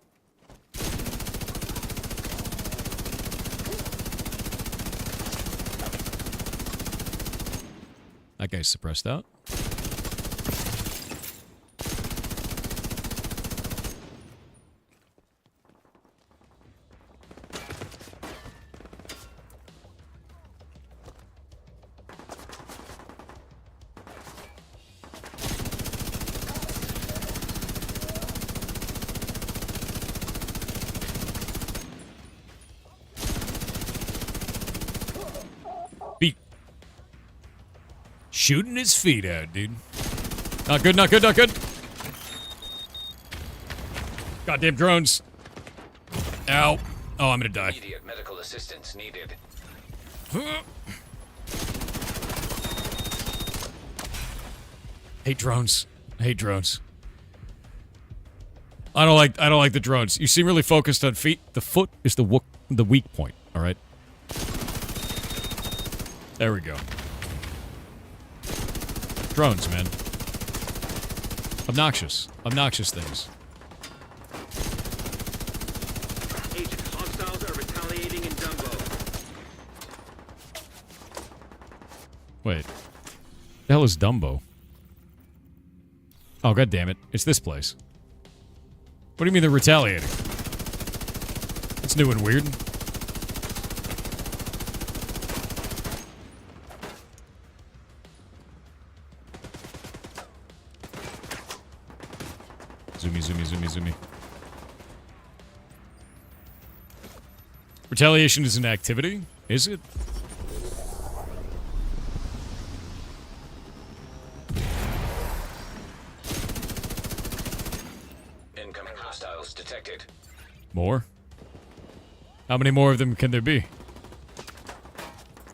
S1: That guy's suppressed out. Shooting his feet out, dude. Not good, not good, not good. Goddamn drones. Ow. Oh, I'm gonna die.
S8: Immediate medical assistance needed.
S1: Hate drones. I hate drones. I don't like the drones. You seem really focused on feet. The foot is the weak point, all right? There we go. Drones, man. Obnoxious. Obnoxious things.
S6: Agent, hostiles are retaliating in Dumbo.
S1: Wait. The hell is Dumbo? Oh, god damn it. It's this place. What do you mean they're retaliating? It's new and weird. Zoomy, zoomy, zoomy, zoomy. Retaliation is an activity? Is it?
S8: Incoming hostiles detected.
S1: More? How many more of them can there be?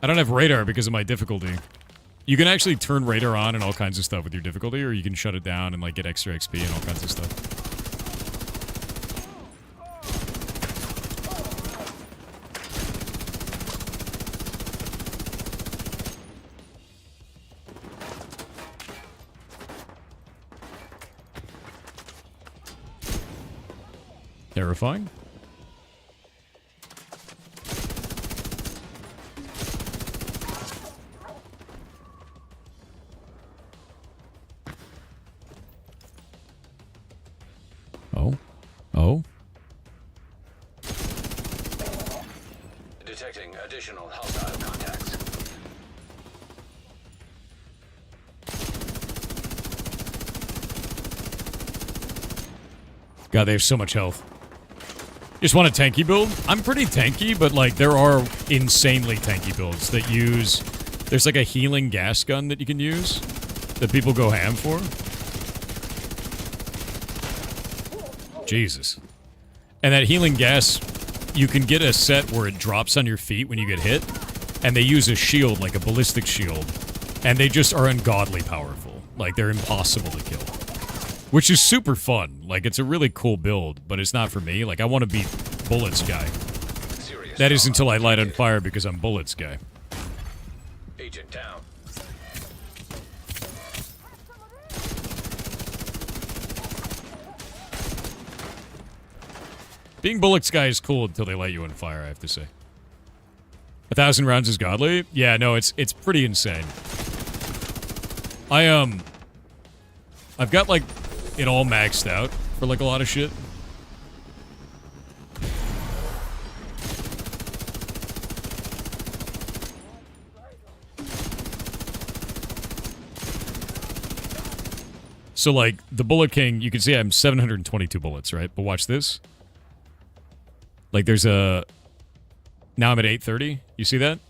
S1: I don't have radar because of my difficulty. You can actually turn radar on and all kinds of stuff with your difficulty, or you can shut it down and like get extra XP and all kinds of stuff. Terrifying. Oh?
S8: Detecting additional hostile contacts.
S1: God, they have so much health. You just want a tanky build? I'm pretty tanky, but like there are insanely tanky builds that use... There's like a healing gas gun that you can use that people go ham for. Jesus. And that healing gas, you can get a set where it drops on your feet when you get hit, and they use a shield, like a ballistic shield, and they just are ungodly powerful. Like, they're impossible to kill. Which is super fun. Like, it's a really cool build, but it's not for me. Like, I want to be Bullets guy. That is until I light on fire because I'm Bullets guy.
S8: Agent down.
S1: Being Bullets guy is cool until they light you on fire, I have to say. 1,000 rounds is godly? Yeah, no, it's pretty insane. I've got, like, it all maxed out for, like, a lot of shit. So, like, the Bullet King, you can see I'm 722 bullets, right? But watch this. Like, there's a... Now I'm at 830. You see that?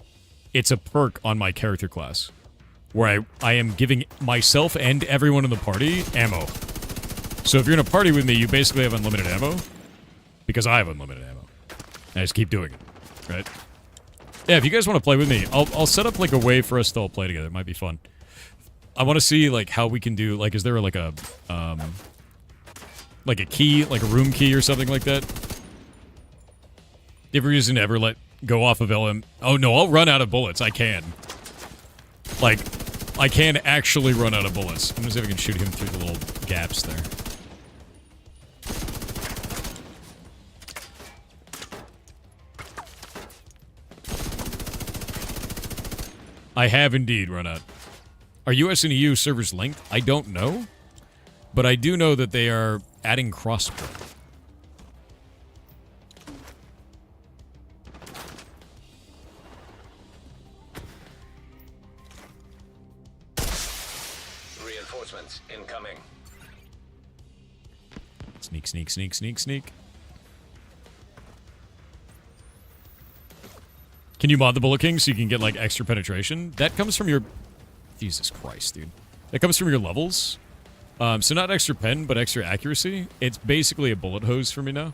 S1: It's a perk on my character class. Where I am giving myself and everyone in the party ammo. So if you're in a party with me, you basically have unlimited ammo. Because I have unlimited ammo. I just keep doing it. Right? Yeah, if you guys want to play with me, I'll set up, like, a way for us to all play together. It might be fun. I want to see, like, how we can do, like, is there, like, a key, like a room key or something like that? You ever reason to ever let go off of LM? Oh, no, I'll run out of bullets. I can. Like, I can actually run out of bullets. I'm gonna see if I can shoot him through the little gaps there. I have indeed run out. Are US and EU servers linked? I don't know. But I do know that they are adding crossplay.
S8: Reinforcements incoming.
S1: Sneak, sneak, sneak, sneak, sneak. Can you mod the Bullet King so you can get, like, extra penetration? That comes from your... Jesus Christ, dude. That comes from your levels. So not extra pen, but extra accuracy. It's basically a bullet hose for me now.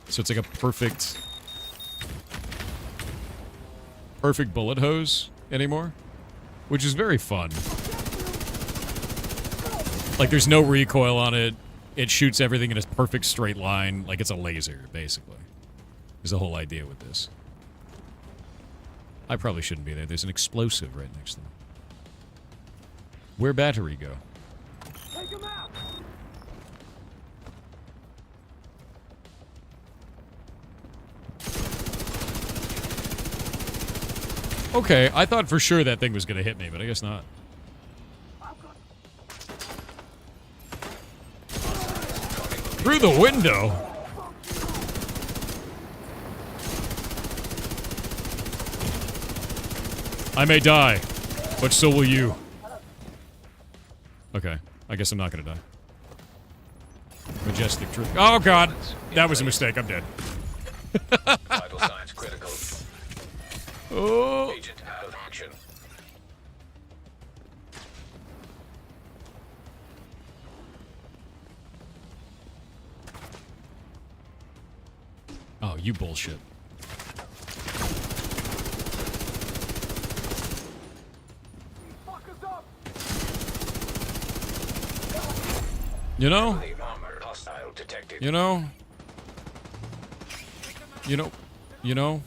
S1: So it's like a perfect bullet hose anymore, which is very fun. Like, there's no recoil on it. It shoots everything in a perfect straight line, like it's a laser, basically. Is the whole idea with this. I probably shouldn't be there. There's an explosive right next to them. Where'd battery go?
S6: Take him out!
S1: Okay, I thought for sure that thing was gonna hit me, but I guess not. Through the window? I may die, but so will you. Okay, I guess I'm not gonna die. Majestic truth. Oh god! That was a mistake, I'm dead.
S8: Vital signs critical.
S1: Oh!
S8: Agent out of action.
S1: Oh, you bullshit. You know?
S8: Heavily armored hostile detected.
S1: You know? You know? You know?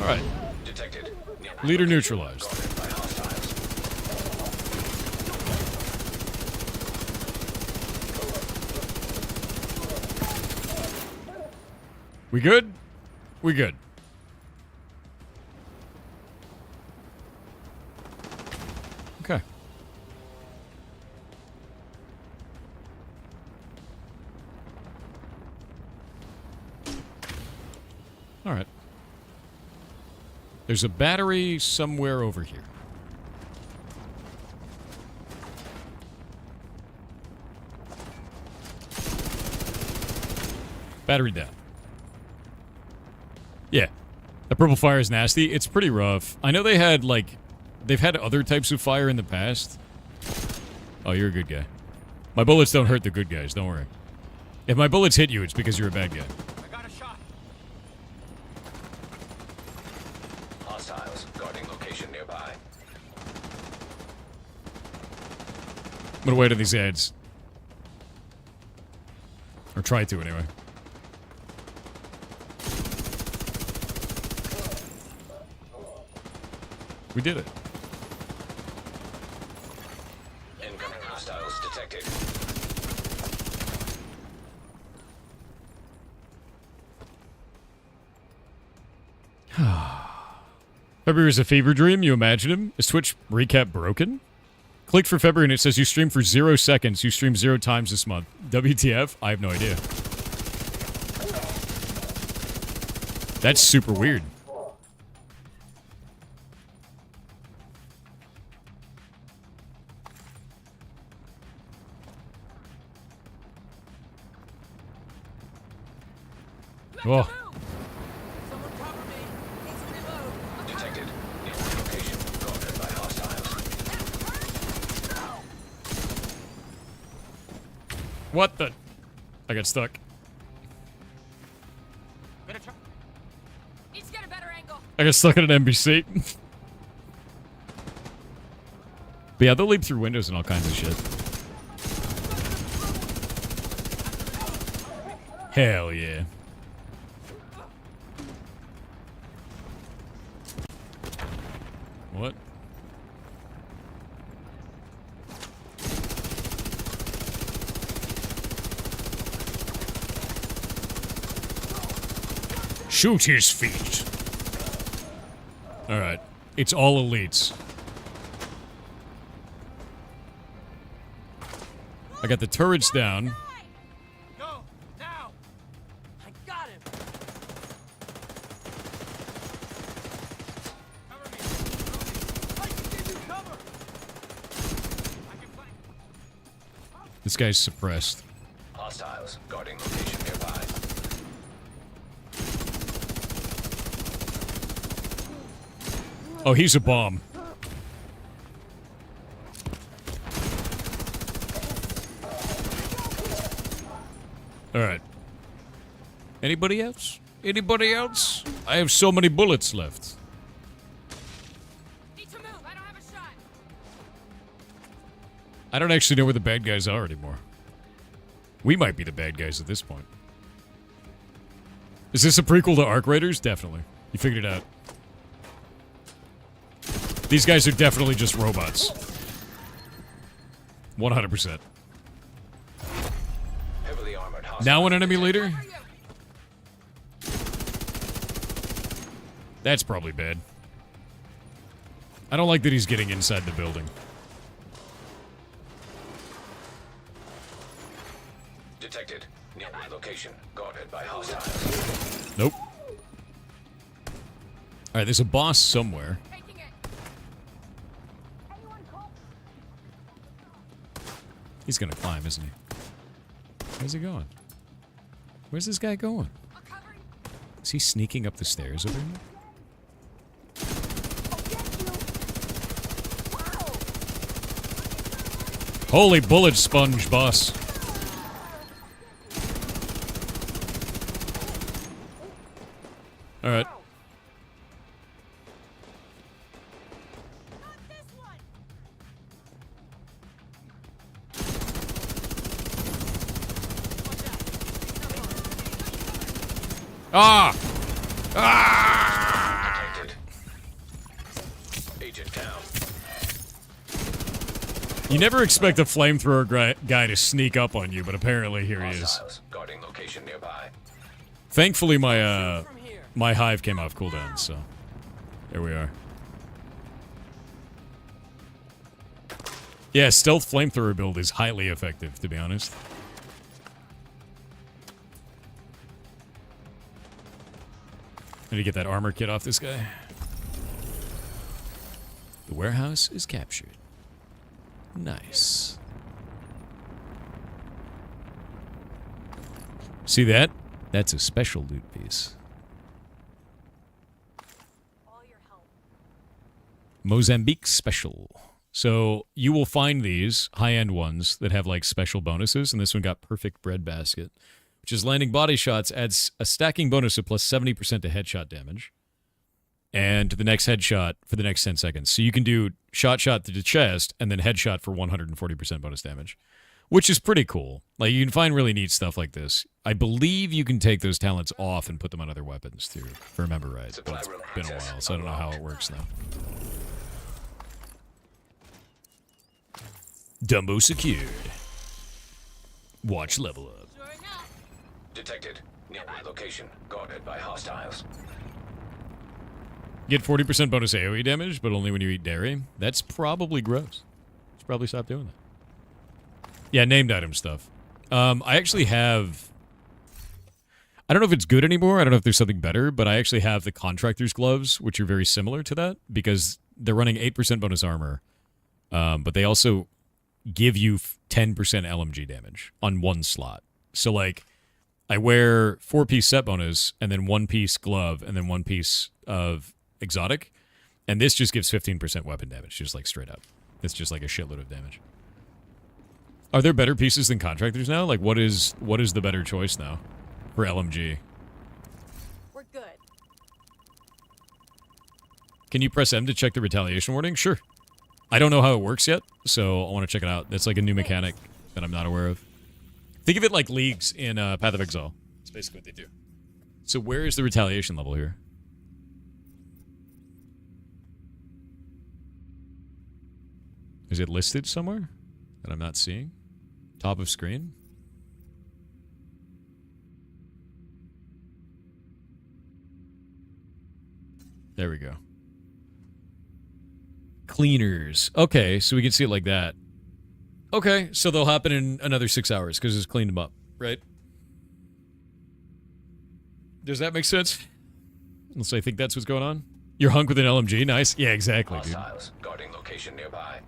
S1: Alright.
S8: Detected.
S1: Leader neutralized.
S8: Guarded by hostiles.
S1: We good? We good. Okay. All right. There's a battery somewhere over here. Battery down. Yeah. The purple fire is nasty. It's pretty rough. I know they had, like... They've had other types of fire in the past. Oh, you're a good guy. My bullets don't hurt the good guys, don't worry. If my bullets hit you, it's because you're a bad guy.
S6: I got a shot.
S8: Hostiles guarding location nearby.
S1: I'm gonna wait on these ads. Or try to, anyway. We did it.
S8: Incoming hostiles detected.
S1: February is a fever dream. You imagine him? Is Twitch recap broken? Click for February and it says you stream for 0 seconds. You stream 0 times this month. WTF? I have no idea. That's super weird. Oh.
S6: Someone cover me. Needs to reload.
S8: Detected. Nearby location guarded by hostiles.
S1: What the? I got stuck.
S6: Better try.
S7: Need to get a better angle.
S1: I got stuck at an NBC. But yeah, they'll leap through windows and all kinds of shit. Hell yeah. What? Shoot his feet. Alright. It's all elites. I got the turrets down.
S6: Go now. I got him. Cover me. I can give you cover. I can flank.
S1: This guy's suppressed.
S8: Hostiles guarding location nearby.
S1: Oh, he's a bomb. Alright. Anybody else? Anybody else? I have so many bullets left.
S7: Need to move. I don't have a shot.
S1: I don't actually know where the bad guys are anymore. We might be the bad guys at this point. Is this a prequel to Arc Raiders? Definitely. You figured it out. These guys are definitely just robots. 100%.
S8: Heavily armored hostile.
S1: Now an enemy leader? That's probably bad. I don't like that he's getting inside the building.
S8: Detected. Nearby location. Guarded by hostiles.
S1: Nope. Alright, there's a boss somewhere.
S7: Taking it.
S1: He's gonna climb, isn't he? Where's he going? Where's this guy going?
S7: I'll cover him.
S1: Is he sneaking up the stairs over here? Holy bullet sponge, boss. Alright. Ah! Ah!
S8: Detected. Agent down.
S1: You never expect a flamethrower guy to sneak up on you, but apparently here he is.
S8: Hostiles. Guarding location nearby.
S1: Thankfully, my hive came off cooldown, so there we are. Yeah, stealth flamethrower build is highly effective, to be honest. I need to get that armor kit off this guy. The warehouse is captured. Nice. See that? That's a special loot piece.
S7: All your help.
S1: Mozambique special. So you will find these high-end ones that have like special bonuses, and this one got perfect bread basket, which is landing body shots adds a stacking bonus of plus 70% to headshot damage, and to the next headshot for the next 10 seconds. So you can do shot to the chest and then headshot for 140% bonus damage, which is pretty cool. Like, you can find really neat stuff like this. I believe you can take those talents off and put them on other weapons too, if I remember right. But it's been a while, so I don't know how it works now. Dumbo secured. Watch level up.
S7: Sure enough.
S8: Detected. Nearby location. Guarded by hostiles.
S1: Get 40% bonus AoE damage, but only when you eat dairy. That's probably gross. Should probably stop doing that. Yeah, named item stuff. I actually have... I don't know if it's good anymore. I don't know if there's something better, but I actually have the Contractor's Gloves, which are very similar to that, because they're running 8% bonus armor, but they also give you 10% LMG damage on one slot. So, like, I wear 4-piece set bonus, and then 1-piece glove, and then 1 piece of exotic, and this just gives 15% weapon damage, just like straight up. It's just like a shitload of damage. Are there better pieces than Contractors now? Like, what is the better choice now for LMG?
S7: We're good.
S1: Can you press M to check the retaliation warning? Sure. I don't know how it works yet, so I want to check it out. That's like a new mechanic that I'm not aware of. Think of it like leagues in Path of Exile. That's basically what they do. So where is the retaliation level here? Is it listed somewhere that I'm not seeing? Top of screen? There we go. Cleaners. Okay, so we can see it like that. Okay, so they'll happen in another 6 hours because it's cleaned them up, right? Does that make sense? Unless I think that's what's going on. You're hunk with an LMG, nice. Yeah, exactly, dude.
S8: Hostiles. Guarding location nearby.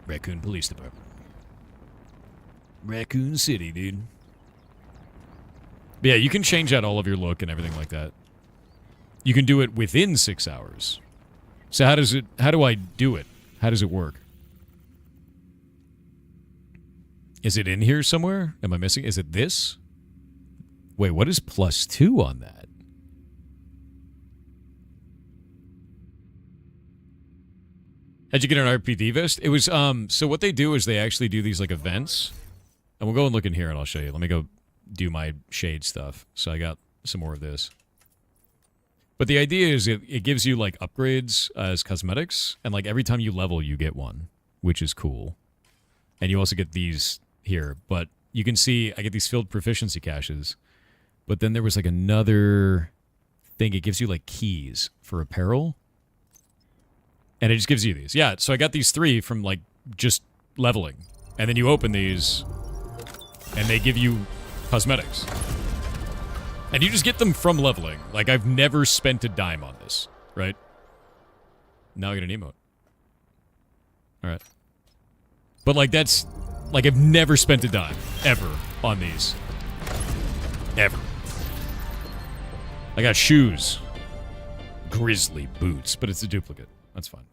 S1: Raccoon Police Department. Raccoon City, dude. But yeah, you can change out all of your look and everything like that. You can do it within 6 hours. So how do I do it? How does it work? Is it in here somewhere? Am I missing? Is it this? Wait, what is +2 on that? How'd you get an RPD vest? It was, so what they do is they actually do these, like, events. And we'll go and look in here and I'll show you. Let me go do my shade stuff. So I got some more of this. But the idea is it gives you, like, upgrades as cosmetics. And, like, every time you level, you get one, which is cool. And you also get these here. But you can see I get these filled proficiency caches. But then there was, like, another thing. It gives you, like, keys for apparel. And it just gives you these. Yeah, so I got these 3 from, like, just leveling. And then you open these, and they give you cosmetics. And you just get them from leveling. Like, I've never spent a dime on this, right? Now I get an emote. Alright. But, like, that's... Like, I've never spent a dime, ever, on these. Ever. I got shoes. Grizzly boots, but it's a duplicate. That's fine.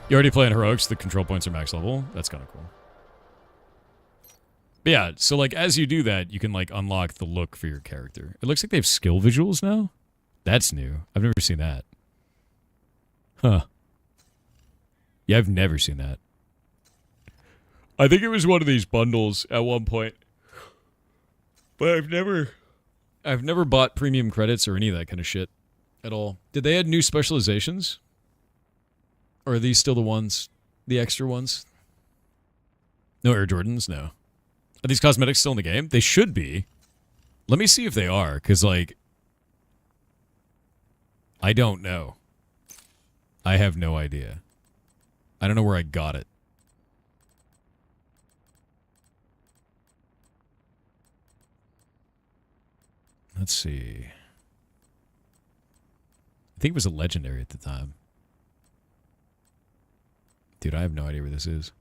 S1: You already playing heroics, the control points are max level. That's kind of cool. But yeah, so like as you do that, you can like unlock the look for your character. It looks like they have skill visuals now. That's new. I've never seen that. Huh. Yeah, I've never seen that. I think it was one of these bundles at one point. But I've never bought premium credits or any of that kind of shit at all. Did they add new specializations? Or are these still the ones, the extra ones? No Air Jordans? No. Are these cosmetics still in the game? They should be. Let me see if they are, because, like, I don't know. I have no idea. I don't know where I got it. Let's see. I think it was a legendary at the time. Dude, I have no idea where this is.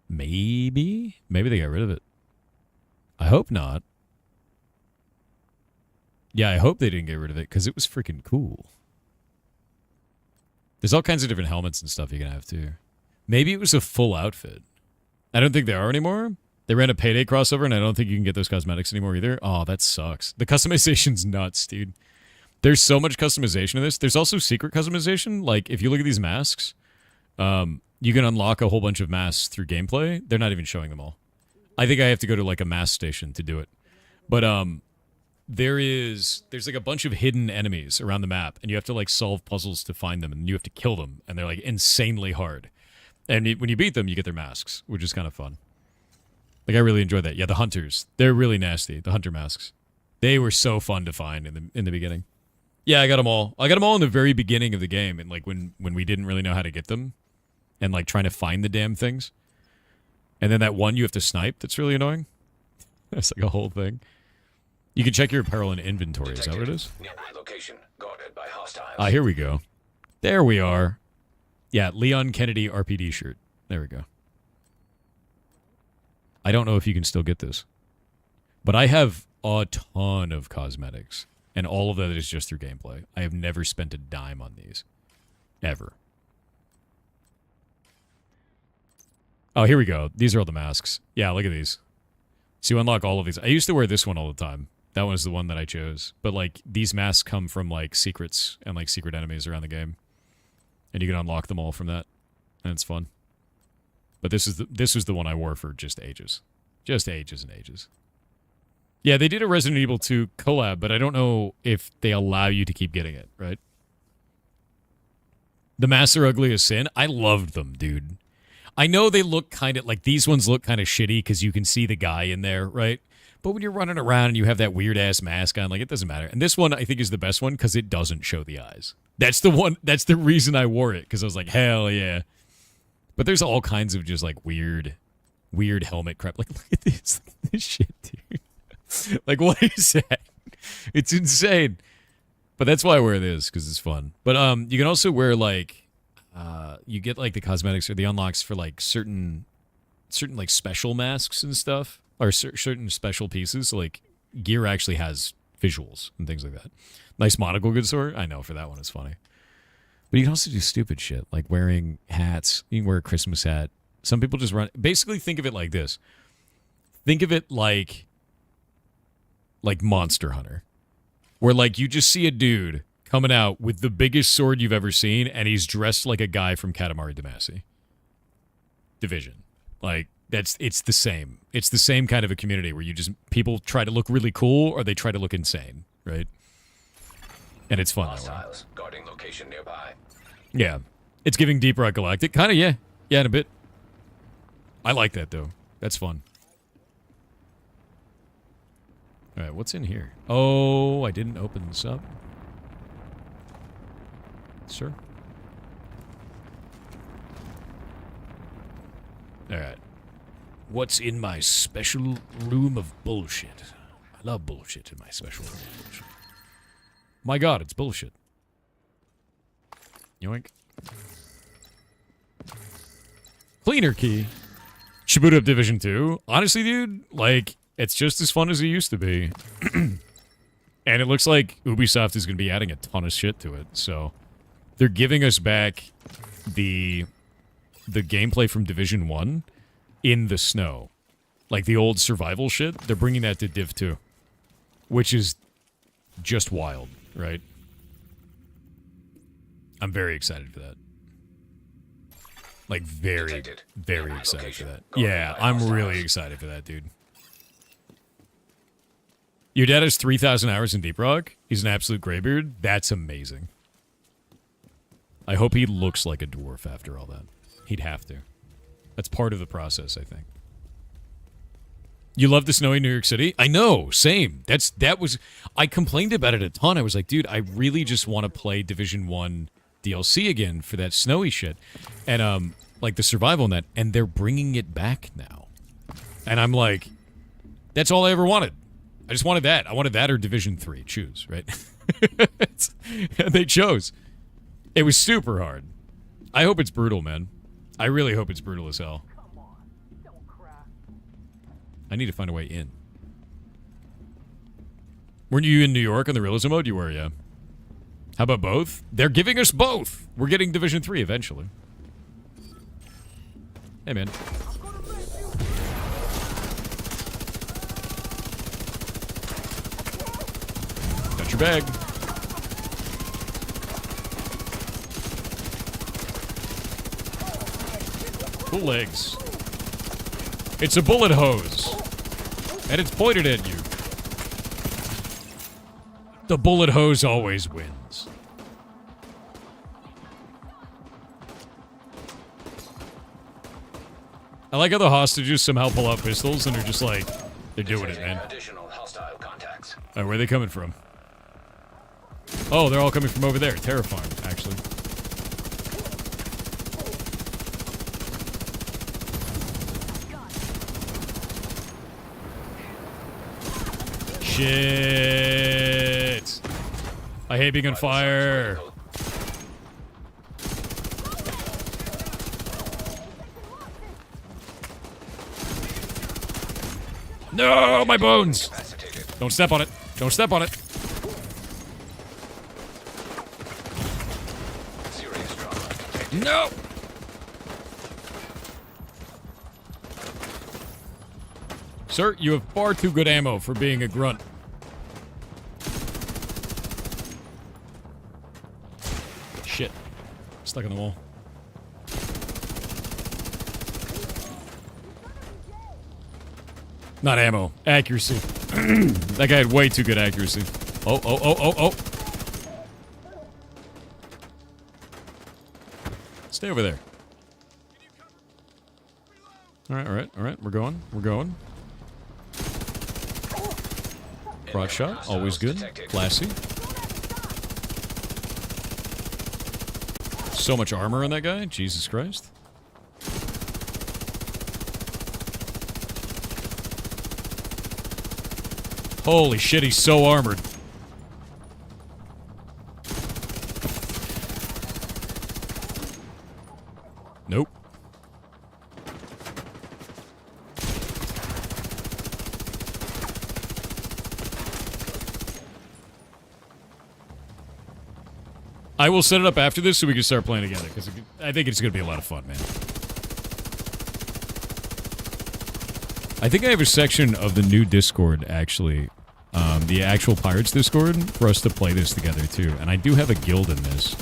S1: Maybe? Maybe they got rid of it. I hope not. Yeah, I hope they didn't get rid of it, because it was freaking cool. There's all kinds of different helmets and stuff you can have, too. Maybe it was a full outfit. I don't think they are anymore. They ran a Payday crossover, and I don't think you can get those cosmetics anymore either. Oh, that sucks. The customization's nuts, dude. There's so much customization in this. There's also secret customization. Like, if you look at these masks, you can unlock a whole bunch of masks through gameplay. They're not even showing them all. I think I have to go to, like, a mask station to do it. But, there's like a bunch of hidden enemies around the map, and you have to, like, solve puzzles to find them, and you have to kill them, and they're, like, insanely hard. And when you beat them, you get their masks, which is kind of fun. Like, I really enjoyed that. Yeah, the hunters. They're really nasty. The hunter masks. They were so fun to find in the beginning. Yeah, I got them all. I got them all in the very beginning of the game, and like when we didn't really know how to get them, and like trying to find the damn things. And then that one you have to snipe. That's really annoying. That's like a whole thing. You can check your apparel in inventory. Is that what it is?
S8: Nearby location guarded by hostiles.
S1: Ah, here we go. There we are. Yeah, Leon Kennedy RPD shirt. There we go. I don't know if you can still get this, but I have a ton of cosmetics. And all of that is just through gameplay. I have never spent a dime on these. Ever. Oh, here we go. These are all the masks. Yeah, look at these. So you unlock all of these. I used to wear this one all the time. That was the one that I chose. But, like, these masks come from, like, secrets and, like, secret enemies around the game. And you can unlock them all from that. And it's fun. But this was the one I wore for just ages. Just ages and ages. Yeah, they did a Resident Evil 2 collab, but I don't know if they allow you to keep getting it, right? The masks are ugly as sin. I loved them, dude. I know they look kind of, like, these ones look kind of shitty because you can see the guy in there, right? But when you're running around and you have that weird-ass mask on, like, it doesn't matter. And this one, I think, is the best one because it doesn't show the eyes. That's the one, that's the reason I wore it, because I was like, hell yeah. But there's all kinds of just, like, weird helmet crap. Like, look at this shit, dude. Like, what is that? It's insane. But that's why I wear this, because it's fun. But you can also wear, like, you get, like, the cosmetics or the unlocks for, like, certain certain like special masks and stuff, or certain special pieces. So, like gear actually has visuals and things like that. Nice monocle, good sword. I know for that one it's funny. But you can also do stupid shit like wearing hats. You can wear a Christmas hat. Some people just run. Basically, think of it like this. Think of it like Monster Hunter, where like you just see a dude coming out with the biggest sword you've ever seen, and he's dressed like a guy from Katamari Damacy. Division. Like, it's the same. It's the same kind of a community where you just, people try to look really cool or they try to look insane, right? And it's fun.
S8: Hostiles guarding location nearby.
S1: Yeah. It's giving Deep Rock Galactic. Kind of, yeah. Yeah, in a bit. I like that, though. That's fun. Alright, what's in here? Oh, I didn't open this up. Sir? Alright. What's in my special room of bullshit? I love bullshit in my special room of bullshit. My god, it's bullshit. Yoink. Cleaner key. Should boot up Division 2. Honestly, dude, like, it's just as fun as it used to be. And it looks like Ubisoft is going to be adding a ton of shit to it, so... They're giving us back the gameplay from Division 1 in the snow. Like the old survival shit, they're bringing that to Div 2. Which is just wild, right? I'm very excited for that. Like, very excited for that. Yeah, I'm really excited for that, dude. Your dad has 3,000 hours in Deep Rock? He's an absolute graybeard? That's amazing. I hope he looks like a dwarf after all that. He'd have to. That's part of the process, I think. You love the snowy New York City? I know, same. That was... I complained about it a ton. I was like, dude, I really just want to play Division 1 DLC again for that snowy shit. And, like, the survival in that. And they're bringing it back now. And I'm like, that's all I ever wanted. I just wanted that. I wanted that or Division 3. Choose, right? And they chose. It was super hard. I hope it's brutal, man. I really hope it's brutal as hell. I need to find a way in. Weren't you in New York on the realism mode? You were, yeah. How about both? They're giving us both! We're getting Division 3 eventually. Hey, man. Got your bag. Cool legs. It's a bullet hose. And it's pointed at you. The bullet hose always wins. I like how the hostages somehow pull out pistols and they're just like, they're doing it, man.
S8: Additional hostile contacts.
S1: Alright, where are they coming from? Oh, they're all coming from over there. Terra Farm, actually. Shit. I hate being on fire. No, my bones. Don't step on it. Don't step on it. No. Sir, you have far too good ammo for being a grunt. Shit. Stuck in the wall. Not ammo. Accuracy. That guy had way too good accuracy. Oh, oh, oh, oh, oh. Stay over there. Alright, alright, alright. We're going. We're going. Broad shot. Always good. Classy. So much armor on that guy. Jesus Christ. Holy shit, he's so armored. Nope. I will set it up after this so we can start playing together, because I think it's going to be a lot of fun, man. I think I have a section of the new Discord, actually. The actual Pirates Discord, for us to play this together, too. And I do have a guild in this.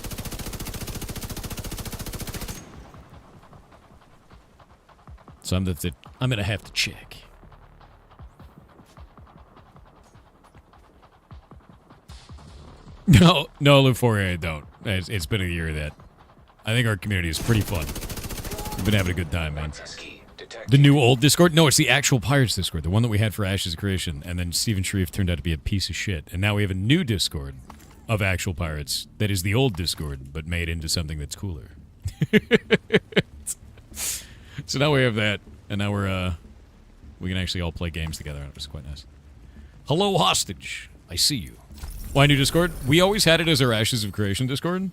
S1: So I'm going to have to check. No, Luforia, I don't. It's been a year of that. I think our community is pretty fun. We've been having a good time, man. The new old Discord? No, it's the actual Pirates Discord, the one that we had for Ashes of Creation, and then Steven Sharif turned out to be a piece of shit. And now we have a new Discord of actual Pirates that is the old Discord, but made into something that's cooler. So now we have that, and now we can actually all play games together, and it was quite nice. Hello, hostage. I see you. Why new Discord? We always had it as our Ashes of Creation Discord,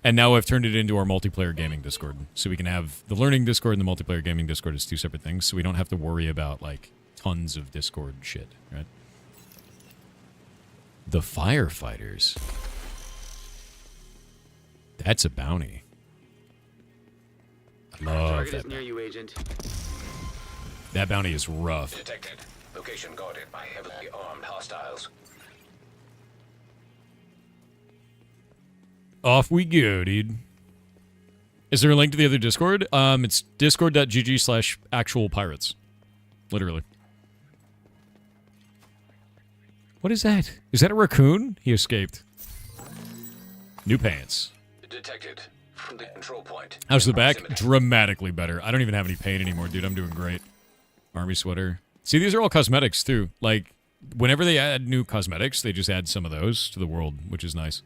S1: and now I've turned it into our multiplayer gaming Discord. So we can have the learning Discord and the multiplayer gaming Discord as two separate things, so we don't have to worry about, like, tons of Discord shit, right? The Firefighters. That's a bounty. I love that bounty.
S9: You, Agent.
S1: That bounty is rough.
S8: Detected. Location guarded by heavily armed hostiles.
S1: Off we go, dude. Is there a link to the other Discord? It's discord.gg/actualpirates. Literally. What is that? Is that a raccoon? He escaped. New pants.
S8: Detected. From the control point.
S1: How's the back? Dramatically better. I don't even have any pain anymore, dude. I'm doing great. Army sweater. See, these are all cosmetics, too. Like, whenever they add new cosmetics, they just add some of those to the world, which is nice.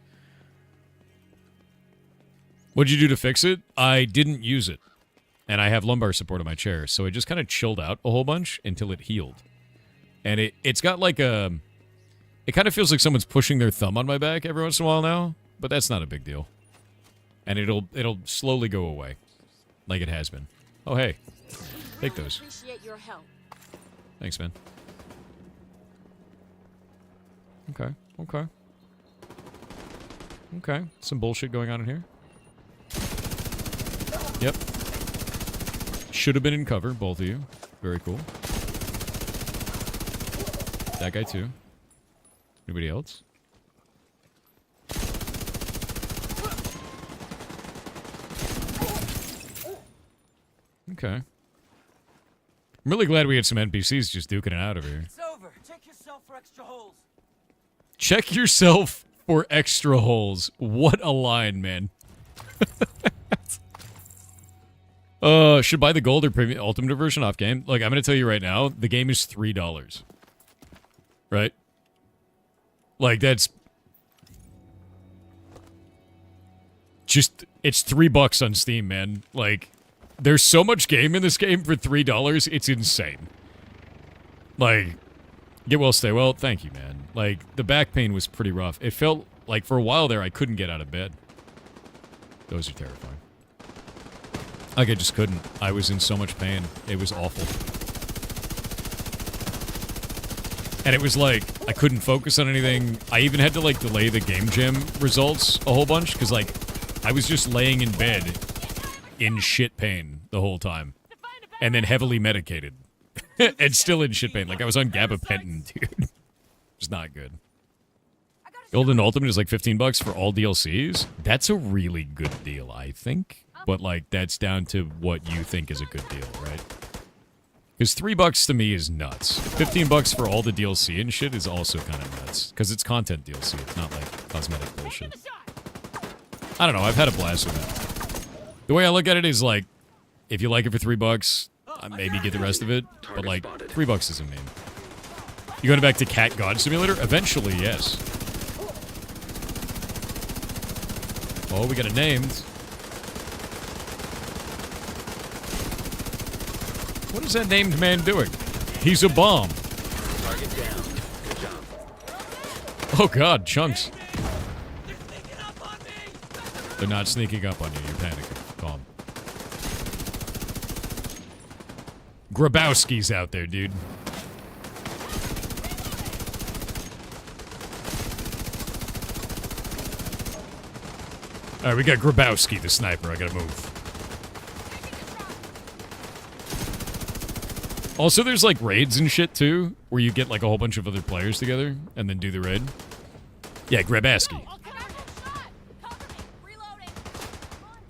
S1: What'd you do to fix it? I didn't use it. And I have lumbar support on my chair, so it just kind of chilled out a whole bunch until it healed. And it's got like a... It kind of feels like someone's pushing their thumb on my back every once in a while now, but that's not a big deal. And it'll slowly go away, like it has been. Oh, hey. Take those.
S7: Appreciate your help.
S1: Thanks, man. Okay, okay. Okay, some bullshit going on in here. Yep. Should have been in cover, both of you. Very cool. That guy, too. Anybody else? Okay. I'm really glad we had some NPCs just duking it out over here.
S9: It's over. Check yourself for extra holes.
S1: Check yourself for extra holes. What a line, man. Should buy the gold or premium ultimate version off game. Like, I'm gonna tell you right now, the game is $3. Right? Like, that's just, it's $3 on Steam, man. Like, there's so much game in this game for $3, it's insane. Like, get well, stay well. Thank you, man. Like, the back pain was pretty rough. It felt like for a while there I couldn't get out of bed. Those are terrifying. Like, I just couldn't. I was in so much pain. It was awful. And it was like, I couldn't focus on anything. I even had to, like, delay the game jam results a whole bunch, because, like, I was just laying in bed in shit pain the whole time. And then heavily medicated. And still in shit pain. Like, I was on gabapentin, dude. It's not good. Golden Ultimate is like $15 for all DLCs. That's a really good deal, I think. But, like, that's down to what you think is a good deal, right? Because $3 to me is nuts. $15 for all the DLC and shit is also kind of nuts. Because it's content DLC. It's not, like, cosmetic bullshit. I don't know. I've had a blast with it. The way I look at it is, like, if you like it for $3, maybe get the rest of it. But, like, $3 isn't mean. You going back to Cat God Simulator? Eventually, yes. Oh, we got it named. What is that named man doing? He's a bomb.
S9: Target down. Good job.
S1: Oh god, chunks. They're not sneaking up on you. You're panicking. Calm. Grabowski's out there, dude. Alright, we got Grabowski, the sniper. I gotta move. Also, there's like raids and shit too, where you get like a whole bunch of other players together and then do the raid. Yeah, Grabowski.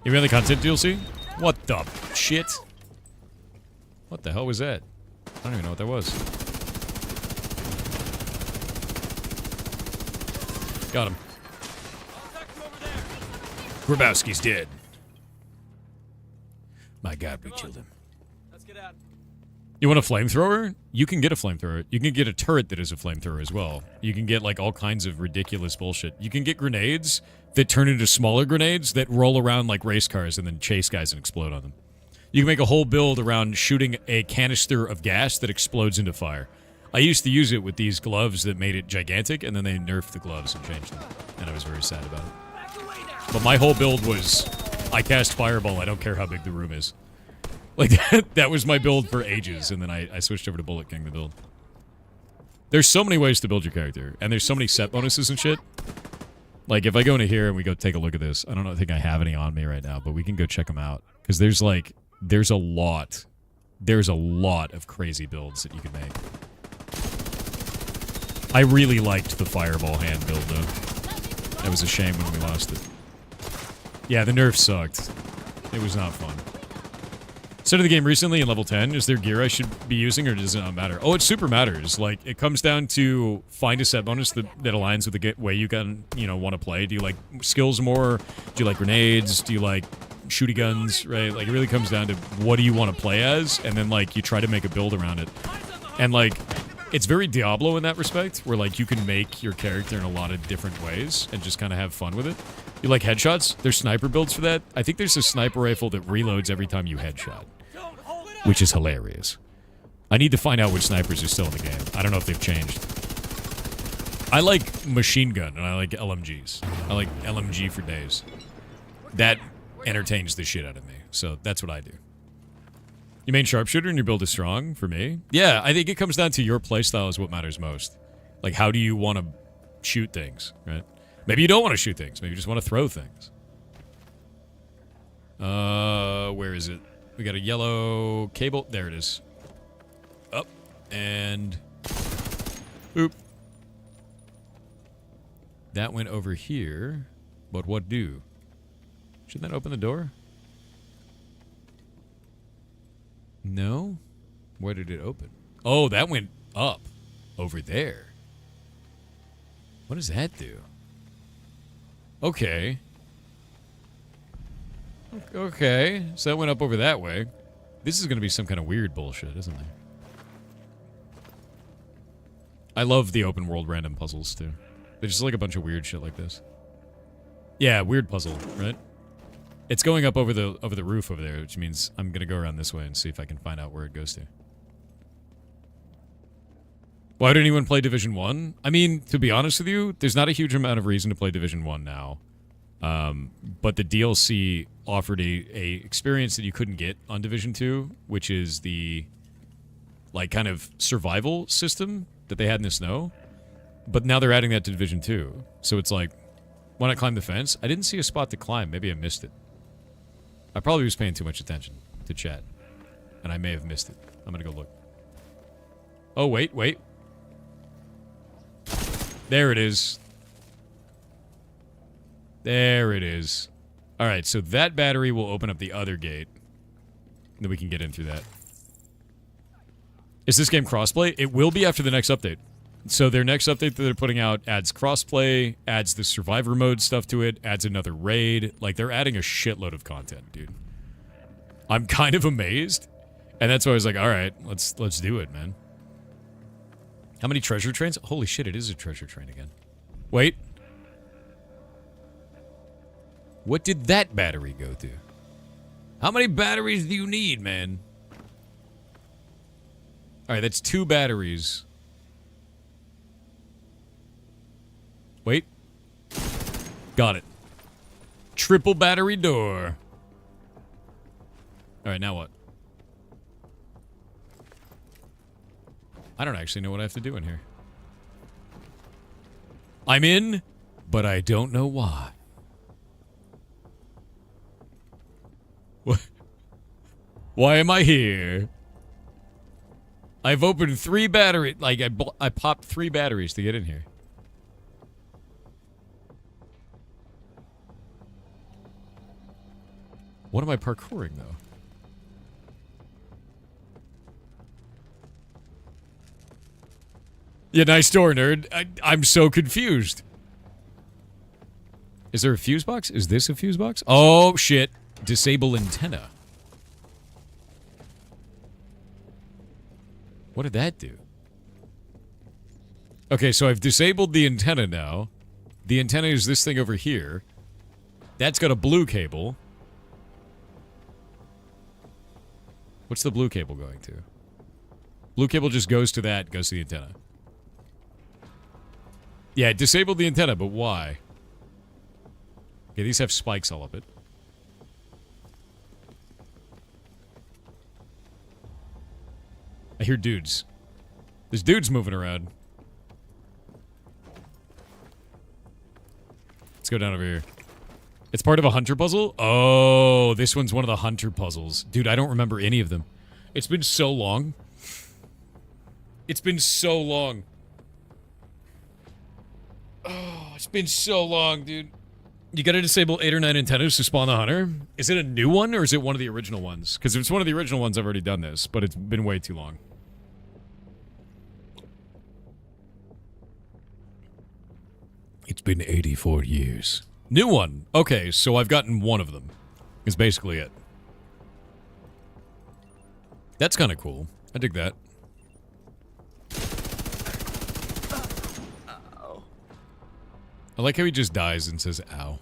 S1: You mean the content DLC? What the shit? What the hell was that? I don't even know what that was. Got him. Grabowski's dead. My God, we killed him.
S9: Let's get out.
S1: You want a flamethrower? You can get a flamethrower. You can get a turret that is a flamethrower as well. You can get like all kinds of ridiculous bullshit. You can get grenades that turn into smaller grenades that roll around like race cars and then chase guys and explode on them. You can make a whole build around shooting a canister of gas that explodes into fire. I used to use it with these gloves that made it gigantic, and then they nerfed the gloves and changed them. And I was very sad about it. But my whole build was, I cast Fireball, I don't care how big the room is. Like, that was my build for ages, and then I switched over to Bullet King to build. There's so many ways to build your character, and there's so many set bonuses and shit. Like, if I go into here and we go take a look at this, I don't think I have any on me right now, but we can go check them out. Because there's, like, there's a lot of crazy builds that you can make. I really liked the Fireball hand build, though. That was a shame when we lost it. Yeah, the nerf sucked. It was not fun. Started the game recently in level 10. Is there gear I should be using, or does it not matter? Oh, it super matters. Like, it comes down to find a set bonus that aligns with the way you can, want to play. Do you like skills more? Do you like grenades? Do you like shooty guns, right? Like, it really comes down to what do you want to play as, and then, like, you try to make a build around it. And, like, it's very Diablo in that respect, where, like, you can make your character in a lot of different ways and just kind of have fun with it. You like headshots? There's sniper builds for that. I think there's a sniper rifle that reloads every time you headshot, which is hilarious. I need to find out which snipers are still in the game. I don't know if they've changed. I like machine gun, and I like LMGs. I like LMG for days. That entertains the shit out of me, so that's what I do. You main sharpshooter and your build is strong, for me? Yeah, I think it comes down to your playstyle is what matters most. Like, how do you want to shoot things, right? Maybe you don't want to shoot things. Maybe you just want to throw things. Where is it? We got a yellow cable. There it is. Up. And... boop. That went over here. But what do? Shouldn't that open the door? No? Where did it open? Oh, that went up. Over there. What does that do? Okay. Okay. So that went up over that way. This is going to be some kind of weird bullshit, isn't it? I love the open world random puzzles, too. There's just like a bunch of weird shit like this. Yeah, weird puzzle, right? It's going up over the roof over there, which means I'm going to go around this way and see if I can find out where it goes to. Why would anyone play Division 1? I mean, to be honest with you, there's not a huge amount of reason to play Division 1 now. But the DLC offered a experience that you couldn't get on Division 2, which is the, like, kind of survival system that they had in the snow. But now they're adding that to Division 2. So it's like, why not climb the fence? I didn't see a spot to climb. Maybe I missed it. I probably was paying too much attention to chat. And I may have missed it. I'm gonna go look. Oh, wait. There it is. There it is. Alright, so that battery will open up the other gate. Then we can get in through that. Is this game crossplay? It will be after the next update. So their next update that they're putting out adds crossplay, adds the survivor mode stuff to it, adds another raid. Like, they're adding a shitload of content, dude. I'm kind of amazed. And that's why I was like, alright, let's do it, man. How many treasure trains? Holy shit, it is a treasure train again. Wait. What did that battery go to? How many batteries do you need, man? Alright, that's 2 batteries. Wait. Got it. Triple battery door. Alright, now what? I don't actually know what I have to do in here. I'm in, but I don't know why. Why am I here? I've opened 3 batteries. Like, I popped 3 batteries to get in here. What am I parkouring, though? Yeah, nice door, nerd. I'm so confused. Is there a fuse box? Is this a fuse box? Oh, shit. Disable antenna. What did that do? Okay, so I've disabled the antenna now. The antenna is this thing over here. That's got a blue cable. What's the blue cable going to? Blue cable just goes to that, goes to the antenna. Yeah, it disabled the antenna, but why? Okay, these have spikes all up it. I hear dudes. There's dudes moving around. Let's go down over here. It's part of a hunter puzzle? Oh, this one's one of the hunter puzzles. Dude, I don't remember any of them. It's been so long. It's been so long. Oh, it's been so long, dude. You gotta disable 8 or 9 antennas to spawn the hunter? Is it a new one, or is it one of the original ones? Because if it's one of the original ones, I've already done this, but it's been way too long. It's been 84 years. New one. Okay, so I've gotten one of them. Is basically it. That's kind of cool. I dig that. I like how he just dies and says, ow.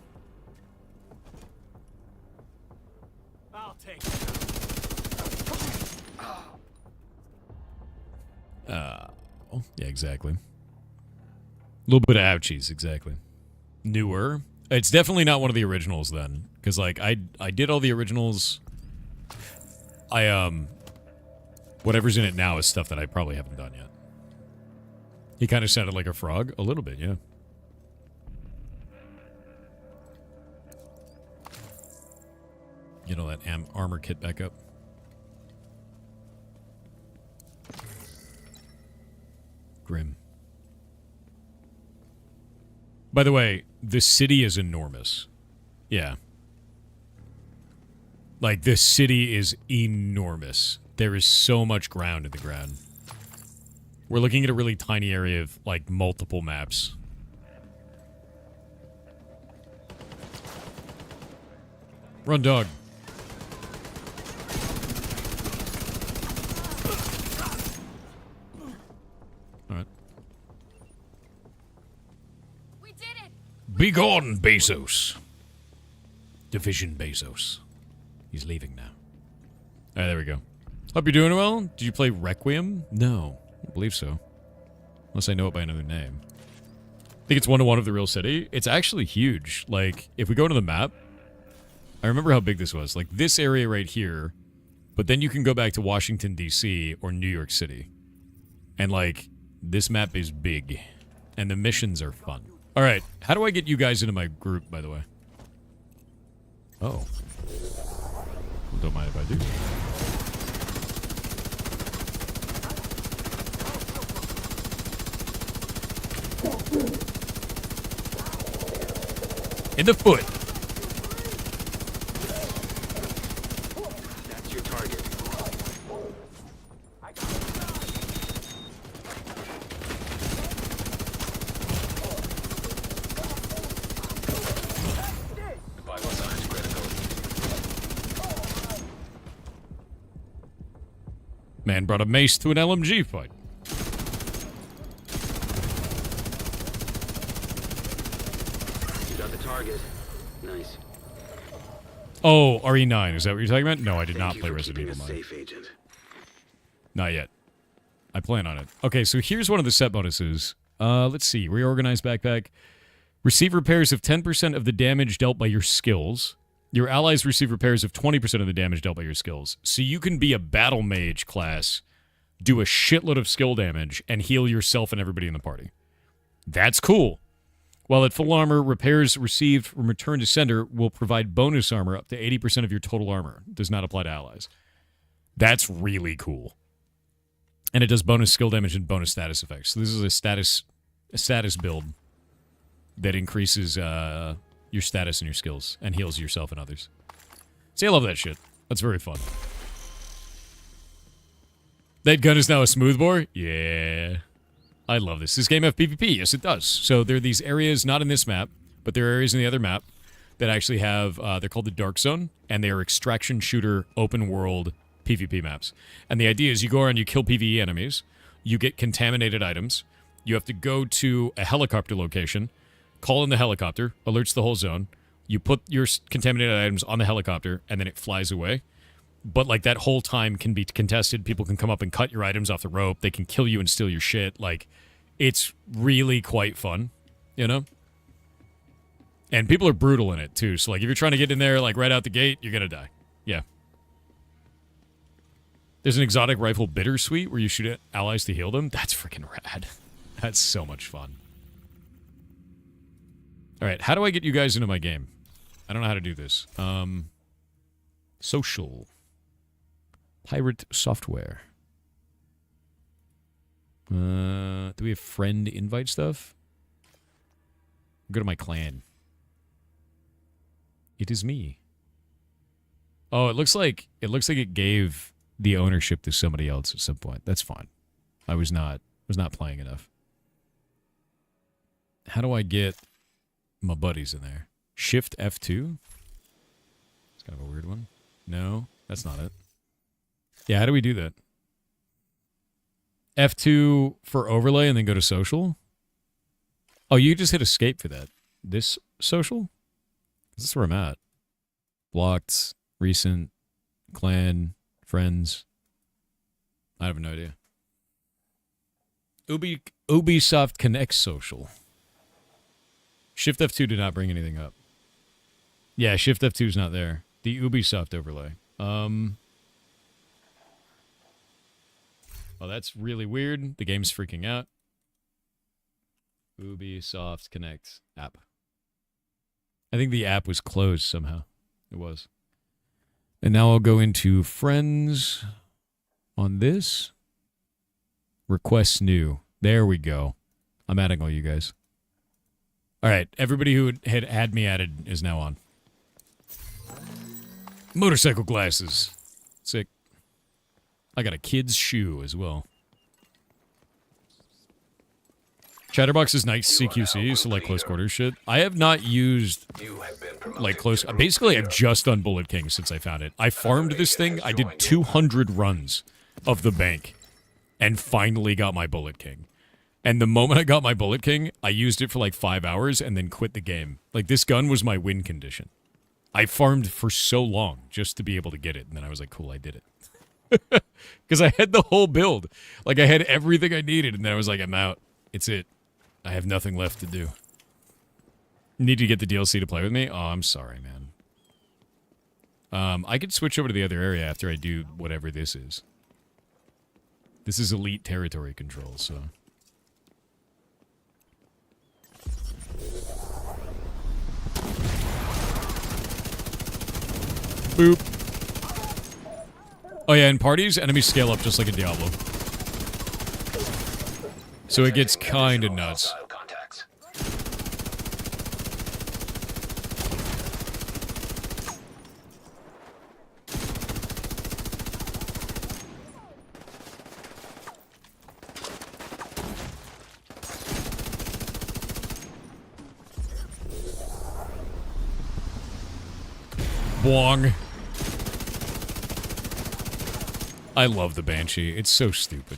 S9: I'll take it.
S1: Yeah, exactly. A little bit of ouchies, exactly. Newer. It's definitely not one of the originals then. Because, like, I did all the originals. Whatever's in it now is stuff that I probably haven't done yet. He kind of sounded like a frog. A little bit, yeah. Get all that armor kit back up. Grim. By the way, the city is enormous. Yeah. Like, this city is enormous. There is so much ground in the ground. We're looking at a really tiny area of, like, multiple maps. Run, dog. Alright.
S7: We did it!
S1: Be gone, Bezos. Division Bezos. He's leaving now. Alright, there we go. Hope you're doing well. Did you play Requiem? No. I don't believe so. Unless I know it by another name. I think it's 1-to-1 of the real city. It's actually huge. Like, if we go to the map, I remember how big this was. Like, this area right here, but then you can go back to Washington, D.C. or New York City. And, like, this map is big. And the missions are fun. Alright, how do I get you guys into my group, by the way? Oh. Don't mind if I do. In the foot.
S9: That's your target.
S8: Vital signs critical.
S1: Man brought a mace to an LMG fight.
S9: You got the target. Nice.
S1: Oh, RE9. Is that what you're talking about? No, I did not
S9: Thank you
S1: play
S9: for
S1: Resident
S9: keeping
S1: Evil
S9: us
S1: 9.
S9: safe, Agent.
S1: Not yet. I plan on it. Okay, so here's one of the set bonuses. Let's see. Reorganize backpack. Receive repairs of 10% of the damage dealt by your skills. Your allies receive repairs of 20% of the damage dealt by your skills. So you can be a battle mage class, do a shitload of skill damage, and heal yourself and everybody in the party. That's cool. While at full armor, repairs received from return to sender will provide bonus armor up to 80% of your total armor. Does not apply to allies. That's really cool. And it does bonus skill damage and bonus status effects. So this is a status build that increases your status and your skills and heals yourself and others. See, I love that shit. That's very fun. That gun is now a smoothbore? Yeah. I love this. This game have PvP? Yes, it does. So there are these areas, not in this map, but there are areas in the other map that actually have, they're called the Dark Zone, and they are extraction shooter open world PvP maps. And the idea is you go around, you kill PvE enemies, you get contaminated items, you have to go to a helicopter location, call in the helicopter, alerts the whole zone, you put your contaminated items on the helicopter, and then it flies away. But, like, that whole time can be contested. People can come up and cut your items off the rope. They can kill you and steal your shit. Like, it's really quite fun, you know? And people are brutal in it, too. So, like, if you're trying to get in there, like, right out the gate, you're gonna die. Yeah. There's an exotic rifle bittersweet where you shoot at allies to heal them. That's freaking rad. That's so much fun. Alright, how do I get you guys into my game? I don't know how to do this. Social. Pirate software. Do we have friend invite stuff? Go to my clan. It is me. Oh, it looks like it gave the ownership to somebody else at some point. That's fine. I was not playing enough. How do I get my buddies in there? Shift F2? It's kind of a weird one. No, that's not it. Yeah, how do we do that? F2 for overlay and then go to social? Oh, you just hit escape for that. This social? This is where I'm at. Blocked, recent, clan, friends. I have no idea. Ubisoft Connect social. Shift F2 did not bring anything up. Yeah, Shift F2 is not there. The Ubisoft overlay. Oh, that's really weird. The game's freaking out. Ubisoft Connect app. I think the app was closed somehow. It was. And now I'll go into friends on this. Requests new. There we go. I'm adding all you guys. All right, everybody who had me added is now on. Motorcycle glasses. Sick. I got a kid's shoe as well. Chatterbox is nice CQC, so like close quarters shit. I have not used like close. Basically, I've just done Bullet King since I found it. I farmed this thing. I did 200 runs of the bank and finally got my Bullet King. And the moment I got my Bullet King, I used it for like 5 hours and then quit the game. Like, this gun was my win condition. I farmed for so long just to be able to get it, and then I was like, cool, I did it. Because I had the whole build. Like, I had everything I needed, and then I was like, I'm out. It's it. I have nothing left to do. Need to get the DLC to play with me? Oh, I'm sorry, man. I could switch over to the other area after I do whatever this is. This is elite territory control, so... Boop. Oh yeah, in parties, enemies scale up just like in Diablo. So it gets kinda nuts. Bwong. I love the Banshee. It's so stupid.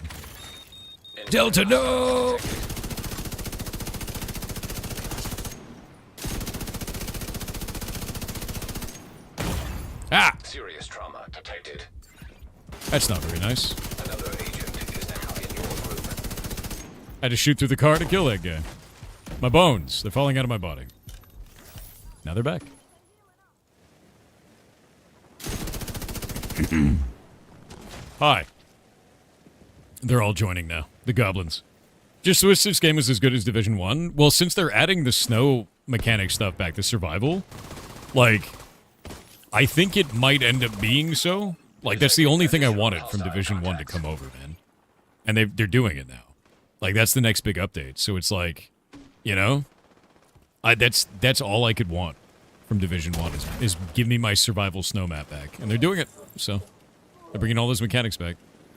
S1: Delta, no! Ah!
S8: Serious trauma detected.
S1: That's not very nice.
S8: Another agent is now in your group.
S1: I had to shoot through the car to kill that guy. My bones. They're falling out of my body. Now they're back. Hi. They're all joining now. The goblins. Just wish this game was as good as Division 1. Well, since they're adding the snow mechanic stuff back to survival, like, I think it might end up being so, Like, that's the only thing I wanted from Division 1 to come over, man. And they're doing it now. Like, that's the next big update. So it's like, you know, that's all I could want from Division 1 is give me my survival snow map back. And they're doing it. So they're bringing all those mechanics back.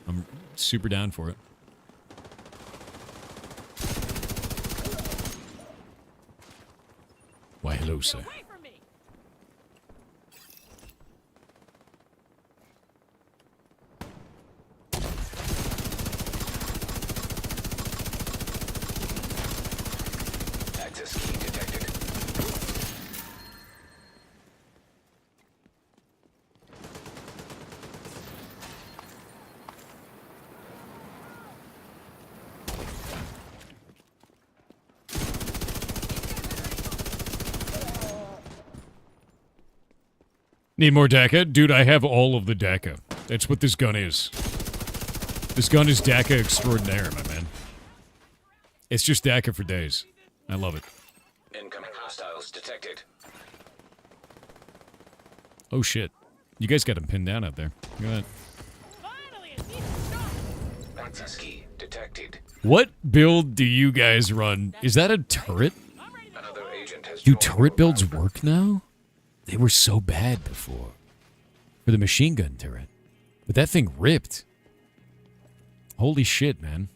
S1: I'm super down for it. Why, hello, sir.
S8: Access key detected.
S1: Need more DACA? Dude, I have all of the DACA. That's what this gun is. This gun is DACA extraordinaire, my man. It's just DACA for days. I love it.
S8: Incoming hostiles detected.
S1: Oh, shit. You guys got him pinned down out there. Look at that.
S8: Access key detected.
S1: What build do you guys run? Is that a turret?
S8: Another agent has
S1: Do
S8: joined
S1: turret builds
S8: your
S1: work now? They were so bad before. For the machine gun turret. But that thing ripped. Holy shit, man.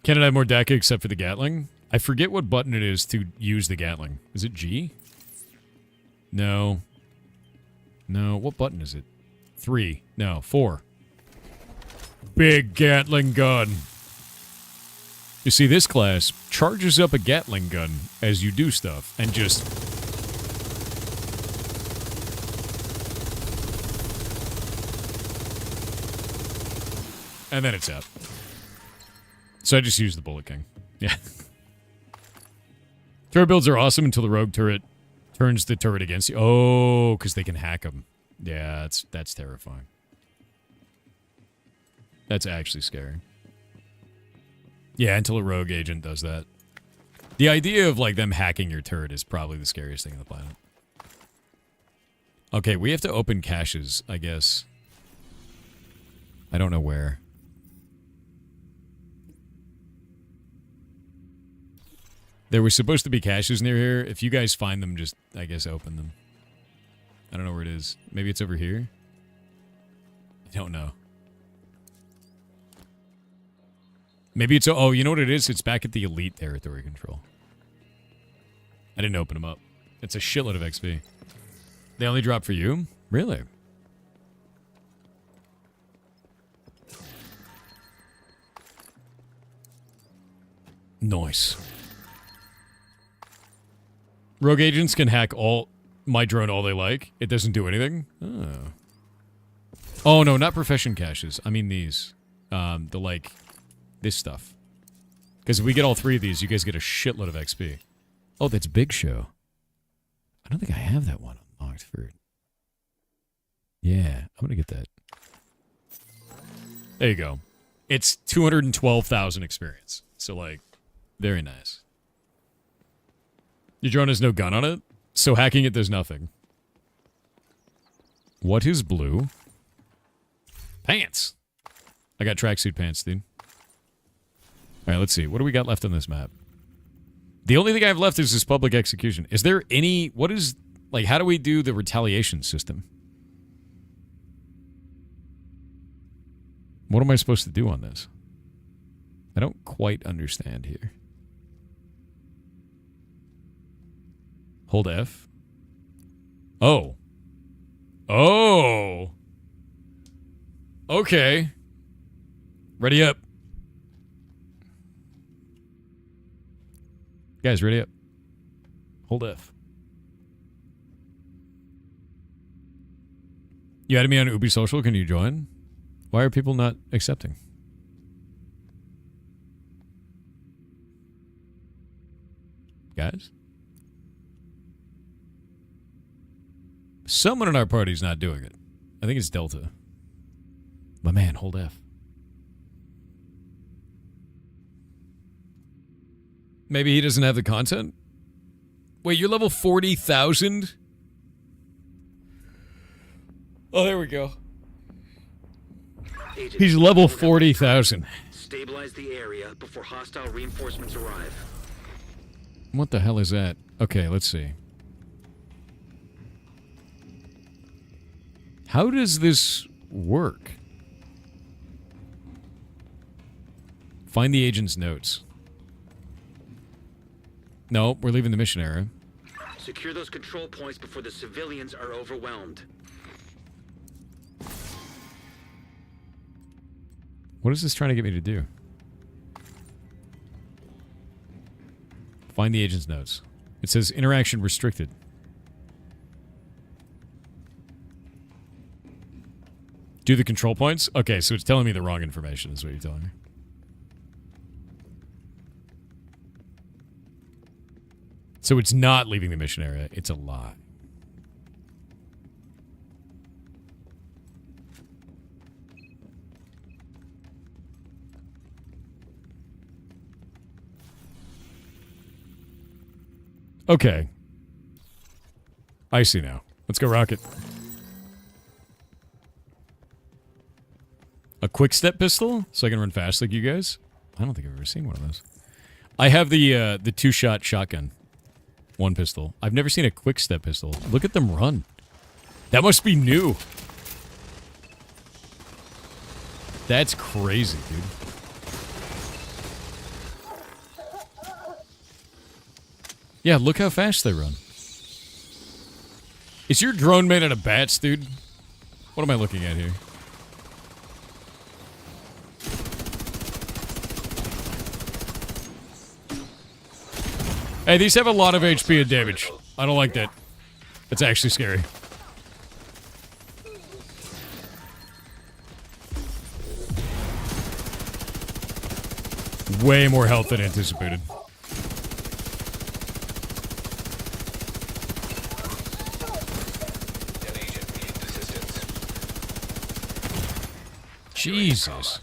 S1: Can it have more DACA except for the Gatling? I forget what button it is to use the Gatling. Is it G? No. No, what button is it? 3. No, 4. Big Gatling gun. You see, this class charges up a Gatling gun as you do stuff, and just... and then it's out. So I just use the Bullet King. Yeah. Turret builds are awesome until the rogue turret turns the turret against you. Oh, because they can hack them. Yeah, that's terrifying. That's actually scary. Yeah, until a rogue agent does that. The idea of, like, them hacking your turret is probably the scariest thing on the planet. Okay, we have to open caches, I guess. I don't know where. There were supposed to be caches near here. If you guys find them, just, I guess, open them. I don't know where it is. Maybe it's over here? I don't know. Maybe it's... oh, you know what it is? It's back at the elite territory control. I didn't open them up. It's a shitload of XP. They only drop for you? Really? Nice. Rogue agents can hack my drone all they like. It doesn't do anything? Oh. Oh, no, not profession caches. I mean these. The, like... this stuff. Because if we get all 3 of these, you guys get a shitload of XP. Oh, that's Big Show. I don't think I have that one unlocked for... yeah, I'm gonna get that. There you go. It's 212,000 experience. So, like, very nice. Your drone has no gun on it, so hacking it does nothing. What is blue? Pants! I got tracksuit pants, dude. Alright, let's see. What do we got left on this map? The only thing I have left is this public execution. Is there any... what is... like, how do we do the retaliation system? What am I supposed to do on this? I don't quite understand here. Hold F. Oh. Oh! Okay. Ready up. Guys, ready up. Hold F. You added me on Ubi Social. Can you join? Why are people not accepting? Guys? Someone in our party's not doing it. I think it's Delta. My man, hold F. Maybe he doesn't have the content? Wait, you're level 40,000? Oh, there we go.
S9: Agent,
S1: He's level
S9: order
S1: 40,000.
S9: Stabilize the area before hostile reinforcements arrive.
S1: What the hell is that? Okay, let's see. How does this work? Find the agent's notes. No, we're leaving the mission area.
S9: Secure those control points before the civilians are overwhelmed.
S1: What is this trying to get me to do? Find the agent's notes. It says interaction restricted. Do the control points? Okay, so it's telling me the wrong information is what you're telling me. So it's not leaving the mission area. It's a lie. Okay. I see now. Let's go rocket. A quick step pistol? So I can run fast like you guys? I don't think I've ever seen one of those. I have the two-shot shotgun. One pistol. I've never seen a quick step pistol. Look at them run. That must be new. That's crazy, dude. Yeah, look how fast they run. Is your drone made out of bats, dude? What am I looking at here? Hey, these have a lot of HP and damage. I don't like that. It's actually scary. Way more health than anticipated. Jesus.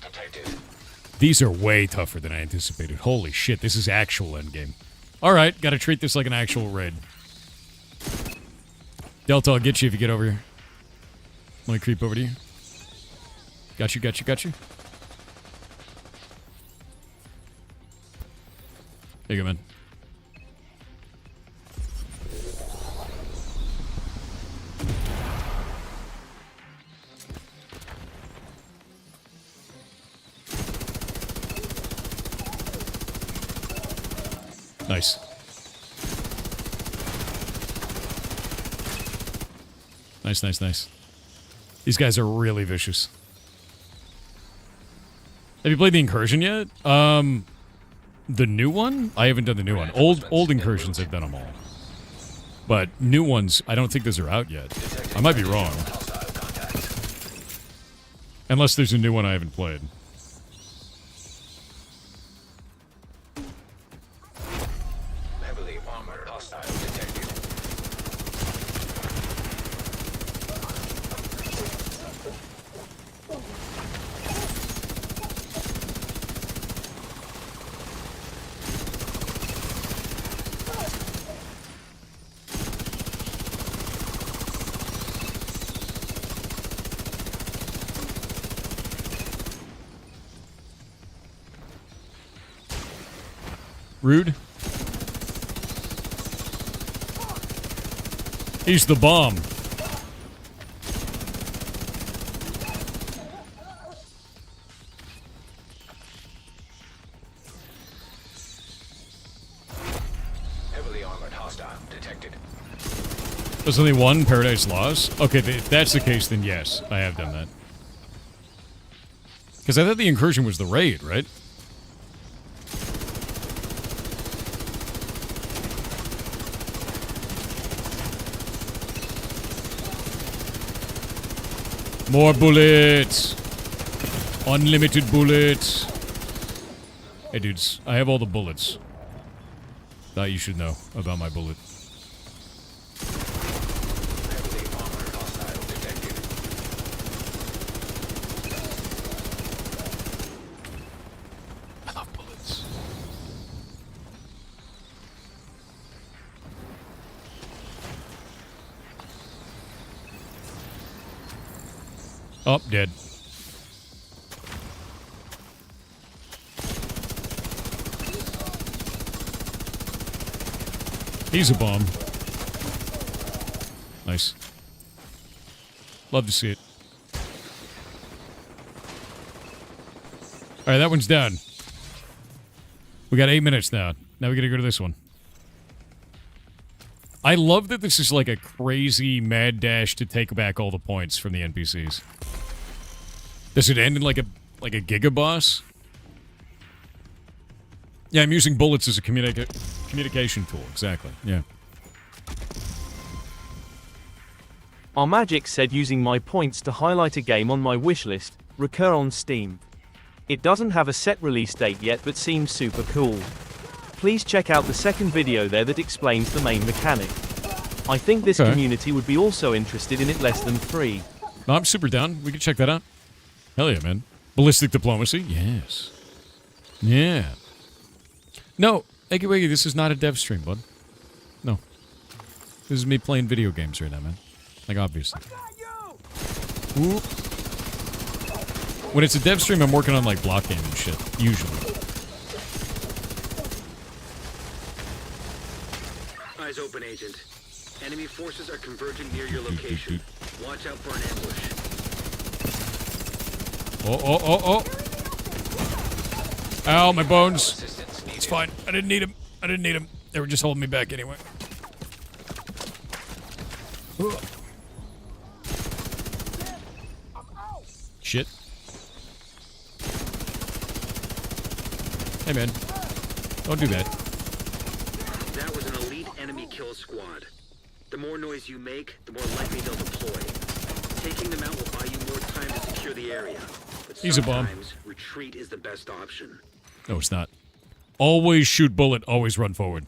S1: These are way tougher than I anticipated. Holy shit, this is actual endgame. Alright, gotta treat this like an actual raid. Delta, I'll get you if you get over here. Let me creep over to you. Got you, got you, got you. There you go, man. Nice. Nice, nice, nice. These guys are really vicious. Have you played the Incursion yet? The new one? I haven't done the new one. Old Incursions, I've done them all. But new ones, I don't think those are out yet. I might be wrong. Unless there's a new one I haven't played. Rude. He's the bomb.
S8: Heavily armored hostile detected.
S1: There's only one Paradise Lost? Okay, if that's the case, then yes, I have done that. Because I thought the Incursion was the raid, right? More bullets. Unlimited bullets. Hey, dudes, I have all the bullets. Thought you should know about my bullet. I love bullets. Oh, dead. He's a bomb. Nice. Love to see it. Alright, that one's down. We got 8 minutes now. Now we gotta go to this one. I love that this is like a crazy mad dash to take back all the points from the NPCs. Does it end in like a Giga boss? Yeah, I'm using bullets as a communication tool. Exactly. Yeah.
S2: Our Magic said using my points to highlight a game on my wishlist, Recur on Steam. It doesn't have a set release date yet but seems super cool. Please check out the second video there that explains the main mechanic. I think this community would be also interested in it less than 3.
S1: No, I'm super down. We can check that out. Hell yeah, man. Ballistic diplomacy? Yes. Yeah. No, Eggy Wiggy, this is not a dev stream, bud. No. This is me playing video games right now, man. Like, obviously. Ooh. When it's a dev stream, I'm working on, like, block game and shit. Usually.
S9: Eyes open, Agent. Enemy forces are converging near your location. Watch out for an ambush.
S1: Oh. Ow, my bones. It's fine. I didn't need him. They were just holding me back anyway. Shit. Hey, man. Don't do that.
S9: That was an elite enemy kill squad. The more noise you make, the more likely they'll deploy. Taking them out will buy you more time to secure the area. But
S1: He's a bomb.
S9: sometimes retreat is the best option.
S1: No, it's not. Always shoot bullet, always run forward.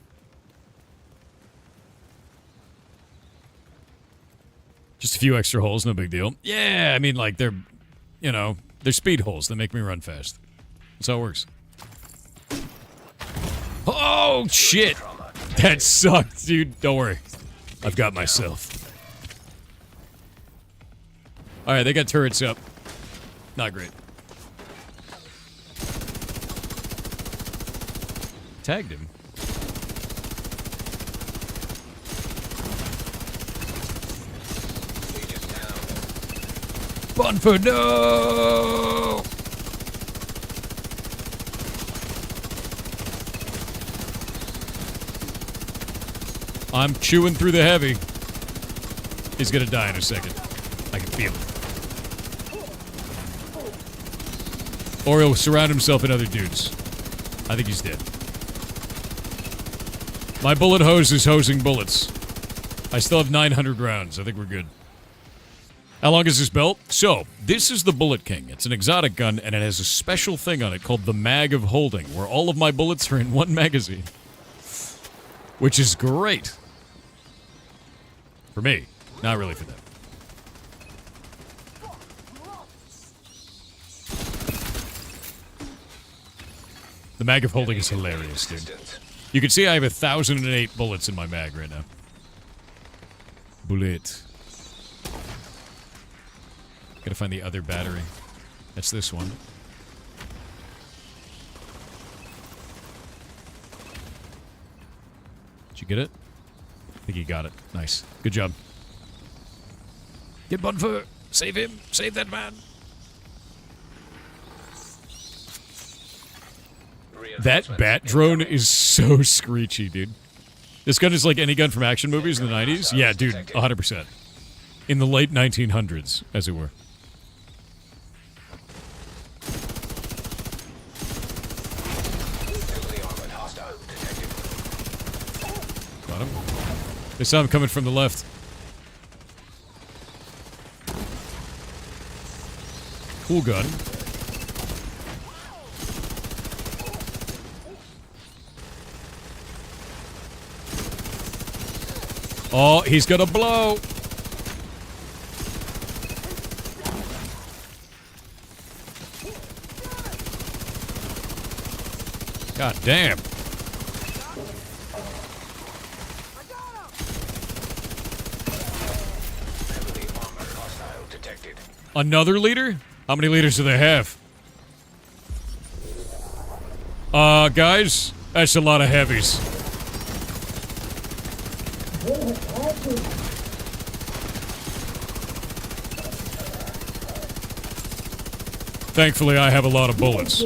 S1: Just a few extra holes, no big deal. Yeah, I mean, like, they're, you know, they're speed holes that make me run fast. That's how it works. Oh, shit! That sucked, dude. Don't worry. I've got myself. Alright, they got turrets up. Not great. Tagged him. Bunford, no! I'm chewing through the heavy. He's gonna die in a second. I can feel it. Or he'll surround himself in other dudes. I think he's dead. My bullet hose is hosing bullets. I still have 900 rounds. I think we're good. How long is this belt? So, this is the Bullet King. It's an exotic gun, and it has a special thing on it called the Mag of Holding, where all of my bullets are in one magazine. Which is great. For me. Not really for them. The Mag of Holding is hilarious, dude. You can see I have 1,008 bullets in my mag right now. Bullet. Gotta find the other battery. That's this one. Did you get it? I think you got it. Nice. Good job. Get Bunfer! Save him! Save that man! That bat drone is so screechy, dude. This gun is like any gun from action movies in the 90s? Yeah, dude, 100%. In the late 1900s, as it were. Got him. They saw him coming from the left. Cool gun. Oh, he's gonna blow. God damn.
S8: Heavily armored hostile detected.
S1: Another leader? How many leaders do they have? Guys, that's a lot of heavies. Thankfully, I have a lot of bullets.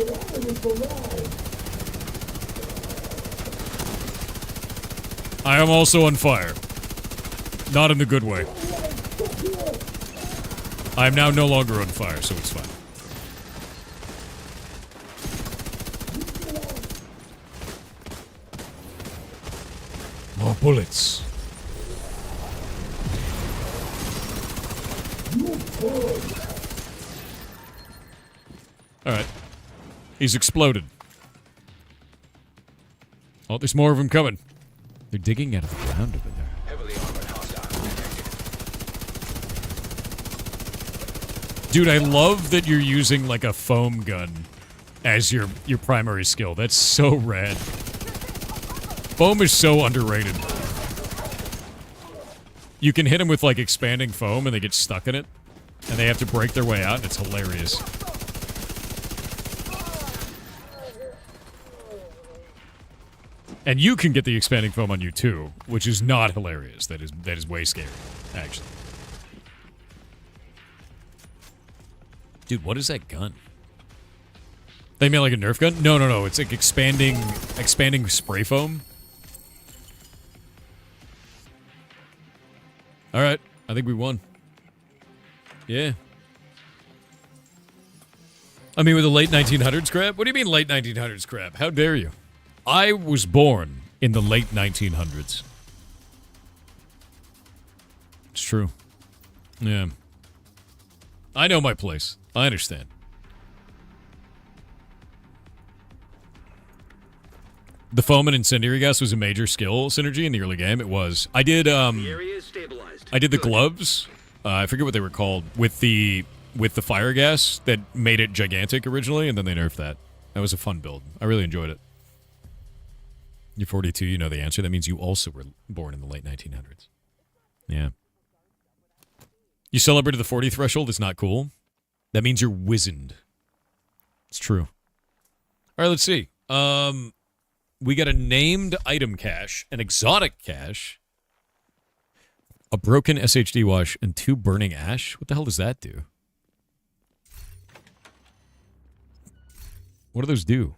S1: I am also on fire. Not in the good way. I am now no longer on fire, so it's fine. More bullets. Alright. He's exploded. Oh, there's more of them coming. They're digging out of the ground over there.
S8: Heavily armored hostile detected.
S1: Dude, I love that you're using like a foam gun as your primary skill. That's so rad. Foam is so underrated. You can hit them with like expanding foam and they get stuck in it. And they have to break their way out and it's hilarious. And you can get the expanding foam on you too, which is not hilarious. That is way scary, actually. Dude, what is that gun? They mean like a Nerf gun? No. It's like expanding spray foam. All right, I think we won. Yeah. I mean, with the late 1900s crap? What do you mean late 1900s crap? How dare you? I was born in the late 1900s. It's true. Yeah. I know my place. I understand. The foam and incendiary gas was a major skill synergy in the early game. It was. I did
S9: The area is stabilized.
S1: I did the gloves. I forget what they were called with the fire gas that made it gigantic originally, and then they nerfed that. That was a fun build. I really enjoyed it. You're 42, you know the answer. That means you also were born in the late 1900s. Yeah. You celebrated the 40 threshold. It's not cool. That means you're wizened. It's true. All right, let's see. We got a named item cache, an exotic cache, a broken SHD wash, and 2 burning ash. What the hell does that do? What do those do?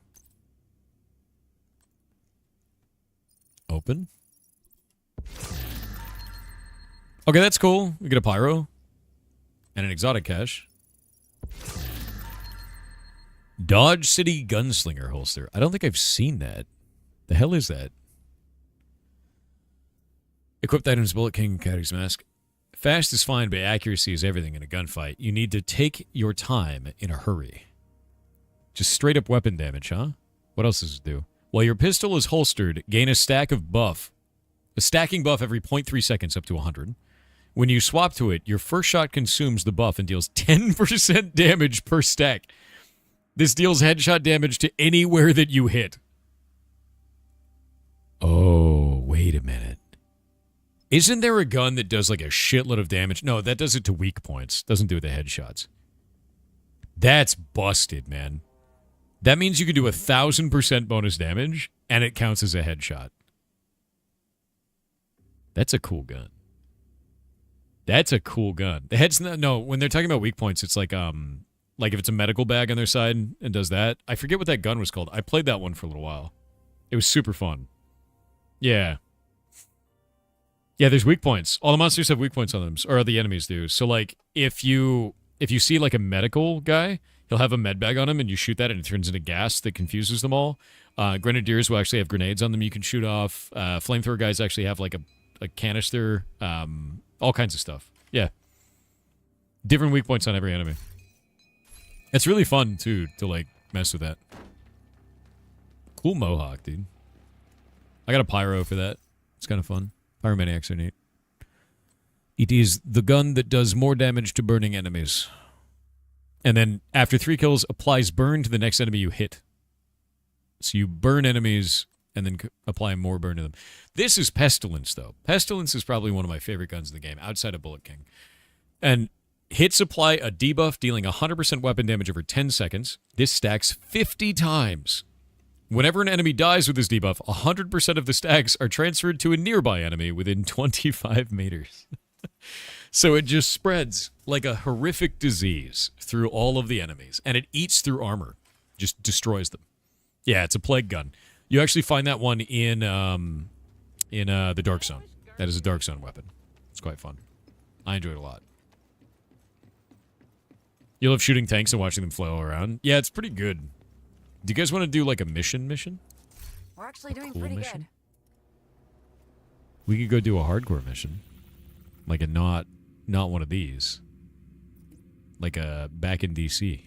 S1: Open. Okay, that's cool. We get a pyro and an exotic cache. Dodge City Gunslinger holster. I don't think I've seen that. The hell is that? Equipped items, Bullet King, Caddy's Mask. Fast is fine, but accuracy is everything in a gunfight. You need to take your time in a hurry. Just straight up weapon damage, huh? What else does it do? While your pistol is holstered, gain a stack of buff. A stacking buff every 0.3 seconds up to 100. When you swap to it, your first shot consumes the buff and deals 10% damage per stack. This deals headshot damage to anywhere that you hit. Oh, wait a minute. Isn't there a gun that does like a shitload of damage? No, that does it to weak points. Doesn't do it to headshots. That's busted, man. That means you can do 1,000% bonus damage, and it counts as a headshot. That's a cool gun. That's a cool gun. The head's not, no, when they're talking about weak points, it's like if it's a medical bag on their side and does that. I forget what that gun was called. I played that one for a little while. It was super fun. Yeah. Yeah, there's weak points. All the monsters have weak points on them, or the enemies do. So, like, if you see, like, a medical guy, he'll have a med bag on him, and you shoot that, and it turns into gas that confuses them all. Grenadiers will actually have grenades on them you can shoot off. Flamethrower guys actually have, like, a canister. All kinds of stuff. Yeah. Different weak points on every enemy. It's really fun, too, to, like, mess with that. Cool mohawk, dude. I got a pyro for that. It's kind of fun. Pyromaniacs are neat. It is the gun that does more damage to burning enemies. And then, after 3 kills, applies burn to the next enemy you hit. So you burn enemies, and then apply more burn to them. This is Pestilence, though. Pestilence is probably one of my favorite guns in the game, outside of Bullet King. And Hits apply a debuff dealing 100% weapon damage over 10 seconds. This stacks 50 times. Whenever an enemy dies with this debuff, 100% of the stacks are transferred to a nearby enemy within 25 meters. So it just spreads like a horrific disease through all of the enemies, and it eats through armor, just destroys them. Yeah, it's a plague gun. You actually find that one in the Dark Zone. That is a Dark Zone weapon. It's quite fun. I enjoy it a lot. You love shooting tanks and watching them flail around. Yeah, it's pretty good. Do you guys want to do like a mission?
S7: We're actually doing pretty good.
S1: We could go do a hardcore mission. Like a not one of these. Like a back in DC.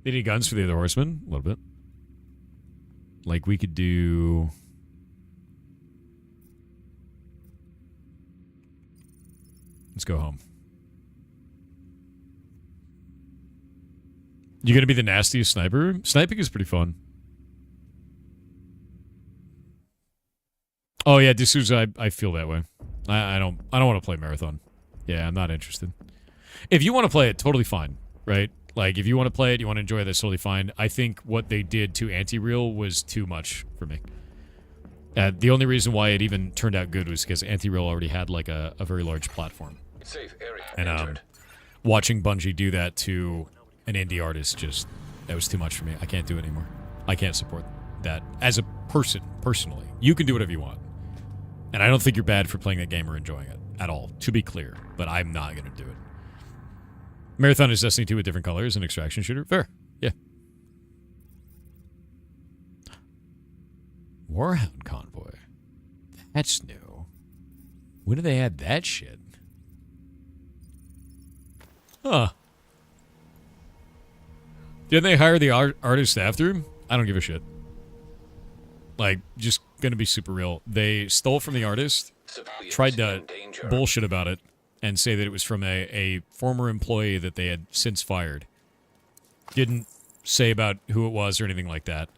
S1: Any guns for the other horsemen? A little bit. Like we could do... Let's go home. You gonna be the nastiest sniper? Sniping is pretty fun. Oh yeah, D'Souza, I feel that way. I don't want to play Marathon. Yeah, I'm not interested. If you want to play it, totally fine, right? Like if you want to play it, you want to enjoy it, that's totally fine. I think what they did to Anti-Real was too much for me. The only reason why it even turned out good was because Anti-Real already had like a very large platform.
S8: Safe area
S1: And watching Bungie do that to an indie artist, just that was too much for me. I can't do it anymore. I can't support that as a person, personally. You can do whatever you want. And I don't think you're bad for playing that game or enjoying it at all, to be clear. But I'm not going to do it. Marathon is Destiny 2 with different colors, an extraction shooter. Fair. Yeah. Warhound Convoy. That's new. When did they add that shit? Huh. Didn't they hire the artist after him? I don't give a shit. Like, just gonna be super real. They stole from the artist, tried to bullshit about it, and say that it was from a former employee that they had since fired. Didn't say about who it was or anything like that.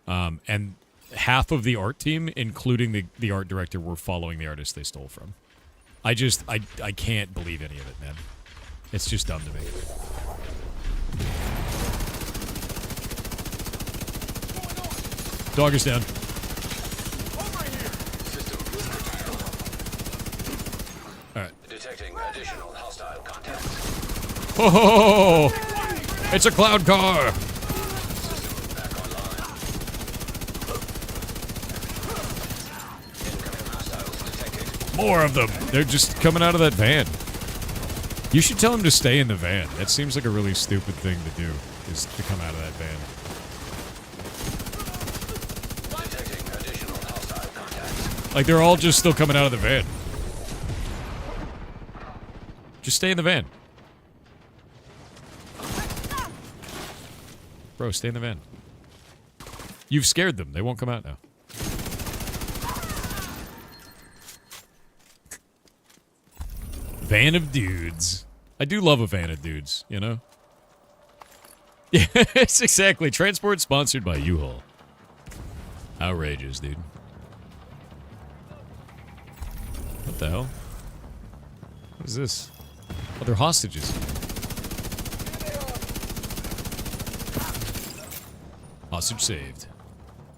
S1: And half of the art team, including the art director, were following the artist they stole from. I can't believe any of it, man. It's just dumb to me. Dog is down. Alright.
S8: Detecting additional hostile contacts.
S1: Oh! It's a cloud car!
S8: System back online. Incoming hostiles detected.
S1: More of them! They're just coming out of that van. You should tell him to stay in the van. That seems like a really stupid thing to do, is to come out of that van. Like, they're all just still coming out of the van. Just stay in the van. Bro, stay in the van. You've scared them. They won't come out now. Van of dudes. I do love a van of dudes, you know? Yes, exactly. Transport sponsored by U-Haul. Outrageous, dude. What the hell? What is this? Oh, they're hostages. Hostage saved.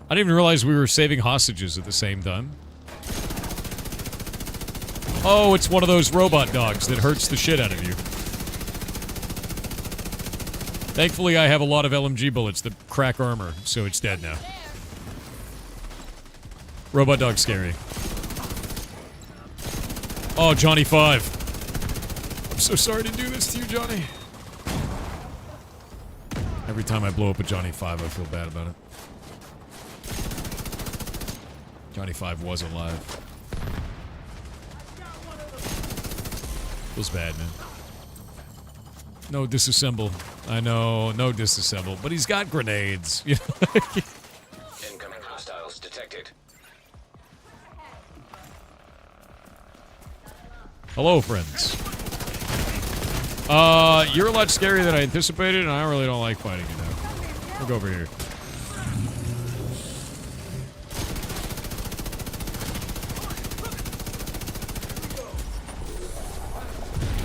S1: I didn't even realize we were saving hostages at the same time. Oh, it's one of those robot dogs that hurts the shit out of you. Thankfully, I have a lot of LMG bullets that crack armor, so it's dead now. Robot dog's scary. Oh, Johnny 5. I'm so sorry to do this to you, Johnny. Every time I blow up a Johnny 5, I feel bad about it. Johnny 5 was alive. Feels bad, man. No disassemble. I know, no disassemble. But he's got grenades.
S8: Incoming hostiles detected.
S1: Hello, friends. You're a lot scarier than I anticipated, and I really don't like fighting you now. We'll go over here.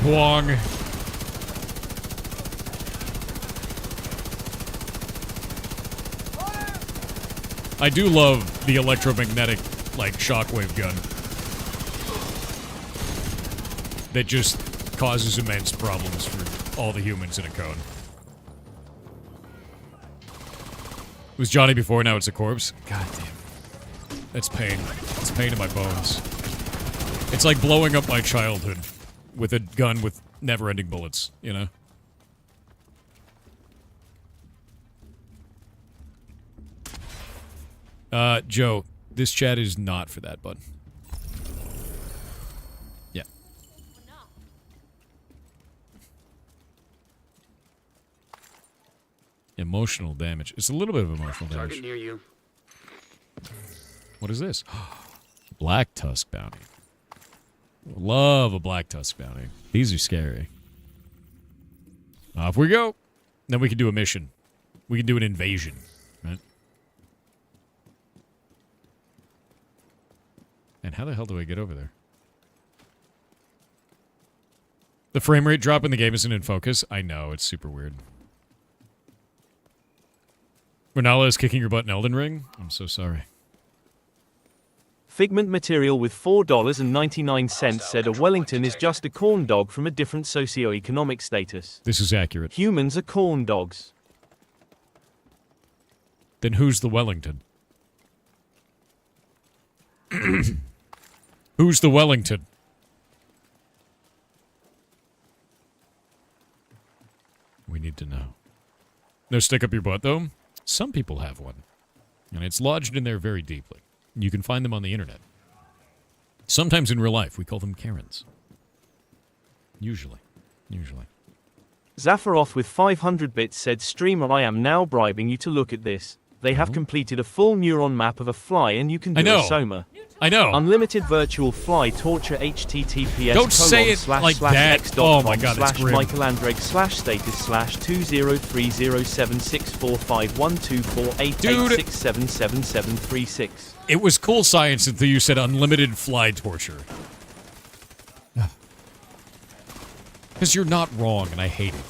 S1: Kwong. I do love the electromagnetic, like, shockwave gun. That just causes immense problems for all the humans in a cone. It was Johnny before, now it's a corpse? God damn. That's pain. It's pain in my bones. It's like blowing up my childhood with a gun with never-ending bullets, you know? Joe, this chat is not for that, bud. Yeah. Emotional damage. It's a little bit of emotional damage.
S9: Target near you.
S1: What is this? Black Tusk Bounty. Love a Black Tusk Bounty. These are scary. Off we go. Then we can do a mission. We can do an invasion. Right? And how the hell do I get over there? The frame rate drop in the game isn't in focus. I know, it's super weird. Renala is kicking your butt in Elden Ring? I'm so sorry.
S2: Figment Material with $4.99 said a Wellington is just a corn dog from a different socioeconomic status.
S1: This is accurate.
S2: Humans are corn dogs.
S1: Then who's the Wellington? Who's the Wellington? We need to know. No stick up your butt, though? Some people have one. And it's lodged in there very deeply. You can find them on the internet. Sometimes in real life, we call them Karens. Usually.
S2: Zafaroth with 500 bits said, streamer, I am now bribing you to look at this. They have completed a full neuron map of a fly and you can do a soma.
S1: I know.
S2: Unlimited virtual fly torture https
S1: Don't say it like that. Oh my god, that's grim.
S2: michaelandreg/status/20307645124886777736.
S1: It was cool science until you said unlimited fly torture. Because you're not wrong, and I hate it.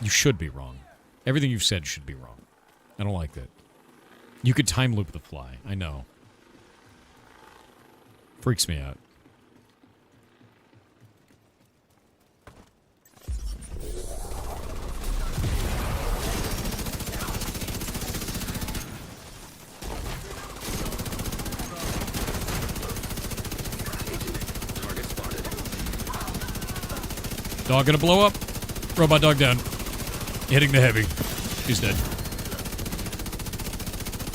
S1: You should be wrong. Everything you've said should be wrong. I don't like that. You could time loop the fly. I know. Freaks me out.
S9: Target spotted.
S1: Dog gonna blow up. Robot dog down. Hitting the heavy. He's dead.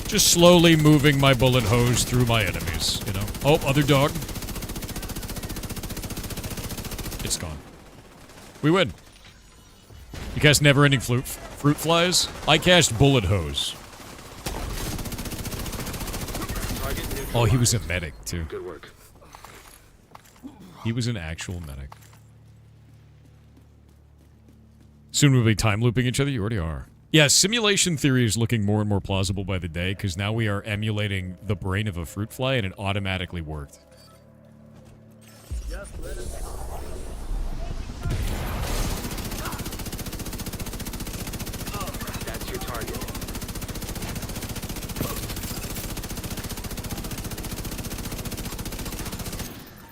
S1: Just slowly moving my bullet hose through my enemies, you know. Oh, other dog. It's gone. We win. You cast never-ending fruit flies? I cast bullet hose. Oh, he was a medic, too.
S9: Good work.
S1: He was an actual medic. Soon we'll be time looping each other. You already are. Yeah, simulation theory is looking more and more plausible by the day because now we are emulating the brain of a fruit fly and it automatically worked.
S9: Just let it... That's your target.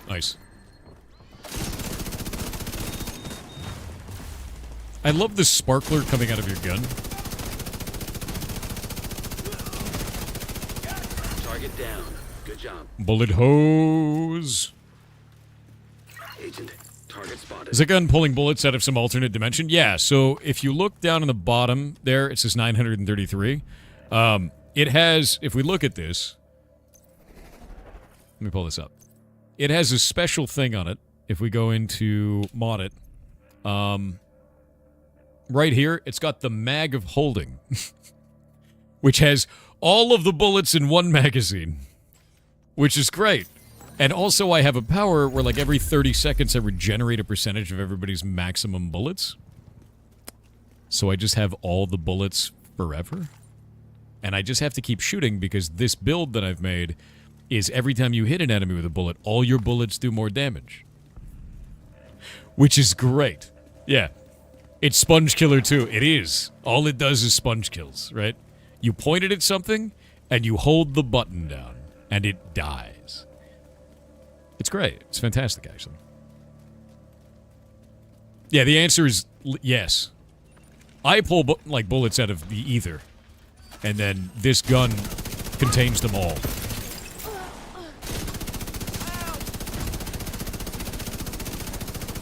S1: Nice. I love the sparkler coming out of your gun.
S9: Target down. Good job.
S1: Bullet hose.
S9: Agent, target spotted.
S1: Is a gun pulling bullets out of some alternate dimension? Yeah, so if you look down on the bottom there, it says 933. It has, if we look at this, let me pull this up. It has a special thing on it. If we go into mod it, right here, it's got the mag of holding, which has all of the bullets in one magazine, which is great. And also I have a power where like every 30 seconds I regenerate a percentage of everybody's maximum bullets. So I just have all the bullets forever. And I just have to keep shooting because this build that I've made is every time you hit an enemy with a bullet, all your bullets do more damage. Which is great. Yeah. It's Sponge Killer too. It is. All it does is sponge kills, right? You point it at something, and you hold the button down, and it dies. It's great. It's fantastic, actually. Yeah, the answer is yes. I pull, like, bullets out of the ether, and then this gun contains them all.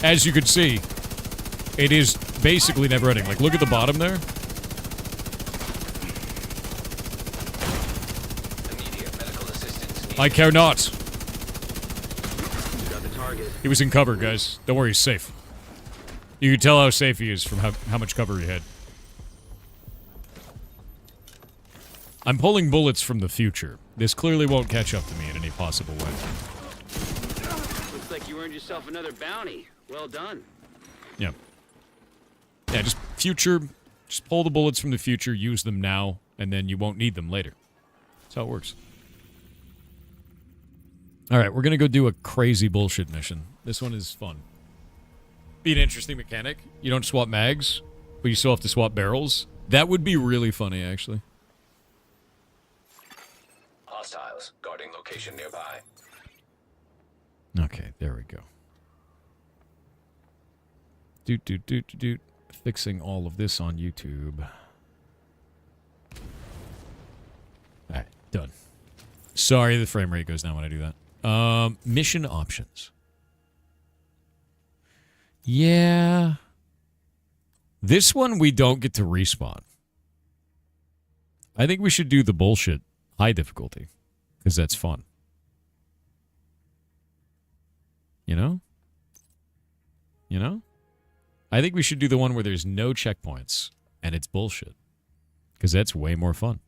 S1: As you can see, it is basically never ending. Like, look at the bottom there. I care not. He was in cover, guys. Don't worry, he's safe. You can tell how safe he is from how much cover he had. I'm pulling bullets from the future. This clearly won't catch up to me in any possible way.
S9: Looks like you earned yourself another bounty. Well done.
S1: Yeah. Yeah, just future. Just pull the bullets from the future, use them now, and then you won't need them later. That's how it works. Alright, we're gonna go do a crazy bullshit mission. This one is fun. Be an interesting mechanic. You don't swap mags, but you still have to swap barrels. That would be really funny, actually.
S8: Hostiles guarding location nearby.
S1: Okay, there we go. Doot. Fixing all of this on YouTube. Alright, done. Sorry, the frame rate goes down when I do that. Mission options. Yeah. This one we don't get to respawn. I think we should do the bullshit high difficulty, because that's fun. You know? You know? I think we should do the one where there's no checkpoints, and it's bullshit. Because that's way more fun.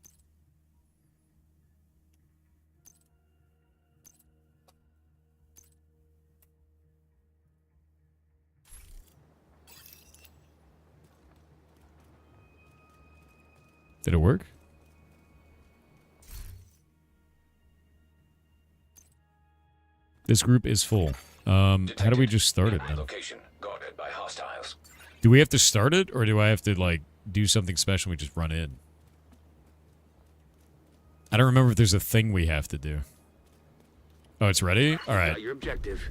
S1: Did it work? This group is full. How do we just start it then?
S8: Location guarded by hostiles.
S1: Do we have to start it, or do I have to, like, do something special and we just run in? I don't remember if there's a thing we have to do. Oh, it's ready? Alright.
S9: Your objective.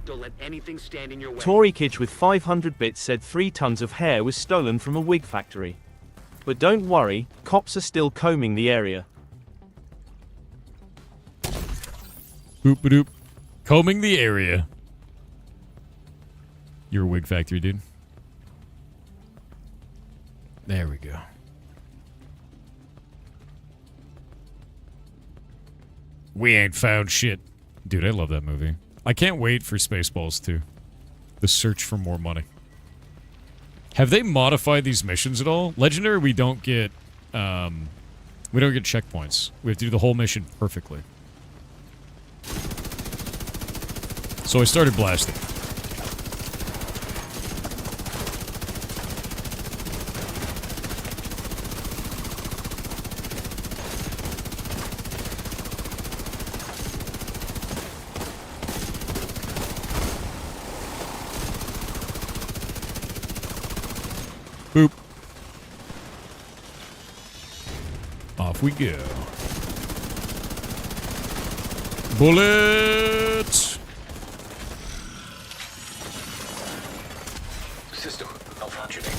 S9: Don't let anything stand in your way.
S2: Tory Kitch with 500 bits said 3 tons of hair was stolen from a wig factory. But don't worry, cops are still combing the area.
S1: Boop-a-doop. Combing the area. You're a wig factory, dude. There we go. We ain't found shit. Dude, I love that movie. I can't wait for Spaceballs 2. The search for more money. Have they modified these missions at all? Legendary, we don't get checkpoints. We have to do the whole mission perfectly. So I started blasting. Boop. Off we go. Bullets!
S8: System malfunctioning.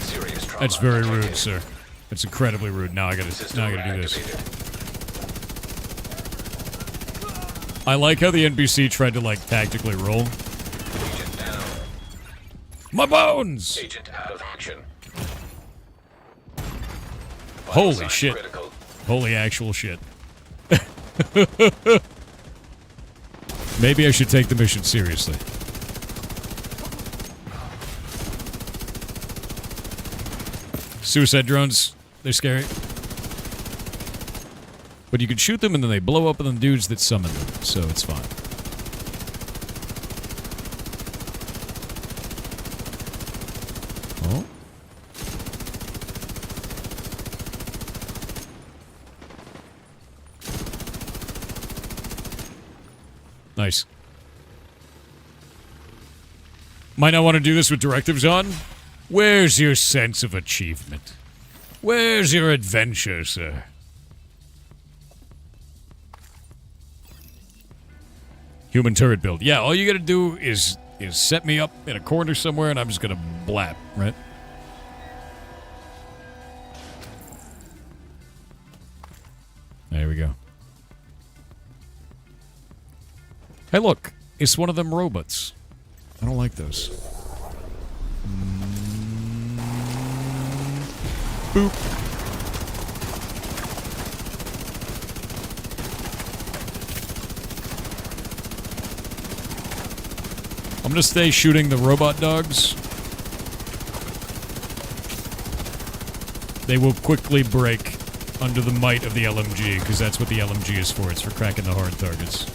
S8: Serious trauma.
S1: That's very rude,
S8: detected.
S1: sir. That's incredibly rude. Now I gotta do this. I like how the NPC tried to, like, tactically roll.
S8: Agent down.
S1: My bones!
S8: Agent out of action.
S1: Holy
S8: Sign
S1: shit.
S8: critical.
S1: Holy actual shit. Maybe I should take the mission seriously. Suicide drones, they're scary. But you can shoot them and then they blow up on the dudes that summon them, so it's fine. Oh. Nice. Might not want to do this with directives on? Where's your sense of achievement? Where's your adventure, sir? Human turret build. Yeah, all you gotta do is set me up in a corner somewhere and I'm just gonna blap, right? There we go. Hey, look. It's one of them robots. I don't like those. Boop. I'm gonna stay shooting the robot dogs. They will quickly break under the might of the LMG, because that's what the LMG is for. It's for cracking the hard targets.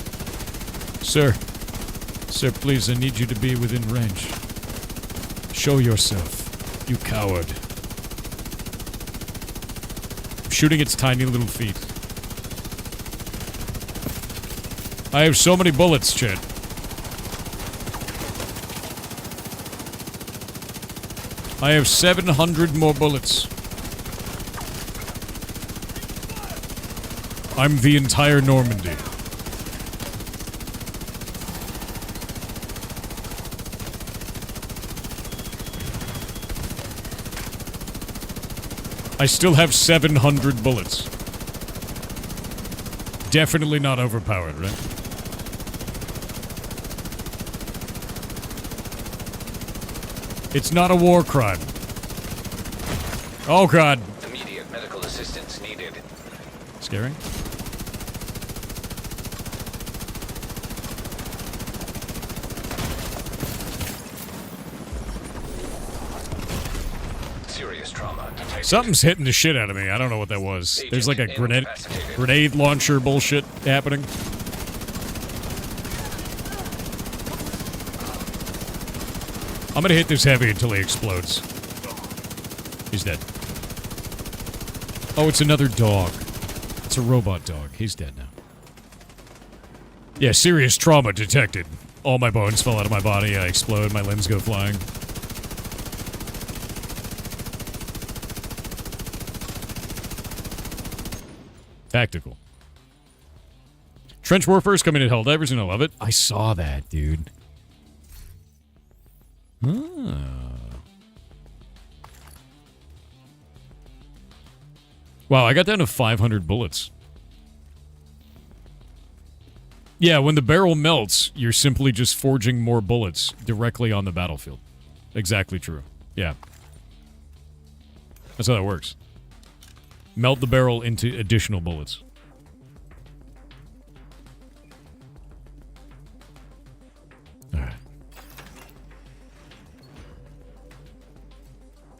S1: Sir. Sir, please, I need you to be within range. Show yourself, you coward. I'm shooting its tiny little feet. I have so many bullets, Chet. I have 700 more bullets. I'm the entire Normandy. I still have 700 bullets. Definitely not overpowered, right? It's not a war crime. Oh god.
S8: Immediate medical assistance needed.
S1: Scary.
S8: Serious trauma detected.
S1: Something's hitting the shit out of me. I don't know what that was. There's like a grenade launcher bullshit happening. I'm gonna hit this heavy until he explodes. He's dead. Oh, it's another dog. It's a robot dog. He's dead now. Yeah, serious trauma detected. All my bones fall out of my body. I explode. My limbs go flying. Tactical. Trench warfare is coming to Helldivers, and I love it. I saw that, dude. Ah. Wow, I got down to 500 bullets. Yeah, when the barrel melts, you're simply just forging more bullets directly on the battlefield. Exactly true. Yeah. That's how that works. Melt the barrel into additional bullets. Alright.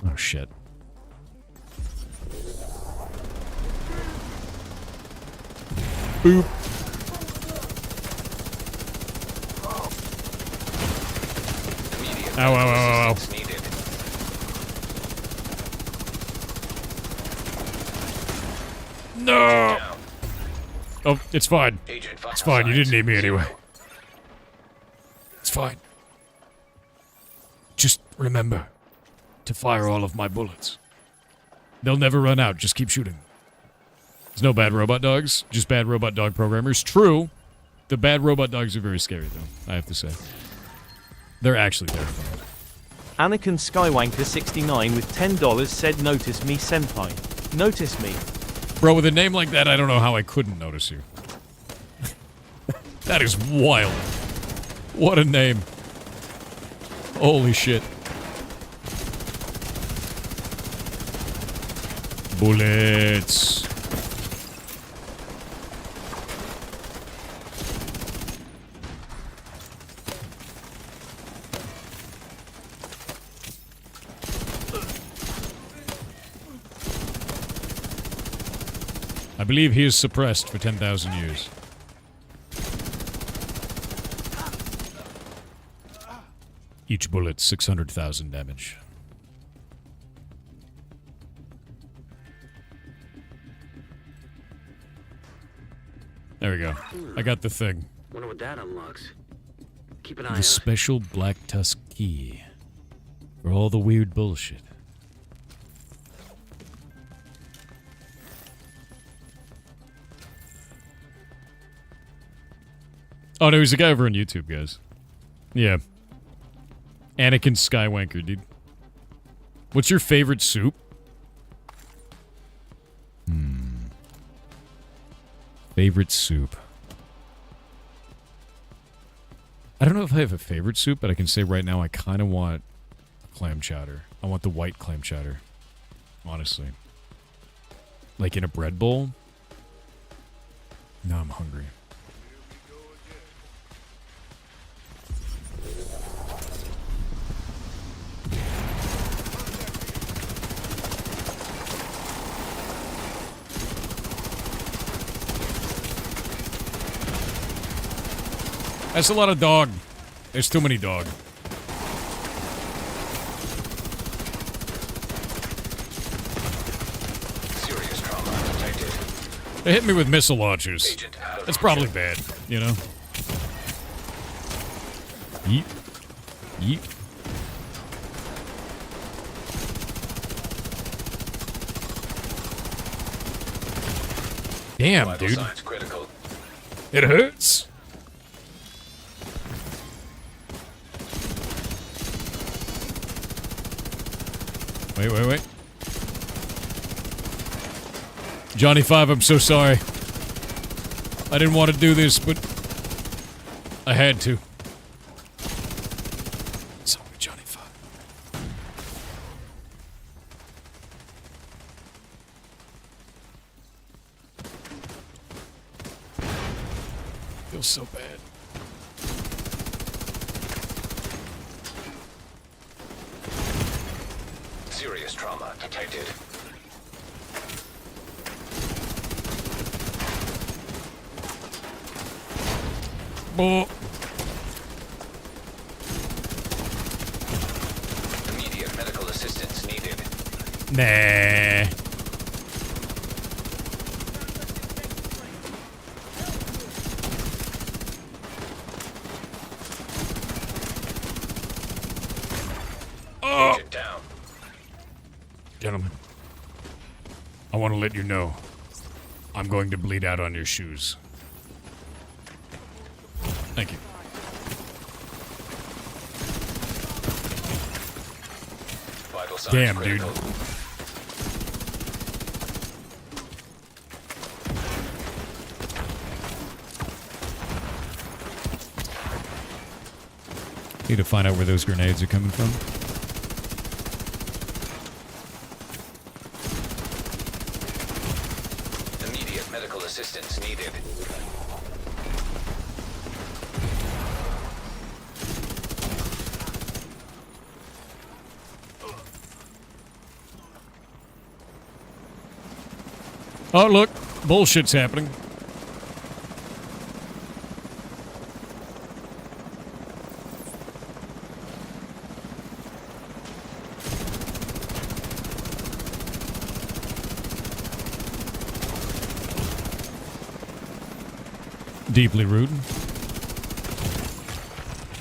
S1: Oh, shit. Boop. Ow, ow, ow, ow. No! Oh, it's fine. It's fine. You didn't need me anyway. It's fine. Just remember to fire all of my bullets. They'll never run out. Just keep shooting. There's no bad robot dogs, just bad robot dog programmers. True, the bad robot dogs are very scary, though, I have to say. They're actually terrifying.
S2: Anakin Skywanker 69 with $10 said, "Notice me, senpai. Notice me."
S1: Bro, with a name like that, I don't know how I couldn't notice you. That is wild. What a name. Holy shit. Bullets. I believe he is suppressed for 10,000 years. Each bullet, 600,000 damage. There we go. I got the thing.
S9: Wonder what that unlocks. Keep an eye on
S1: The
S9: it.
S1: special Black Tusk key. For all the weird bullshit. Oh no, he's a guy over on YouTube, guys. Yeah. Anakin Skywanker, dude. What's your favorite soup? Favorite soup. I don't know if I have a favorite soup, but I can say right now I kind of want clam chowder. I want the white clam chowder. Honestly. Like in a bread bowl. Now I'm hungry. That's a lot of dog. There's too many dog.
S8: Serious trauma detected.
S1: They hit me with missile launchers.
S8: Agent out of
S1: That's probably bad, you know? Yeet. Yeet. Damn,
S8: Vital
S1: dude.
S8: signs critical.
S1: It hurts. Wait. Johnny 5, I'm so sorry. I didn't want to do this, but I had to. Sorry, Johnny 5. Feels so bad.
S8: Serious trauma detected.
S1: Oh.
S8: Immediate medical assistance needed.
S1: Nah. Oh.
S8: Agent down.
S1: Gentlemen, I want to let you know I'm going to bleed out on your shoes. Thank you.
S8: Vital signs
S1: Damn, dude.
S8: critical.
S1: Need to find out where those grenades are coming from.
S8: Immediate medical assistance needed.
S1: Oh, look. Bullshit's happening. Deeply rude.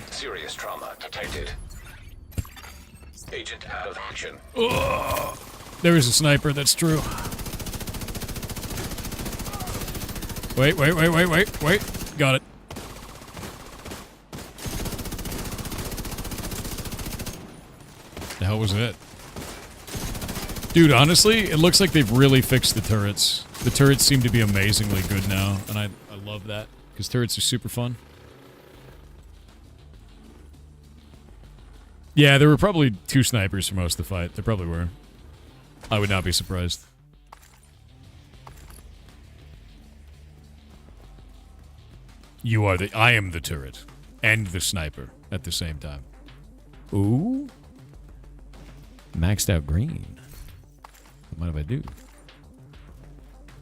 S8: Serious trauma detected. Agent out of action.
S1: There is a sniper, that's true. Wait. Got it. The hell was that? Dude, honestly, it looks like they've really fixed the turrets. The turrets seem to be amazingly good now, and I love that, because turrets are super fun. Yeah, there were probably 2 snipers for most of the fight. There probably were. I would not be surprised. I am the turret. And the sniper at the same time. Ooh. Maxed out green. What if I do?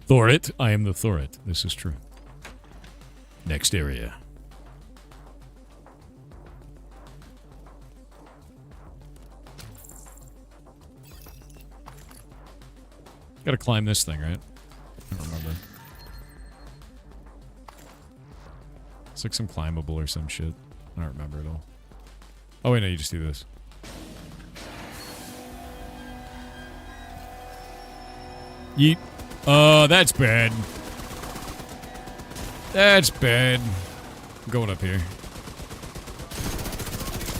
S1: Thorit. I am the Thorit. This is true. Next area. Gotta climb this thing, right? I don't remember. It's like some climbable or some shit. I don't remember at all. Oh, wait, no, you just do this. Yeet. That's bad. That's bad. I'm going up here.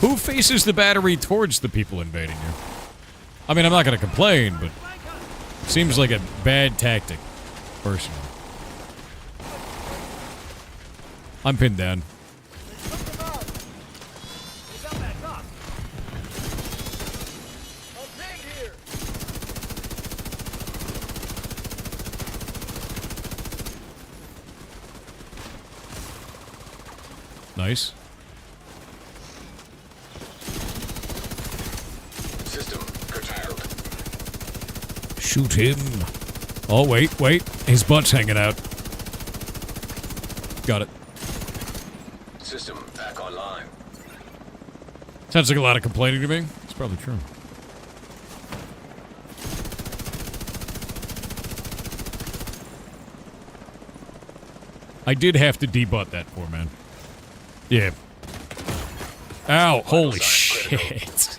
S1: Who faces the battery towards the people invading you? I mean, I'm not going to complain, but seems like a bad tactic, personally. I'm pinned down. Nice.
S8: System curtailed.
S1: Shoot him. Oh, wait. His butt's hanging out. Got it.
S8: System back online.
S1: Sounds like a lot of complaining to me. It's probably true. I did have to debutt that poor man. Yeah. Ow, holy shit.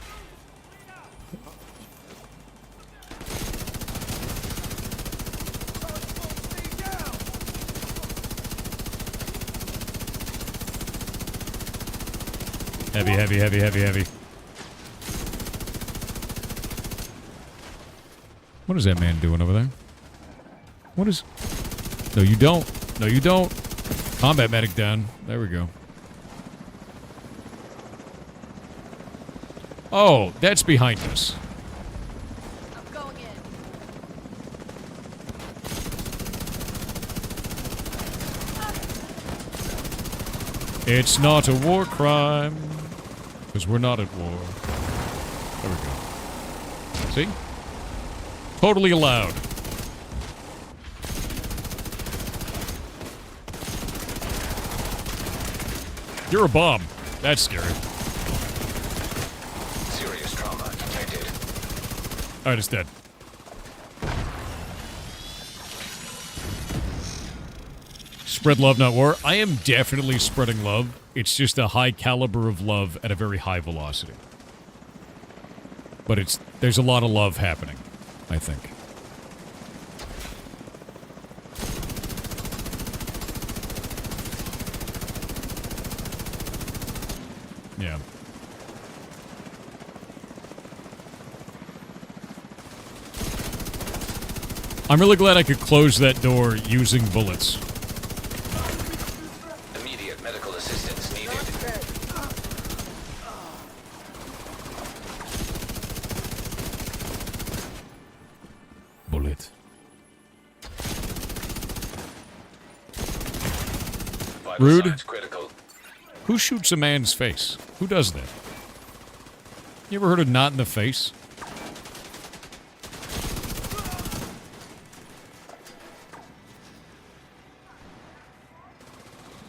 S1: Heavy. What is that man doing over there? What is... No, you don't. No, you don't. Combat medic down. There we go. Oh, that's behind us.
S7: I'm going in.
S1: It's not a war crime. Because we're not at war. There we go. See? Totally allowed. You're a bomb. That's scary.
S8: Serious trauma detected.
S1: Alright, it's dead. Spread love, not war. I am definitely spreading love. It's just a high caliber of love at a very high velocity. But there's a lot of love happening, I think. Yeah. I'm really glad I could close that door using bullets.
S8: Immediate medical assistance needed.
S1: Bullet.
S8: Vital
S1: Rude.
S8: signs critical.
S1: Who shoots a man's face? Who does that? You ever heard of not in the face?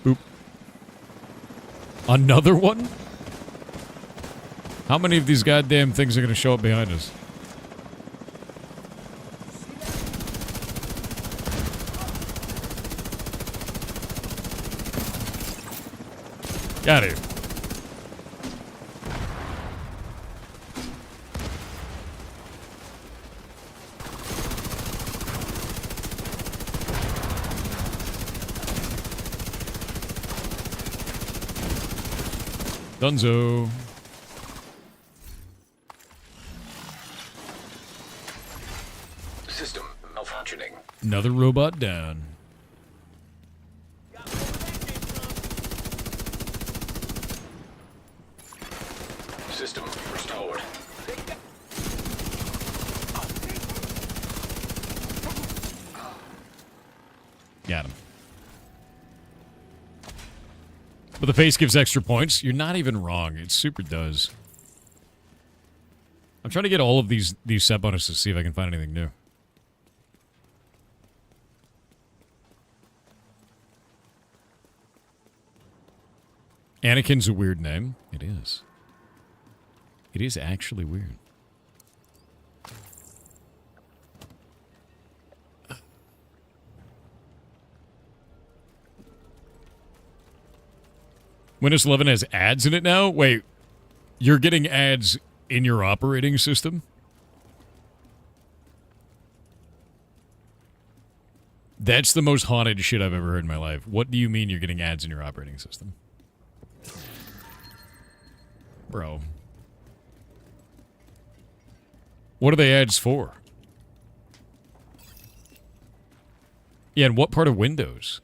S1: Oop. Another one? How many of these goddamn things are going to show up behind us? Got it. Dunzo.
S8: System malfunctioning.
S1: Another robot down.
S8: System restored.
S1: Got him. But the face gives extra points. You're not even wrong. It super does. I'm trying to get all of these set bonuses to see if I can find anything new. Anakin's a weird name. It is. It is actually weird. Windows 11 has ads in it now? Wait, you're getting ads in your operating system? That's the most haunted shit I've ever heard in my life. What do you mean you're getting ads in your operating system? Bro. What are they ads for? Yeah, and what part of Windows?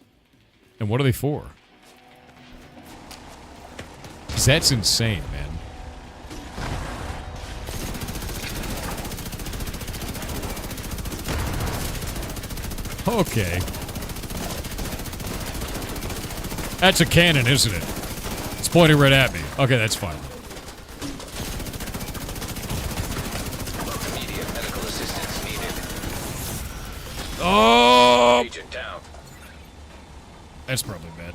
S1: And what are they for? Because that's insane, man. Okay. That's a cannon, isn't it? It's pointing right at me. Okay, that's fine.
S8: Immediate medical assistance needed.
S1: Oh!
S8: Agent down.
S1: That's probably bad.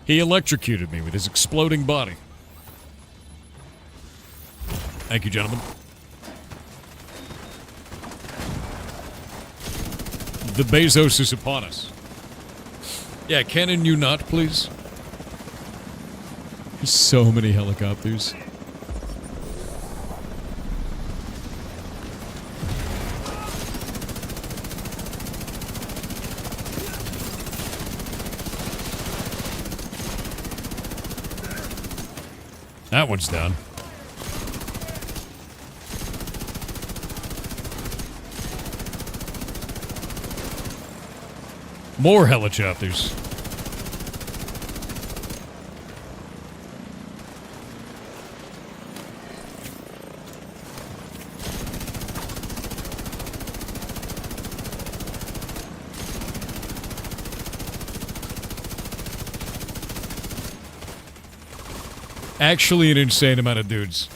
S1: He electrocuted me with his exploding body. Thank you, gentlemen. The Bezos is upon us. Yeah, cannon you not, please? There's so many helicopters. That one's down. More helicopters. Actually an insane amount of dudes.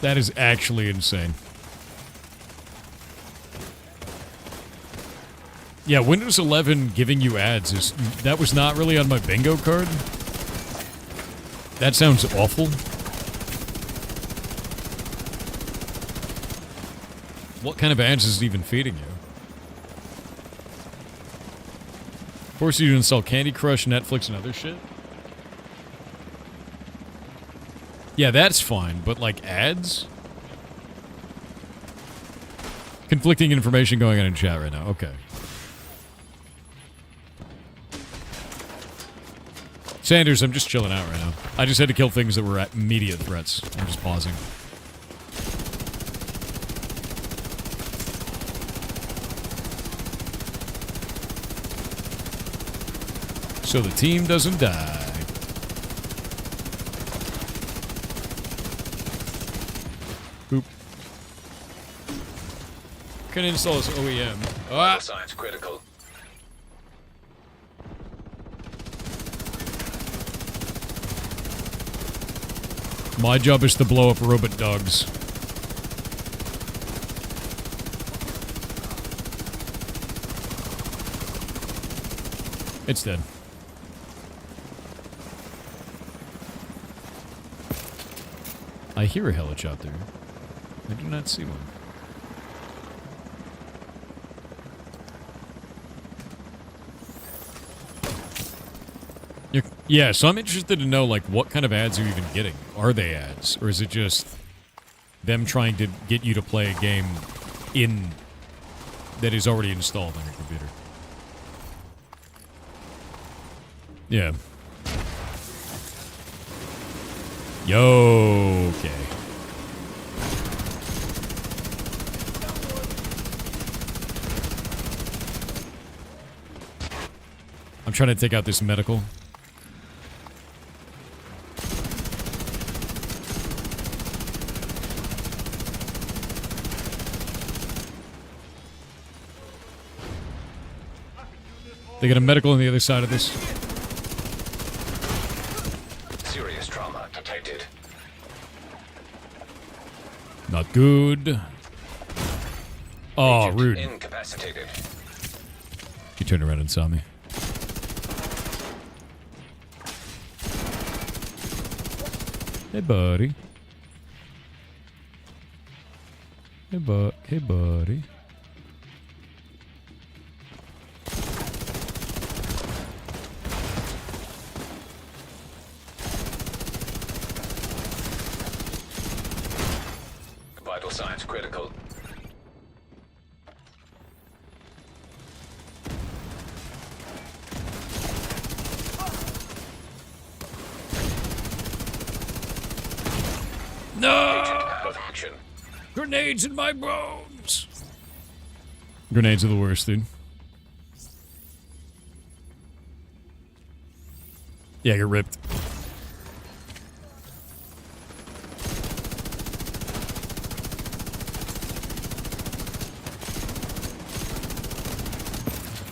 S1: That is actually insane. Yeah, Windows 11 giving you ads is... That was not really on my bingo card. That sounds awful. What kind of ads is it even feeding you? Force you to install Candy Crush, Netflix, and other shit? Yeah, that's fine, but like ads? Conflicting information going on in chat right now. Okay. Sanders, I'm just chilling out right now. I just had to kill things that were immediate threats. I'm just pausing. So the team doesn't die. Boop. Can install this OEM. Ah!
S8: Science critical.
S1: My job is to blow up robot dogs. It's dead. I hear a helicopter. I do not see one. Yeah, so I'm interested to know, like, what kind of ads are you even getting? Are they ads? Or is it just them trying to get you to play a game that is already installed on your computer? Yeah. Yo, okay. I'm trying to take out this medical. They got a medical on the other side of this.
S8: Serious trauma detected.
S1: Not good. Oh,
S8: Agent
S1: rude.
S8: Incapacitated.
S1: He turned around and saw me. Hey, buddy. Hey, buddy. No!
S8: Out of action.
S1: Grenades in my bones! Grenades are the worst, dude. Yeah, you're ripped.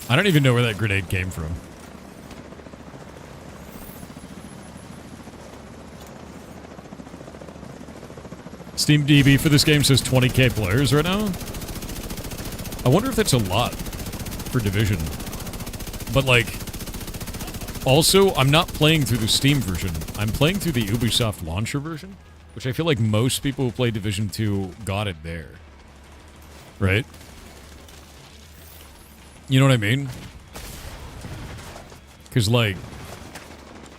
S1: I don't even know where that grenade came from. Steam DB for this game says 20k players right now. I wonder if that's a lot for Division. But like, also, I'm not playing through the Steam version. I'm playing through the Ubisoft launcher version, which I feel like most people who play Division 2 got it there. Right? You know what I mean? Because, like,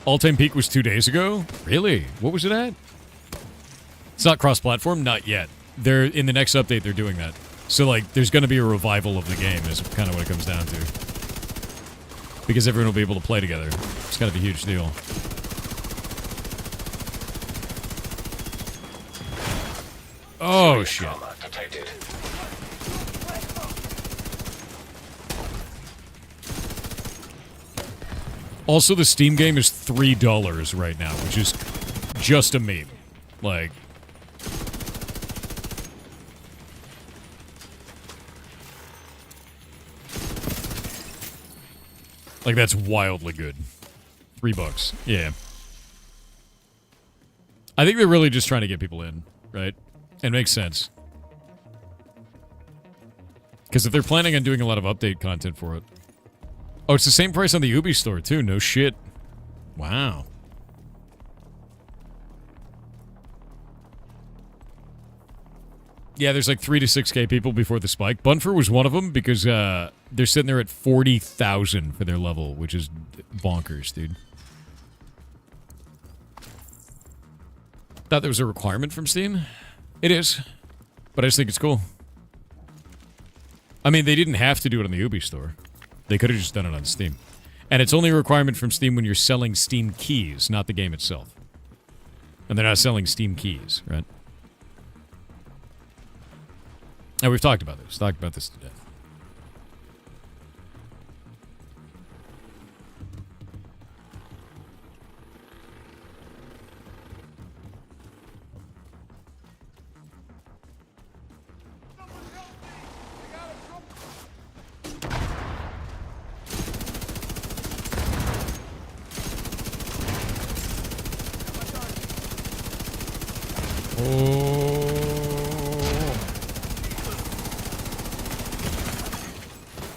S1: all-time peak was 2 days ago? Really? What was it at? It's not cross-platform? Not yet. They're in the next update, they're doing that. So, like, there's going to be a revival of the game is kind of what it comes down to. Because everyone will be able to play together. It's kind of a huge deal. Oh, shit. Also, the Steam game is $3 right now, which is just a meme. Like... Like, that's wildly good. $3. Yeah. I think they're really just trying to get people in, right? It makes sense. Because if they're planning on doing a lot of update content for it... Oh, it's the same price on the Ubi store, too. No shit. Wow. Yeah, there's like 3 to 6k people before the spike. Bunfer was one of them because they're sitting there at 40,000 for their level, which is bonkers, dude. Thought there was a requirement from Steam. It is, but I just think it's cool. I mean, they didn't have to do it on the Ubi store. They could have just done it on Steam. And it's only a requirement from Steam when you're selling Steam keys, not the game itself. And they're not selling Steam keys, right? And we've talked about this. Talked about this to death.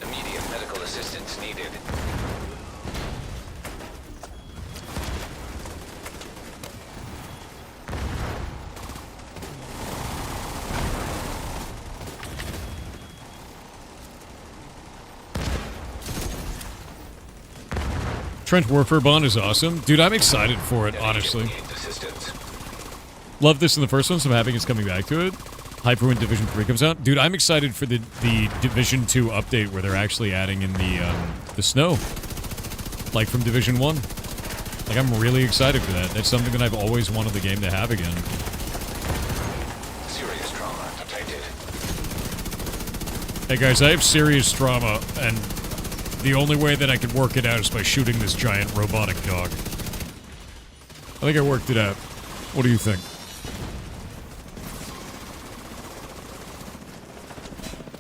S8: Immediate medical assistance needed.
S1: Trench Warfare Bond is awesome. Dude, I'm excited for it, honestly. Love this in the first one, so I'm happy it's coming back to it. Hype for when Division 3 comes out. Dude, I'm excited for the Division 2 update where they're actually adding in the snow. Like from Division 1. Like, I'm really excited for that. That's something that I've always wanted the game to have again.
S8: Serious trauma detected.
S1: Hey guys, I have serious trauma, and the only way that I could work it out is by shooting this giant robotic dog. I think I worked it out. What do you think?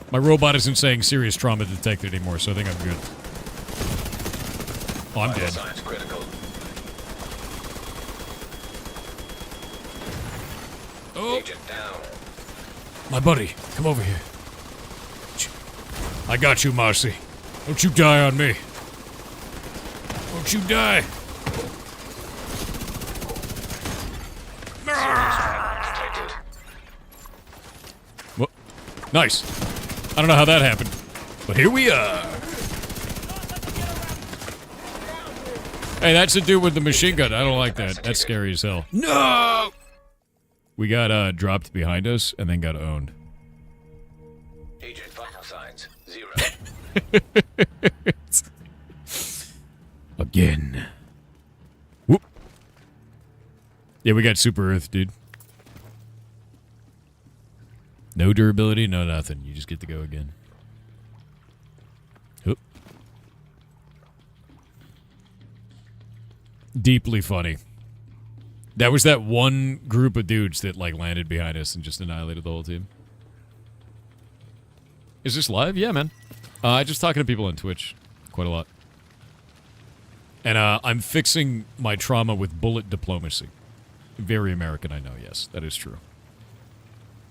S1: My robot isn't saying serious trauma detected anymore, so I think I'm good. Oh, I'm dead.
S8: Signs critical.
S1: Oh,
S8: Agent down.
S1: my buddy, come over here. I got you, Marcy. Don't you die on me. Don't you die.
S8: Detected.
S1: Well, nice. I don't know how that happened, but here we are. Hey, that's the dude with the machine gun. I don't like that. That's scary as hell. No! We got dropped behind us and then got owned.
S8: Agent vital signs 0.
S1: Again. Whoop. Yeah, we got Super Earth, dude. No durability, no nothing. You just get to go again. Oop. Deeply funny. That was that one group of dudes that, like, landed behind us and just annihilated the whole team. Is this live? Yeah, man. I just talking to people on Twitch quite a lot. And I'm fixing my trauma with bullet diplomacy. Very American, I know, yes. That is true.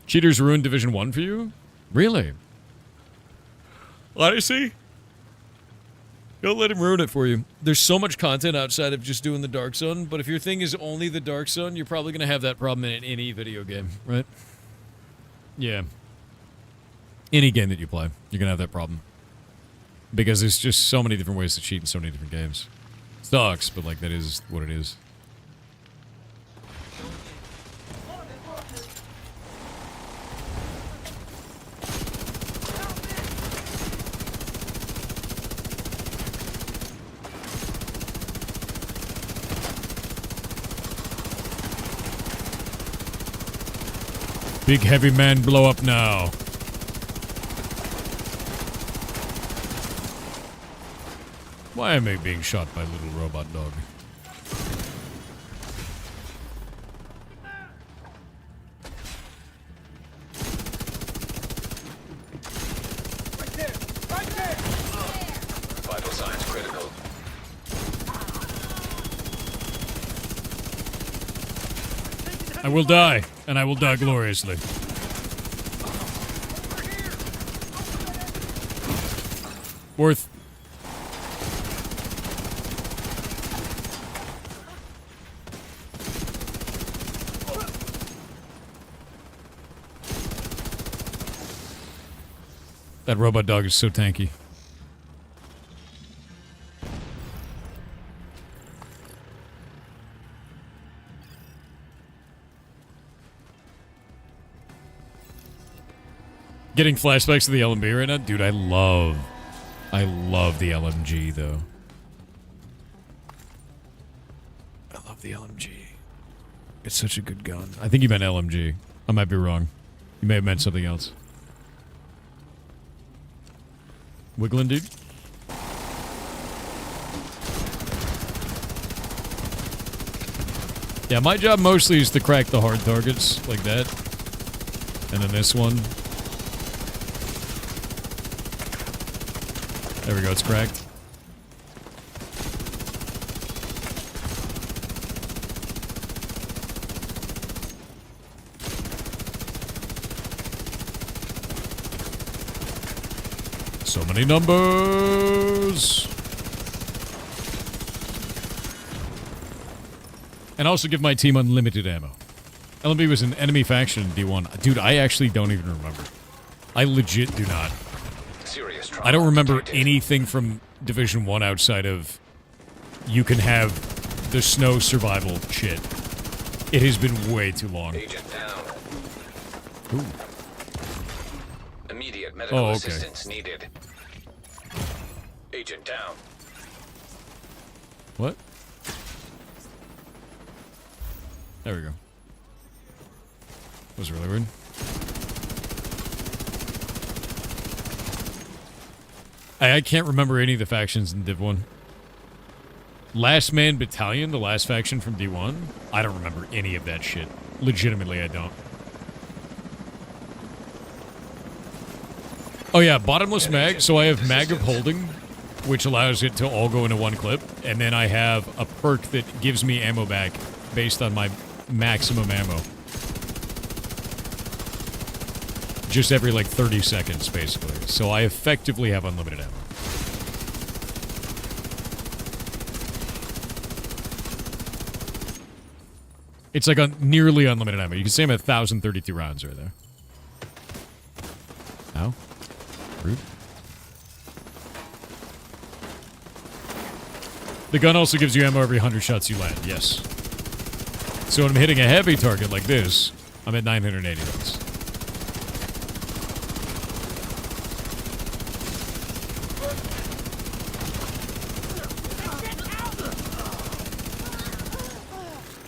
S1: Cheaters ruined Division 1 for you? Really? Honestly? Don't let him ruin it for you. There's so much content outside of just doing the Dark Zone, but if your thing is only the Dark Zone, you're probably going to have that problem in any video game, right? Yeah. Any game that you play, you're going to have that problem. Because there's just so many different ways to cheat in so many different games. Sucks, but, like, that is what it is. Big heavy man blow up now. Why am I being shot by a little robot dog?
S8: Right there! Right there! Vital signs critical.
S1: I will die, and I will die gloriously. Worth. That robot dog is so tanky. Getting flashbacks to the LMB right now? Dude, I love the LMG, though. I love the LMG. It's such a good gun. I think you meant LMG. I might be wrong. You may have meant something else. Wiggling, dude? Yeah, my job mostly is to crack the hard targets, like that. And then this one. There we go, it's cracked. So many numbers! And also give my team unlimited ammo. LMB was an enemy faction in D1. Dude, I actually don't even remember. I legit do not.
S8: Serious trauma
S1: I don't remember
S8: detected.
S1: anything from Division 1 outside of you can have the snow survival shit. It has been way too long.
S8: Agent down.
S1: Ooh.
S8: Immediate medical
S1: Oh, okay.
S8: assistance needed. Agent down.
S1: What? There we go. That was really weird. I can't remember any of the factions in Div 1. Last Man Battalion, the last faction from D1? I don't remember any of that shit. Legitimately, I don't. Oh yeah, bottomless mag. So I have mag of holding, which allows it to all go into one clip. And then I have a perk that gives me ammo back based on my maximum ammo. Just every, like, 30 seconds, basically. So I effectively have unlimited ammo. It's like a nearly unlimited ammo. You can see I'm at 1,032 rounds right there. Ow. Rude. The gun also gives you ammo every 100 shots you land, yes. So when I'm hitting a heavy target like this, I'm at 980 rounds.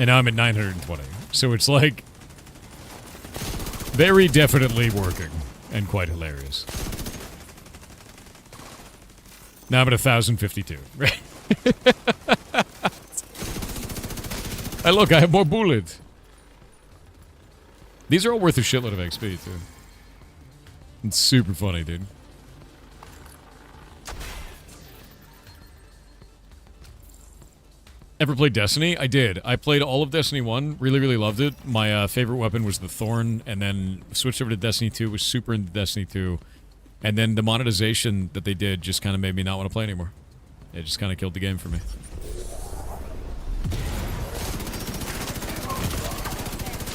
S1: And now I'm at 920. So it's like Very definitely working. And quite hilarious. Now I'm at 1,052. Right? Hey, look, I have more bullets. These are all worth a shitload of XP, too. It's super funny, dude. Ever played Destiny? I did. I played all of Destiny 1. Really, really loved it. My favorite weapon was the Thorn, and then switched over to Destiny 2. Was super into Destiny 2. And then the monetization that they did just kind of made me not want to play anymore. It just kind of killed the game for me.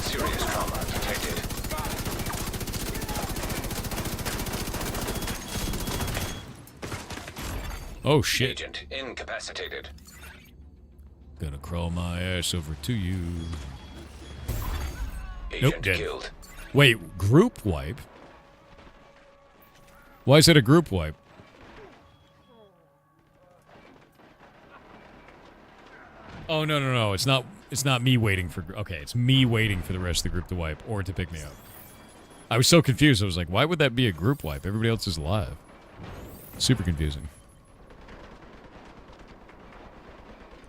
S8: Serious trauma detected.
S1: Oh, shit.
S8: Agent incapacitated.
S1: Gonna crawl my ass over to you.
S8: Agent
S1: Nope, dead.
S8: killed.
S1: Wait, group wipe? Why is it a group wipe? Oh, no, no, no. It's not me waiting for... Okay, it's me waiting for the rest of the group to wipe or to pick me up. I was so confused. I was like, why would that be a group wipe? Everybody else is alive. Super confusing.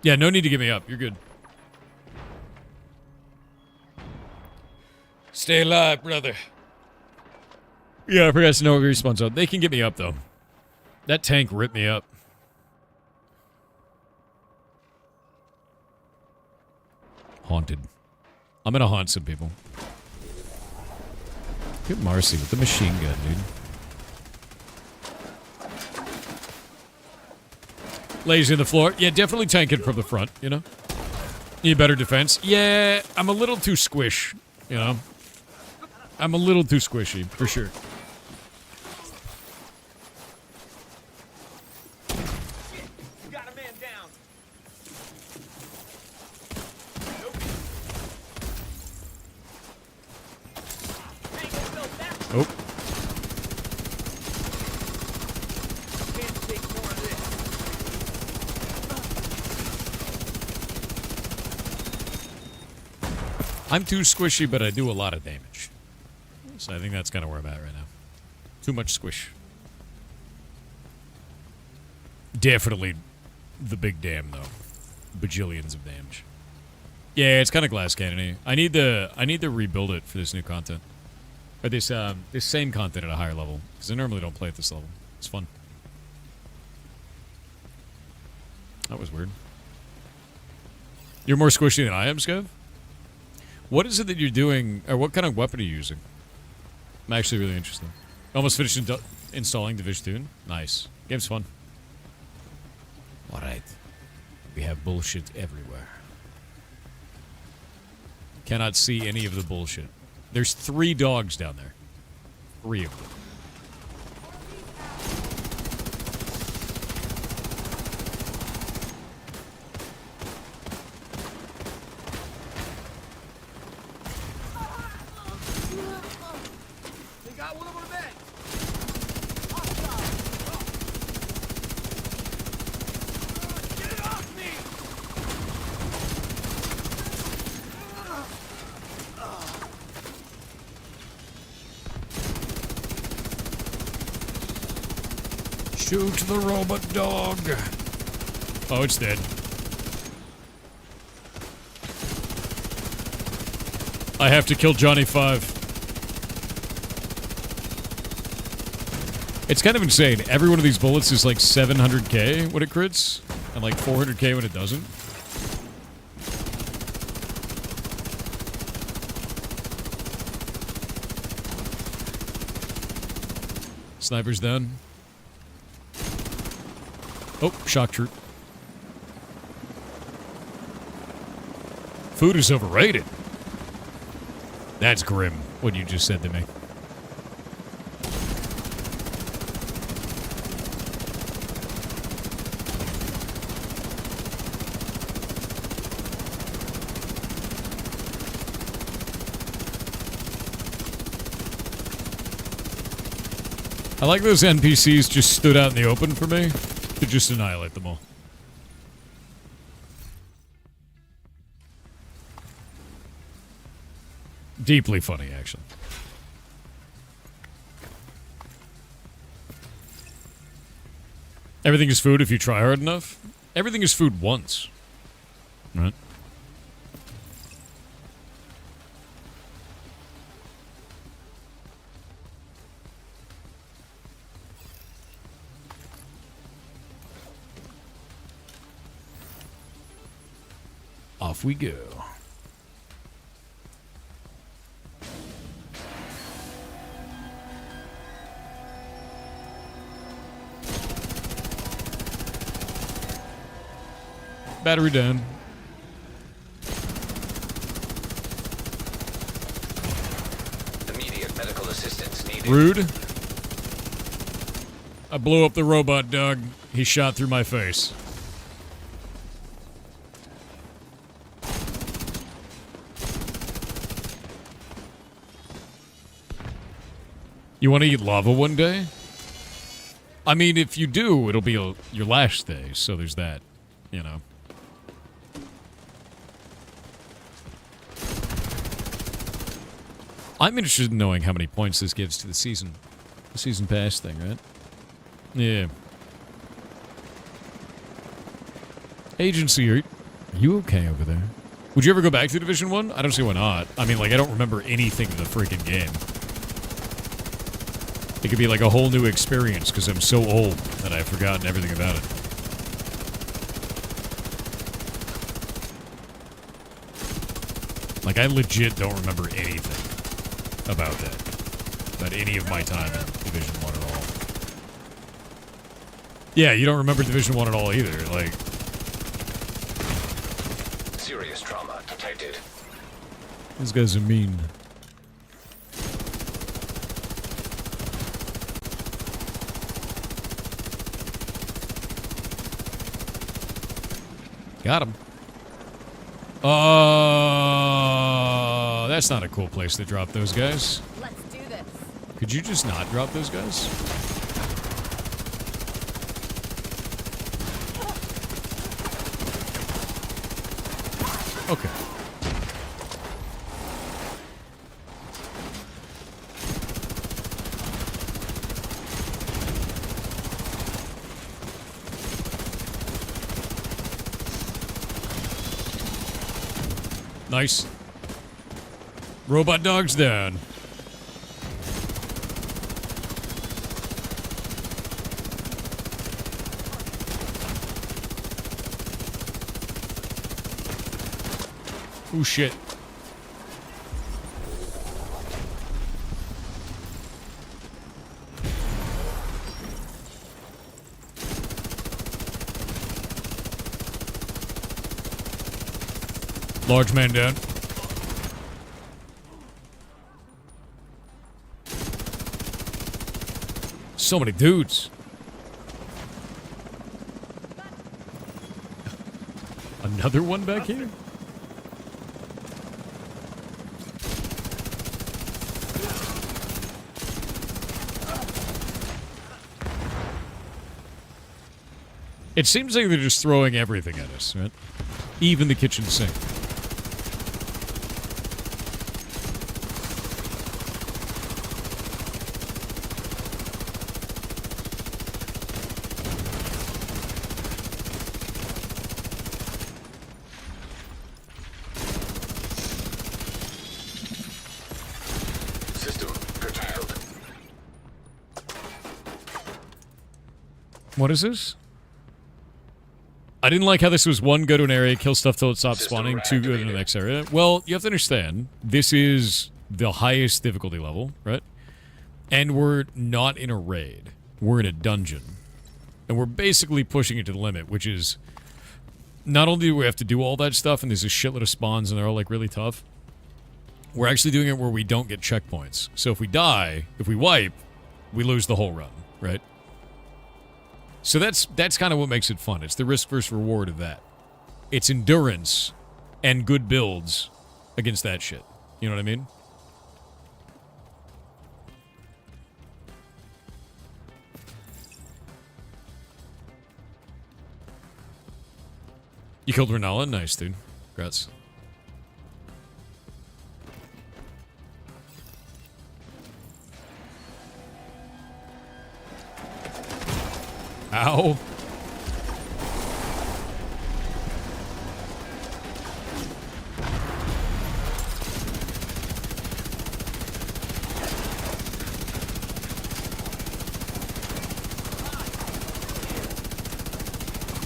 S1: Yeah, no need to get me up. You're good. Stay alive, brother. Yeah, I forgot to know what respawn zone. They can get me up, though. That tank ripped me up. Haunted. I'm gonna haunt some people. Look at Marcy with the machine gun, dude. Lays in the floor. Yeah, definitely tanking from the front, you know? Need better defense. Yeah, I'm a little too squish, you know? I'm a little too squishy, for sure.
S2: Got a man down.
S1: Oh.
S2: Can't take more of this.
S1: I'm too squishy, but I do a lot of damage. So I think that's kind of where I'm at right now. Too much squish. Definitely the big dam, though. Bajillions of damage. Yeah, it's kind of glass cannon-y. I need to rebuild it for this new content. Or this same content at a higher level. Because I normally don't play at this level. It's fun. That was weird. You're more squishy than I am, Skev? What is it that you're doing, or what kind of weapon are you using? I'm actually really interested. Almost finished installing Division 2. Nice. Game's fun. Alright. We have bullshit everywhere. Cannot see any of the bullshit. There's 3 dogs down there. 3 of them. Shoot the robot dog. Oh, it's dead. I have to kill Johnny 5. It's kind of insane. Every one of these bullets is like 700k when it crits, and like 400k when it doesn't. Sniper's down. Oh, shock troop. Food is overrated. That's grim, what you just said to me. I like those NPCs just stood out in the open for me to just annihilate them all. Deeply funny, actually. Everything is food if you try hard enough. Everything is food once. Right? Off we go. Battery down.
S8: Immediate medical assistance needed.
S1: Rude. I blew up the robot, Doug. He shot through my face. You want to eat lava one day? I mean, if you do, it'll be your last day, so there's that, you know. I'm interested in knowing how many points this gives to the season pass thing, right? Yeah. Agency, are you okay over there? Would you ever go back to Division 1? I don't see why not. I mean, like, I don't remember anything of the freaking game. It could be like a whole new experience because I'm so old that I've forgotten everything about it. Like, I legit don't remember anything about that. About any of my time in Division 1 at all. Yeah, you don't remember Division 1 at all either. Like,
S8: Serious trauma detected.
S1: these guys are mean. Got him. That's not a cool place to drop those guys.
S7: Let's do this.
S1: Could you just not drop those guys? Okay. Nice. Robot dog's down. Oh shit. Large man down. So many dudes. Another one back here? It seems like they're just throwing everything at us, right? Even the kitchen sink.
S8: System curtailed.
S1: What is this? I didn't like how this was 1, go to an area, kill stuff till it stops
S8: System
S1: spawning, 2, go to the next area. Well, you have to understand, this is the highest difficulty level, right? And we're not in a raid. We're in a dungeon. And we're basically pushing it to the limit, which is... Not only do we have to do all that stuff, and there's a shitload of spawns, and they're all, like, really tough, we're actually doing it where we don't get checkpoints. So if we die, if we wipe, we lose the whole run, right? So that's kind of what makes it fun. It's the risk versus reward of that. It's endurance and good builds against that shit. You know what I mean? You killed Renala? Nice, dude. Congrats. Ow.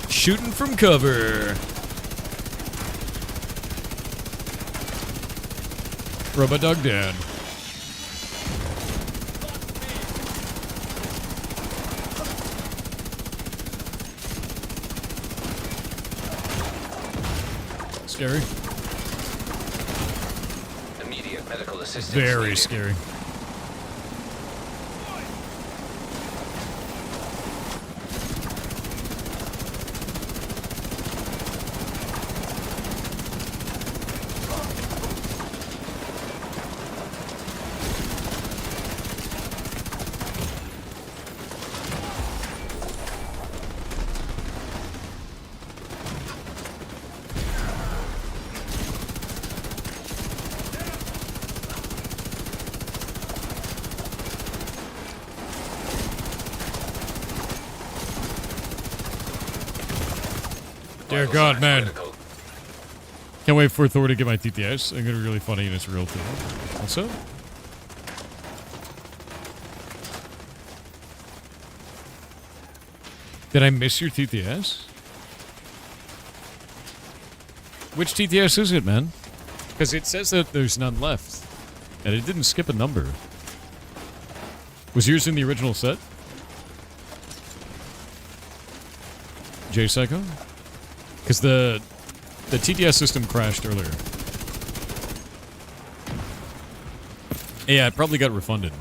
S1: Shooting from cover. Robot dog down. Scary.
S8: Immediate medical assistance.
S1: Very
S8: needed.
S1: scary. Dear God, man.
S8: Critical.
S1: Can't wait for Thor to get my TTS. I'm gonna be really funny and it's real too. Also, did I miss your TTS? Which TTS is it, man? Because it says that there's none left. And it didn't skip a number. Was yours in the original set? J-Psycho? Because the TTS system crashed earlier. Yeah, it probably got refunded.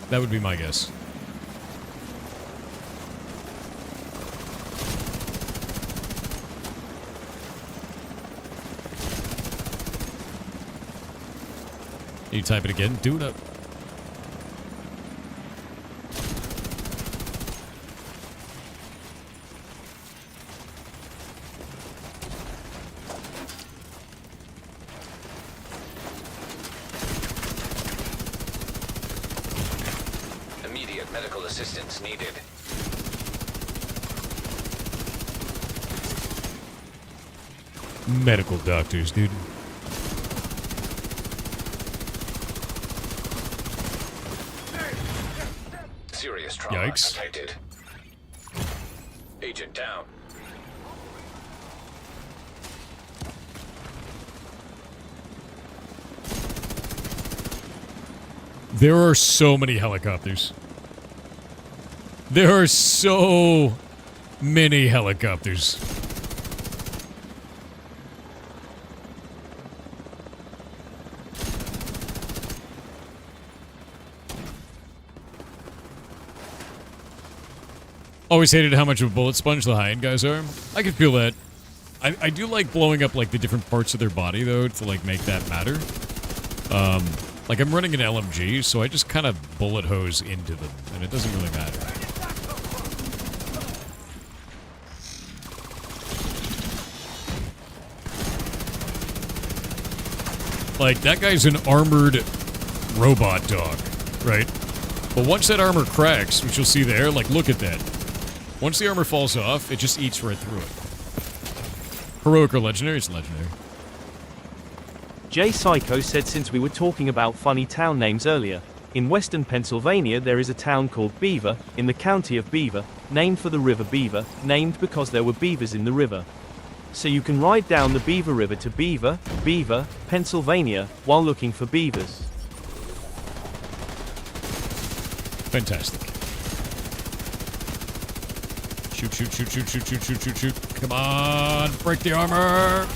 S1: That would be my guess. You type it again? Do it up.
S8: Immediate medical assistance needed.
S1: Medical doctors, dude.
S8: Serious trauma
S1: Yikes.
S8: detected. Agent down.
S1: There are so many helicopters. There are so many helicopters. Always hated how much of a bullet sponge the high-end guys are. I can feel that. I do like blowing up like the different parts of their body though to like make that matter. Like I'm running an LMG, so I just kind of bullet hose into them, and it doesn't really matter. Like that guy's an armored robot dog, right? But once that armor cracks, which you'll see there, like look at that. Once the armor falls off, it just eats right through it. Heroic or legendary? It's legendary.
S2: J Psycho said since we were talking about funny town names earlier, in western Pennsylvania there is a town called Beaver, in the county of Beaver, named for the river Beaver, named because there were beavers in the river. So you can ride down the Beaver River to Beaver, Pennsylvania, while looking for beavers.
S1: Fantastic. Shoot, shoot, shoot, shoot, shoot, shoot, shoot, shoot, shoot. Come on, break the armor.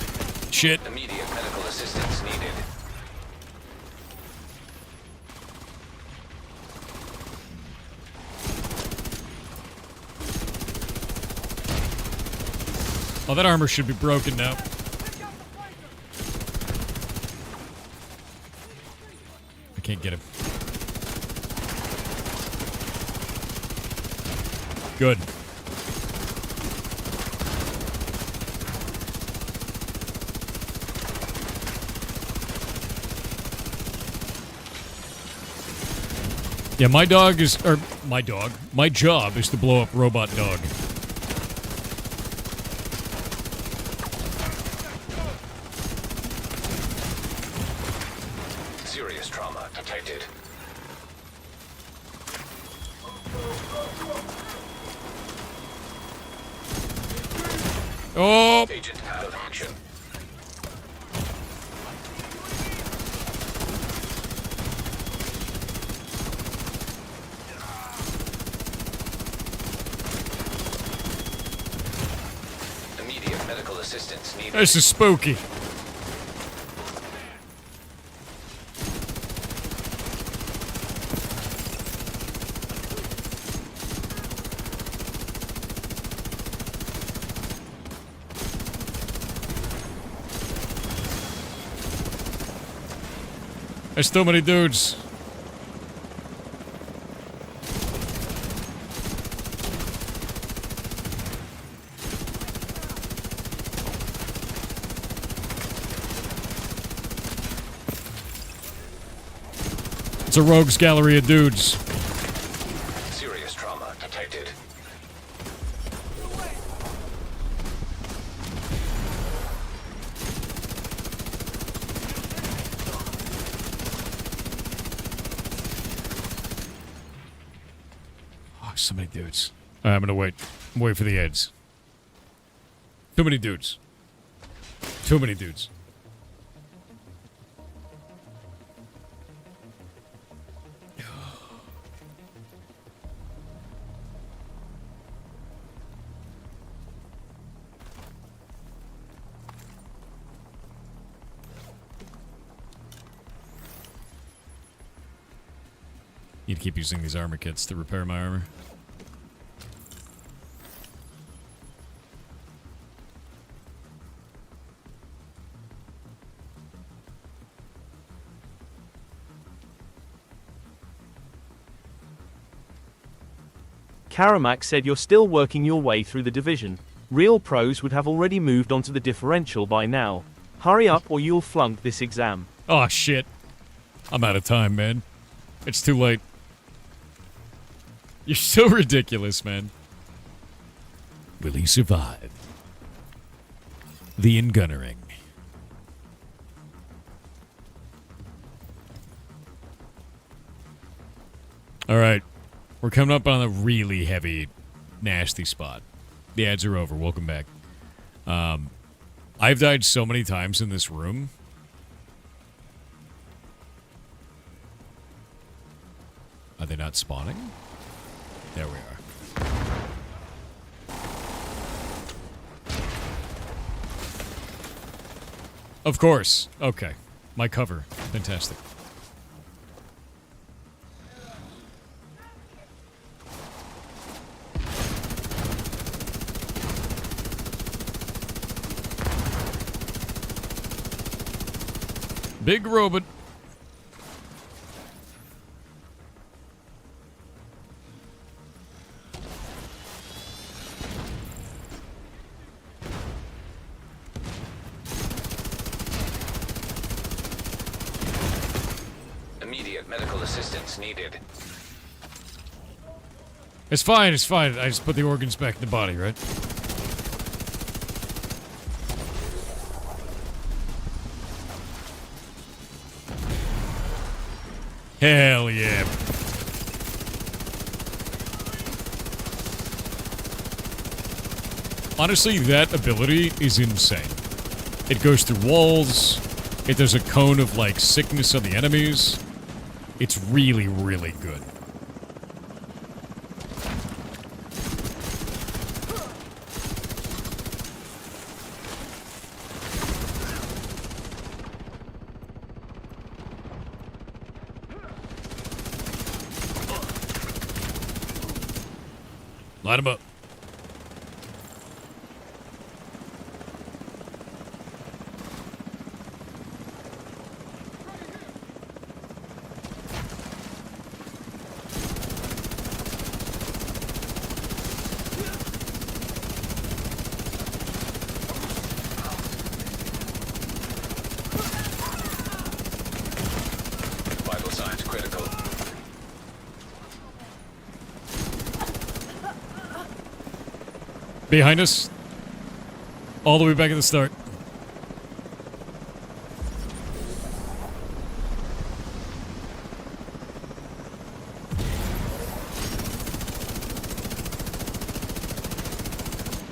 S1: Shit.
S8: Immediate medical assistance needed.
S1: Oh, that armor should be broken now. I can't get him. Good. Yeah, my job is to blow up robot dog.
S8: Serious trauma detected.
S1: Oh!
S8: Agent out of action. Immediate medical assistance needed.
S1: This is spooky. There's too many dudes. It's a rogues gallery of dudes.
S8: Serious trauma detected.
S1: Oh, so many dudes. All right, I'm gonna wait. Wait for the ads. Too many dudes. Too many dudes. Need to keep using these armor kits to repair my armor.
S2: Karamak said you're still working your way through the division. Real pros would have already moved on to the differential by now. Hurry up or you'll flunk this exam.
S1: Oh, shit. I'm out of time, man. It's too late. You're so ridiculous, man. Will he survive? The Ingunnering. Alright. We're coming up on a really heavy, nasty spot. The ads are over. Welcome back. I've died so many times in this room. Are they not spawning? There we are. Of course. Okay. My cover. Fantastic. Big robot.
S8: Immediate medical assistance needed.
S1: It's fine, it's fine. I just put the organs back in the body, right? Hell yeah. Honestly, that ability is insane. It goes through walls. It does a cone of, like, sickness on the enemies. It's really, really good. Light him up.
S8: Vital signs critical.
S1: Behind us. All the way back at the start.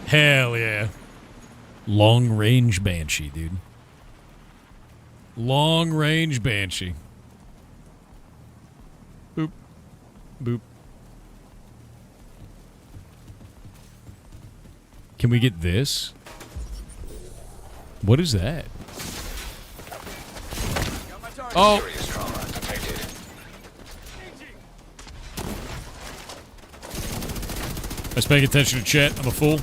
S1: Hell yeah. Long-range Banshee, dude. Long-range Banshee. Boop. Boop. Can we get this? What is that? Oh!
S8: Serious trauma detected.
S1: I was paying attention to chat. I'm a fool.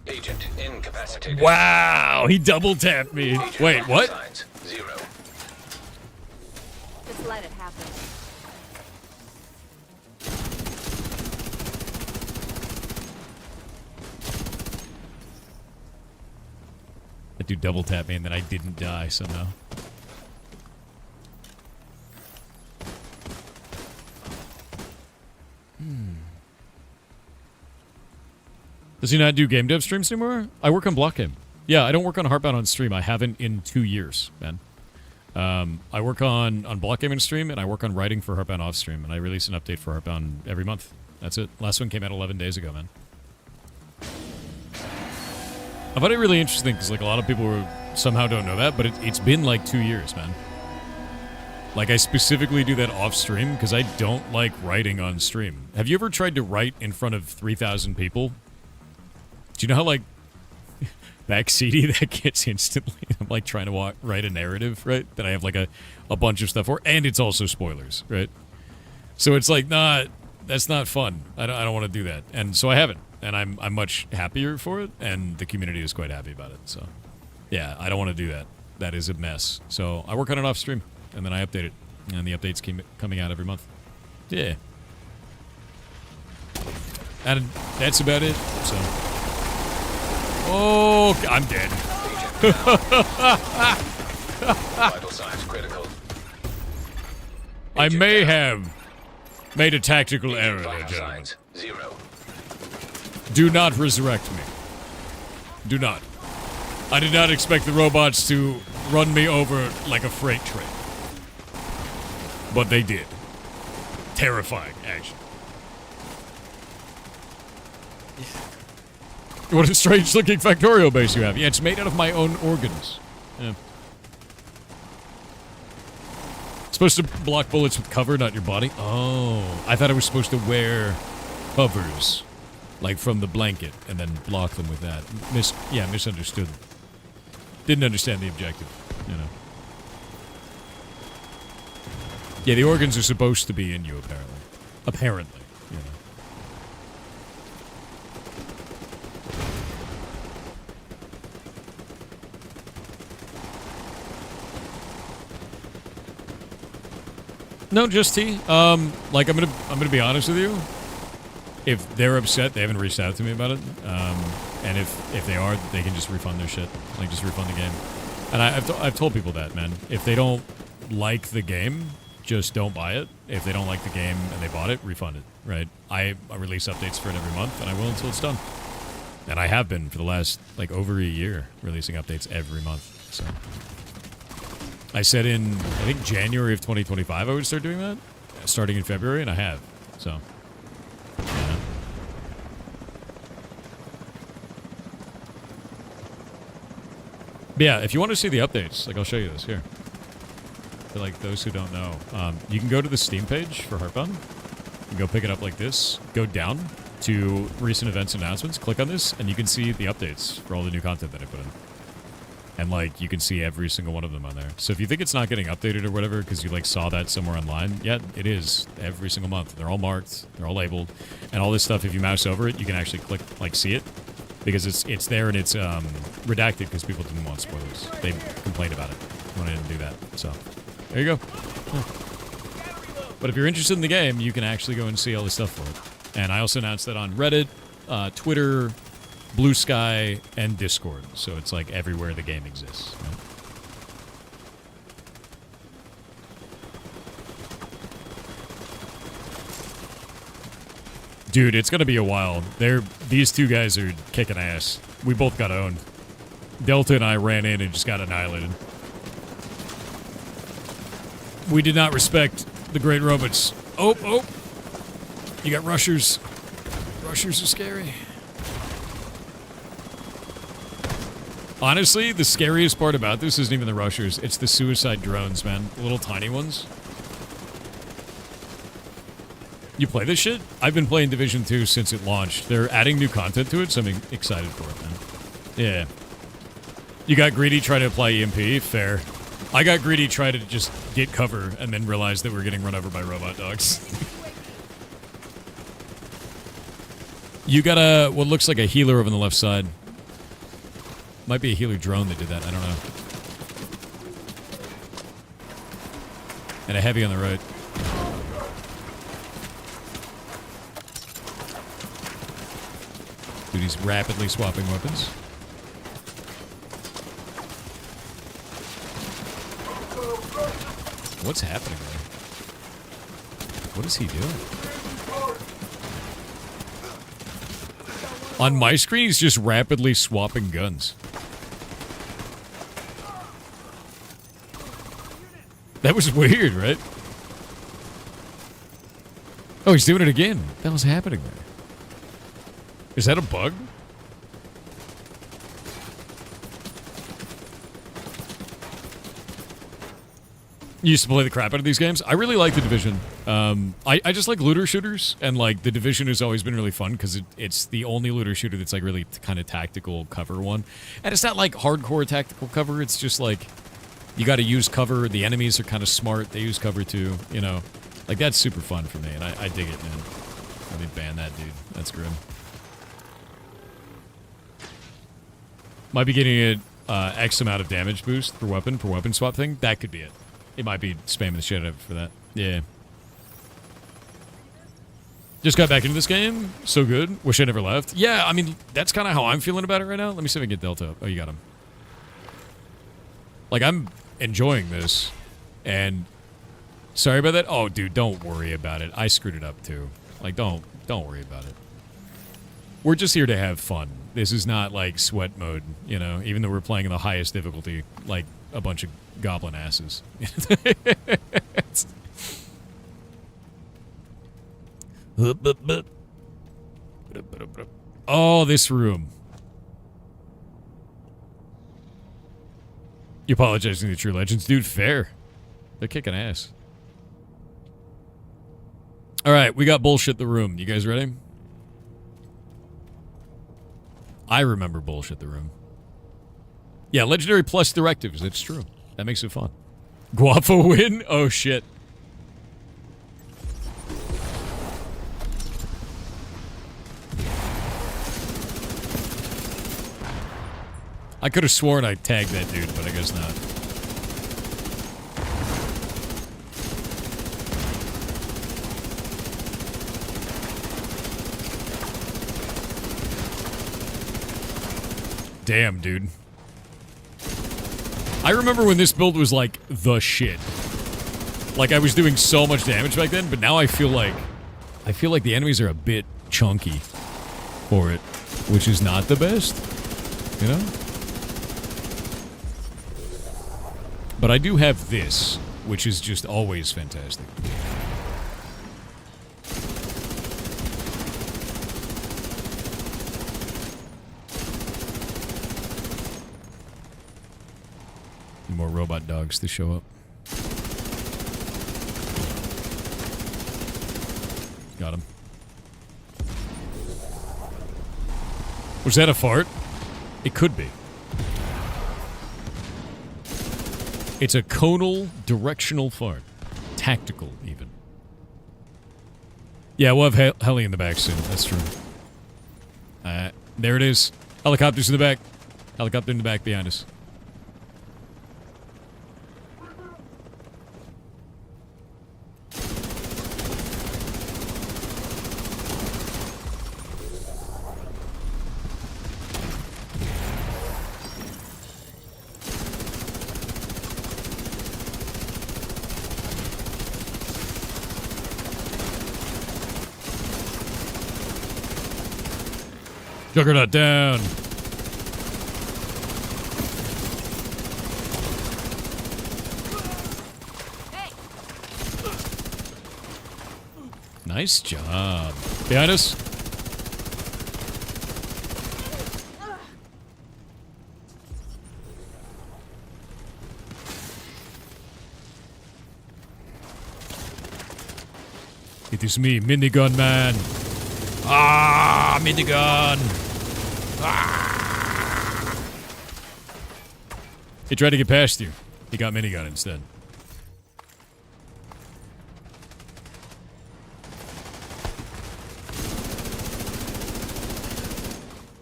S8: Agent incapacitated.
S1: Wow! He double tapped me.
S8: Agent
S1: Wait, what?
S8: signs 0.
S7: Just let it happen.
S1: That dude double tapped me and then I didn't die somehow. Does he not do game dev streams anymore? I work on Block Game. Yeah, I don't work on Heartbound on stream. I haven't in 2 years, man. I work on Block Game on stream, and I work on writing for Heartbound off stream, and I release an update for Heartbound every month. That's it. Last one came out 11 days ago, man. I find it really interesting because like a lot of people somehow don't know that, but it's been like 2 years, man. Like I specifically do that off stream because I don't like writing on stream. Have you ever tried to write in front of 3,000 people? Do you know how like backseaty that gets instantly? I'm like trying to write a narrative, right? That I have like a bunch of stuff for, and it's also spoilers, right? So it's like, nah, that's not fun. I don't want to do that, and so I haven't. And I'm much happier for it, and the community is quite happy about it. So, yeah, I don't want to do that. That is a mess. So I work on it off stream, and then I update it, and the updates keep coming out every month. Yeah, and that's about it. So, oh, I'm dead.
S8: Vital signs critical.
S1: I may have made a tactical
S8: Agent
S1: error,
S8: vital
S1: gentlemen.
S8: signs 0.
S1: Do not resurrect me. Do not. I did not expect the robots to run me over like a freight train. But they did. Terrifying, actually. What a strange looking Factorio base you have. Yeah, it's made out of my own organs. Yeah. Supposed to block bullets with cover, not your body? Oh, I thought I was supposed to wear covers. Like from the blanket, and then block them with that. Misunderstood. Didn't understand the objective, you know. Yeah, the organs are supposed to be in you, apparently. Apparently, you know. No, just T. Like I'm gonna be honest with you. If they're upset, they haven't reached out to me about it. And if they are, they can just refund their shit. Like, just refund the game. And I've told people that, man. If they don't like the game, just don't buy it. If they don't like the game and they bought it, refund it, right? I release updates for it every month, and I will until it's done. And I have been for the last, like, over a year, releasing updates every month, so. I said in, I think, January of 2025 I would start doing that, starting in February, and I have, so. Yeah. But yeah, if you want to see the updates, like I'll show you this here. For like those who don't know, you can go to the Steam page for Heartbound. You can go pick it up like this. Go down to recent events announcements. Click on this, and you can see the updates for all the new content that I put in. And like you can see every single one of them on there. So if you think it's not getting updated or whatever because you like saw that somewhere online, yeah, it is every single month. They're all marked, they're all labeled, and all this stuff. If you mouse over it, you can actually click like see it because it's there and it's redacted because people didn't want spoilers. They complained about it when I didn't do that. So there you go. Yeah. But if you're interested in the game, you can actually go and see all the stuff for it. And I also announced that on Reddit, Twitter, Blue Sky, and Discord. So it's like everywhere the game exists. Right? Dude, it's gonna be a while. These two guys are kicking ass. We both got owned. Delta and I ran in and just got annihilated. We did not respect the great robots. Oh, You got rushers. Rushers are scary. Honestly, the scariest part about this isn't even the rushers. It's the suicide drones, man. The little tiny ones. You play this shit? I've been playing Division 2 since it launched. They're adding new content to it, so I'm excited for it, man. Yeah. You got greedy, try to apply EMP? Fair. I got greedy, try to just get cover, and then realized that we were getting run over by robot dogs. You got a, what looks like a healer over on the left side. Might be a healer drone that did that, I don't know. And a heavy on the right. Dude, he's rapidly swapping weapons. What's happening there? What is he doing? On my screen, he's just rapidly swapping guns. That was weird, right? Oh, he's doing it again. What the hell's happening there? Is that a bug? You used to play the crap out of these games. I really like The Division. I just like looter shooters, and like The Division has always been really fun because it's the only looter shooter that's like really kind of tactical cover one. And it's not like hardcore tactical cover. It's just like you got to use cover. The enemies are kind of smart. They use cover too. You know, like that's super fun for me, and I dig it, man. Let me ban that dude. That's grim. Might be getting a X amount of damage boost per weapon swap thing. That could be it. It might be spamming the shit out of it for that. Yeah. Just got back into this game. So good. Wish I never left. Yeah, I mean, that's kind of how I'm feeling about it right now. Let me see if I can get Delta up. Oh, you got him. Like, I'm enjoying this. And sorry about that. Oh, dude, don't worry about it. I screwed it up, too. Like, don't worry about it. We're just here to have fun. This is not, like, sweat mode, you know, even though we're playing in the highest difficulty, like a bunch of goblin asses. Oh, this room. You apologizing to True Legends? Dude, fair. They're kicking ass. Alright, we got bullshit the room. You guys ready? I remember bullshit the room. Yeah, legendary plus directives. That's true. That makes it fun. Guapo win? Oh, shit. I could have sworn I tagged that dude, but I guess not. Damn, dude. I remember when this build was like the shit. Like I was doing so much damage back then, but now I feel like the enemies are a bit chunky for it, which is not the best, you know? But I do have this, which is just always fantastic. More robot dogs to show up. Got him. Was that a fart? It could be. It's a conal directional fart. Tactical, even. Yeah, we'll have heli in the back soon. That's true. There it is. Helicopters in the back. Helicopter in the back behind us. Juggernaut down. Nice job. Behind us. It is me, minigun man. Ah, minigun. Ah. He tried to get past you. He got minigun instead.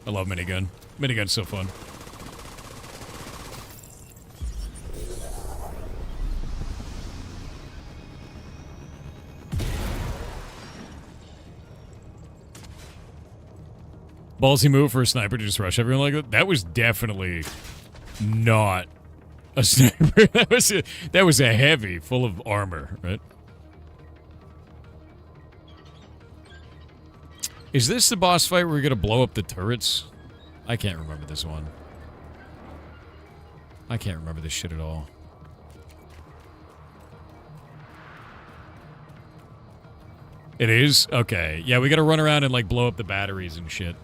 S1: I love minigun. Minigun's so fun. Ballsy move for a sniper to just rush everyone like that. That was definitely not a sniper. that was a heavy full of armor, right? Is this the boss fight where we're gonna blow up the turrets? I can't remember this one. I can't remember this shit at all. It is? Okay. Yeah, we gotta run around and like blow up the batteries and shit.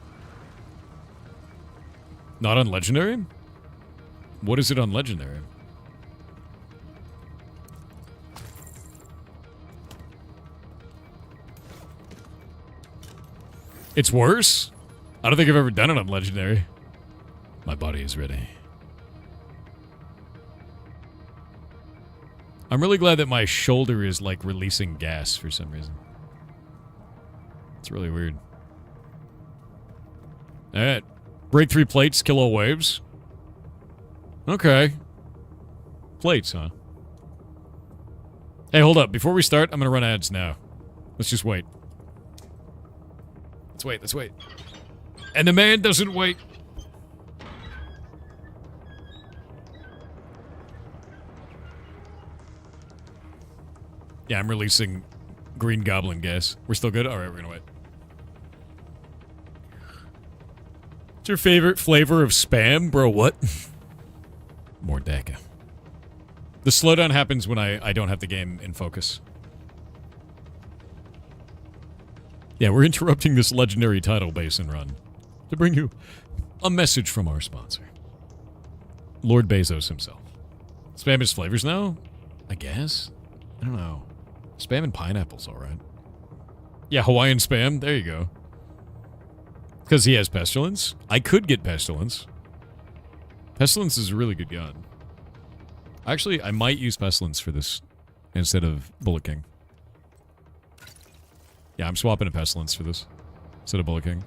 S1: Not on Legendary? What is it on Legendary? It's worse? I don't think I've ever done it on Legendary. My body is ready. I'm really glad that my shoulder is like releasing gas for some reason. It's really weird. Alright. Break 3 plates, kill all waves. Okay. Plates, huh? Hey, hold up. Before we start, I'm gonna run ads now. Let's just wait. Let's wait. And the man doesn't wait. Yeah, I'm releasing green goblin gas. We're still good? Alright, we're gonna wait. What's your favorite flavor of Spam? Bro, what? More Daka. The slowdown happens when I don't have the game in focus. Yeah, we're interrupting this legendary tidal basin run to bring you a message from our sponsor. Lord Bezos himself. Spam is flavors now? I guess? I don't know. Spam and pineapple's alright. Yeah, Hawaiian Spam. There you go. Because he has Pestilence. I could get Pestilence. Pestilence is a really good gun. Actually, I might use Pestilence for this instead of Bullet King. Yeah, I'm swapping to Pestilence for this instead of Bullet King.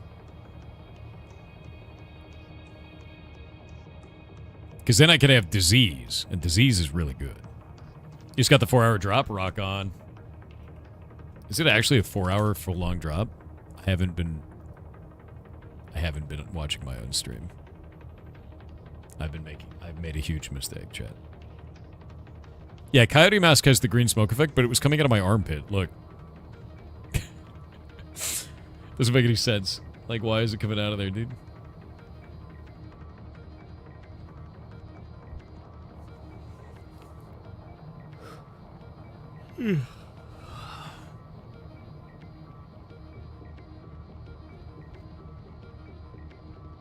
S1: Because then I could have Disease, and Disease is really good. You just got the 4-hour drop, rock on. Is it actually a 4-hour full long drop? I haven't been watching my own stream. I've made a huge mistake, chat. Yeah, Coyote Mask has the green smoke effect, but it was coming out of my armpit. Look. Doesn't make any sense. Like, why is it coming out of there, dude?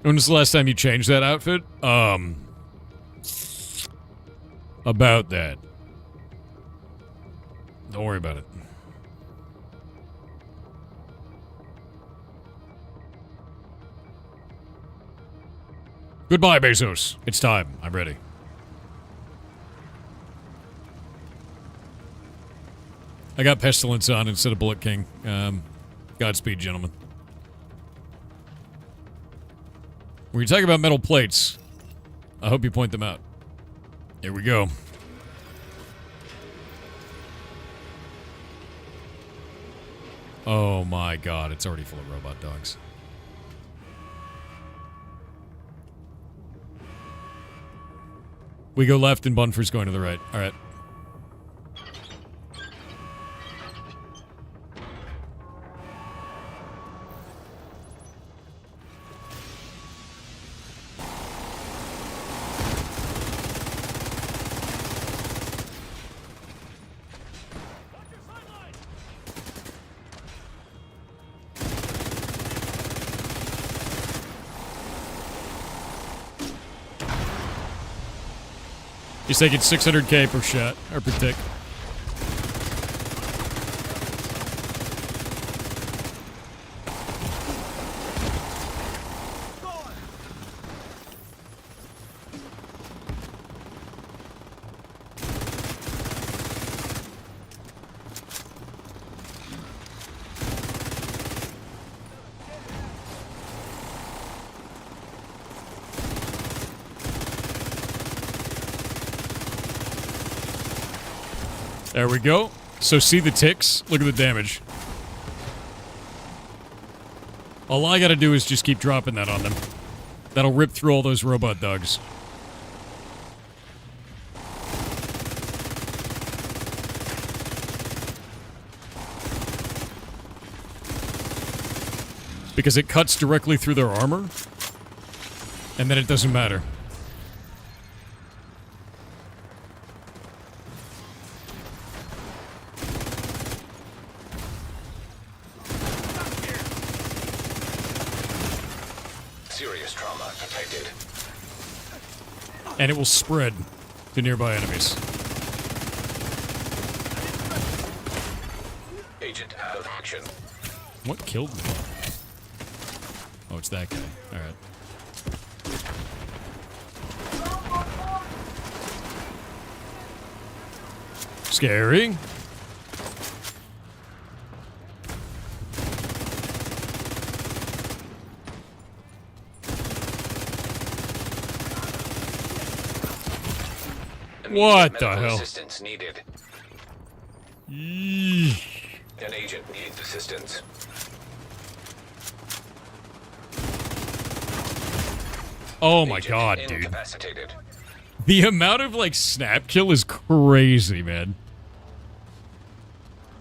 S1: When was the last time you changed that outfit? About that. Don't worry about it. Goodbye, Bezos. It's time. I'm ready. I got Pestilence on instead of Bullet King. Godspeed, gentlemen. When you talk about metal plates, I hope you point them out. Here we go. Oh my god, it's already full of robot dogs. We go left and Bunford's going to the right. Alright. He's taking 600k per shot, or per tick. There we go. So see the ticks? Look at the damage. All I gotta do is just keep dropping that on them. That'll rip through all those robot dogs. Because it cuts directly through their armor, and then it doesn't matter.
S8: Serious trauma detected.
S1: And it will spread to nearby enemies.
S8: Agent out of action.
S1: What killed me? Oh, it's that guy. Alright. Scary. What the hell?
S8: Assistance needed.
S1: Yeesh.
S8: An agent needs assistance.
S1: Oh my
S8: Agent
S1: god, dude.
S8: incapacitated.
S1: The amount of, like, snap kill is crazy, man.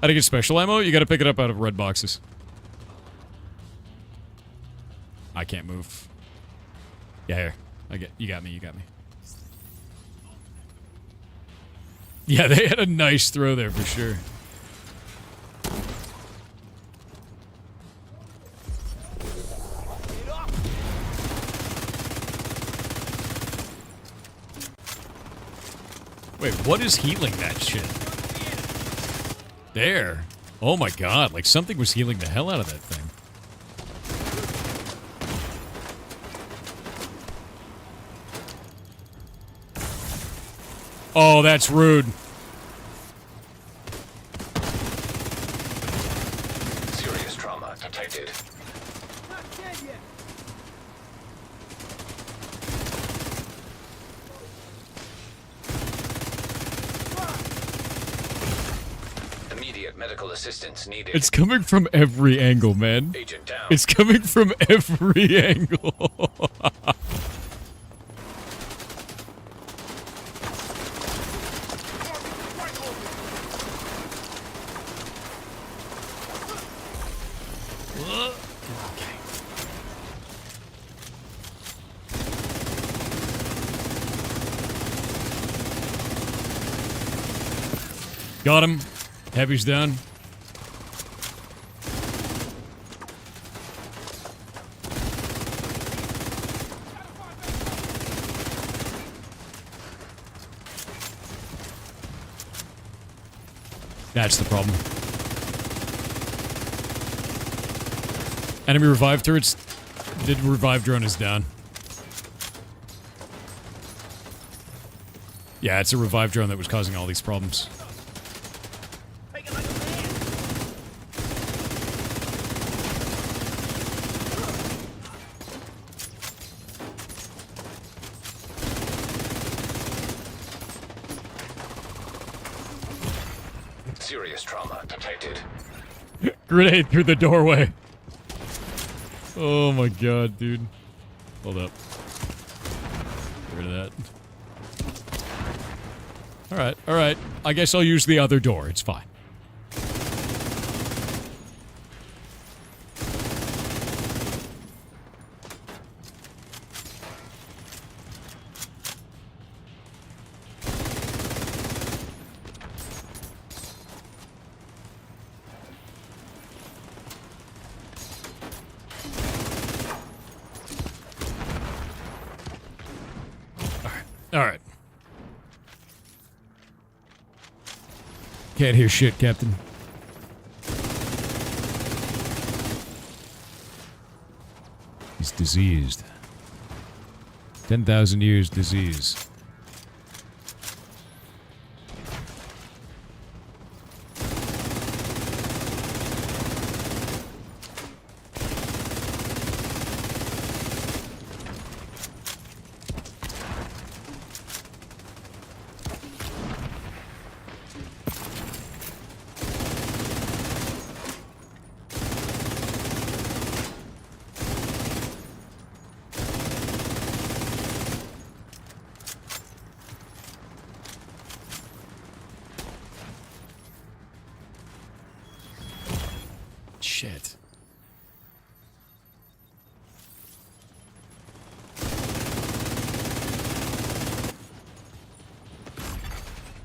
S1: How to get special ammo? You gotta pick it up out of red boxes. I can't move. Yeah, here. You got me, you got me. Yeah, they had a nice throw there for sure. Wait, what is healing that shit? There. Oh my god, like something was healing the hell out of that thing. Oh, that's rude.
S8: Serious trauma detected. Immediate medical assistance needed.
S1: It's coming from every angle, man.
S8: Agent down.
S1: It's coming from every angle. Got him. Heavy's down. That's the problem. Enemy revive turrets. The revive drone is down. Yeah, it's a revive drone that was causing all these problems.
S8: Serious trauma detected.
S1: Grenade through the doorway. Oh my god, dude. Hold up. Get rid of that. Alright, alright. I guess I'll use the other door. It's fine. Alright. Can't hear shit, Captain. He's diseased. 10,000 years disease. Shit.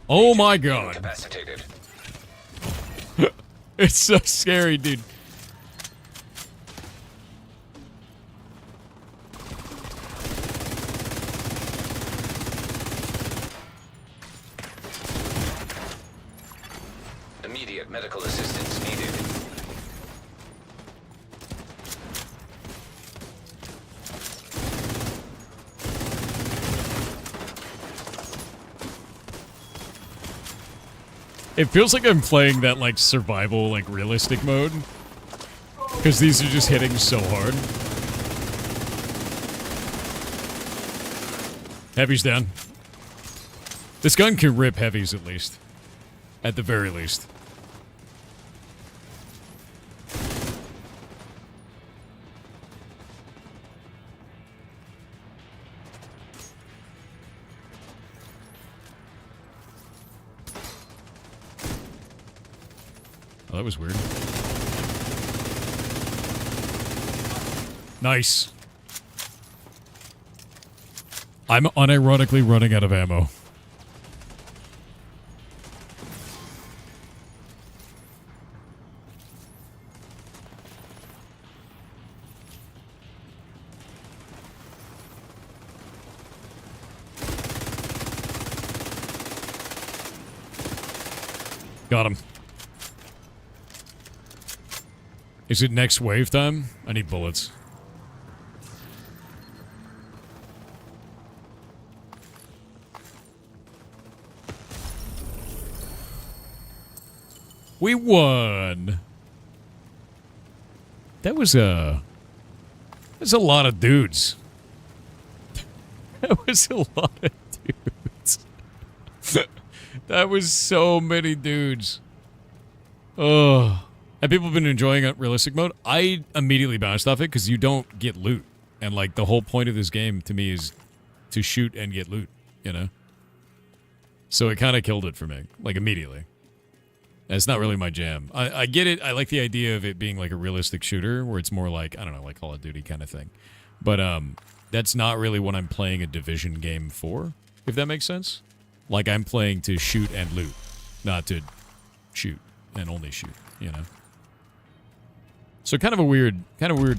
S1: Oh my god.
S8: Incapacitated.
S1: It's so scary, dude.
S8: Immediate medical assistance needed.
S1: It feels like I'm playing that, like, survival, like, realistic mode. Because these are just hitting so hard. Heavy's down. This gun can rip heavies, at least. At the very least. Oh, that was weird. Nice. I'm unironically running out of ammo. Got him. Is it next wave time? I need bullets. We won. That's a lot of dudes. That was a lot of dudes. That was so many dudes. Oh. Have people been enjoying realistic mode? I immediately bounced off it because you don't get loot. And, like, the whole point of this game, to me, is to shoot and get loot, you know? So it kind of killed it for me, like, immediately. And it's not really my jam. I get it. I like the idea of it being, like, a realistic shooter where it's more like, I don't know, like Call of Duty kind of thing. But that's not really what I'm playing a Division game for, if that makes sense. Like, I'm playing to shoot and loot, not to shoot and only shoot, you know? So kind of a weird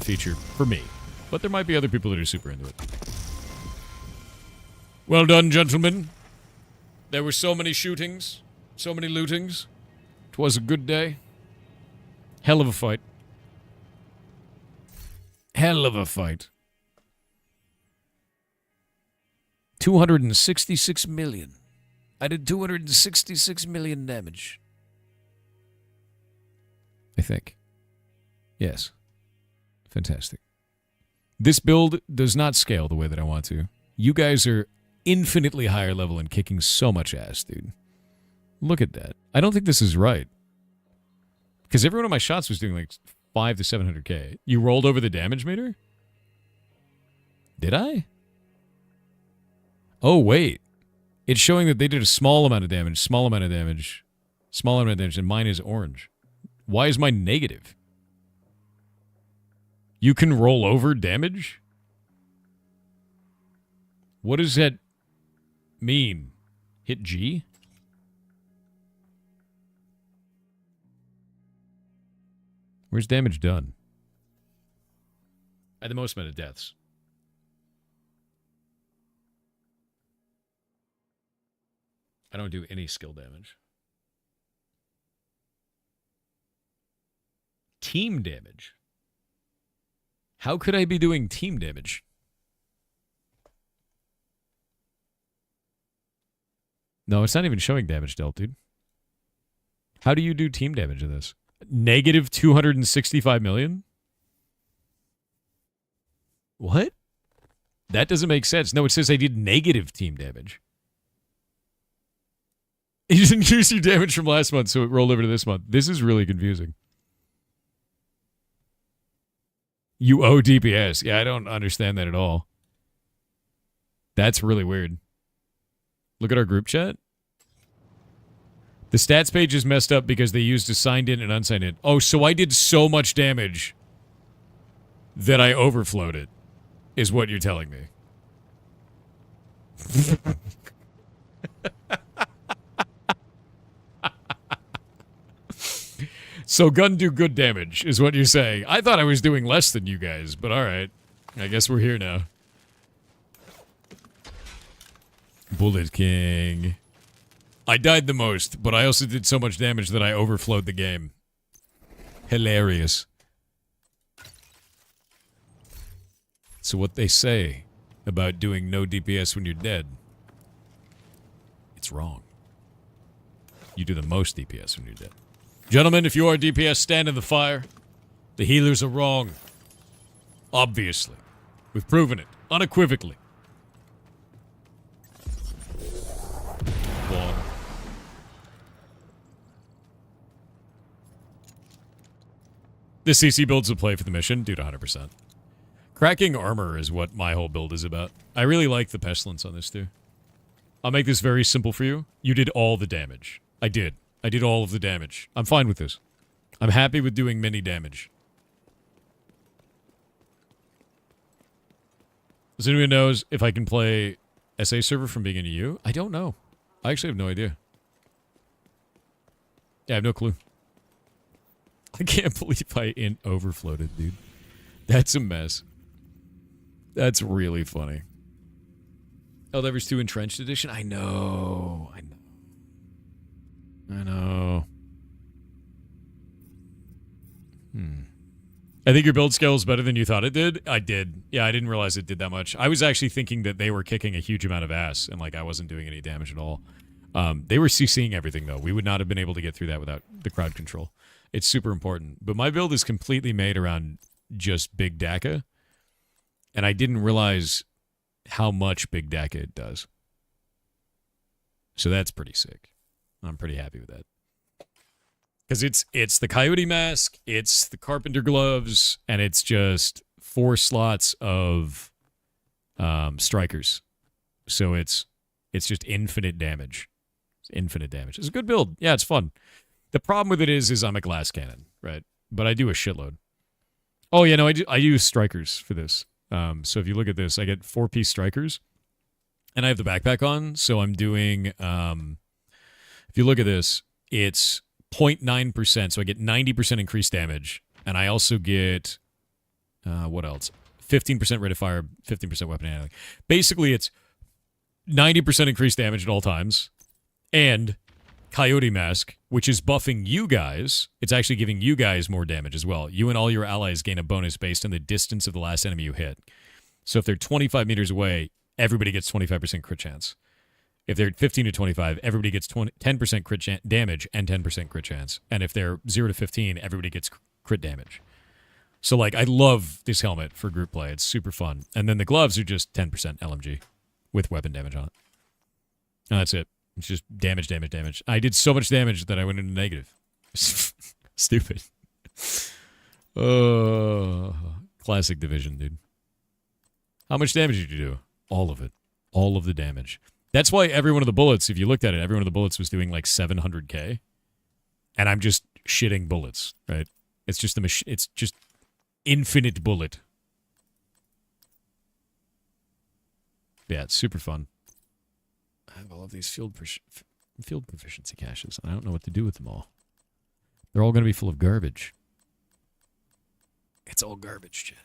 S1: feature for me. But there might be other people that are super into it. Well done, gentlemen. There were so many shootings, so many lootings. 'Twas a good day. Hell of a fight. Hell of a fight. 266 million. I did 266 million damage. I think. Yes. Fantastic. This build does not scale the way that I want to. You guys are infinitely higher level and kicking so much ass, dude. Look at that. I don't think this is right. Because every one of my shots was doing like 5 to 700k. You rolled over the damage meter? Did I? Oh, wait. It's showing that they did a small amount of damage, small amount of damage, and mine is orange. Why is mine negative? You can roll over damage? What does that mean? Hit G? Where's damage done? I had the most amount of deaths. I don't do any skill damage. Team damage. How could I be doing team damage? No, it's not even showing damage dealt, dude. How do you do team damage in this? Negative 265 million? What? That doesn't make sense. No, it says I did negative team damage. You didn't use your damage from last month, so it rolled over to this month. This is really confusing. You owe DPS. Yeah, I don't understand that at all. That's really weird. Look at our group chat. The stats page is messed up because they used a signed in and unsigned in. Oh, so I did so much damage that I overflowed it, is what you're telling me. So gun do good damage, is what you're saying. I thought I was doing less than you guys, but alright. I guess we're here now. Bullet King. I died the most, but I also did so much damage that I overflowed the game. Hilarious. So what they say about doing no DPS when you're dead, it's wrong. You do the most DPS when you're dead. Gentlemen, if you are DPS, stand in the fire. The healers are wrong. Obviously. We've proven it. Unequivocally. One. The CC build's a play for the mission. Dude, 100%. Cracking armor is what my whole build is about. I really like the pestilence on this, too. I'll make this very simple for you. You did all the damage. I did. I did all of the damage. I'm fine with this. I'm happy with doing mini damage. Does anyone knows if I can play SA server from being in EU? I don't know. I actually have no idea. Yeah, I have no clue. I can't believe I overflowed it, dude. That's a mess. That's really funny. Eldevers 2 Entrenched Edition? I know. I know. I think your build scale is better than you thought it did. I did. Yeah, I didn't realize it did that much. I was actually thinking that they were kicking a huge amount of ass, and like I wasn't doing any damage at all. They were CCing everything, though. We would not have been able to get through that without the crowd control. It's super important. But my build is completely made around just Big Daka, and I didn't realize how much Big Daka it does. So that's pretty sick. I'm pretty happy with that. Because it's the Coyote Mask, it's the Carpenter Gloves, and it's just 4 slots of Strikers. So it's just infinite damage. It's infinite damage. It's a good build. Yeah, it's fun. The problem with it is I'm a glass cannon, right? But I do a shitload. Oh, yeah, no, I use Strikers for this. So if you look at this, I get 4-piece Strikers. And I have the backpack on, so I'm doing... if you look at this, it's 0.9%, so I get 90% increased damage. And I also get... what else? 15% rate of fire, 15% weapon handling. Basically, it's 90% increased damage at all times. And Coyote Mask, which is buffing you guys. It's actually giving you guys more damage as well. You and all your allies gain a bonus based on the distance of the last enemy you hit. So if they're 25 meters away, everybody gets 25% crit chance. If they're 15 to 25, everybody gets 10% crit damage and 10% crit chance. And if they're 0 to 15, everybody gets crit damage. So, like, I love this helmet for group play. It's super fun. And then the gloves are just 10% LMG with weapon damage on it. And that's it. It's just damage, damage, damage. I did so much damage that I went into negative. Stupid. Classic Division, dude. How much damage did you do? All of it. All of the damage. That's why every one of the bullets, if you looked at it, every one of the bullets was doing like 700k. And I'm just shitting bullets, right? It's just it's just infinite bullet. Yeah, it's super fun. I have all of these field proficiency caches, and I don't know what to do with them all. They're all going to be full of garbage. It's all garbage, Chet.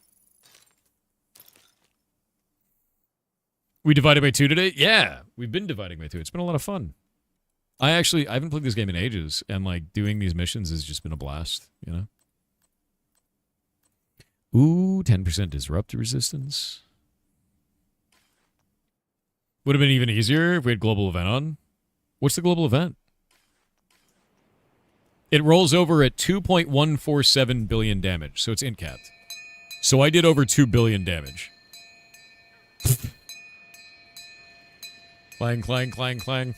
S1: We divided by 2 today? Yeah, we've been dividing by 2. It's been a lot of fun. I haven't played this game in ages, and like doing these missions has just been a blast, you know? Ooh, 10% disrupt resistance. Would have been even easier if we had global event on. What's the global event? It rolls over at 2.147 billion damage, so it's int capped. So I did over 2 billion damage. Clang, clang, clang, clang.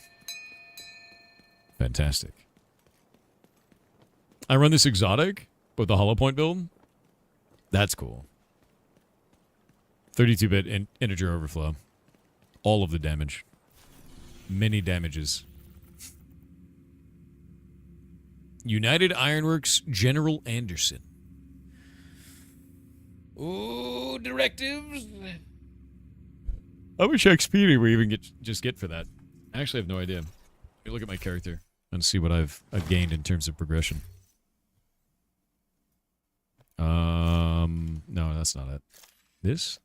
S1: Fantastic. I run this exotic with the hollow point build. That's cool. 32-bit integer overflow. All of the damage. Many damages. United Ironworks General Anderson. Ooh, directives. How much XP do we even get for that? I actually have no idea. Let me look at my character and see what I've gained in terms of progression. No, that's not it. This?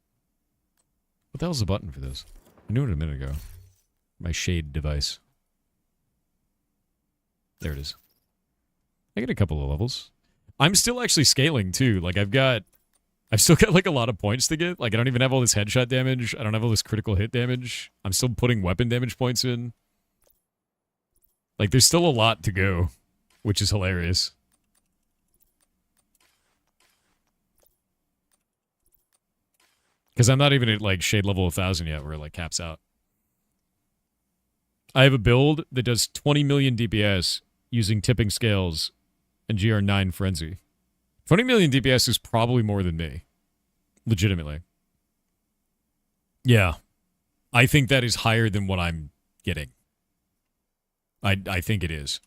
S1: What the hell's the button for this? I knew it a minute ago. My shade device. There it is. I get a couple of levels. I'm still actually scaling too. Like I've still got like a lot of points to get. Like I don't even have all this headshot damage. I don't have all this critical hit damage. I'm still putting weapon damage points in. Like there's still a lot to go, which is hilarious. Because I'm not even at like shade level 1000 yet where it like caps out. I have a build that does 20 million DPS using tipping scales and GR9 frenzy. 20 million DPS is probably more than me. Legitimately. Yeah. I think that is higher than what I'm getting. I think it is.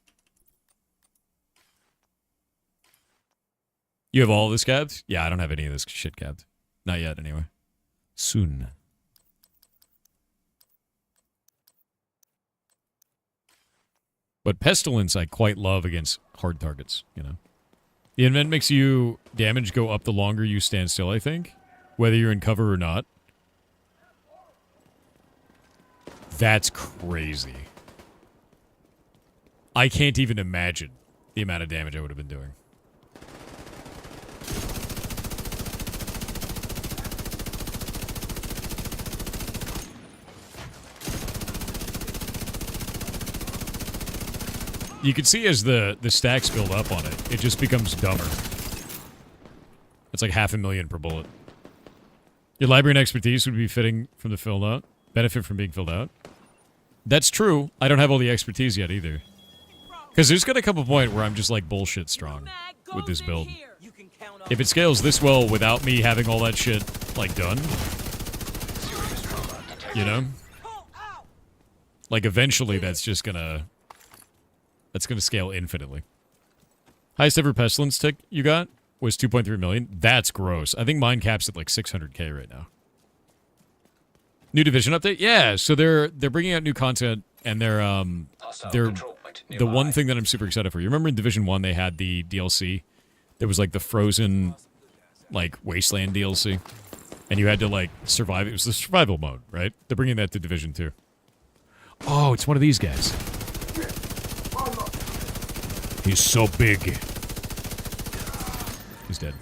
S1: You have all this capped? Yeah, I don't have any of this shit capped. Not yet, anyway. Soon. But Pestilence I quite love against hard targets, you know. The invent makes you damage go up the longer you stand still, I think. Whether you're in cover or not. That's crazy. I can't even imagine the amount of damage I would have been doing. You can see as the stacks build up on it, it just becomes dumber. It's like 500,000 per bullet. Your library and expertise would be fitting from the filled out. Benefit from being filled out. That's true. I don't have all the expertise yet either. Because there's gonna come a point where I'm just like bullshit strong with this build. If it scales this well without me having all that shit like done, you know? Like eventually that's just gonna... That's going to scale infinitely. Highest ever Pestilence tick you got was 2.3 million. That's gross. I think mine caps at like 600k right now. New Division update? Yeah, so they're bringing out new content and they're the one thing that I'm super excited for. You remember in Division 1 they had the DLC? There was like the frozen like wasteland DLC and you had to like survive. It was the survival mode, right? They're bringing that to Division 2. Oh, it's one of these guys. He's so big. He's dead.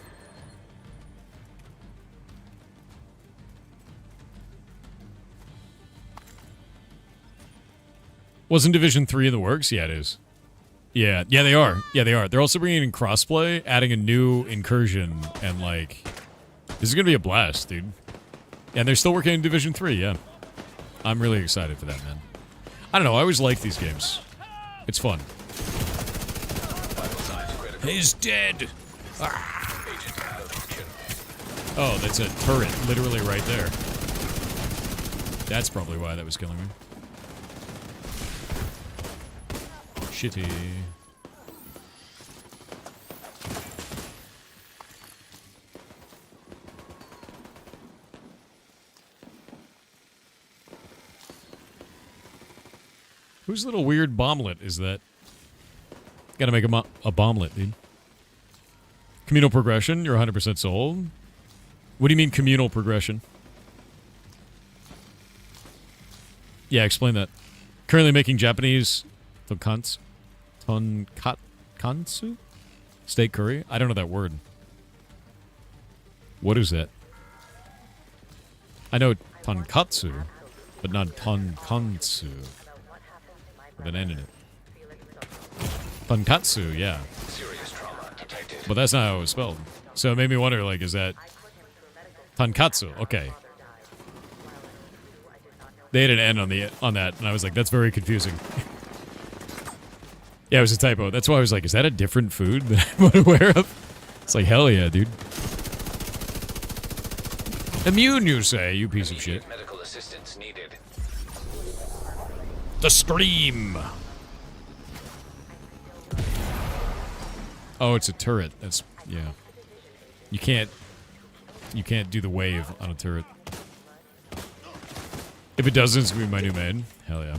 S1: Wasn't Division 3 in the works? Yeah, it is. Yeah, they are. Yeah, they are. They're also bringing in crossplay, adding a new incursion, and like... This is going to be a blast, dude. And they're still working in Division 3, yeah. I'm really excited for that, man. I don't know, I always like these games. It's fun. He's dead! Ah. Oh, that's a turret literally right there. That's probably why that was killing me. Shitty. Whose little weird bomblet is that? Gotta make a bomblet, dude. Communal progression, you're 100% sold. What do you mean communal progression? Yeah, explain that. Currently making Japanese tonkatsu? Steak curry? I don't know that word. What is that? I know tonkatsu, but not tonkatsu. With an N in it. Tonkatsu, yeah.
S8: Serious trauma detected.
S1: But that's not how it was spelled. So it made me wonder, like, is that tonkatsu? Okay. They had an N on that, and I was like, that's very confusing. Yeah, it was a typo. That's why I was like, is that a different food that I'm aware of? It's like, hell yeah, dude. Immune, you say, you piece of shit.
S8: Medical assistance needed.
S1: The scream. Oh, it's a turret. That's, yeah. You can't do the wave on a turret. If it doesn't, it's gonna be my new main. Hell yeah.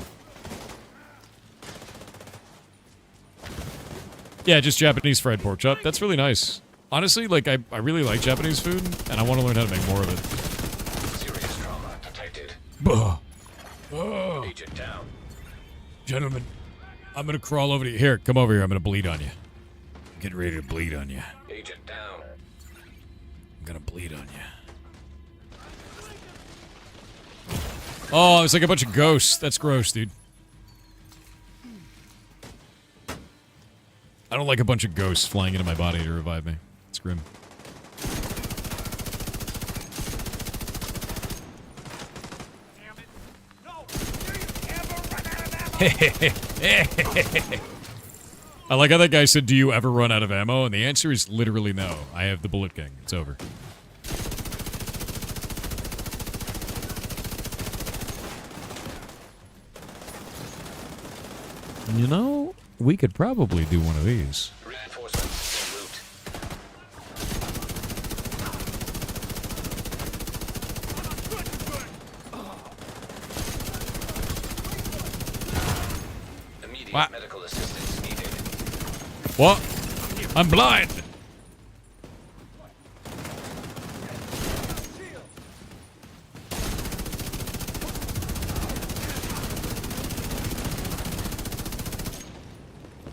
S1: Yeah, just Japanese fried pork chop. That's really nice. Honestly, like, I really like Japanese food, and I want to learn how to make more of it.
S8: Serious trauma detected. Agent down.
S1: Gentlemen, I'm gonna crawl over to you. Here, come over here. I'm gonna bleed on you. Get ready to bleed on you.
S8: Agent down.
S1: I'm gonna bleed on you. Oh, it's like a bunch of ghosts. That's gross, dude. I don't like a bunch of ghosts flying into my body to revive me. It's grim. I like how that guy said, do you ever run out of ammo? And the answer is literally no. I have the Bullet King. It's over. You know, we could probably do one of these.
S8: Reinforcements en route. Immediate medical assistance needed.
S1: What? I'm blind.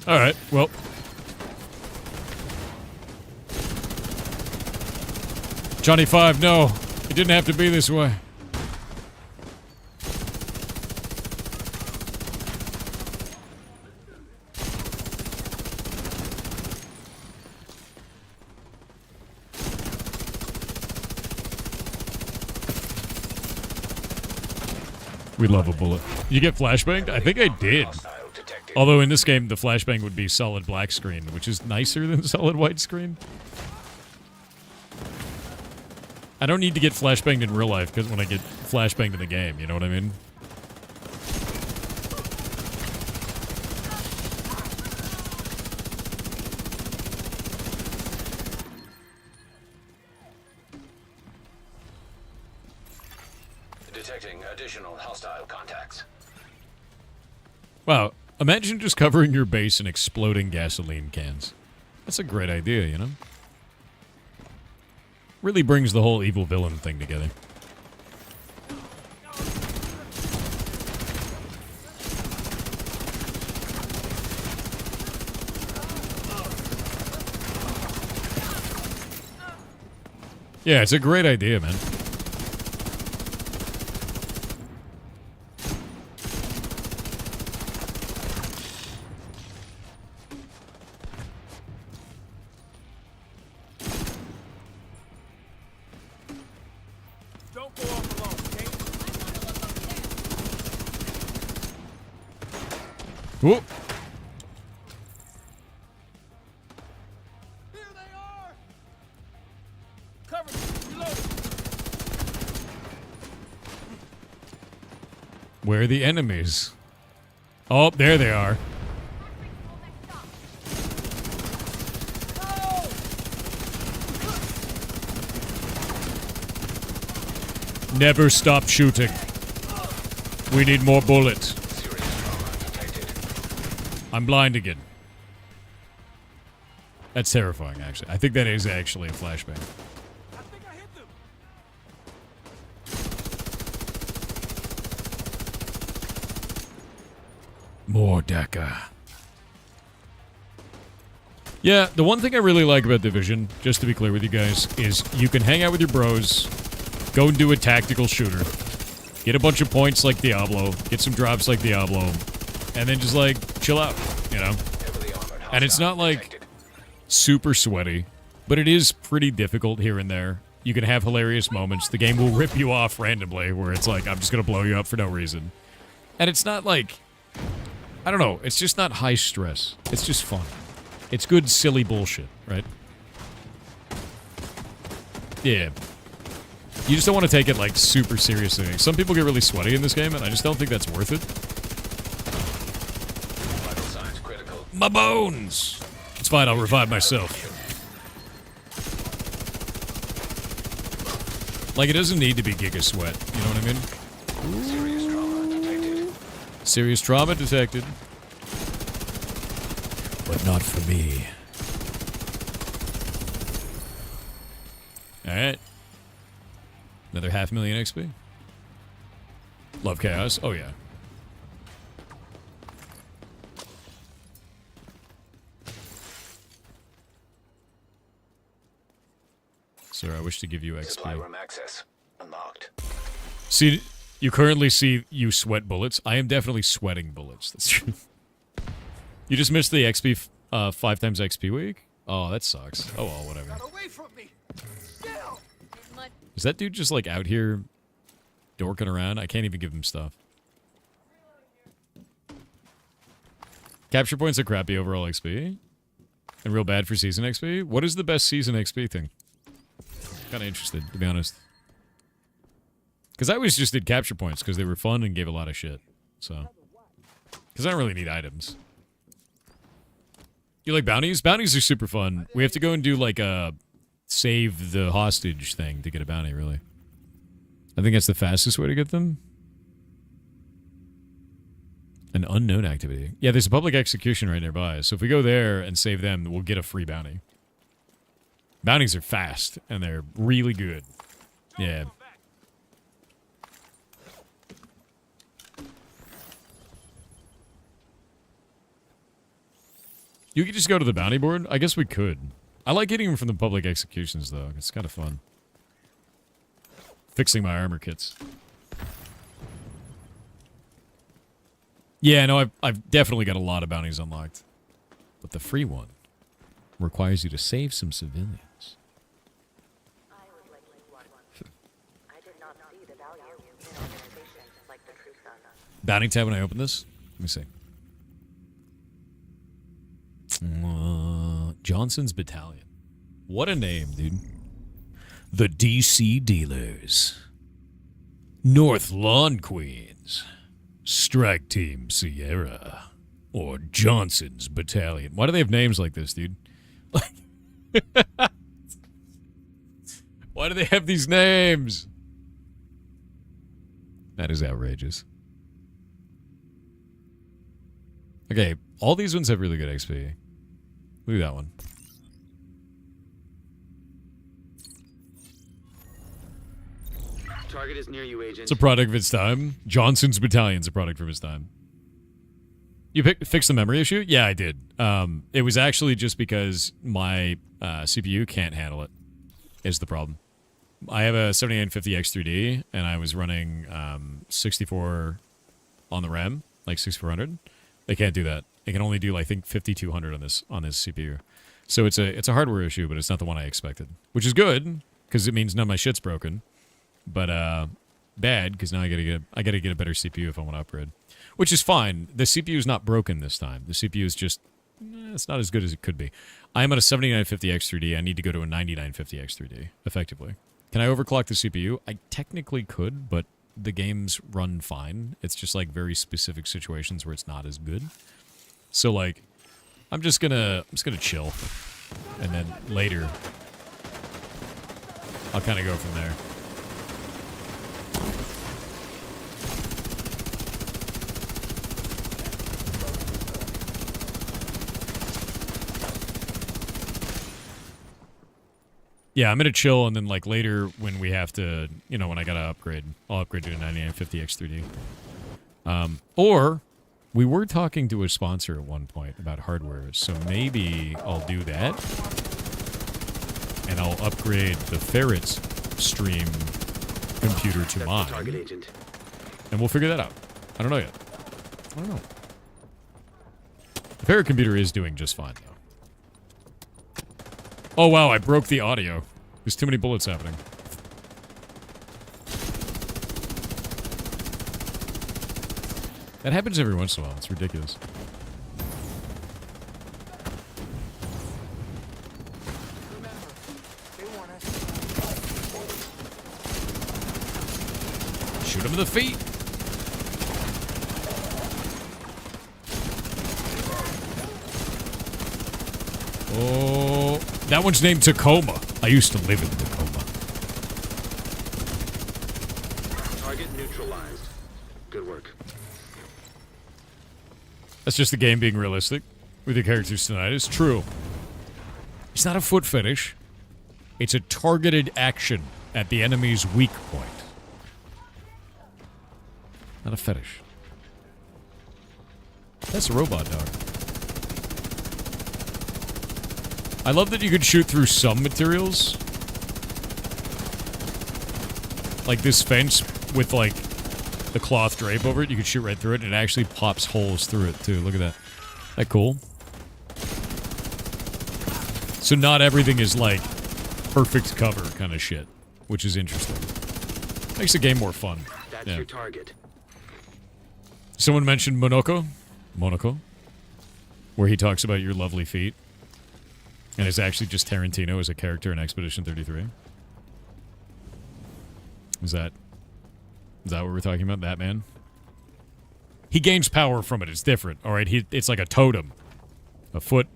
S1: All right, well. Johnny 5, no. It didn't have to be this way. We love a bullet. You get flashbanged? I think I did. Although in this game, the flashbang would be solid black screen, which is nicer than solid white screen. I don't need to get flashbanged in real life because when I get flashbanged in the game, you know what I mean?
S8: Detecting additional hostile contacts.
S1: Wow. Imagine just covering your base in exploding gasoline cans. That's a great idea, you know? Really brings the whole evil villain thing together. Yeah, it's a great idea, man. Whoop.
S10: Here they are. Cover me. Reload.
S1: Where are the enemies? Oh, there they are. Never stop shooting. We need more bullets. I'm blind again. That's terrifying, actually. I think that is actually a flashbang.
S10: I think I hit them.
S1: More Daka. Yeah, the one thing I really like about Division, just to be clear with you guys, is you can hang out with your bros, go and do a tactical shooter, get a bunch of points like Diablo, get some drops like Diablo, and then just, like, chill out, you know? And it's not, like, super sweaty, but it is pretty difficult here and there. You can have hilarious moments. The game will rip you off randomly, where it's like, I'm just gonna blow you up for no reason. And it's not, like... I don't know, it's just not high stress. It's just fun. It's good, silly bullshit, right? Yeah. You just don't want to take it, like, super seriously. Some people get really sweaty in this game, and I just don't think that's worth it.
S8: Vital signs critical.
S1: My bones! It's fine, I'll revive myself. Like, it doesn't need to be Giga Sweat, you know what I mean?
S8: Serious trauma detected.
S1: Serious trauma detected. But not for me. Alright. Another 500,000 XP. Love chaos. Oh, yeah. Sir, I wish to give you XP.
S8: Supply room access unlocked.
S1: See, you currently see you sweat bullets. I am definitely sweating bullets. That's true. You just missed the XP, 5 times XP week? Oh, that sucks. Oh, well, whatever.
S10: Away from me. Still.
S1: Is that dude just, like, out here dorking around? I can't even give him stuff. Capture points are crappy overall XP. And real bad for season XP? What is the best season XP thing? Kind of interested, to be honest. Because I always just did capture points because they were fun and gave a lot of shit. So. Because I don't really need items. You like bounties? Bounties are super fun. We have to go and do, like, a save the hostage thing to get a bounty, really. I think that's the fastest way to get them. An unknown activity. Yeah, there's a public execution right nearby. So if we go there and save them, we'll get a free bounty. Bounties are fast, and they're really good. Yeah. You could just go to the bounty board? I guess we could. I like getting them from the public executions, though. It's kind of fun. Fixing my armor kits. Yeah, no, I've definitely got a lot of bounties unlocked. But the free one requires you to save some civilians. Bounty tab when I open this? Let me see. Johnson's Battalion. What a name, dude. The DC Dealers. North Lawn Queens. Strike Team Sierra. Or Johnson's Battalion. Why do they have names like this, dude? Why do they have these names? That is outrageous. Okay, all these ones have really good XP. Look at that one.
S9: Target is near you, Agent.
S1: It's a product of its time. Johnson's Battalion's a product from its time. You fixed the memory issue? Yeah, I did. It was actually just because my CPU can't handle it, is the problem. I have a 7950X3D, and I was running 64 on the RAM, like 6400. They can't do that. They can only do, I think, 5200 on this CPU. So it's a hardware issue, but it's not the one I expected, which is good because it means none of my shit's broken. But bad because now I gotta get a better CPU if I want to upgrade, which is fine. The CPU is not broken this time. The CPU is just it's not as good as it could be. I'm at a 7950X3D. I need to go to a 9950X3D effectively. Can I overclock the CPU? I technically could, but the games run fine. It's just like very specific situations where it's not as good. So like, I'm just gonna chill, and then later I'll kind of go from there. Yeah, I'm gonna chill, and then like later when we have to, when I gotta upgrade, I'll upgrade to a 9950X3D. Or We were talking to a sponsor at one point about hardware, so maybe I'll do that. And I'll upgrade the Ferret's stream computer to mine.
S9: Target agent.
S1: And we'll figure that out. I don't know yet. I don't know. The Ferret computer is doing just fine, though. Oh, wow, I broke the audio. There's too many bullets happening. That happens every once in a while. It's ridiculous. Shoot him in the feet. Oh, that one's named Tacoma. I used to live in Tacoma.
S9: Target neutralized. Good work.
S1: That's just the game being realistic with your characters tonight. It's true. It's not a foot fetish. It's a targeted action at the enemy's weak point. Not a fetish. That's a robot dog. I love that you could shoot through some materials. Like this fence with, like, the cloth drape over it. You could shoot right through it, and it actually pops holes through it, too. Look at that. That cool? So not everything is, like, perfect cover kind of shit, which is interesting. Makes the game more fun.
S9: That's your target.
S1: Someone mentioned Monaco, where he talks about your lovely feet. And it's actually just Tarantino as a character in Expedition 33. Is that what we're talking about? That man? He gains power from it. It's different. All right, it's like a totem. A foot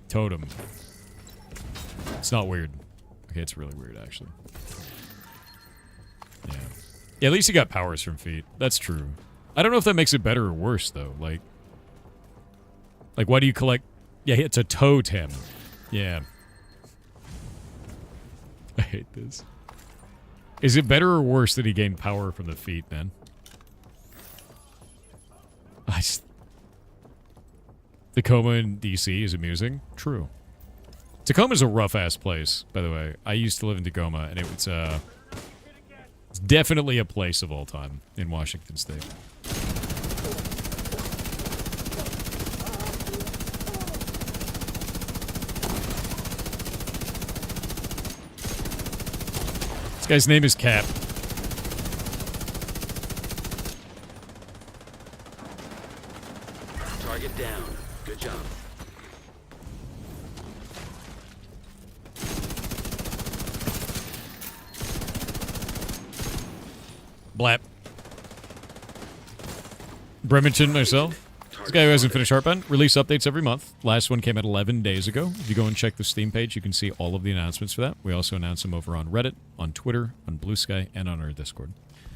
S1: totem. It's not weird. Okay, it's really weird, actually. Yeah, at least he got powers from feet. That's true. I don't know if that makes it better or worse, though. Like why do you collect... Yeah, it's a totem. Yeah. I hate this. Is it better or worse that he gained power from the feet, then? Tacoma in DC is amusing. True. Tacoma's a rough-ass place, by the way. I used to live in Tacoma, and it's definitely a place of all time in Washington State. This guy's name is Cap.
S9: Target down. Good job.
S1: Blap. Bremerton, myself. This guy who hasn't finished Heartbound. Release updates every month. Last one came out 11 days ago. If you go and check the Steam page, you can see all of the announcements for that. We also announce them over on Reddit, on Twitter, on Blue Sky, and on our Discord.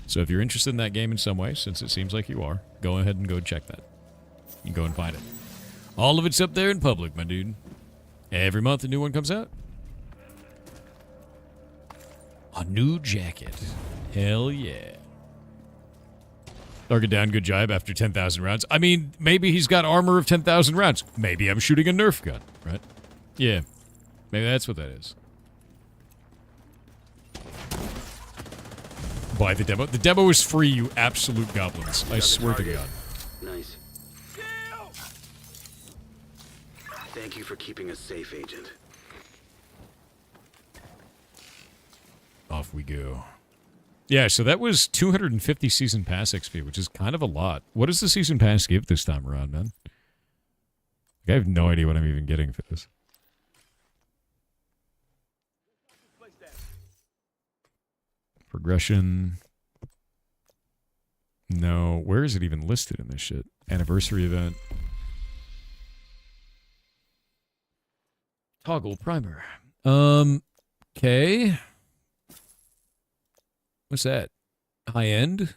S1: So if you're interested in that game in some way, since it seems like you are, go ahead and go check that. You can go and find it. All of it's up there in public, my dude. Every month a new one comes out. A new jacket. Hell yeah. Target down, good job after 10,000 rounds. I mean, maybe he's got armor of 10,000 rounds. Maybe I'm shooting a Nerf gun, right? Yeah. Maybe that's what that is. Buy the demo. The demo is free, you absolute goblins. I swear to God.
S9: Nice. Thank you for keeping us safe, Agent.
S1: Off we go. Yeah, so that was 250 Season Pass XP, which is kind of a lot. What does the Season Pass give this time around, man? Like, I have no idea what I'm even getting for this. Progression. No, where is it even listed in this shit? Anniversary event. Toggle primer. Okay. What's that? High end?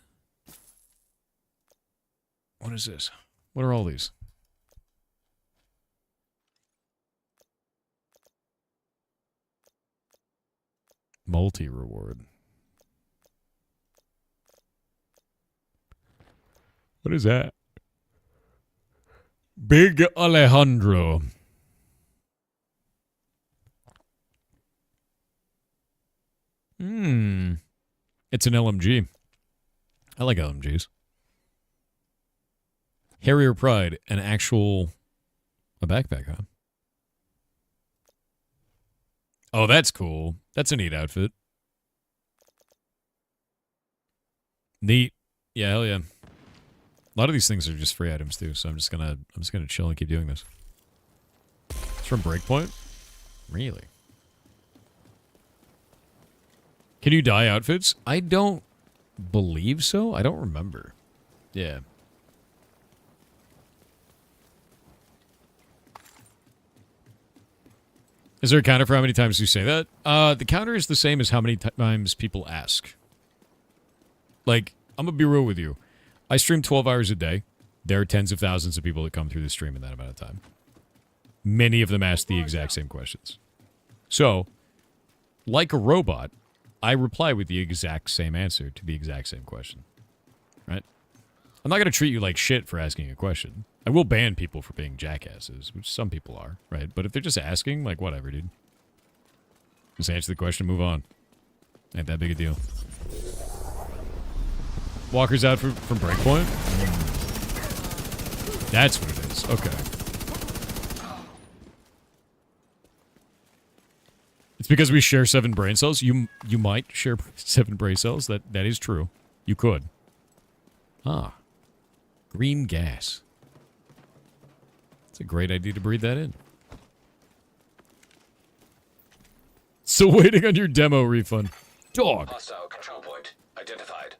S1: What is this? What are all these? Multi-reward. What is that? Big Alejandro. It's an LMG. I like LMGs. Harrier Pride, a backpack, huh? Oh, that's cool. That's a neat outfit. Neat. Yeah, hell yeah. A lot of these things are just free items too, so I'm just gonna chill and keep doing this. It's from Breakpoint? Really? Can you dye outfits? I don't believe so. I don't remember. Yeah. Is there a counter for how many times you say that? The counter is the same as how many times people ask. Like, I'm gonna be real with you. I stream 12 hours a day. There are tens of thousands of people that come through the stream in that amount of time. Many of them ask the exact same questions. So, like a robot, I reply with the exact same answer to the exact same question. Right? I'm not gonna treat you like shit for asking a question. I will ban people for being jackasses, which some people are, right? But if they're just asking, like, whatever, dude. Just answer the question, move on. Ain't that big a deal. Walker's out from Breakpoint? That's what it is. Okay. It's because we share 7 brain cells? You might share 7 brain cells. That is true. You could. Ah. Green gas. It's a great idea to breathe that in. Still waiting on your demo refund. Dog.
S8: Hostile control point identified.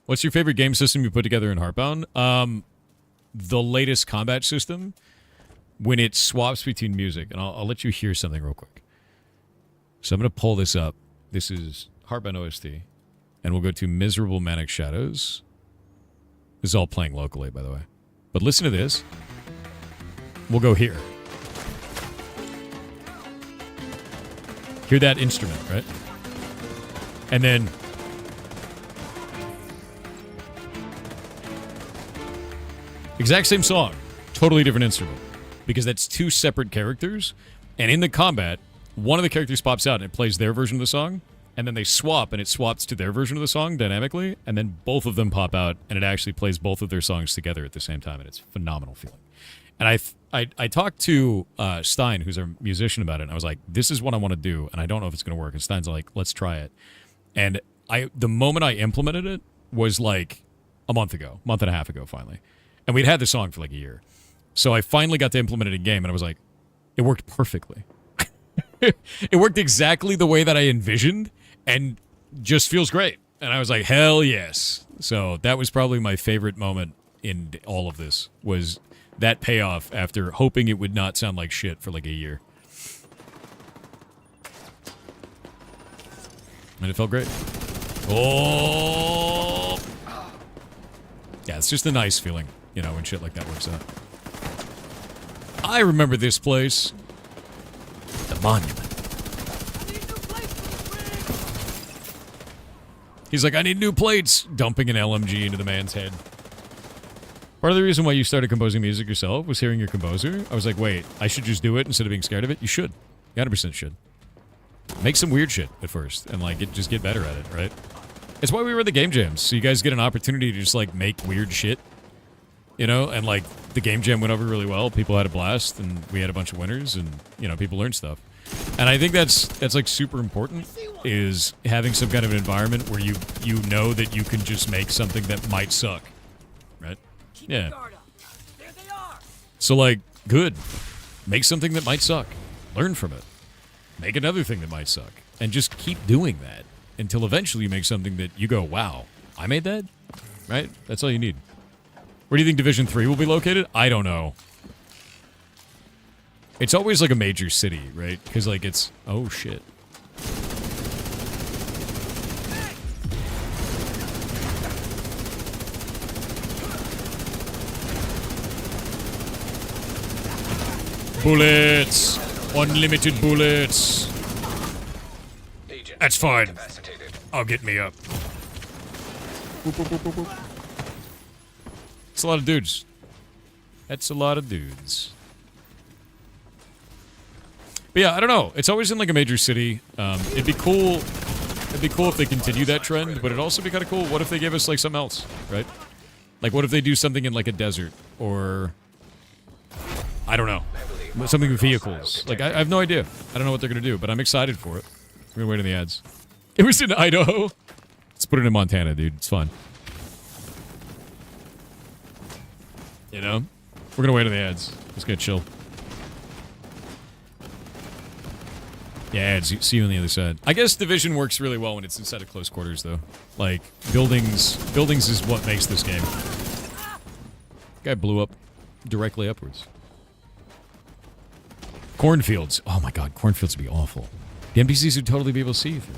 S1: What's your favorite game system you put together in Heartbound? The latest combat system, when it swaps between music. And I'll let you hear something real quick. So I'm going to pull this up. This is Heartbound OST. And we'll go to Miserable Manic Shadows. This is all playing locally, by the way. But listen to this. We'll go here. Hear that instrument, right? And then... exact same song. Totally different instrument. Because that's 2 separate characters. And in the combat, one of the characters pops out and it plays their version of the song. And then they swap and it swaps to their version of the song dynamically. And then both of them pop out and it actually plays both of their songs together at the same time. And it's a phenomenal feeling. And I talked to Stein, who's a musician, about it, and I was like, this is what I want to do, and I don't know if it's going to work. And Stein's like, let's try it. And the moment I implemented it was like a month and a half ago, finally. And we'd had the song for like a year. So I finally got to implement it in game, and I was like, it worked perfectly. It worked exactly the way that I envisioned, and just feels great. And I was like, hell yes. So that was probably my favorite moment in all of this, was that payoff after hoping it would not sound like shit for like a year. And it felt great. Oh! Yeah, it's just a nice feeling, you know, when shit like that works out. I remember this place. The Monument. He's like, I need new plates! Dumping an LMG into the man's head. Part of the reason why you started composing music yourself was hearing your composer. I was like, wait, I should just do it instead of being scared of it? You should. You 100% should. Make some weird shit at first, and like, just get better at it, right? It's why we run the game jams, so you guys get an opportunity to just like make weird shit. You know, and like, the game jam went over really well, people had a blast, and we had a bunch of winners, and, you know, people learned stuff. And I think that's like super important, is having some kind of an environment where you know that you can just make something that might suck. Right? Yeah. So like, good. Make something that might suck. Learn from it. Make another thing that might suck. And just keep doing that until eventually you make something that you go, wow, I made that? Right? That's all you need. Where do you think Division 3 will be located? I don't know. It's always like a major city, right? Because like it's... oh, shit. Bullets! Unlimited bullets! That's fine. I'll get me up. Boop, boop, boop, boop, boop. It's a lot of dudes. That's a lot of dudes. But yeah, I don't know. It's always in like a major city. It'd be cool. It'd be cool if they continue that trend, but it'd also be kind of cool. What if they gave us like something else, right? Like, what if they do something in like a desert or I don't know, something with vehicles? Like, I have no idea. I don't know what they're gonna do, but I'm excited for it. We're gonna wait on the ads. It was in Idaho. Let's put it in Montana, dude. It's fun. You know, we're gonna wait on the ads. Just gonna chill. Yeah, ads. See you on the other side. I guess Division works really well when it's inside of close quarters, though. Like buildings is what makes this game. Guy blew up directly upwards. Cornfields. Oh my god, cornfields would be awful. The NPCs would totally be able to see you through.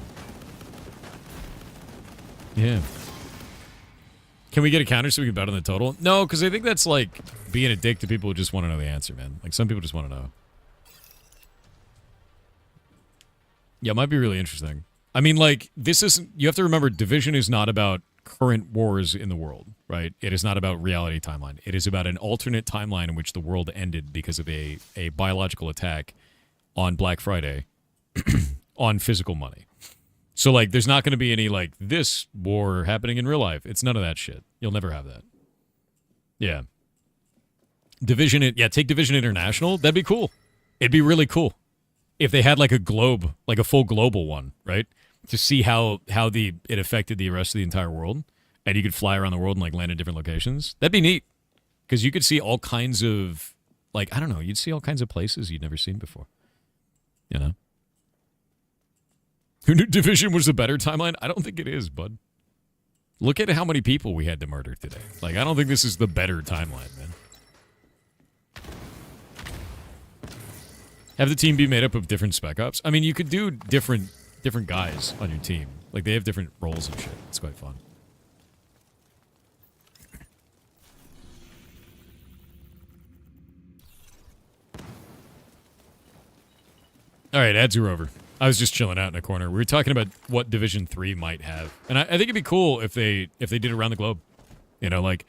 S1: Yeah. Can we get a counter so we can bet on the total? No, because I think that's like being a dick to people who just want to know the answer, man. Like some people just want to know. Yeah, it might be really interesting. I mean, like, this isn't... You have to remember, Division is not about current wars in the world, right? It is not about reality timeline. It is about an alternate timeline in which the world ended because of a biological attack on Black Friday on physical money. So, like, there's not going to be any, like, this war happening in real life. It's none of that shit. You'll never have that. Yeah. Division... Yeah, take Division International. That'd be cool. It'd be really cool. If they had like a globe, like a full global one, right? To see how it affected the rest of the entire world. And you could fly around the world and like land in different locations. That'd be neat. Because you could see all kinds of, like, I don't know, you'd see all kinds of places you'd never seen before. You know? Who knew Division was a better timeline? I don't think it is, bud. Look at how many people we had to murder today. Like, I don't think this is the better timeline, man. Have the team be made up of different spec ops? I mean, you could do different guys on your team. Like, they have different roles and shit. It's quite fun. All right, ads are over. I was just chilling out in a corner. We were talking about what Division 3 might have. And I think it'd be cool if they did it around the globe. You know, like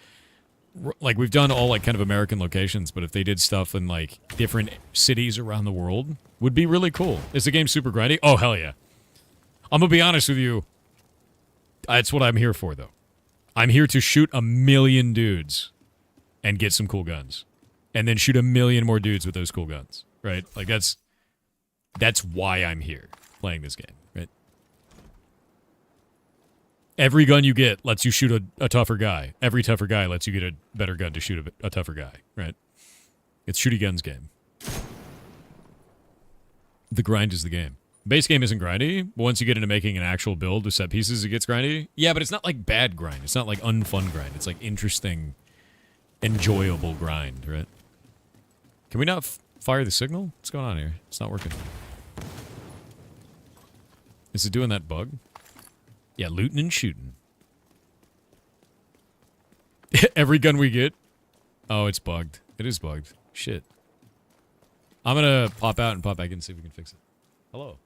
S1: we've done all like kind of American locations, but if they did stuff in like different cities around the world, would be really cool. Is the game super grindy? Oh, hell yeah. I'm gonna be honest with you. That's what I'm here for, though. I'm here to shoot 1 million dudes and get some cool guns. And then shoot 1 million more dudes with those cool guns, right? Like that's why I'm here playing this game, right? Every gun you get lets you shoot a tougher guy. Every tougher guy lets you get a better gun to shoot a tougher guy, right? It's Shooty Guns game. The grind is the game. Base game isn't grindy, but once you get into making an actual build with set pieces, it gets grindy. Yeah, but it's not like bad grind. It's not like unfun grind. It's like interesting, enjoyable grind, right? Can we not fire the signal? What's going on here? It's not working. Is it doing that bug? Yeah, looting and shooting. Every gun we get... Oh, it's bugged. It is bugged. Shit. I'm gonna pop out and pop back in and see if we can fix it. Hello.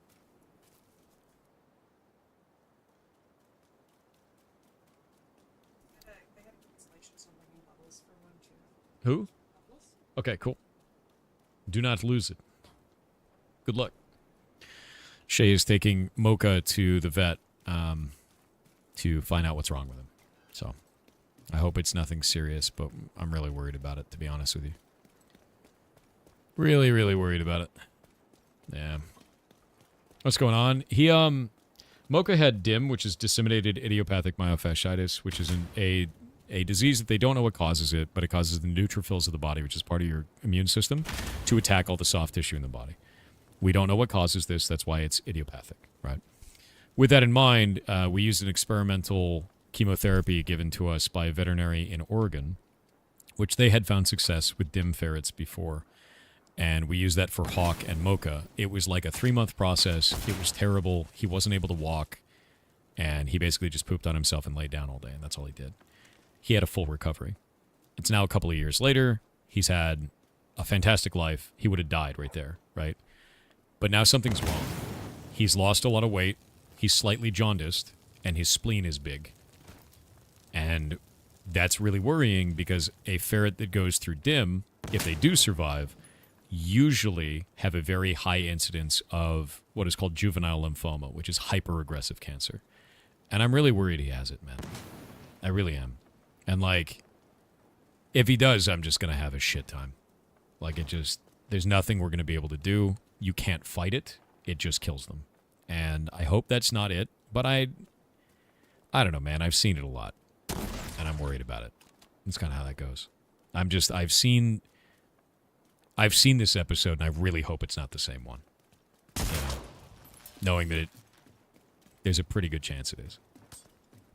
S1: Who? Okay, cool. Do not lose it. Good luck. Shay is taking Mocha to the vet to find out what's wrong with him. So, I hope it's nothing serious, but I'm really worried about it, to be honest with you. Really, really worried about it. Yeah. What's going on? He, Mocha had DIM, which is disseminated idiopathic myofasciitis, which is a disease that they don't know what causes it, but it causes the neutrophils of the body, which is part of your immune system, to attack all the soft tissue in the body. We don't know what causes this. That's why it's idiopathic, right? With that in mind, we used an experimental chemotherapy given to us by a veterinary in Oregon, which they had found success with DIM ferrets before. And we used that for Hawk and Mocha. It was like a 3-month process. It was terrible. He wasn't able to walk. And he basically just pooped on himself and laid down all day, and that's all he did. He had a full recovery. It's now a couple of years later. He's had a fantastic life. He would have died right there, right? But now something's wrong. He's lost a lot of weight. He's slightly jaundiced, and his spleen is big. And that's really worrying because a ferret that goes through DIM, if they do survive, usually have a very high incidence of what is called juvenile lymphoma, which is hyper-aggressive cancer. And I'm really worried he has it, man. I really am. And, like, if he does, I'm just going to have a shit time. Like, there's nothing we're going to be able to do. You can't fight it. It just kills them. And I hope that's not it, but I don't know, man. I've seen it a lot, and I'm worried about it. That's kind of how that goes. I've seen this episode, and I really hope it's not the same one. You know, knowing that there's a pretty good chance it is.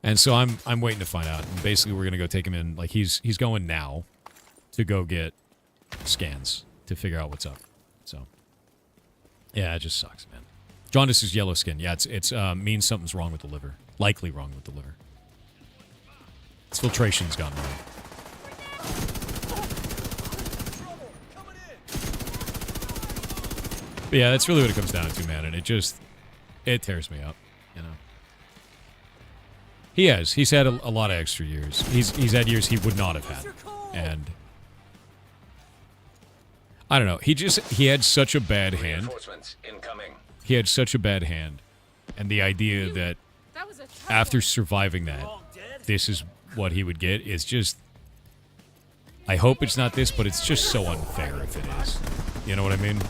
S1: And so I'm waiting to find out. And basically, we're gonna go take him in. Like he's going now to go get scans to figure out what's up. So yeah, it just sucks, man. Jaundice is yellow skin. Yeah, it's means something's wrong with the liver. Likely wrong with the liver. Its filtration's gone wrong. But yeah, that's really what it comes down to, man. And it tears me up, you know. He's had a lot of extra years. He's had years he would not have had. And I don't know. He had such a bad hand. He had such a bad hand. And the idea that after surviving that, this is what he would get is just... I hope it's not this, but it's just so unfair if it is. You know what I mean?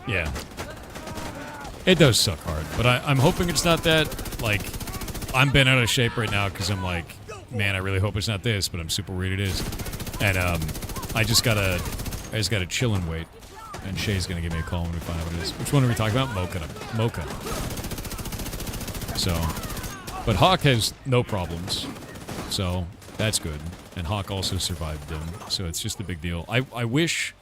S1: Yeah. It does suck hard, but I'm hoping it's not that. Like, I'm bent out of shape right now because I'm like, man, I really hope it's not this, but I'm super worried it is. And I just gotta chill and wait. And Shay's gonna give me a call when we find out what it is. Which one are we talking about? Mocha. So, but Hawk has no problems, so that's good. And Hawk also survived them, so it's just a big deal. I wish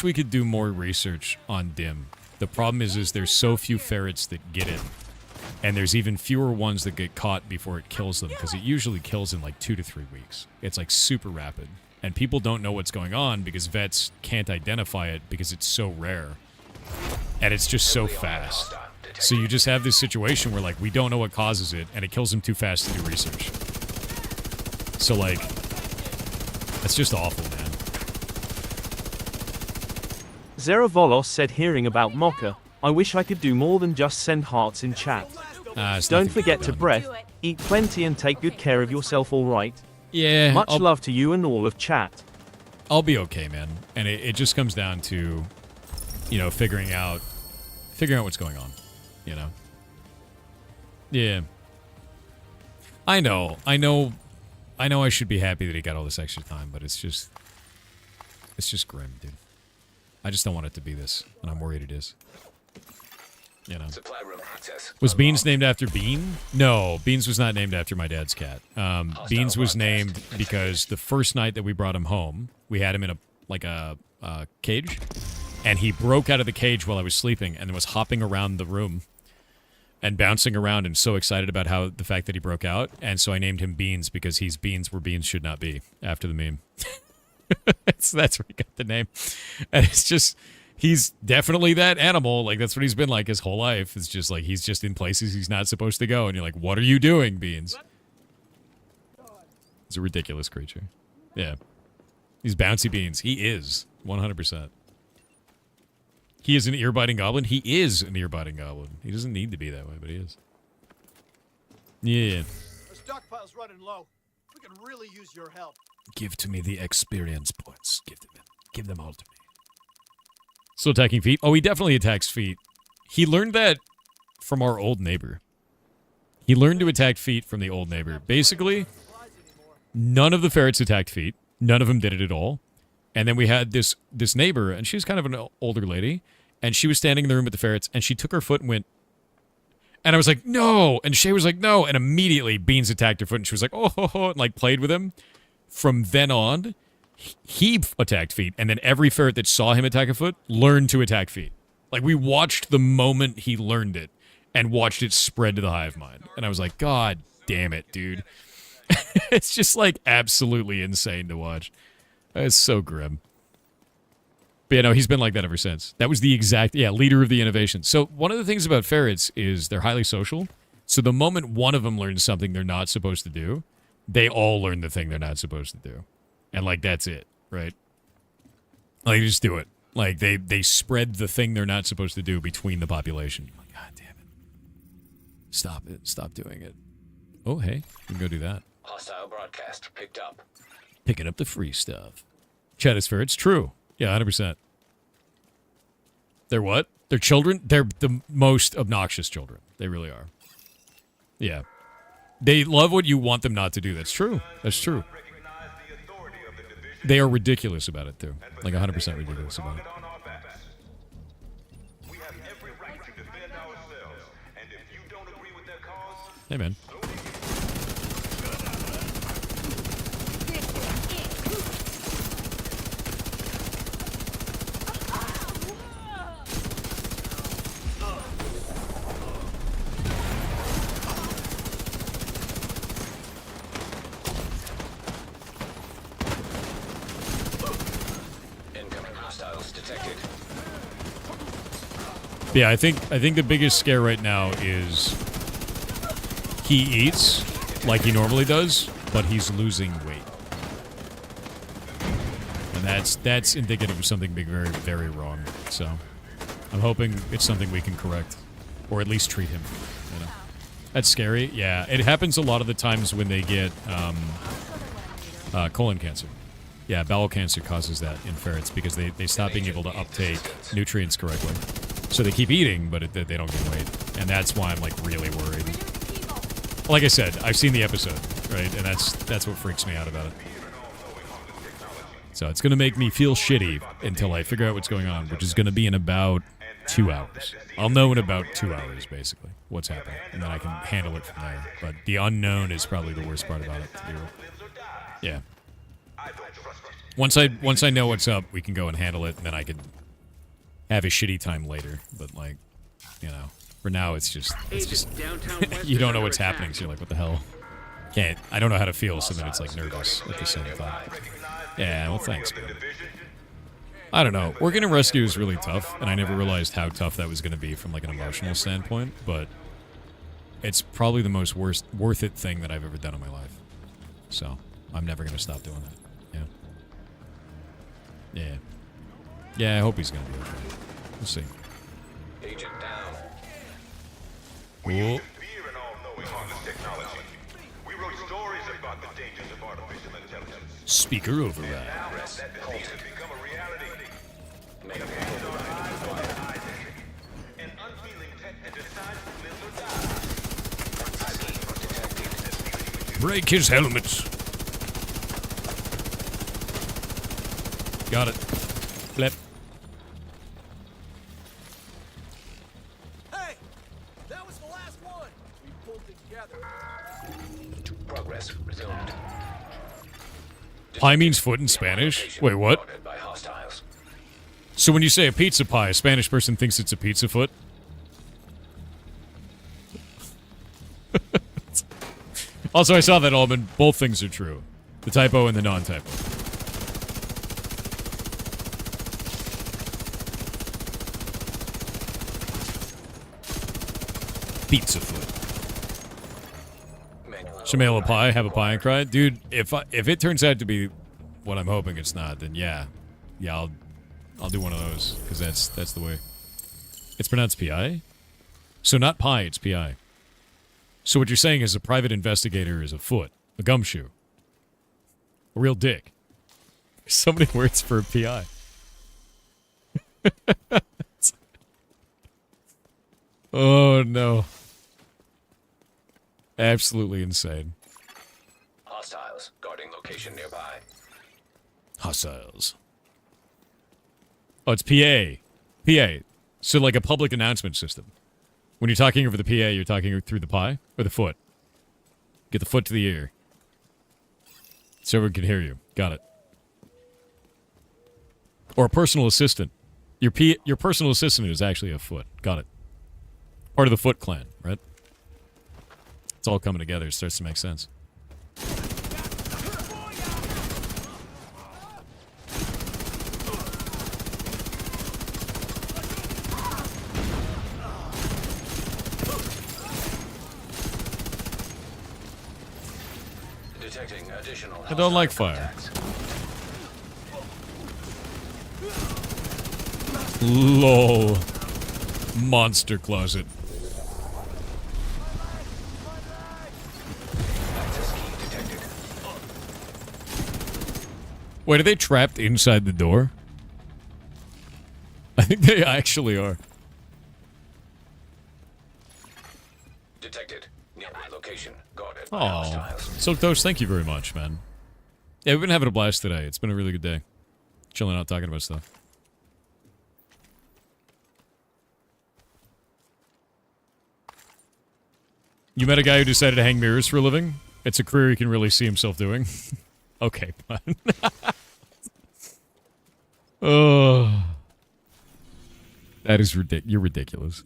S1: we could do more research on DIM. The problem is there's so few ferrets that get it, and there's even fewer ones that get caught before it kills them, because it usually kills in like 2 to 3 weeks. It's like super rapid, and people don't know what's going on because vets can't identify it because it's so rare, and it's just so fast. So you just have this situation where like we don't know what causes it, and it kills them too fast to do research. So like, that's just awful, man.
S2: Zeravolos said, hearing about Mocha, I wish I could do more than just send hearts in chat. Don't forget to breath, eat plenty and take good care of yourself, alright?
S1: Yeah.
S2: Much love to you and all of chat.
S1: I'll be okay, man. And it just comes down to, you know, figuring out what's going on, you know? Yeah. I know I should be happy that he got all this extra time, but it's just grim, dude. I just don't want it to be this, and I'm worried it is. You know. Was Beans named after Bean? No, Beans was not named after my dad's cat. Beans was named because the first night that we brought him home, we had him in a cage, and he broke out of the cage while I was sleeping and was hopping around the room and bouncing around and so excited about the fact that he broke out, and so I named him Beans because he's beans where beans should not be, after the meme. That's where he got the name. And it's just, he's definitely that animal. Like, that's what he's been like his whole life. It's just like, he's just in places he's not supposed to go. And you're like, what are you doing, Beans? It's a ridiculous creature. Yeah. He's bouncy beans. He is. 100%. He is an ear-biting goblin. He is an ear-biting goblin. He doesn't need to be that way, but he is. Yeah.
S10: Our stockpile's running low. We can really use your help.
S1: Give to me the experience points. Give them all to me. Still attacking feet? Oh, he definitely attacks feet. He learned that from our old neighbor. He learned to attack feet from the old neighbor. Basically, none of the ferrets attacked feet. None of them did it at all. And then we had this neighbor, and she was kind of an older lady, and she was standing in the room with the ferrets, and she took her foot and went, and I was like, no! And Shay was like, no! And immediately, Beans attacked her foot, and she was like, oh, ho, ho, and like played with him. From then on, he attacked feet, and then every ferret that saw him attack a foot learned to attack feet. Like, we watched the moment he learned it and watched it spread to the hive mind. And I was like, God damn it, dude. It's just, like, absolutely insane to watch. It's so grim. But, yeah, no, he's been like that ever since. That was the exact, leader of the innovation. So one of the things about ferrets is they're highly social. So the moment one of them learns something they're not supposed to do, they all learn the thing they're not supposed to do. And, like, that's it, right? Like, just do it. Like, they spread the thing they're not supposed to do between the population. Like, God damn it. Stop it. Stop doing it. Oh, hey, we can go do that.
S8: Hostile broadcast picked up.
S1: Picking up the free stuff. Chat is fair. It's true. Yeah, 100%. They're what? They're children? They're the most obnoxious children. They really are. Yeah. They love what you want them not to do. That's true. That's true. They are ridiculous about it, too. Like, 100% ridiculous about it. Hey, man. Yeah, I think the biggest scare right now is he eats like he normally does, but he's losing weight. And that's indicative of something being very, very wrong. So I'm hoping it's something we can correct. Or at least treat him. You know? That's scary. Yeah, it happens a lot of the times when they get colon cancer. Yeah, bowel cancer causes that in ferrets because they stop being able to uptake nutrients correctly. So they keep eating, but they don't gain weight. And that's why I'm, like, really worried. Like I said, I've seen the episode, right? And that's what freaks me out about it. So it's going to make me feel shitty until I figure out what's going on, which is going to be in about 2 hours. I'll know in about 2 hours, basically, what's happening. And then I can handle it from there. But the unknown is probably the worst part about it. Yeah. Once I know what's up, we can go and handle it, and then I can have a shitty time later. But, like, you know, for now it's just you don't know what's happening, so you're like, what the hell? I don't know how to feel, so then it's like nervous at the same time. Yeah, well, thanks, man. I don't know. Working in rescue is really tough, and I never realized how tough that was going to be from, like, an emotional standpoint, but it's probably the most worth it thing that I've ever done in my life. So I'm never going to stop doing it. Yeah. Yeah, I hope he's going to be okay. We'll see.
S8: Agent down.
S1: Cool. Speaker override. Break his helmet. Got it. Flip.
S10: Hey! That was the last one! We pulled together.
S8: Progress resumed.
S1: Pie means foot in Spanish? Wait, what? So when you say a pizza pie, a Spanish person thinks it's a pizza foot? Also, I saw that, Alban. Both things are true. The typo and the non-typo. Pizza foot. Shamail a pie, have a pie and cry? Dude, if it turns out to be what I'm hoping it's not, then yeah, I'll do one of those, because that's the way. It's pronounced P-I? So not pie, it's P-I. So what you're saying is a private investigator is a foot, a gumshoe, a real dick. There's so many words for a P-I. Oh, no. Absolutely insane.
S8: Hostiles guarding location nearby.
S1: Hostiles. Oh, it's PA. PA. So like a public announcement system. When you're talking over the PA, you're talking through the pie or the foot. Get the foot to the ear. So everyone can hear you. Got it. Or a personal assistant. Your personal assistant is actually a foot. Got it. Part of the Foot clan, right? It's all coming together. It starts to make sense.
S8: Detecting additional
S1: I don't like fire. LOL. Monster closet. Wait, are they trapped inside the door? I think they actually are.
S8: Detected. Nearby location. Guarded.
S1: Oh, Silktoast, thank you very much, man. Yeah, we've been having a blast today. It's been a really good day. Chilling out, talking about stuff. You met a guy who decided to hang mirrors for a living? It's a career he can really see himself doing. Okay, fine. Oh. That is ridiculous. You're ridiculous.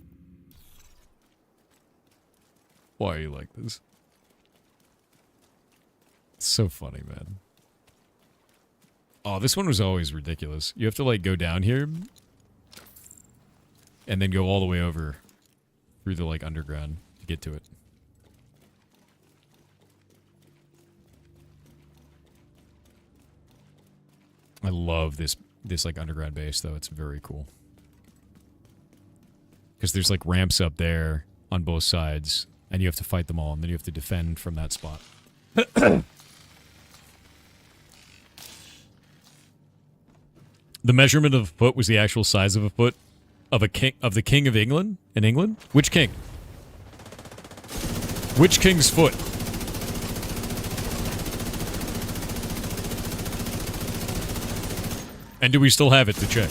S1: Why are you like this? It's so funny, man. Oh, this one was always ridiculous. You have to, like, go down here and then go all the way over through the, like, underground to get to it. I love this like underground base though. It's very cool. Because there's like ramps up there on both sides and you have to fight them all and then you have to defend from that spot. The measurement of a foot was the actual size of a foot of the King of England in England? Which king? Which king's foot? And do we still have it to check?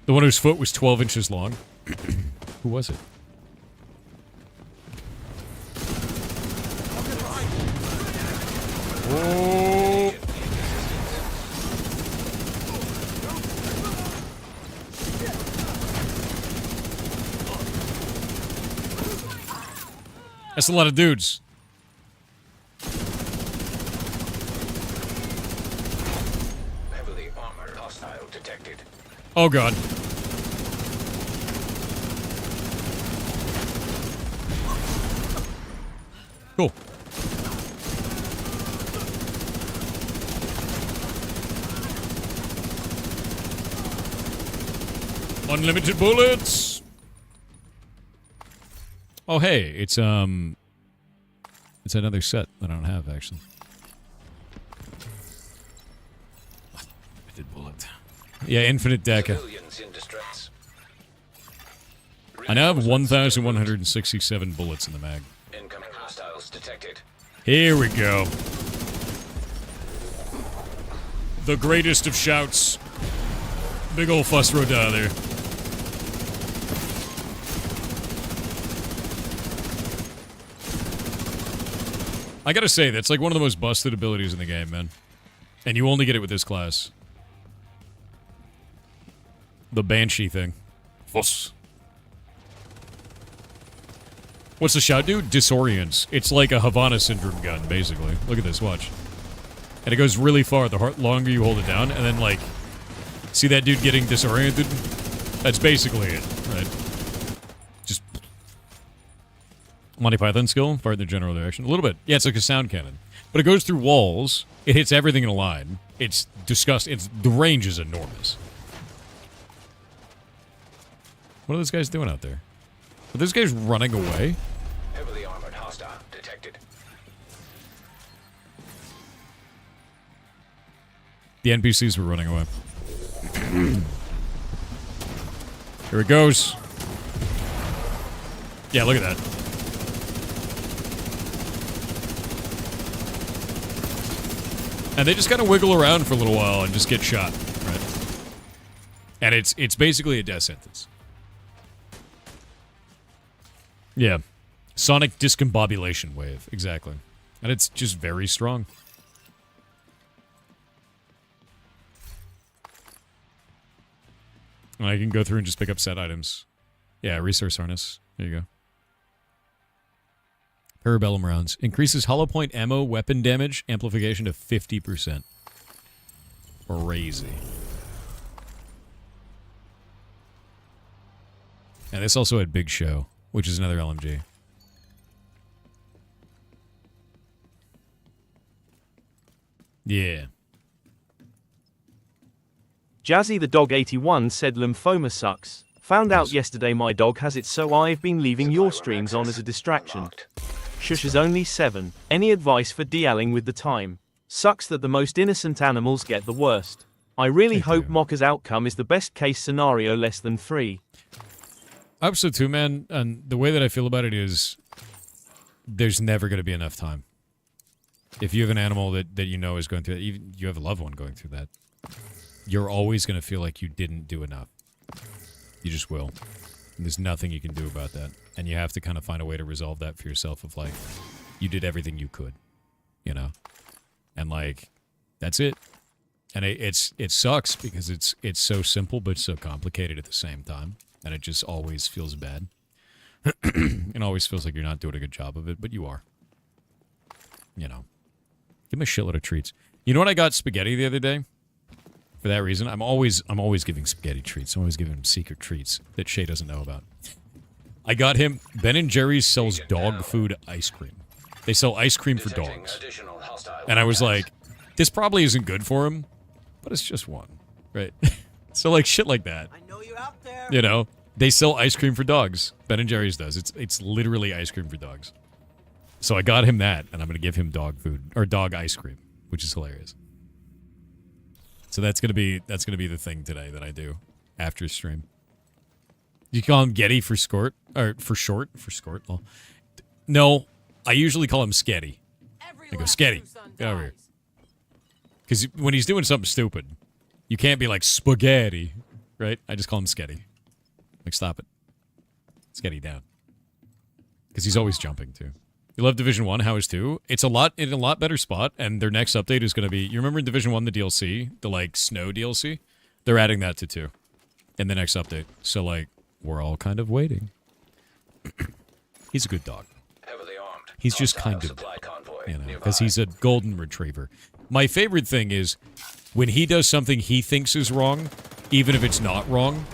S1: The one whose foot was 12 inches long. Who was it? Oh. That's a lot of dudes.
S8: Heavily armored hostile detected.
S1: Oh god. Cool. Unlimited bullets. Oh hey, it's another set that I don't have actually. Unlimited bullet. Yeah, infinite deca. I now have 1,167 bullets in the mag.
S8: Incoming hostiles detected.
S1: Here we go. The greatest of shouts. Big ol' fuss roda there. I gotta say, that's like one of the most busted abilities in the game, man. And you only get it with this class. The Banshee thing. Fuss. What's the shout do? Disorients. It's like a Havana Syndrome gun, basically. Look at this, watch. And it goes really far the longer you hold it down, and then, like... See that dude getting disoriented? That's basically it, right? Just... Monty Python skill, fire in the general direction. A little bit. Yeah, it's like a sound cannon. But it goes through walls, it hits everything in a line. It's disgusting. The range is enormous. What are those guys doing out there? Are those guys running away?
S8: Heavily armored hostile detected.
S1: The NPCs were running away. Here it goes. Yeah, look at that. And they just kind of wiggle around for a little while and just get shot, right? And it's basically a death sentence. Yeah. Sonic discombobulation wave, exactly. And it's just very strong. And I can go through and just pick up set items. Yeah, resource harness. There you go. Parabellum rounds. Increases hollow point ammo weapon damage amplification to 50%. Crazy. And this also had Big Show, which is another LMG. Yeah.
S2: Jazzy the Dog 81 said lymphoma sucks. Found out yesterday my dog has it, so I've been leaving your streams on as a distraction. Shush is only 7. Any advice for dealing with the time? Sucks that the most innocent animals get the worst. I really hope Mocker's outcome is the best case scenario, less than 3.
S1: I hope so too, man. And the way that I feel about it is there's never going to be enough time. If you have an animal that you know is going through that, even you have a loved one going through that, you're always going to feel like you didn't do enough. You just will. And there's nothing you can do about that. And you have to kind of find a way to resolve that for yourself of like, you did everything you could, you know? And like, that's it. And it sucks because it's so simple but so complicated at the same time. And it just always feels bad. It always feels like you're not doing a good job of it, but you are. You know. Give him a shitload of treats. You know what I got Spaghetti the other day? For that reason, I'm always giving Spaghetti treats. I'm always giving him secret treats that Shay doesn't know about. I got him, Ben & Jerry's sells dog food ice cream. They sell ice cream for dogs. And I was like, this probably isn't good for him, but it's just one, right? So like shit like that. I know you're out there. You know, they sell ice cream for dogs. Ben & Jerry's does. It's literally ice cream for dogs. So I got him that, and I'm going to give him dog food, or dog ice cream, which is hilarious. So that's gonna be the thing today that I do after stream. You call him Getty for short, or for short? For short? Well, no, I usually call him Sketty. I go, Sketty, get over here. Because when he's doing something stupid, you can't be like, spaghetti, right? I just call him Sketty. Like, stop it. Sketty down. Because he's always jumping, too. You love Division 1, how is 2? It's in a lot better spot, and their next update is going to be... You remember in Division 1, the DLC? The, like, snow DLC? They're adding that to 2 in the next update. So, like, we're all kind of waiting. He's a good dog. He's just kind of... You know, because he's a golden retriever. My favorite thing is when he does something he thinks is wrong, even if it's not wrong,